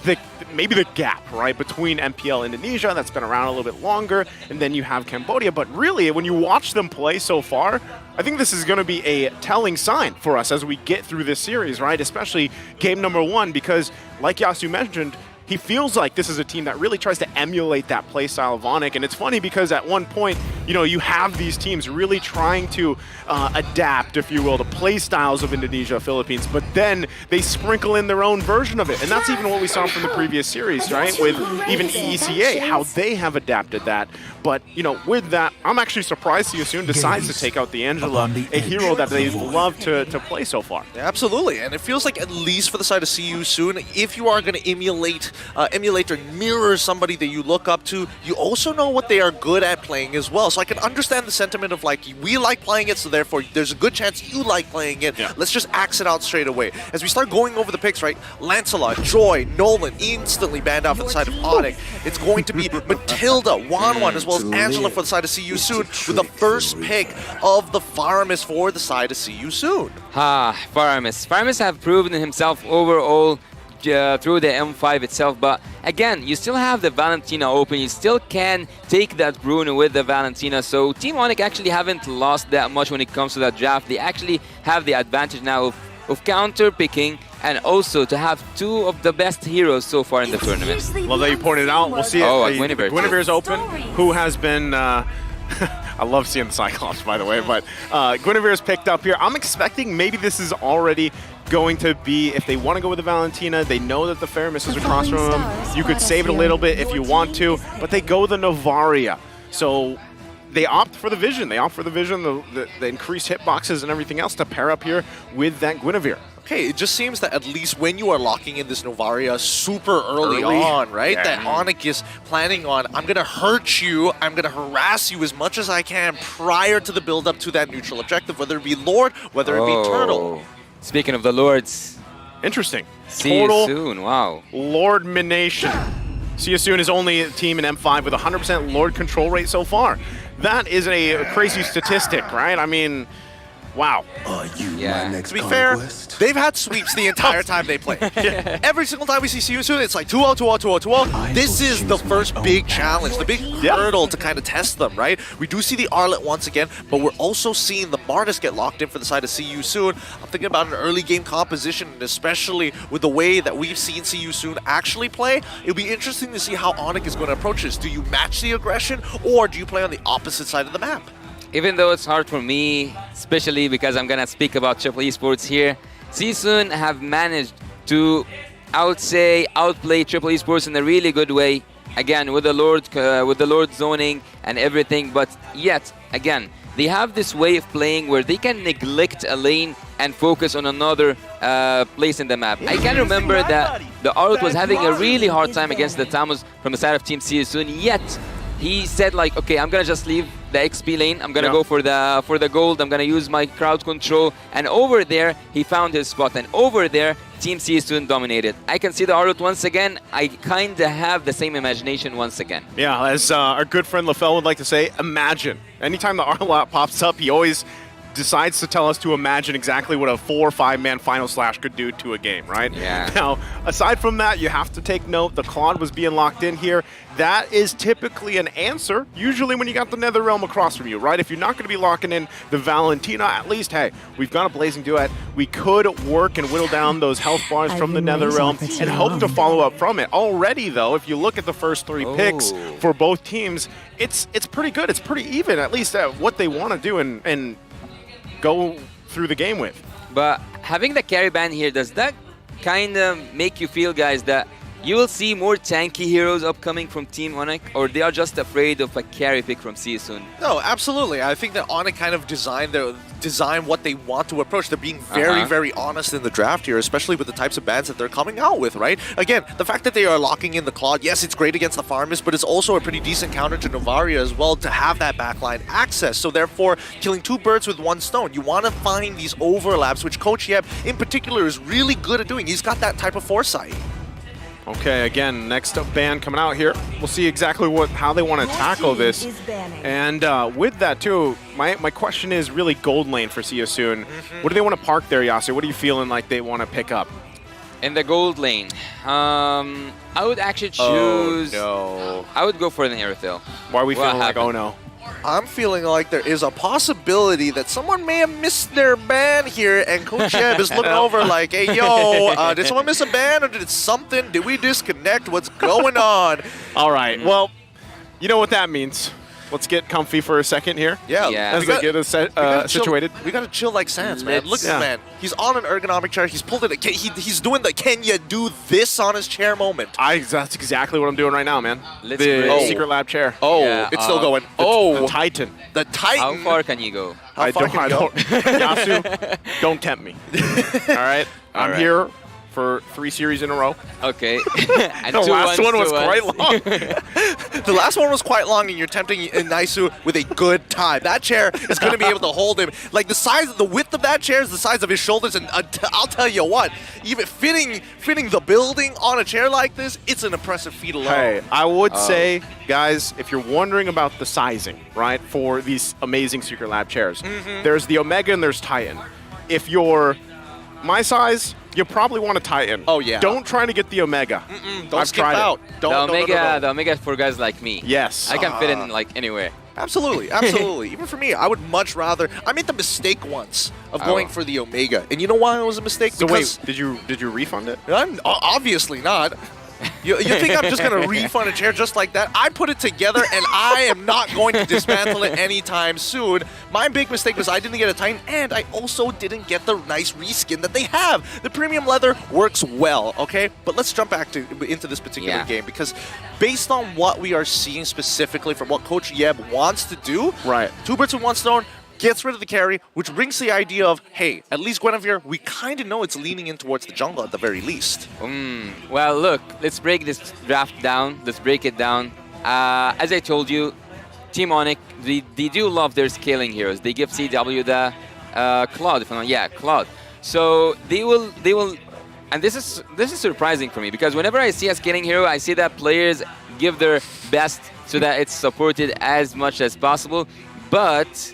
[SPEAKER 5] maybe the gap, right, between MPL Indonesia, that's been around a little bit longer, and then you have Cambodia. But really, when you watch them play so far, I think this is going to be a telling sign for us as we get through this series, right, especially game number 1, because like Yasu mentioned, he feels like this is a team that really tries to emulate that play style of Onyx. And it's funny because at one point, you know, you have these teams really trying to adapt, if you will, the play styles of Indonesia, Philippines, but then they sprinkle in their own version of it. And that's even what we saw from the previous series, right? With even EECA, how they have adapted that. But, you know, with that, I'm actually surprised See You Soon decides to take out the Angela, a hero that they've loved to play so far.
[SPEAKER 8] Yeah, absolutely, and it feels like, at least for the side of See You Soon, if you are going to emulate or mirror somebody that you look up to, you also know what they are good at playing as well. So I can understand the sentiment of like, we like playing it, so therefore there's a good chance you like playing it. Yeah. Let's just axe it out straight away. As we start going over the picks, right? Lancelot, Joy, Nolan instantly banned out for the side of Onyx. It's going to be Matilda, Wanwan, as well as Angela for the side of See You Soon, with the first pick of the Faramis for the side of See You Soon.
[SPEAKER 6] Faramis. Faramis have proven himself overall through the M5 itself, but again, you still have the Valentina open, you still can take that Bruno with the Valentina, so Team Onyx actually haven't lost that much when it comes to that draft. They actually have the advantage now of counter picking and also to have 2 of the best heroes so far in the tournament.
[SPEAKER 5] Love that you pointed out. We'll see it.
[SPEAKER 6] Guinevere.
[SPEAKER 5] Guinevere's open, who has been... I love seeing the Cyclops, by the way, but Guinevere's picked up here. I'm expecting maybe this is already going to be, if they want to go with the Valentina, they know that the Faramis is across from them. You could save it a little bit if you want to, but they go the Novaria. So they opt for the Vision. They opt for the Vision, the increased hitboxes and everything else to pair up here with that Guinevere.
[SPEAKER 8] Okay, it just seems that at least when you are locking in this Novaria super early on, right? Yeah. That Onyx is planning on, I'm going to hurt you, I'm going to harass you as much as I can prior to the build-up to that neutral objective, whether it be Lord, whether it be Turtle.
[SPEAKER 6] Speaking of the Lords.
[SPEAKER 5] Interesting.
[SPEAKER 6] See You Soon, wow.
[SPEAKER 5] Lord-mination. See You Soon is only a team in M5 with 100% Lord control rate so far. That is a crazy statistic, right? I mean... Wow.
[SPEAKER 8] To be fair, they've had sweeps the entire time they play. Every single time we see See You Soon, it's like 2-0, 2-0, 2-0, 2-0. This is the first big challenge, the big hurdle to kind of test them, right? We do see the Arlet once again, but we're also seeing the Martis get locked in for the side of See You Soon. I'm thinking about an early game composition, and especially with the way that we've seen See You Soon actually play, it'll be interesting to see how Onyx is going to approach this. Do you match the aggression, or do you play on the opposite side of the map?
[SPEAKER 6] Even though it's hard for me, especially because I'm gonna speak about Triple Esports here, See You Soon have managed to, I would say, outplay Triple Esports in a really good way. Again, with the Lord zoning and everything, but yet, again, they have this way of playing where they can neglect a lane and focus on another place in the map. I can remember that the Arlet was having a really hard time against the Tamus from the side of Team See You Soon, yet he said like, okay, I'm gonna just leave the XP lane. I'm gonna
[SPEAKER 5] Yeah.
[SPEAKER 6] go for the gold. I'm gonna use my crowd control. And over there, he found his spot. And over there, Team C soon dominated. I can see the R-Root once again. I kinda have the same imagination once again.
[SPEAKER 5] Yeah, as our good friend LaFell would like to say, imagine. Anytime the R-Lot pops up, he always decides to tell us to imagine exactly what a 4 or 5 man final slash could do to a game, right?
[SPEAKER 6] Yeah.
[SPEAKER 5] Now, aside from that, you have to take note the Claude was being locked in here. That is typically an answer, usually when you got the Nether Realm across from you, right? If you're not going to be locking in the Valentina, at least, hey, we've got a Blazing Duet. We could work and whittle down those health bars from the Nether Realm and hope to follow up from it. Already, though, if you look at the first 3 picks for both teams, it's pretty good. It's pretty even, at least at what they want to do and go through the game with.
[SPEAKER 6] But having the carry ban here, does that kind of make you feel, guys, that you will see more tanky heroes upcoming from Team Onyx, or they are just afraid of a carry pick from C soon?
[SPEAKER 8] No, absolutely. I think that Onyx kind of design what they want to approach. They're being very, very honest in the draft here, especially with the types of bans that they're coming out with, right? Again, the fact that they are locking in the Claude, yes, it's great against the farmers, but it's also a pretty decent counter to Novaria as well to have that backline access. So therefore, killing 2 birds with 1 stone. You want to find these overlaps, which Coach Yeb in particular is really good at doing. He's got that type of foresight.
[SPEAKER 5] Okay, again, next up ban coming out here. We'll see exactly how they want to tackle this. And with that too, my question is really gold lane for Sia soon. What do they want to park there, Yasu? What are you feeling like they want to pick up?
[SPEAKER 6] In the gold lane, I would actually choose...
[SPEAKER 5] Oh, no.
[SPEAKER 6] I would go for an Aerothil.
[SPEAKER 5] Why are we feeling like, oh no?
[SPEAKER 8] I'm feeling like there is a possibility that someone may have missed their ban here, and Coach Yeb is looking over like, hey, yo, did someone miss a ban, or did something? Did we disconnect? What's going on?
[SPEAKER 5] All right, well, you know what that means. Let's get comfy for a second here.
[SPEAKER 8] Yeah.
[SPEAKER 5] As they get us situated.
[SPEAKER 8] We gotta chill like Sans, man. Look at
[SPEAKER 5] Yeah.
[SPEAKER 8] this man. He's on an ergonomic chair. He's pulled it. He's doing the "Can you do this" on his chair moment.
[SPEAKER 5] That's exactly what I'm doing right now, man.
[SPEAKER 6] Let's
[SPEAKER 5] the
[SPEAKER 6] break.
[SPEAKER 5] secret lab chair.
[SPEAKER 8] Oh,
[SPEAKER 6] Yeah,
[SPEAKER 8] it's still going.
[SPEAKER 5] The Titan.
[SPEAKER 8] The Titan.
[SPEAKER 6] How far can you go?
[SPEAKER 8] How far can you go?
[SPEAKER 5] Yasu, don't tempt me. All right? I'm
[SPEAKER 6] right.
[SPEAKER 5] here for 3 series in a row.
[SPEAKER 6] Okay. And
[SPEAKER 5] The
[SPEAKER 6] 2
[SPEAKER 5] last one was
[SPEAKER 6] to
[SPEAKER 5] quite
[SPEAKER 6] us.
[SPEAKER 5] long.
[SPEAKER 8] The last one was quite long, and you're tempting Naisu with a good time. That chair is going to be able to hold him. Like the width of that chair is the size of his shoulders, and I'll tell you what, even fitting the building on a chair like this, it's an impressive feat alone.
[SPEAKER 5] Hey, I would say, guys, if you're wondering about the sizing, right, for these amazing secret lab chairs, there's the Omega and there's Titan. If you're my size, you probably want a Titan.
[SPEAKER 8] Oh, yeah.
[SPEAKER 5] Don't try to get the Omega.
[SPEAKER 8] Don't skip out.
[SPEAKER 6] The Omega for guys like me.
[SPEAKER 5] Yes.
[SPEAKER 6] I can fit in like anywhere.
[SPEAKER 8] Absolutely, absolutely. Even for me, I would much rather. I made the mistake once of going for the Omega, and you know why it was a mistake?
[SPEAKER 5] So
[SPEAKER 8] because
[SPEAKER 5] wait, did you refund it?
[SPEAKER 8] Obviously not. You think I'm just going to refund a chair just like that? I put it together, and I am not going to dismantle it anytime soon. My big mistake was I didn't get a Titan, and I also didn't get the nice reskin that they have. The premium leather works well, okay? But let's jump back into this particular game, because based on what we are seeing specifically from what Coach Yeb wants to do,
[SPEAKER 5] right?
[SPEAKER 8] 2 birds with 1 stone, gets rid of the carry, which brings the idea of, hey, at least Guinevere, we kind of know it's leaning in towards the jungle at the very least.
[SPEAKER 6] Well, look, let's break this draft down. Let's break it down. As I told you, Team Onyx, they do love their scaling heroes. They give CW the Claude, if I'm not, Claude. So they will, and this is surprising for me, because whenever I see a scaling hero, I see that players give their best so that it's supported as much as possible. But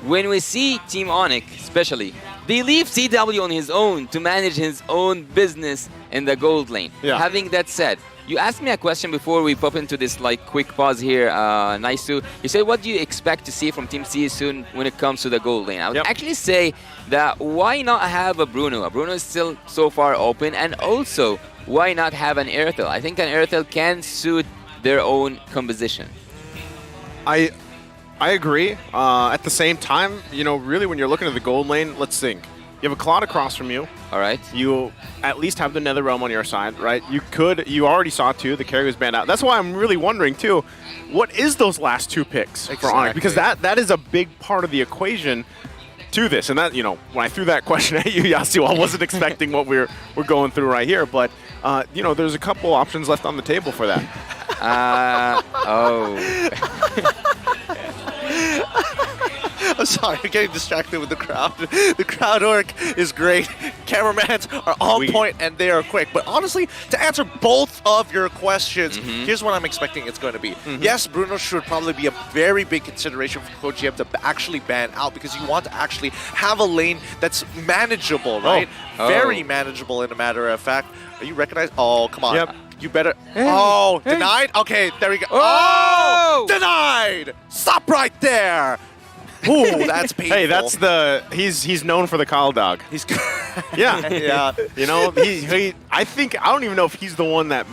[SPEAKER 6] when we see Team Onyx, especially, they leave CW on his own to manage his own business in the gold lane.
[SPEAKER 5] Yeah.
[SPEAKER 6] Having that said, you asked me a question before we pop into this quick pause here, Naisu. You said, what do you expect to see from Team C soon when it comes to the gold lane? I would actually say that why not have a Bruno? A Bruno is still so far open, and also why not have an Airthel? I think an Airthel can suit their own composition.
[SPEAKER 5] I agree. At the same time, you know, really when you're looking at the gold lane, let's think. You have a Claude across from you.
[SPEAKER 6] All right.
[SPEAKER 5] You at least have the Nether Realm on your side, right? You already saw 2. The carry was banned out. That's why I'm really wondering, too, what is those last 2 picks for Onyx? Because that is a big part of the equation to this. And that, you know, when I threw that question at you, Yasu, I wasn't expecting what we're going through right here. But, you know, there's a couple options left on the table for that.
[SPEAKER 8] I'm sorry, I'm getting distracted with the crowd. The crowd work is great. Cameramans are on point and they are quick. But honestly, to answer both of your questions, here's what I'm expecting it's going to be. Yes, Bruno should probably be a very big consideration for Code GM to actually ban out because you want to actually have a lane that's manageable, right? Very manageable, in a matter of fact. Are you recognized? Oh, come on.
[SPEAKER 5] Yep.
[SPEAKER 8] You better. Oh, denied? Okay, there we go. Oh, denied! Stop right there! Ooh, that's painful.
[SPEAKER 5] Hey, that's the he's known for the call dog.
[SPEAKER 8] He's
[SPEAKER 5] yeah,
[SPEAKER 8] yeah.
[SPEAKER 5] You know, I don't even know if he's the one that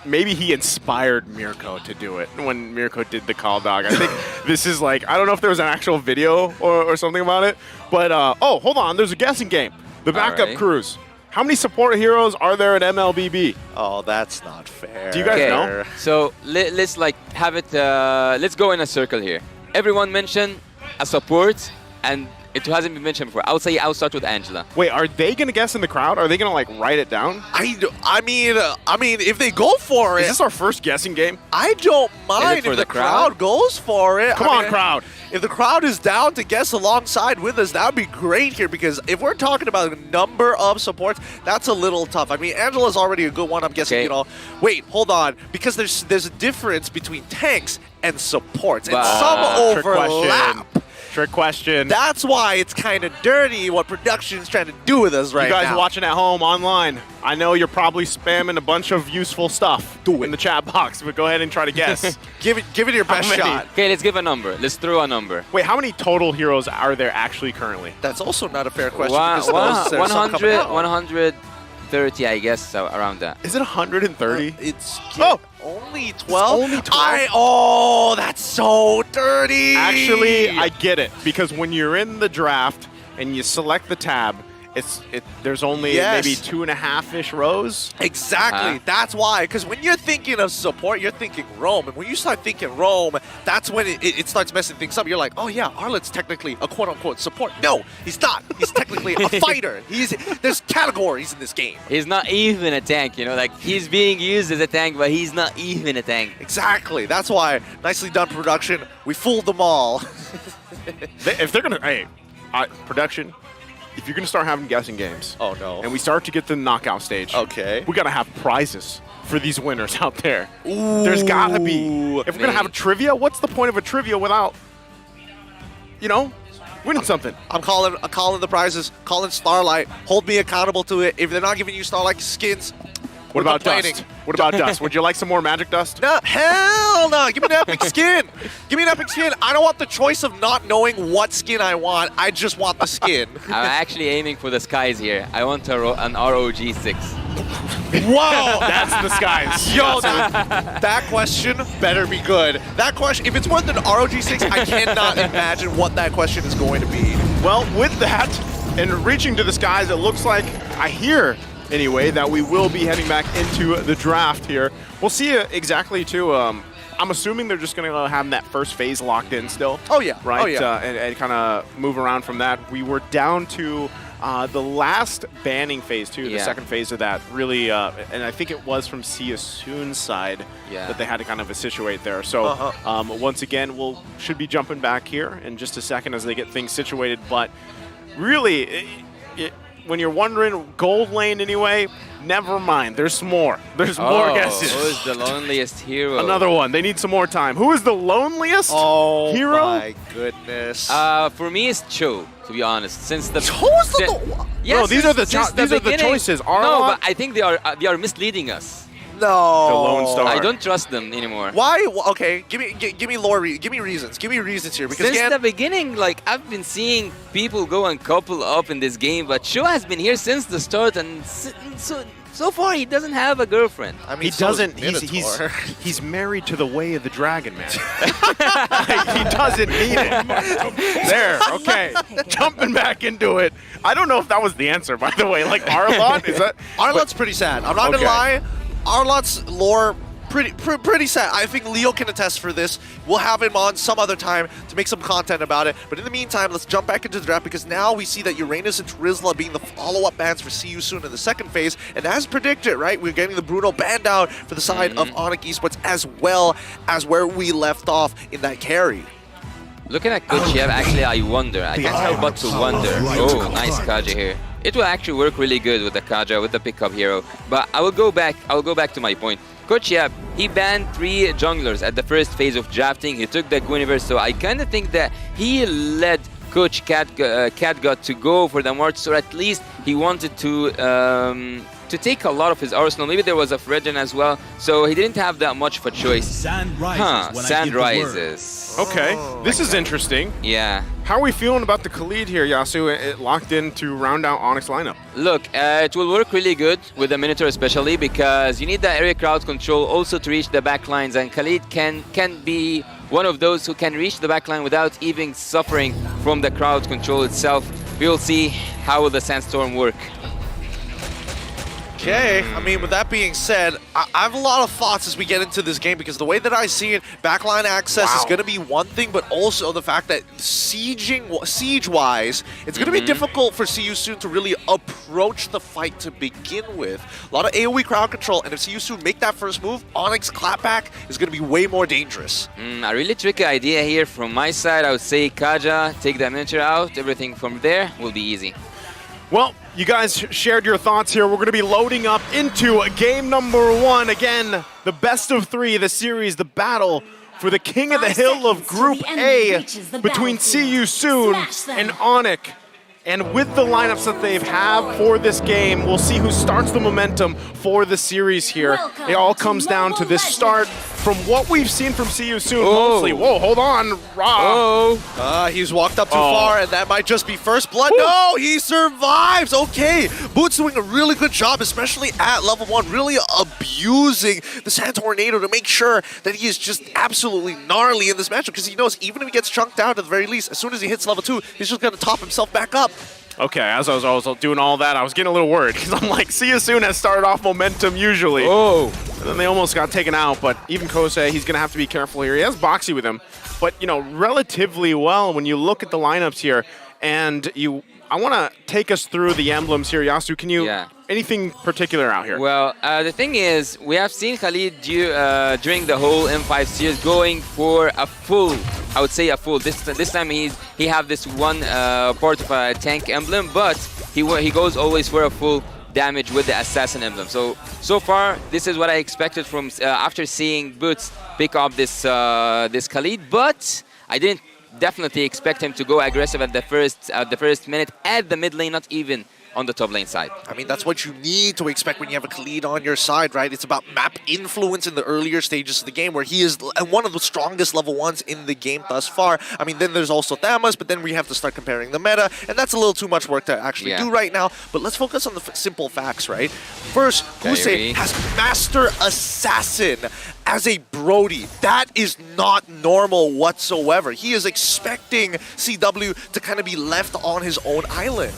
[SPEAKER 5] maybe he inspired Mirko to do it when Mirko did the call dog. I think this is like, I don't know if there was an actual video or something about it, but oh, hold on, there's a guessing game. The backup crews. How many support heroes are there at MLBB?
[SPEAKER 8] Oh, that's not fair.
[SPEAKER 5] Do you guys know?
[SPEAKER 6] So let's like have it. Let's go in a circle here. Everyone mention a support, and it hasn't been mentioned before. I'll start with Angela.
[SPEAKER 5] Wait, are they gonna guess in the crowd? Are they gonna like write it down?
[SPEAKER 8] I mean, if they go for it.
[SPEAKER 5] Is this our first guessing game?
[SPEAKER 8] I don't mind if the crowd goes for it.
[SPEAKER 5] Come on, crowd.
[SPEAKER 8] If the crowd is down to guess alongside with us, that would be great here because if we're talking about a number of supports, that's a little tough. I mean, Angela's already a good one. I'm guessing, you know. Wait, hold on. Because there's a difference between tanks and supports. And some overlap.
[SPEAKER 5] Trick question.
[SPEAKER 8] That's why it's kind of dirty what production's trying to do with us right now.
[SPEAKER 5] You guys watching at home online, I know you're probably spamming a bunch of useful stuff in the chat box, but go ahead and try to guess.
[SPEAKER 8] Give it your best shot.
[SPEAKER 6] Okay, let's give a number. Let's throw a number.
[SPEAKER 5] Wait, how many total heroes are there actually currently?
[SPEAKER 8] That's also not a fair question.
[SPEAKER 6] 130, I guess, so around that.
[SPEAKER 5] Is it 130?
[SPEAKER 8] It's only 12? Only 12? That's so dirty.
[SPEAKER 5] Actually, I get it, because when you're in the draft and you select the tab, there's only maybe 2.5-ish rows.
[SPEAKER 8] Exactly. That's why. Because when you're thinking of support, you're thinking Roam. And when you start thinking Roam, that's when it starts messing things up. You're like, oh yeah, Arlet's technically a quote-unquote support. No, he's not. He's technically a fighter. There's categories in this game.
[SPEAKER 6] He's not even a tank, you know? Like, he's being used as a tank, but he's not even a tank.
[SPEAKER 8] Exactly. That's why. Nicely done, production. We fooled them all.
[SPEAKER 5] If they're going to... Hey, production... If you're going to start having guessing games, and we start to get to the knockout stage, we got to have prizes for these winners out there.
[SPEAKER 8] Ooh,
[SPEAKER 5] there's got to be. If we're going to have a trivia, what's the point of a trivia without, winning something?
[SPEAKER 8] I'm calling the prizes, calling Starlight. Hold me accountable to it. If they're not giving you Starlight skins,
[SPEAKER 5] what about dust? What about dust? Would you like some more magic dust?
[SPEAKER 8] No, hell no. Give me an epic skin. Give me an epic skin. I don't want the choice of not knowing what skin I want. I just want the skin.
[SPEAKER 6] I'm actually aiming for the skies here. I want an ROG6.
[SPEAKER 8] Whoa!
[SPEAKER 5] That's the skies.
[SPEAKER 8] Yo, that question better be good. That question, if it's more than ROG6, I cannot imagine what that question is going to be.
[SPEAKER 5] Well, with that, and reaching to the skies, it looks like I hear... Anyway, that we will be heading back into the draft here. We'll see exactly, too. I'm assuming they're just going to have that first phase locked in still.
[SPEAKER 8] Oh, yeah.
[SPEAKER 5] Right?
[SPEAKER 8] Oh, yeah.
[SPEAKER 5] And kind of move around from that. We were down to the last banning phase, too, the second phase of that. Really, and I think it was from See You Soon's side that they had to kind of situate there. So, once again, should be jumping back here in just a second as they get things situated. But really... when you're wondering gold lane anyway, never mind. There's more. There's more guesses.
[SPEAKER 6] Who is the loneliest hero?
[SPEAKER 5] Another one. They need some more time. Who is the loneliest hero?
[SPEAKER 8] Oh my goodness.
[SPEAKER 6] For me, it's Cho, to be honest. Since the
[SPEAKER 8] Cho's
[SPEAKER 5] no, these are the choices.
[SPEAKER 6] No, but I think they are misleading us.
[SPEAKER 8] No.
[SPEAKER 5] The Lone Star.
[SPEAKER 6] I don't trust them anymore.
[SPEAKER 8] Why? Okay, give me lore. Give me reasons. Give me reasons here. Because
[SPEAKER 6] since the beginning, like I've been seeing people go and couple up in this game, but Cho has been here since the start, and so far he doesn't have a girlfriend.
[SPEAKER 8] I mean,
[SPEAKER 5] he doesn't. He's married to the way of the dragon, man. He doesn't need it. There. Okay. Jumping back into it. I don't know if that was the answer, by the way. Like Arlot, is that?
[SPEAKER 8] Arlot's pretty sad. I'm not gonna lie. Arlot's lore, pretty sad. I think Leo can attest for this. We'll have him on some other time to make some content about it. But in the meantime, let's jump back into the draft because now we see that Uranus and Trizla being the follow-up bans for See You Soon in the second phase. And as predicted, right, we're getting the Bruno banned out for the side of Onyx Esports as well as where we left off in that carry.
[SPEAKER 6] Looking at Coach Yev, actually, I wonder. I can't help but to wonder. Oh, nice Kaja here. It will actually work really good with the Kaja, with the pickup hero. But I will go back to my point. Coach Yev, he banned 3 junglers at the first phase of drafting. He took the Guinevere, so I kind of think that he led Coach Catgut to go for the Mortis, or at least he wanted to take a lot of his arsenal. Maybe there was a Fredrin as well, so he didn't have that much of a choice.
[SPEAKER 14] Sand rises.
[SPEAKER 6] Sand rises.
[SPEAKER 5] Okay, this is interesting.
[SPEAKER 6] Yeah.
[SPEAKER 5] How are we feeling about the Khalid here, Yasu? It locked in to round out Onyx lineup.
[SPEAKER 6] Look, it will work really good with the Minotaur especially, because you need the area crowd control also to reach the backlines, and Khalid can be one of those who can reach the backline without even suffering from the crowd control itself. We will see how will the Sandstorm work.
[SPEAKER 8] Okay, I mean, with that being said, I have a lot of thoughts as we get into this game, because the way that I see it, backline access is going to be one thing, but also the fact that siege-wise, it's going to be difficult for CU Soon to really approach the fight to begin with. A lot of AoE crowd control, and if CU Soon make that first move, Onyx clapback is going to be way more dangerous.
[SPEAKER 6] A really tricky idea here from my side. I would say Kaja, take the miniature out, everything from there will be easy.
[SPEAKER 5] Well, you guys shared your thoughts here. We're going to be loading up into game number 1. Again, the best of 3, the series, the battle for the King of the Hill of Group A between CU Soon and Onyx. And with the lineups that they have for this game, we'll see who starts the momentum for the series here. It all comes down to this start. From what we've seen from CU Soon, mostly. Whoa, hold on,
[SPEAKER 8] He's walked up too far, and that might just be first blood. No, he survives. Okay, Boots doing a really good job, especially at level 1, really abusing the Sand Tornado to make sure that he is just absolutely gnarly in this matchup, because he knows even if he gets chunked out at the very least, as soon as he hits level 2, he's just going to top himself back up.
[SPEAKER 5] Okay, as I was doing all that, I was getting a little worried, because I'm like, CU Soon has started off momentum usually. And then they almost got taken out, but even Kosei, he's going to have to be careful here. He has Boxy with him, but, you know, relatively well when you look at the lineups here. And I want to take us through the emblems here. Yasu, can you, anything particular out here?
[SPEAKER 6] Well, the thing is, we have seen Khalid during the whole M5 series going for a full, I would say a full. This time he have this one part of a tank emblem, but he goes always for a full damage with the assassin emblem. So far, this is what I expected from after seeing Boots pick up this Khalid, but I didn't definitely expect him to go aggressive at the first minute at the mid lane, not even on the top lane side.
[SPEAKER 8] I mean, that's what you need to expect when you have a Khalid on your side, right? It's about map influence in the earlier stages of the game, where he is one of the strongest level 1s in the game thus far. I mean, then there's also Thamas, but then we have to start comparing the meta, and that's a little too much work to actually do right now. But let's focus on the simple facts, right? First, Hussein has Master Assassin as a Brody. That is not normal whatsoever. He is expecting CW to kind of be left on his own island.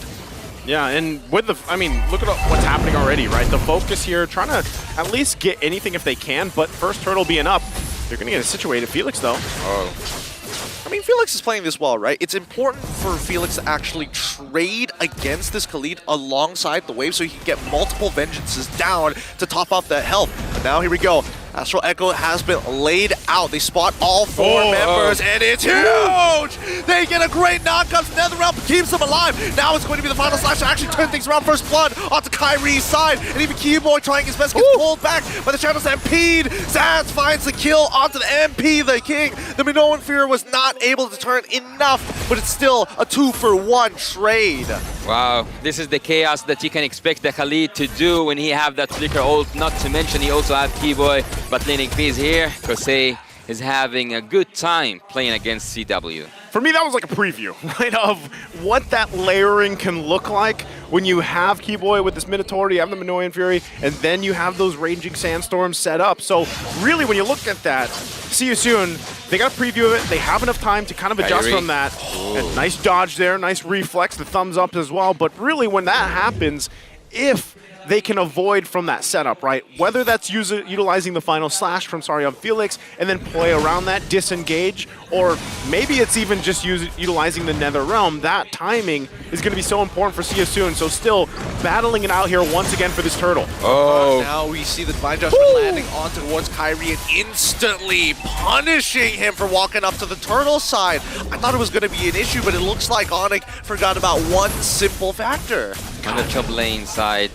[SPEAKER 5] Yeah, and with I mean, look at what's happening already, right? The focus here, trying to at least get anything if they can, but first turtle being up, they're going to get it situated. Felix, though.
[SPEAKER 8] I mean, Felix is playing this well, right? It's important for Felix to actually trade against this Khalid alongside the wave so he can get multiple vengeances down to top off that health. But now, here we go. Astral Echo has been laid out. They spot all 4 members, and it's huge! They get a great knockup. NetherRealm keeps them alive. Now it's going to be the final slash to actually turn things around. First blood onto Kyrie's side, and even Keyboy trying his best gets pulled back by the Shadow Stampede. Zaz finds the kill onto the MP, the King. The Minoan Fear was not able to turn enough, but it's still a 2-for-1 trade.
[SPEAKER 6] Wow, this is the chaos that you can expect the Khalid to do when he have that flicker ult. Not to mention he also have Keyboy, but laning phase here. Kosei is having a good time playing against CW.
[SPEAKER 5] For me, that was like a preview, right, of what that layering can look like when you have Keyboy with this Minotaur, you have the Minoan Fury, and then you have those Raging Sandstorms set up. So really, when you look at that, see you soon. They got a preview of it. They have enough time to kind of adjust from that. And nice dodge there, nice reflex, the thumbs up as well. But really, when that happens, if they can avoid from that setup, right? Whether that's utilizing the final slash from Sarion Felix and then play around that, disengage, or maybe it's even just utilizing the Nether Realm. That timing is going to be so important for Seosun. So still battling it out here once again for this turtle.
[SPEAKER 6] Oh.
[SPEAKER 8] Now we see the Divine Judgment landing on towards Kyrie and instantly punishing him for walking up to the turtle side. I thought it was going to be an issue, but it looks like Onyx forgot about one simple factor.
[SPEAKER 6] On the top lane side,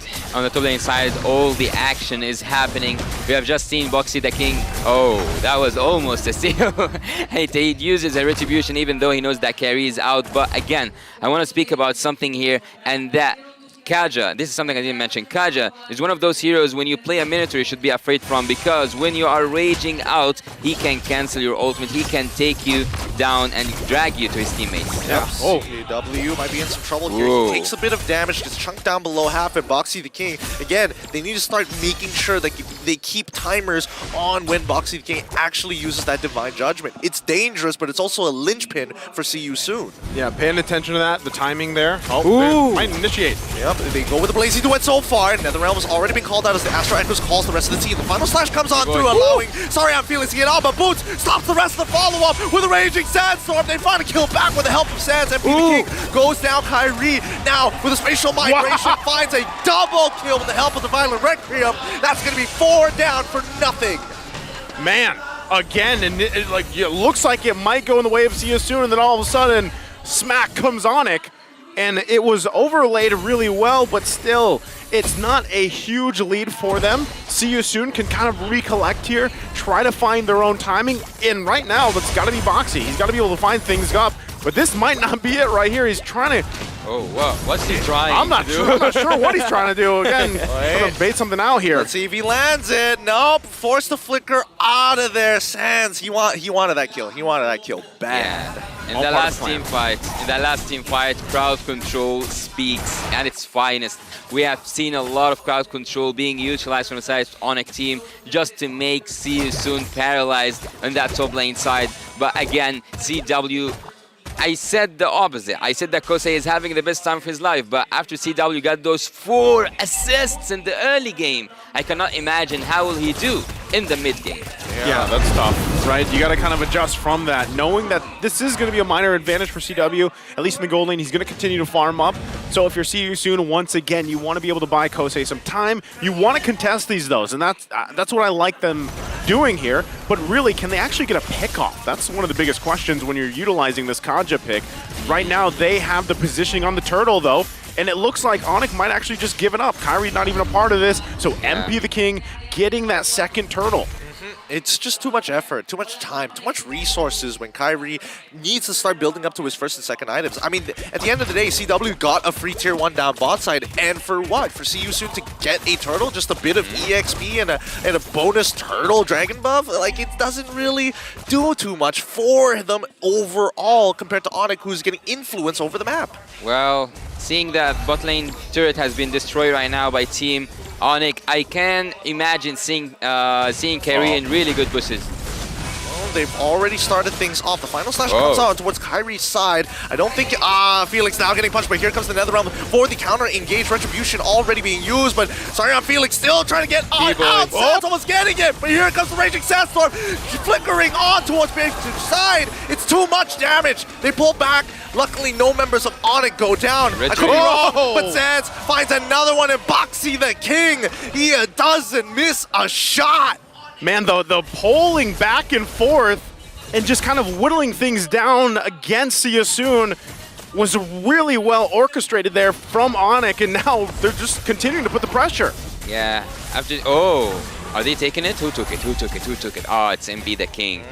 [SPEAKER 6] all the action is happening. We have just seen Boxy the King. Oh, that was almost a steal. He uses a retribution even though he knows that carry is out. But again, I want to speak about something here, and that Kaja, this is something I didn't mention. Kaja is one of those heroes when you play a Minotaur you should be afraid from, because when you are raging out, he can cancel your ultimate, he can take you down and drag you to his teammates.
[SPEAKER 8] Yeah. Oh, CW might be in some trouble here.
[SPEAKER 6] Whoa.
[SPEAKER 8] He takes a bit of damage, gets chunked down below half, and Boxy the King, again, they need to start making sure that they keep timers on when Boxy the King actually uses that Divine Judgment. It's dangerous, but it's also a linchpin for See You Soon.
[SPEAKER 5] Yeah, paying attention to that, the timing there. Oh, might initiate.
[SPEAKER 8] Yep, they go with the Blazy Duet so far. NetherRealm has already been called out as the Astro Echoes calls the rest of the team. The final slash comes on through, allowing Sarion Felix to get on, but Boots stops the rest of the follow-up with a Raging Sandstorm. They find a kill back with the help of Sands. MP the King goes down. Kyrie now with a spatial migration finds a double kill with the help of the Violent Requiem. That's going to be 4 down for nothing.
[SPEAKER 5] Man, again, and it looks like it might go in the way of Seosun, and then all of a sudden, smack comes Onyx. And it was overlaid really well, but still, it's not a huge lead for them. Seosun can kind of recollect here, try to find their own timing, and right now, it's got to be Boxy. He's got to be able to find things up, but this might not be it right here. He's trying to...
[SPEAKER 6] Oh, wow. What's he trying
[SPEAKER 5] I'm not
[SPEAKER 6] to
[SPEAKER 5] sure.
[SPEAKER 6] do?
[SPEAKER 5] I'm not sure what he's trying to do. Again, trying to bait something out here.
[SPEAKER 8] Let's see if he lands it. Nope. Force the flicker out of there. Sands, he wanted that kill. He wanted that kill bad.
[SPEAKER 6] Yeah. In the last team fight, crowd control speaks at its finest. We have seen a lot of crowd control being utilized from the side of Onyx team just to make Seosun paralyzed on that top lane side. But again, CW, I said the opposite. I said that Kosei is having the best time of his life, but after CW got those 4 assists in the early game, I cannot imagine how will he do in the mid game.
[SPEAKER 5] Yeah, that's tough, right? You got to kind of adjust from that, knowing that this is going to be a minor advantage for CW, at least in the gold lane. He's going to continue to farm up. So if you're Seosun, once again, you want to be able to buy Kosei some time. You want to contest these, though, and that's what I like them doing here. But really, can they actually get a pick off? That's one of the biggest questions when you're utilizing this Kaja pick. Right now, they have the positioning on the turtle, though, and it looks like Onyx might actually just give it up. Kyrie's not even a part of this, so MP the King getting that second turtle.
[SPEAKER 8] It's just too much effort, too much time, too much resources when Kyrie needs to start building up to his first and second items. I mean, at the end of the day, CW got a free tier 1 down bot side, and for what? For Seosun to get a turtle, just a bit of EXP and a bonus turtle dragon buff? Like, it doesn't really do too much for them overall compared to Onyx, who's getting influence over the map.
[SPEAKER 6] Well, seeing that bot lane turret has been destroyed right now by Team Onyx, I can imagine seeing Kerry in really good bushes.
[SPEAKER 8] Well, they've already started things off. The final slash comes out towards Kyrie's side. I don't think Felix now getting punched, but here comes the NetherRealm for the counter engage retribution already being used, but Sarion Felix still trying to get out. Sands almost getting it, but here comes the Raging Sandstorm flickering on towards Big's side. It's too much damage. They pull back. Luckily, no members of Onyx go down. I could be wrong, but Sands finds another one, and Boxy the King, he doesn't miss a shot.
[SPEAKER 5] Man, the polling back and forth and just kind of whittling things down against Seosun was really well orchestrated there from Onyx, and now they're just continuing to put the pressure.
[SPEAKER 6] Yeah, after are they taking it? Who took it? Who took it? Who took it? Oh, it's MB the King.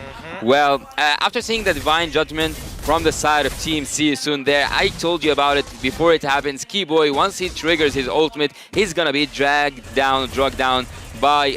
[SPEAKER 6] Well, after seeing the Divine Judgment from the side of Team Seosun there, I told you about it before it happens. Keyboy, once he triggers his ultimate, he's gonna be dragged down by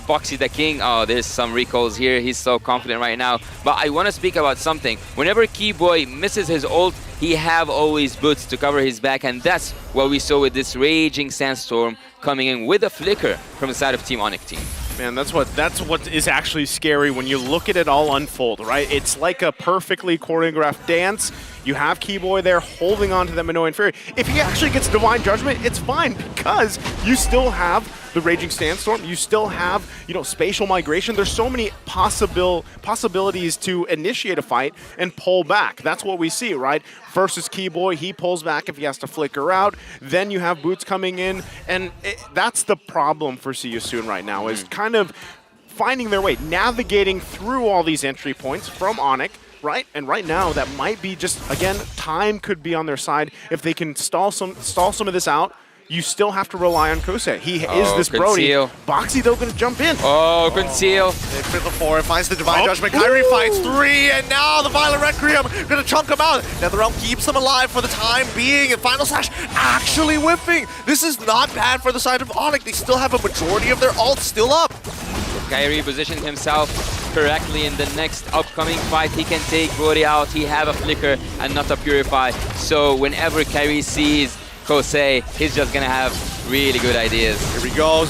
[SPEAKER 6] Boxy the King. Oh, there's some recalls here. He's so confident right now. But I want to speak about something. Whenever Keyboy misses his ult, he have always boots to cover his back, and that's what we saw with this Raging Sandstorm coming in with a flicker from the side of Team Onyx team.
[SPEAKER 5] Man, that's what is actually scary when you look at it all unfold, right? It's like a perfectly choreographed dance. You have Keyboy there holding on to them Minoan Fury. If he actually gets Divine Judgment, it's fine because you still have the Raging Sandstorm. You still have, you know, Spatial Migration. There's so many possibilities to initiate a fight and pull back. That's what we see, right? First is Keyboy. He pulls back if he has to flicker out. Then you have Boots coming in. And that's the problem for See You Soon right now, is kind of finding their way, navigating through all these entry points from Onyx, right? And right now, that might be just, again, time could be on their side. If they can stall some of this out, you still have to rely on Kosei. He is this Brody. Boxy, though, going to jump in.
[SPEAKER 6] Oh, conceal.
[SPEAKER 8] They fit the 4, finds the Divine Judgment. Kyrie fights 3, and now the Violent Requiem going to chunk him out. NetherRealm keeps him alive for the time being, and Final Slash actually whiffing. This is not bad for the side of Onyx. They still have a majority of their ults still up.
[SPEAKER 6] Kyrie positioned himself correctly in the next upcoming fight. He can take Brody out. He have a flicker and not a purify. So whenever Kyrie sees Kosei, he's just gonna have really good ideas.
[SPEAKER 8] Here he goes.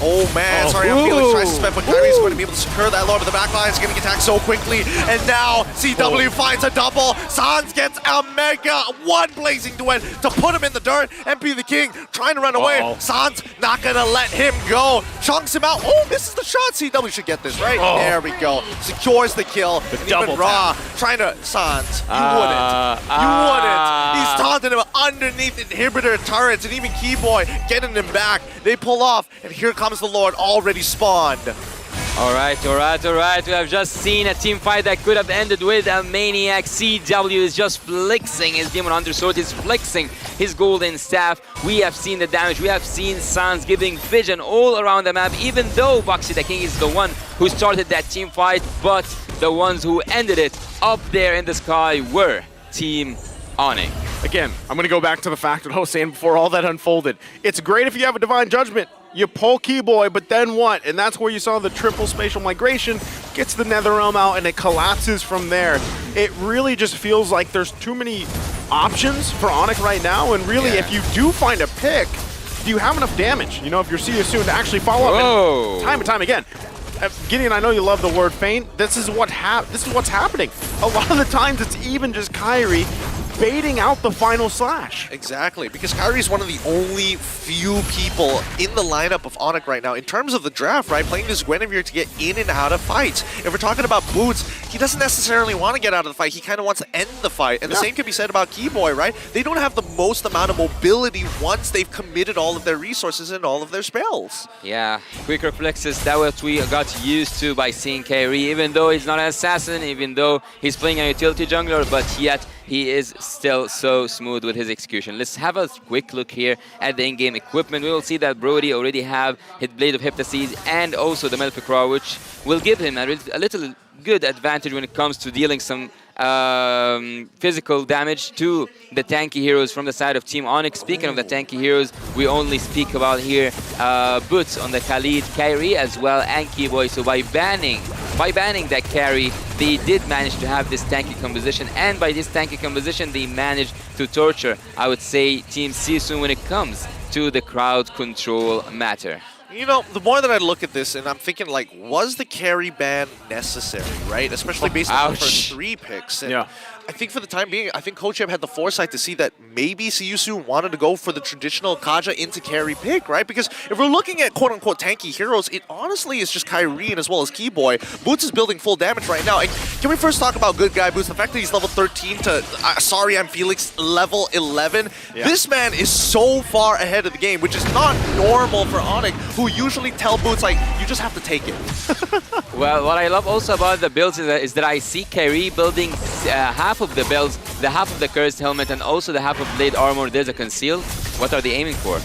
[SPEAKER 8] Oh man, sorry, I'm feeling tries to spend, but Kyrie's going to be able to secure that low to the back line. He's getting attacked so quickly. And now CW finds a double. Sans gets a mega one blazing duet to put him in the dirt. MP the King trying to run away. Sans not gonna let him go. Chunks him out. Oh, misses the shot. CW should get this, right? There we go. Secures the kill.
[SPEAKER 5] The
[SPEAKER 8] and
[SPEAKER 5] double
[SPEAKER 8] even Raw
[SPEAKER 5] tap.
[SPEAKER 8] trying to Sans. You wouldn't. You wouldn't. He's taunting him underneath inhibitor turrets, and even Keyboy getting him back. They pull off, and here comes the Lord already spawned.
[SPEAKER 6] All right. We have just seen a team fight that could have ended with a maniac. CW is just flexing his Demon Undersword. He's flexing his golden staff. We have seen the damage. We have seen Sans giving vision all around the map, even though Boxy the King is the one who started that team fight, but the ones who ended it up there in the sky were Team Onyx.
[SPEAKER 5] Again, I'm going to go back to the fact that I was saying before all that unfolded. It's great if you have a Divine Judgment. You pull Keyboy, but then what? And that's where you saw the triple Spatial Migration, gets the NetherRealm out, and it collapses from there. It really just feels like there's too many options for Onyx right now, and really, if you do find a pick, do you have enough damage? You know, if you're See You Soon to actually follow up. Time and time again. Gideon, I know you love the word feint. This is what's happening. A lot of the times, it's even just Kyrie baiting out the final slash.
[SPEAKER 8] Exactly, because Kyrie's one of the only few people in the lineup of Onyx right now in terms of the draft, right? Playing this Guinevere to get in and out of fights. If we're talking about Boots, he doesn't necessarily want to get out of the fight. He kind of wants to end the fight. And the same can be said about Keyboy, right? They don't have the most amount of mobility once they've committed all of their resources and all of their spells.
[SPEAKER 6] Yeah, quick reflexes, that what we got used to by seeing Kyrie, even though he's not an assassin, even though he's playing a utility jungler, but yet he is still so smooth with his execution. Let's have a quick look here at the in-game equipment. We will see that Brody already have his Blade of Hypnosis and also the Malefic Raw, which will give him a little good advantage when it comes to dealing some physical damage to the tanky heroes from the side of Team Onyx. Speaking of the tanky heroes, we only speak about here Boots on the Khalid, Kyrie as well, and Keyboy. So by banning that carry, they did manage to have this tanky composition, and by this tanky composition, they managed to torture, I would say, Team Sisu when it comes to the crowd control matter.
[SPEAKER 8] You know, the more that I look at this, and I'm thinking, like, was the carry ban necessary, right? Especially based on the first 3 picks. And I think for the time being, I think Coach M had the foresight to see that maybe Siusu wanted to go for the traditional Kaja into carry pick, right? Because if we're looking at quote-unquote tanky heroes, it honestly is just Kyrie and as well as Keyboy. Boots is building full damage right now. And can we first talk about good guy Boots? The fact that he's level 13 to, sorry, I'm Felix, level 11. This man is so far ahead of the game, which is not normal for Onyx, who usually tell Boots, like, you just have to take it.
[SPEAKER 6] Well, what I love also about the builds is that I see Kyrie building half of the builds, the half of the Cursed Helmet, and also the half of Blade Armor. There's a Conceal. What are they aiming for?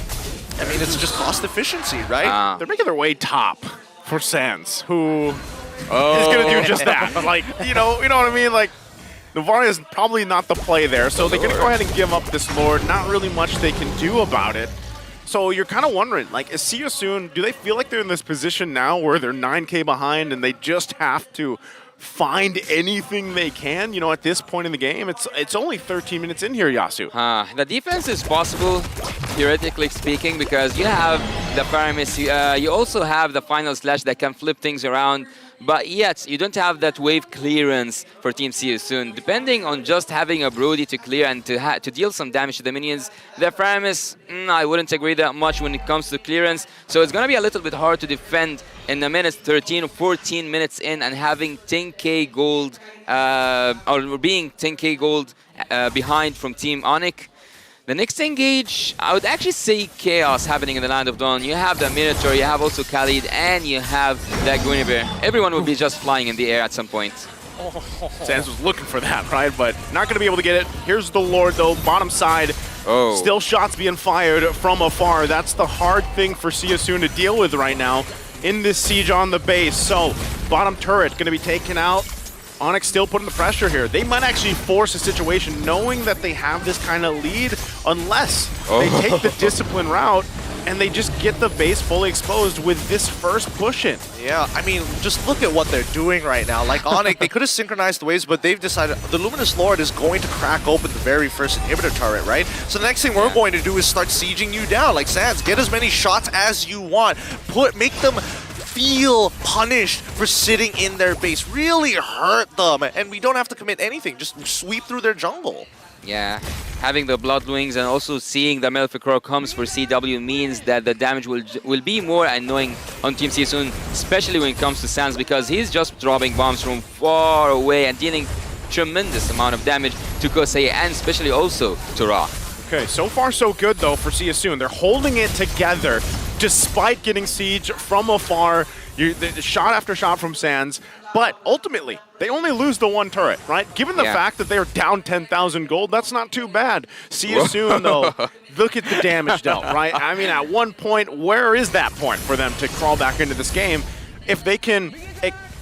[SPEAKER 8] I mean, it's just cost efficiency, right?
[SPEAKER 5] They're making their way top for Sans, who is going to do just that. Like, you know what I mean? Like, Novaria is probably not the play there, so they're going to go ahead and give up this Lord. Not really much they can do about it. So you're kind of wondering, like, is See You Soon, do they feel like they're in this position now where they're 9K behind and they just have to find anything they can, you know, at this point in the game? It's only 13 minutes in here, Yasu.
[SPEAKER 6] The defense is possible, theoretically speaking, because you have the Paramis, you also have the Final Slash that can flip things around, but yet you don't have that wave clearance for Team Soon. Depending on just having a Brody to clear and to deal some damage to the minions, the Paramis, I wouldn't agree that much when it comes to clearance. So it's going to be a little bit hard to defend in a minute, 13 or 14 minutes in, and having 10k gold, or being 10k gold behind from Team Onyx. The next engage, I would actually say chaos happening in the Land of Dawn. You have the Minotaur, you have also Khalid, and you have that Guinevere. Everyone will be just flying in the air at some point.
[SPEAKER 5] Sans was looking for that, right? But not going to be able to get it. Here's the Lord, though, bottom side.
[SPEAKER 6] Oh.
[SPEAKER 5] Still shots being fired from afar. That's the hard thing for Soon to deal with right now in this siege on the base. So, bottom turret going to be taken out. Onyx still putting the pressure here. They might actually force a situation knowing that they have this kind of lead unless they take the discipline route and they just get the base fully exposed with this first push in.
[SPEAKER 8] Yeah, I mean, just look at what they're doing right now. Like Onyx, they could have synchronized the waves, but they've decided the Luminous Lord is going to crack open the very first inhibitor turret, right? So the next thing we're going to do is start sieging you down. Like Sans, get as many shots as you want. Make them feel punished for sitting in their base. Really hurt them, and we don't have to commit anything. Just sweep through their jungle.
[SPEAKER 6] Yeah, having the Blood Wings and also seeing the Malefic Roar comes for CW means that the damage will be more annoying on Team Soon, especially when it comes to Sans, because he's just dropping bombs from far away and dealing tremendous amount of damage to Kosei and especially also to Ra.
[SPEAKER 5] Okay, so far so good though for Soon. They're holding it together despite getting siege from afar. Shot after shot from Sans, but ultimately they only lose the one turret, right? Given the fact that they're down 10,000 gold, that's not too bad. Soon though, look at the damage dealt, right? I mean, at one point, where is that point for them to crawl back into this game? If they can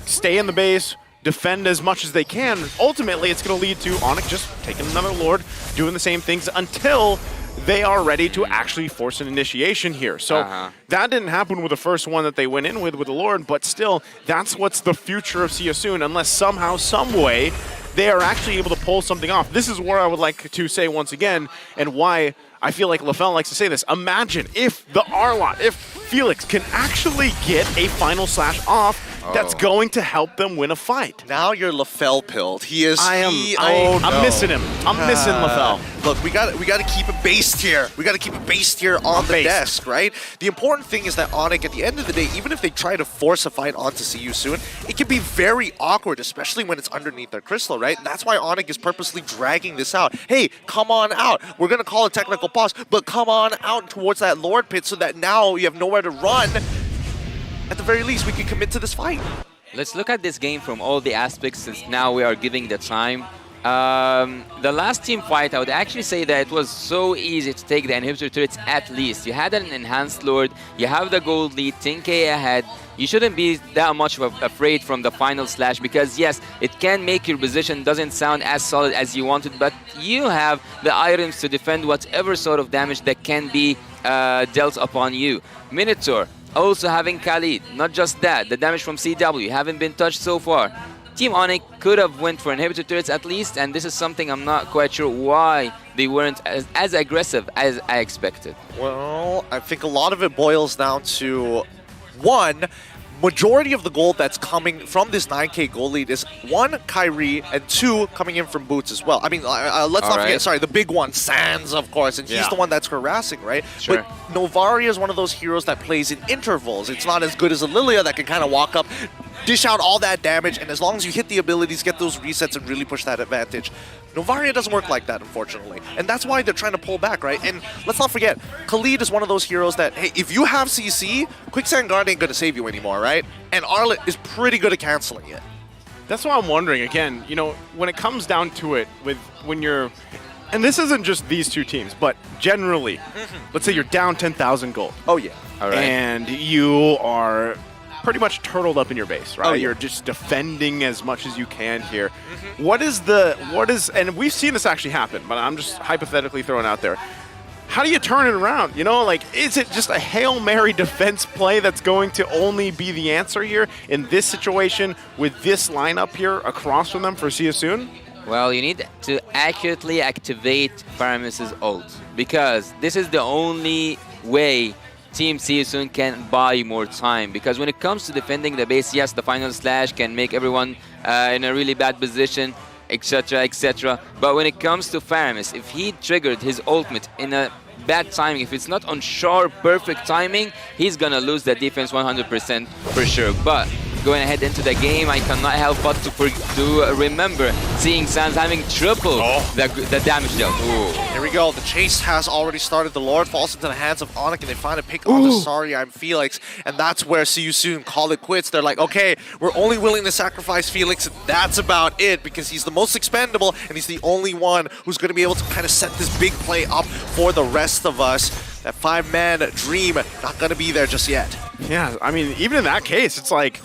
[SPEAKER 5] stay in the base, defend as much as they can, ultimately it's going to lead to Onyx just taking another Lord, doing the same things until they are ready to actually force an initiation here. So that didn't happen with the first one that they went in with the Lord, but still, that's what's the future of Soon, unless somehow, some way, they are actually able to pull something off. This is where I would like to say once again, and why I feel like LaFell likes to say this. Imagine if the Arlot, if Felix can actually get a final slash off that's going to help them win a fight.
[SPEAKER 8] Now you're LaFell pilled. He is.
[SPEAKER 5] I'm missing him. I'm missing LaFell.
[SPEAKER 8] Look, we got to keep it based here. We got to keep it based here on the desk, right? The important thing is that Onyx, at the end of the day, even if they try to force a fight onto Soon, it can be very awkward, especially when it's underneath their crystal, right? That's why Onyx is purposely dragging this out. Hey, come on out. We're gonna call a technical pause, but come on out towards that Lord pit so that now you have nowhere to run. At the very least, we can commit to this fight.
[SPEAKER 6] Let's look at this game from all the aspects, since now we are giving the time. The last team fight, I would actually say that it was so easy to take the inhibitor turrets at least. You had an enhanced Lord, you have the gold lead, 10k ahead. You shouldn't be that much afraid from the final slash, because yes, it can make your position doesn't sound as solid as you wanted, but you have the items to defend whatever sort of damage that can be dealt upon you. Minotaur, also having Khalid, not just that, the damage from CW haven't been touched so far. Team Onyx could have went for inhibitor turrets at least, and this is something I'm not quite sure why they weren't as aggressive as I expected.
[SPEAKER 8] Well, I think a lot of it boils down to, one, majority of the gold that's coming from this 9k gold lead is, one, Kyrie, and two, coming in from Boots as well. I mean, let's not forget, sorry, the big one, Sans, of course, and he's the one that's harassing, right?
[SPEAKER 6] Sure.
[SPEAKER 8] But Novaria is one of those heroes that plays in intervals. It's not as good as a Lilia that can kind of walk up, dish out all that damage, and as long as you hit the abilities, get those resets, and really push that advantage. Novaria doesn't work like that, unfortunately. And that's why they're trying to pull back, right? And let's not forget, Khalid is one of those heroes that, hey, if you have CC, Quicksand Guard ain't going to save you anymore, right? And Arlet is pretty good at canceling it.
[SPEAKER 5] That's why I'm wondering, again, you know, when it comes down to it, when you're... And this isn't just these two teams, but generally, let's say you're down 10,000 gold.
[SPEAKER 8] Oh, yeah.
[SPEAKER 6] All right.
[SPEAKER 5] And you are pretty much turtled up in your base, right?
[SPEAKER 8] Oh, yeah.
[SPEAKER 5] You're just defending as much as you can here. What is, and we've seen this actually happen, but I'm just hypothetically throwing out there. How do you turn it around? You know, like, is it just a Hail Mary defense play that's going to only be the answer here in this situation with this lineup here across from them for Soon?
[SPEAKER 6] Well, you need to accurately activate Paramis's ult, because this is the only way Team Season can buy more time, because when it comes to defending the base, yes, the final slash can make everyone in a really bad position, etc, etc. But when it comes to Faramis, if he triggered his ultimate in a bad timing, if it's not on sharp, perfect timing, he's gonna lose the defense 100% for sure. But going ahead into the game, I cannot help but to remember seeing Sans having triple the damage dealt. Ooh.
[SPEAKER 8] Here we go. The chase has already started. The Lord falls into the hands of Onyx, and they find a pick on the Sorry I'm Felix. And that's where See You Soon call it quits. They're like, okay, we're only willing to sacrifice Felix. That's about it, because he's the most expendable, and he's the only one who's going to be able to kind of set this big play up for the rest of us. That 5-man dream not going to be there just yet.
[SPEAKER 5] Yeah, I mean, even in that case, it's like,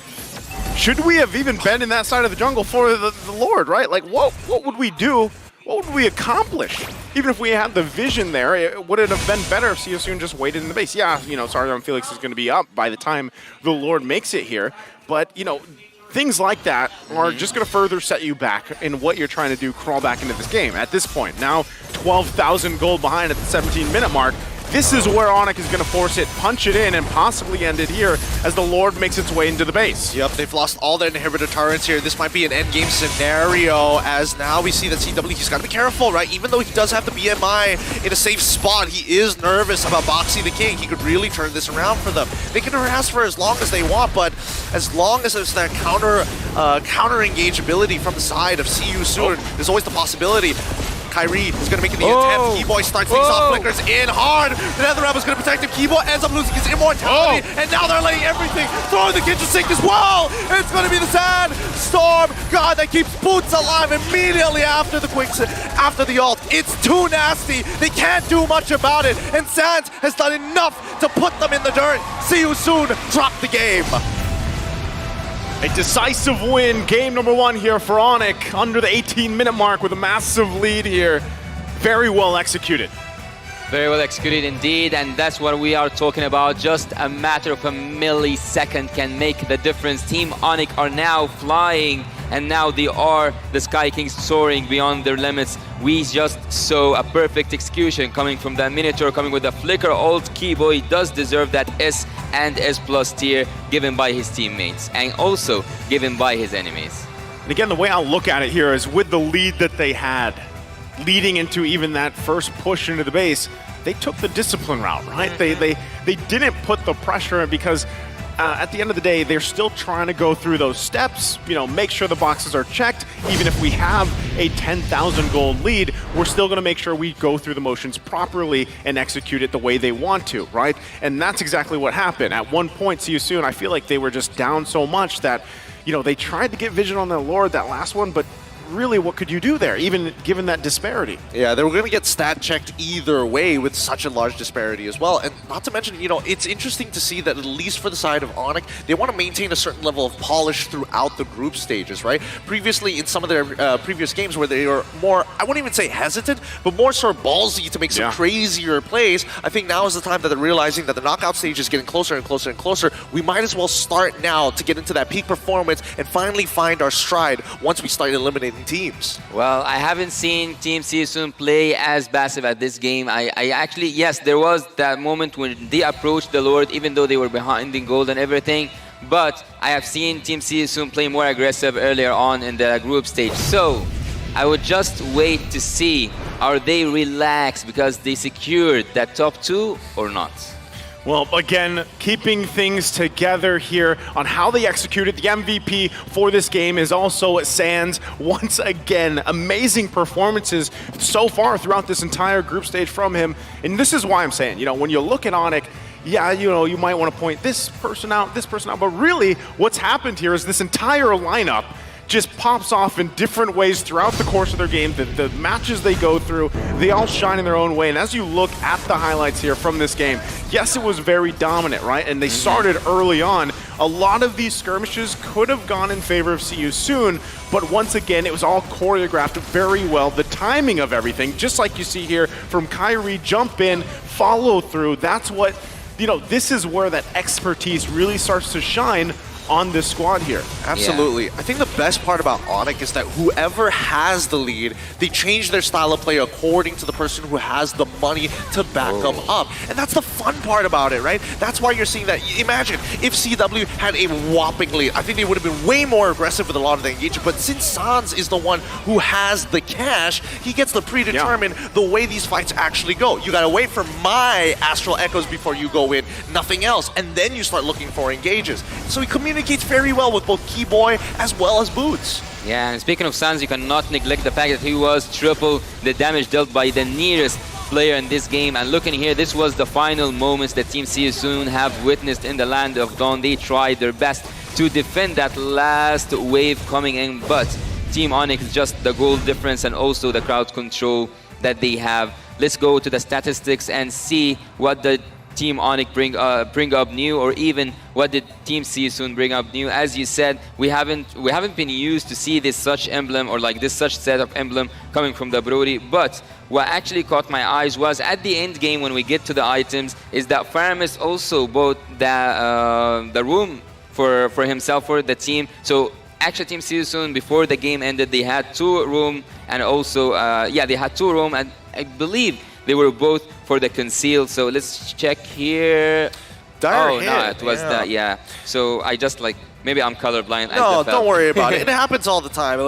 [SPEAKER 5] should we have even been in that side of the jungle for the Lord, right? Like, what would we do? What would we accomplish? Even if we had the vision there, would it have been better if See You Soon just waited in the base? Yeah, you know, Sorry I'm Felix is going to be up by the time the Lord makes it here. But, you know, things like that are just going to further set you back in what you're trying to do, crawl back into this game. At this point, now 12,000 gold behind at the 17-minute mark. This is where Onyx is going to force it, punch it in, and possibly end it here as the Lord makes its way into the base.
[SPEAKER 8] Yep, they've lost all their inhibitor turrets here. This might be an endgame scenario, as now we see that CW, he's got to be careful, right? Even though he does have the BMI in a safe spot, he is nervous about Boxy the King. He could really turn this around for them. They can harass for as long as they want, but as long as there's that counter-engage ability from the side of See You Soon, there's always the possibility. Kyrie is going to make it the attempt. Keyboy starts things off, flickers in hard. The NetherRealm is going to protect him. Keyboy ends up losing his immortality, and now they're letting everything throw the kitchen sink as well. It's going to be the Sand Storm God that keeps Boots alive immediately after the after the ult. It's too nasty. They can't do much about it, and Sands has done enough to put them in the dirt. See You Soon. Drop the game.
[SPEAKER 5] A decisive win, game number 1 here for Onyx, under the 18-minute mark with a massive lead here. Very well executed.
[SPEAKER 6] Very well executed indeed, and that's what we are talking about. Just a matter of a millisecond can make the difference. Team Onyx are now flying, and now they are the Sky Kings soaring beyond their limits. We just saw a perfect execution coming from the Minotaur, coming with the flicker ult. Keyboy does deserve that S and S+ tier given by his teammates, and also given by his enemies.
[SPEAKER 5] And again, the way I'll look at it here is with the lead that they had, leading into even that first push into the base, they took the discipline route, right? They didn't put the pressure in, because at the end of the day, they're still trying to go through those steps, you know, make sure the boxes are checked. Even if we have a 10,000 gold lead, we're still going to make sure we go through the motions properly and execute it the way they want to, right? And that's exactly what happened. At one point, See You Soon, I feel like they were just down so much that, you know, they tried to get vision on their Lord, that last one, but really, what could you do there, even given that disparity?
[SPEAKER 8] Yeah, they were going to get stat checked either way with such a large disparity as well. And not to mention, you know, it's interesting to see that at least for the side of Onyx, they want to maintain a certain level of polish throughout the group stages, right? Previously, in some of their previous games where they were more, I wouldn't even say hesitant, but more sort of ballsy to make some crazier plays, I think now is the time that they're realizing that the knockout stage is getting closer and closer and closer. We might as well start now to get into that peak performance and finally find our stride once we start eliminating teams.
[SPEAKER 6] Well, I haven't seen Team Season play as passive at this game. I actually, yes, there was that moment when they approached the Lord, even though they were behind in gold and everything. But I have seen Team Season play more aggressive earlier on in the group stage. So I would just wait to see, are they relaxed because they secured that top 2 or not?
[SPEAKER 5] Well, again, keeping things together here on how they executed. The MVP for this game is also Sands. Once again, amazing performances so far throughout this entire group stage from him. And this is why I'm saying, you know, when you look at Onyx, yeah, you know, you might want to point this person out, but really what's happened here is this entire lineup just pops off in different ways throughout the course of their game. The matches they go through, they all shine in their own way. And as you look at the highlights here from this game, yes, it was very dominant, right? And they started early on. A lot of these skirmishes could have gone in favor of See You Soon, but once again, it was all choreographed very well. The timing of everything, just like you see here from Kyrie, jump in, follow through. That's what, you know, this is where that expertise really starts to shine on this squad here.
[SPEAKER 8] Absolutely. I think the best part about Onyx is that whoever has the lead, they change their style of play according to the person who has the money to back them up. And that's the fun part about it, right? That's why you're seeing that. Imagine if CW had a whopping lead. I think they would have been way more aggressive with a lot of the engagement. But since Sans is the one who has the cash, he gets to predetermine the way these fights actually go. You gotta wait for my Astral Echoes before you go in, nothing else. And then you start looking for engages. So he communicates very well with both Keyboy as well as Boots.
[SPEAKER 6] Yeah, and speaking of Sans, you cannot neglect the fact that he was triple the damage dealt by the nearest player in this game. And looking here, this was the final moments that Team See You Soon have witnessed in the Land of Dawn. They tried their best to defend that last wave coming in, but Team Onyx, just the goal difference and also the crowd control that they have. Let's go to the statistics and see what the Team Onyx bring up new, or even what did Team See You Soon bring up new. As you said, we haven't been used to see this such emblem or like this such set of emblem coming from the Brody. But what actually caught my eyes was at the end game when we get to the items is that Faramis also bought the room for himself, for the team. So actually Team See You Soon, before the game ended, they had 2 room, and also they had 2 room, and I believe they were both for the conceal. So let's check here.
[SPEAKER 8] No,
[SPEAKER 6] it was that, yeah. So I just like, maybe I'm colorblind.
[SPEAKER 8] No, don't worry about it. It happens all the time.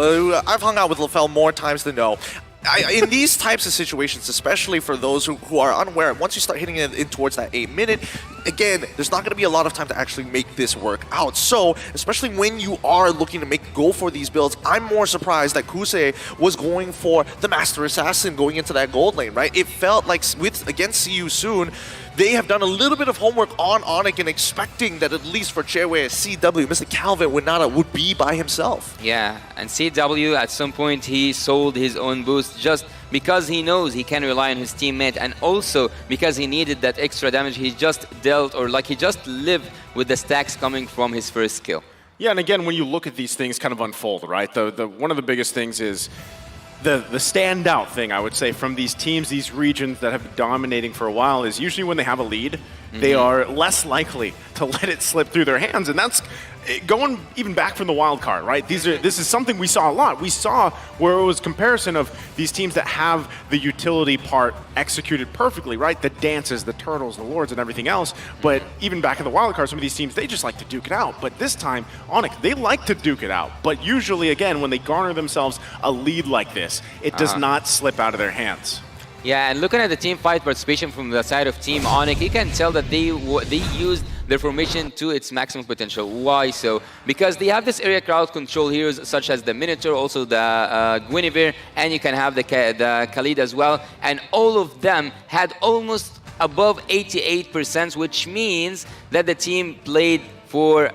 [SPEAKER 8] I've hung out with LaFell more times than no. In these types of situations, especially for those who are unaware, once you start hitting it in towards that 8 minute, again, there's not going to be a lot of time to actually make this work out. So, especially when you are looking to go for these builds, I'm more surprised that Kusei was going for the Master Assassin going into that gold lane, right? It felt like against See You Soon, they have done a little bit of homework on Onyx and expecting that at least for Chairway CW, Mr. Calvin would be by himself.
[SPEAKER 6] Yeah, and CW at some point he sold his own boost just because he knows he can rely on his teammate, and also because he needed that extra damage. He just dealt, or like he just lived with the stacks coming from his first skill.
[SPEAKER 5] Yeah, and again, when you look at these things kind of unfold, right? One of the biggest things is the standout thing, I would say, from these teams, these regions that have been dominating for a while, is usually when they have a lead, they are less likely to let it slip through their hands. And that's going even back from the wild card, right? This is something we saw a lot. We saw where it was comparison of these teams that have the utility part executed perfectly, right? The dances, the turtles, the lords, and everything else. But even back in the wild card, some of these teams, they just like to duke it out. But this time, Onyx, they like to duke it out. But usually, again, when they garner themselves a lead like this, it does not slip out of their hands.
[SPEAKER 6] Yeah, and looking at the team fight participation from the side of Team Onyx, you can tell that they used their formation to its maximum potential. Why so? Because they have this area crowd control heroes such as the Minotaur, also the Guinevere, and you can have the Khalid as well. And all of them had almost above 88%, which means that the team played for.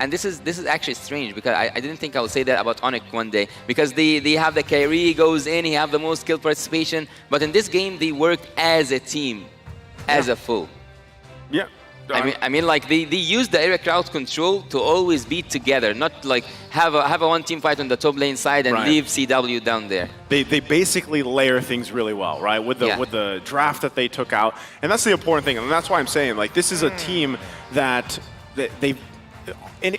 [SPEAKER 6] And this is actually strange, because I didn't think I would say that about Onyx one day, because they have the Kyrie goes in, he have the most skill participation, but in this game they worked as a team, as a full.
[SPEAKER 5] Yeah.
[SPEAKER 6] I mean, like they use the area crowd control to always be together, not like have a one team fight on the top lane side and leave CW down there.
[SPEAKER 5] They basically layer things really well, right? With the draft that they took out, and that's the important thing, and that's why I'm saying, like, this is a team that they. And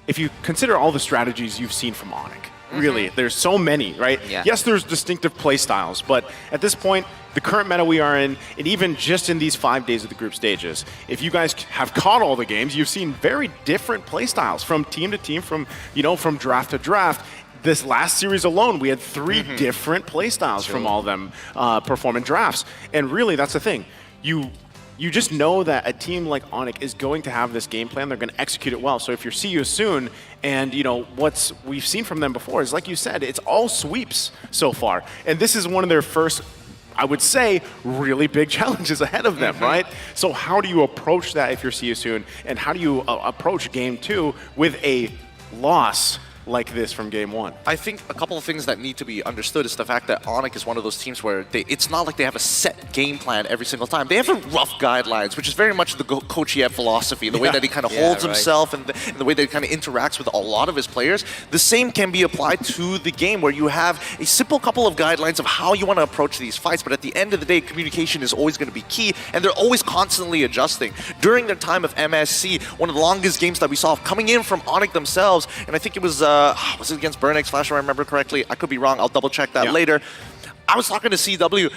[SPEAKER 5] if you consider all the strategies you've seen from Onyx, really, there's so many, right?
[SPEAKER 6] Yeah.
[SPEAKER 5] Yes, there's distinctive play styles, but at this point, the current meta we are in, and even just in these 5 days of the group stages, if you guys have caught all the games, you've seen very different play styles from team to team, from draft to draft. This last series alone, we had 3 different play styles from all of them performing drafts. And really, that's the thing. You just know that a team like Onyx is going to have this game plan. They're going to execute it well. So if you're See You Soon, and what we've seen from them before is, like you said, it's all sweeps so far. And this is one of their first, I would say, really big challenges ahead of them, right? So how do you approach that if you're See You Soon? And how do you approach game 2 with a loss like this from game one.
[SPEAKER 8] I think a couple of things that need to be understood is the fact that Onyx is one of those teams where it's not like they have a set game plan every single time. They have a rough guidelines, which is very much the Coach Yev philosophy, the way that he kind of holds himself and the way that he kind of interacts with a lot of his players. The same can be applied to the game where you have a simple couple of guidelines of how you want to approach these fights, but at the end of the day, communication is always going to be key, and they're always constantly adjusting. During their time of MSC, one of the longest games that we saw coming in from Onyx themselves, and I think it was it against Burnex Flash, if I remember correctly? I could be wrong, I'll double check that later. I was talking to CW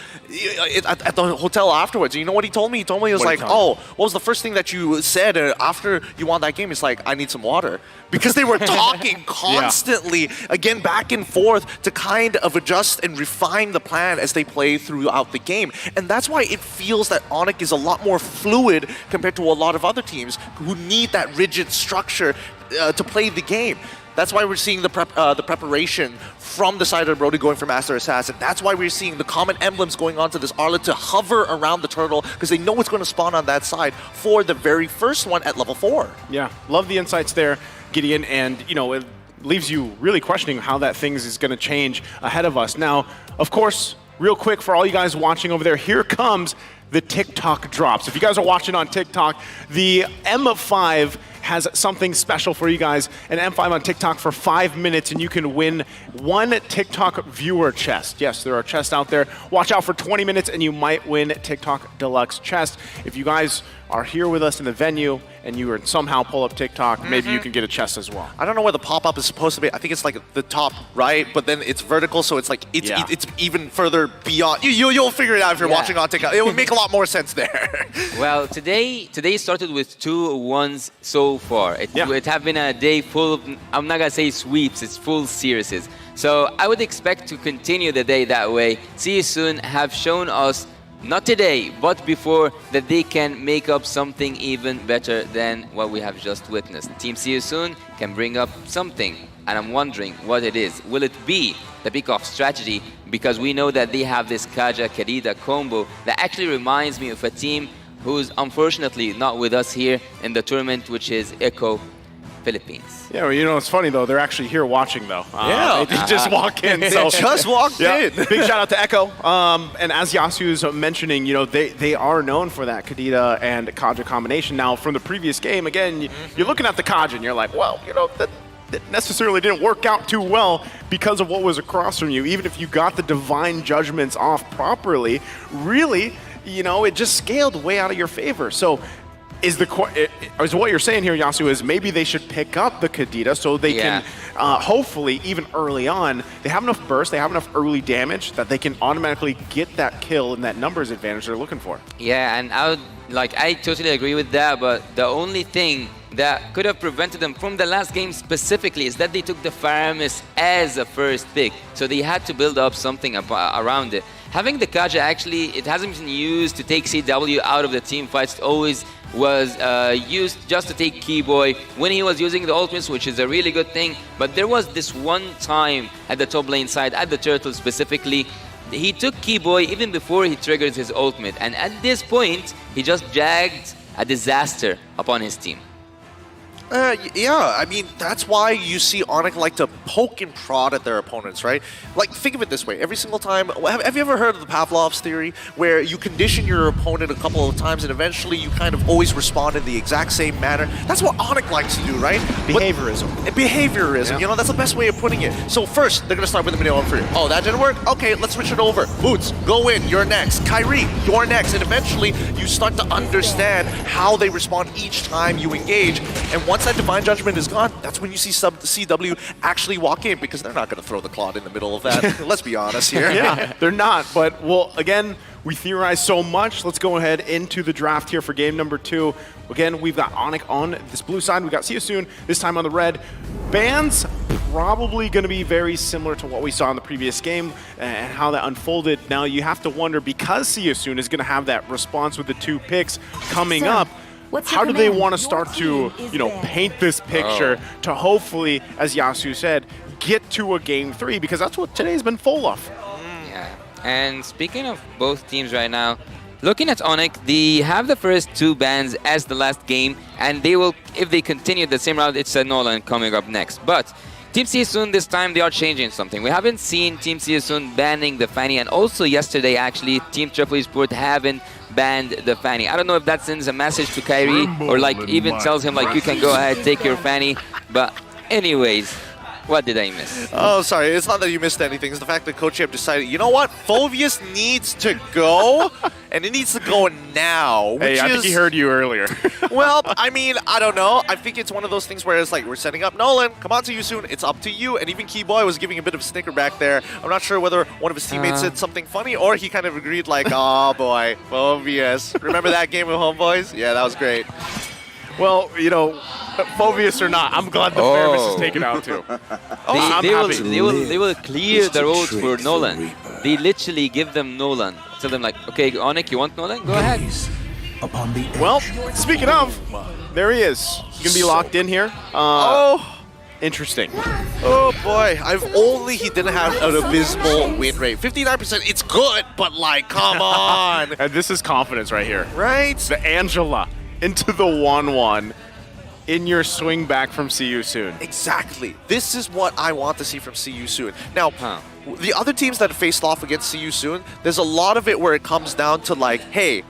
[SPEAKER 8] at the hotel afterwards. You know what he told me? He told me, he was like, oh, what was the first thing that you said after you won that game? He's like, I need some water. Because they were talking constantly, again, back and forth to kind of adjust and refine the plan as they play throughout the game. And that's why it feels that Onyx is a lot more fluid compared to a lot of other teams who need that rigid structure to play the game. That's why we're seeing the preparation from the side of Brody going for Master Assassin. That's why we're seeing the common emblems going onto this Arlet to hover around the turtle, because they know it's going to spawn on that side for the very first one at level 4.
[SPEAKER 5] Yeah, love the insights there, Gideon, and you know, it leaves you really questioning how that things is going to change ahead of us. Now, of course, real quick for all you guys watching over there, here comes the TikTok drops. If you guys are watching on TikTok, the M5 has something special for you guys, an M5 on TikTok for 5 minutes, and you can win one TikTok viewer chest. Yes, there are chests out there. Watch out for 20 minutes, and you might win TikTok Deluxe chest. If you guys are here with us in the venue and you are somehow pull up TikTok, maybe you can get a chest as well.
[SPEAKER 8] I don't know where the pop-up is supposed to be. I think it's like the top right, but then it's vertical, so it's like it's even further beyond. You'll figure it out if you're watching on TikTok. It would make a lot more sense there.
[SPEAKER 6] Well, today started with 2 1s so far. It have been a day full of, I'm not gonna say sweeps, it's full series. So I would expect to continue the day that way. See You Soon have shown us, not today, but before, that they can make up something even better than what we have just witnessed. Team See You Soon can bring up something, and I'm wondering what it is. Will it be the pick-off strategy? Because we know that they have this Kaja Kadida combo that actually reminds me of a team who's unfortunately not with us here in the tournament, which is Echo Philippines.
[SPEAKER 5] Yeah, well, you know, it's funny though, they're actually here watching though. They just walk in.
[SPEAKER 8] They just walked in.
[SPEAKER 5] Big shout out to Echo. And as Yasu's mentioning, you know, they are known for that Kadida and Kaja combination. Now, from the previous game, again, you're looking at the Kaja and you're like, well, you know, that necessarily didn't work out too well because of what was across from you. Even if you got the Divine Judgments off properly, really, you know, it just scaled way out of your favor. So is what you're saying here, Yasu, is maybe they should pick up the Kadida so they can hopefully, even early on, they have enough burst, they have enough early damage that they can automatically get that kill and that numbers advantage they're looking for.
[SPEAKER 6] Yeah, and I totally agree with that, but the only thing that could have prevented them from the last game specifically is that they took the Faramis as a first pick, so they had to build up something around it. Having the Kaja, actually, it hasn't been used to take CW out of the team fights. It always was used just to take Keyboy when he was using the ultimates, which is a really good thing. But there was this one time at the top lane side, at the Turtle specifically, he took Keyboy even before he triggered his ultimate. And at this point, he just dragged a disaster upon his team.
[SPEAKER 8] Yeah, I mean, that's why you see Onyx like to poke and prod at their opponents, right? Like, think of it this way. Every single time, have you ever heard of the Pavlov's theory, where you condition your opponent a couple of times and eventually you kind of always respond in the exact same manner? That's what Onyx likes to do, right?
[SPEAKER 5] Behaviorism.
[SPEAKER 8] Behaviorism, you know, that's the best way of putting it. So first, they're going to start with the middle for you. Oh, that didn't work? Okay, let's switch it over. Boots, go in, you're next. Kyrie, you're next. And eventually, you start to understand how they respond each time you engage. And once that Divine Judgment is gone, that's when you see CW actually walk in, because they're not going to throw the Claude in the middle of that. Let's be honest here.
[SPEAKER 5] Yeah, they're not. But, well, again, we theorize so much. Let's go ahead into the draft here for game number 2. Again, we've got Onyx on this blue side. We've got See You Soon, this time on the red. Bans probably going to be very similar to what we saw in the previous game and how that unfolded. Now, you have to wonder, because See You Soon is going to have that response with the 2 picks coming up, how do they want to start to, you know, paint this picture to hopefully, as Yasu said, get to a game 3, because that's what today's been full of.
[SPEAKER 6] Yeah, and speaking of both teams right now, looking at Onyx, they have the first 2 bans as the last game, and they will, if they continue the same route, it's a Nolan coming up next. But Team Seasoon this time they are changing something. We haven't seen Team Seasoon banning the Fanny, and also yesterday actually Team Triple Esport haven't banned the Fanny. I don't know if that sends a message to Kyrie or like even tells him like you can go ahead take your Fanny. But anyways, what did I miss?
[SPEAKER 8] Oh, sorry. It's not that you missed anything. It's the fact that Coach Yep decided, you know what? Phoveus needs to go, and it needs to go now.
[SPEAKER 5] Hey, I think he heard you earlier.
[SPEAKER 8] Well, I mean, I don't know. I think it's one of those things where it's like, we're setting up Nolan. Come on to you soon. It's up to you. And even Keyboy was giving a bit of a snicker back there. I'm not sure whether one of his teammates said something funny or he kind of agreed like, oh boy, Phoveus. Remember that game with Homeboys? Yeah, that was great.
[SPEAKER 5] Well, you know, Phoveus or not, I'm glad the fairness is taken out too.
[SPEAKER 6] They will clear the road for Nolan. They literally give them Nolan. Tell them like, okay, Onyx, you want Nolan? Go ahead.
[SPEAKER 5] Well, speaking of, there he is. You can be locked in here. Interesting.
[SPEAKER 8] Oh boy, if only he didn't have an abysmal win rate. 59%, it's good, but like, come on.
[SPEAKER 5] And this is confidence right here.
[SPEAKER 8] Right?
[SPEAKER 5] The Angela into the 1-1 in your swing back from See You Soon.
[SPEAKER 8] Exactly. This is what I want to see from See You Soon. Now, the other teams that have faced off against See You Soon, there's a lot of it where it comes down to like, hey,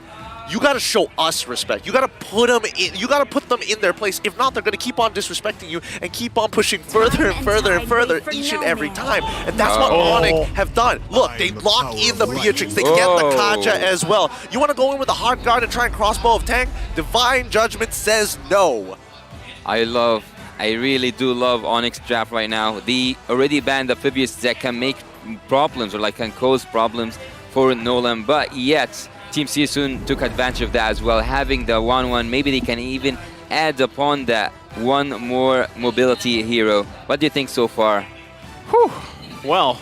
[SPEAKER 8] you got to show us respect. You got to put them in. You got to put them in their place. If not, they're going to keep on disrespecting you and keep on pushing further and further and further each and every time. And that's what Onyx have done. Look, they lock in the Beatrix. They get the Kaja as well. You want to go in with a hard guard and try and crossbow of Tang? Divine Judgment says no.
[SPEAKER 6] I really do love Onyx draft right now. They already banned amphibious that can make problems or like can cause problems for Nolan, but yet Team Seasoon took advantage of that as well, having the 1-1. Maybe they can even add upon that one more mobility hero. What do you think so far?
[SPEAKER 5] Whew. Well,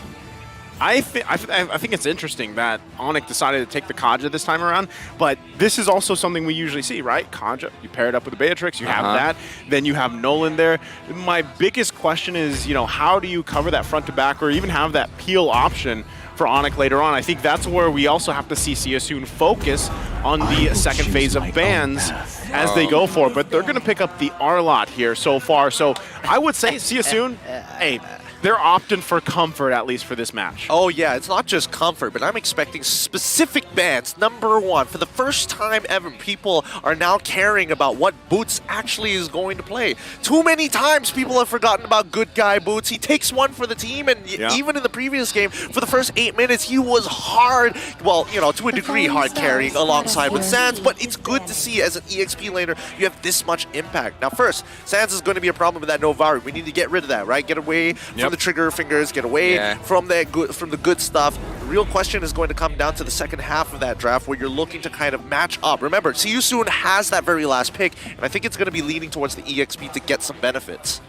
[SPEAKER 5] I think it's interesting that Onyx decided to take the Kaja this time around, but this is also something we usually see, right? Kaja, you pair it up with the Beatrix, you have that, then you have Nolan there. My biggest question is, you know, how do you cover that front to back or even have that peel option for Onyx later on? I think that's where we also have to see Seasoon focus on the second phase of bans as they go for it, but they're going to pick up the R-Lot here so far. So I would say Seasoon, hey, they're opting for comfort, at least for this match.
[SPEAKER 8] Oh yeah, it's not just comfort, but I'm expecting specific bans. Number one, for the first time ever, people are now caring about what Boots actually is going to play. Too many times people have forgotten about good guy Boots. He takes one for the team, and even in the previous game, for the first 8 minutes, he was hard, well, you know, to a degree hard carrying alongside with Sans, but it's good to see as an EXP laner, you have this much impact. Now first, Sans is going to be a problem with that Novari. We need to get rid of that, right? Get away from the trigger fingers, get away from the good stuff. The real question is going to come down to the second half of that draft where you're looking to kind of match up. Remember, See You Soon has that very last pick, and I think it's going to be leaning towards the EXP to get some benefits.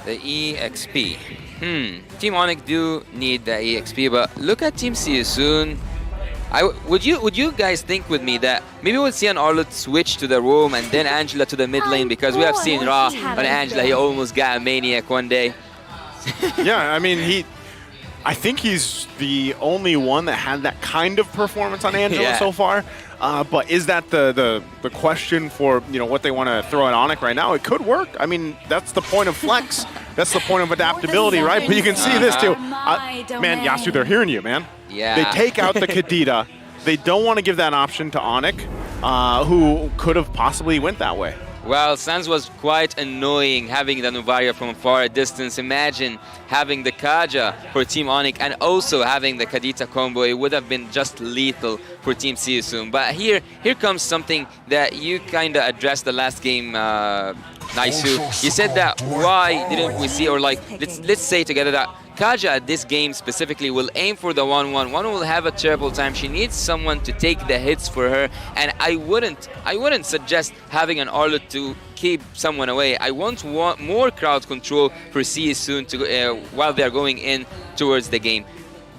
[SPEAKER 6] The EXP. Team Onyx do need the EXP, but look at Team See You Soon. Would you guys think with me that maybe we'll see an Arlott switch to the roam and then Angela to the mid lane, because we have seen Ra on Angela, he almost got a Maniac one day.
[SPEAKER 5] Yeah, I mean, I think he's the only one that had that kind of performance on Angela so far. But is that the question for, you know, what they want to throw at Onyx right now? It could work. I mean, that's the point of flex. That's the point of adaptability, right? But you can see this too. Man, Yasu, they're hearing you, man.
[SPEAKER 6] Yeah.
[SPEAKER 5] They take out the Kadita. They don't want to give that option to Onyx, who could have possibly went that way.
[SPEAKER 6] Well, Sans was quite annoying having the Novaria from far a distance. Imagine having the Kaja for Team Onyx and also having the Kadita combo. It would have been just lethal for Team Seasoon. But here comes something that you kind of addressed the last game, Naisu. You said that why didn't we see, or like, let's say together that Kaja at this game specifically will aim for the 1-1. One will have a terrible time. She needs someone to take the hits for her, and I wouldn't suggest having an Arlott to keep someone away. I want more crowd control for Seasoon to while they're going in towards the game.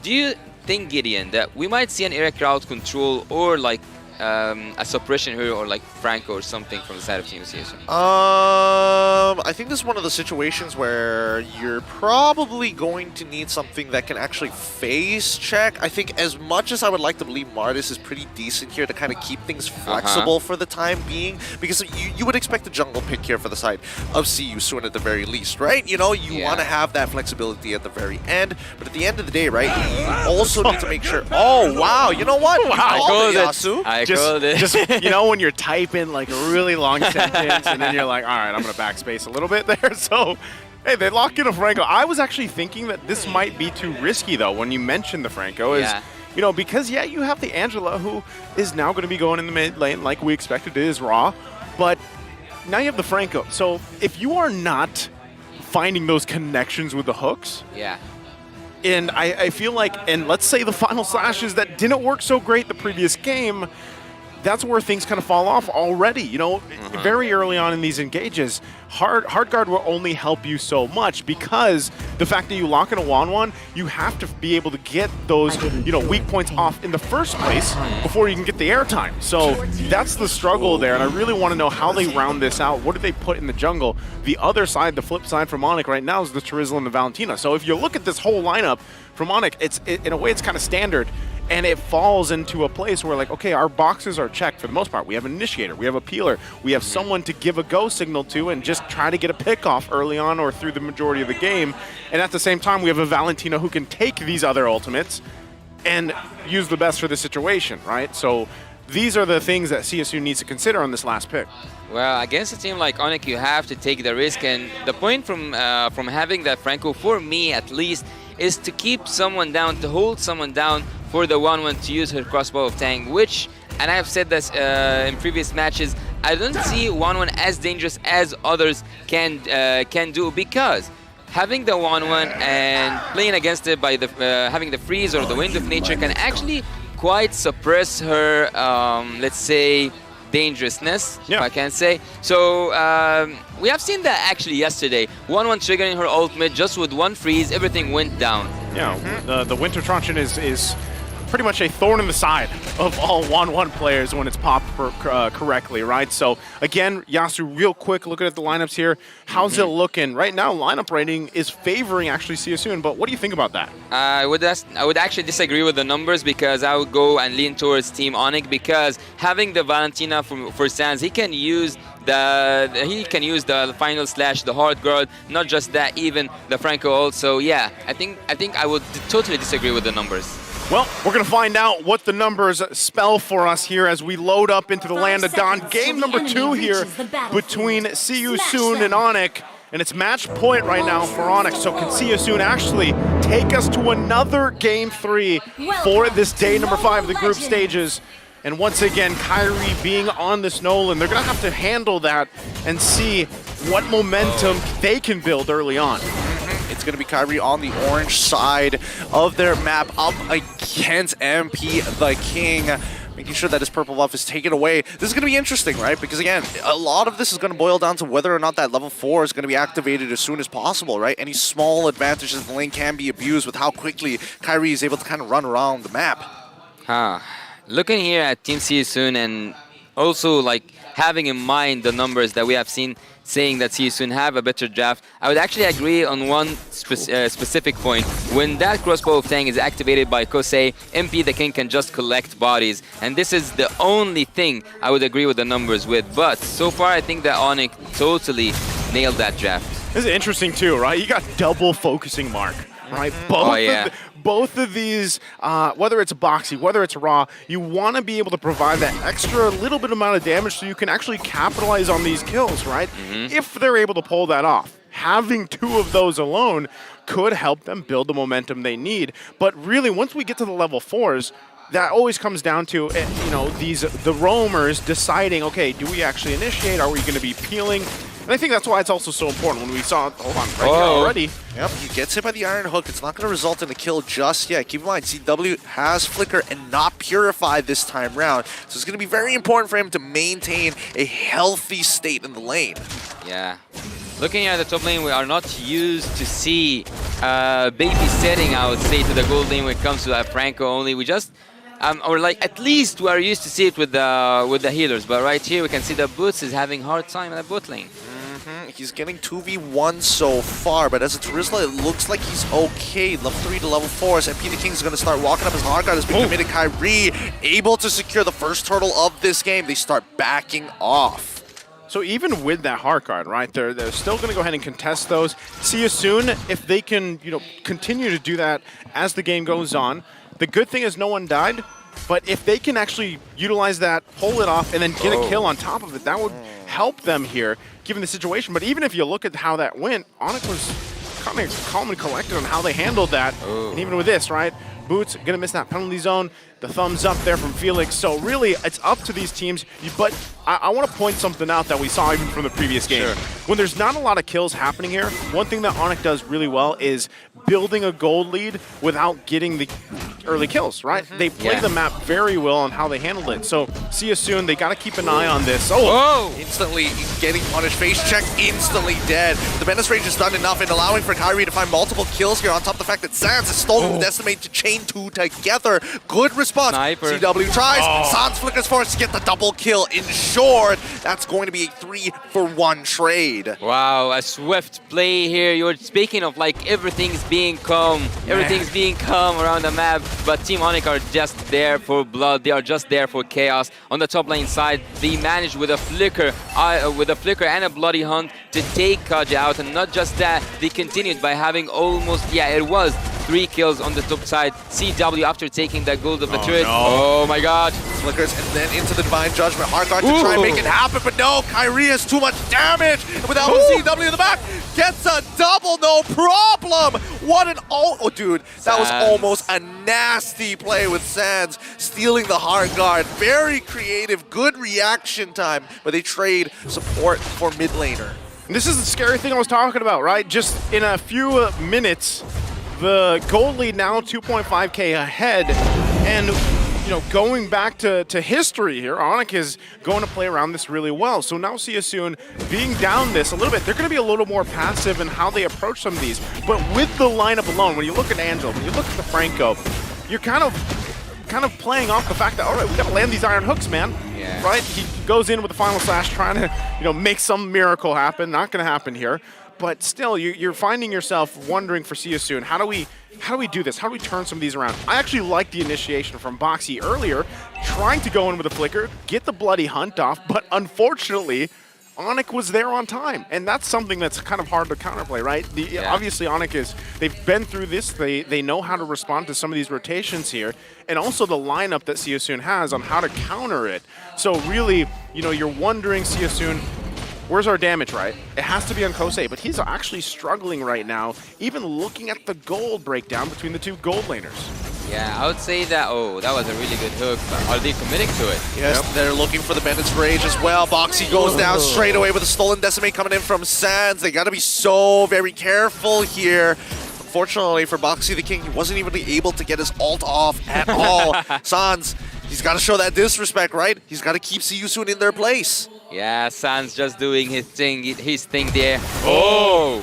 [SPEAKER 6] Do you think, Gideon, that we might see an era crowd control or like a suppression hero or like Franco or something from the side of Team CSU?
[SPEAKER 8] I think this is one of the situations where you're probably going to need something that can actually phase check. I think as much as I would like to believe Martis is pretty decent here to kind of keep things flexible for the time being, because you would expect a jungle pick here for the side of CU soon at the very least, right? You know, you want to have that flexibility at the very end, but at the end of the day, right, you also need to make sure. Oh, wow, you know what?
[SPEAKER 5] Wow.
[SPEAKER 8] I called it, Yasu.
[SPEAKER 6] I called it.
[SPEAKER 5] Just, you know, when you're typing like a really long sentence and then you're like, all right, I'm going to backspace a little bit there. So, hey, they lock in a Franco. I was actually thinking that this might be too risky, though, when you mentioned the Franco. You know, because, yeah, you have the Angela, who is now going to be going in the mid lane like we expected it is Raw. But now you have the Franco. So if you are not finding those connections with the hooks, and I feel like, and let's say the final slashes that didn't work so great the previous game, that's where things kind of fall off already. You know, very early on in these engages, hard guard will only help you so much because the fact that you lock in a 1-1, you have to be able to get those, you know, weak points off in the first place before you can get the airtime. So that's the struggle there, and I really want to know how they round this out. What do they put in the jungle? The other side, the flip side for Onyx right now is the Trizzle and the Valentina. So if you look at this whole lineup from Onyx, in a way it's kind of standard. And it falls into a place where, like, okay, our boxes are checked for the most part. We have an initiator, we have a peeler, we have someone to give a go signal to and just try to get a pick off early on or through the majority of the game. And at the same time, we have a Valentina who can take these other ultimates and use the best for the situation, right? So these are the things that CSU needs to consider on this last pick.
[SPEAKER 6] Well, against a team like Onyx, you have to take the risk, and the point from having that Franco, for me at least, is to keep someone down, to hold someone down for the 1-1 to use her crossbow of Tang, which, and I've said this in previous matches, I don't see 1-1 as dangerous as others can do, because having the 1-1 and playing against it by the having the freeze or the wind of nature can actually quite suppress her, let's say, dangerousness, if I can say. So we have seen that actually yesterday. 1-1 triggering her ultimate just with one freeze, everything went down.
[SPEAKER 5] Yeah, the Winter Truncheon is pretty much a thorn in the side of all 1-1 players when it's popped correctly, right? So again, Yasu, real quick, looking at the lineups here, how's it looking? Right now, lineup rating is favoring actually CSU, but what do you think about that?
[SPEAKER 6] I would actually disagree with the numbers, because I would go and lean towards Team Onyx, because having the Valentina for Sans, he can use the final slash, the hard guard, not just that, even the Franco also. Yeah, I think I would totally disagree with the numbers.
[SPEAKER 5] Well, we're going to find out what the numbers spell for us here as we load up into the land of Dawn. Game number 2 here between CU Soon and Onyx. And it's match point right now for Onyx. So can CU Soon actually take us to another Game 3 for this day number 5 of the group stages? And once again, Kyrie being on this Nolan, they're going to have to handle that and see what momentum they can build early on.
[SPEAKER 8] It's going to be Kyrie on the orange side of their map up against MP the King, making sure that his purple buff is taken away. This is going to be interesting, right? Because again, a lot of this is going to boil down to whether or not that level 4 is going to be activated as soon as possible, right? Any small advantages in the lane can be abused with how quickly Kyrie is able to kind of run around the map.
[SPEAKER 6] Looking here at Team CU Soon, and also like having in mind the numbers that we have seen saying that CU Soon have a better draft, I would actually agree on one specific point. When that crossbow of Tang is activated by Kosei, MP the King can just collect bodies, and this is the only thing I would agree with the numbers with. But so far, I think that Onyx totally nailed that draft.
[SPEAKER 5] This is interesting too, right? You got double focusing mark, right? Both of these, whether it's boxy, whether it's raw, you want to be able to provide that extra little bit amount of damage so you can actually capitalize on these kills, right? If they're able to pull that off. Having 2 of those alone could help them build the momentum they need. But really, once we get to the level 4s, that always comes down to, you know, the roamers deciding, okay, do we actually initiate? Are we going to be peeling? And I think that's why it's also so important when we saw, hold on, right here already.
[SPEAKER 8] Yep, he gets hit by the Iron Hook. It's not going to result in a kill just yet. Keep in mind, CW has Flicker and not Purify this time round. So it's going to be very important for him to maintain a healthy state in the lane.
[SPEAKER 6] Yeah. Looking at the top lane, we are not used to see babysitting, I would say, to the gold lane when it comes to Franco only. We just or like at least we are used to see it with the healers. But right here we can see that Boots is having hard time in the bot lane.
[SPEAKER 8] He's getting 2v1 so far, but as a Terizla, it looks like he's okay. Level 3 to level 4, as MP the King is going to start walking up his hard guard. Has been committed. Kyrie able to secure the first turtle of this game. They start backing off.
[SPEAKER 5] So even with that hard guard, right, they're still going to go ahead and contest those. See you soon if they can, continue to do that as the game goes on. The good thing is no one died, but if they can actually utilize that, pull it off, and then get a kill on top of it, that would help them here, given the situation. But even if you look at how that went, Onyx was kind of calm and collected on how they handled that. And even with this, right, Boots going to miss that penalty zone. The thumbs up there from Felix. So really, it's up to these teams. But I want to point something out that we saw even from the previous game.
[SPEAKER 6] Sure.
[SPEAKER 5] When there's not a lot of kills happening here, one thing that Onyx does really well is building a gold lead without getting the early kills, right? They play the map very well on how they handled it. So see you soon. They got to keep an eye on this.
[SPEAKER 8] Instantly getting punished. Face check, instantly dead. The Menace Rage has done enough in allowing for Kyrie to find multiple kills here on top of the fact that Sans has stolen the Decimate to chain two together. Good response.
[SPEAKER 6] Sniper.
[SPEAKER 8] CW tries. Sans flickers force to get the double kill ensured. That's going to be a 3-for-1 trade.
[SPEAKER 6] Wow, a swift play here. You're speaking of like everything's being calm. Everything's being calm around the map, but Team Onyx are just there for blood. They are just there for chaos. On the top lane side, they managed with a flicker and a bloody hunt to take Kaja out, and not just that, they continued by having almost, it was 3 kills on the top side. CW after taking that gold of the turret. Oh my god.
[SPEAKER 8] Flickers and then into the Divine Judgment. Hardguard to try and make it happen, but no, Kyrie has too much damage. And without CW in the back, gets a double, no problem. What an dude, that was almost a nasty play with Sans, stealing the Hardguard. Very creative, good reaction time, but they trade support for mid laner.
[SPEAKER 5] And this is the scary thing I was talking about, right? Just in a few minutes, the gold lead now 2.5k ahead, and going back to history here, Onyx is going to play around this really well. So now see you soon being down this a little bit. They're going to be a little more passive in how they approach some of these. But with the lineup alone, when you look at Angel, when you look at the Franco, you're kind of playing off the fact that, all right, we got to land these iron hooks, man.
[SPEAKER 6] Yeah.
[SPEAKER 5] Right? He goes in with the final slash, trying to make some miracle happen. Not going to happen here. But still, you're finding yourself wondering for See You Soon, how do we do this? How do we turn some of these around? I actually like the initiation from Boxy earlier, trying to go in with a flicker, get the bloody hunt off, but unfortunately, Onyx was there on time. And that's something that's kind of hard to counterplay, right? Obviously, Onyx they've been through this, they know how to respond to some of these rotations here, and also the lineup that See You Soon has on how to counter it. So really, you're wondering, See You Soon, where's our damage, right? It has to be on Kosei, but he's actually struggling right now, even looking at the gold breakdown between the two gold laners.
[SPEAKER 6] Yeah, I would say that, that was a really good hook, but are they committing to it?
[SPEAKER 8] Yes, they're looking for the Bandit's Rage as well. Boxy goes down straight away with a stolen Decimate coming in from Sans. They got to be so very careful here. Unfortunately for Boxy the King, he wasn't even able to get his ult off at all. Sans, he's got to show that disrespect, right? He's got to keep See You Soon in their place.
[SPEAKER 6] Yeah, Sans just doing his thing there.
[SPEAKER 8] Oh,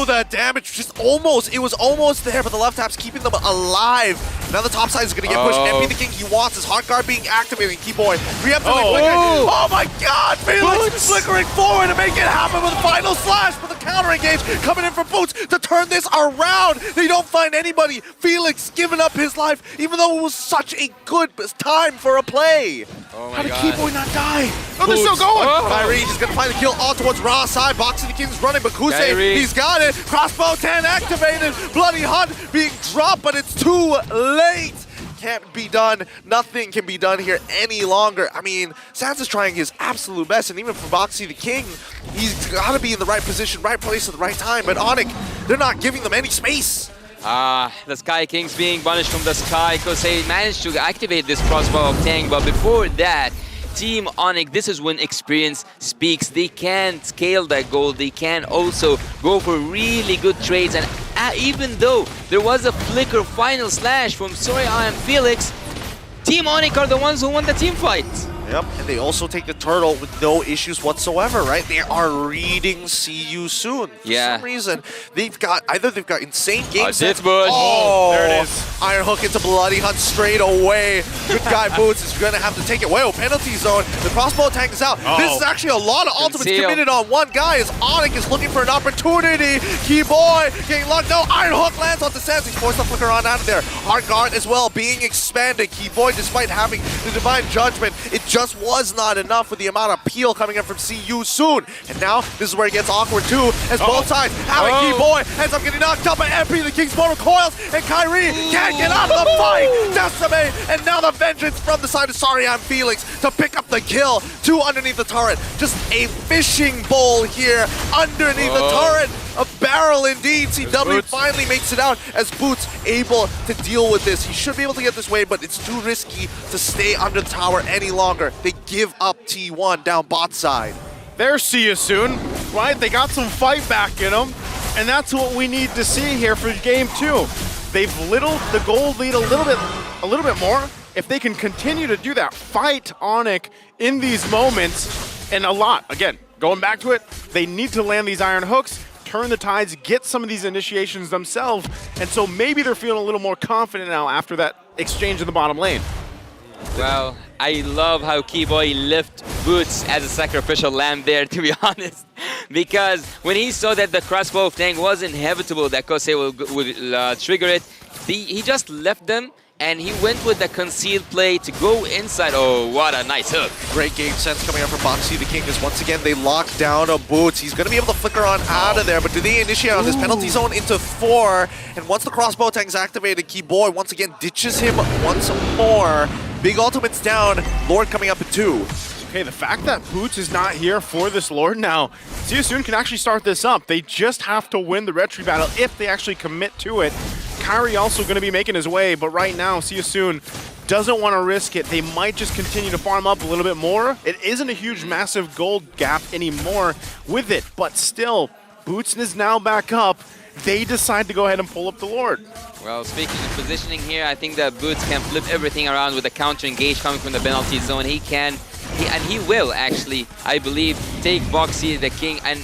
[SPEAKER 8] the damage it was almost there, but the left tap's keeping them alive. Now the top side is going to get pushed. MP the King, he wants his hot guard being activated. Keyboy, preemptively flickering. Oh my god, Felix flickering forward to make it happen with a final slash, but the counter engage coming in from Boots to turn this around. They don't find anybody. Felix giving up his life, even though it was such a good time for a play. How did Keyboy not die?
[SPEAKER 5] Oh, they're still going.
[SPEAKER 8] Kyrie, he's going to find the kill all towards Ra's side. Boxing the King's running, but Kusei, he's got it. Crossbow 10 activated. Bloody Hunt being dropped, but it's too late. Can't be done. Nothing can be done here any longer. I mean, Sans is trying his absolute best, and even for Boxy the King, he's got to be in the right position, right place at the right time. But Onyx, they're not giving them any space.
[SPEAKER 6] The Sky Kings being banished from the sky because they managed to activate this crossbow of Tang, but before that, Team Onyx, this is when experience speaks. They can scale that goal. They can also go for really good trades. And even though there was a flicker final slash from Soraya and Felix, Team Onyx are the ones who won the team fight.
[SPEAKER 8] Yep, and they also take the turtle with no issues whatsoever, right? They are reading See You Soon. For some reason, they've got insane game sets.
[SPEAKER 6] Oh,
[SPEAKER 8] there it is. Iron Hook into Bloody Hunt straight away. Good guy Boots is going to have to take it. Whoa, penalty zone. The crossbow tank is out. This is actually a lot of ultimates committed on one guy as Onyx is looking for an opportunity. Keyboy getting locked. No, Iron Hook lands onto Sans. He's forced to flicker on out of there. Hard guard as well being expanded. Keyboy, despite having the Divine Judgment, it just was not enough with the amount of peel coming in from See You Soon. And now this is where it gets awkward too, as both sides having Keyboy ends up getting knocked up by MP. The King's Motor coils, and Kyrie can't get out of the fight. Decimate, and now the vengeance from the side of Sariam Felix to pick up the kill. Two underneath the turret. Just a fishing bowl here underneath the turret. A barrel indeed. CW finally makes it out as Boots able to deal with this. He should be able to get this wave, but it's too risky to stay under the tower any longer. They give up T1 down bot side.
[SPEAKER 5] There's See You Soon, right? They got some fight back in them, and that's what we need to see here for game 2. They've littled the gold lead a little bit more. If they can continue to do that, fight Onyx in these moments, and a lot. Again, going back to it, they need to land these iron hooks, turn the tides, get some of these initiations themselves, and so maybe they're feeling a little more confident now after that exchange in the bottom lane.
[SPEAKER 6] Well, I love how Keyboy left Boots as a sacrificial lamb there, to be honest. Because when he saw that the crossbow tank was inevitable, that Kosei would trigger it, he just left them and he went with the concealed play to go inside. Oh, what a nice hook.
[SPEAKER 8] Great game sense coming up from Boxy the King as once again they lock down a Boots. He's going to be able to flicker on out of there, but do they initiate on this penalty zone into 4? And once the crossbow tank is activated, Keyboy once again ditches him once more. Big ultimates down, Lord coming up at 2.
[SPEAKER 5] Okay, the fact that Boots is not here for this Lord now, See You Soon can actually start this up. They just have to win the retry battle if they actually commit to it. Kyrie also going to be making his way, but right now, See You Soon doesn't want to risk it. They might just continue to farm up a little bit more. It isn't a huge, massive gold gap anymore with it, but still, Boots is now back up. They decide to go ahead and pull up the Lord.
[SPEAKER 6] Well, speaking of positioning here, I think that Boots can flip everything around with a counter engage coming from the penalty zone. He can, and he will actually, I believe, take Boxy the King, and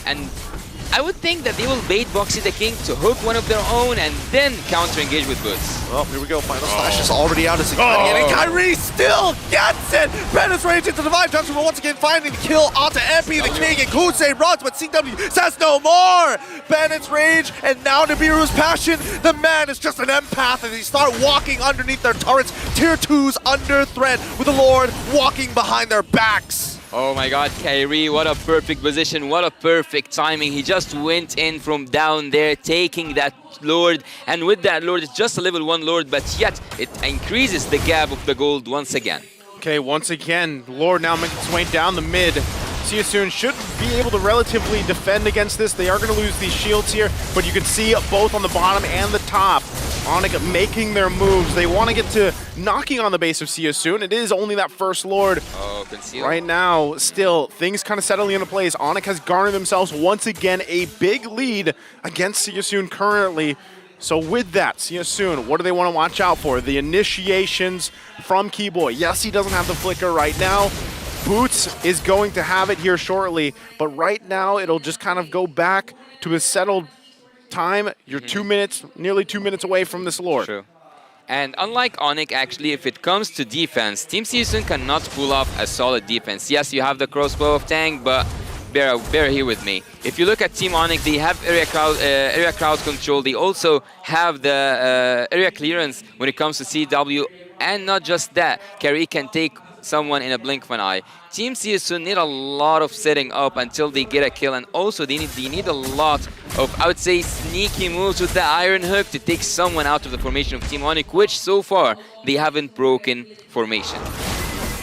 [SPEAKER 6] I would think that they will bait Boxy the King to hook one of their own and then counter engage with Boots.
[SPEAKER 8] Well, here we go. Final slash is already out as and Kyrie still gets it. Penetrates into Divine Judgment, but once again finding the kill onto MP the King, and Kusei runs, but CW says no more. Bennett's rage, and now Nibiru's passion. The man is just an empath, and they start walking underneath their turrets. Tier 2s under threat with the Lord walking behind their backs.
[SPEAKER 6] Oh my god, Kyrie, what a perfect position, what a perfect timing. He just went in from down there, taking that Lord, and with that Lord, it's just a level 1 Lord, but yet it increases the gap of the gold once again.
[SPEAKER 5] Okay, once again, Lord now making its way down the mid. See You Soon should be able to relatively defend against this. They are going to lose these shields here, but you can see both on the bottom and the top, Onyx making their moves. They want to get to knocking on the base of See You Soon. It is only that first Lord.
[SPEAKER 6] Oh, conceal.
[SPEAKER 5] Right now, still, things kind of settling into place. Onyx has garnered themselves once again a big lead against See You Soon currently. So with that, See You Soon, what do they want to watch out for? The initiations from Keyboy. Yes, he doesn't have the flicker right now. Boots is going to have it here shortly, but right now it'll just kind of go back to a settled time. You're 2 minutes, nearly 2 minutes away from this Lord.
[SPEAKER 6] True. And unlike Onyx, actually, if it comes to defense, Team See You Soon cannot pull off a solid defense. Yes, you have the crossbow of tank, but bear here with me. If you look at Team Onyx, they have area crowd control. They also have the area clearance when it comes to CW. And not just that, Kyrie can take someone in a blink of an eye. Team See You Soon need a lot of setting up until they get a kill, and also they need a lot of, I would say, sneaky moves with the Iron Hook to take someone out of the formation of Team Onyx, which so far they haven't broken formation.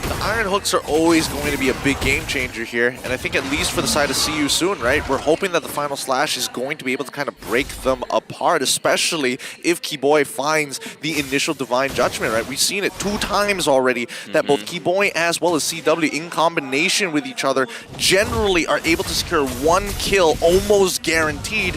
[SPEAKER 8] The Iron Hooks are always going to be a big game changer here, and I think at least for the side of See You Soon, right, we're hoping that the final slash is going to be able to kind of break them apart, especially if Keyboy finds the initial Divine Judgment, right? We've seen it 2 times already that both Keyboy as well as CW in combination with each other generally are able to secure 1 kill almost guaranteed.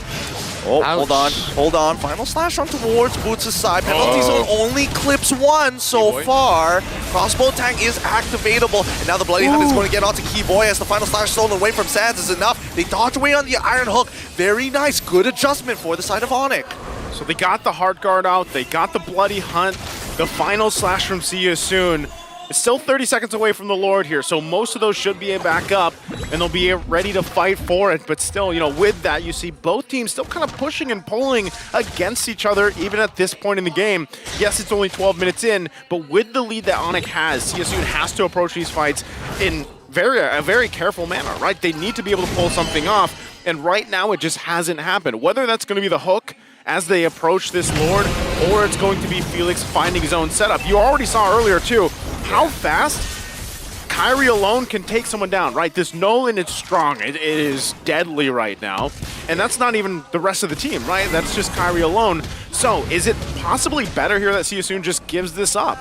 [SPEAKER 8] Oh,
[SPEAKER 6] Ouch.
[SPEAKER 8] hold on. Final slash on towards Boots' side. Penalty zone only clips one so far. Crossbow tank is activatable, and now the Bloody Hunt is going to get onto Keyboy as the final slash stolen away from Sands is enough. They dodge away on the Iron Hook. Very nice, good adjustment for the side of Onyx.
[SPEAKER 5] So they got the hard guard out, they got the Bloody Hunt, the final slash from See You Soon. It's still 30 seconds away from the Lord here, so most of those should be back up, and they'll be ready to fight for it. But still, you know, with that, you see both teams still kind of pushing and pulling against each other, even at this point in the game. Yes, it's only 12 minutes in, but with the lead that Onyx has, See You Soon has to approach these fights in a very careful manner, right? They need to be able to pull something off, and right now it just hasn't happened. Whether that's going to be the hook as they approach this Lord, or it's going to be Felix finding his own setup. You already saw earlier, too, how fast Kyrie alone can take someone down, right? This Nolan is strong. It is deadly right now. And that's not even the rest of the team, right? That's just Kyrie alone. So is it possibly better here that See You Soon just gives this up?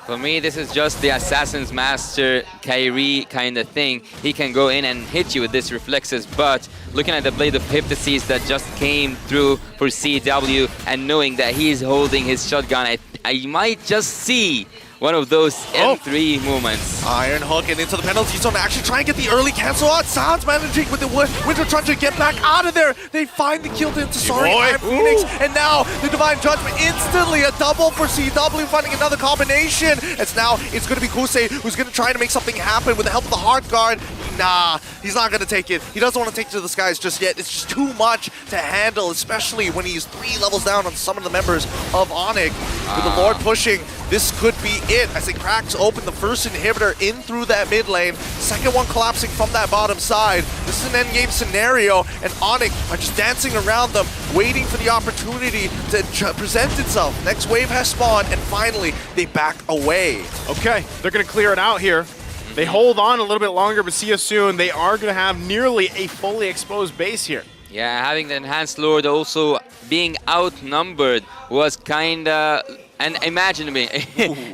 [SPEAKER 6] For me, this is just the Assassin's Master Kyrie kind of thing. He can go in and hit you with this reflexes, but looking at the Blade of Hypnosis that just came through for CW and knowing that he's holding his shotgun, I might just see one of those M3 moments.
[SPEAKER 8] Iron Hook and into the penalty zone. Actually try and get the early cancel out. Sounds managing with the Winter trying to get back out of there. They find the kill into Sorry and Phoenix. And now the Divine Judgment instantly a double for CW, finding another combination. It's going to be Kusei who's going to try to make something happen with the help of the hard guard. Nah, he's not going to take it. He doesn't want to take it to the skies just yet. It's just too much to handle, especially when he's 3 levels down on some of the members of Onyx. With the Lord pushing, this could be it as it cracks open the first inhibitor in through that mid lane. Second one collapsing from that bottom side. This is an endgame scenario, and Onyx are just dancing around them, waiting for the opportunity to present itself. Next wave has spawned, and finally, they back away.
[SPEAKER 5] Okay, they're going to clear it out here. They hold on a little bit longer, but See You Soon, they are going to have nearly a fully exposed base here.
[SPEAKER 6] Yeah, having the Enhanced Lord also being outnumbered was kind of an imaginary,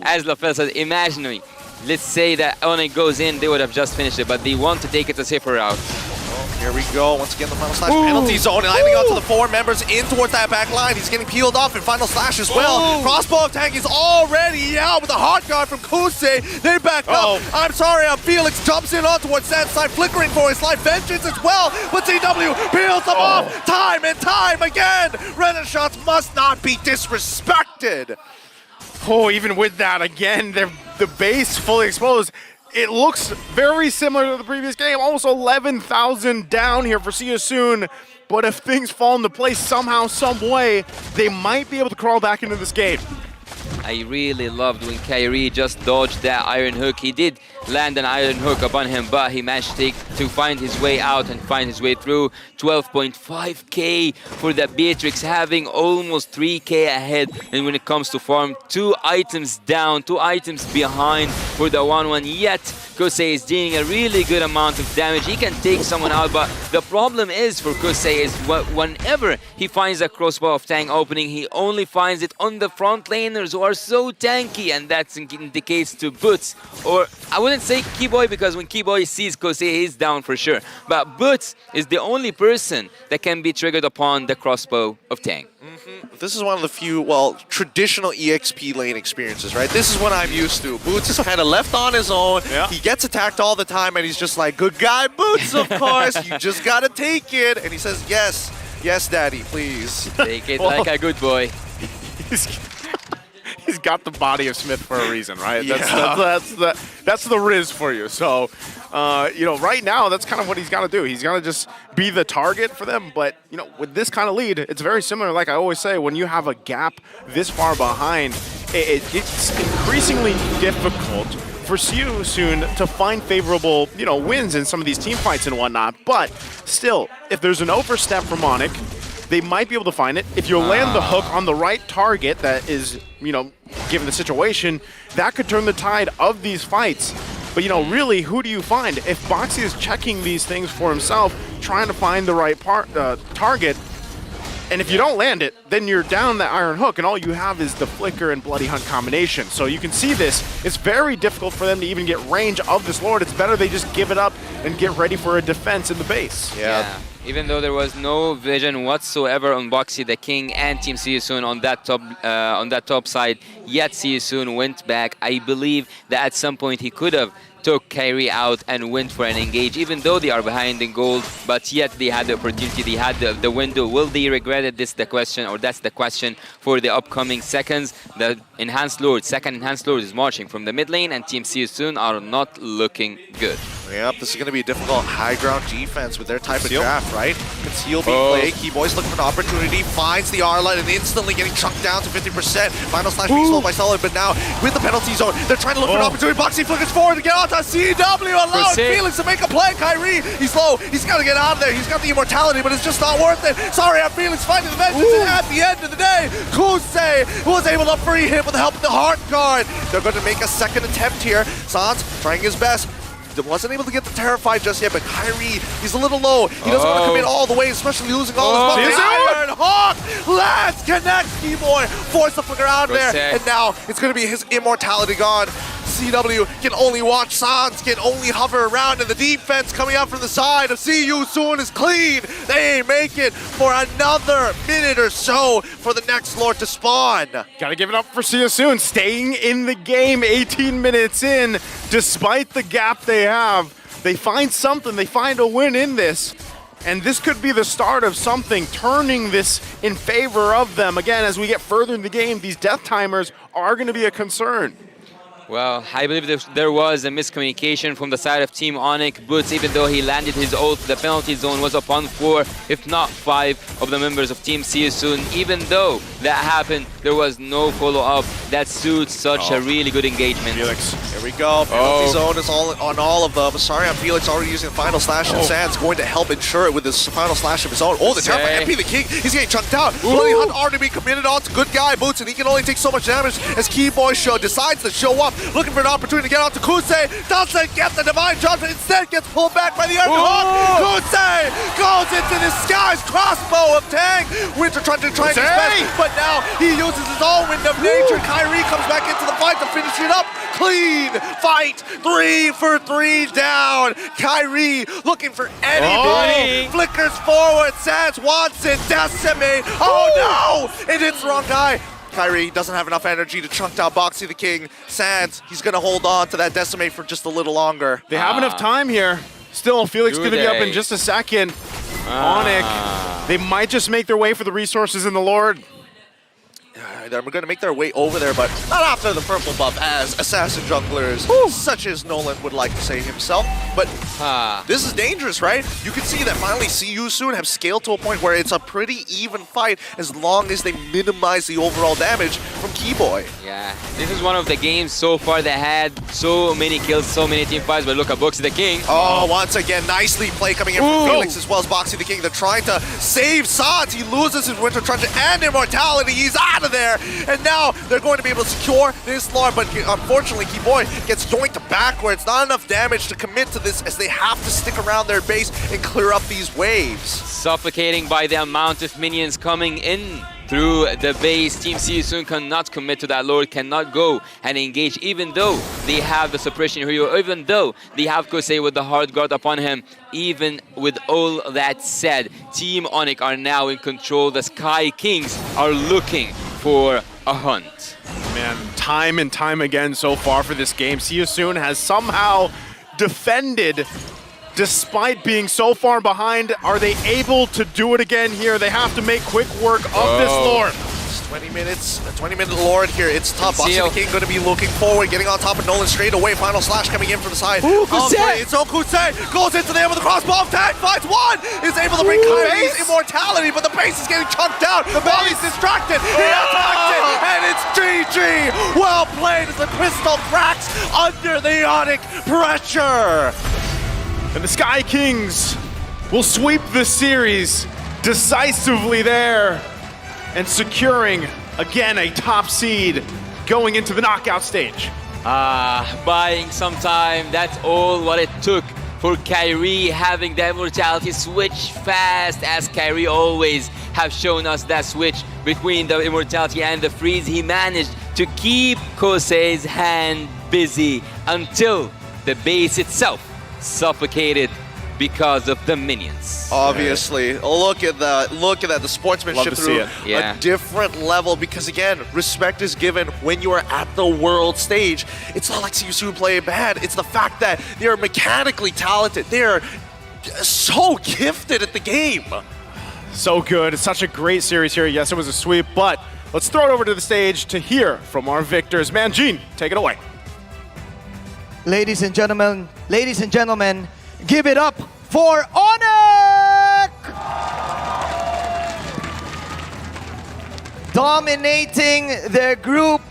[SPEAKER 6] as LaFell said, imaginary. Let's say that Onyx goes in, they would have just finished it, but they want to take it a safer route.
[SPEAKER 8] Here we go. Once again, the final slash penalty zone, landing onto the 4 members in towards that back line. He's getting peeled off in final slash as well. Crossbow tank is already out with a hard guard from Kusei. They back up. I'm sorry, I'm Felix. Jumps in on towards that side, flickering for his life. Vengeance as well, but CW peels them off time and time again. Renaissance must not be disrespected.
[SPEAKER 5] Oh, even with that, again, the base fully exposed. It looks very similar to the previous game, almost 11,000 down here for See You Soon. But if things fall into place somehow, some way, they might be able to crawl back into this game.
[SPEAKER 6] I really loved when Kyrie just dodged that Iron Hook. He did land an Iron Hook upon him, but he managed to find his way out and find his way through. 12.5k for the Beatrix, having almost 3k ahead. And when it comes to farm, 2 items down, 2 items behind for the 1-1. Yet, Kusei is dealing a really good amount of damage. He can take someone out, but the problem is for Kusei is whenever he finds a crossbow of tank opening, he only finds it on the front laners who are so tanky, and that's in the case to Boots. Or I wouldn't say Keyboy, because when Keyboy sees Kusei, he's down for sure. But Boots is the only person that can be triggered upon the crossbow of tank.
[SPEAKER 8] This is one of the few, well, traditional EXP lane experiences, right? This is what I'm used to. Boots is kind of left on his own. He gets attacked all the time, and he's just like, good guy Boots, of course. You just gotta take it. And he says, yes, yes, daddy, please.
[SPEAKER 6] Take it like a good boy.
[SPEAKER 5] He's got the body of Smith for a reason, right? That's the Riz for you. So, you know, right now, that's kind of what he's got to do. He's got to just be the target for them. But, you know, with this kind of lead, it's very similar. Like I always say, when you have a gap this far behind, it's increasingly difficult for See You Soon to find favorable, you know, wins in some of these team fights and whatnot. But still, if there's an overstep from Onyx, they might be able to find it. If you land the hook on the right target that is, you know, given the situation, that could turn the tide of these fights. But, you know, really, who do you find? If Boxy is checking these things for himself, trying to find the right target, and if you don't land it, then you're down that Iron Hook, and all you have is the Flicker and Bloody Hunt combination. So you can see this. It's very difficult for them to even get range of this Lord. It's better they just give it up and get ready for a defense in the base.
[SPEAKER 8] Yeah.
[SPEAKER 6] Even though there was no vision whatsoever on Boxy the King and Team See You Soon on that top side, yet See You Soon went back. I believe that at some point he could have took Kyrie out and went for an engage, even though they are behind in gold, but yet they had the opportunity, they had the window. Will they regret it? This is the question, or that's the question for the upcoming seconds. The Enhanced Lord, second Enhanced Lord is marching from the mid lane, and Team See You Soon are not looking good.
[SPEAKER 8] Yep, this is going to be a difficult high ground defense with their type of draft, right? Conceal being played. Keyboy's looking for an opportunity, finds the Arla, and instantly getting chunked down to 50%. Final slash being sold by Solid, but now with the penalty zone, they're trying to look for an opportunity. Boxy flickers forward to get onto CW, allowing Felix to make a play. Kyrie, he's low, he's got to get out of there. He's got the immortality, but it's just not worth it. Sorry, I'm Felix finding the vengeance, and at the end of the day, Kusei was able to free him with the help of the Heart Guard. They're going to make a second attempt here. Sans trying his best. Wasn't able to get the Terrified just yet, but Kyrie, he's a little low. He doesn't want to commit all the way, especially losing all his money. Iron Hawk, let's connect, Keyboy. Force the flicker out there, and now it's going to be his immortality gone. CW can only watch, Sans can only hover around, and the defense coming out from the side of See You Soon is clean. They make it for another minute or so for the next Lord to spawn.
[SPEAKER 5] Gotta give it up for See You Soon, staying in the game 18 minutes in. Despite the gap they have, they find something, they find a win in this. And this could be the start of something, turning this in favor of them. Again, as we get further in the game, these death timers are going to be a concern.
[SPEAKER 6] Well, I believe there was a miscommunication from the side of Team Onyx. Boots, even though he landed his ult, the penalty zone was upon 4, if not 5 of the members of Team See You Soon. Even though that happened, there was no follow-up. That suits such a really good engagement.
[SPEAKER 8] Felix, here we go. Penalty zone is on all of them. Sorry, I'm Felix already using the final slash, and Sans going to help ensure it with this final slash of his own. Oh, the Terrified MP the King, he's getting chunked out. Bloody Hunt already being committed on to good guy Boots, and he can only take so much damage as Keyboy decides to show up. Looking for an opportunity to get out to Kusei. Doesn't get the Divine Judgment. Instead gets pulled back by the Iron Hawk. Kusei goes into the skies. Crossbow of Tang. Winter trying his best, but now he uses his own Wind of Nature. Kyrie comes back into the fight to finish it up. Clean fight. 3 for 3 down. Kyrie looking for anybody. Flickers forward. Sans wants it. Decimate. Oh no! It hits the wrong guy. Kyrie doesn't have enough energy to chunk down Boxy the King. Sans, he's going to hold on to that Decimate for just a little longer.
[SPEAKER 5] They have enough time here. Still, Felix going to be up in just a second. Onyx, they might just make their way for the resources in the Lord.
[SPEAKER 8] They're going to make their way over there, but not after the purple buff as assassin junglers, such as Nolan would like to say himself. But this is dangerous, right? You can see that finally See You Soon have scaled to a point where it's a pretty even fight as long as they minimize the overall damage from Keyboy.
[SPEAKER 6] Yeah, this is one of the games so far that had so many kills, so many team fights, but look at Boxy the King.
[SPEAKER 8] Oh, once again, nicely play coming in from Felix as well as Boxy the King. They're trying to save Sans. He loses his Winter Truncheon and Immortality. He's out of there. And now they're going to be able to secure this Lord, but unfortunately, Keyboy gets yoinked backwards. Not enough damage to commit to this as they have to stick around their base and clear up these waves.
[SPEAKER 6] Suffocating by the amount of minions coming in through the base. Team See You Soon cannot commit to that Lord, cannot go and engage, even though they have the suppression hero, even though they have Kusei with the hard guard upon him. Even with all that said, Team Onyx are now in control. The Sky Kings are looking for a hunt.
[SPEAKER 5] Man, time and time again so far for this game, See You Soon has somehow defended despite being so far behind. Are they able to do it again here? They have to make quick work of this Lord.
[SPEAKER 8] 20 minutes, a 20-minute Lord here. It's tough. Boxy the King going to be looking forward, getting on top of Nolan straight away. Final slash coming in from the side. It's Kusei. Goes into there with the crossbow. Tag finds one. Is able to bring Kyrie's immortality, but the base is getting chunked out. The body's distracted. He attacked it, and it's GG. Well played as the crystal cracks under the Onyx pressure.
[SPEAKER 5] And the Sky Kings will sweep the series decisively there and securing, again, a top seed going into the knockout stage.
[SPEAKER 6] Buying some time, that's all what it took for Kyrie, having the immortality switch fast, as Kyrie always have shown us that switch between the immortality and the freeze. He managed to keep Kusei's hand busy until the base itself suffocated because of the minions.
[SPEAKER 8] Obviously, look at that! The sportsmanship
[SPEAKER 5] Love to see
[SPEAKER 8] through
[SPEAKER 5] it.
[SPEAKER 6] Yeah.
[SPEAKER 8] a different level. Because again, respect is given when you are at the world stage. It's not like CU playing bad. It's the fact that they are mechanically talented. They are so gifted at the game.
[SPEAKER 5] So good. It's such a great series here. Yes, it was a sweep, but let's throw it over to the stage to hear from our victors. Manjin, take it away.
[SPEAKER 1] Ladies and gentlemen, give it up for Onyx! Dominating their group.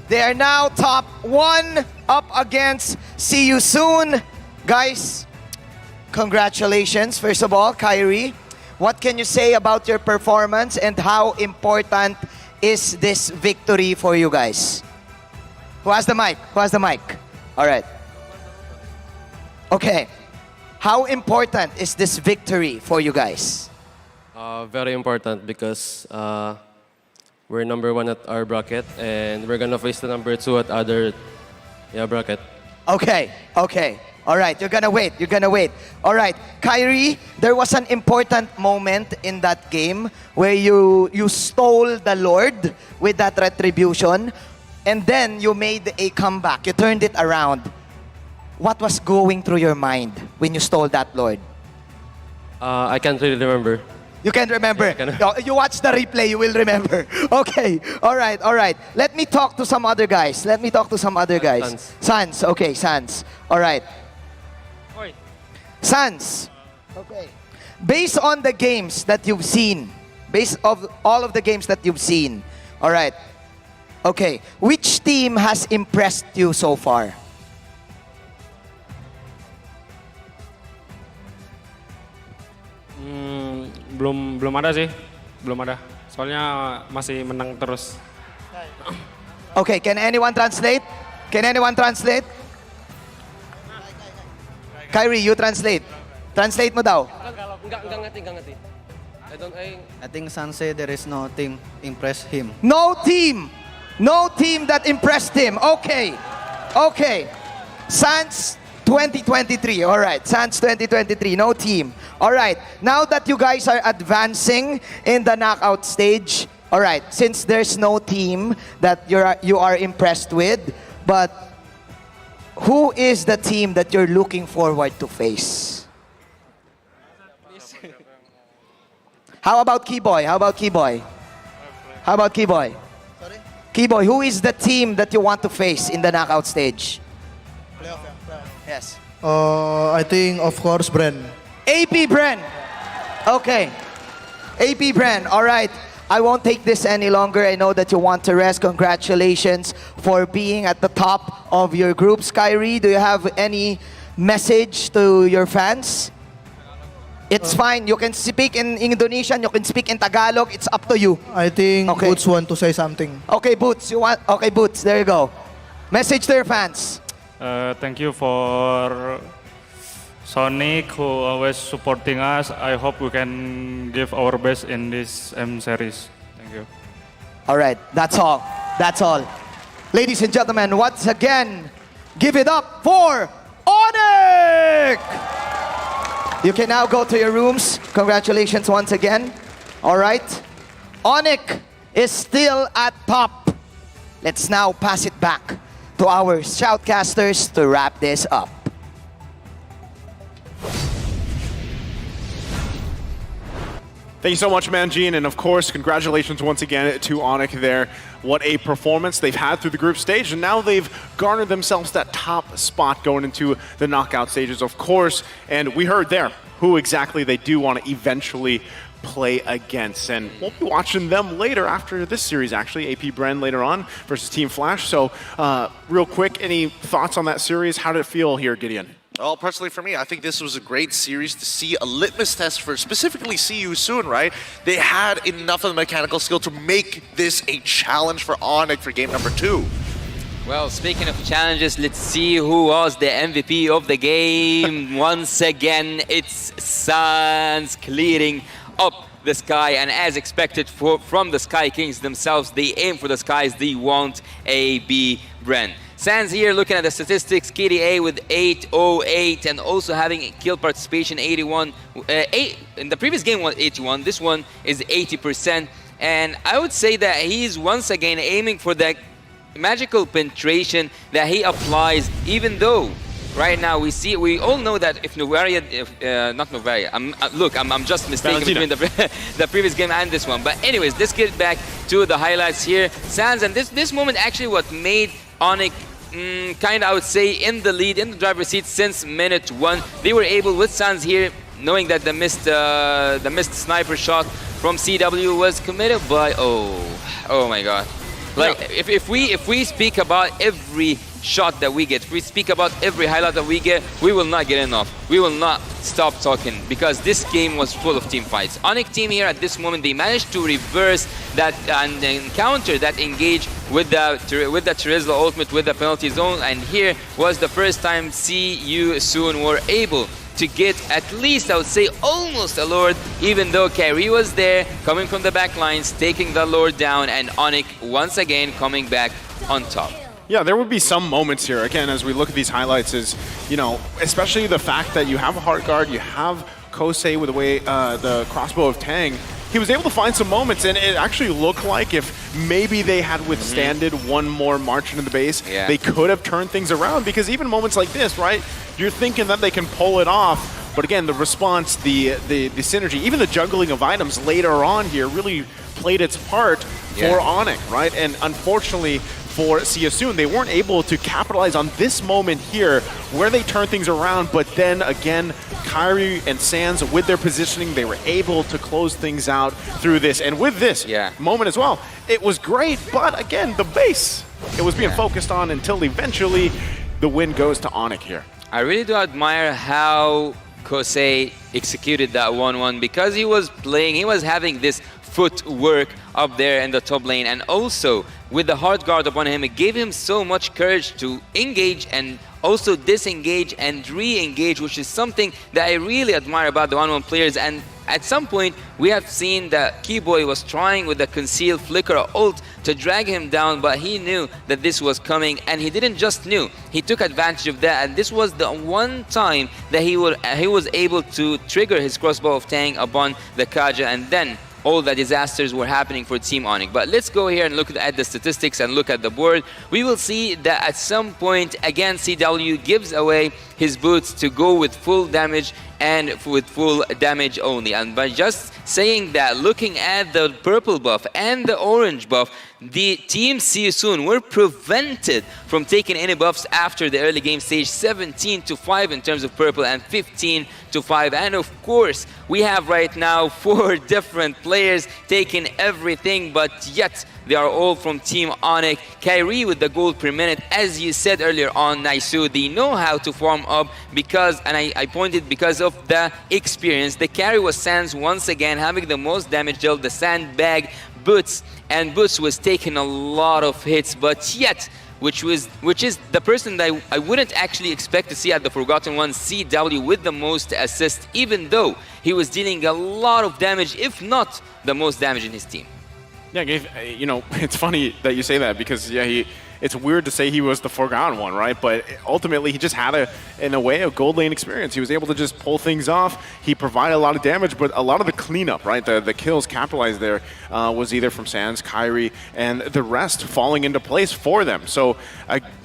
[SPEAKER 1] They are now top 1 up against See You Soon. Guys, congratulations. First of all, Kyrie, what can you say about your performance and how important is this victory for you guys? Who has the mic? All right. Okay. How important is this victory for you guys?
[SPEAKER 12] Very important because we're number 1 at our bracket and we're gonna face the number 2 at other bracket.
[SPEAKER 1] Okay. All right, you're gonna wait. All right, Kyrie, there was an important moment in that game where you stole the Lord with that retribution and then you made a comeback. You turned it around. What was going through your mind when you stole that Lord?
[SPEAKER 12] I can't really remember.
[SPEAKER 1] You can't remember. You watch the replay, you will remember. Okay, all right. Let me talk to some other guys. Sans. Okay, Sans. All right. Sans. Okay. Based on the games that you've seen, all of the games that you've seen, all right. Okay, which team has impressed you so far?
[SPEAKER 15] Belum ada sih, belum ada. Soalnya masih menang terus.
[SPEAKER 1] Okay, can anyone translate? Kyrie, you translate. Translate mo daw.
[SPEAKER 12] Enggak ngerti.
[SPEAKER 17] I think San said there is no team impress him.
[SPEAKER 1] No team that impressed him. Okay. Sans 2023. All right, Sans 2023. No team. All right. Now that you guys are advancing in the knockout stage, all right. Since there's no team that you are impressed with, but who is the team that you're looking forward to face? How about Keyboy? Sorry? Keyboy, who is the team that you want to face in the knockout stage?
[SPEAKER 13] Playoff.
[SPEAKER 1] Yes.
[SPEAKER 13] I think, of course, Bren.
[SPEAKER 1] AP Bren. Okay. AP Bren. All right. I won't take this any longer. I know that you want to rest. Congratulations for being at the top of your groups. Kyrie, do you have any message to your fans? It's fine. You can speak in Indonesian. You can speak in Tagalog. It's up to you.
[SPEAKER 13] I think Boots want to say something.
[SPEAKER 1] Okay, Boots. Okay, Boots. There you go. Message to your fans.
[SPEAKER 15] Thank you for Sonic, who always supporting us. I hope we can give our best in this M series. Thank you.
[SPEAKER 1] All right, that's all. Ladies and gentlemen, once again, give it up for Onyx! You can now go to your rooms. Congratulations once again. All right. Onyx is still at top. Let's now pass it back to our shoutcasters to wrap this up.
[SPEAKER 5] Thank you so much, Manjin, and of course, congratulations once again to Onyx there. What a performance they've had through the group stage, and now they've garnered themselves that top spot going into the knockout stages, of course. And we heard there who exactly they do want to eventually play against, and we'll be watching them later after this series, actually. AP Bren later on versus Team Flash. So, real quick, any thoughts on that series? How did it feel here, Gideon?
[SPEAKER 8] Well, personally for me, I think this was a great series to see a litmus test for specifically See You Soon, right? They had enough of the mechanical skill to make this a challenge for Onyx for game number 2.
[SPEAKER 6] Well, speaking of challenges, let's see who was the MVP of the game. Once again, it's Sans clearing up the sky, and as expected from the Sky Kings themselves, they aim for the skies, they want AB Bren. Sans here looking at the statistics, KDA with 808 and also having kill participation 81. In the previous game was 81, this one is 80%. And I would say that he's once again aiming for that magical penetration that he applies, even though right now we all know that if Novaria, not Novaria, I'm just mistaken between the previous game and this one. But anyways, let's get back to the highlights here. Sans, and this moment actually what made Onyx kind of, I would say, in the lead, in the driver's seat since minute 1. They were able, with Sans here, knowing that the missed sniper shot from CW was committed by, oh my god. Like, if we speak about every shot that we get, if we speak about every highlight that we get, we will not get enough. We will not stop talking because this game was full of team fights. Onyx team here at this moment, they managed to reverse that and counter that engage with the Terizla ultimate with the penalty zone, and here was the first time CU soon were able to get at least, I would say, almost a Lord, even though Kyrie was there, coming from the back lines, taking the Lord down, and Onyx once again coming back on top.
[SPEAKER 5] Yeah, there would be some moments here, again, as we look at these highlights, is, you know, especially the fact that you have a Heart Guard, you have Kosei with the way the crossbow of Tang. He was able to find some moments, and it actually looked like if maybe they had withstanded one more march into the base, they could have turned things around, because even moments like this, right, you're thinking that they can pull it off, but again, the response, the synergy, even the juggling of items later on here really played its part for Onyx, right? And unfortunately for Siasun, they weren't able to capitalize on this moment here where they turn things around, but then again, Kyrie and Sans, with their positioning, they were able to close things out through this. And with this moment as well, it was great, but again, the base, it was being focused on until eventually the win goes to Onyx here.
[SPEAKER 6] I really do admire how Kosei executed that 1-1 because he was playing, he was having this footwork up there in the top lane, and also with the hard guard upon him, it gave him so much courage to engage and also disengage and re-engage, which is something that I really admire about the 1-1 players. And at some point, we have seen that Keyboy was trying with the concealed flicker ult to drag him down, but he knew that this was coming, and he didn't just knew, he took advantage of that, and this was the one time that he was able to trigger his crossbow of Tang upon the Kaja, and then all the disasters were happening for Team Onyx. But let's go here and look at the statistics and look at the board. We will see that at some point, again, CW gives away his boots to go with full damage and with full damage only. And by just saying that, looking at the purple buff and the orange buff, the team Siasun were prevented from taking any buffs after the early game stage, 17-5 in terms of purple and 15-5. And of course, we have right now 4 different players taking everything, but yet they are all from Team Onyx. Kyrie with the gold per minute, as you said earlier on, Naisu, they know how to farm up because, and I pointed because of the experience. The carry was Sans once again having the most damage dealt, the sandbag Boots, and Boots was taking a lot of hits, but yet, which is the person that I wouldn't actually expect to see at the Forgotten One, CW, with the most assists, even though he was dealing a lot of damage, if not the most damage in his team.
[SPEAKER 5] Yeah, you know, it's funny that you say that because, yeah, it's weird to say he was the Forgotten One, right? But ultimately, he just had, in a way, a gold lane experience. He was able to just pull things off. He provided a lot of damage, but a lot of the cleanup, right? The kills capitalized there was either from Sans, Kyrie, and the rest falling into place for them. So,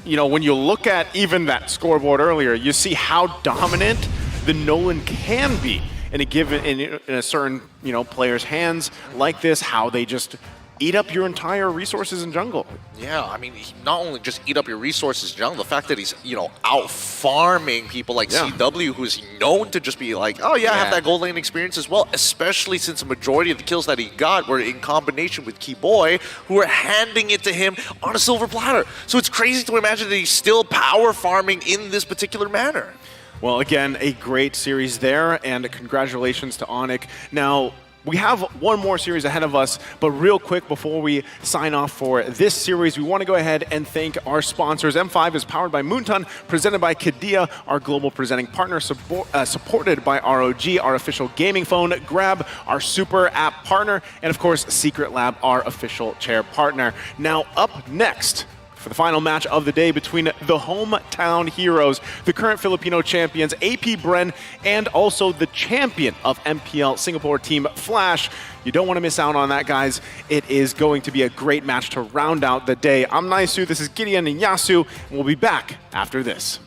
[SPEAKER 5] you know, when you look at even that scoreboard earlier, you see how dominant the Nolan can be in a certain, you know, player's hands like this, how they just eat up your entire resources in jungle.
[SPEAKER 8] Yeah, I mean, he not only just eat up your resources in jungle, the fact that he's, you know, out farming people like CW, who's known to just be like, oh yeah, I have that gold lane experience as well, especially since the majority of the kills that he got were in combination with Keyboy, who were handing it to him on a silver platter. So it's crazy to imagine that he's still power farming in this particular manner.
[SPEAKER 5] Well, again, a great series there, and congratulations to Onyx. Now, we have one more series ahead of us, but real quick before we sign off for this series, we want to go ahead and thank our sponsors. M5 is powered by Moonton, presented by Kadia, our global presenting partner, supported by ROG, our official gaming phone, Grab, our super app partner, and of course, Secret Lab, our official chair partner. Now, up next, for the final match of the day between the hometown heroes, the current Filipino champions, AP Bren, and also the champion of MPL Singapore team, Flash. You don't want to miss out on that, guys. It is going to be a great match to round out the day. I'm Naisu, this is Gideon and Yasu, and we'll be back after this.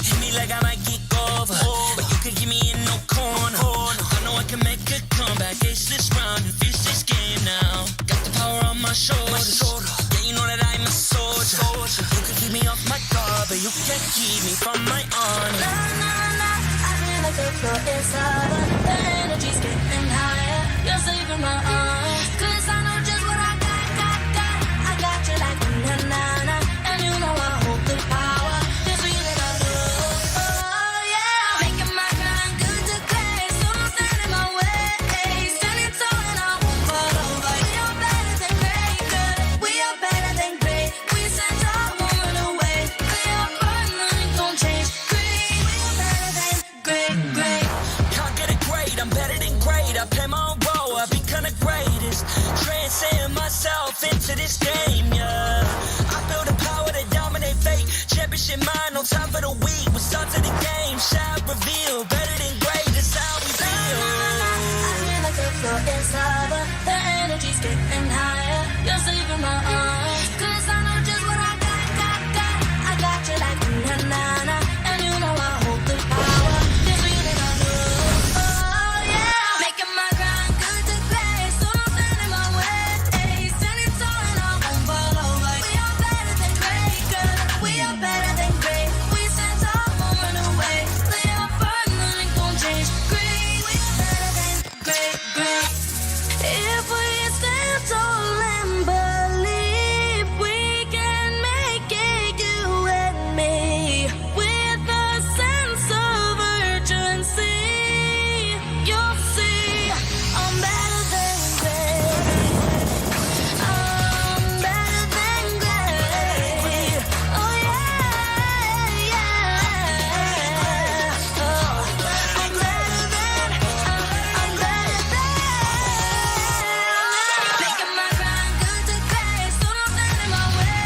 [SPEAKER 9] Hit me like I might get over, but you can give me in no corner. I know I can make a comeback, ace this round and finish this game now. Got the power on my shoulders. Yeah, you know that I'm a soldier. You can keep me off my guard, but you can't keep me from my honor. I feel like the floor is over. The energy's getting higher. You're saving my arms, 'cause I know just what I got. I got you like na-na-na, and you know I hold the power. This feeling I love, oh yeah. Making my grind good to great, so don't stand in my way. Standing tall and I won't fall over. We are better than great, good. We are better than great. We stand tall, won't run away. We are burn, nothing gon' change. Great, we are better than great. Can't get it great, I'm better than great. I play my own role, I become the greatest. Transcend myself into this game, yeah. I build a power to dominate fate. Championship mind, no time for the weak. We start to the game, shout, reveal. Better than great, that's how we feel. I feel like the floor is over. The energy's getting higher. You're saving my arms, 'cause I know just what I got. I got you like na-na-na, and you know I hold the power. This feeling I love, oh yeah. Making my grind good to great, so don't stand in my way. Standing tall and I won't fall over. We are better than great, good. We are better than great. We stand tall, won't run away. We are burn, nothing gon' change. Great, we are better than great. If we stand tall and believe we can make it, you and me, with a sense of urgency, you'll see I'm better than great. I'm better than great. Oh yeah. Oh, I'm better than. Making my grind good to great, so don't stand in my way.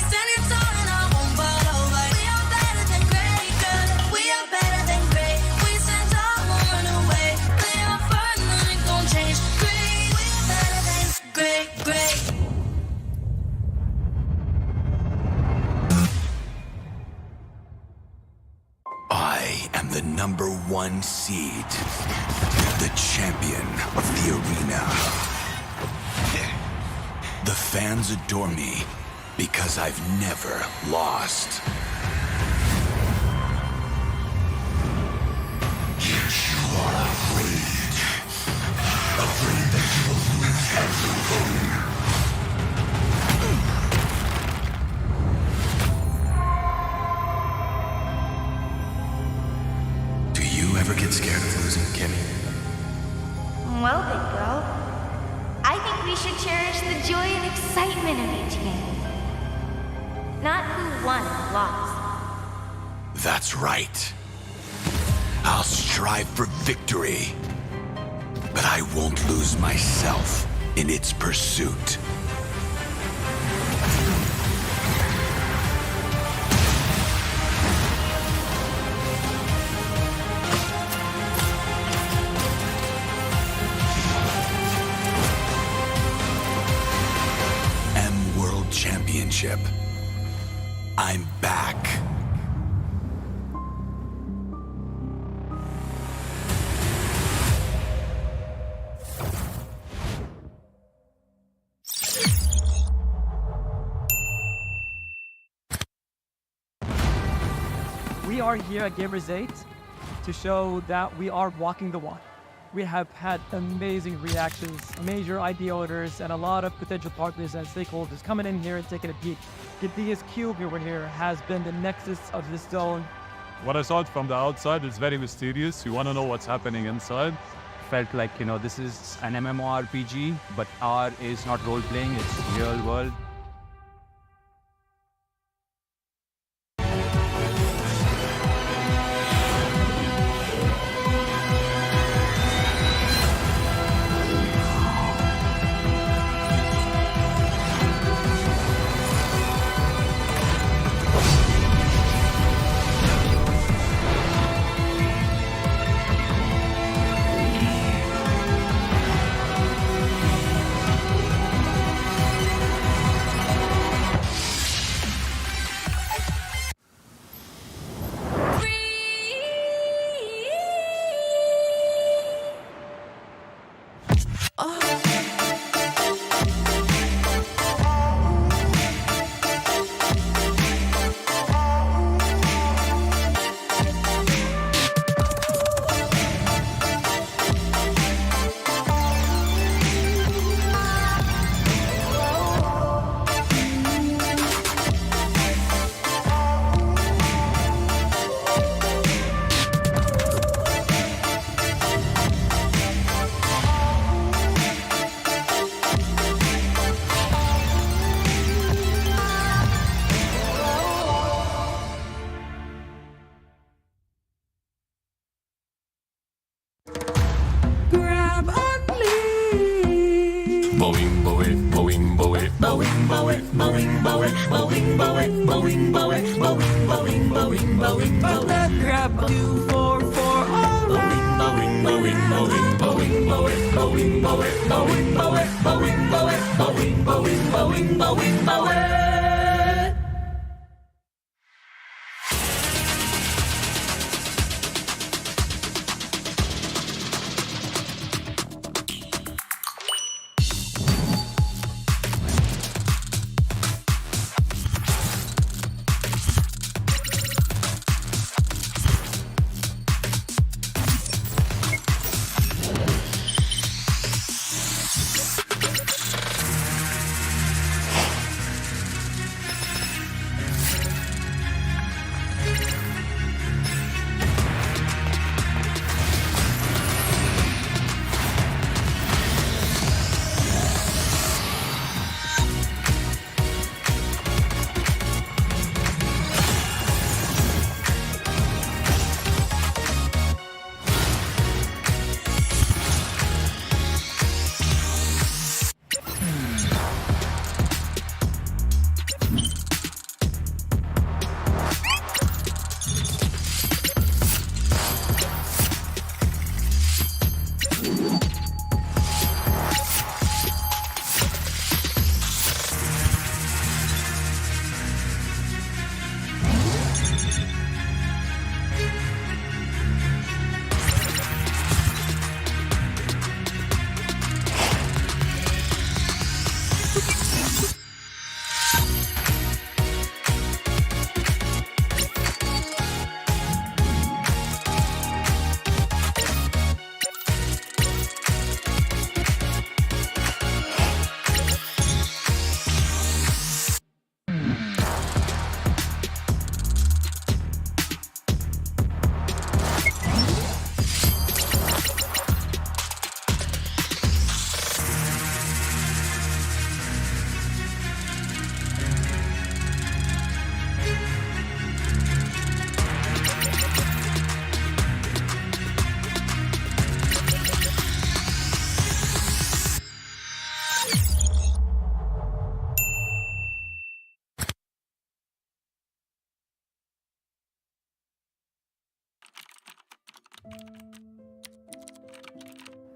[SPEAKER 9] Standing tall and I won't fall over. We are better than great, good. We are better than great. We stand tall, won't run away. We are firm, nothing gon' change. Great, we are better than great.
[SPEAKER 2] I am the #1 seed, the champion of the arena. The fans adore me because I've never lost. Yet you are afraid that you will lose everything. Do you ever get scared of losing, Kimmy?
[SPEAKER 3] Well, big girl, I think we should cherish the joy and excitement of each game. Not who won or lost.
[SPEAKER 2] That's right. I'll strive for victory, but I won't lose myself in its pursuit. championship. I'm back.
[SPEAKER 4] We are here at Gamers 8 to show that we are walking the walk. We have had amazing reactions, major idea owners, and a lot of potential partners and stakeholders coming in here and taking a peek. Gidea's cube over here has been the nexus of this zone.
[SPEAKER 19] What I saw it from the outside is very mysterious. You want to know what's happening inside.
[SPEAKER 23] Felt like, this is an MMORPG, but R is not role-playing, it's real world.
[SPEAKER 9] Grab 2, 4, 4,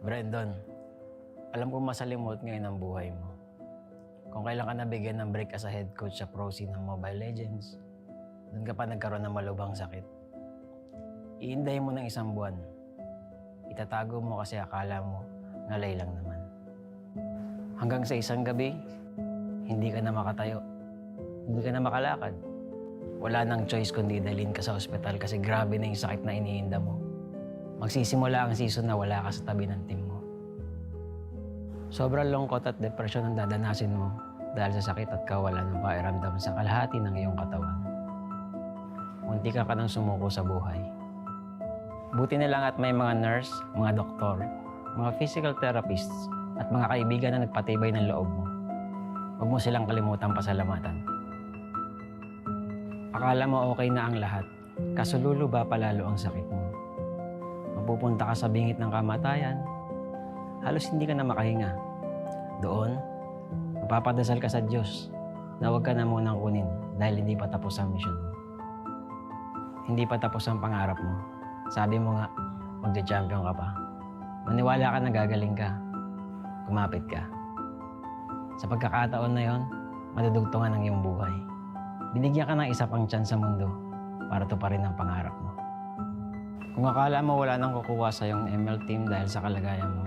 [SPEAKER 16] Brandon, alam ko masalimot ngayon ang buhay mo. Kung kailan ka nabigyan ng break as a head coach sa pro scene ng Mobile Legends, doon ka pa nagkaroon ng malubhang sakit. Iindahin mo ng 1 buwan. Itatago mo kasi akala mo ngalay lang naman. Hanggang sa isang gabi, hindi ka na makatayo. Hindi ka na makalakad. Wala nang choice kundi dalhin ka sa ospital kasi grabe na yung sakit na iniinda mo. Magsisimula ang season na wala ka sa tabi ng team mo. Sobrang lungkot at depression ang dadanasin mo dahil sa sakit at kawalan ng pakiramdam sa kalahati ng iyong katawan. Munti ka nang sumuko sa buhay. Buti na lang at may mga nurse, mga doktor, mga physical therapists, at mga kaibigan na nagpatibay ng loob mo. Huwag mo silang kalimutang pasalamatan. Akala mo okay na ang lahat, kaso luluba palalo ang sakit mo. Mapupunta ka sa bingit ng kamatayan, halos hindi ka na makahinga. Doon, mapapadasal ka sa Diyos na huwag ka na munang kunin dahil hindi pa tapos ang mission mo. Hindi pa tapos ang pangarap mo. Sabi mo nga, magja-champion ka pa. Maniwala ka na gagaling ka. Kumapit ka. Sa pagkakataon na yon, madudugtungan ang iyong buhay. Binigyan ka ng isa pang chance sa mundo para tuparin ang pangarap mo. Kung akala mo wala nang kukuha sa iyong ML team dahil sa kalagayan mo,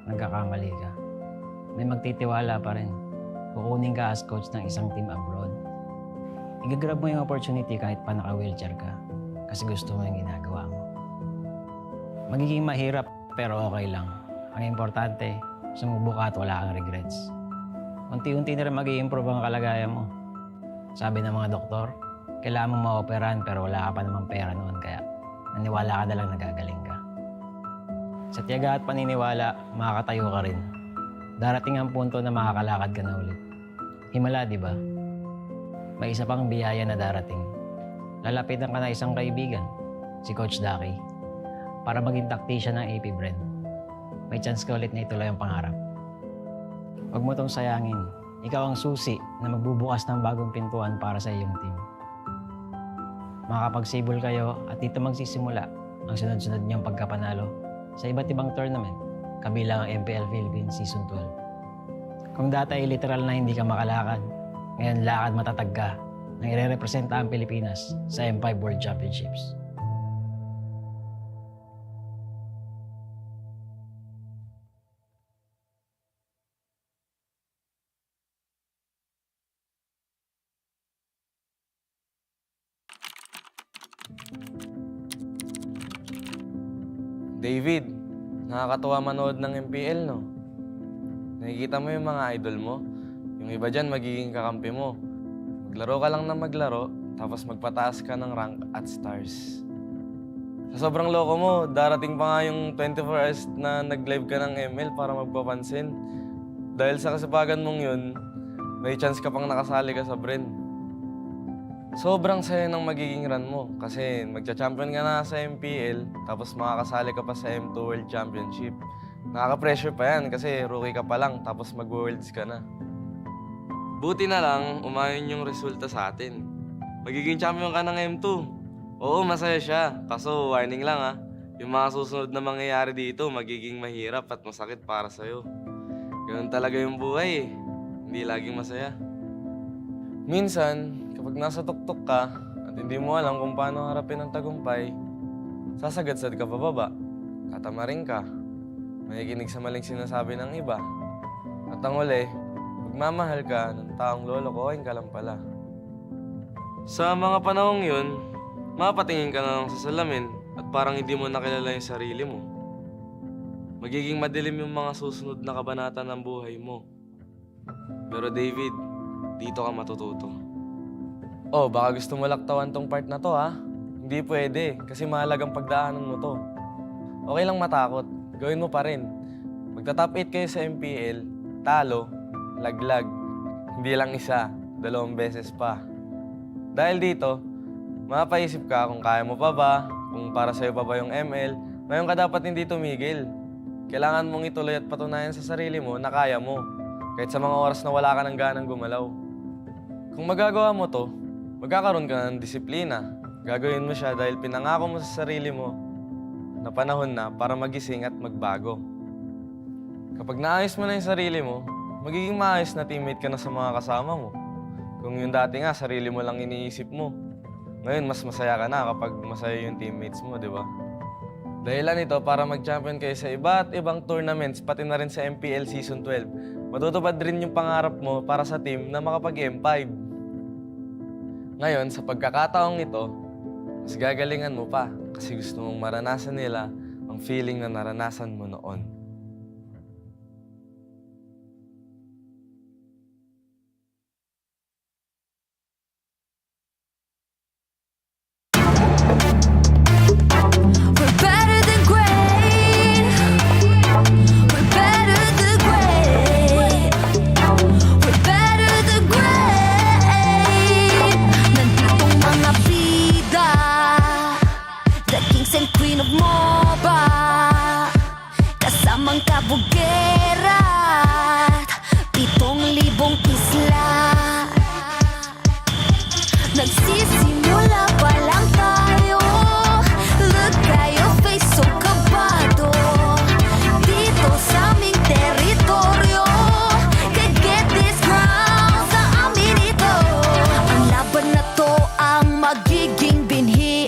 [SPEAKER 16] nagkakamali ka. May magtitiwala pa rin. Kukunin ka as coach ng isang team abroad. Igagrab mo yung opportunity kahit pa naka-wheelchair ka kasi gusto mo yung ginagawa mo. Magiging mahirap pero okay lang. Ang importante, sumubok ka at wala kang regrets. Unti-unti na rin mag-i-improve ang kalagayan mo. Sabi ng mga doktor, kailangan mo ma-operahan pero wala ka pa namang pera noon kaya naniwala ka na lang nagagaling ka. Sa tiyaga at paniniwala, makakatayo ka rin. Darating ang punto na makakalakad ka na ulit. Himala, di ba? May isa pang biyaya na darating. Lalapitan ka na isang kaibigan, si Coach Daki, para maging tactician ng AP Bren. May chance ka ulit na ituloy ang pangarap. Huwag mo tong sayangin. Ikaw ang susi na magbubukas ng bagong pintuan para sa iyong team. Makakapagsibol kayo at dito magsisimula ang sunod-sunod niyong pagkapanalo sa iba't ibang tournament, kabilang ang MPL Philippines Season 12. Kung dati ay literal na hindi ka makalakad, ngayon lakad matatag ka na ire-representa ang Pilipinas sa M5 World Championships.
[SPEAKER 18] David, nakakatuwa manood ng MPL, no? Nakikita mo yung mga idol mo. Yung iba dyan, magiging kakampi mo. Maglaro ka lang na maglaro, tapos magpataas ka ng rank at stars. Sa sobrang loko mo, darating pa nga yung 24 hours na nag-live ka ng ML para magpapansin. Dahil sa kasipagan mong yun, may chance ka pang nakasali ka sa Bren. Sobrang saya ng magiging run mo kasi magcha-champion ka na sa MPL tapos makakasali ka pa sa M2 World Championship. Nakaka-pressure pa yan kasi rookie ka pa lang tapos mag-worlds ka na. Buti na lang, umayon yung resulta sa atin. Magiging champion ka ng M2. Oo, masaya siya. Kaso warning lang ha, yung mga susunod na mangyayari dito magiging mahirap at masakit para sa'yo. Ganun talaga yung buhay eh. Hindi laging masaya. Minsan, kapag nasa tuktok ka at hindi mo alam kung paano harapin ang tagumpay, sasagadsad ka pababa, tatamarin ka, makikinig sa maling sinasabi ng iba. At ang uli, magmamahal ka ng taong lolokohin ka lang pala. Sa mga panahong yun, mapatingin ka na lang sa salamin at parang hindi mo nakilala yung sarili mo. Magiging madilim yung mga susunod na kabanata ng buhay mo. Pero David, dito ka matututo. Oh, baka gusto mo laktawan tong part na to ha? Hindi pwede, kasi mahalagang pagdaanan mo to. Okay lang matakot, gawin mo pa rin. Magta-top 8 kayo sa MPL, talo, laglag. Hindi lang isa, 2 beses pa. Dahil dito, mapaisip ka kung kaya mo pa ba, kung para sa'yo pa ba yung ML, ngayon ka dapat hindi tumigil. Kailangan mong ituloy at patunayan sa sarili mo na kaya mo, kahit sa mga oras na wala ka ng ganang gumalaw. Kung magagawa mo to, magkakaroon ka ng disiplina. Gagawin mo siya dahil pinangako mo sa sarili mo na panahon na para magising at magbago. Kapag naayos mo na yung sarili mo, magiging maayos na teammate ka na sa mga kasama mo. Kung yung dati nga, sarili mo lang iniisip mo. Ngayon, mas masaya ka na kapag masaya yung teammates mo, di ba? Dahilan ito para mag-champion kayo sa iba't ibang tournaments, pati na rin sa MPL Season 12. Matutupad rin yung pangarap mo para sa team na makapag-M5. Ngayon, sa pagkakataong ito, mas gagalingan mo pa kasi gusto mong maranasan nila ang feeling na naranasan mo noon.
[SPEAKER 9] We're better than great. We're better than great. We're better than great. Nanditong mga bida, the kings and queen of MOBA, kasamang kabugera at 7,000 isla. Nagsisimula pa lang tayo. Look at your face, so kabado. Dito sa aming teritoryo, can get this crown sa amin ito. Ang laban na to ang magiging binhi.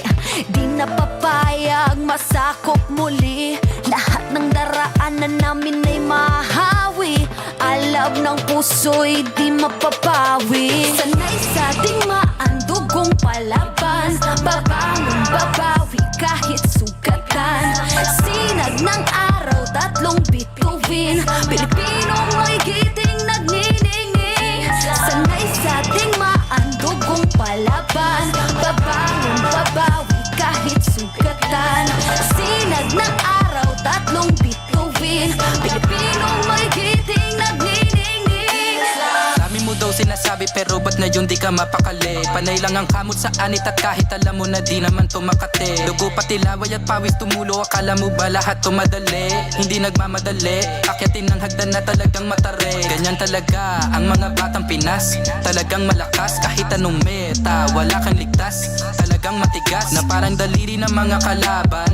[SPEAKER 9] Di na papayag masakop muli. Lahat ng daraanan namin ay mahawi. Alab ng puso'y di mapapawi. Sanay sa digmaan, dugong palaban. Babangon, babawi kahit sugatan. Sinag ng araw, 3 bituin. Pilipinong may giting nagniningning. Sanay sa digmaan, dugong palaban. Babangon, babawi kahit sugatan. Sinag ng araw, 3 bituin. Pilipinong may giting nagniningning.
[SPEAKER 20] Dami mo daw sinasabi pero ba't ngayon di ka mapakali? Panay lang ang kamot sa anit at kahit alam mo na di naman to makate. Dugo pati laway at pawis tumulo, akala mo ba lahat to madali? Hindi nagmamadali, akyatin ng hagdan na talagang matare. Ganyan talaga ang mga batang Pinas, talagang malakas kahit anong meta. Wala kang ligtas, talagang matigas na parang daliri ng mga kalaban.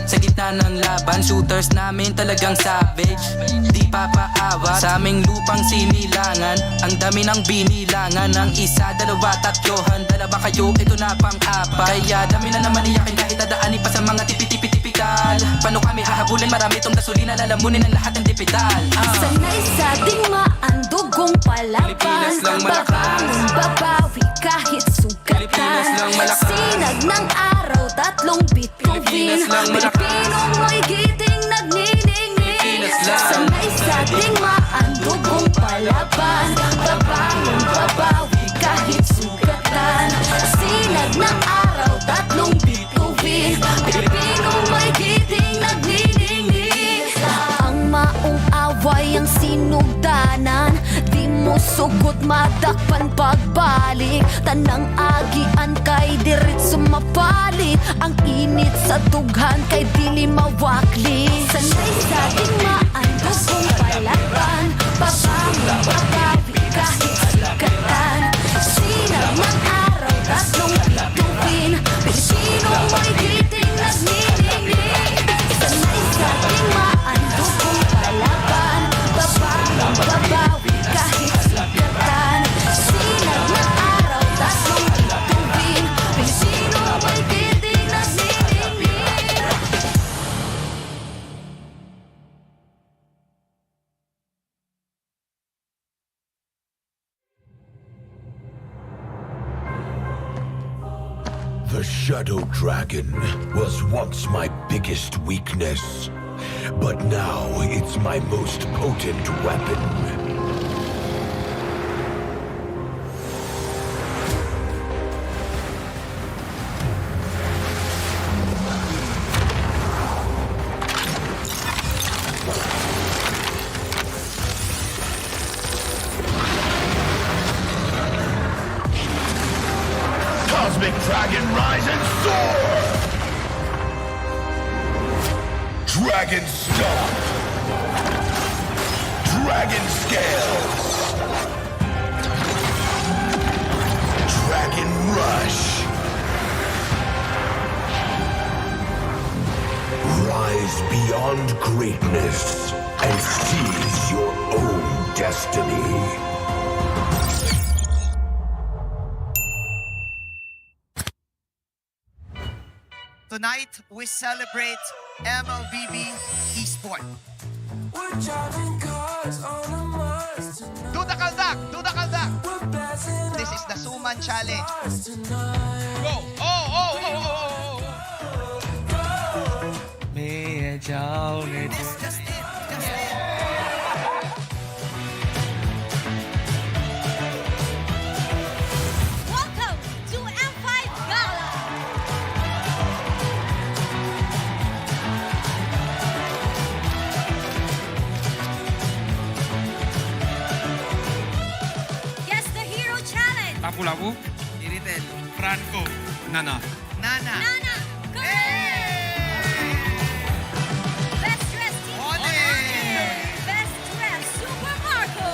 [SPEAKER 20] Sa gitna ng laban, shooters namin talagang savage. Di papaawat sa aming lupang sinilangan. Ang dami ng binilangan ng 1, 2, 3, dalawa kayo, ito na pang-apat. Kaya dami na naman iyakin kahit dadaanin pa sa mga tipi-tipi-tipikal. Paano kami hahabulin? Marami tong gasolina, lalamunin ang lahat ng dipital.
[SPEAKER 9] Sanay sa digmaan, dugong palaban. Babangon, babawi kahit sugatan. Sinag ng araw, 3 bituin. Pilipinong may giting nagniningning. Sanay sa digmaan, dugong palaban. Babangon, babawi kahit sugatan. Sinag ng araw, 3 bituin. Pilipinong may giting nagniningning. Ang maong away ang sinugdanan. Di mo sugot madakpan pagbalik. Tanang agian kay diretso mapalit. Ang init sa dughan kay dili mawakli. Sanay sa digmaan, dugong palaban. Babangon, babawi kahit sugatan. Sinag ng araw, 3 bituin. Pilipinong may giting nagniningning. Sanay sa digmaan, dugong palaban. Babangon, babawi kahit sugatan. Sinag ng araw, 3 bituin. Pilipinong may giting nagniningning.
[SPEAKER 2] The Shadow Dragon was once my biggest weakness, but now it's my most potent weapon. Cosmic Dragon, rise and soar! Dragon Stomp! Dragon Scales! Dragon Rush! Rise beyond greatness and seize your own destiny. destiny.
[SPEAKER 1] Tonight, we celebrate MLBB Esport. Do the kaldak! Do the kaldak! This is the Suman Challenge. Go!
[SPEAKER 3] Welcome to M5 Gala! Guess the Hero Challenge!
[SPEAKER 10] Lapu-lapu, Iritel, Franco, Nana.
[SPEAKER 1] Nana!
[SPEAKER 3] Best dressed team! Best dressed Super Marco!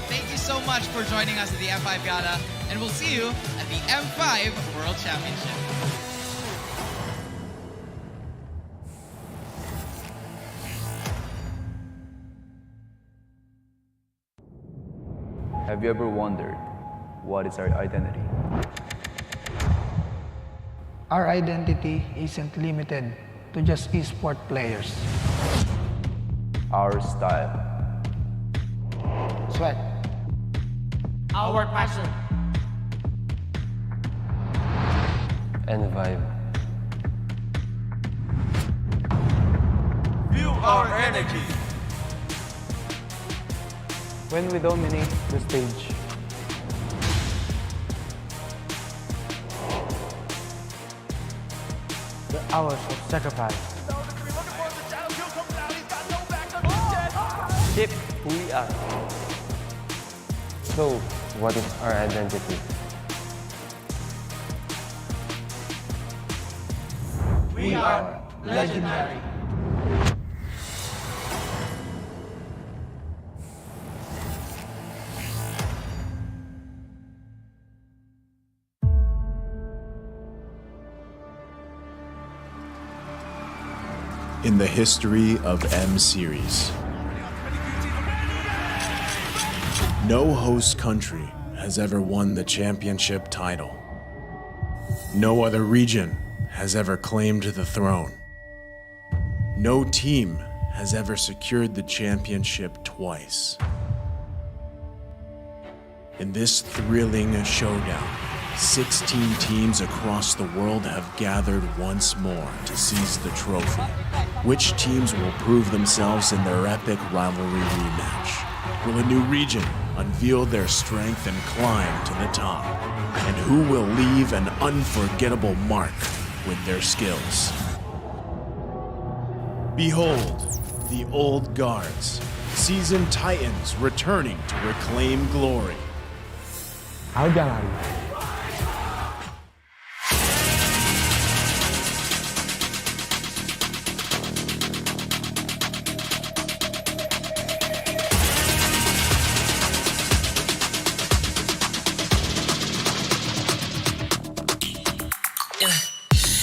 [SPEAKER 10] Thank you so much for joining us at the M5 Gala, and we'll see you at the M5 World Championship.
[SPEAKER 19] Have you ever wondered what is our identity?
[SPEAKER 13] Our identity isn't limited to just esport players.
[SPEAKER 19] Our style.
[SPEAKER 13] Sweat.
[SPEAKER 7] Our passion.
[SPEAKER 18] And vibe.
[SPEAKER 10] Feel our energy.
[SPEAKER 19] When we dominate the stage,
[SPEAKER 13] The hours of sacrifice.
[SPEAKER 7] Shape who we are.
[SPEAKER 18] So, what is our identity?
[SPEAKER 13] We are legendary.
[SPEAKER 14] In the history of M Series, no host country has ever won the championship title. No other region has ever claimed the throne. No team has ever secured the championship twice. In this thrilling showdown, 16 teams across the world have gathered once more to seize the trophy. Which teams will prove themselves in their epic rivalry rematch? Will a new region unveil their strength and climb to the top? And who will leave an unforgettable mark with their skills? Behold, the old guards, seasoned titans returning to reclaim glory.
[SPEAKER 13] Our gallery.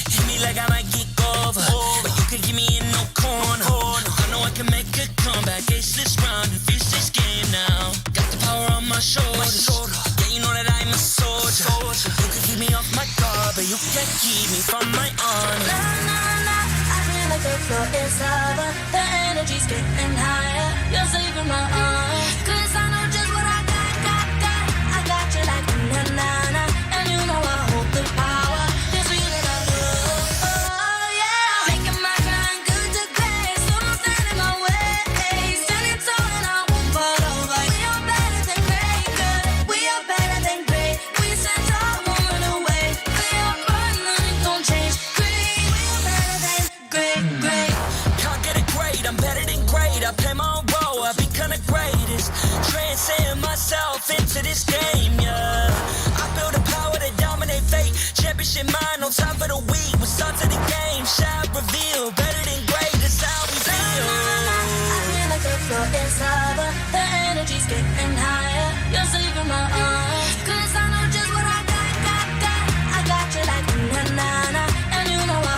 [SPEAKER 9] Hit me like I might get over, but you can give me in no corner. I know I can make a comeback, ace this round and finish this game now. Got the power on my shoulders. Yeah, you know that I'm a soldier. You can keep me off my guard, but you can't keep me from my honor.
[SPEAKER 3] I feel like the floor is lava. The energy's getting higher. You're saving my arms. 'Cause I know just what I got. I got you like na-na-na. And you know I hold the power. This feeling I love. Oh yeah. Making my grind good to great. So don't stand in my way. Standing tall and I won't fall over. We are better than great, good. We are better than great. We stand tall, won't run away. We are burning, nothing gon' change. Great. We are better than great.
[SPEAKER 9] Can't get it great, I'm better than great. I play my own role, I become the greatest. Transcend myself into this game, yeah. I build a power to dominate fate. Championship mind on top of the week. We start to the game, shout, reveal. Better than great, that's how we feel.
[SPEAKER 3] I feel like the floor is lava. The energy's getting higher. You're saving my arms. 'Cause I know just what I got. I got you like na-na-na. And you know I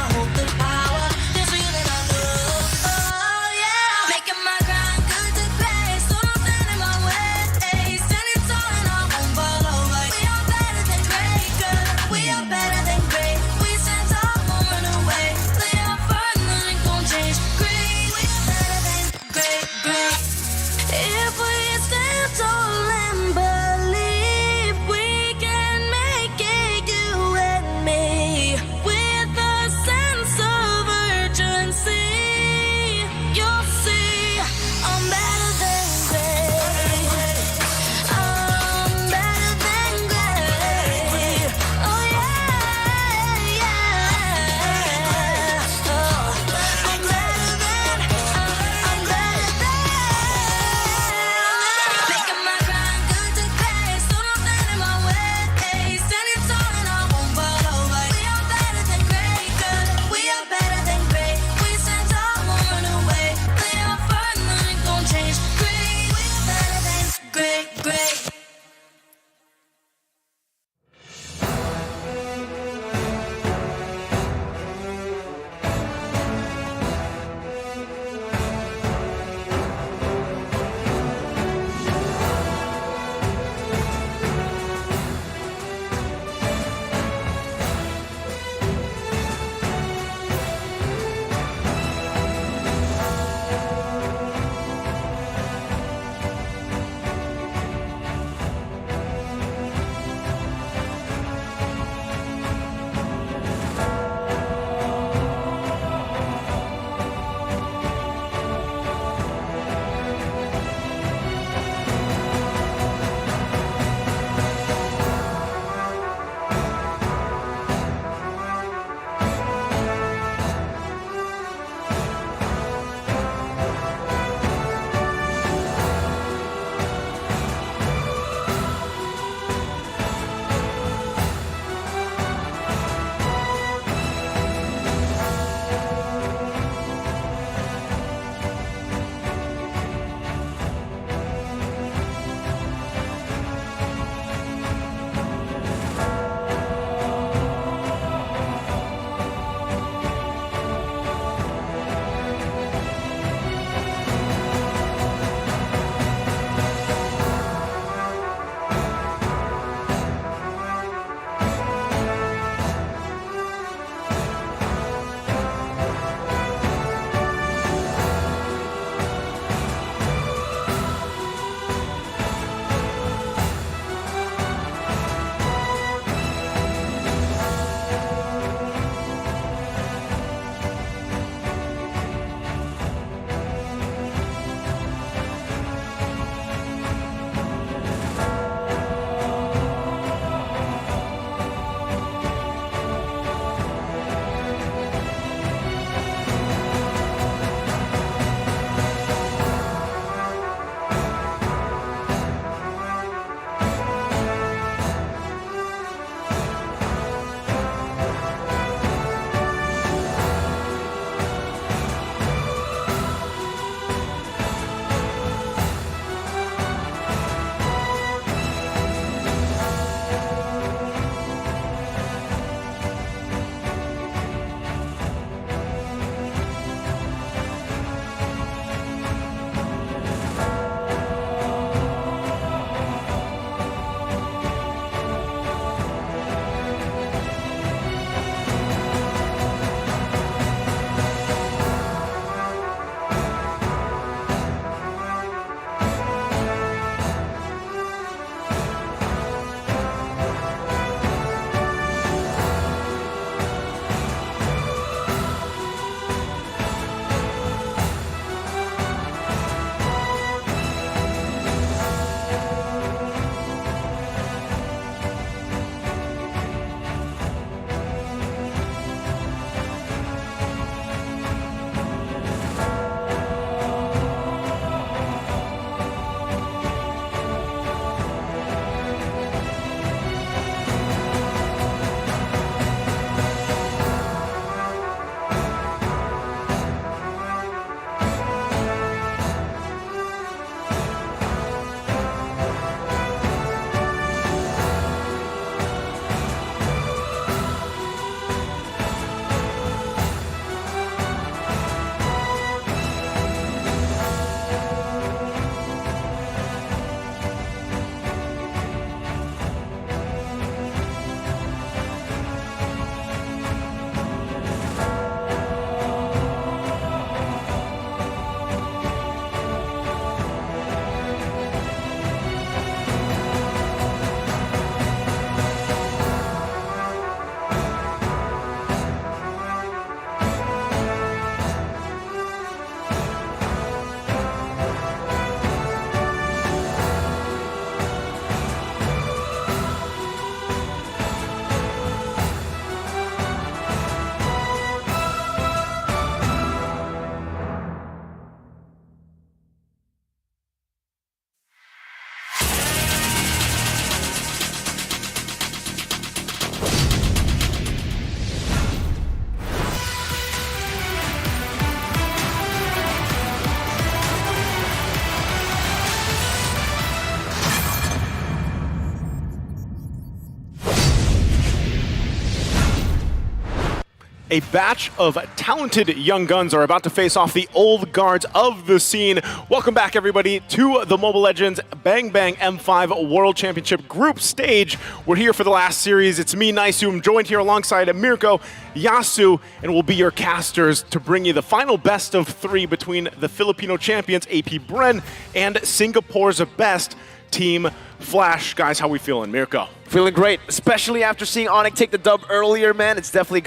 [SPEAKER 5] A batch of talented young guns are about to face off the old guards of the scene. Welcome back, everybody, to the Mobile Legends Bang Bang M5 World Championship Group Stage. We're here for the last series. It's me, Naisu. I'm joined here alongside Mirko, Yasu, and we'll be your casters to bring you the final best of three between the Filipino champions, AP Bren, and Singapore's best, Team Flash. Guys, how we feeling? Mirko?
[SPEAKER 11] Feeling great, especially after seeing Onyx take the dub earlier, man. It's definitely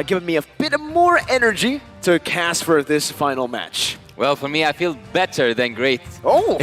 [SPEAKER 11] given me a bit more energy to cast for this final match.
[SPEAKER 6] Well, for me, I feel better than great.
[SPEAKER 11] Oh,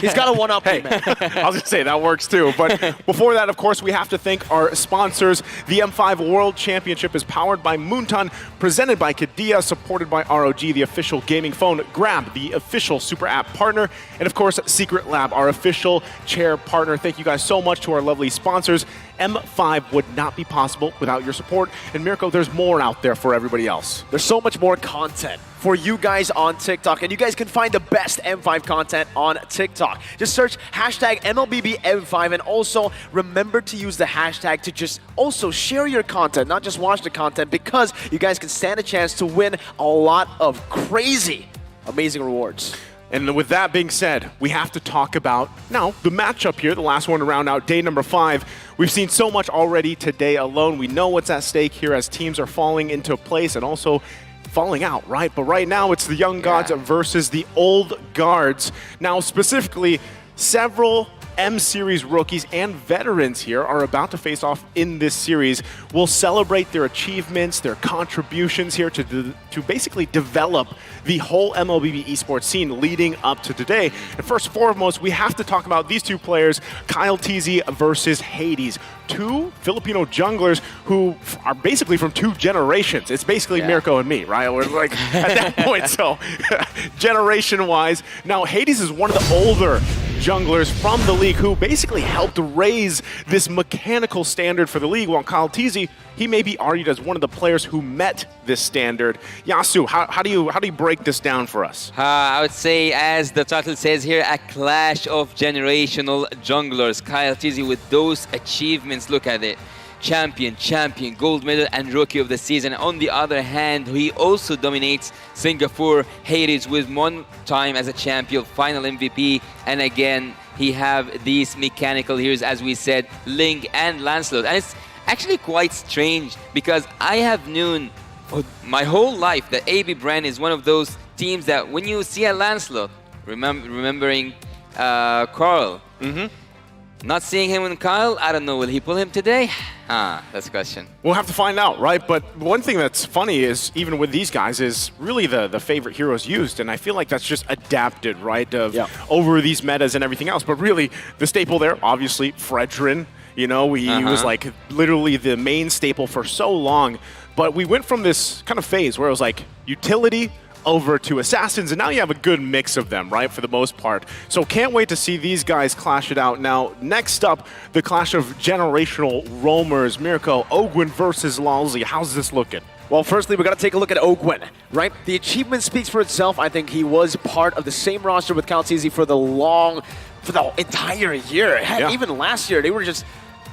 [SPEAKER 11] he's got a one-up me, man.
[SPEAKER 5] I was going to say, that works too. But before that, of course, we have to thank our sponsors. The M5 World Championship is powered by Moonton, presented by Kadea, supported by ROG, the official gaming phone, Grab, the official super app partner, and of course, Secret Lab, our official chair partner. Thank you guys so much to our lovely sponsors. M5 would not be possible without your support. And Mirko, there's more out there for everybody else.
[SPEAKER 11] There's so much more content for you guys on TikTok, and you guys can find the best M5 content on TikTok. Just search hashtag MLBBM5, and also remember to use the hashtag to just also share your content, not just watch the content, because you guys can stand a chance to win a lot of crazy, amazing rewards.
[SPEAKER 5] And with that being said, we have to talk about now the matchup here, the last one to round out day number 5. We've seen so much already today alone. We know what's at stake here as teams are falling into place and also falling out, right? But right now it's the young gods versus the old guards. Now specifically, several M-Series rookies and veterans here are about to face off in this series. We'll celebrate their achievements, their contributions here to basically develop the whole MLBB esports scene leading up to today. And first and foremost, we have to talk about these two players, Kyle TZ versus Hades. Two Filipino junglers who are basically from two generations. It's basically Mirko and me, right? We're like at that point, so generation-wise. Now, Hades is one of the older junglers from the league who basically helped raise this mechanical standard for the league, while Kyle TZ, he may be argued as one of the players who met this standard. Yasu, how do you break this down for us?
[SPEAKER 6] I would say, as the title says here, a clash of generational junglers. Kyle TZ with those achievements, look at it. Champion, gold medal, and rookie of the season. On the other hand, he also dominates Singapore. Hades with one time as a champion, final MVP, and again, he have these mechanical heroes, as we said, Ling and Lancelot. And it's actually quite strange because I have known my whole life that AB Brand is one of those teams that when you see a Lancelot, remembering Carl, not seeing him in Kyle, I don't know, will he pull him today? That's the question.
[SPEAKER 5] We'll have to find out, right? But one thing that's funny is, even with these guys, is really the favorite heroes used, and I feel like that's just adapted, right, over these metas and everything else. But really, the staple there, obviously, Fredrin. You know, he was like literally the main staple for so long. But we went from this kind of phase where it was like utility over to assassins, and now you have a good mix of them, right, for the most part. So can't wait to see these guys clash it out. Now, next up, the clash of generational roamers. Mirko, Ogwin versus Lalzi. How's this looking?
[SPEAKER 11] Well, firstly, we got to take a look at Ogwin, right? The achievement speaks for itself. I think he was part of the same roster with Kyle TZ for the entire year. Heck, even last year, they were just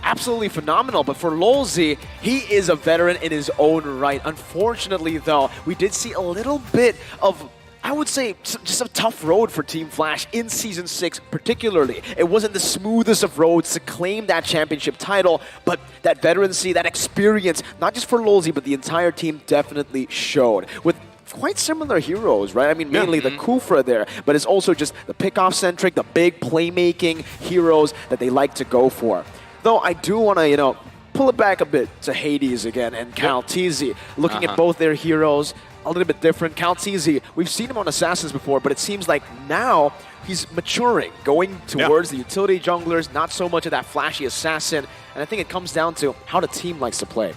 [SPEAKER 11] absolutely phenomenal. But for Lolzy, he is a veteran in his own right. Unfortunately, though, we did see a little bit of, I would say, just a tough road for Team Flash in Season 6 particularly. It wasn't the smoothest of roads to claim that championship title, but that veterancy, that experience, not just for Lolzy, but the entire team definitely showed. With quite similar heroes, right? I mean, mainly the Kufra there, but it's also just the pick-off-centric, the big playmaking heroes that they like to go for. Though I do want to, pull it back a bit to Hades again and Kyle TZ. Looking at both their heroes, a little bit different. Kyle TZ, we've seen him on Assassins before, but it seems like now he's maturing, going towards the utility junglers, not so much of that flashy assassin, and I think it comes down to how the team likes to play.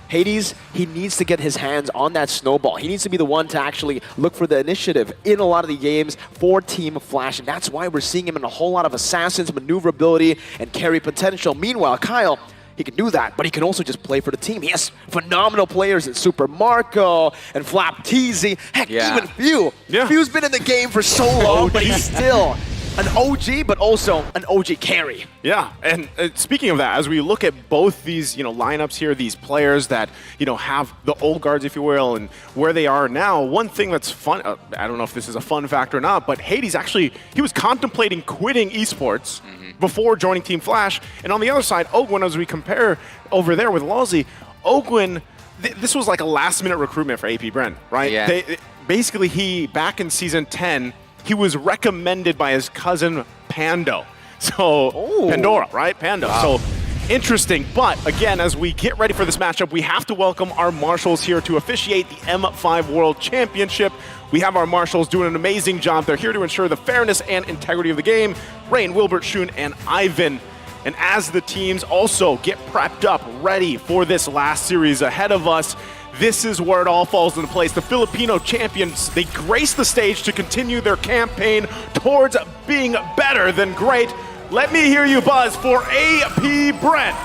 [SPEAKER 11] Hades, he needs to get his hands on that snowball. He needs to be the one to actually look for the initiative in a lot of the games for Team Flash, and that's why we're seeing him in a whole lot of assassins, maneuverability, and carry potential. Meanwhile, Kyle, he can do that, but he can also just play for the team. He has phenomenal players in Super Marco and Flap TZ. Heck, even Few. Few's been in the game for so long, but he's still an OG, but also an OG carry.
[SPEAKER 5] Yeah, and speaking of that, as we look at both these, lineups here, these players that, have the old guards, if you will, and where they are now, one thing that's fun, I don't know if this is a fun fact or not, but Hades actually, he was contemplating quitting esports before joining Team Flash. And on the other side, Ogwin, as we compare over there with Lalzi, Ogwin, this was like a last-minute recruitment for AP Bren, right?
[SPEAKER 6] Yeah.
[SPEAKER 5] Basically, back in Season 10, he was recommended by his cousin Pando. So, Pandora, right? Pando.
[SPEAKER 6] Wow.
[SPEAKER 5] So, interesting. But, again, as we get ready for this matchup, we have to welcome our marshals here to officiate the M5 World Championship. We have our marshals doing an amazing job. They're here to ensure the fairness and integrity of the game. Rain, Wilbert, Shun, and Ivan. And as the teams also get prepped up, ready for this last series ahead of us, this is where it all falls into place. The Filipino champions, they grace the stage to continue their campaign towards being better than great. Let me hear you buzz for AP Brent.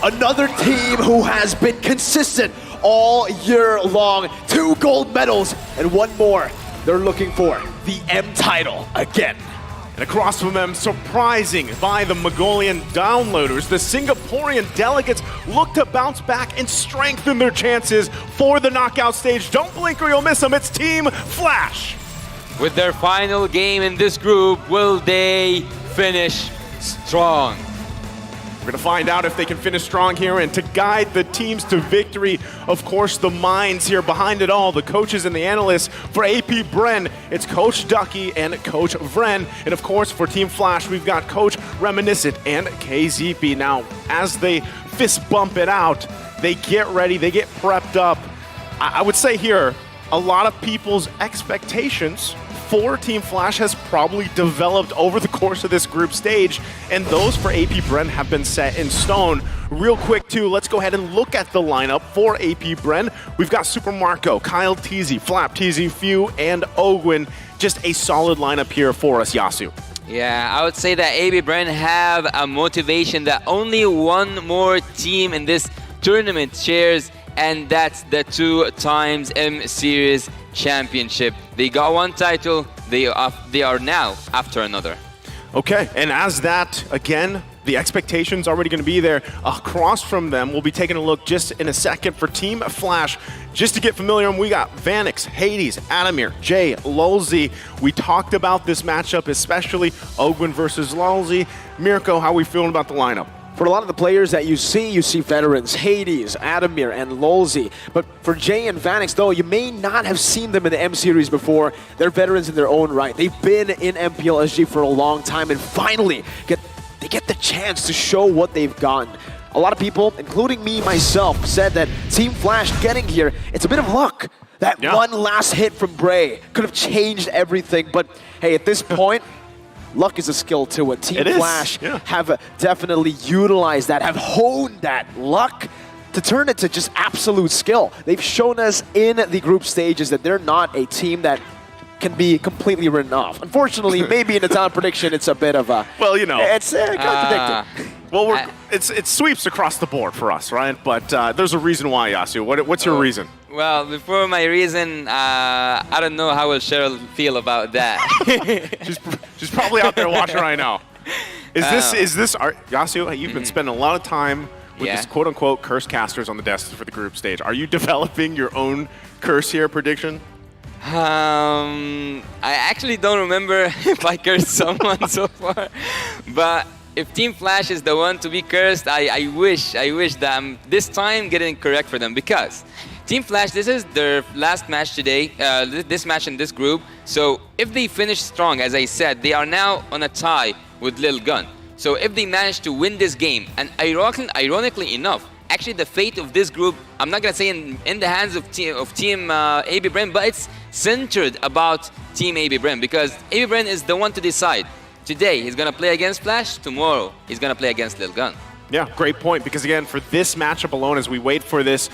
[SPEAKER 11] Another team who has been consistent all year long. 2 gold medals and 1 more. They're looking for the M title again.
[SPEAKER 5] And across from them, surprising by the Mongolian downloaders, the Singaporean delegates look to bounce back and strengthen their chances for the knockout stage. Don't blink or you'll miss them. It's Team Flash.
[SPEAKER 6] With their final game in this group, will they finish strong?
[SPEAKER 5] We're going to find out if they can finish strong here, and to guide the teams to victory, of course, the minds here behind it all, the coaches and the analysts. For AP Bren, it's Coach Ducky and Coach Vren. And of course, for Team Flash, we've got Coach Reminiscent and KZP. Now, as they fist bump it out, they get ready, they get prepped up. I would say here, a lot of people's expectations for Team Flash has probably developed over the course of this group stage, and those for AP Bren have been set in stone. Real quick too, let's go ahead and look at the lineup for AP Bren. We've got Super Marco, Kyle Teasy, Flap Teasy, Few, and Ogwin. Just a solid lineup here for us, Yasu.
[SPEAKER 6] Yeah, I would say that AP Bren have a motivation that only one more team in this tournament shares, and that's the 2 times M Series Championship. They got 1 title, they are now after another.
[SPEAKER 5] Okay, and as that, again, the expectation's already going to be there. Across from them, we'll be taking a look just in a second for Team Flash. Just to get familiar, we got Vanix, Hades, Adamir, Jay, Lulzi. We talked about this matchup, especially Ogwin versus Lulzi. Mirko, how are we feeling about the lineup?
[SPEAKER 11] For a lot of the players that you see veterans, Hades, Adamir, and Lulzi. But for Jay and Vanix, though, you may not have seen them in the M Series before. They're veterans in their own right. They've been in MPLSG for a long time, and finally, they get the chance to show what they've gotten. A lot of people, including me myself, said that Team Flash getting here, it's a bit of luck. That one last hit from Bray could have changed everything. But hey, at this point, luck is a skill to it. Team Flash have definitely utilized that, have honed that luck to turn it to just absolute skill. They've shown us in the group stages that they're not a team that can be completely written off. Unfortunately, maybe in the talent prediction, it's a bit of a...
[SPEAKER 5] Well,
[SPEAKER 11] it's contradicting.
[SPEAKER 5] Well, it sweeps across the board for us, right? But there's a reason why, Yasu. What's your reason?
[SPEAKER 6] Well, before my reason, I don't know how will Cheryl feel about that.
[SPEAKER 5] she's probably out there watching right now. Is this Yasu? You've been spending a lot of time with this quote-unquote curse casters on the desks for the group stage. Are you developing your own curse here prediction?
[SPEAKER 6] I actually don't remember if I cursed someone so far, but if Team Flash is the one to be cursed, I wish that I'm this time getting correct for them, because Team Flash, this is their last match today, this match in this group. So if they finish strong, as I said, they are now on a tie with Lil Gun. So if they manage to win this game, and ironically enough, actually the fate of this group, I'm not gonna say in the hands of Team AB Bren, but it's centered about Team AB Bren, because AB Bren is the one to decide. Today he's gonna play against Flash, tomorrow he's gonna play against Lil Gun.
[SPEAKER 5] Yeah, great point, because again, for this matchup alone, as we wait for this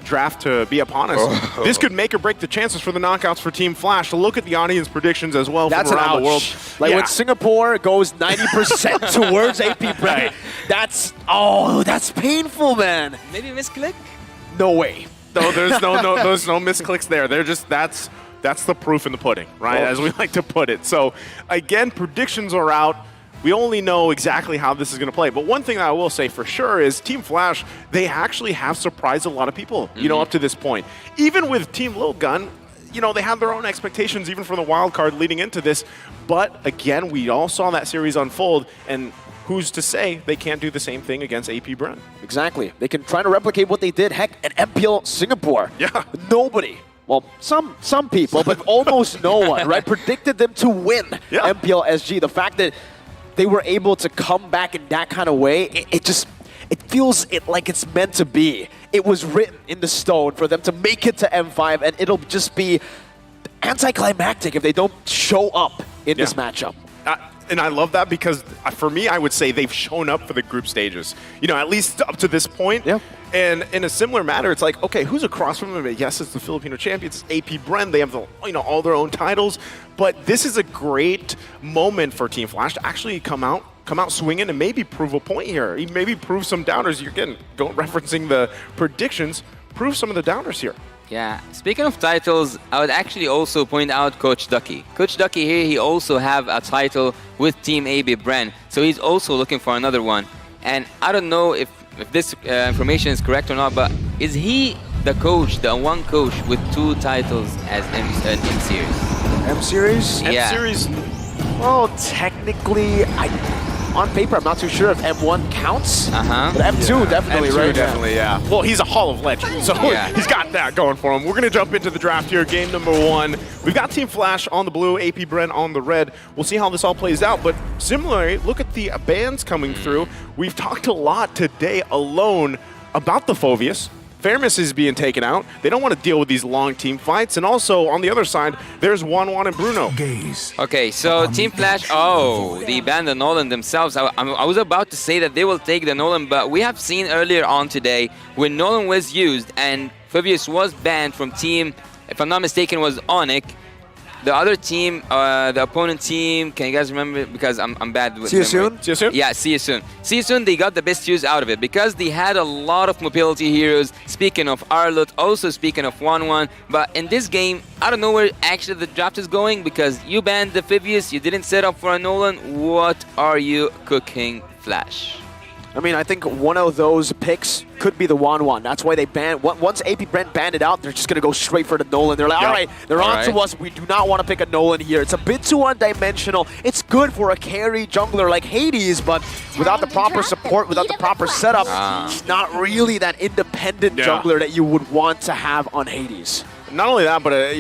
[SPEAKER 5] draft to be upon us, this could make or break the chances for the knockouts for Team Flash. Look at the audience predictions as well from around the world.
[SPEAKER 11] Like when Singapore goes 90% towards AP Bren, that's painful, man.
[SPEAKER 6] Maybe misclick?
[SPEAKER 11] No way.
[SPEAKER 5] No, there's no misclicks there. They're just, that's that's the proof in the pudding, right? As we like to put it. So again, predictions are out. We only know exactly how this is going to play. But one thing that I will say for sure is Team Flash, they actually have surprised a lot of people, you know, up to this point. Even with Team Lil Gun, you know, they had their own expectations even for the wild card leading into this. But again, we all saw that series unfold, and who's to say they can't do the same thing against AP Bren?
[SPEAKER 11] Exactly. They can try to replicate what they did, heck, at MPL Singapore.
[SPEAKER 5] Yeah.
[SPEAKER 11] Nobody, well, some people, but almost no one, right, predicted them to win MPL SG. The fact that they were able to come back in that kind of way, it feels like it's meant to be. It was written in the stone for them to make it to M5, and it'll just be anticlimactic if they don't show up in this matchup.
[SPEAKER 5] And I love that because for me, I would say they've shown up for the group stages, you know, at least up to this point.
[SPEAKER 11] Yeah.
[SPEAKER 5] And in a similar matter, it's like, okay, who's across from them? Yes, it's the Filipino champions, it's AP Bren. They have all their own titles. But this is a great moment for Team Flash to actually come out swinging and maybe prove a point here. Maybe prove some downers. You're again, referencing the predictions, prove some of the downers here.
[SPEAKER 6] Yeah, speaking of titles, I would actually also point out Coach Ducky. Coach Ducky here, he also have a title with Team AB Bren, so he's also looking for another one. And I don't know if this information is correct or not, but is he the coach, the one coach with 2 titles as M-Series?
[SPEAKER 11] M-Series?
[SPEAKER 6] Yeah.
[SPEAKER 5] M-Series?
[SPEAKER 11] Well, technically, on paper, I'm not too sure if M1 counts. But M2 definitely,
[SPEAKER 5] M2
[SPEAKER 11] right?
[SPEAKER 5] definitely, yeah. Well, he's a Hall of Legends, so he's got that going for him. We're going to jump into the draft here, game number 1. We've got Team Flash on the blue, AP Bren on the red. We'll see how this all plays out, but similarly, look at the bans coming through. We've talked a lot today alone about the Phoveus. Fairness is being taken out. They don't want to deal with these long team fights. And also, on the other side, there's Juan and Bruno.
[SPEAKER 6] Okay, so Team Flash, they banned the Nolan themselves. I was about to say that they will take the Nolan, but we have seen earlier on today when Nolan was used and Phoveus was banned from team, if I'm not mistaken, was Onyx. The other team, the opponent team, can you guys remember? Because I'm bad with
[SPEAKER 11] See you soon?
[SPEAKER 5] See you soon?
[SPEAKER 6] Yeah, see you soon. See you soon, they got the best use out of it because they had a lot of mobility heroes. Speaking of Arlott, also speaking of 1-1. But in this game, I don't know where actually the draft is going because you banned the Phoveus, you didn't set up for a Nolan. What are you cooking, Flash?
[SPEAKER 11] I mean, I think one of those picks could be the 1-1. That's why they banned. Once AP Brent banned it out, they're just going to go straight for the Nolan. They're like, all right, they're on to us. We do not want to pick a Nolan here. It's a bit too one-dimensional. It's good for a carry jungler like Hades, but without the proper support, without the proper setup, it's not really that independent jungler that you would want to have on Hades.
[SPEAKER 5] Not only that, but,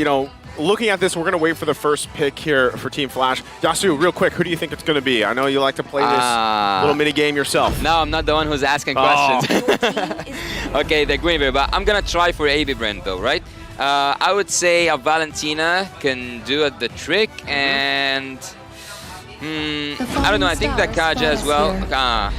[SPEAKER 5] looking at this, we're going to wait for the first pick here for Team Flash. Yasu, real quick, who do you think it's going to be? I know you like to play this little mini game yourself.
[SPEAKER 6] No, I'm not the one who's asking questions. Okay, the Guinevere, but I'm going to try for AB Brent though, right? I would say a Valentina can do the trick, and I don't know, I think that Kaja as well.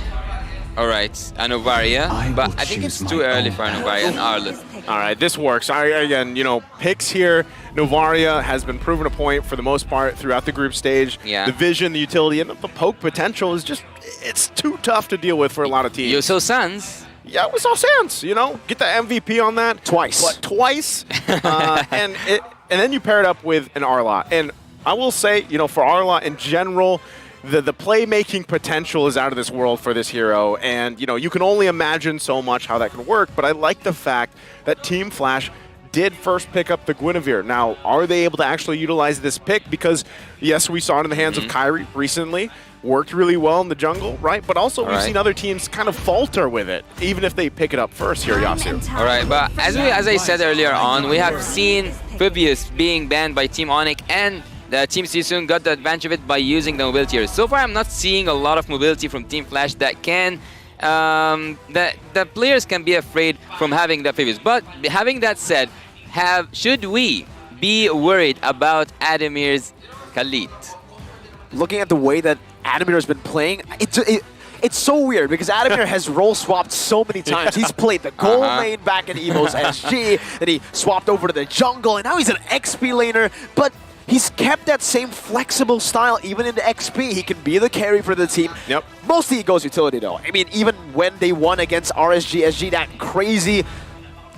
[SPEAKER 6] All right, a Novaria, but I think it's too early for a Novaria and Arlott.
[SPEAKER 5] All right, this works. Again, picks here. Novaria has been proven a point for the most part throughout the group stage.
[SPEAKER 6] Yeah.
[SPEAKER 5] The vision, the utility, and the poke potential is just, it's too tough to deal with for a lot of teams.
[SPEAKER 6] You saw Sans.
[SPEAKER 5] Yeah, we saw Sans, get the MVP on that.
[SPEAKER 11] Twice.
[SPEAKER 5] What, twice? And then you pair it up with an Arlott. And I will say, for Arlott in general, the playmaking potential is out of this world for this hero, and you can only imagine so much how that can work, but I like the fact that Team Flash did first pick up the Guinevere. Now, are they able to actually utilize this pick? Because, yes, we saw it in the hands of Kyrie recently, worked really well in the jungle, right? But also we've seen other teams kind of falter with it, even if they pick it up first here, Yasu.
[SPEAKER 6] All right, but as I said earlier on, we have seen Phoveus being banned by Team Onyx, and the Team Sisun got the advantage of it by using the mobility here. So far, I'm not seeing a lot of mobility from Team Flash that can, the players can be afraid from having the Phoveus. But having that said, should we be worried about Adamir's Khalid?
[SPEAKER 11] Looking at the way that Adamir has been playing, it's so weird because Adamir has role swapped so many times. He's played the gold lane back in Evo's SG, then he swapped over to the jungle, and now he's an XP laner, but he's kept that same flexible style even in the XP. He can be the carry for the team.
[SPEAKER 5] Yep.
[SPEAKER 11] Mostly he goes utility though. I mean, even when they won against RSG, SG, that crazy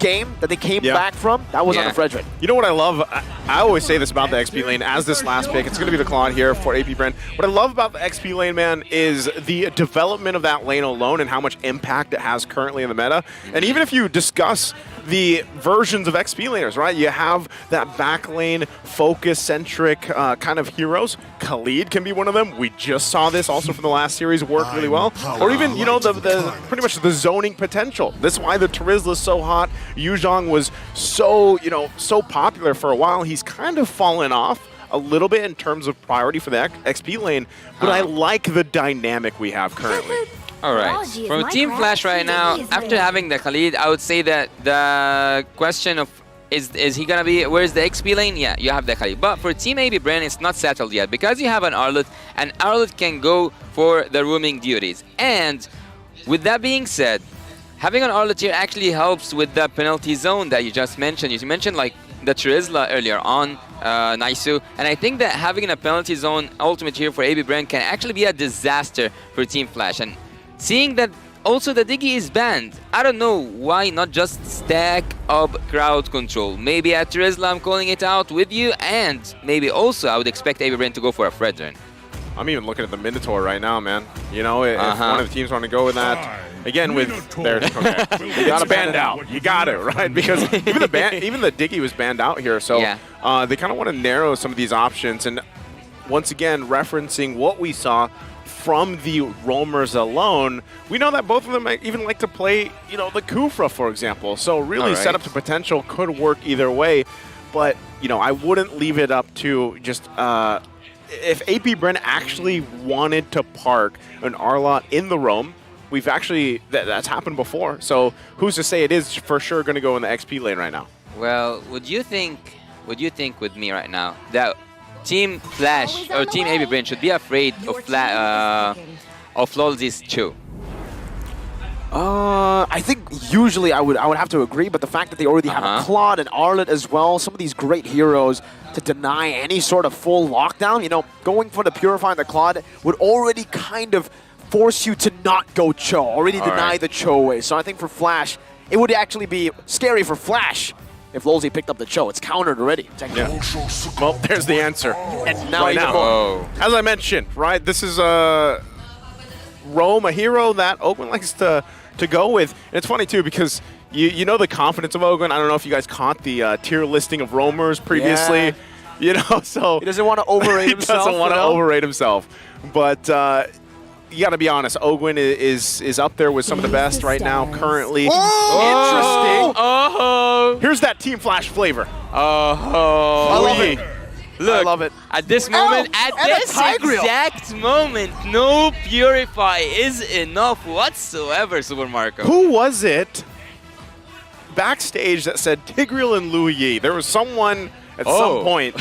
[SPEAKER 11] game that they came back from, that was on the Frederick.
[SPEAKER 5] You know what I love? I always say this about the XP lane as this last pick. It's going to be the Claude here for AP Brand. What I love about the XP lane, man, is the development of that lane alone and how much impact it has currently in the meta. And even if you discuss the versions of XP laners, right? You have that back lane focus-centric kind of heroes. Khalid can be one of them. We just saw this also from the last series work really well. Or even, you know, the pretty much the zoning potential. That's why the Terizla is so hot. Yuzhong was so, you know, so popular for a while. He's kind of fallen off a little bit in terms of priority for the XP lane, but I like the dynamic we have currently.
[SPEAKER 6] All right. From Team Flash right now, after having the Khalid, I would say that the question of is he gonna be, where's the XP lane? Yeah, you have the Khalid. But for Team AB Brand, it's not settled yet because you have an Arlet, and Arlet can go for the roaming duties. And with that being said, having an Arlet here actually helps with the penalty zone that you just mentioned. You mentioned like the Terizla earlier on, Naisu, and I think that having a penalty zone ultimate here for AB Brand can actually be a disaster for Team Flash. And seeing that also the Diggy is banned, I don't know why not just stack up crowd control. Maybe at Terizla I'm calling it out with you, and maybe also I would expect AB Brand to go for a Fredrin.
[SPEAKER 5] I'm even looking at the Minotaur right now, man. You know, if one of the teams want to go with that, again with their you got to ban it out. You got it, right? Because even the Diggy was banned out here, so they kind of want to narrow some of these options. And once again, referencing what we saw from the roamers alone, we know that both of them even like to play, you know, the Kufra, for example. So really set up to potential could work either way. But, you know, I wouldn't leave it up to just, if AP Brand actually wanted to park an Arlot in the roam, we've actually, that's happened before. So who's to say it is for sure going to go in the XP lane right now?
[SPEAKER 6] Well, would you think with me right now that Team Flash or Team AB Brand should be afraid of Lolzy's Cho?
[SPEAKER 11] I think usually I would have to agree, but the fact that they already have a Claude and Arlet as well, some of these great heroes, to deny any sort of full lockdown, you know, going for the Purify and the Claude would already kind of force you to not go Cho, already deny the Cho way. So I think for Flash, it would actually be scary for Flash if Lolzy picked up the Cho. It's countered already.
[SPEAKER 5] Well, there's the answer.
[SPEAKER 11] And now
[SPEAKER 5] right now, as I mentioned, right, this is a roam, a hero that Oakland likes to go with. And it's funny too because you know the confidence of Oakland. I don't know if you guys caught the tier listing of roamers previously.
[SPEAKER 11] Yeah.
[SPEAKER 5] You know, so
[SPEAKER 11] he doesn't want to overrate himself.
[SPEAKER 5] He doesn't want to overrate himself. But you got to be honest, Ogwin is up there with some of the best right now currently. Interesting. Here's that Team Flash flavor.
[SPEAKER 11] I love it.
[SPEAKER 6] Look,
[SPEAKER 11] I love it.
[SPEAKER 6] At this moment, at this exact moment, no Purify is enough whatsoever, Super Marco.
[SPEAKER 5] Who was it backstage that said Tigreal and Lu Yi? There was someone at some point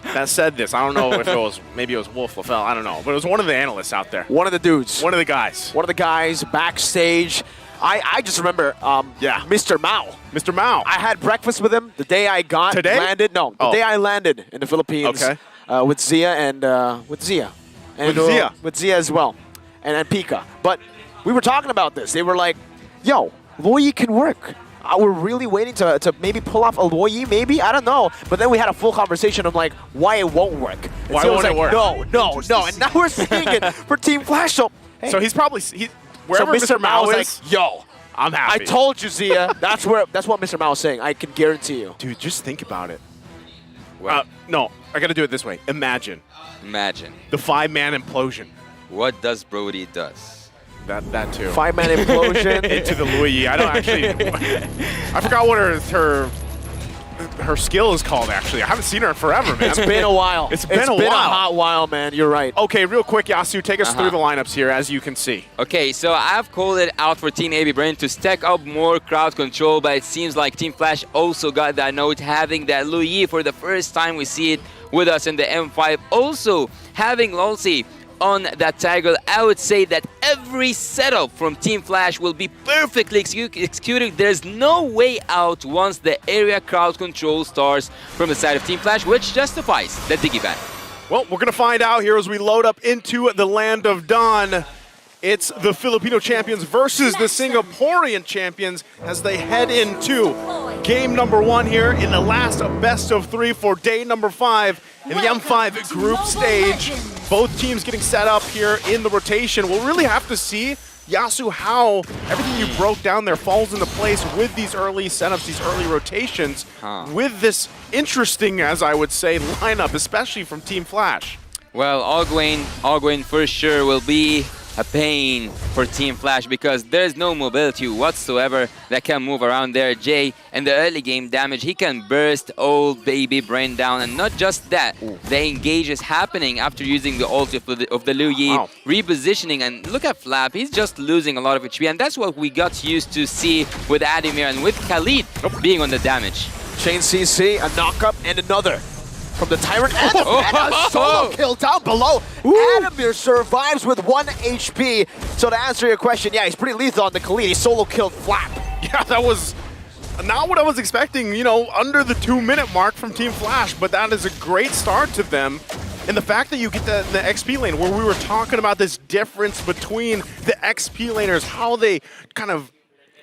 [SPEAKER 5] that said this. I don't know if it was, maybe it was Wolf LaFell, I don't know. But it was one of the analysts out there.
[SPEAKER 11] One of the dudes.
[SPEAKER 5] One of the guys.
[SPEAKER 11] One of the guys backstage. I just remember, Mr. Mao.
[SPEAKER 5] Mr. Mao.
[SPEAKER 11] I had breakfast with him the day I landed. No, the day I landed in the Philippines.
[SPEAKER 5] Okay.
[SPEAKER 11] With Zia and with Zia as well, and Pika. But we were talking about this. They were like, "Yo, Luoyi can work." We're really waiting to maybe pull off a Luoyi, maybe? I don't know. But then we had a full conversation of like, why it won't work. And
[SPEAKER 5] why
[SPEAKER 11] so
[SPEAKER 5] won't it work?
[SPEAKER 11] No. And now we're seeing it for Team Flash. So, hey.
[SPEAKER 5] So he's probably, wherever
[SPEAKER 11] so Mr. Mao is like, yo,
[SPEAKER 5] I'm happy.
[SPEAKER 11] I told you, Zia. That's what Mr. Mao is saying. I can guarantee you.
[SPEAKER 5] Dude, just think about it. No, I got to do it this way. Imagine the 5-man implosion.
[SPEAKER 6] What does Brody does?
[SPEAKER 5] That too.
[SPEAKER 11] 5-man implosion
[SPEAKER 5] into the Luoyi. I don't actually. I forgot what her skill is called. Actually, I haven't seen her in forever, man.
[SPEAKER 11] It's been a while.
[SPEAKER 5] It's been a while.
[SPEAKER 11] A hot while, man. You're right.
[SPEAKER 5] Okay, real quick, Yasu, take us through the lineups here, as you can see.
[SPEAKER 6] Okay, so I've called it out for Team AB Brand to stack up more crowd control, but it seems like Team Flash also got that note, having that Lu Yi for the first time we see it with us in the M5. Also, having Lolzy on that Tiger, I would say that every setup from Team Flash will be perfectly executed. There's no way out once the area crowd control starts from the side of Team Flash, which justifies the Diggy ban.
[SPEAKER 5] Well, we're going to find out here as we load up into the Land of Dawn. It's the Filipino champions versus the Singaporean champions as they head into game number 1 here in the last best of 3 for day number 5 in the M5 group stage. Both teams getting set up here in the rotation. We'll really have to see, Yasu, how everything you broke down there falls into place with these early setups, these early rotations, with this interesting, as I would say, lineup, especially from Team Flash.
[SPEAKER 6] Well, Ogwin for sure will be a pain for Team Flash because there's no mobility whatsoever that can move around there. Jay, in the early game damage, he can burst old baby brain down, and not just that, the engage is happening after using the ult of the Liu Yi, repositioning, and look at Flap, he's just losing a lot of HP, and that's what we got used to see with Ademir and with Khalid being on the damage.
[SPEAKER 11] Chain CC, a knock-up, and another from the Tyrant, and a solo kill down below. Ademir survives with 1 HP. So to answer your question, yeah, he's pretty lethal on the Khalid. He solo killed Flap.
[SPEAKER 5] Yeah, that was not what I was expecting, you know, under the 2-minute mark from Team Flash, but that is a great start to them. And the fact that you get the XP lane, where we were talking about this difference between the XP laners, how they kind of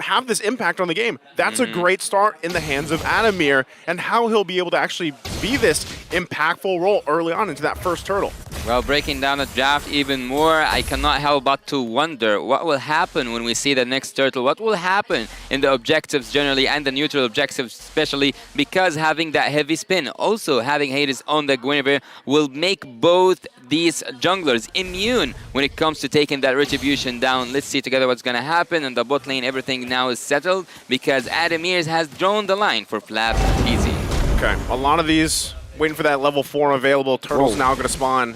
[SPEAKER 5] have this impact on the game. That's a great start in the hands of Ademir, and how he'll be able to actually be this impactful role early on into that first turtle.
[SPEAKER 6] Well, breaking down the draft even more, I cannot help but to wonder what will happen when we see the next turtle. What will happen in the objectives generally and the neutral objectives especially, because having that heavy spin, also having Hades on the Guinevere will make both these junglers immune when it comes to taking that retribution down. Let's see together what's going to happen. In the bot lane, everything now is settled because Ademir has drawn the line for Flap easy.
[SPEAKER 5] Okay, a lot of these waiting for that level 4 available. Turtle's now going to spawn.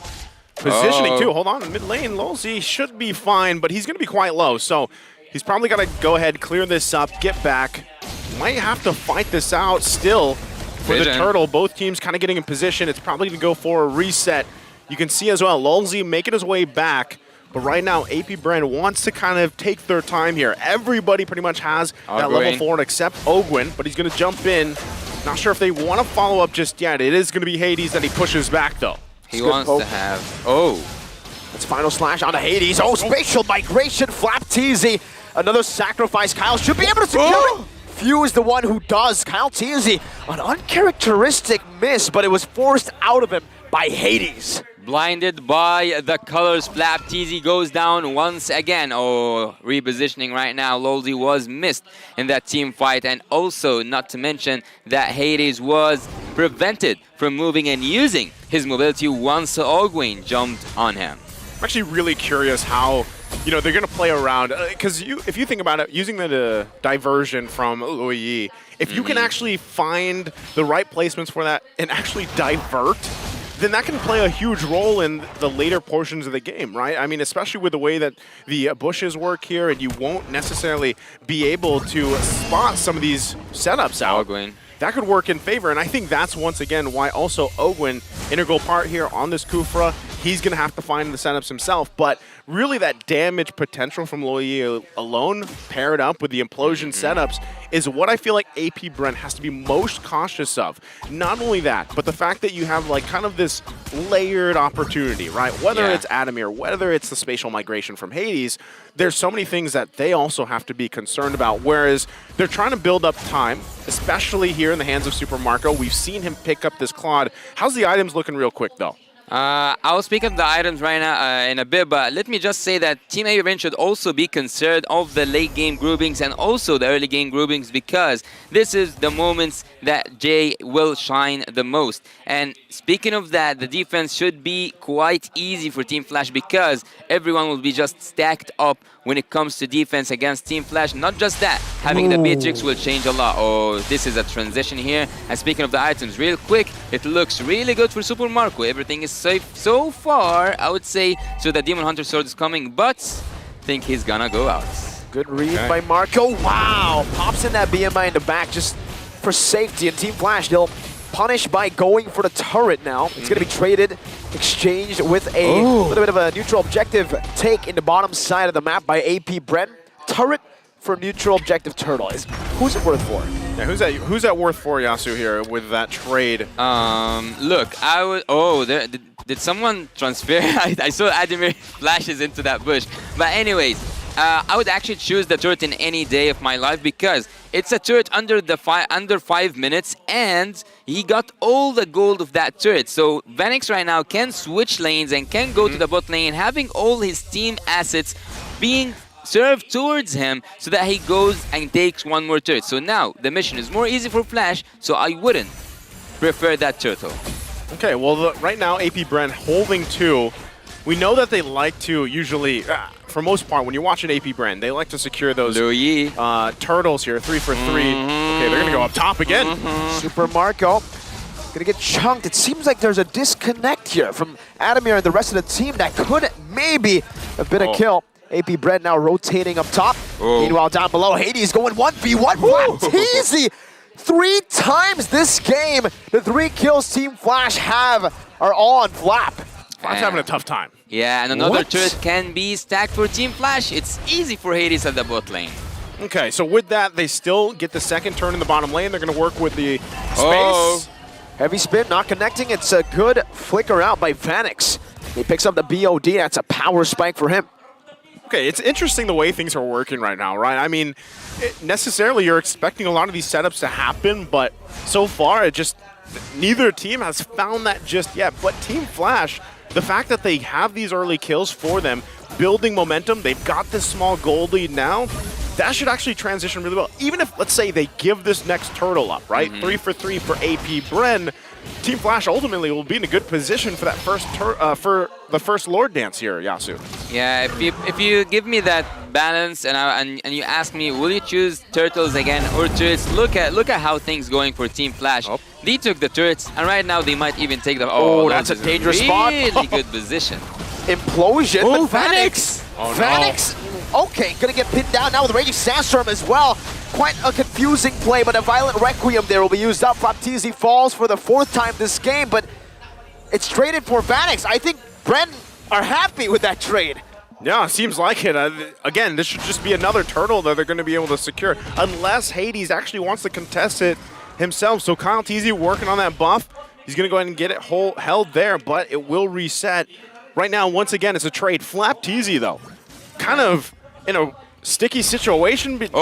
[SPEAKER 5] Positioning too. Hold on, mid lane, Lolzy should be fine, but he's going to be quite low. So he's probably got to go ahead, clear this up, get back. Might have to fight this out still for the Turtle. Both teams kind of getting in position. It's probably going to go for a reset. You can see as well, Lolzy making his way back. But right now, AP Brand wants to kind of take their time here. Everybody pretty much has that level 4 except Ogwin, but he's going to jump in. Not sure if they want to follow up just yet. It is going to be Hades that he pushes back, though.
[SPEAKER 6] He wants to have...
[SPEAKER 11] It's final slash onto Hades. Spatial migration, Flap TZ. Another sacrifice. Kyle should be able to secure it. Few is the one who does. Kyle TZ, an uncharacteristic miss, but it was forced out of him by Hades.
[SPEAKER 6] Blinded by the colors, Flap TZ goes down once again. Repositioning right now. Lolzy was missed in that team fight, and also not to mention that Hades was prevented from moving and using his mobility once Ogwin jumped on him.
[SPEAKER 5] I'm actually really curious how, you know, they're going to play around, because if you think about it, using the diversion from Liu Yi, if you can actually find the right placements for that and actually divert, then that can play a huge role in the later portions of the game, right? I mean, especially with the way that the bushes work here, and you won't necessarily be able to spot some of these setups out.
[SPEAKER 6] Ogwin.
[SPEAKER 5] That could work in favor, and I think that's once again why also Ogwin, integral part here on this Kufra. He's going to have to find the setups himself, but really that damage potential from Liu Yi alone, paired up with the implosion setups, is what I feel like AP Brent has to be most cautious of. Not only that, but the fact that you have like kind of this layered opportunity, right? Whether it's Ademir, whether it's the spatial migration from Hades, there's so many things that they also have to be concerned about, whereas they're trying to build up time, especially here in the hands of Super Marco. We've seen him pick up this Claude. How's the items looking real quick, though?
[SPEAKER 6] I'll speak of the items right now in a bit, but let me just say that Team A should also be concerned of the late game groupings and also the early game groupings, because this is the moments that Jay will shine the most. And speaking of that, the defense should be quite easy for Team Flash because everyone will be just stacked up when it comes to defense against Team Flash. Not just that, having the Beatrix will change a lot. This is a transition here. And speaking of the items, real quick, it looks really good for Super Marco. Everything is safe so far, I would say. So the Demon Hunter Sword is coming, but I think he's gonna go out.
[SPEAKER 11] Good read by Marco. Wow, pops in that BMI in the back just for safety. And Team Flash, they'll punish by going for the turret now. It's going to be traded, exchanged with a little bit of a neutral objective take in the bottom side of the map by AP Brent. Turret for neutral objective Turtle. Who's it worth for?
[SPEAKER 5] Yeah, who's that worth for, Yasu, here with that trade?
[SPEAKER 6] Look, I would. Did someone transfer? I saw Ademir flashes into that bush. But anyways, I would actually choose the turret in any day of my life because it's a turret under 5 minutes, and he got all the gold of that turret. So Vanix right now can switch lanes and can go to the bot lane, having all his team assets being served towards him so that he goes and takes one more turret. So now the mission is more easy for Flash, so I wouldn't prefer that turtle.
[SPEAKER 5] Okay, well, right now, AP Bren holding 2. We know that they like to usually, for most part, when you're watching AP Bren, they like to secure those turtles here, 3 for 3. Okay, they're going to go up top again.
[SPEAKER 11] Super Marco gonna get chunked. It seems like there's a disconnect here from Ademir and the rest of the team that could maybe have been a kill. AP Bren now rotating up top. Meanwhile, down below, Hades going 1v1. Flapteezy 3 times this game. The 3 kills Team Flash have are all on Flap.
[SPEAKER 5] Flap's having a tough time.
[SPEAKER 6] Yeah, and another turret can be stacked for Team Flash. It's easy for Hades at the bot lane.
[SPEAKER 5] Okay, so with that, they still get the second turn in the bottom lane. They're going to work with the space.
[SPEAKER 11] Heavy spin, not connecting. It's a good flicker out by Vanix. He picks up the BOD. That's a power spike for him.
[SPEAKER 5] Okay, it's interesting the way things are working right now, right? I mean, necessarily you're expecting a lot of these setups to happen, but so far it just, neither team has found that just yet. But Team Flash, the fact that they have these early kills for them, building momentum, they've got this small gold lead now, that should actually transition really well. Even if, let's say, they give this next turtle up, right? 3 for 3 for AP Bren, Team Flash ultimately will be in a good position for that for the first Lord Dance here, Yasu.
[SPEAKER 6] Yeah, if you give me that balance and you ask me, will you choose turtles again or turrets? Look at how things going for Team Flash. They took the turrets, and right now they might even take the.
[SPEAKER 11] Oh, that's a dangerous spot.
[SPEAKER 6] Really good position.
[SPEAKER 11] Implosion, but Vanix. Vanix. Okay, gonna get pinned down now with Raging Sandstorm as well. Quite a confusing play, but a Violent Requiem there will be used up. Flapteezy falls for the 4th time this game, but it's traded for Vanix. I think Bren are happy with that trade.
[SPEAKER 5] Yeah, seems like it. Again, this should just be another turtle that they're going to be able to secure, unless Hades actually wants to contest it himself. So Kyle Teasy working on that buff. He's going to go ahead and get it held there, but it will reset. Right now, once again, it's a trade. Flapteezy, though, kind of in a sticky situation.
[SPEAKER 11] Again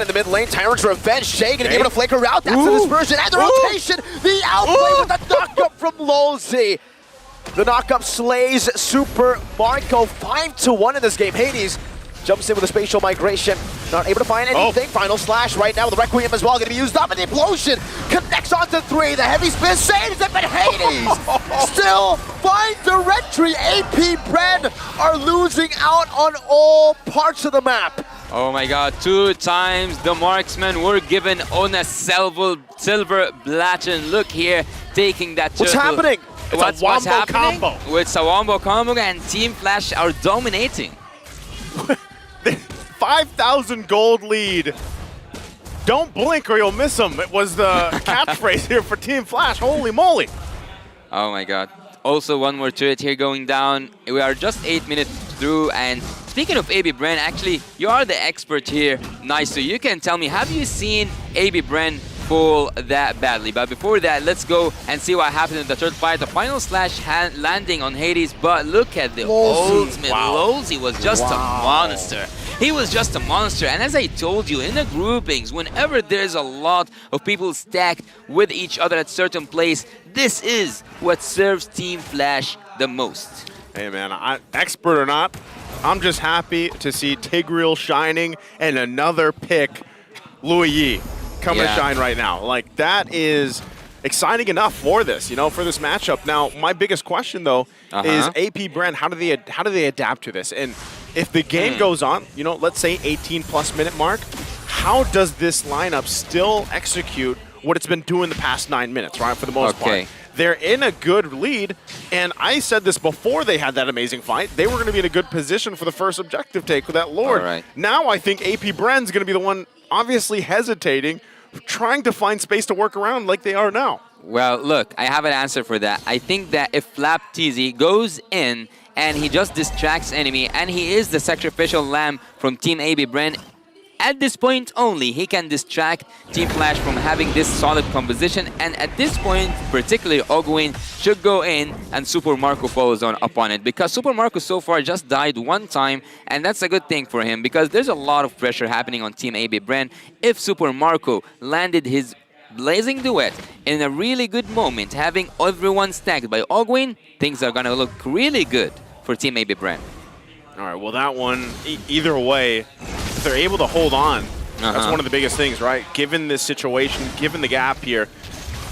[SPEAKER 11] in the mid lane, Tyrant's Revenge. Shay gonna be able to flake her out. That's the dispersion and the rotation. The outplay with the knockup from Lolzy. The knockup slays Super Marco 5-1 in this game. Hades jumps in with a spatial migration. Not able to find anything. Final slash right now with the Requiem as well. Gonna be used up, and the implosion connects onto 3. The heavy spin saves it, but Hades still finds the retry. AP Bren are losing out on all parts of the map.
[SPEAKER 6] Oh my god, 2 times the marksmen were given on a silver Blachen. Look here, taking that turtle.
[SPEAKER 11] What's happening?
[SPEAKER 5] It's a wombo combo.
[SPEAKER 6] It's a wombo combo, and Team Flash are dominating.
[SPEAKER 5] 5,000 gold lead. Don't blink or you'll miss them. It was the catchphrase here for Team Flash. Holy moly.
[SPEAKER 6] Oh my god. Also, one more turret here going down. We are just 8 minutes through, and speaking of AB Bren, actually, you are the expert here. Nice, so you can tell me, have you seen AB Bren fall that badly? But before that, let's go and see what happened in the third fight. The final slash landing on Hades, but look at the ultimate. Lolzy was just a monster. He was just a monster, and as I told you, in the groupings, whenever there's a lot of people stacked with each other at certain place, this is what serves Team Flash the most.
[SPEAKER 5] Hey man, expert or not, I'm just happy to see Tigreal shining and another pick, Louis Yi, coming to shine right now. Like, that is exciting enough for this, you know, for this matchup. Now, my biggest question though is AP Bren, how do they adapt to this? And if the game goes on, you know, let's say 18+ minute mark, how does this lineup still execute what it's been doing the past 9 minutes, right, for the most part? They're in a good lead, and I said this before they had that amazing fight. They were going to be in a good position for the first objective take with that Lord. Now I think AP Bren's going to be the one obviously hesitating, trying to find space to work around like they are now.
[SPEAKER 6] Well, look, I have an answer for that. I think that if Flapteezy goes in and he just distracts enemy, and he is the sacrificial lamb from Team AB Bren, at this point only, he can distract Team Flash from having this solid composition. And at this point, particularly Ogwin, should go in and Super Marco follows on upon it, because Super Marco so far just died one time, and that's a good thing for him because there's a lot of pressure happening on Team AB Bren. If Super Marco landed his Blazing Duet in a really good moment, having everyone stacked by Ogwin, things are gonna look really good for Team AB Bren.
[SPEAKER 5] All right, well that one, either way, if they're able to hold on, that's one of the biggest things, right? Given this situation, given the gap here,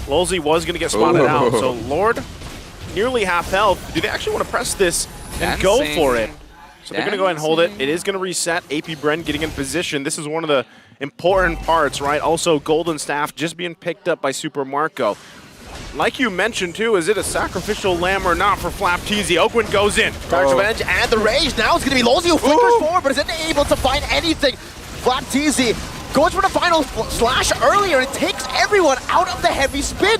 [SPEAKER 5] Lolzy was going to get spotted out. So Lord, nearly half health. Do they actually want to press this and go for it? So they're going to go ahead and hold it. It is going to reset. AP Bren getting in position. This is one of the important parts, right? Also, Golden Staff just being picked up by Super Marco. Like you mentioned too, is it a sacrificial lamb or not for Flapteezy? Ogwin goes in.
[SPEAKER 11] Dark's Revenge and the Rage. Now it's going to be Lolzy who flickers forward, but isn't able to find anything. Flapteezy goes for the final slash earlier and takes everyone out of the heavy spin.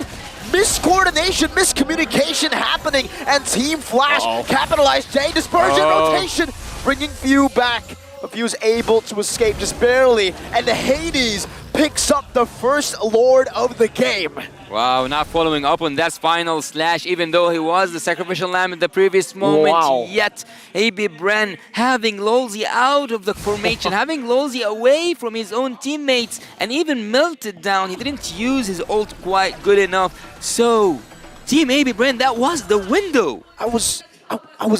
[SPEAKER 11] Miscoordination, miscommunication happening, and Team Flash capitalized. J dispersion rotation, bringing Few back. But Few's able to escape just barely, and the Hades picks up the first Lord of the game.
[SPEAKER 6] Wow, not following up on that final slash, even though he was the sacrificial lamb in the previous moment. Yet, AB Bren having Lolzy out of the formation, having Lolzy away from his own teammates, and even melted down. He didn't use his ult quite good enough. So, Team AB Bren, that was the window.
[SPEAKER 11] I was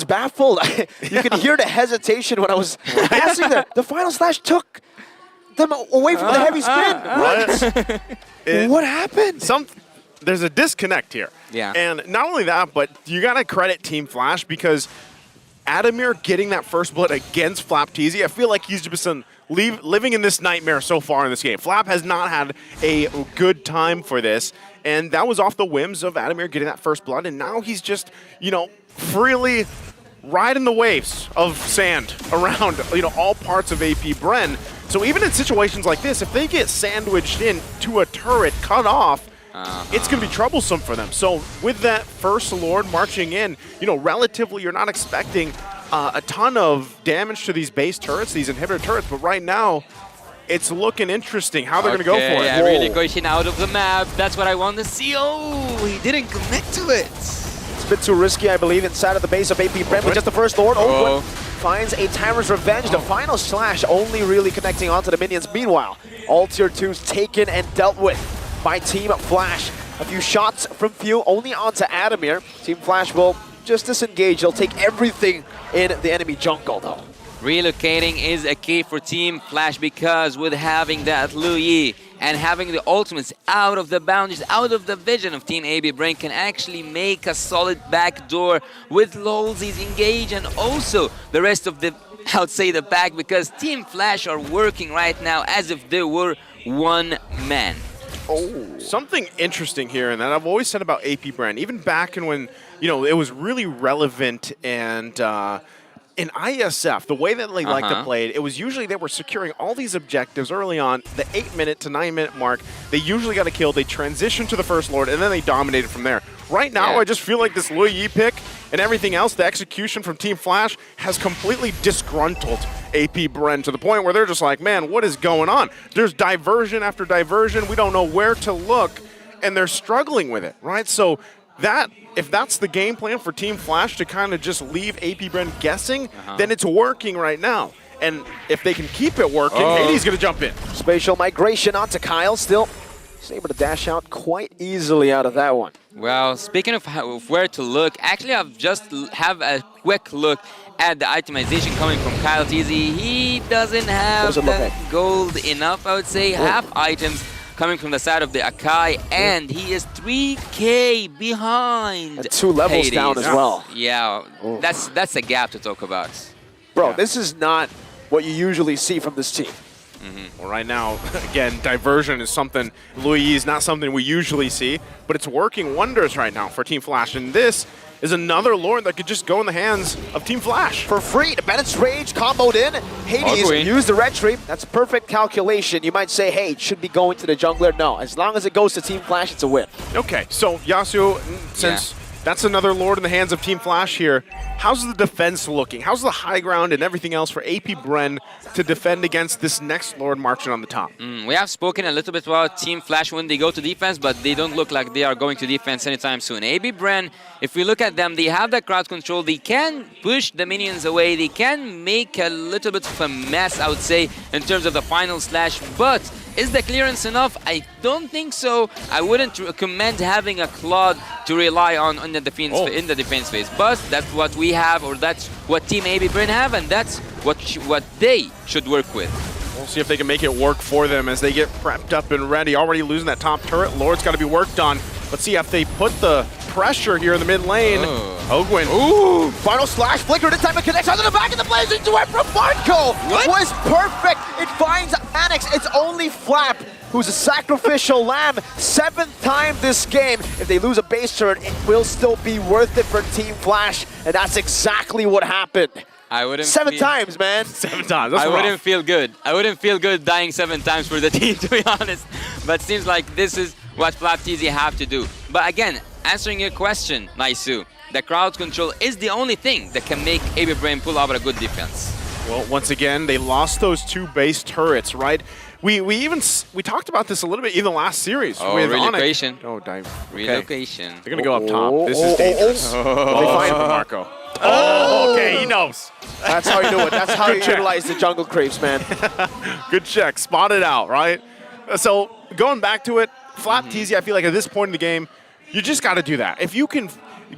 [SPEAKER 11] baffled. You could hear the hesitation when I was asking them. The final slash took them away from the heavy spin. What happened?
[SPEAKER 5] There's a disconnect here.
[SPEAKER 6] Yeah.
[SPEAKER 5] And not only that, but you got to credit Team Flash because Adamir getting that first blood against Flapteezy, I feel like he's just been living in this nightmare so far in this game. Flap has not had a good time for this, and that was off the whims of Adamir getting that first blood, and now he's just, freely riding the waves of sand around, all parts of AP Bren. So even in situations like this, if they get sandwiched into a turret, cut off, it's going to be troublesome for them. So with that first Lord marching in, relatively you're not expecting a ton of damage to these base turrets, these inhibitor turrets, but right now, it's looking interesting how they're going to go for it.
[SPEAKER 6] Yeah, really pushing out of the map. That's what I want to see. Oh, he didn't commit to it.
[SPEAKER 11] It's a bit too risky, I believe, inside of the base of AP Bren with just the first Lord. Ogwin finds a Tyrant's Revenge. The final slash only really connecting onto the minions. Meanwhile, all tier 2s taken and dealt with by Team Flash. A few shots from Few only onto Adamir. Team Flash will just disengage. They'll take everything in the enemy jungle, though.
[SPEAKER 6] Relocating is a key for Team Flash because with having that Lu Yi and having the ultimates out of the boundaries, out of the vision of Team AB Brain can actually make a solid backdoor with Lolzy's engage and also the rest of the, I would say, the pack, because Team Flash are working right now as if they were one man.
[SPEAKER 5] Something interesting here, and that I've always said about AP Brand, even back in when, it was really relevant and in ISF, the way that they like to play it, it was usually they were securing all these objectives early on, the 8-minute to 9-minute mark. They usually got a kill, they transitioned to the First Lord, and then they dominated from there. Right now, I just feel like this Lu Yi pick and everything else, the execution from Team Flash has completely disgruntled AP Bren to the point where they're just like, man, what is going on? There's diversion after diversion. We don't know where to look, and they're struggling with it, right? So if that's the game plan for Team Flash to kind of just leave AP Bren guessing, then it's working right now. And if they can keep it working, Hades going to jump in.
[SPEAKER 11] Spatial migration onto Kyle. Still, he's able to dash out quite easily out of that one.
[SPEAKER 6] Well, speaking of where to look, actually I've just have a quick look at the itemization coming from Kyle TZ. He doesn't have the gold enough, I would say. Half items coming from the side of the Akai, and he is 3K behind.
[SPEAKER 11] And 2 levels
[SPEAKER 6] Hades.
[SPEAKER 11] down as well.
[SPEAKER 6] Yeah, that's a gap to talk about.
[SPEAKER 11] Bro, this is not what you usually see from this team.
[SPEAKER 5] Well, right now, again, diversion is something, Lu Yi is not something we usually see, but it's working wonders right now for Team Flash, and this is another Lord that could just go in the hands of Team Flash.
[SPEAKER 11] For free, the Bennett's Rage comboed in. Hades used the red tree. That's perfect calculation. You might say, hey, it should be going to the jungler. No, as long as it goes to Team Flash, it's a win.
[SPEAKER 5] Okay, so Yasuo, since That's another Lord in the hands of Team Flash here. How's the defense looking? How's the high ground and everything else for AP Bren to defend against this next Lord marching on the top?
[SPEAKER 6] We have spoken a little bit about Team Flash when they go to defense, but they don't look like they are going to defense anytime soon. AB Bren, if we look at them, they have that crowd control. They can push the minions away. They can make a little bit of a mess, I would say, in terms of the final slash. But is the clearance enough? I don't think so. I wouldn't recommend having a Claude to rely on in the defense phase. But that's what we have, or that's what Team AB Bren have, and that's what they should work with.
[SPEAKER 5] We'll see if they can make it work for them as they get prepped up and ready. Already losing that top turret. Lord's got to be worked on. Let's see if they put the pressure here in the mid lane. Ogwin.
[SPEAKER 11] Ooh, final slash, flicker, this time it connects onto the back of the blaze into it from Marco. What? Was perfect. It finds Annex. It's only Flap who's a sacrificial lamb. 7th time this game. If they lose a base turret, it will still be worth it for Team Flash. And that's exactly what happened.
[SPEAKER 6] I wouldn't
[SPEAKER 11] 7 times, man.
[SPEAKER 5] 7 times. That's
[SPEAKER 6] I
[SPEAKER 5] rough.
[SPEAKER 6] wouldn't feel good. I wouldn't feel good dying 7 times for the team, to be honest. But seems like this is what Flap TZ have to do. But again, answering your question, Naisu, the crowd control is the only thing that can make AB Bren pull out a good defense.
[SPEAKER 5] Well, once again, they lost those 2 base turrets, right? We talked about this a little bit in the last series.
[SPEAKER 6] Oh,
[SPEAKER 5] with
[SPEAKER 6] relocation.
[SPEAKER 5] Onyx. Oh, dive.
[SPEAKER 6] Relocation.
[SPEAKER 5] They're going to go up top. This is dangerous. They find Marco. Oh, okay, he knows.
[SPEAKER 11] That's how you do it. That's how you utilize the jungle creeps, man.
[SPEAKER 5] Good check. Spot it out, right? So, going back to it, Flap TZ, I feel like at this point in the game, you just got to do that. If you can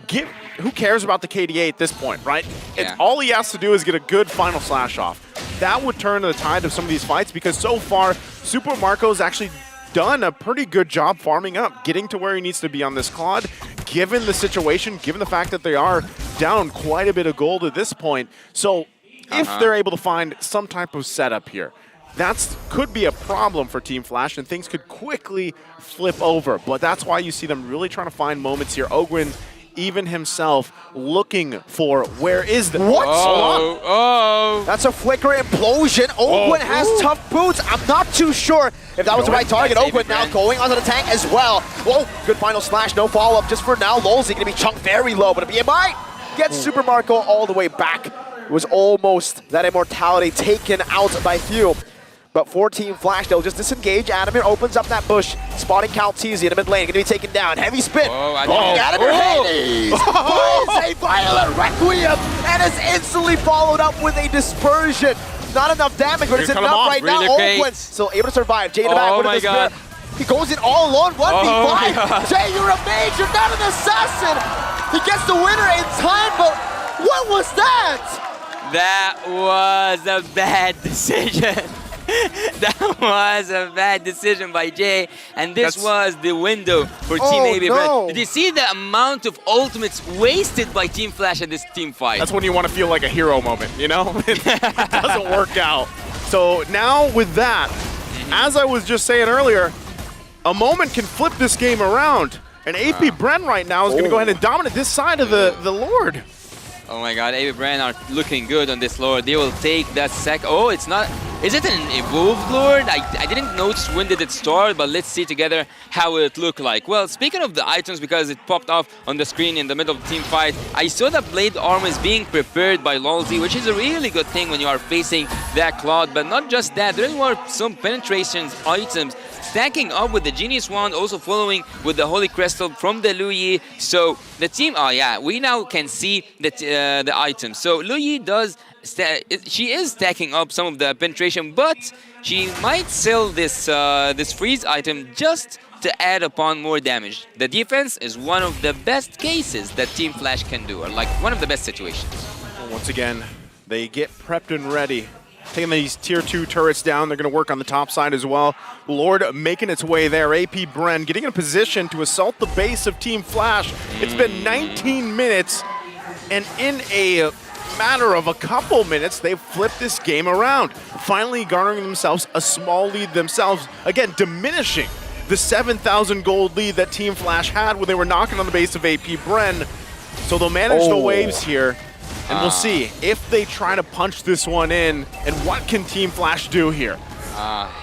[SPEAKER 5] get, who cares about the KDA at this point, right? It's all he has to do is get a good final slash off. That would turn the tide of some of these fights because so far, Super Marco's actually done a pretty good job farming up, getting to where he needs to be on this Claude, given the situation, given the fact that they are down quite a bit of gold at this point. So if they're able to find some type of setup here, that could be a problem for Team Flash and things could quickly flip over. But that's why you see them really trying to find moments here. Ogwin, even himself, looking for where is the...
[SPEAKER 11] What?
[SPEAKER 6] Oh.
[SPEAKER 11] That's a flicker implosion. Ogwin has tough boots. I'm not too sure if that was the right target. Ogwin now going onto the tank as well. Whoa, good final slash, no follow-up just for now. Lolzy gonna be chunked very low, but a BMI gets Super Marco all the way back. It was almost that immortality taken out by Hugh. But for Team Flash, they'll just disengage. Adamir opens up that bush, spotting Calteezy in the mid lane, gonna be taken down. Heavy spin. Adamir Hades finds a violent requiem and is instantly followed up with a dispersion. Not enough damage, but it's enough right now. Ogwin still able to survive. Jay in the back with a disappear. He goes in all alone, 1v5. Jay, you're a mage, you're not an assassin. He gets the winner in time, but what was that?
[SPEAKER 6] That was a bad decision. That was a bad decision by Jay, and this was the window for Team AB Bren. Did you see the amount of ultimates wasted by Team Flash at this team fight?
[SPEAKER 5] That's when you want to feel like a hero moment, you know? It doesn't work out. So now with that, as I was just saying earlier, a moment can flip this game around. And AP Bren right now is going to go ahead and dominate this side of the Lord.
[SPEAKER 6] Oh my god, AB Bren are looking good on this Lord. They will take that Oh, it's not... Is it an evolved Lord? I didn't notice when did it start, but let's see together how it looked like. Well, speaking of the items, because it popped off on the screen in the middle of the team fight, I saw that blade armor is being prepared by Lolzy, which is a really good thing when you are facing that Claude. But not just that, there were some penetrations items stacking up with the Genius Wand, also following with the Holy Crystal from the Luyi. So the team, we now can see the items. So Luyi does, she is stacking up some of the penetration, but she might sell this this freeze item just to add upon more damage. The defense is one of the best cases that Team Flash can do, or like one of the best situations.
[SPEAKER 5] Once again, they get prepped and ready. Taking these tier 2 turrets down, they're going to work on the top side as well. Lord making its way there. AP Bren getting in a position to assault the base of Team Flash. It's been 19 minutes, and in a matter of a couple minutes, they've flipped this game around, finally garnering themselves a small lead themselves, again diminishing the 7,000 gold lead that Team Flash had when they were knocking on the base of AP Bren. So they'll manage the waves here, and we'll see if they try to punch this one in, and what can Team Flash do here.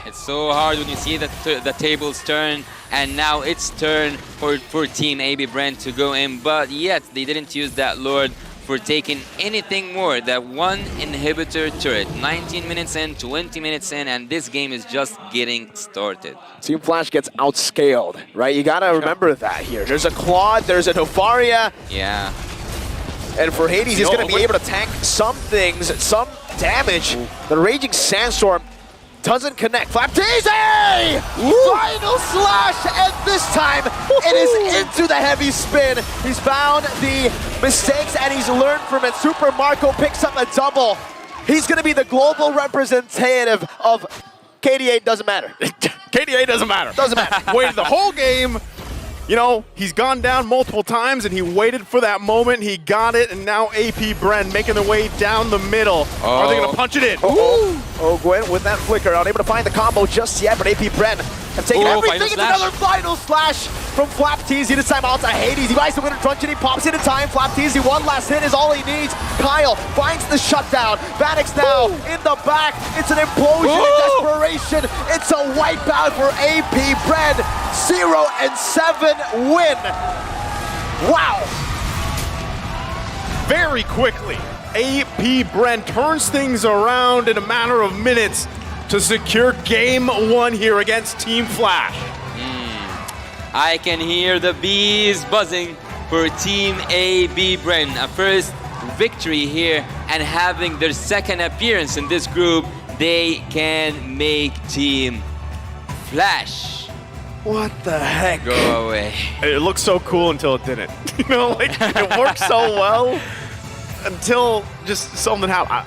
[SPEAKER 6] It's so hard when you see that the tables turn. And now it's turn for Team AB Brand to go in, but yet they didn't use that Lord for taking anything more than one inhibitor turret. 19 minutes in, 20 minutes in, and this game is just getting started.
[SPEAKER 11] Team Flash gets outscaled, right? You gotta remember that here. There's a Claude, there's a Novaria.
[SPEAKER 6] Yeah.
[SPEAKER 11] And for Hades, he's gonna be able to tank some things, some damage. The Raging Sandstorm doesn't connect. Flapteezy! Final slash, and this time it is into the heavy spin. He's found the mistakes and he's learned from it. Super Marco picks up a double. He's gonna be the global representative of KDA. Doesn't matter.
[SPEAKER 5] KDA doesn't matter.
[SPEAKER 11] Doesn't matter.
[SPEAKER 5] Waited the whole game. You know, he's gone down multiple times and he waited for that moment. He got it, and now AP Bren making their way down the middle. Are they gonna punch it in?
[SPEAKER 11] Gwen with that flicker, unable to find the combo just yet, but AP Bren have taken everything. It's another final slash from Flapteezy. This time out to Hades. He buys the winner truncheon, he pops it in time. Flapteezy, one last hit is all he needs. Kyle finds the shutdown. Vanix now in the back. It's an implosion in desperation. It's a wipeout for AP Bren. 0-7 win. Wow.
[SPEAKER 5] Very quickly, AP Bren turns things around in a matter of minutes to secure game one here against Team Flash.
[SPEAKER 6] I can hear the bees buzzing for Team AB Bren. A first victory here, and having their second appearance in this group, they can make Team Flash.
[SPEAKER 5] What the heck?
[SPEAKER 6] Go away.
[SPEAKER 5] It looked so cool until it didn't. You know, like it worked so well until just something happened.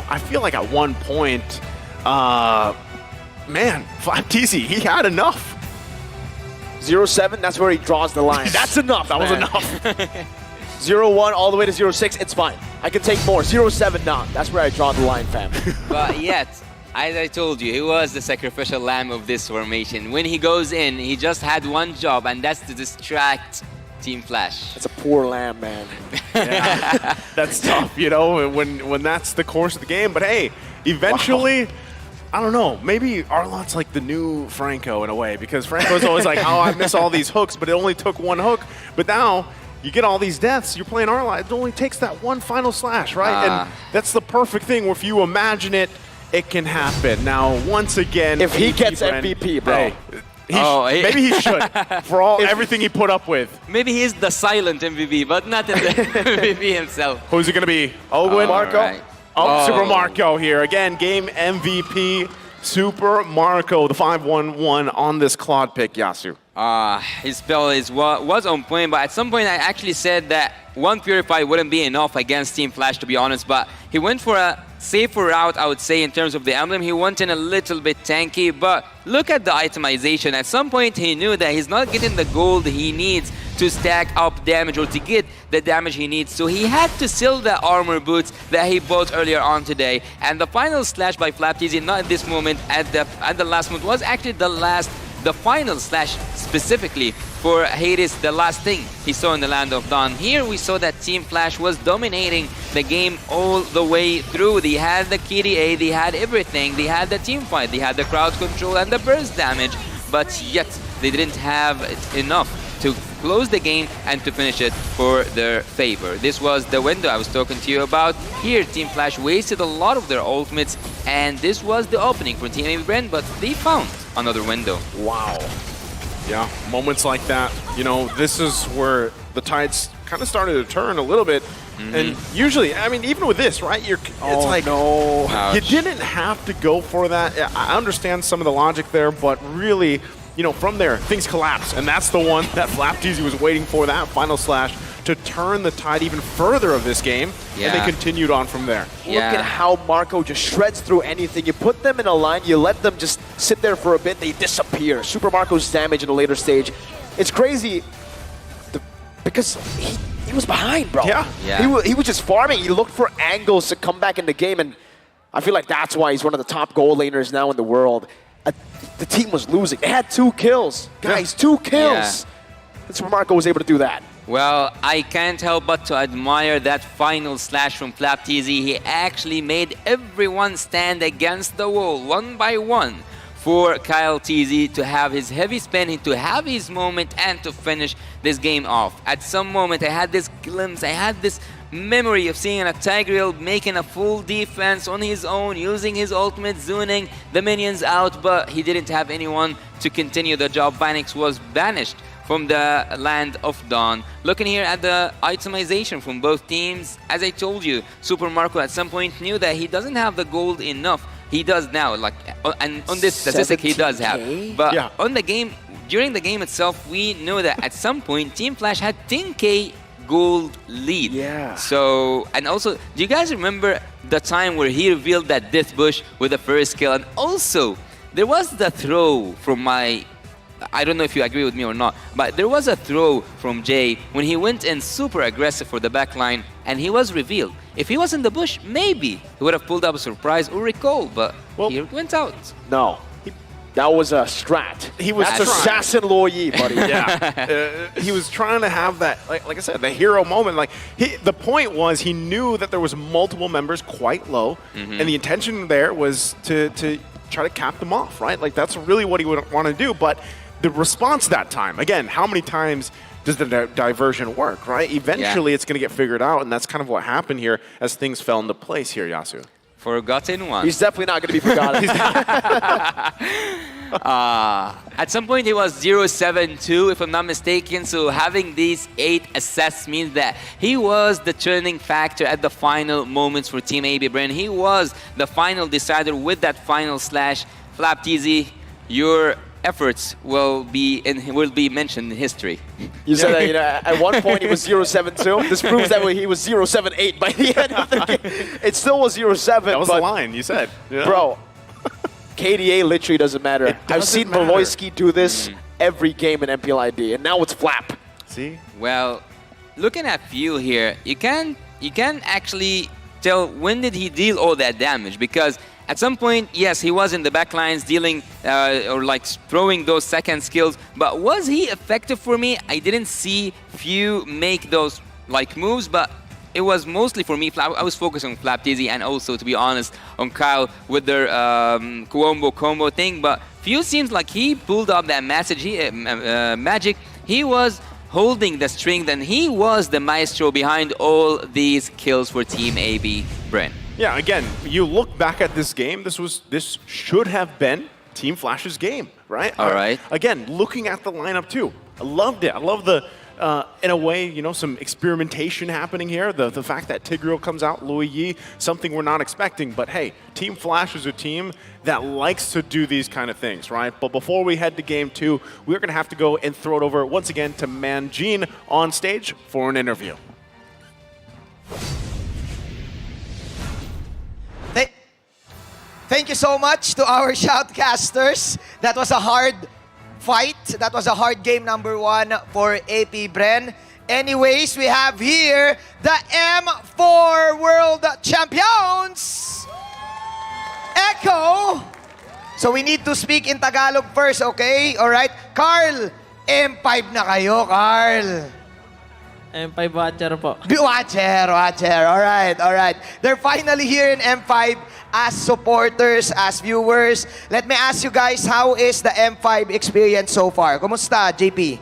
[SPEAKER 5] I feel like at one point, man, Flapteezy, he had enough.
[SPEAKER 11] 0-7, that's where he draws the line.
[SPEAKER 5] That's enough. That was enough.
[SPEAKER 11] 0-1 all the way to 0-6, it's fine. I can take more. 0-7, nah. That's where I draw the line, fam.
[SPEAKER 6] But yet, as I told you, he was the sacrificial lamb of this formation. When he goes in, he just had one job, and that's to distract Team Flash.
[SPEAKER 11] That's a poor lamb, man.
[SPEAKER 5] Yeah, that's tough, you know, when that's the course of the game. But hey, eventually, I don't know, maybe Arlot's like the new Franco in a way, because Franco's always like, oh, I miss all these hooks, but it only took one hook. But now, you get all these deaths, you're playing Arlot, it only takes that one final slash, right? And that's the perfect thing, where if you imagine it, it can happen. Now, once again,
[SPEAKER 11] if he gets MVP, bro.
[SPEAKER 5] Hey, maybe he should, for everything he put up with.
[SPEAKER 6] Maybe he's the silent MVP, but not the MVP himself.
[SPEAKER 5] Who's it going to be? Owen?
[SPEAKER 11] Marco?
[SPEAKER 6] Right.
[SPEAKER 5] Super Marco here. Again, game MVP, Super Marco, the 5-1-1 on this Claude pick, Yasu.
[SPEAKER 6] His spell was on point, but at some point I actually said that one Purify wouldn't be enough against Team Flash, to be honest, but he went for a safer route, I would say, in terms of the emblem. He went in a little bit tanky, but look at the itemization. At some point he knew that he's not getting the gold he needs to stack up damage or to get the damage he needs, so he had to sell the armor boots that he bought earlier on today. And the final slash by Flapteezy, not at this moment, at the last moment, was actually the final slash specifically for Hades, the last thing he saw in the Land of Dawn. Here we saw that Team Flash was dominating the game all the way through. They had the KDA, they had everything, they had the team fight, they had the crowd control and the burst damage, but yet they didn't have enough to close the game and to finish it for their favor. This was the window I was talking to you about. Here, Team Flash wasted a lot of their ultimates, and this was the opening for Team AB Bren, but they found another window.
[SPEAKER 5] Wow. Yeah, moments like that, you know, this is where the tides kind of started to turn a little bit. And usually, I mean, even with this, right, it's like, you didn't have to go for that. I understand some of the logic there, but really, you know, from there, things collapse. And that's the one that Flapteezy was waiting for, that final slash, to turn the tide even further of this game. And they continued on from there.
[SPEAKER 11] Look at how Marco just shreds through anything. You put them in a line, you let them just sit there for a bit, they disappear. Super Marco's damage in the later stage. It's crazy because he was behind, bro. He was just farming. He looked for angles to come back in the game, and I feel like that's why he's one of the top goal laners now in the world. The team was losing. They had 2 kills. Guys, 2 kills. That's where Marco was able to do that.
[SPEAKER 6] Well, I can't help but to admire that final slash from Flapteezy. He actually made everyone stand against the wall, one by one, for Kyle TZ to have his heavy spin, to have his moment, and to finish this game off. At some moment, I had this glimpse, I had this memory of seeing a Tigreal making a full defense on his own, using his ultimate, zoning the minions out, but he didn't have anyone to continue the job. Phoenix was banished from the Land of Dawn. Looking here at the itemization from both teams, as I told you, Super Marco at some point knew that he doesn't have the gold enough. He does now, like, and on this statistic he does have. But on the game, during the game itself, we know that at some point Team Flash had 10k gold lead.
[SPEAKER 11] Yeah.
[SPEAKER 6] So, and also, do you guys remember the time where he revealed that Death Bush with the first kill? And also, there was the throw from I don't know if you agree with me or not, but there was a throw from Jay when he went in super aggressive for the backline and he was revealed. If he was in the bush, maybe he would have pulled up a surprise or recall, but he went out.
[SPEAKER 11] No. That was a strat. That's assassin Luo Yi, buddy.
[SPEAKER 5] Yeah, he was trying to have that, like I said, the hero moment. Like the point was, he knew that there was multiple members quite low, and the intention there was to try to cap them off, right? Like that's really what he would want to do. But the response that time, again, how many times does the diversion work, right? Eventually, it's going to get figured out, and that's kind of what happened here as things fell into place here, Yasu.
[SPEAKER 6] Forgotten one.
[SPEAKER 11] He's definitely not going to be forgotten.
[SPEAKER 6] At some point, he was 0-7-2, if I'm not mistaken. So having these 8 assists means that he was the turning factor at the final moments for Team AB Bren. He was the final decider with that final slash. Flap TZ, your efforts will be mentioned in history.
[SPEAKER 11] You said that, you know, at one point he was 0-7-2. This proves that he was 0-7-8 by the end of the game. It still was 0-7.
[SPEAKER 5] That was the line you said. Yeah.
[SPEAKER 11] Bro, KDA literally doesn't matter. I've seen Maloyski do this every game in MPLID, and now it's Flap.
[SPEAKER 5] See?
[SPEAKER 6] Well, looking at Few here, you can actually tell when did he deal all that damage, because at some point, yes, he was in the backlines dealing or like throwing those second skills, but was he effective for me? I didn't see Few make those like moves, but it was mostly for me. I was focused on Flap TZ and also, to be honest, on Kyle with their Kuombo combo thing, but Few seems like he pulled up that magic. He was holding the string, then he was the maestro behind all these kills for Team AB Bren.
[SPEAKER 5] Yeah, again, you look back at this game, this should have been Team Flash's game, right?
[SPEAKER 6] All right.
[SPEAKER 5] Again, looking at the lineup too, I loved it. I love the, in a way, you know, some experimentation happening here. The fact that Tigreal comes out, Luo Yi, something we're not expecting. But hey, Team Flash is a team that likes to do these kind of things, right? But before we head to game 2, we're going to have to go and throw it over once again to Manjin on stage for an interview.
[SPEAKER 1] Thank you so much to our shoutcasters. That was a hard fight. That was a hard game number 1 for AP Bren. Anyways, we have here the M4 World Champions, Echo. So we need to speak in Tagalog first, okay? All right. Carl, M5 na kayo, Carl.
[SPEAKER 12] M5 watcher po.
[SPEAKER 1] Watcher. All right. They're finally here in M5 as supporters, as viewers. Let me ask you guys, how is the M5 experience so far? Kumusta, JP?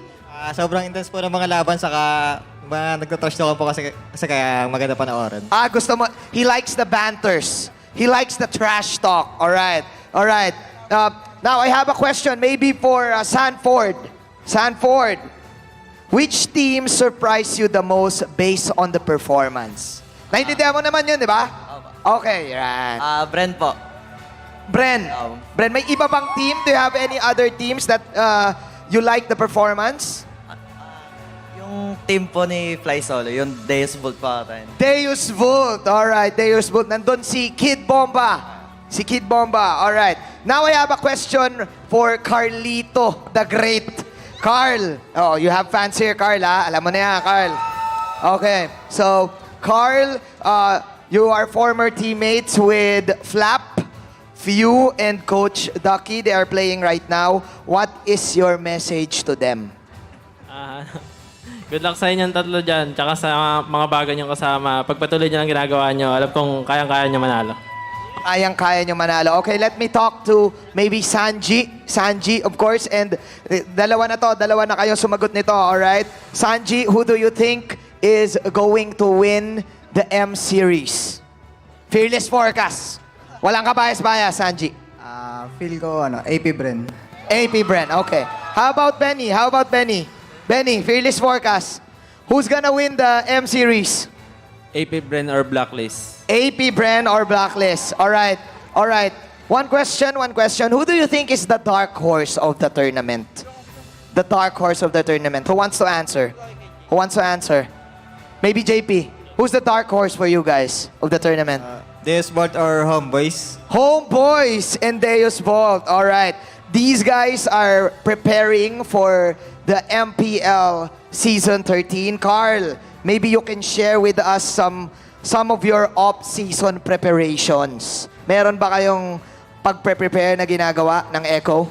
[SPEAKER 21] Sobrang intense po ng mga laban, saka mga nagtatrash talk po kasi kaya maganda panoorin.
[SPEAKER 1] Gusto mo, he likes the banters. He likes the trash talk. All right. Now, I have a question maybe for Sanford. Which team surprised you the most based on the performance? Naintindihan mo naman yun, di ba? Okay, right.
[SPEAKER 21] Bren po.
[SPEAKER 1] Bren, may iba bang team? Do you have any other teams that you like the performance?
[SPEAKER 21] Yung team po ni Fly Solo, yung Deus Vult po ata.
[SPEAKER 1] Deus Vult. Alright, Deus Vult. Nandun si Kid Bomba. Alright. Now I have a question for Carlito the Great. Carl. Oh, you have fans here, Carl, ha? Alam mo na yan, Carl. Okay. So, Carl, you are former teammates with Flap, Few, and Coach Ducky. They are playing right now. What is your message to them?
[SPEAKER 12] Good luck sa inyong tatlo dyan, tsaka sa mga bago niyong kasama. Pagpatuloy niyo ang ginagawa niyo, alam kong kayang-kaya niyo manalo.
[SPEAKER 1] Kayang-kaya nyo manalo. Okay, let me talk to maybe Sanji. Sanji, of course, and dalawa na kayo sumagot nito, alright? Sanji, who do you think is going to win the M Series? Fearless forecast. Walang kabayas-bayas, Sanji.
[SPEAKER 15] Feel ko, AP Bren.
[SPEAKER 1] AP Bren, okay. How about Benny? Benny, fearless forecast. Who's gonna win the M Series?
[SPEAKER 12] AP Bren or Blacklist?
[SPEAKER 1] AP Bren or Blacklist. All right. One question. Who do you think is the dark horse of the tournament? The dark horse of the tournament. Who wants to answer? Maybe JP. Who's the dark horse for you guys of the tournament?
[SPEAKER 21] Deus Vault or Homeboys?
[SPEAKER 1] Homeboys and Deus Vault. All right. These guys are preparing for the MPL Season 13. Carl, maybe you can share with us some of your off-season preparations. Meron ba kayong pag-prepare na ginagawa ng Echo?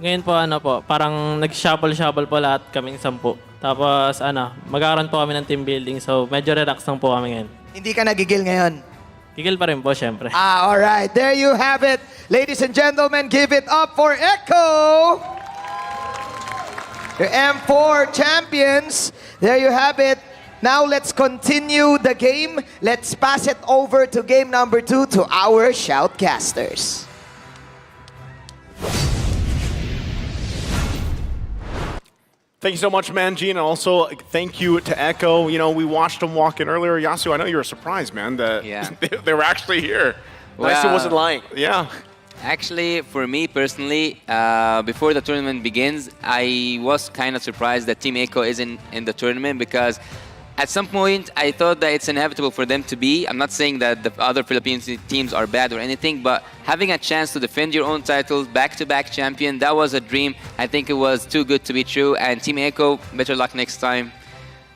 [SPEAKER 12] Ngayon po, parang nag-shuffle po lahat kaming 10. Tapos magkakaroon po kami ng team building. So medyo relax lang po kami ngayon.
[SPEAKER 1] Hindi ka nagigil ngayon?
[SPEAKER 12] Gigil pa rin po, syempre.
[SPEAKER 1] Alright. There you have it. Ladies and gentlemen, give it up for Echo! Your M4 champions. There you have it. Now let's continue the game. Let's pass it over to game number 2 to our shoutcasters.
[SPEAKER 5] Thank you so much, Manjin, and also thank you to Echo. You know, we watched them walk in earlier. Yasu, I know you were surprised, man, that they were actually here.
[SPEAKER 11] Nice he wasn't lying.
[SPEAKER 5] Yeah.
[SPEAKER 6] Actually, for me personally, before the tournament begins, I was kind of surprised that Team Echo isn't in the tournament because at some point I thought that it's inevitable for them to be. I'm not saying that the other Philippine teams are bad or anything, but having a chance to defend your own titles, back-to-back champion, that was a dream. I think it was too good to be true, and Team Echo, better luck next time.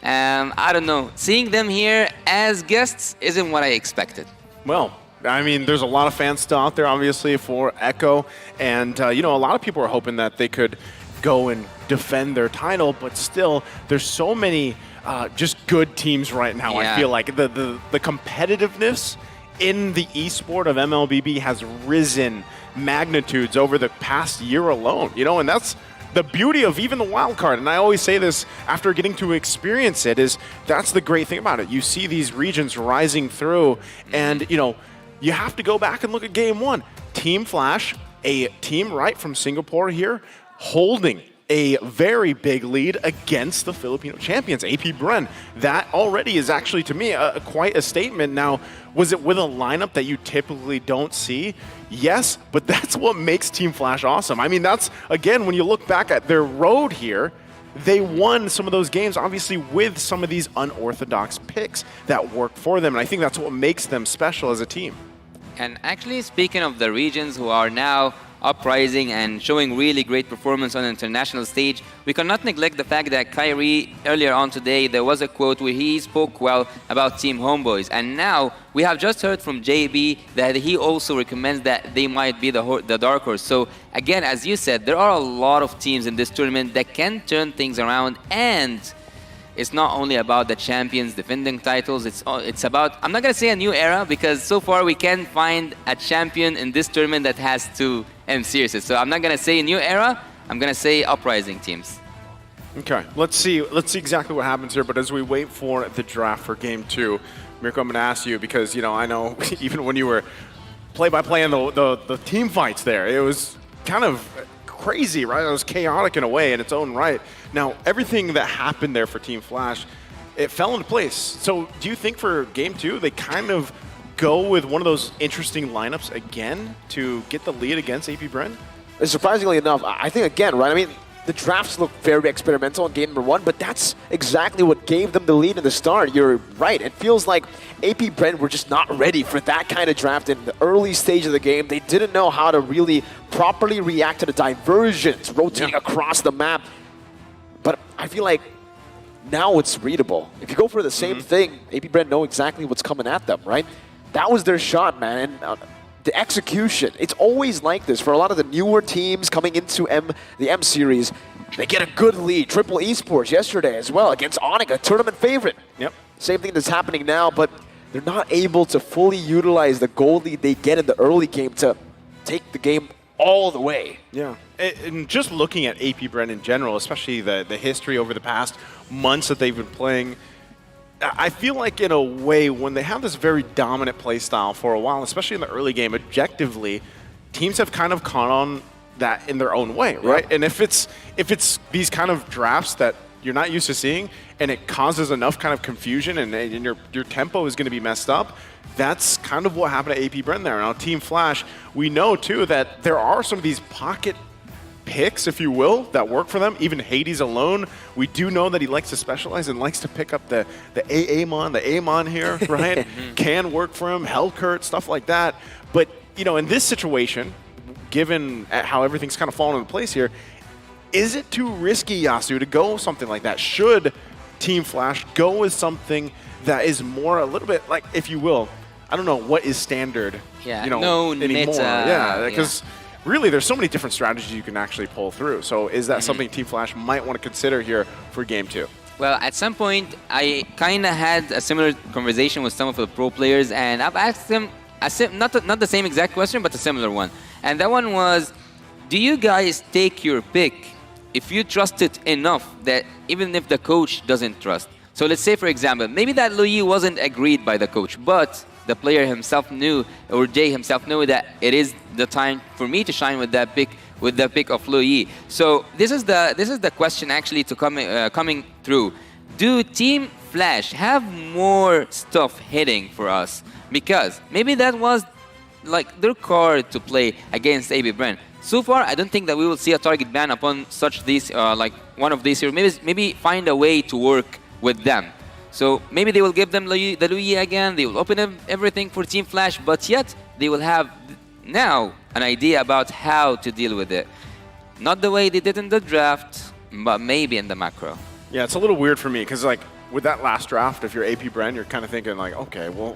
[SPEAKER 6] I don't know, seeing them here as guests isn't what I expected.
[SPEAKER 5] Well, I mean, there's a lot of fans still out there, obviously, for Echo. And, you know, a lot of people are hoping that they could go and defend their title. But still, there's so many just good teams right now.
[SPEAKER 6] Yeah.
[SPEAKER 5] I feel like the competitiveness in the esport of MLBB has risen magnitudes over the past year alone. You know, and that's the beauty of even the wild card. And I always say this after getting to experience it, is that's the great thing about it. You see these regions rising through, and, you know, you have to go back and look at game 1. Team Flash, a team right from Singapore here, holding a very big lead against the Filipino champions, AP Bren. That already is actually, to me, quite a statement. Now, was it with a lineup that you typically don't see? Yes, but that's what makes Team Flash awesome. I mean, that's, again, when you look back at their road here, they won some of those games, obviously, with some of these unorthodox picks that work for them. And I think that's what makes them special as a team.
[SPEAKER 6] And actually, speaking of the regions who are now uprising and showing really great performance on the international stage, we cannot neglect the fact that Kyrie, earlier on today, there was a quote where he spoke well about Team Homeboys. And now we have just heard from JB that he also recommends that they might be the dark horse. So again, as you said, there are a lot of teams in this tournament that can turn things around, and it's not only about the champions defending titles, it's about, I'm not going to say a new era, because so far we can't find a champion in this tournament that has 2 M series. So I'm not going to say a new era, I'm going to say uprising teams.
[SPEAKER 5] Okay, let's see exactly what happens here, but as we wait for the draft for game 2, Mirko, I'm going to ask you, because, you know, I know even when you were play-by-play in the team fights there, it was kind of crazy, right? It was chaotic in a way in its own right. Now, everything that happened there for Team Flash, it fell into place. So do you think for game 2, they kind of go with one of those interesting lineups again to get the lead against AP Bren?
[SPEAKER 11] Surprisingly enough, I think again, right? I mean, the drafts look very experimental in game number 1, but that's exactly what gave them the lead in the start. You're right. It feels like AP Bren were just not ready for that kind of draft in the early stage of the game. They didn't know how to really properly react to the diversions rotating across the map. But I feel like now it's readable. If you go for the same thing, AP Bren know exactly what's coming at them, right? That was their shot, man. And, the execution, it's always like this for a lot of the newer teams coming into the M Series. They get a good lead. Triple Esports yesterday as well against Onyx, a tournament favorite.
[SPEAKER 5] Yep.
[SPEAKER 11] Same thing that's happening now, but they're not able to fully utilize the goal lead they get in the early game to take the game all the way.
[SPEAKER 5] Yeah, and just looking at AP Bren in general, especially the history over the past months that they've been playing, I feel like in a way when they have this very dominant play style for a while, especially in the early game, objectively, teams have kind of caught on that in their own way, right?
[SPEAKER 11] Yep.
[SPEAKER 5] And if it's these kind of drafts that you're not used to seeing, and it causes enough kind of confusion, and your tempo is going to be messed up, that's kind of what happened to AP Bren there. Now, Team Flash, we know too that there are some of these pocket picks, if you will, that work for them. Even Hades alone, we do know that he likes to specialize and likes to pick up the Aamon, the Aamon here, right? Can work for him, Hellcurt, stuff like that. But, you know, in this situation, given how everything's kind of fallen into place here, is it too risky, Yasu, to go something like that? Should Team Flash go with something that is more a little bit like, if you will, I don't know what is standard,
[SPEAKER 6] Yeah,
[SPEAKER 5] you know,
[SPEAKER 6] no
[SPEAKER 5] anymore.
[SPEAKER 6] meta,
[SPEAKER 5] Yeah, because really there's so many different strategies you can actually pull through. So is that something Team Flash might want to consider here for Game 2?
[SPEAKER 6] Well, at some point, I kind of had a similar conversation with some of the pro players, and I've asked them, not the same exact question, but a similar one. And that one was, do you guys take your pick if you trust it enough that even if the coach doesn't trust? So let's say, for example, maybe that Louis wasn't agreed by the coach, but the player himself knew, or Jay himself knew, that it is the time for me to shine with that pick, with the pick of Louis. So this is the question actually to coming through. Do Team Flash have more stuff hitting for us? Because maybe that was like their card to play against AB Bren. So far, I don't think that we will see a target ban upon such these, like one of these heroes. Maybe find a way to work with them. So maybe they will give them the Louis again. They will open up everything for Team Flash, but yet they will have now an idea about how to deal with it. Not the way they did in the draft, but maybe in the macro.
[SPEAKER 5] Yeah, it's a little weird for me because, like, with that last draft, if you're AP Bren, you're kind of thinking, like, okay, well,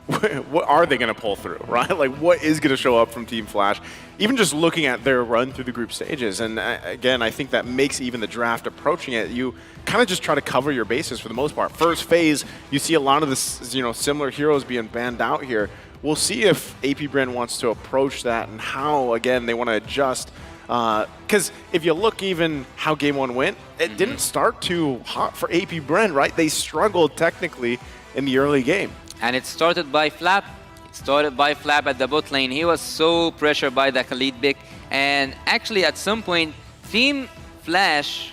[SPEAKER 5] what are they going to pull through, right? Like, what is going to show up from Team Flash? Even just looking at their run through the group stages. And again, I think that makes even the draft approaching it, you kind of just try to cover your bases for the most part. First phase, you see a lot of this, you know, similar heroes being banned out here. We'll see if AP Bren wants to approach that and how, again, they want to adjust. Because if you look even how Game 1 went, it didn't start too hot for AP Bren, right? They struggled technically in the early game.
[SPEAKER 6] And it started by Flap. It started by Flap at the bot lane. He was so pressured by the Khalid pick. And actually, at some point, Team Flash,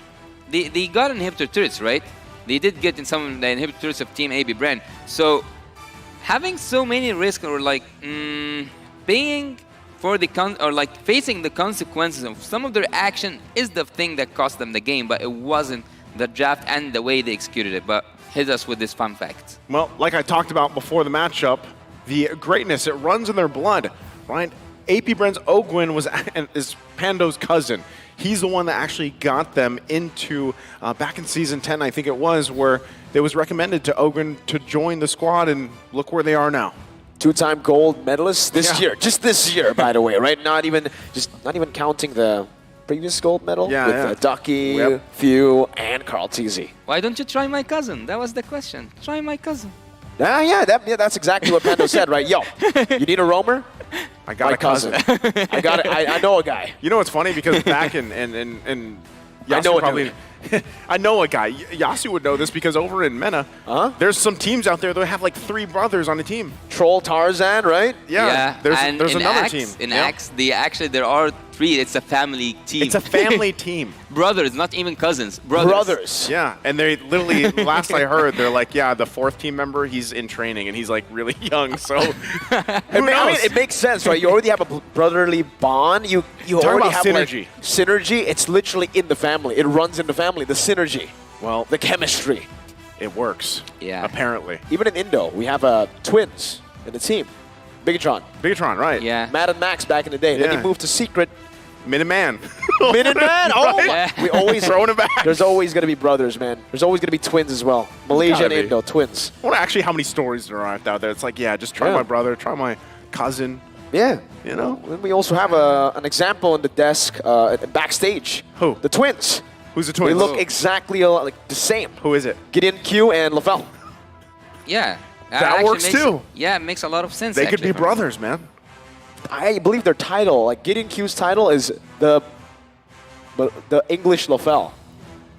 [SPEAKER 6] they got inhibitor turrets, right? They did get in some of the inhibitor turrets of Team AB Bren. So having so many risks, or like paying for the facing the consequences of some of their action is the thing that cost them the game, but it wasn't the draft and the way they executed it. But hit us with this fun fact.
[SPEAKER 5] Well, like I talked about before the matchup, the greatness, it runs in their blood, right? AP Bren's Ogwin is Pando's cousin. He's the one that actually got them into, back in Season 10, I think it was, where it was recommended to Ogwin to join the squad, and look where they are now.
[SPEAKER 11] Two-time gold medalist this year, just this year, by the way, right? Not even counting the previous gold medal with Ducky, Few, and Carl Teasy.
[SPEAKER 6] Why don't you try my cousin? That was the question. Try my cousin.
[SPEAKER 11] That's exactly what Pando said, right? Yo, you need a roamer?
[SPEAKER 5] I got a cousin.
[SPEAKER 11] I got it. I know a guy.
[SPEAKER 5] You know what's funny? Because back in Yasu probably, I know a guy. Yasu would know this because over in MENA, there's some teams out there that have like 3 brothers on a team.
[SPEAKER 11] Troll Tarzan, right?
[SPEAKER 5] Yeah. There's another team.
[SPEAKER 6] In Axe, there are 3. It's a family team.
[SPEAKER 5] It's a family team.
[SPEAKER 6] Brothers, not even cousins. Brothers.
[SPEAKER 5] Yeah, and they literally, last I heard, they're like, yeah, the 4th team member, he's in training, and he's like really young, so who knows?
[SPEAKER 11] I mean, it makes sense, right? You already have a brotherly bond. You already have
[SPEAKER 5] synergy.
[SPEAKER 11] Like, synergy. It's literally in the family. It runs in the family. The synergy.
[SPEAKER 5] Well,
[SPEAKER 11] the chemistry.
[SPEAKER 5] It works.
[SPEAKER 6] Yeah.
[SPEAKER 5] Apparently.
[SPEAKER 11] Even in Indo, we have twins in the team. Bigatron,
[SPEAKER 5] right?
[SPEAKER 6] Yeah.
[SPEAKER 11] Matt and Max back in the day. Then he moved to Secret.
[SPEAKER 5] Minuteman.
[SPEAKER 11] Minuteman? Oh,
[SPEAKER 5] right?
[SPEAKER 11] We always
[SPEAKER 5] throwing it back.
[SPEAKER 11] There's always going to be brothers, man. There's always going to be twins as well. Malaysia and Indo, twins.
[SPEAKER 5] I wonder actually how many stories there are out there. It's like, yeah, just try my brother, try my cousin.
[SPEAKER 11] Yeah.
[SPEAKER 5] You know?
[SPEAKER 11] And we also have an example in the desk backstage.
[SPEAKER 5] Who?
[SPEAKER 11] The twins.
[SPEAKER 5] Who's the twins?
[SPEAKER 11] They look exactly like the same.
[SPEAKER 5] Who is it?
[SPEAKER 11] Gideon Q and Lavelle.
[SPEAKER 6] Yeah. That
[SPEAKER 5] That
[SPEAKER 6] actually
[SPEAKER 5] works
[SPEAKER 6] makes-
[SPEAKER 5] too.
[SPEAKER 6] Yeah, it makes a lot of sense.
[SPEAKER 5] They could
[SPEAKER 6] actually,
[SPEAKER 5] be
[SPEAKER 6] for me.
[SPEAKER 5] brothers, man.
[SPEAKER 11] I believe their title, like Gideon Q's title, is the English Lofel.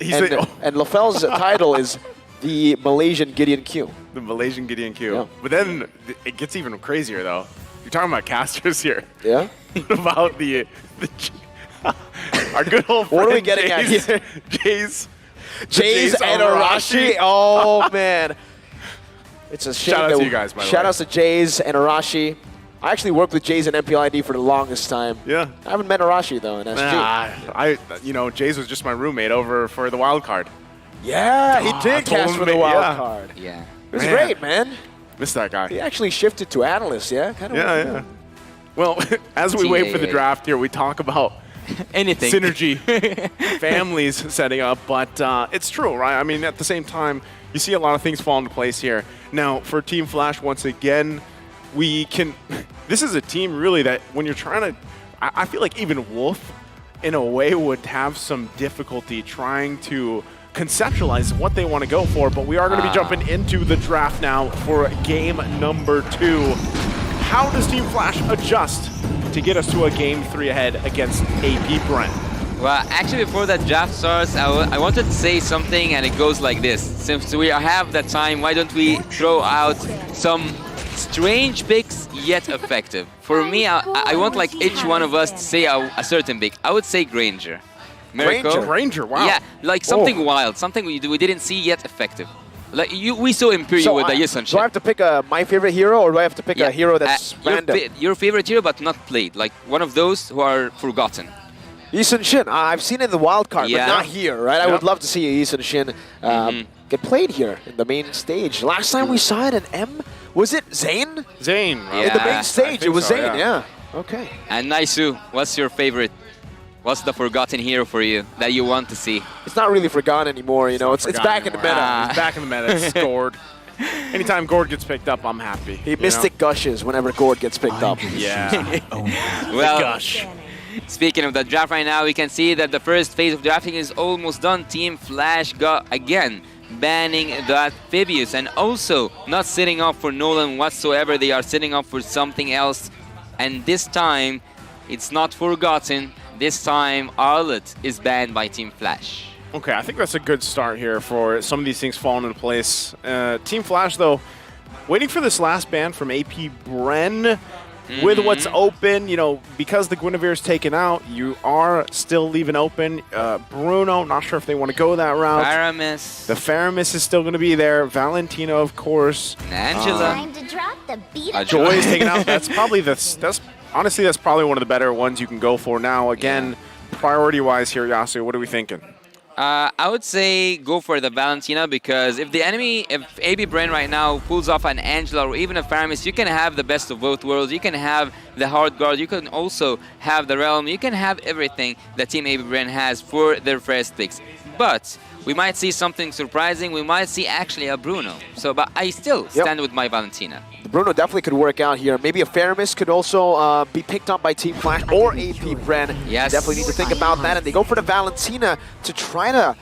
[SPEAKER 11] And Lofel's title is the Malaysian Gideon Q.
[SPEAKER 5] The Malaysian Gideon Q.
[SPEAKER 11] Yeah.
[SPEAKER 5] But then it gets even crazier, though. You're talking about casters here.
[SPEAKER 11] Yeah?
[SPEAKER 5] What about the our good old friend
[SPEAKER 11] What are we getting at
[SPEAKER 5] Jays,
[SPEAKER 11] here?
[SPEAKER 5] Jays
[SPEAKER 11] and Arashi. Oh, man. It's a shame.
[SPEAKER 5] Shout out
[SPEAKER 11] that
[SPEAKER 5] to you guys, by the way.
[SPEAKER 11] Shout outs to Jays and Arashi. I actually worked with Jays and MPLID for the longest time.
[SPEAKER 5] Yeah.
[SPEAKER 11] I haven't met Arashi, though, in SG.
[SPEAKER 5] Nah, Jays was just my roommate over for the wild card.
[SPEAKER 11] Yeah, he
[SPEAKER 5] I
[SPEAKER 11] did
[SPEAKER 5] told
[SPEAKER 11] cast
[SPEAKER 5] him
[SPEAKER 11] for the
[SPEAKER 5] to-
[SPEAKER 11] wild
[SPEAKER 5] yeah.
[SPEAKER 11] card.
[SPEAKER 6] Yeah.
[SPEAKER 11] It was great, man.
[SPEAKER 5] Miss that guy.
[SPEAKER 11] He actually shifted to analyst, yeah? Kind of.
[SPEAKER 5] Yeah. Well, as we wait for the draft here, we talk about
[SPEAKER 6] anything
[SPEAKER 5] synergy, families setting up, but it's true, right? I mean, at the same time, you see a lot of things fall into place here. Now, for Team Flash, once again, we can. This is a team really that when you're trying to, I feel like even Wolf, in a way, would have some difficulty trying to conceptualize what they want to go for. But we are going to be jumping into the draft now for game number 2. How does Team Flash adjust to get us to a game 3 ahead against AP Brent?
[SPEAKER 6] Well, actually, before that draft starts, I wanted to say something, and it goes like this. Since we have that time, why don't we throw out some strange picks, yet effective? For me, I want like each one of us to say a certain pick. I would say Granger. Mirko?
[SPEAKER 5] Granger, wow.
[SPEAKER 6] Yeah, like something wild, something we didn't see yet effective. Like we saw Imperial with the Yisun.
[SPEAKER 11] Do I have to pick my favorite hero, or do I have to pick a hero that's random?
[SPEAKER 6] Your favorite hero, but not played. Like one of those who are forgotten.
[SPEAKER 11] Yisun Shin, I've seen it in the wild card, but not here, right? I would love to see Yisun Shin get played here in the main stage. Last time we saw it in M, was it Zane?
[SPEAKER 5] Zane, right?
[SPEAKER 11] In the main stage, it was
[SPEAKER 5] so,
[SPEAKER 11] Zane, yeah. Okay.
[SPEAKER 6] And Naisu, what's your favorite? What's the forgotten hero for you that you want to see?
[SPEAKER 11] It's not really forgotten anymore, you know. It's back in the meta.
[SPEAKER 5] He's back in the meta. It's Gord. Anytime Gord gets picked up, I'm happy.
[SPEAKER 11] He mystic gushes whenever Gord gets picked up.
[SPEAKER 5] Yeah.
[SPEAKER 6] Well,
[SPEAKER 5] Gush.
[SPEAKER 6] Speaking of the draft right now, we can see that the first phase of drafting is almost done. Team Flash got, again, banning that Phoebus and also not sitting up for Nolan whatsoever. They are sitting up for something else. And this time, it's not forgotten. This time, Arlet is banned by Team Flash.
[SPEAKER 5] Okay, I think that's a good start here for some of these things falling into place. Team Flash, though, waiting for this last ban from AP Bren. With what's open, you know, because the Guinevere's taken out, you are still leaving open. Bruno, not sure if they want to go that route.
[SPEAKER 6] Faramis.
[SPEAKER 5] The Faramis is still going to be there. Valentina, of course.
[SPEAKER 6] Angela.
[SPEAKER 3] Time to drop the beat.
[SPEAKER 5] Joy is taken out. That's probably honestly, that's probably one of the better ones you can go for now. Again, priority-wise here, Yasu, what are we thinking?
[SPEAKER 6] I would say go for the Valentina because if AB Bren right now pulls off an Angela or even a Faramis, you can have the best of both worlds. You can have the hard guard. You can also have the Realm. You can have everything that Team AB Bren has for their first picks. But we might see something surprising. We might see actually a Bruno. But I still stand with my Valentina.
[SPEAKER 11] Bruno definitely could work out here. Maybe a Faramis could also be picked up by Team Flash or AP Bren.
[SPEAKER 6] Yes.
[SPEAKER 11] Definitely need to think about that. And they go for the Valentina to try to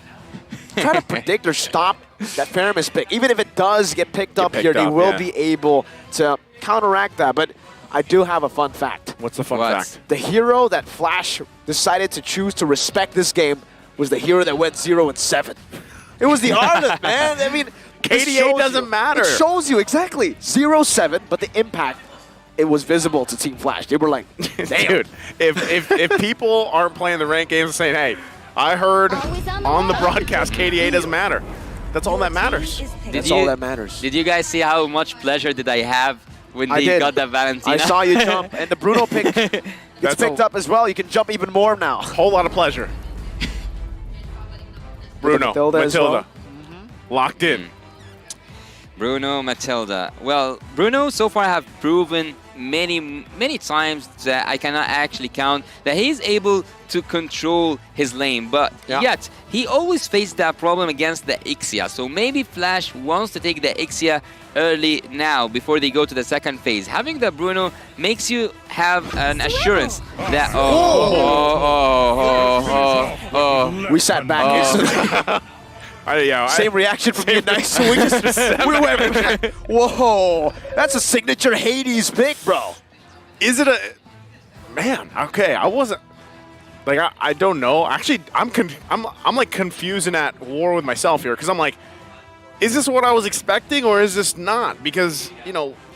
[SPEAKER 11] predict or stop that Faramis pick. Even if it does get picked up here, they will be able to counteract that. But I do have a fun fact.
[SPEAKER 5] What's the fun fact?
[SPEAKER 11] The hero that Flash decided to choose to respect this game was the hero that went 0-7. It was the Arlet, man. I mean,
[SPEAKER 5] KDA doesn't matter.
[SPEAKER 11] It shows you, exactly. 0-7, but the impact, it was visible to Team Flash. They were like, damn.
[SPEAKER 5] Dude, if people aren't playing the ranked games and saying, hey, I heard on the broadcast KDA doesn't matter. That's all that matters.
[SPEAKER 11] That's all that matters.
[SPEAKER 6] Did you guys see how much pleasure did I have when
[SPEAKER 11] I
[SPEAKER 6] they
[SPEAKER 11] did.
[SPEAKER 6] got that Valentina?
[SPEAKER 11] I saw you jump, and the Bruno pick gets picked up as well. You can jump even more now.
[SPEAKER 5] Whole lot of pleasure. Bruno,
[SPEAKER 11] Matilda as well.
[SPEAKER 5] Locked in.
[SPEAKER 6] Bruno, Matilda. Well, Bruno so far have proven many times that I cannot actually count that he's able to control his lane, but yet he always faced that problem against the Ixia. So maybe Flash wants to take the Ixia early now before they go to the second phase. Having the Bruno makes you have an assurance that
[SPEAKER 11] We sat back.
[SPEAKER 5] Yeah,
[SPEAKER 11] Same reaction from you, nice. So we just we went. Whoa, that's a signature Hades pick, bro.
[SPEAKER 5] Is it a man? Okay, I wasn't like I don't know. Actually, I'm like confused and at war with myself here because I'm like, is this what I was expecting or is this not? Because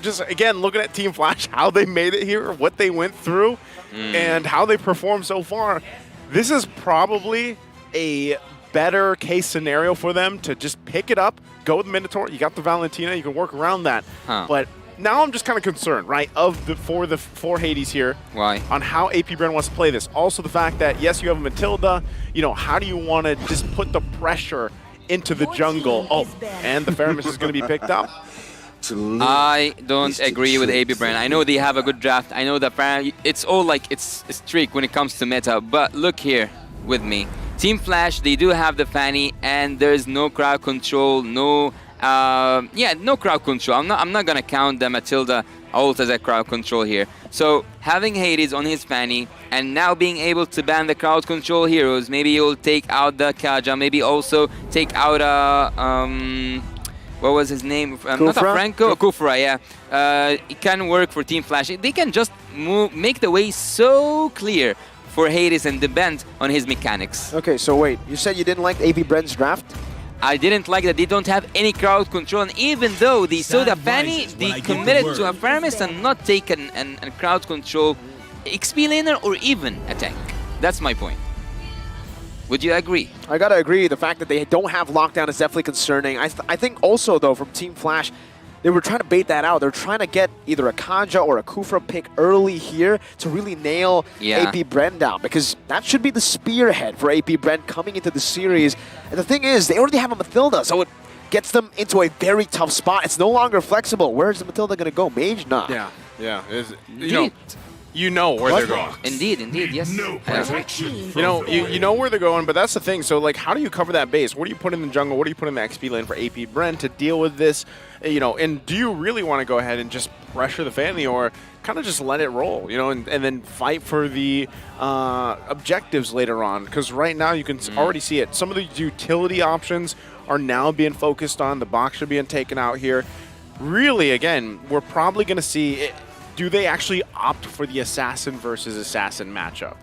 [SPEAKER 5] just again looking at Team Flash, how they made it here, what they went through, and how they performed so far, this is probably a better case scenario for them to just pick it up, go with Minotaur. You got the Valentina, you can work around that. But now I'm just kind of concerned, right, for Hades here.
[SPEAKER 6] Why?
[SPEAKER 5] On how AP Bren wants to play this. Also the fact that, yes, you have a Matilda. How do you want to just put the pressure into the jungle? Oh, and the Faramis is going to be picked up.
[SPEAKER 6] I don't agree with AP Bren. I know they have a good draft. I know that it's all like it's a streak when it comes to meta. But look here with me. Team Flash, they do have the Fanny, and there's no crowd control, no crowd control. I'm not gonna count the Matilda ult as a crowd control here. So having Hades on his Fanny and now being able to ban the crowd control heroes, maybe he'll take out the Kaja, maybe also take out what was his name? Not a Franco, Kufra, yeah. It can work for Team Flash. They can just make the way so clear for Hades and depend on his mechanics.
[SPEAKER 11] Okay, so wait, you said you didn't like AP Bren's draft?
[SPEAKER 6] I didn't like that they don't have any crowd control, and even though they saw the Fanny, they committed to a Faramis and not taken a crowd control XP laner or even a tank. That's my point. Would you agree?
[SPEAKER 11] I gotta agree. The fact that they don't have lockdown is definitely concerning. I think also, though, from Team Flash, they were trying to bait that out. They're trying to get either a Kaja or a Kufra pick early here to really nail AP Bren down, because that should be the spearhead for AP Bren coming into the series. And the thing is, they already have a Matilda, so it gets them into a very tough spot. It's no longer flexible. Where's the Matilda going to go? Mage? Nah.
[SPEAKER 5] Yeah. You know where they're going.
[SPEAKER 6] Indeed, yes.
[SPEAKER 5] You know where they're going, but that's the thing. So, like, how do you cover that base? What do you put in the jungle? What do you put in the XP lane for AP Bren to deal with this? And do you really want to go ahead and just pressure the Fanny, or kind of just let it roll, and then fight for the objectives later on? Because right now you can already see it. Some of the utility options are now being focused on. The box are being taken out here. Really, again, we're probably going to see it. Do they actually opt for the assassin versus assassin matchup?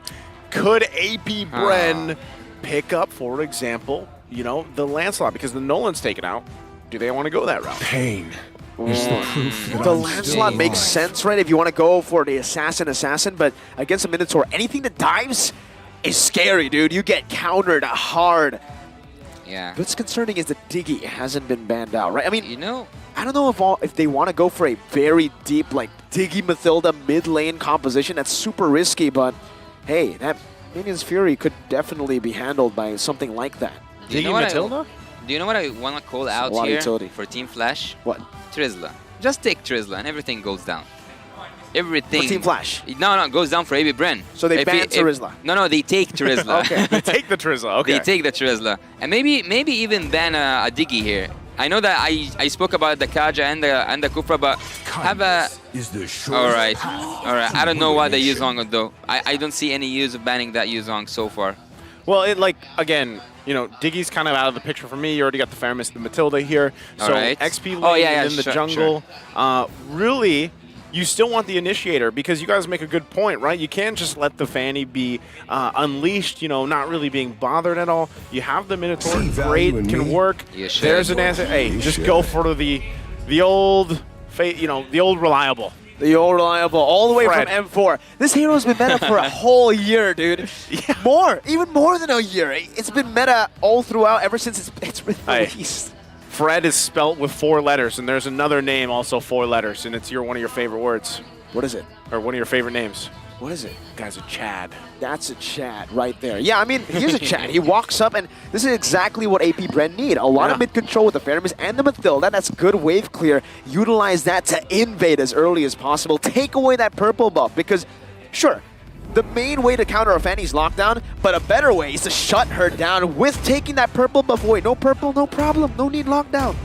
[SPEAKER 5] Could AP Bren pick up, for example, the Lancelot, because the Nolan's taken out? Do they want to go that route?
[SPEAKER 2] Pain is the proof that
[SPEAKER 11] The
[SPEAKER 2] I'm
[SPEAKER 11] Lancelot
[SPEAKER 2] still
[SPEAKER 11] makes
[SPEAKER 2] alive.
[SPEAKER 11] sense, right? If you want to go for the assassin, but against a Minotaur, anything that dives is scary, dude. You get countered hard.
[SPEAKER 6] Yeah.
[SPEAKER 11] What's concerning is that Diggy hasn't been banned out, right? I mean, I don't know if they want to go for a very deep, like, Diggy Matilda mid lane composition. That's super risky, but hey, that Minion's Fury could definitely be handled by something like that.
[SPEAKER 6] Diggy Matilda? Do you know what I want to call out here for Team Flash?
[SPEAKER 11] What?
[SPEAKER 6] Trizla. Just take Trizla and everything goes down. Everything.
[SPEAKER 11] For Team Flash?
[SPEAKER 6] No, it goes down for AB Bren.
[SPEAKER 11] So they ban Trizla?
[SPEAKER 6] No, they take Trizla.
[SPEAKER 11] Okay.
[SPEAKER 5] They take the Trizla, okay.
[SPEAKER 6] They take the Trizla. And maybe even ban a Diggy here. I know that I spoke about the Kaja and the Kufra, but have a... All right. I don't know why they use Yuzong, though. I don't see any use of banning that Yuzong so far.
[SPEAKER 5] Well, again, Diggy's kind of out of the picture for me. You already got the Faramis, the Matilda here. So XP lane in the jungle. Really, you still want the initiator, because you guys make a good point, right? You can't just let the Fanny be unleashed, not really being bothered at all. You have the Minotaur, great, can work. There's an answer. Hey, just go for the old, the old reliable.
[SPEAKER 11] The old reliable, all the way
[SPEAKER 5] Fred.
[SPEAKER 11] from M4. This hero's been meta for a whole year, dude. Even more than a year. It's been meta all throughout ever since it's been released.
[SPEAKER 5] Fred is spelt with 4 letters, and there's another name also 4 letters, and it's one of your favorite words.
[SPEAKER 11] What is it?
[SPEAKER 5] Or one of your favorite names.
[SPEAKER 11] What is it?
[SPEAKER 5] Guy's a Chad.
[SPEAKER 11] That's a Chad right there. Yeah, I mean, here's a Chad. He walks up, and this is exactly what AP Bren need. A lot of mid-control with the Faramis and the Matilda. That's good wave clear. Utilize that to invade as early as possible. Take away that purple buff, because, sure, the main way to counter a Fanny's lockdown, but a better way is to shut her down with taking that purple buff away. No purple, no problem. No need lockdown.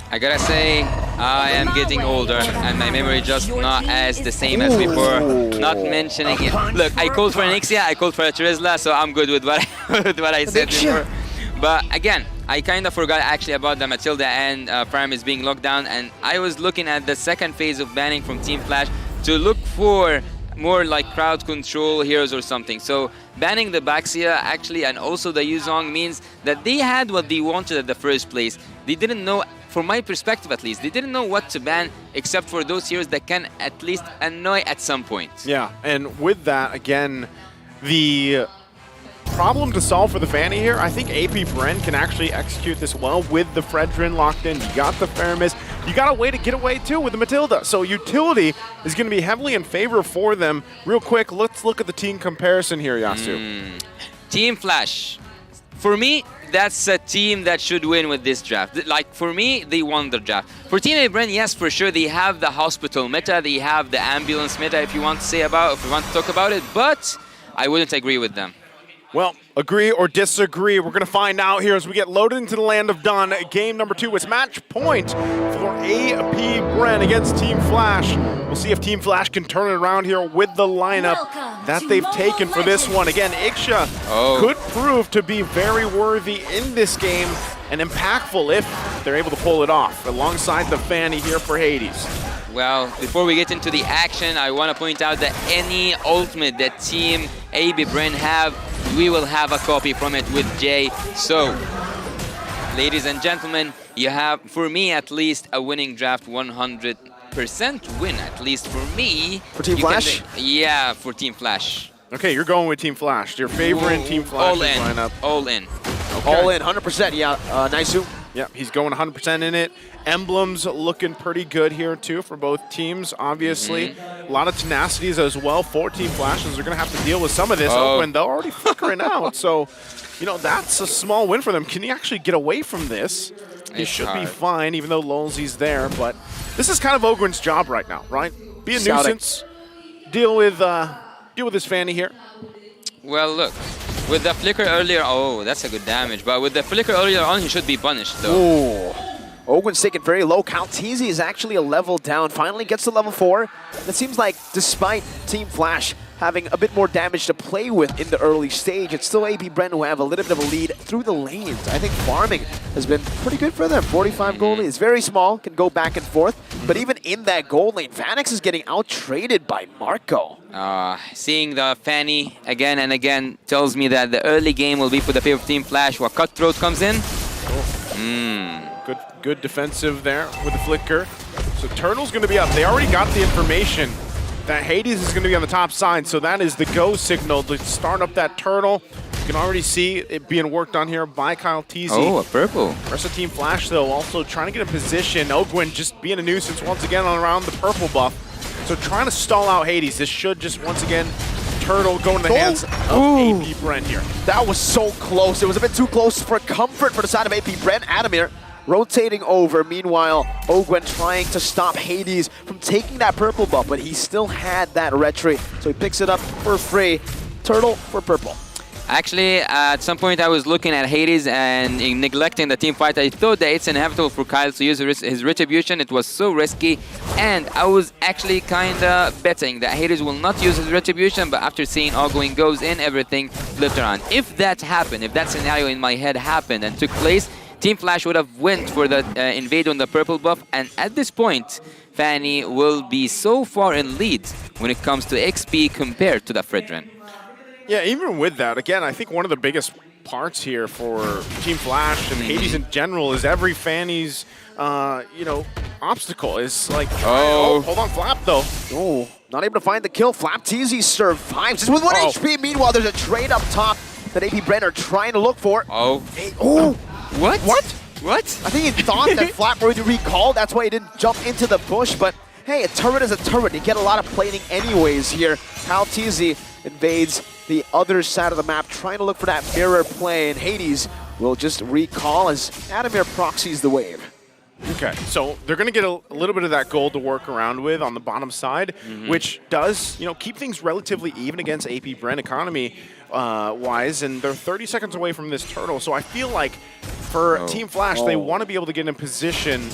[SPEAKER 6] I gotta say, I am getting older and my memory just not as the same as before. Not mentioning it. Look, I called for an Ixia, I called for a Trizla, so I'm good with what I said before. But again, I kind of forgot actually about the Matilda and Paramis being locked down, and I was looking at the second phase of banning from Team Flash to look for more like crowd control heroes or something. So banning the Baxia actually and also the Yuzong means that they had what they wanted at the first place. They didn't know, from my perspective at least, they didn't know what to ban except for those heroes that can at least annoy at some point.
[SPEAKER 5] Yeah, and with that, again, the problem to solve for the Fanny here, I think AP Bren can actually execute this well with the Fredrin locked in. You got the Faramis. You got a way to get away too with the Matilda. So utility is going to be heavily in favor for them. Real quick, let's look at the team comparison here, Yasu.
[SPEAKER 6] Team Flash. For me, that's a team that should win with this draft. Like, for me, they won the draft. For Team A-Bren, yes, for sure, they have the hospital meta, they have the ambulance meta, if you want to say about, if you want to talk about it, but I wouldn't agree with them.
[SPEAKER 5] Well, agree or disagree, we're going to find out here as we get loaded into the land of Dawn. Game number 2, it's match point for AP Bren against Team Flash. We'll see if Team Flash can turn it around here with the lineup that they've taken for this one. Again, Ixia could prove to be very worthy in this game and impactful if they're able to pull it off, alongside the Fanny here for Hades.
[SPEAKER 6] Well, before we get into the action, I want to point out that any ultimate that Team AB Bren have, we will have a copy from it with Jay. So, ladies and gentlemen, you have, for me at least, a winning draft 100% win, at least for me.
[SPEAKER 11] For Team Flash?
[SPEAKER 6] Yeah, for Team Flash.
[SPEAKER 5] Okay, you're going with Team Flash. Your favorite Team Flash lineup.
[SPEAKER 6] All in.
[SPEAKER 5] Okay.
[SPEAKER 11] All in, 100%, yeah. Naisu?
[SPEAKER 5] Yeah, he's going 100% in it. Emblems looking pretty good here, too, for both teams, obviously. A lot of tenacities as well for Team Flashes. They're going to have to deal with some of this when they're already flickering out. So, you know, that's a small win for them. Can he actually get away from this? He should be fine, even though Lolzy's there. But this is kind of Ogren's job right now, right? Be a nuisance. Deal with his Fanny here.
[SPEAKER 6] Well, look. With the flicker earlier, that's a good damage. But with the flicker earlier on, he should be punished, though.
[SPEAKER 11] Ooh. Ogwen's taken very low. Calteezy is actually a level down. Finally gets to level 4. And it seems like despite Team Flash having a bit more damage to play with in the early stage, it's still AP Bren who have a little bit of a lead through the lanes. I think farming has been pretty good for them. 45 gold lane is very small, can go back and forth. But even in that gold lane, Vanix is getting out-traded by Marco.
[SPEAKER 6] Seeing the Fanny again and again tells me that the early game will be for the favorite Team Flash, while Cutthroat comes in.
[SPEAKER 5] Good defensive there with the flicker. So Turtle's going to be up. They already got the information that Hades is going to be on the top side, so that is the go signal to start up that Turtle. You can already see it being worked on here by Kyle Teasy.
[SPEAKER 6] Oh, a purple.
[SPEAKER 5] Rest of Team Flash, though, also trying to get in position. Ogwen just being a nuisance once again on around the purple buff. So trying to stall out Hades. This should just, once again, Turtle go in the hands of AP Bren here.
[SPEAKER 11] That was so close. It was a bit too close for comfort for the side of AP Bren. Adamir rotating over. Meanwhile, Ogwen trying to stop Hades from taking that purple buff, but he still had that retreat, so he picks it up for free. Turtle for purple.
[SPEAKER 6] Actually, at some point I was looking at Hades and neglecting the team fight. I thought that it's inevitable for Kyle to use his retribution. It was so risky, and I was actually kind of betting that Hades will not use his retribution, but after seeing Ogwen goes in, everything flipped around. If that happened, if that scenario in my head happened and took place, Team Flash would have went for the invade on the purple buff, and at this point, Fanny will be so far in lead when it comes to XP compared to the Fredrin.
[SPEAKER 5] Yeah, even with that, again, I think one of the biggest parts here for Team Flash and Hades in general is every Fanny's, obstacle is like, hold on, Flap, though.
[SPEAKER 11] Oh, not able to find the kill. Flap Teasy survives. Just with 1 HP. Meanwhile, there's a trade up top that AP Bren are trying to look for.
[SPEAKER 6] What? What?
[SPEAKER 11] I think he thought that Flap were to recall. That's why he didn't jump into the bush. But hey, a turret is a turret. You get a lot of plating anyways here. Cal Teasy invades the other side of the map, trying to look for that mirror play, and Hades will just recall as Adamir proxies the wave.
[SPEAKER 5] Okay, so they're going to get a little bit of that gold to work around with on the bottom side, which does, keep things relatively even against AP Bren economy wise, and they're 30 seconds away from this turtle. So I feel like for Team Flash, they want to be able to get in position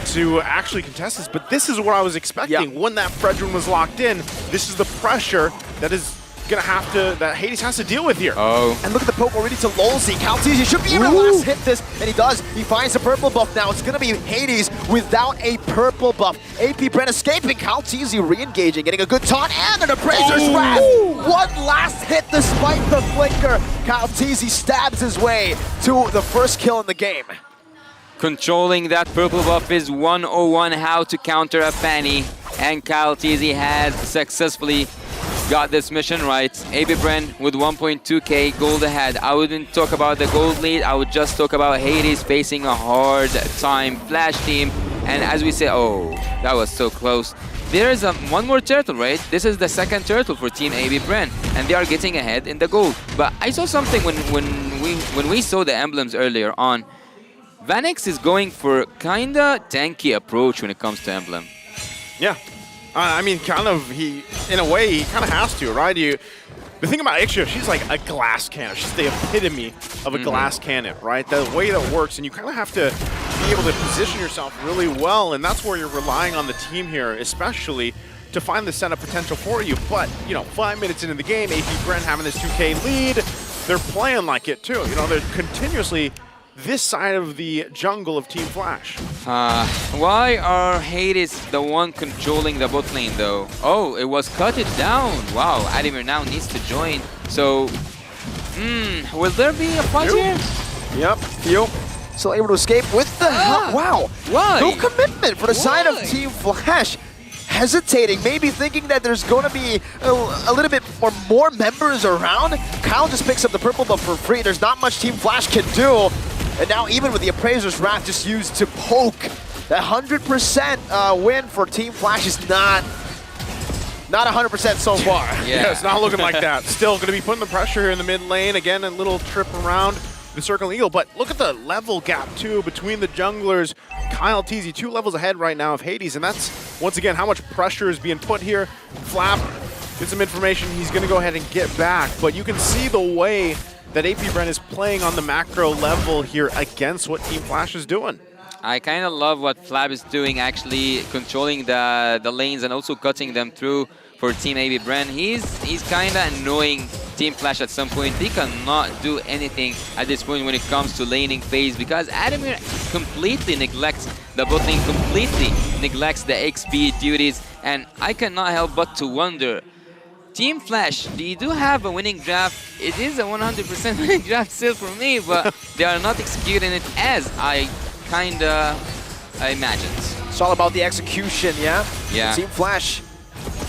[SPEAKER 5] to actually contest this, but this is what I was expecting. When that Fredrin was locked in, this is the pressure that is that Hades has to deal with here.
[SPEAKER 6] Oh.
[SPEAKER 11] And look at the poke already to Lolzy. Caltese should be able to last hit this, and he does. He finds the purple buff now. It's gonna be Hades without a purple buff. AP Brent escaping, Caltese re-engaging, getting a good taunt and an Appraiser's Wrath. One last hit despite the flicker. Caltese stabs his way to the first kill in the game.
[SPEAKER 6] Controlling that purple buff is 101 how to counter a Fanny. And Caltese has successfully got this mission right. AB Bren with 1.2k gold ahead. I wouldn't talk about the gold lead, I would just talk about Hades facing a hard time Flash team. And as we say, oh, that was so close. There is one more turtle, right? This is the second turtle for Team AB Bren, and they are getting ahead in the gold. But I saw something when we saw the emblems earlier on. Vanix is going for kinda tanky approach when it comes to emblem.
[SPEAKER 5] Yeah, I mean, in a way, he kind of has to, right? The thing about Ixia, she's like a glass cannon. She's the epitome of a glass cannon, right? The way that works, and you kind of have to be able to position yourself really well, and that's where you're relying on the team here, especially to find the setup potential for you. But, 5 minutes into the game, AP Bren having this 2K lead, they're playing like it too. They're continuously this side of the jungle of Team Flash.
[SPEAKER 6] Why are Hades the one controlling the bot lane though? Oh, it was cut it down. Wow, Adamir now needs to join. So, will there be a fight here?
[SPEAKER 11] Yep, Theo still able to escape with the help. Wow,
[SPEAKER 6] why?
[SPEAKER 11] No commitment for the side of Team Flash. Hesitating, maybe thinking that there's going to be a little bit or more members around. Kyle just picks up the purple buff for free. There's not much Team Flash can do. And now even with the Appraiser's Wrath just used to poke, that 100% win for Team Flash is not 100% so far.
[SPEAKER 5] Yeah, it's not looking like that. Still going to be putting the pressure here in the mid lane. Again, a little trip around the Circle Eagle. But look at the level gap, too, between the junglers. Kyle Teasy, 2 levels ahead right now of Hades. And that's, once again, how much pressure is being put here. Flap, get some information. He's going to go ahead and get back. But you can see the way that AP Bren is playing on the macro level here against what Team Flash is doing.
[SPEAKER 6] I kind of love what Flab is doing, actually controlling the lanes and also cutting them through for Team AB Bren. He's kind of annoying Team Flash at some point. They cannot do anything at this point when it comes to laning phase because Adamir completely neglects the bot lane, completely neglects the XP duties, and I cannot help but to wonder, Team Flash, they do have a winning draft. It is a 100% winning draft still for me, but they are not executing it as I imagined.
[SPEAKER 11] It's all about the execution, yeah?
[SPEAKER 6] Yeah.
[SPEAKER 11] Team Flash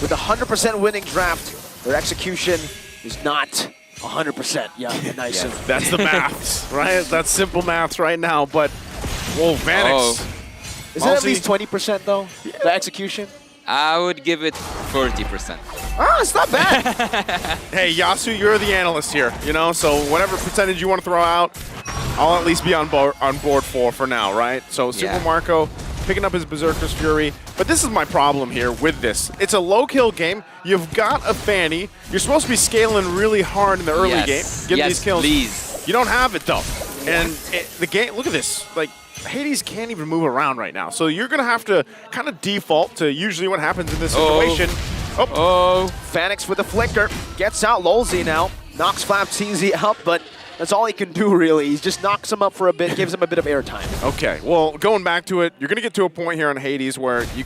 [SPEAKER 11] with a 100% winning draft, their execution is not 100%. Yeah, nice.
[SPEAKER 5] Yeah, that's the maths, right? That's simple maths right now, but, whoa, Vanix.
[SPEAKER 11] Is it at least 20% though, the execution?
[SPEAKER 6] I would give it 40%.
[SPEAKER 11] Ah, it's not bad.
[SPEAKER 5] Hey, Yasu, you're the analyst here, so whatever percentage you want to throw out, I'll at least be on board for now, right? So Super Marco picking up his Berserker's Fury. But this is my problem here with this. It's a low kill game. You've got a Fanny. You're supposed to be scaling really hard in the early game. Getting these kills.
[SPEAKER 6] Please.
[SPEAKER 5] You don't have it though. And the game, look at this. Like, Hades can't even move around right now. So you're going to have to kind of default to usually what happens in this situation.
[SPEAKER 11] Fanix with a flicker. Gets out Lolzy now. Knocks Flap TZ out, but that's all he can do, really. He just knocks him up for a bit, gives him a bit of airtime.
[SPEAKER 5] Okay, well, going back to it, you're going to get to a point here on Hades where you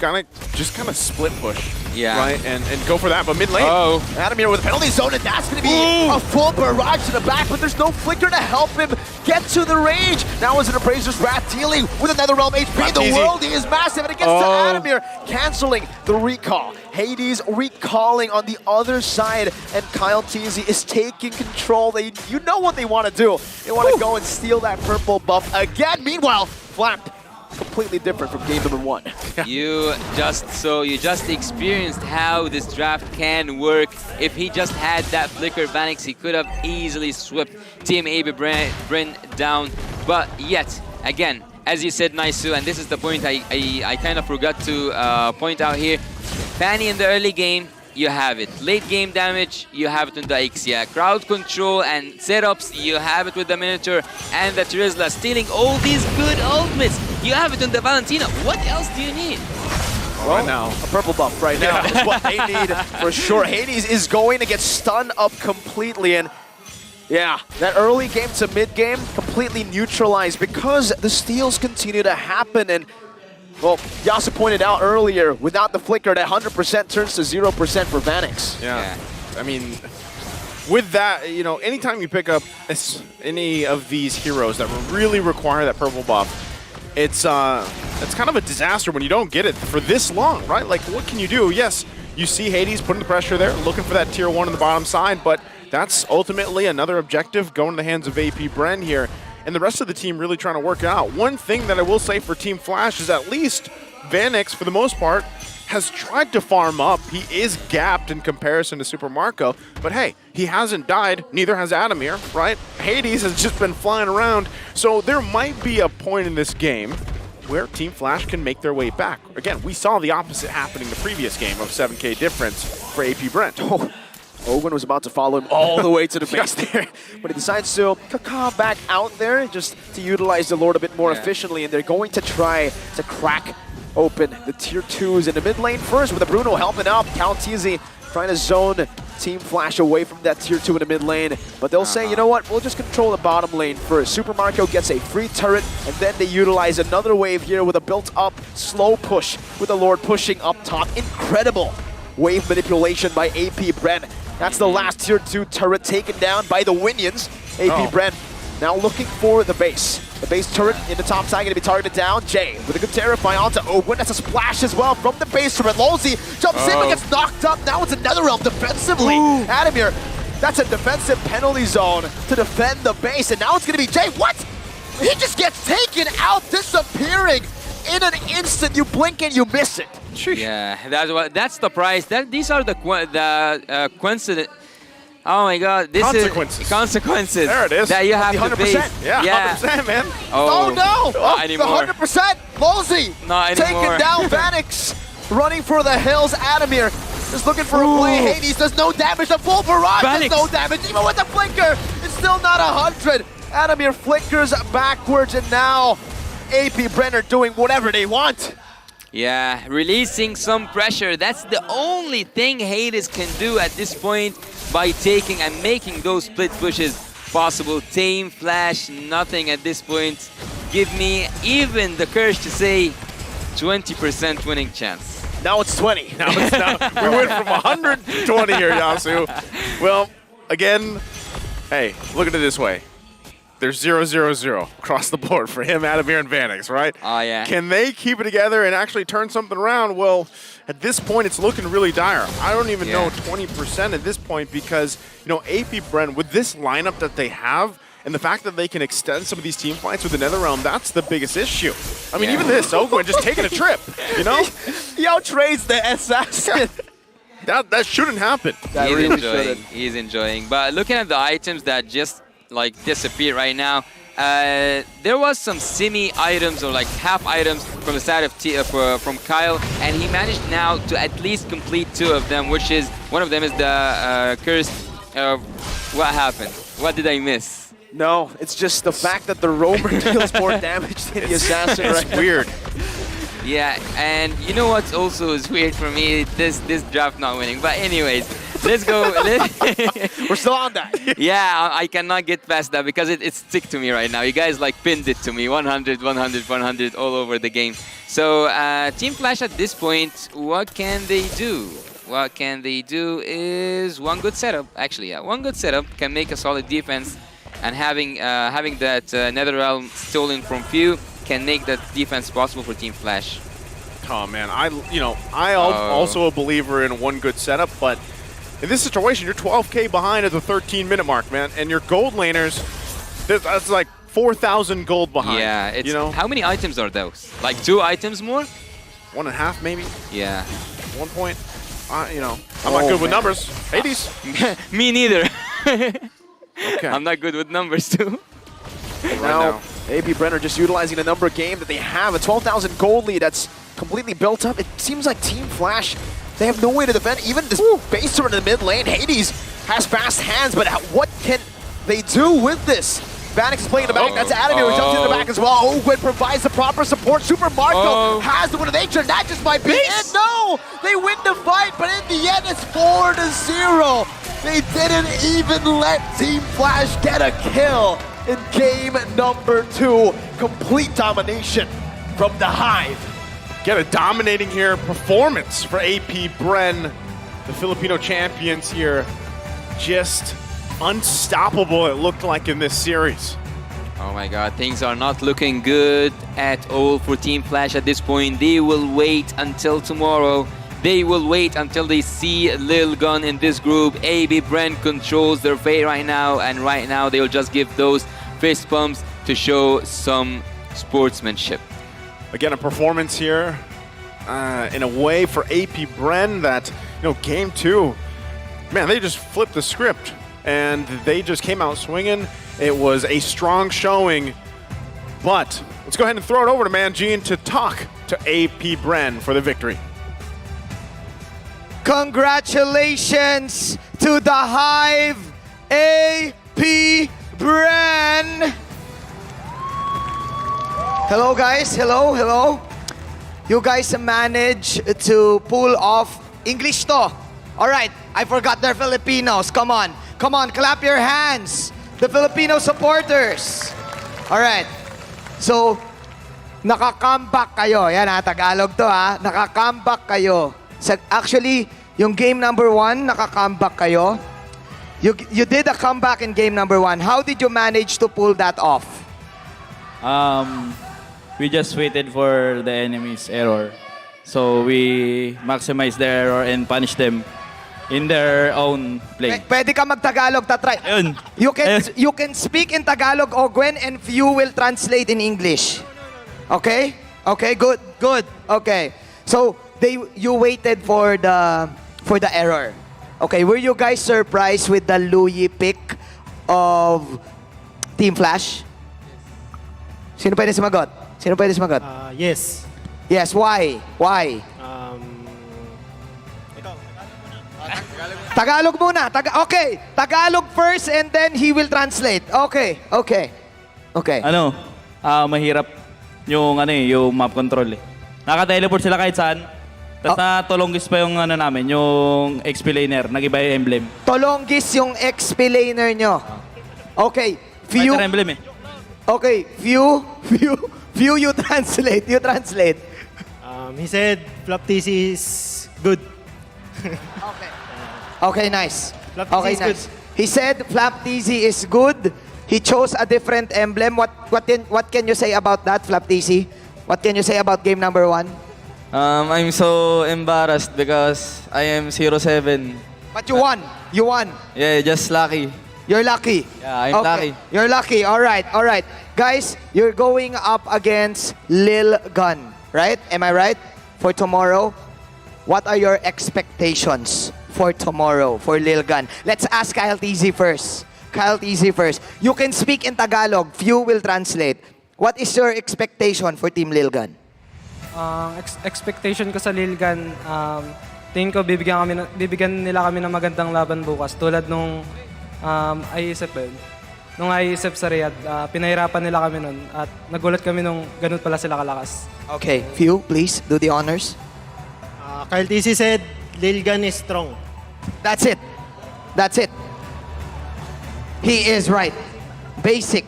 [SPEAKER 5] just kind of split push.
[SPEAKER 6] Yeah.
[SPEAKER 5] Right? And go for that, but mid lane.
[SPEAKER 11] Adamir with a penalty zone, and that's going to be a full barrage to the back, but there's no flicker to help him get to the range. Now is an Appraiser's Wrath dealing with another Realm HP. The world is massive, and it gets to Adamir, canceling the recall. Hades recalling on the other side, and Kyle Teasy is taking control. You know what they want to do. They want to go and steal that purple buff again. Meanwhile, Flap, completely different from game number 1.
[SPEAKER 6] You just experienced how this draft can work. If he just had that flicker Vanix, he could have easily swept Team AB Bren down. But yet, again, as you said, Naisu, and this is the point I kind of forgot to point out here. Fanny in the early game, you have it. Late game damage, you have it in the Ixia. Crowd control and setups, you have it with the Minotaur and the Terizla. Stealing all these good ultimates, you have it in the Valentina. What else do you need?
[SPEAKER 11] Well,
[SPEAKER 5] now.
[SPEAKER 11] a purple buff right now is what they need for sure. Hades is going to get stunned up completely, and yeah, that early game to mid game completely neutralized because the steals continue to happen. And well, Yasu pointed out earlier, without the flicker, that 100% turns to 0% for Vanix.
[SPEAKER 5] Yeah. I mean, with that, you know, anytime you pick up any of these heroes that really require that purple buff, it's kind of a disaster when you don't get it for this long, right? Like, what can you do? Yes, you see Hades putting the pressure there, looking for that tier 1 on the bottom side, but that's ultimately another objective going to the hands of AP Bren here, and the rest of the team really trying to work it out. One thing that I will say for Team Flash is at least Vanix, for the most part, has tried to farm up. He is gapped in comparison to Super Marco, but hey, he hasn't died, neither has Adamir, right? Hades has just been flying around, so there might be a point in this game where Team Flash can make their way back. Again, we saw the opposite happening the previous game of 7K difference for AP Brent.
[SPEAKER 11] Owen was about to follow him all the way to the base there, but he decides to caca back out there just to utilize the Lord a bit more efficiently, and they're going to try to crack open the tier 2s in the mid lane first with the Bruno helping out. Calteezy trying to zone Team Flash away from that tier 2 in the mid lane, but they'll say, you know what, we'll just control the bottom lane first. Super Marco gets a free turret, and then they utilize another wave here with a built-up slow push with the Lord pushing up top. Incredible wave manipulation by AP Bren. That's the last tier 2 turret taken down by the Winions. AP Bren now looking for the base. The base turret in the top side going to be targeted down. Jay with a good Terrify onto Owen. That's a splash as well from the base turret. Lolzy jumps in but gets knocked up. Now it's another realm defensively. Adamir, that's a defensive penalty zone to defend the base. And now it's going to be Jay. What? He just gets taken out, disappearing in an instant. You blink and you miss it.
[SPEAKER 6] Yeah, that's the price. These are the coincident. Oh my God, this is consequences.
[SPEAKER 5] There it is.
[SPEAKER 6] That you have to face.
[SPEAKER 5] Yeah, 100%, man.
[SPEAKER 11] Oh no!
[SPEAKER 6] Not anymore.
[SPEAKER 11] The 100%. Lolzy
[SPEAKER 6] Not
[SPEAKER 11] taking
[SPEAKER 6] anymore.
[SPEAKER 11] down Vanix. Running for the hills. Adamir is looking for a play. Hades does no damage. The full barrage does no damage. Even with the flicker, it's still not 100. Adamir flickers backwards, and now AP Brenner doing whatever they want.
[SPEAKER 6] Yeah, releasing some pressure. That's the only thing Hades can do at this point by taking and making those split pushes possible. Team Flash, nothing at this point. Give me even the courage to say 20% winning chance.
[SPEAKER 11] Now it's 20.
[SPEAKER 5] We went from 100 to 20 here, Yasu. Well, again, hey, look at it this way. There's 0-0-0 across the board for him, Adamir, and Vanix, right?
[SPEAKER 6] Oh, yeah.
[SPEAKER 5] Can they keep it together and actually turn something around? Well, at this point, it's looking really dire. I don't even know 20% at this point because, you know, AP Bren, with this lineup that they have, and the fact that they can extend some of these team fights with the Netherrealm, that's the biggest issue. I mean, even this, Ogwin just taking a trip, you know?
[SPEAKER 11] He outtrades the assassin.
[SPEAKER 5] That shouldn't happen.
[SPEAKER 6] He's enjoying. But looking at the items that just like disappear right now, there was some semi-items or like half items from the side of from Kyle, and he managed now to at least complete 2 of them, which is, one of them is the curse. What happened? What did I miss?
[SPEAKER 11] No, it's just the fact that the Roamer deals more damage than the assassin.
[SPEAKER 5] It's weird.
[SPEAKER 6] Yeah, and you know what also is weird for me? This draft not winning. But anyways, let's go.
[SPEAKER 11] We're still on that.
[SPEAKER 6] Yeah, I cannot get past that because it's stick to me right now. You guys like pinned it to me. 100, 100, 100 all over the game. So Team Flash at this point, what can they do? What can they do is one good setup. Actually, yeah, one good setup can make a solid defense, and having that Netherrealm stolen from few can make that defense possible for Team Flash.
[SPEAKER 5] Oh man, I'm also a believer in one good setup, but in this situation, you're 12K behind at the 13-minute mark, man, and your gold laners, that's like 4,000 gold behind.
[SPEAKER 6] Yeah, it's, how many items are those? Like 2 items more?
[SPEAKER 5] 1.5 maybe?
[SPEAKER 6] Yeah.
[SPEAKER 5] 1 point. I'm not good with numbers. Hades?
[SPEAKER 6] Me neither.
[SPEAKER 5] Okay.
[SPEAKER 6] I'm not good with numbers too.
[SPEAKER 11] Now, AP Brenner just utilizing the number game that they have, a 12,000 gold lead that's completely built up. It seems like Team Flash, they have no way to defend even this base turret in the mid lane. Hades has fast hands, but what can they do with this? Vanix is playing in the back. That's Adamir who jumps in the back as well. Ogwen provides the proper support. Super Marco has the win of nature. That just might be it. No! They win the fight, but in the end, it's 4-0. They didn't even let Team Flash get a kill in game number 2. Complete domination from the Hive.
[SPEAKER 5] Get a dominating here performance for AP Bren, the Filipino champions here. Just unstoppable, it looked like in this series.
[SPEAKER 6] Oh my god, things are not looking good at all for Team Flash at this point. They will wait until tomorrow. They will wait until they see Lil Gun in this group. AB Bren controls their fate right now, and right now they will just give those fist bumps to show some sportsmanship.
[SPEAKER 5] Again, a performance here in a way for AP Bren that, game 2, man, they just flipped the script and they just came out swinging. It was a strong showing, but let's go ahead and throw it over to Manjin to talk to AP Bren for the victory.
[SPEAKER 1] Congratulations to the Hive, AP Bren. Hello guys, hello. You guys managed to pull off English to. All right, I forgot they're Filipinos. Come on, clap your hands. The Filipino supporters. All right, so naka-comeback kayo. Yan ha, Tagalog to ha. Naka-comeback kayo. Actually, yung game number 1, naka-comeback kayo. You did a comeback in game number 1. How did you manage to pull that off?
[SPEAKER 8] We just waited for the enemy's error. So we maximized their error and punished them in their own play.
[SPEAKER 1] Pwede ka mag-Tagalog, tatry.
[SPEAKER 8] Ayun.
[SPEAKER 1] You can speak in Tagalog, Ogwen, and few will translate in English. Okay? Okay, good. Okay. So you waited for the error. Okay, were you guys surprised with the Louis pick of Team Flash? Sino pwede sumagot?
[SPEAKER 17] Yes.
[SPEAKER 1] Yes, why? Tagalog muna. Okay, Tagalog first and then he will translate. Okay.
[SPEAKER 8] Mahirap yung yung map control eh. Naka-teleport sila kahit saan. Tapos natulonggis pa yung namin, yung XP laner, nag-iba yung emblem.
[SPEAKER 1] Tolonggis yung XP laner nyo. Okay, few.
[SPEAKER 8] Fighter emblem eh.
[SPEAKER 1] Okay, few you translate.
[SPEAKER 17] He said Flop TC is good.
[SPEAKER 1] Okay, nice.
[SPEAKER 17] Flap TC is good.
[SPEAKER 1] He said Flap TC is good. He chose a different emblem. What can you say about that, Flap TC? What can you say about game number 1?
[SPEAKER 18] I'm so embarrassed because I am 0-7.
[SPEAKER 1] But you won.
[SPEAKER 18] Yeah, just lucky.
[SPEAKER 1] You're lucky.
[SPEAKER 18] Yeah, I'm lucky.
[SPEAKER 1] You're lucky. All right. Guys, you're going up against Lil Gun, right? Am I right? For tomorrow, what are your expectations for tomorrow for Lil Gun? Let's ask Kyle TZ first. You can speak in Tagalog. Few will translate. What is your expectation for Team Lil Gun?
[SPEAKER 22] Expectation ko sa Lil Gun, tingin ko bibigyan nila kami ng magandang laban bukas. Tulad nung ISF ba yun? Nung ISF sa Riyadh, pinahirapan nila kami nun at nagulat kami nung ganun pala sila kalakas.
[SPEAKER 1] Okay, Few, please do the honors.
[SPEAKER 17] Kyle TC said Lil Gun is strong.
[SPEAKER 1] That's it. He is right. Basic.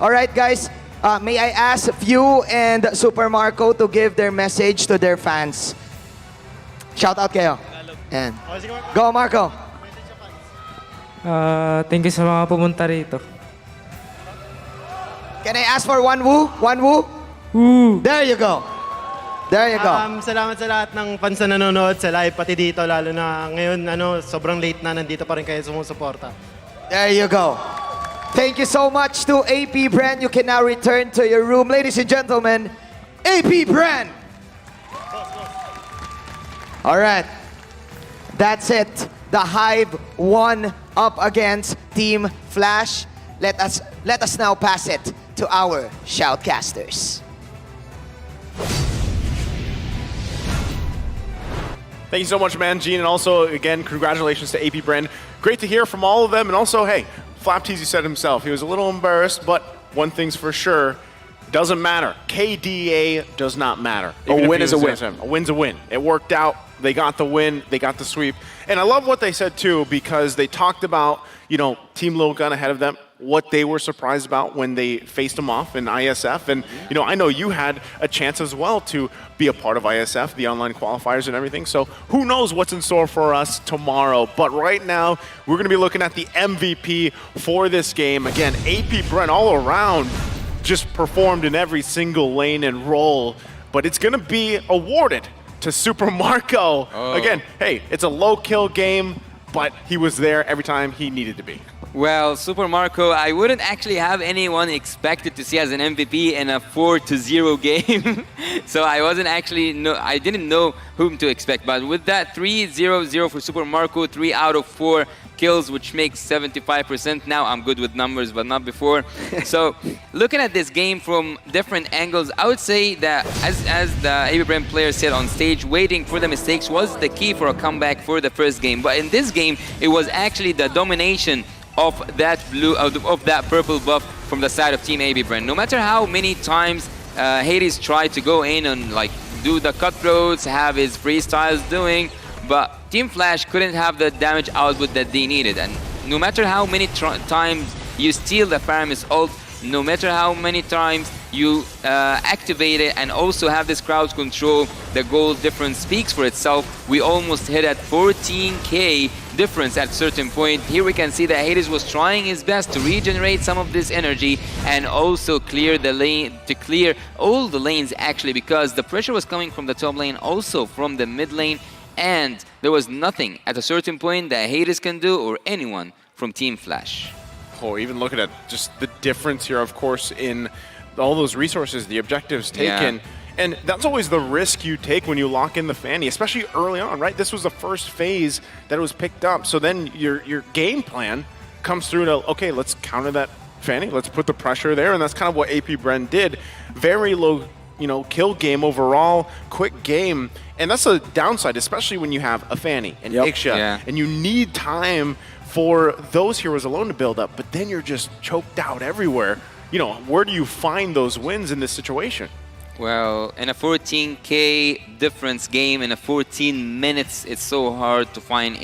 [SPEAKER 1] All right, guys. May I ask Few and Super Marco to give their message to their fans? Shout out kayo. And go, Marco.
[SPEAKER 22] Thank you sa mga pumunta rito.
[SPEAKER 1] Can I ask for one woo? Woo. There you go.
[SPEAKER 17] Salamat sa lahat ng fans na nanonood sa live, pati dito, lalo na ngayon, sobrang late na, nandito pa rin kayo sumusuporta.
[SPEAKER 1] There you go. Thank you so much to AP Bren. You can now return to your room. Ladies and gentlemen, AP Bren. All right. That's it. The Hive won up against Team Flash. Let us now pass it to our shoutcasters.
[SPEAKER 5] Thank you so much, Manjin, and also, again, congratulations to AP Bren. Great to hear from all of them, and also, hey, Flapteasy said himself, he was a little embarrassed, but one thing's for sure, doesn't matter. KDA does not matter.
[SPEAKER 11] A win is a win.
[SPEAKER 5] A win's a win. It worked out. They got the win. They got the sweep. And I love what they said, too, because they talked about, Team Little Gun ahead of them, what they were surprised about when they faced them off in ISF. And, I know you had a chance as well to be a part of ISF, the online qualifiers and everything. So who knows what's in store for us tomorrow. But right now, we're going to be looking at the MVP for this game. Again, AP Brent all around just performed in every single lane and role. But it's going to be awarded to Super Marco. Again, hey, it's a low kill game, but he was there every time he needed to be.
[SPEAKER 6] Well, Super Marco, I wouldn't actually have anyone expected to see as an MVP in a 4-0 game. So I didn't know whom to expect. But with that 3-0-0 for Super Marco, 3 out of 4 kills, which makes 75%. Now I'm good with numbers, but not before. So looking at this game from different angles, I would say that as the AB Brand player said on stage, waiting for the mistakes was the key for a comeback for the first game. But in this game, it was actually the domination of that purple buff from the side of Team AB Brand. No matter how many times Hades tried to go in and do the cutthroats, have his freestyles doing, but Team Flash couldn't have the damage output that they needed. And no matter how many times you steal the Paramis ult, no matter how many times you activate it and also have this crowd control, the goal difference speaks for itself. We almost hit at 14k difference at a certain point. Here we can see that Hades was trying his best to regenerate some of this energy and also clear the lane, to clear all the lanes actually, because the pressure was coming from the top lane, also from the mid lane, and there was nothing at a certain point that Hades can do or anyone from Team Flash.
[SPEAKER 5] Oh, even looking at just the difference here, of course, in all those resources, the objectives taken.
[SPEAKER 6] Yeah.
[SPEAKER 5] And that's always the risk you take when you lock in the Fanny, especially early on, right? This was the first phase that it was picked up. So then your game plan comes through to, okay, let's counter that Fanny. Let's put the pressure there. And that's kind of what AP Bren did. Very low, kill game overall, quick game. And that's a downside, especially when you have a Fanny and Iksha. And you need time for those heroes alone to build up, but then you're just choked out everywhere. Where do you find those wins in this situation?
[SPEAKER 6] Well, in a 14k difference game, in a 14 minutes, it's so hard to find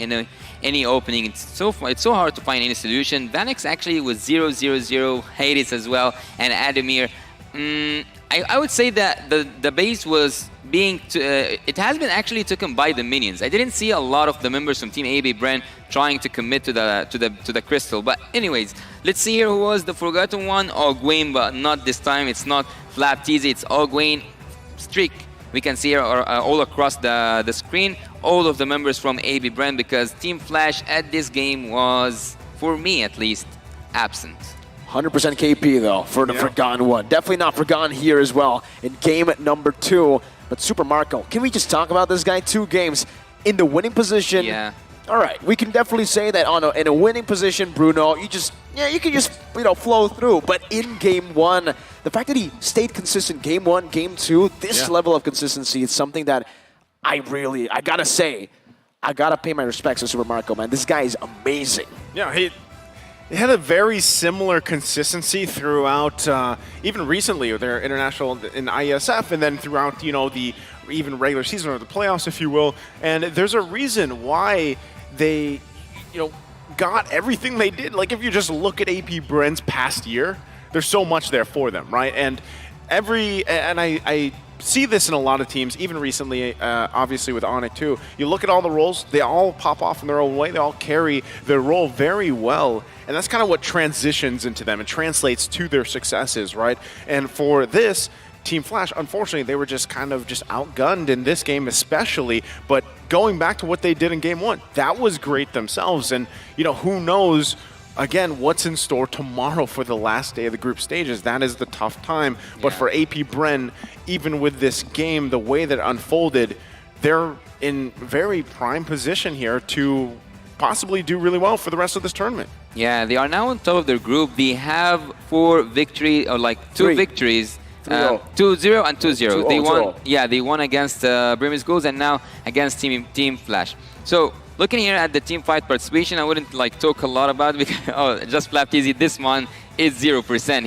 [SPEAKER 6] any opening. It's so hard to find any solution. Vanex actually was 0-0-0, Hades as well, and Adamir. I would say that the base was being it has been actually taken by the minions. I didn't see a lot of the members from Team AB Brand trying to commit to the crystal. But anyways, let's see here who was the forgotten one. Ogwayne, but not this time. It's not Flapteasy, it's Ogwayne. Streak. We can see here all across the screen all of the members from AB Brand, because Team Flash at this game was, for me at least, absent.
[SPEAKER 11] 100% KP though for the Forgotten one. Definitely not forgotten here as well in game number 2. But Super Marco, can we just talk about this guy? 2 games in the winning position.
[SPEAKER 6] Yeah.
[SPEAKER 11] All right, we can definitely say that in a winning position, Bruno, you can just flow through. But in game 1, the fact that he stayed consistent game 1, game 2, this level of consistency is something that I gotta say, I gotta pay my respects to Super Marco, man. This guy is amazing.
[SPEAKER 5] Yeah, he had a very similar consistency throughout, even recently with their international in ISF, and then throughout, the even regular season or the playoffs, if you will. And there's a reason why they, got everything they did. Like if you just look at AP Bren's past year, there's so much there for them, right? And I see this in a lot of teams, even recently, obviously with Onyx too. You look at all the roles, they all pop off in their own way. They all carry their role very well. And that's kind of what transitions into them and translates to their successes, right? And for this, Team Flash, unfortunately, they were just kind of outgunned in this game especially. But going back to what they did in game 1, that was great themselves. And, who knows, again, what's in store tomorrow for the last day of the group stages. That is the tough time. But for AP Bren, even with this game, the way that it unfolded, they're in very prime position here to possibly do really well for the rest of this tournament.
[SPEAKER 6] Yeah, they are now on top of their group. They have 4 victories, or 2 victories. 2-0 and 2-0. They won. Yeah, they won against Bremer's Goals and now against Team Flash. So looking here at the team fight participation, I wouldn't like talk a lot about it because just Flapteasy. This one is 0%.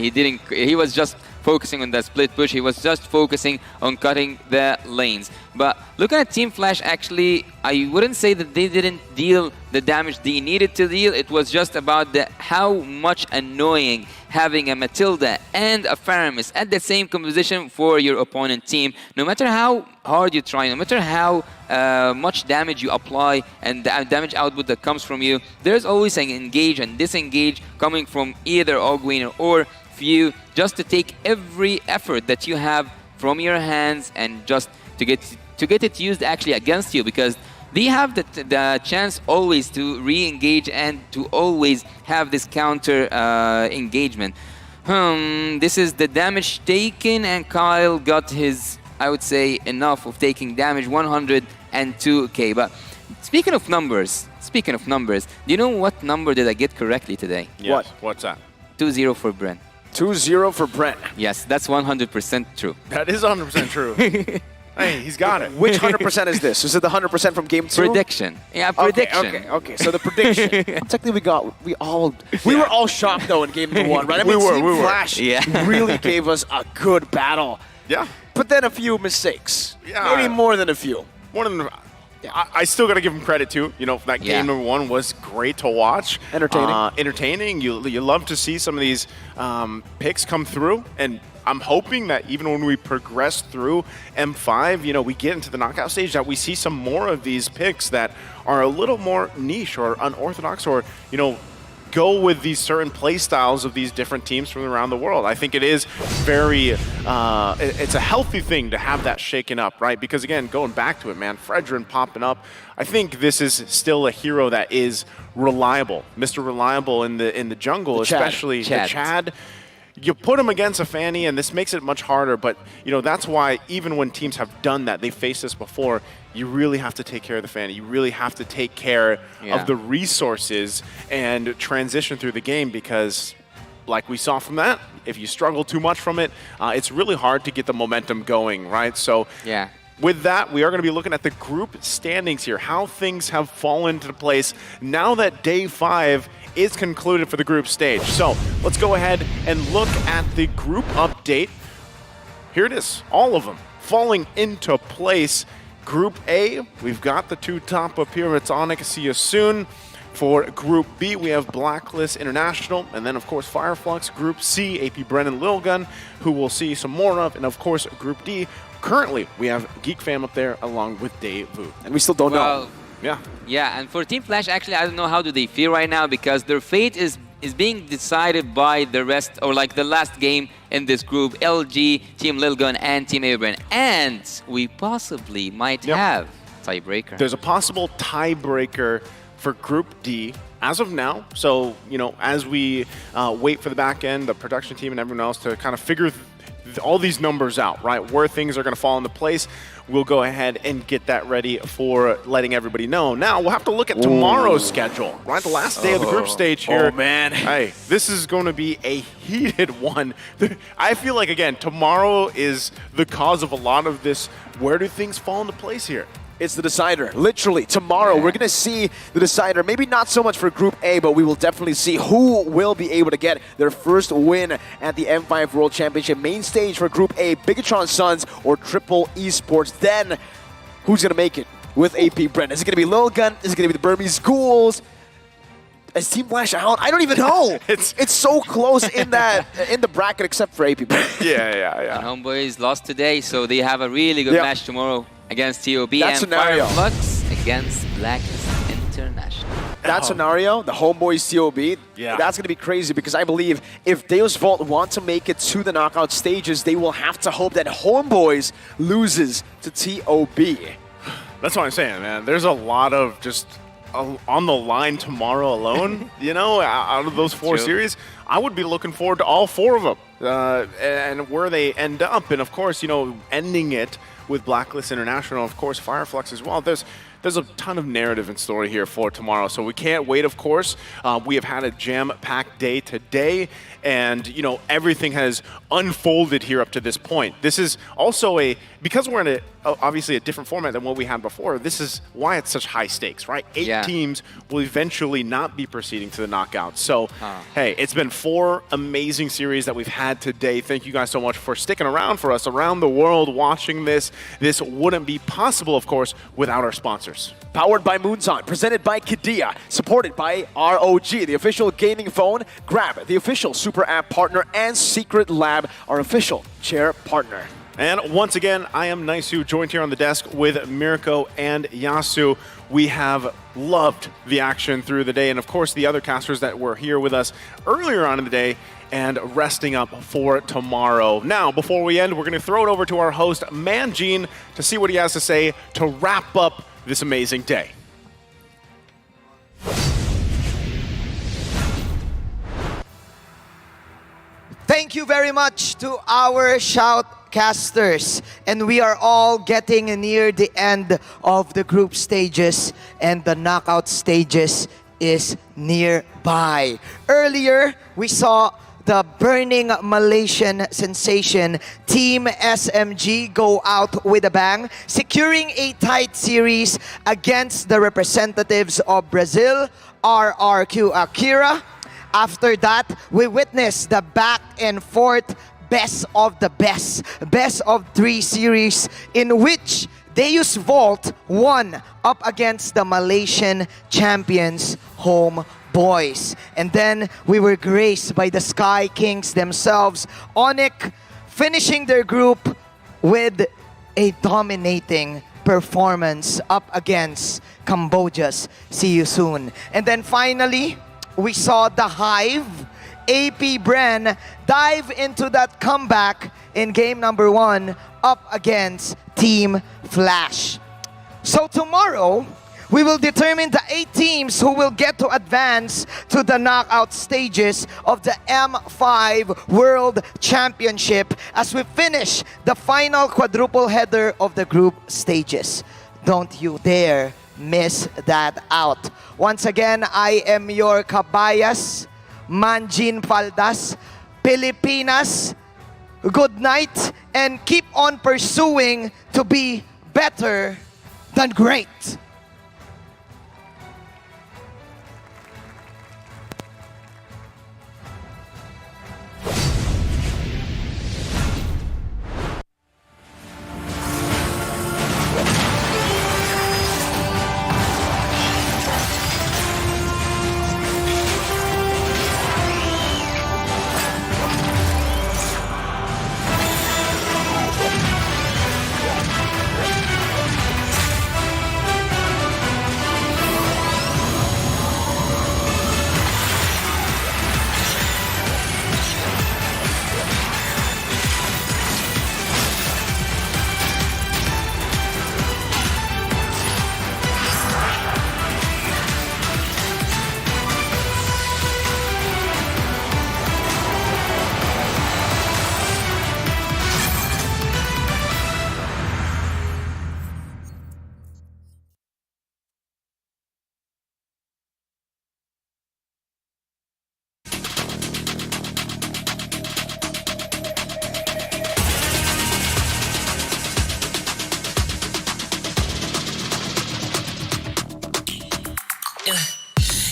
[SPEAKER 6] He was just focusing on that split push. He was just focusing on cutting the lanes. But looking at Team Flash, actually, I wouldn't say that they didn't deal the damage they needed to deal. It was just about how much annoying having a Matilda and a Faramis at the same composition for your opponent team. No matter how hard you try, no matter how much damage you apply and the damage output that comes from you, there's always an engage and disengage coming from either Ogwin or you, just to take every effort that you have from your hands and just to get it used actually against you, because they have the chance always to re-engage and to always have this counter engagement. This is the damage taken, and Kyle got his, I would say, enough of taking damage, 102k. But speaking of numbers, do you know what number did I get correctly today?
[SPEAKER 5] Yes. What's that?
[SPEAKER 6] 2-0 for Bren.
[SPEAKER 11] 2-0 for Brent.
[SPEAKER 6] Yes, that's 100% true.
[SPEAKER 5] That is 100% true. Hey, he's got it.
[SPEAKER 11] Which 100% is this? Is it the 100% from game 2?
[SPEAKER 6] Prediction. Yeah, prediction.
[SPEAKER 11] Okay. So the prediction. Technically, we were all shocked though in game 1, right? I mean, Team Flash really gave us a good battle.
[SPEAKER 5] Yeah.
[SPEAKER 11] But then a few mistakes.
[SPEAKER 5] Yeah.
[SPEAKER 11] Maybe more than a few.
[SPEAKER 5] More than. I still got to give him credit too. You know, that game number 1 was great to watch.
[SPEAKER 11] Entertaining.
[SPEAKER 5] You love to see some of these picks come through, and I'm hoping that even when we progress through M5, you know, we get into the knockout stage, that we see some more of these picks that are a little more niche or unorthodox, or, you know, go with these certain play styles of these different teams from around the world. I think it is very, it's a healthy thing to have that shaken up, right? Because again, going back to it, man, Fredrin popping up, I think this is still a hero that is reliable. Mr. Reliable in the jungle, especially the Chad. You put him against a Fanny, and this makes it much harder, but you know that's why even when teams have done that, they faced this before, you really have to take care of the Fanny. You really have to take care of the resources and transition through the game, because like we saw from that, if you struggle too much from it, it's really hard to get the momentum going, right? So with that, we are going to be looking at the group standings here, how things have fallen into place now that day 5 is concluded for the group stage. So let's go ahead and look at the group update. Here it is, all of them falling into place. Group A, we've got the 2 top up here. It's Onyx, see you soon. For Group B, we have Blacklist International, and then of course Fireflux. Group C, AP Brennan Lilgun, who we'll see some more of, and of course Group D, currently we have Geek Fam up there along with Daewoo.
[SPEAKER 11] And we still don't know.
[SPEAKER 6] Yeah, and for Team Flash, actually, I don't know how do they feel right now, because their fate is being decided by the rest, or like the last game in this group, LG, Team Lilgun, and Team Abram. And we possibly might have tiebreaker.
[SPEAKER 5] There's a possible tiebreaker for Group D as of now. So, you know, as we wait for the back end, the production team and everyone else to kind of figure all these numbers out, right? Where things are going to fall into place. We'll go ahead and get that ready for letting everybody know. Now, we'll have to look at tomorrow's schedule, right? The last day of the group stage here.
[SPEAKER 11] Oh, man.
[SPEAKER 5] Hey, this is going to be a heated one. I feel like, again, tomorrow is the cause of a lot of this. Where do things fall into place here?
[SPEAKER 11] It's the decider. Literally, tomorrow, we're going to see the decider. Maybe not so much for Group A, but we will definitely see who will be able to get their first win at the M5 World Championship main stage for Group A, Bigatron Suns or Triple Esports. Then, who's going to make it with AP Brent? Is it going to be Lilgun? Is it going to be the Burmese Ghouls? Is Team Flash out? I don't even know. It's so close in the bracket except for AP Brent.
[SPEAKER 5] Yeah.
[SPEAKER 6] And Homeboys lost today, so they have a really good match tomorrow against TOB,
[SPEAKER 11] That
[SPEAKER 6] and
[SPEAKER 11] scenario.
[SPEAKER 6] Fireflux against Blacklist International.
[SPEAKER 11] That scenario, the Homeboys TOB, that's going to be crazy, because I believe if Deus Vault want to make it to the knockout stages, they will have to hope that Homeboys loses to TOB.
[SPEAKER 5] That's what I'm saying, man. There's a lot of just on the line tomorrow alone, you know, out of those 4 series. I would be looking forward to all 4 of them and where they end up. And of course, you know, ending it with Blacklist International, of course, Fireflux as well. there's a ton of narrative and story here for tomorrow. So we can't wait, of course. We have had a jam-packed day today, and everything has unfolded here up to this point. This is also because we're in obviously a different format than what we had before. This is why it's such high stakes, right? 8 teams will eventually not be proceeding to the knockouts. So hey, it's been 4 amazing series that we've had today. Thank you guys so much for sticking around for us around the world watching this. This wouldn't be possible, of course, without our sponsors.
[SPEAKER 11] Powered by Moonzon, presented by Kidia, supported by ROG, the official gaming phone, Grab, the official super app partner, and Secret Lab, our official chair partner.
[SPEAKER 5] And once again, I am Naisu, joined here on the desk with Mirko and Yasu. We have loved the action through the day, and of course the other casters that were here with us earlier on in the day and resting up for tomorrow. Now, before we end, we're going to throw it over to our host, Manjin, to see what he has to say to wrap up this amazing day.
[SPEAKER 1] Thank you very much to our shoutcasters. And we are all getting near the end of the group stages, and the knockout stages is nearby. Earlier, we saw the burning Malaysian sensation Team SMG go out with a bang, securing a tight series against the representatives of Brazil, RRQ Akira. After that, we witnessed the back and forth best of the best of 3 series in which Deus Volt won up against the Malaysian champions home boys. And then we were graced by the Sky Kings themselves, Onyx finishing their group with a dominating performance up against Cambodia's See You Soon. And then finally, we saw the Hive, AP Bren, dive into that comeback in game number 1 up against Team Flash. So tomorrow, we will determine the 8 teams who will get to advance to the knockout stages of the M5 World Championship as we finish the final quadruple header of the group stages. Don't you dare miss that out. Once again, I am your kabayas, Manjin Faldas, Pilipinas. Good night, and keep on pursuing to be better than great.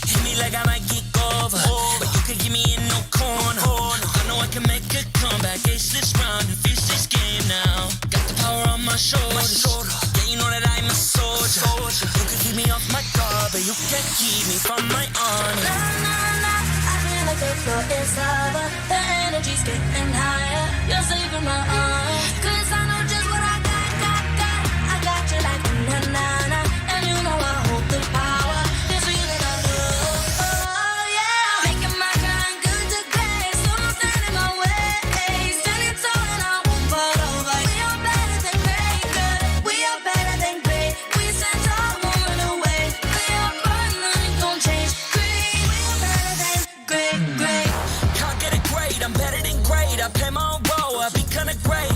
[SPEAKER 9] Hit me like I might get over, but you could give me in no corner. I know I can make a comeback, ace this round and finish this game now. Got the power on my shoulders, yeah, you know that I'm a soldier. You could keep me off my guard, but you can't keep me from my honor.
[SPEAKER 3] I feel like the floor is lava, the energy's getting higher. You're saving my heart, 'cause I know just what I got. I got you like na-na-na, and you know I hold the power. This feeling I love, oh yeah. Making my grind good to great, so don't stand in my way. Standing tall and I won't fall over. We are better than great, good. We are better than great. We stand tall, won't run away. We are fun, nothing gon' change. Great, we are better than great.
[SPEAKER 9] Can't get it great, I'm better than great. I play my own role, I be kinda great.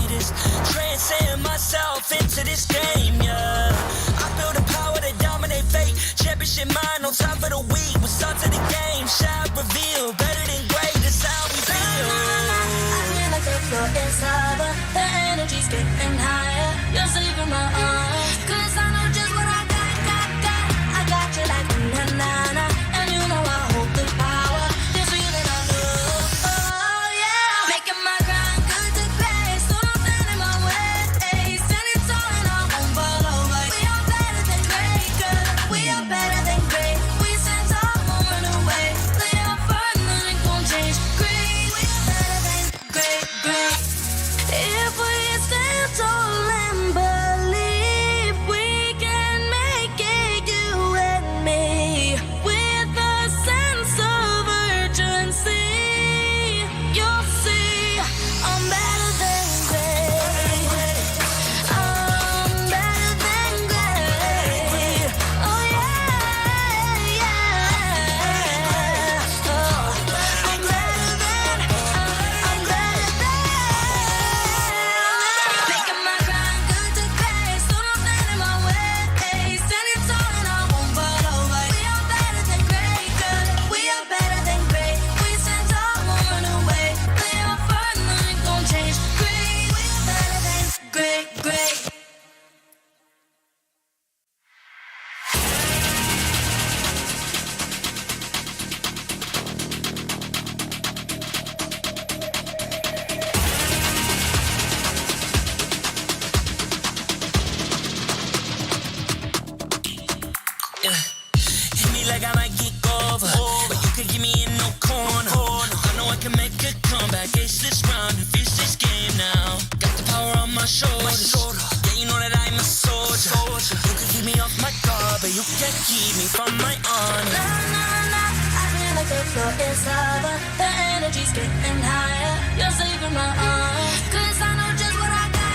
[SPEAKER 9] can't keep me from my honor.
[SPEAKER 3] Nah, nah, nah, I feel like the floor is lava. The energy's getting higher. You're saving my arm. 'Cause I know just what I got.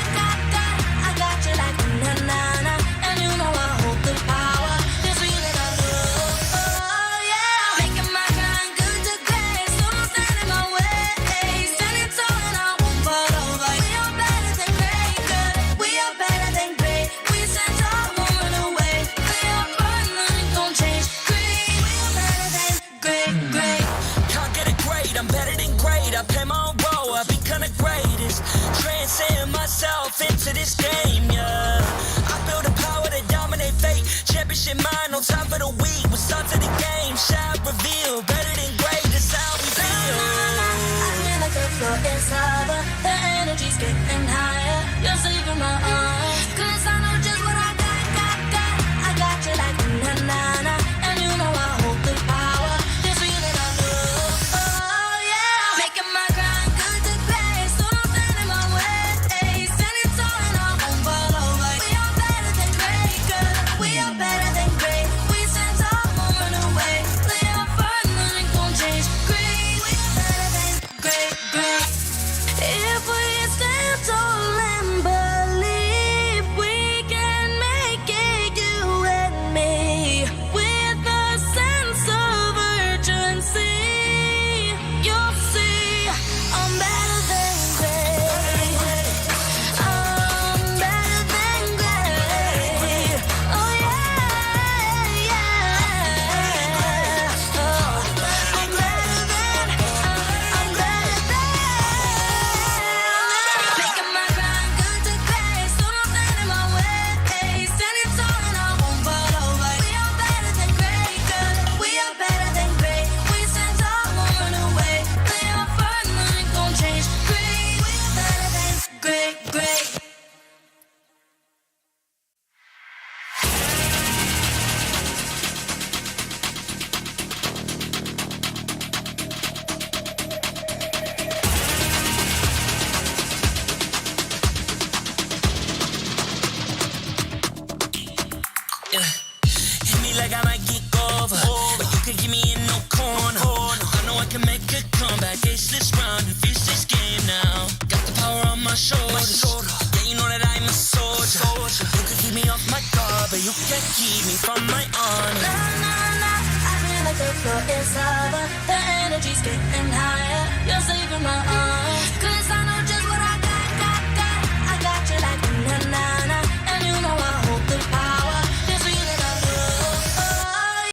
[SPEAKER 3] I got you like na na na, and you know I hold the power. This feeling I love, oh yeah. Making my grind good to great, so don't stand in my way. Standing tall and I won't fall over. We are better than great, good. We are better than great. We stand tall, won't run away. We are fun, nothing gon' change. Great, we are better than great, great.
[SPEAKER 9] Can't get it great, I'm better than great. I play my own role, I become the greatest. Transcend myself into this game, yeah. I feel the power to dominate fate. Championship mind, no time for the weak. We're start to the game, shout, reveal. Better than great, that's how we feel.
[SPEAKER 3] I feel like the floor is lava. The energy's getting higher. You're saving my arm. 'Cause I know just what I got. I got you like na na na, and you know I hold the power. This feeling I love, oh yeah. Making my grind good to great, so don't stand in my way. Standing tall and I won't fall over. We are better than great, good. We are better than great. We stand tall, won't run away. We are fun, nothing gon' change. Great, we are better than great, great. If we stand tall and believe we can make it, you and me, with a sense of urgency, you'll see I'm better than great. I'm better than great. Oh yeah, yeah. Oh, I'm better than. I'm better than. Making my grind good to great, so don't stand in my way. Standing tall and I won't fall over. We are better than great, good. We are better than great. We stand tall, won't run away. We are fun, nothing gon' change. Great, we are better than great, great.
[SPEAKER 9] Yeah. Hit me like I might get over, but you can give me in no corner. I know I can make a comeback, ace this round and finish this game now. Got the power on my shoulders. Yeah, you know that I'm a soldier. You can keep me off my guard, but you can't keep me from my honor.
[SPEAKER 3] Nah, nah, nah, I feel like the floor is lava. The energy's getting higher. You're saving my arm. 'Cause I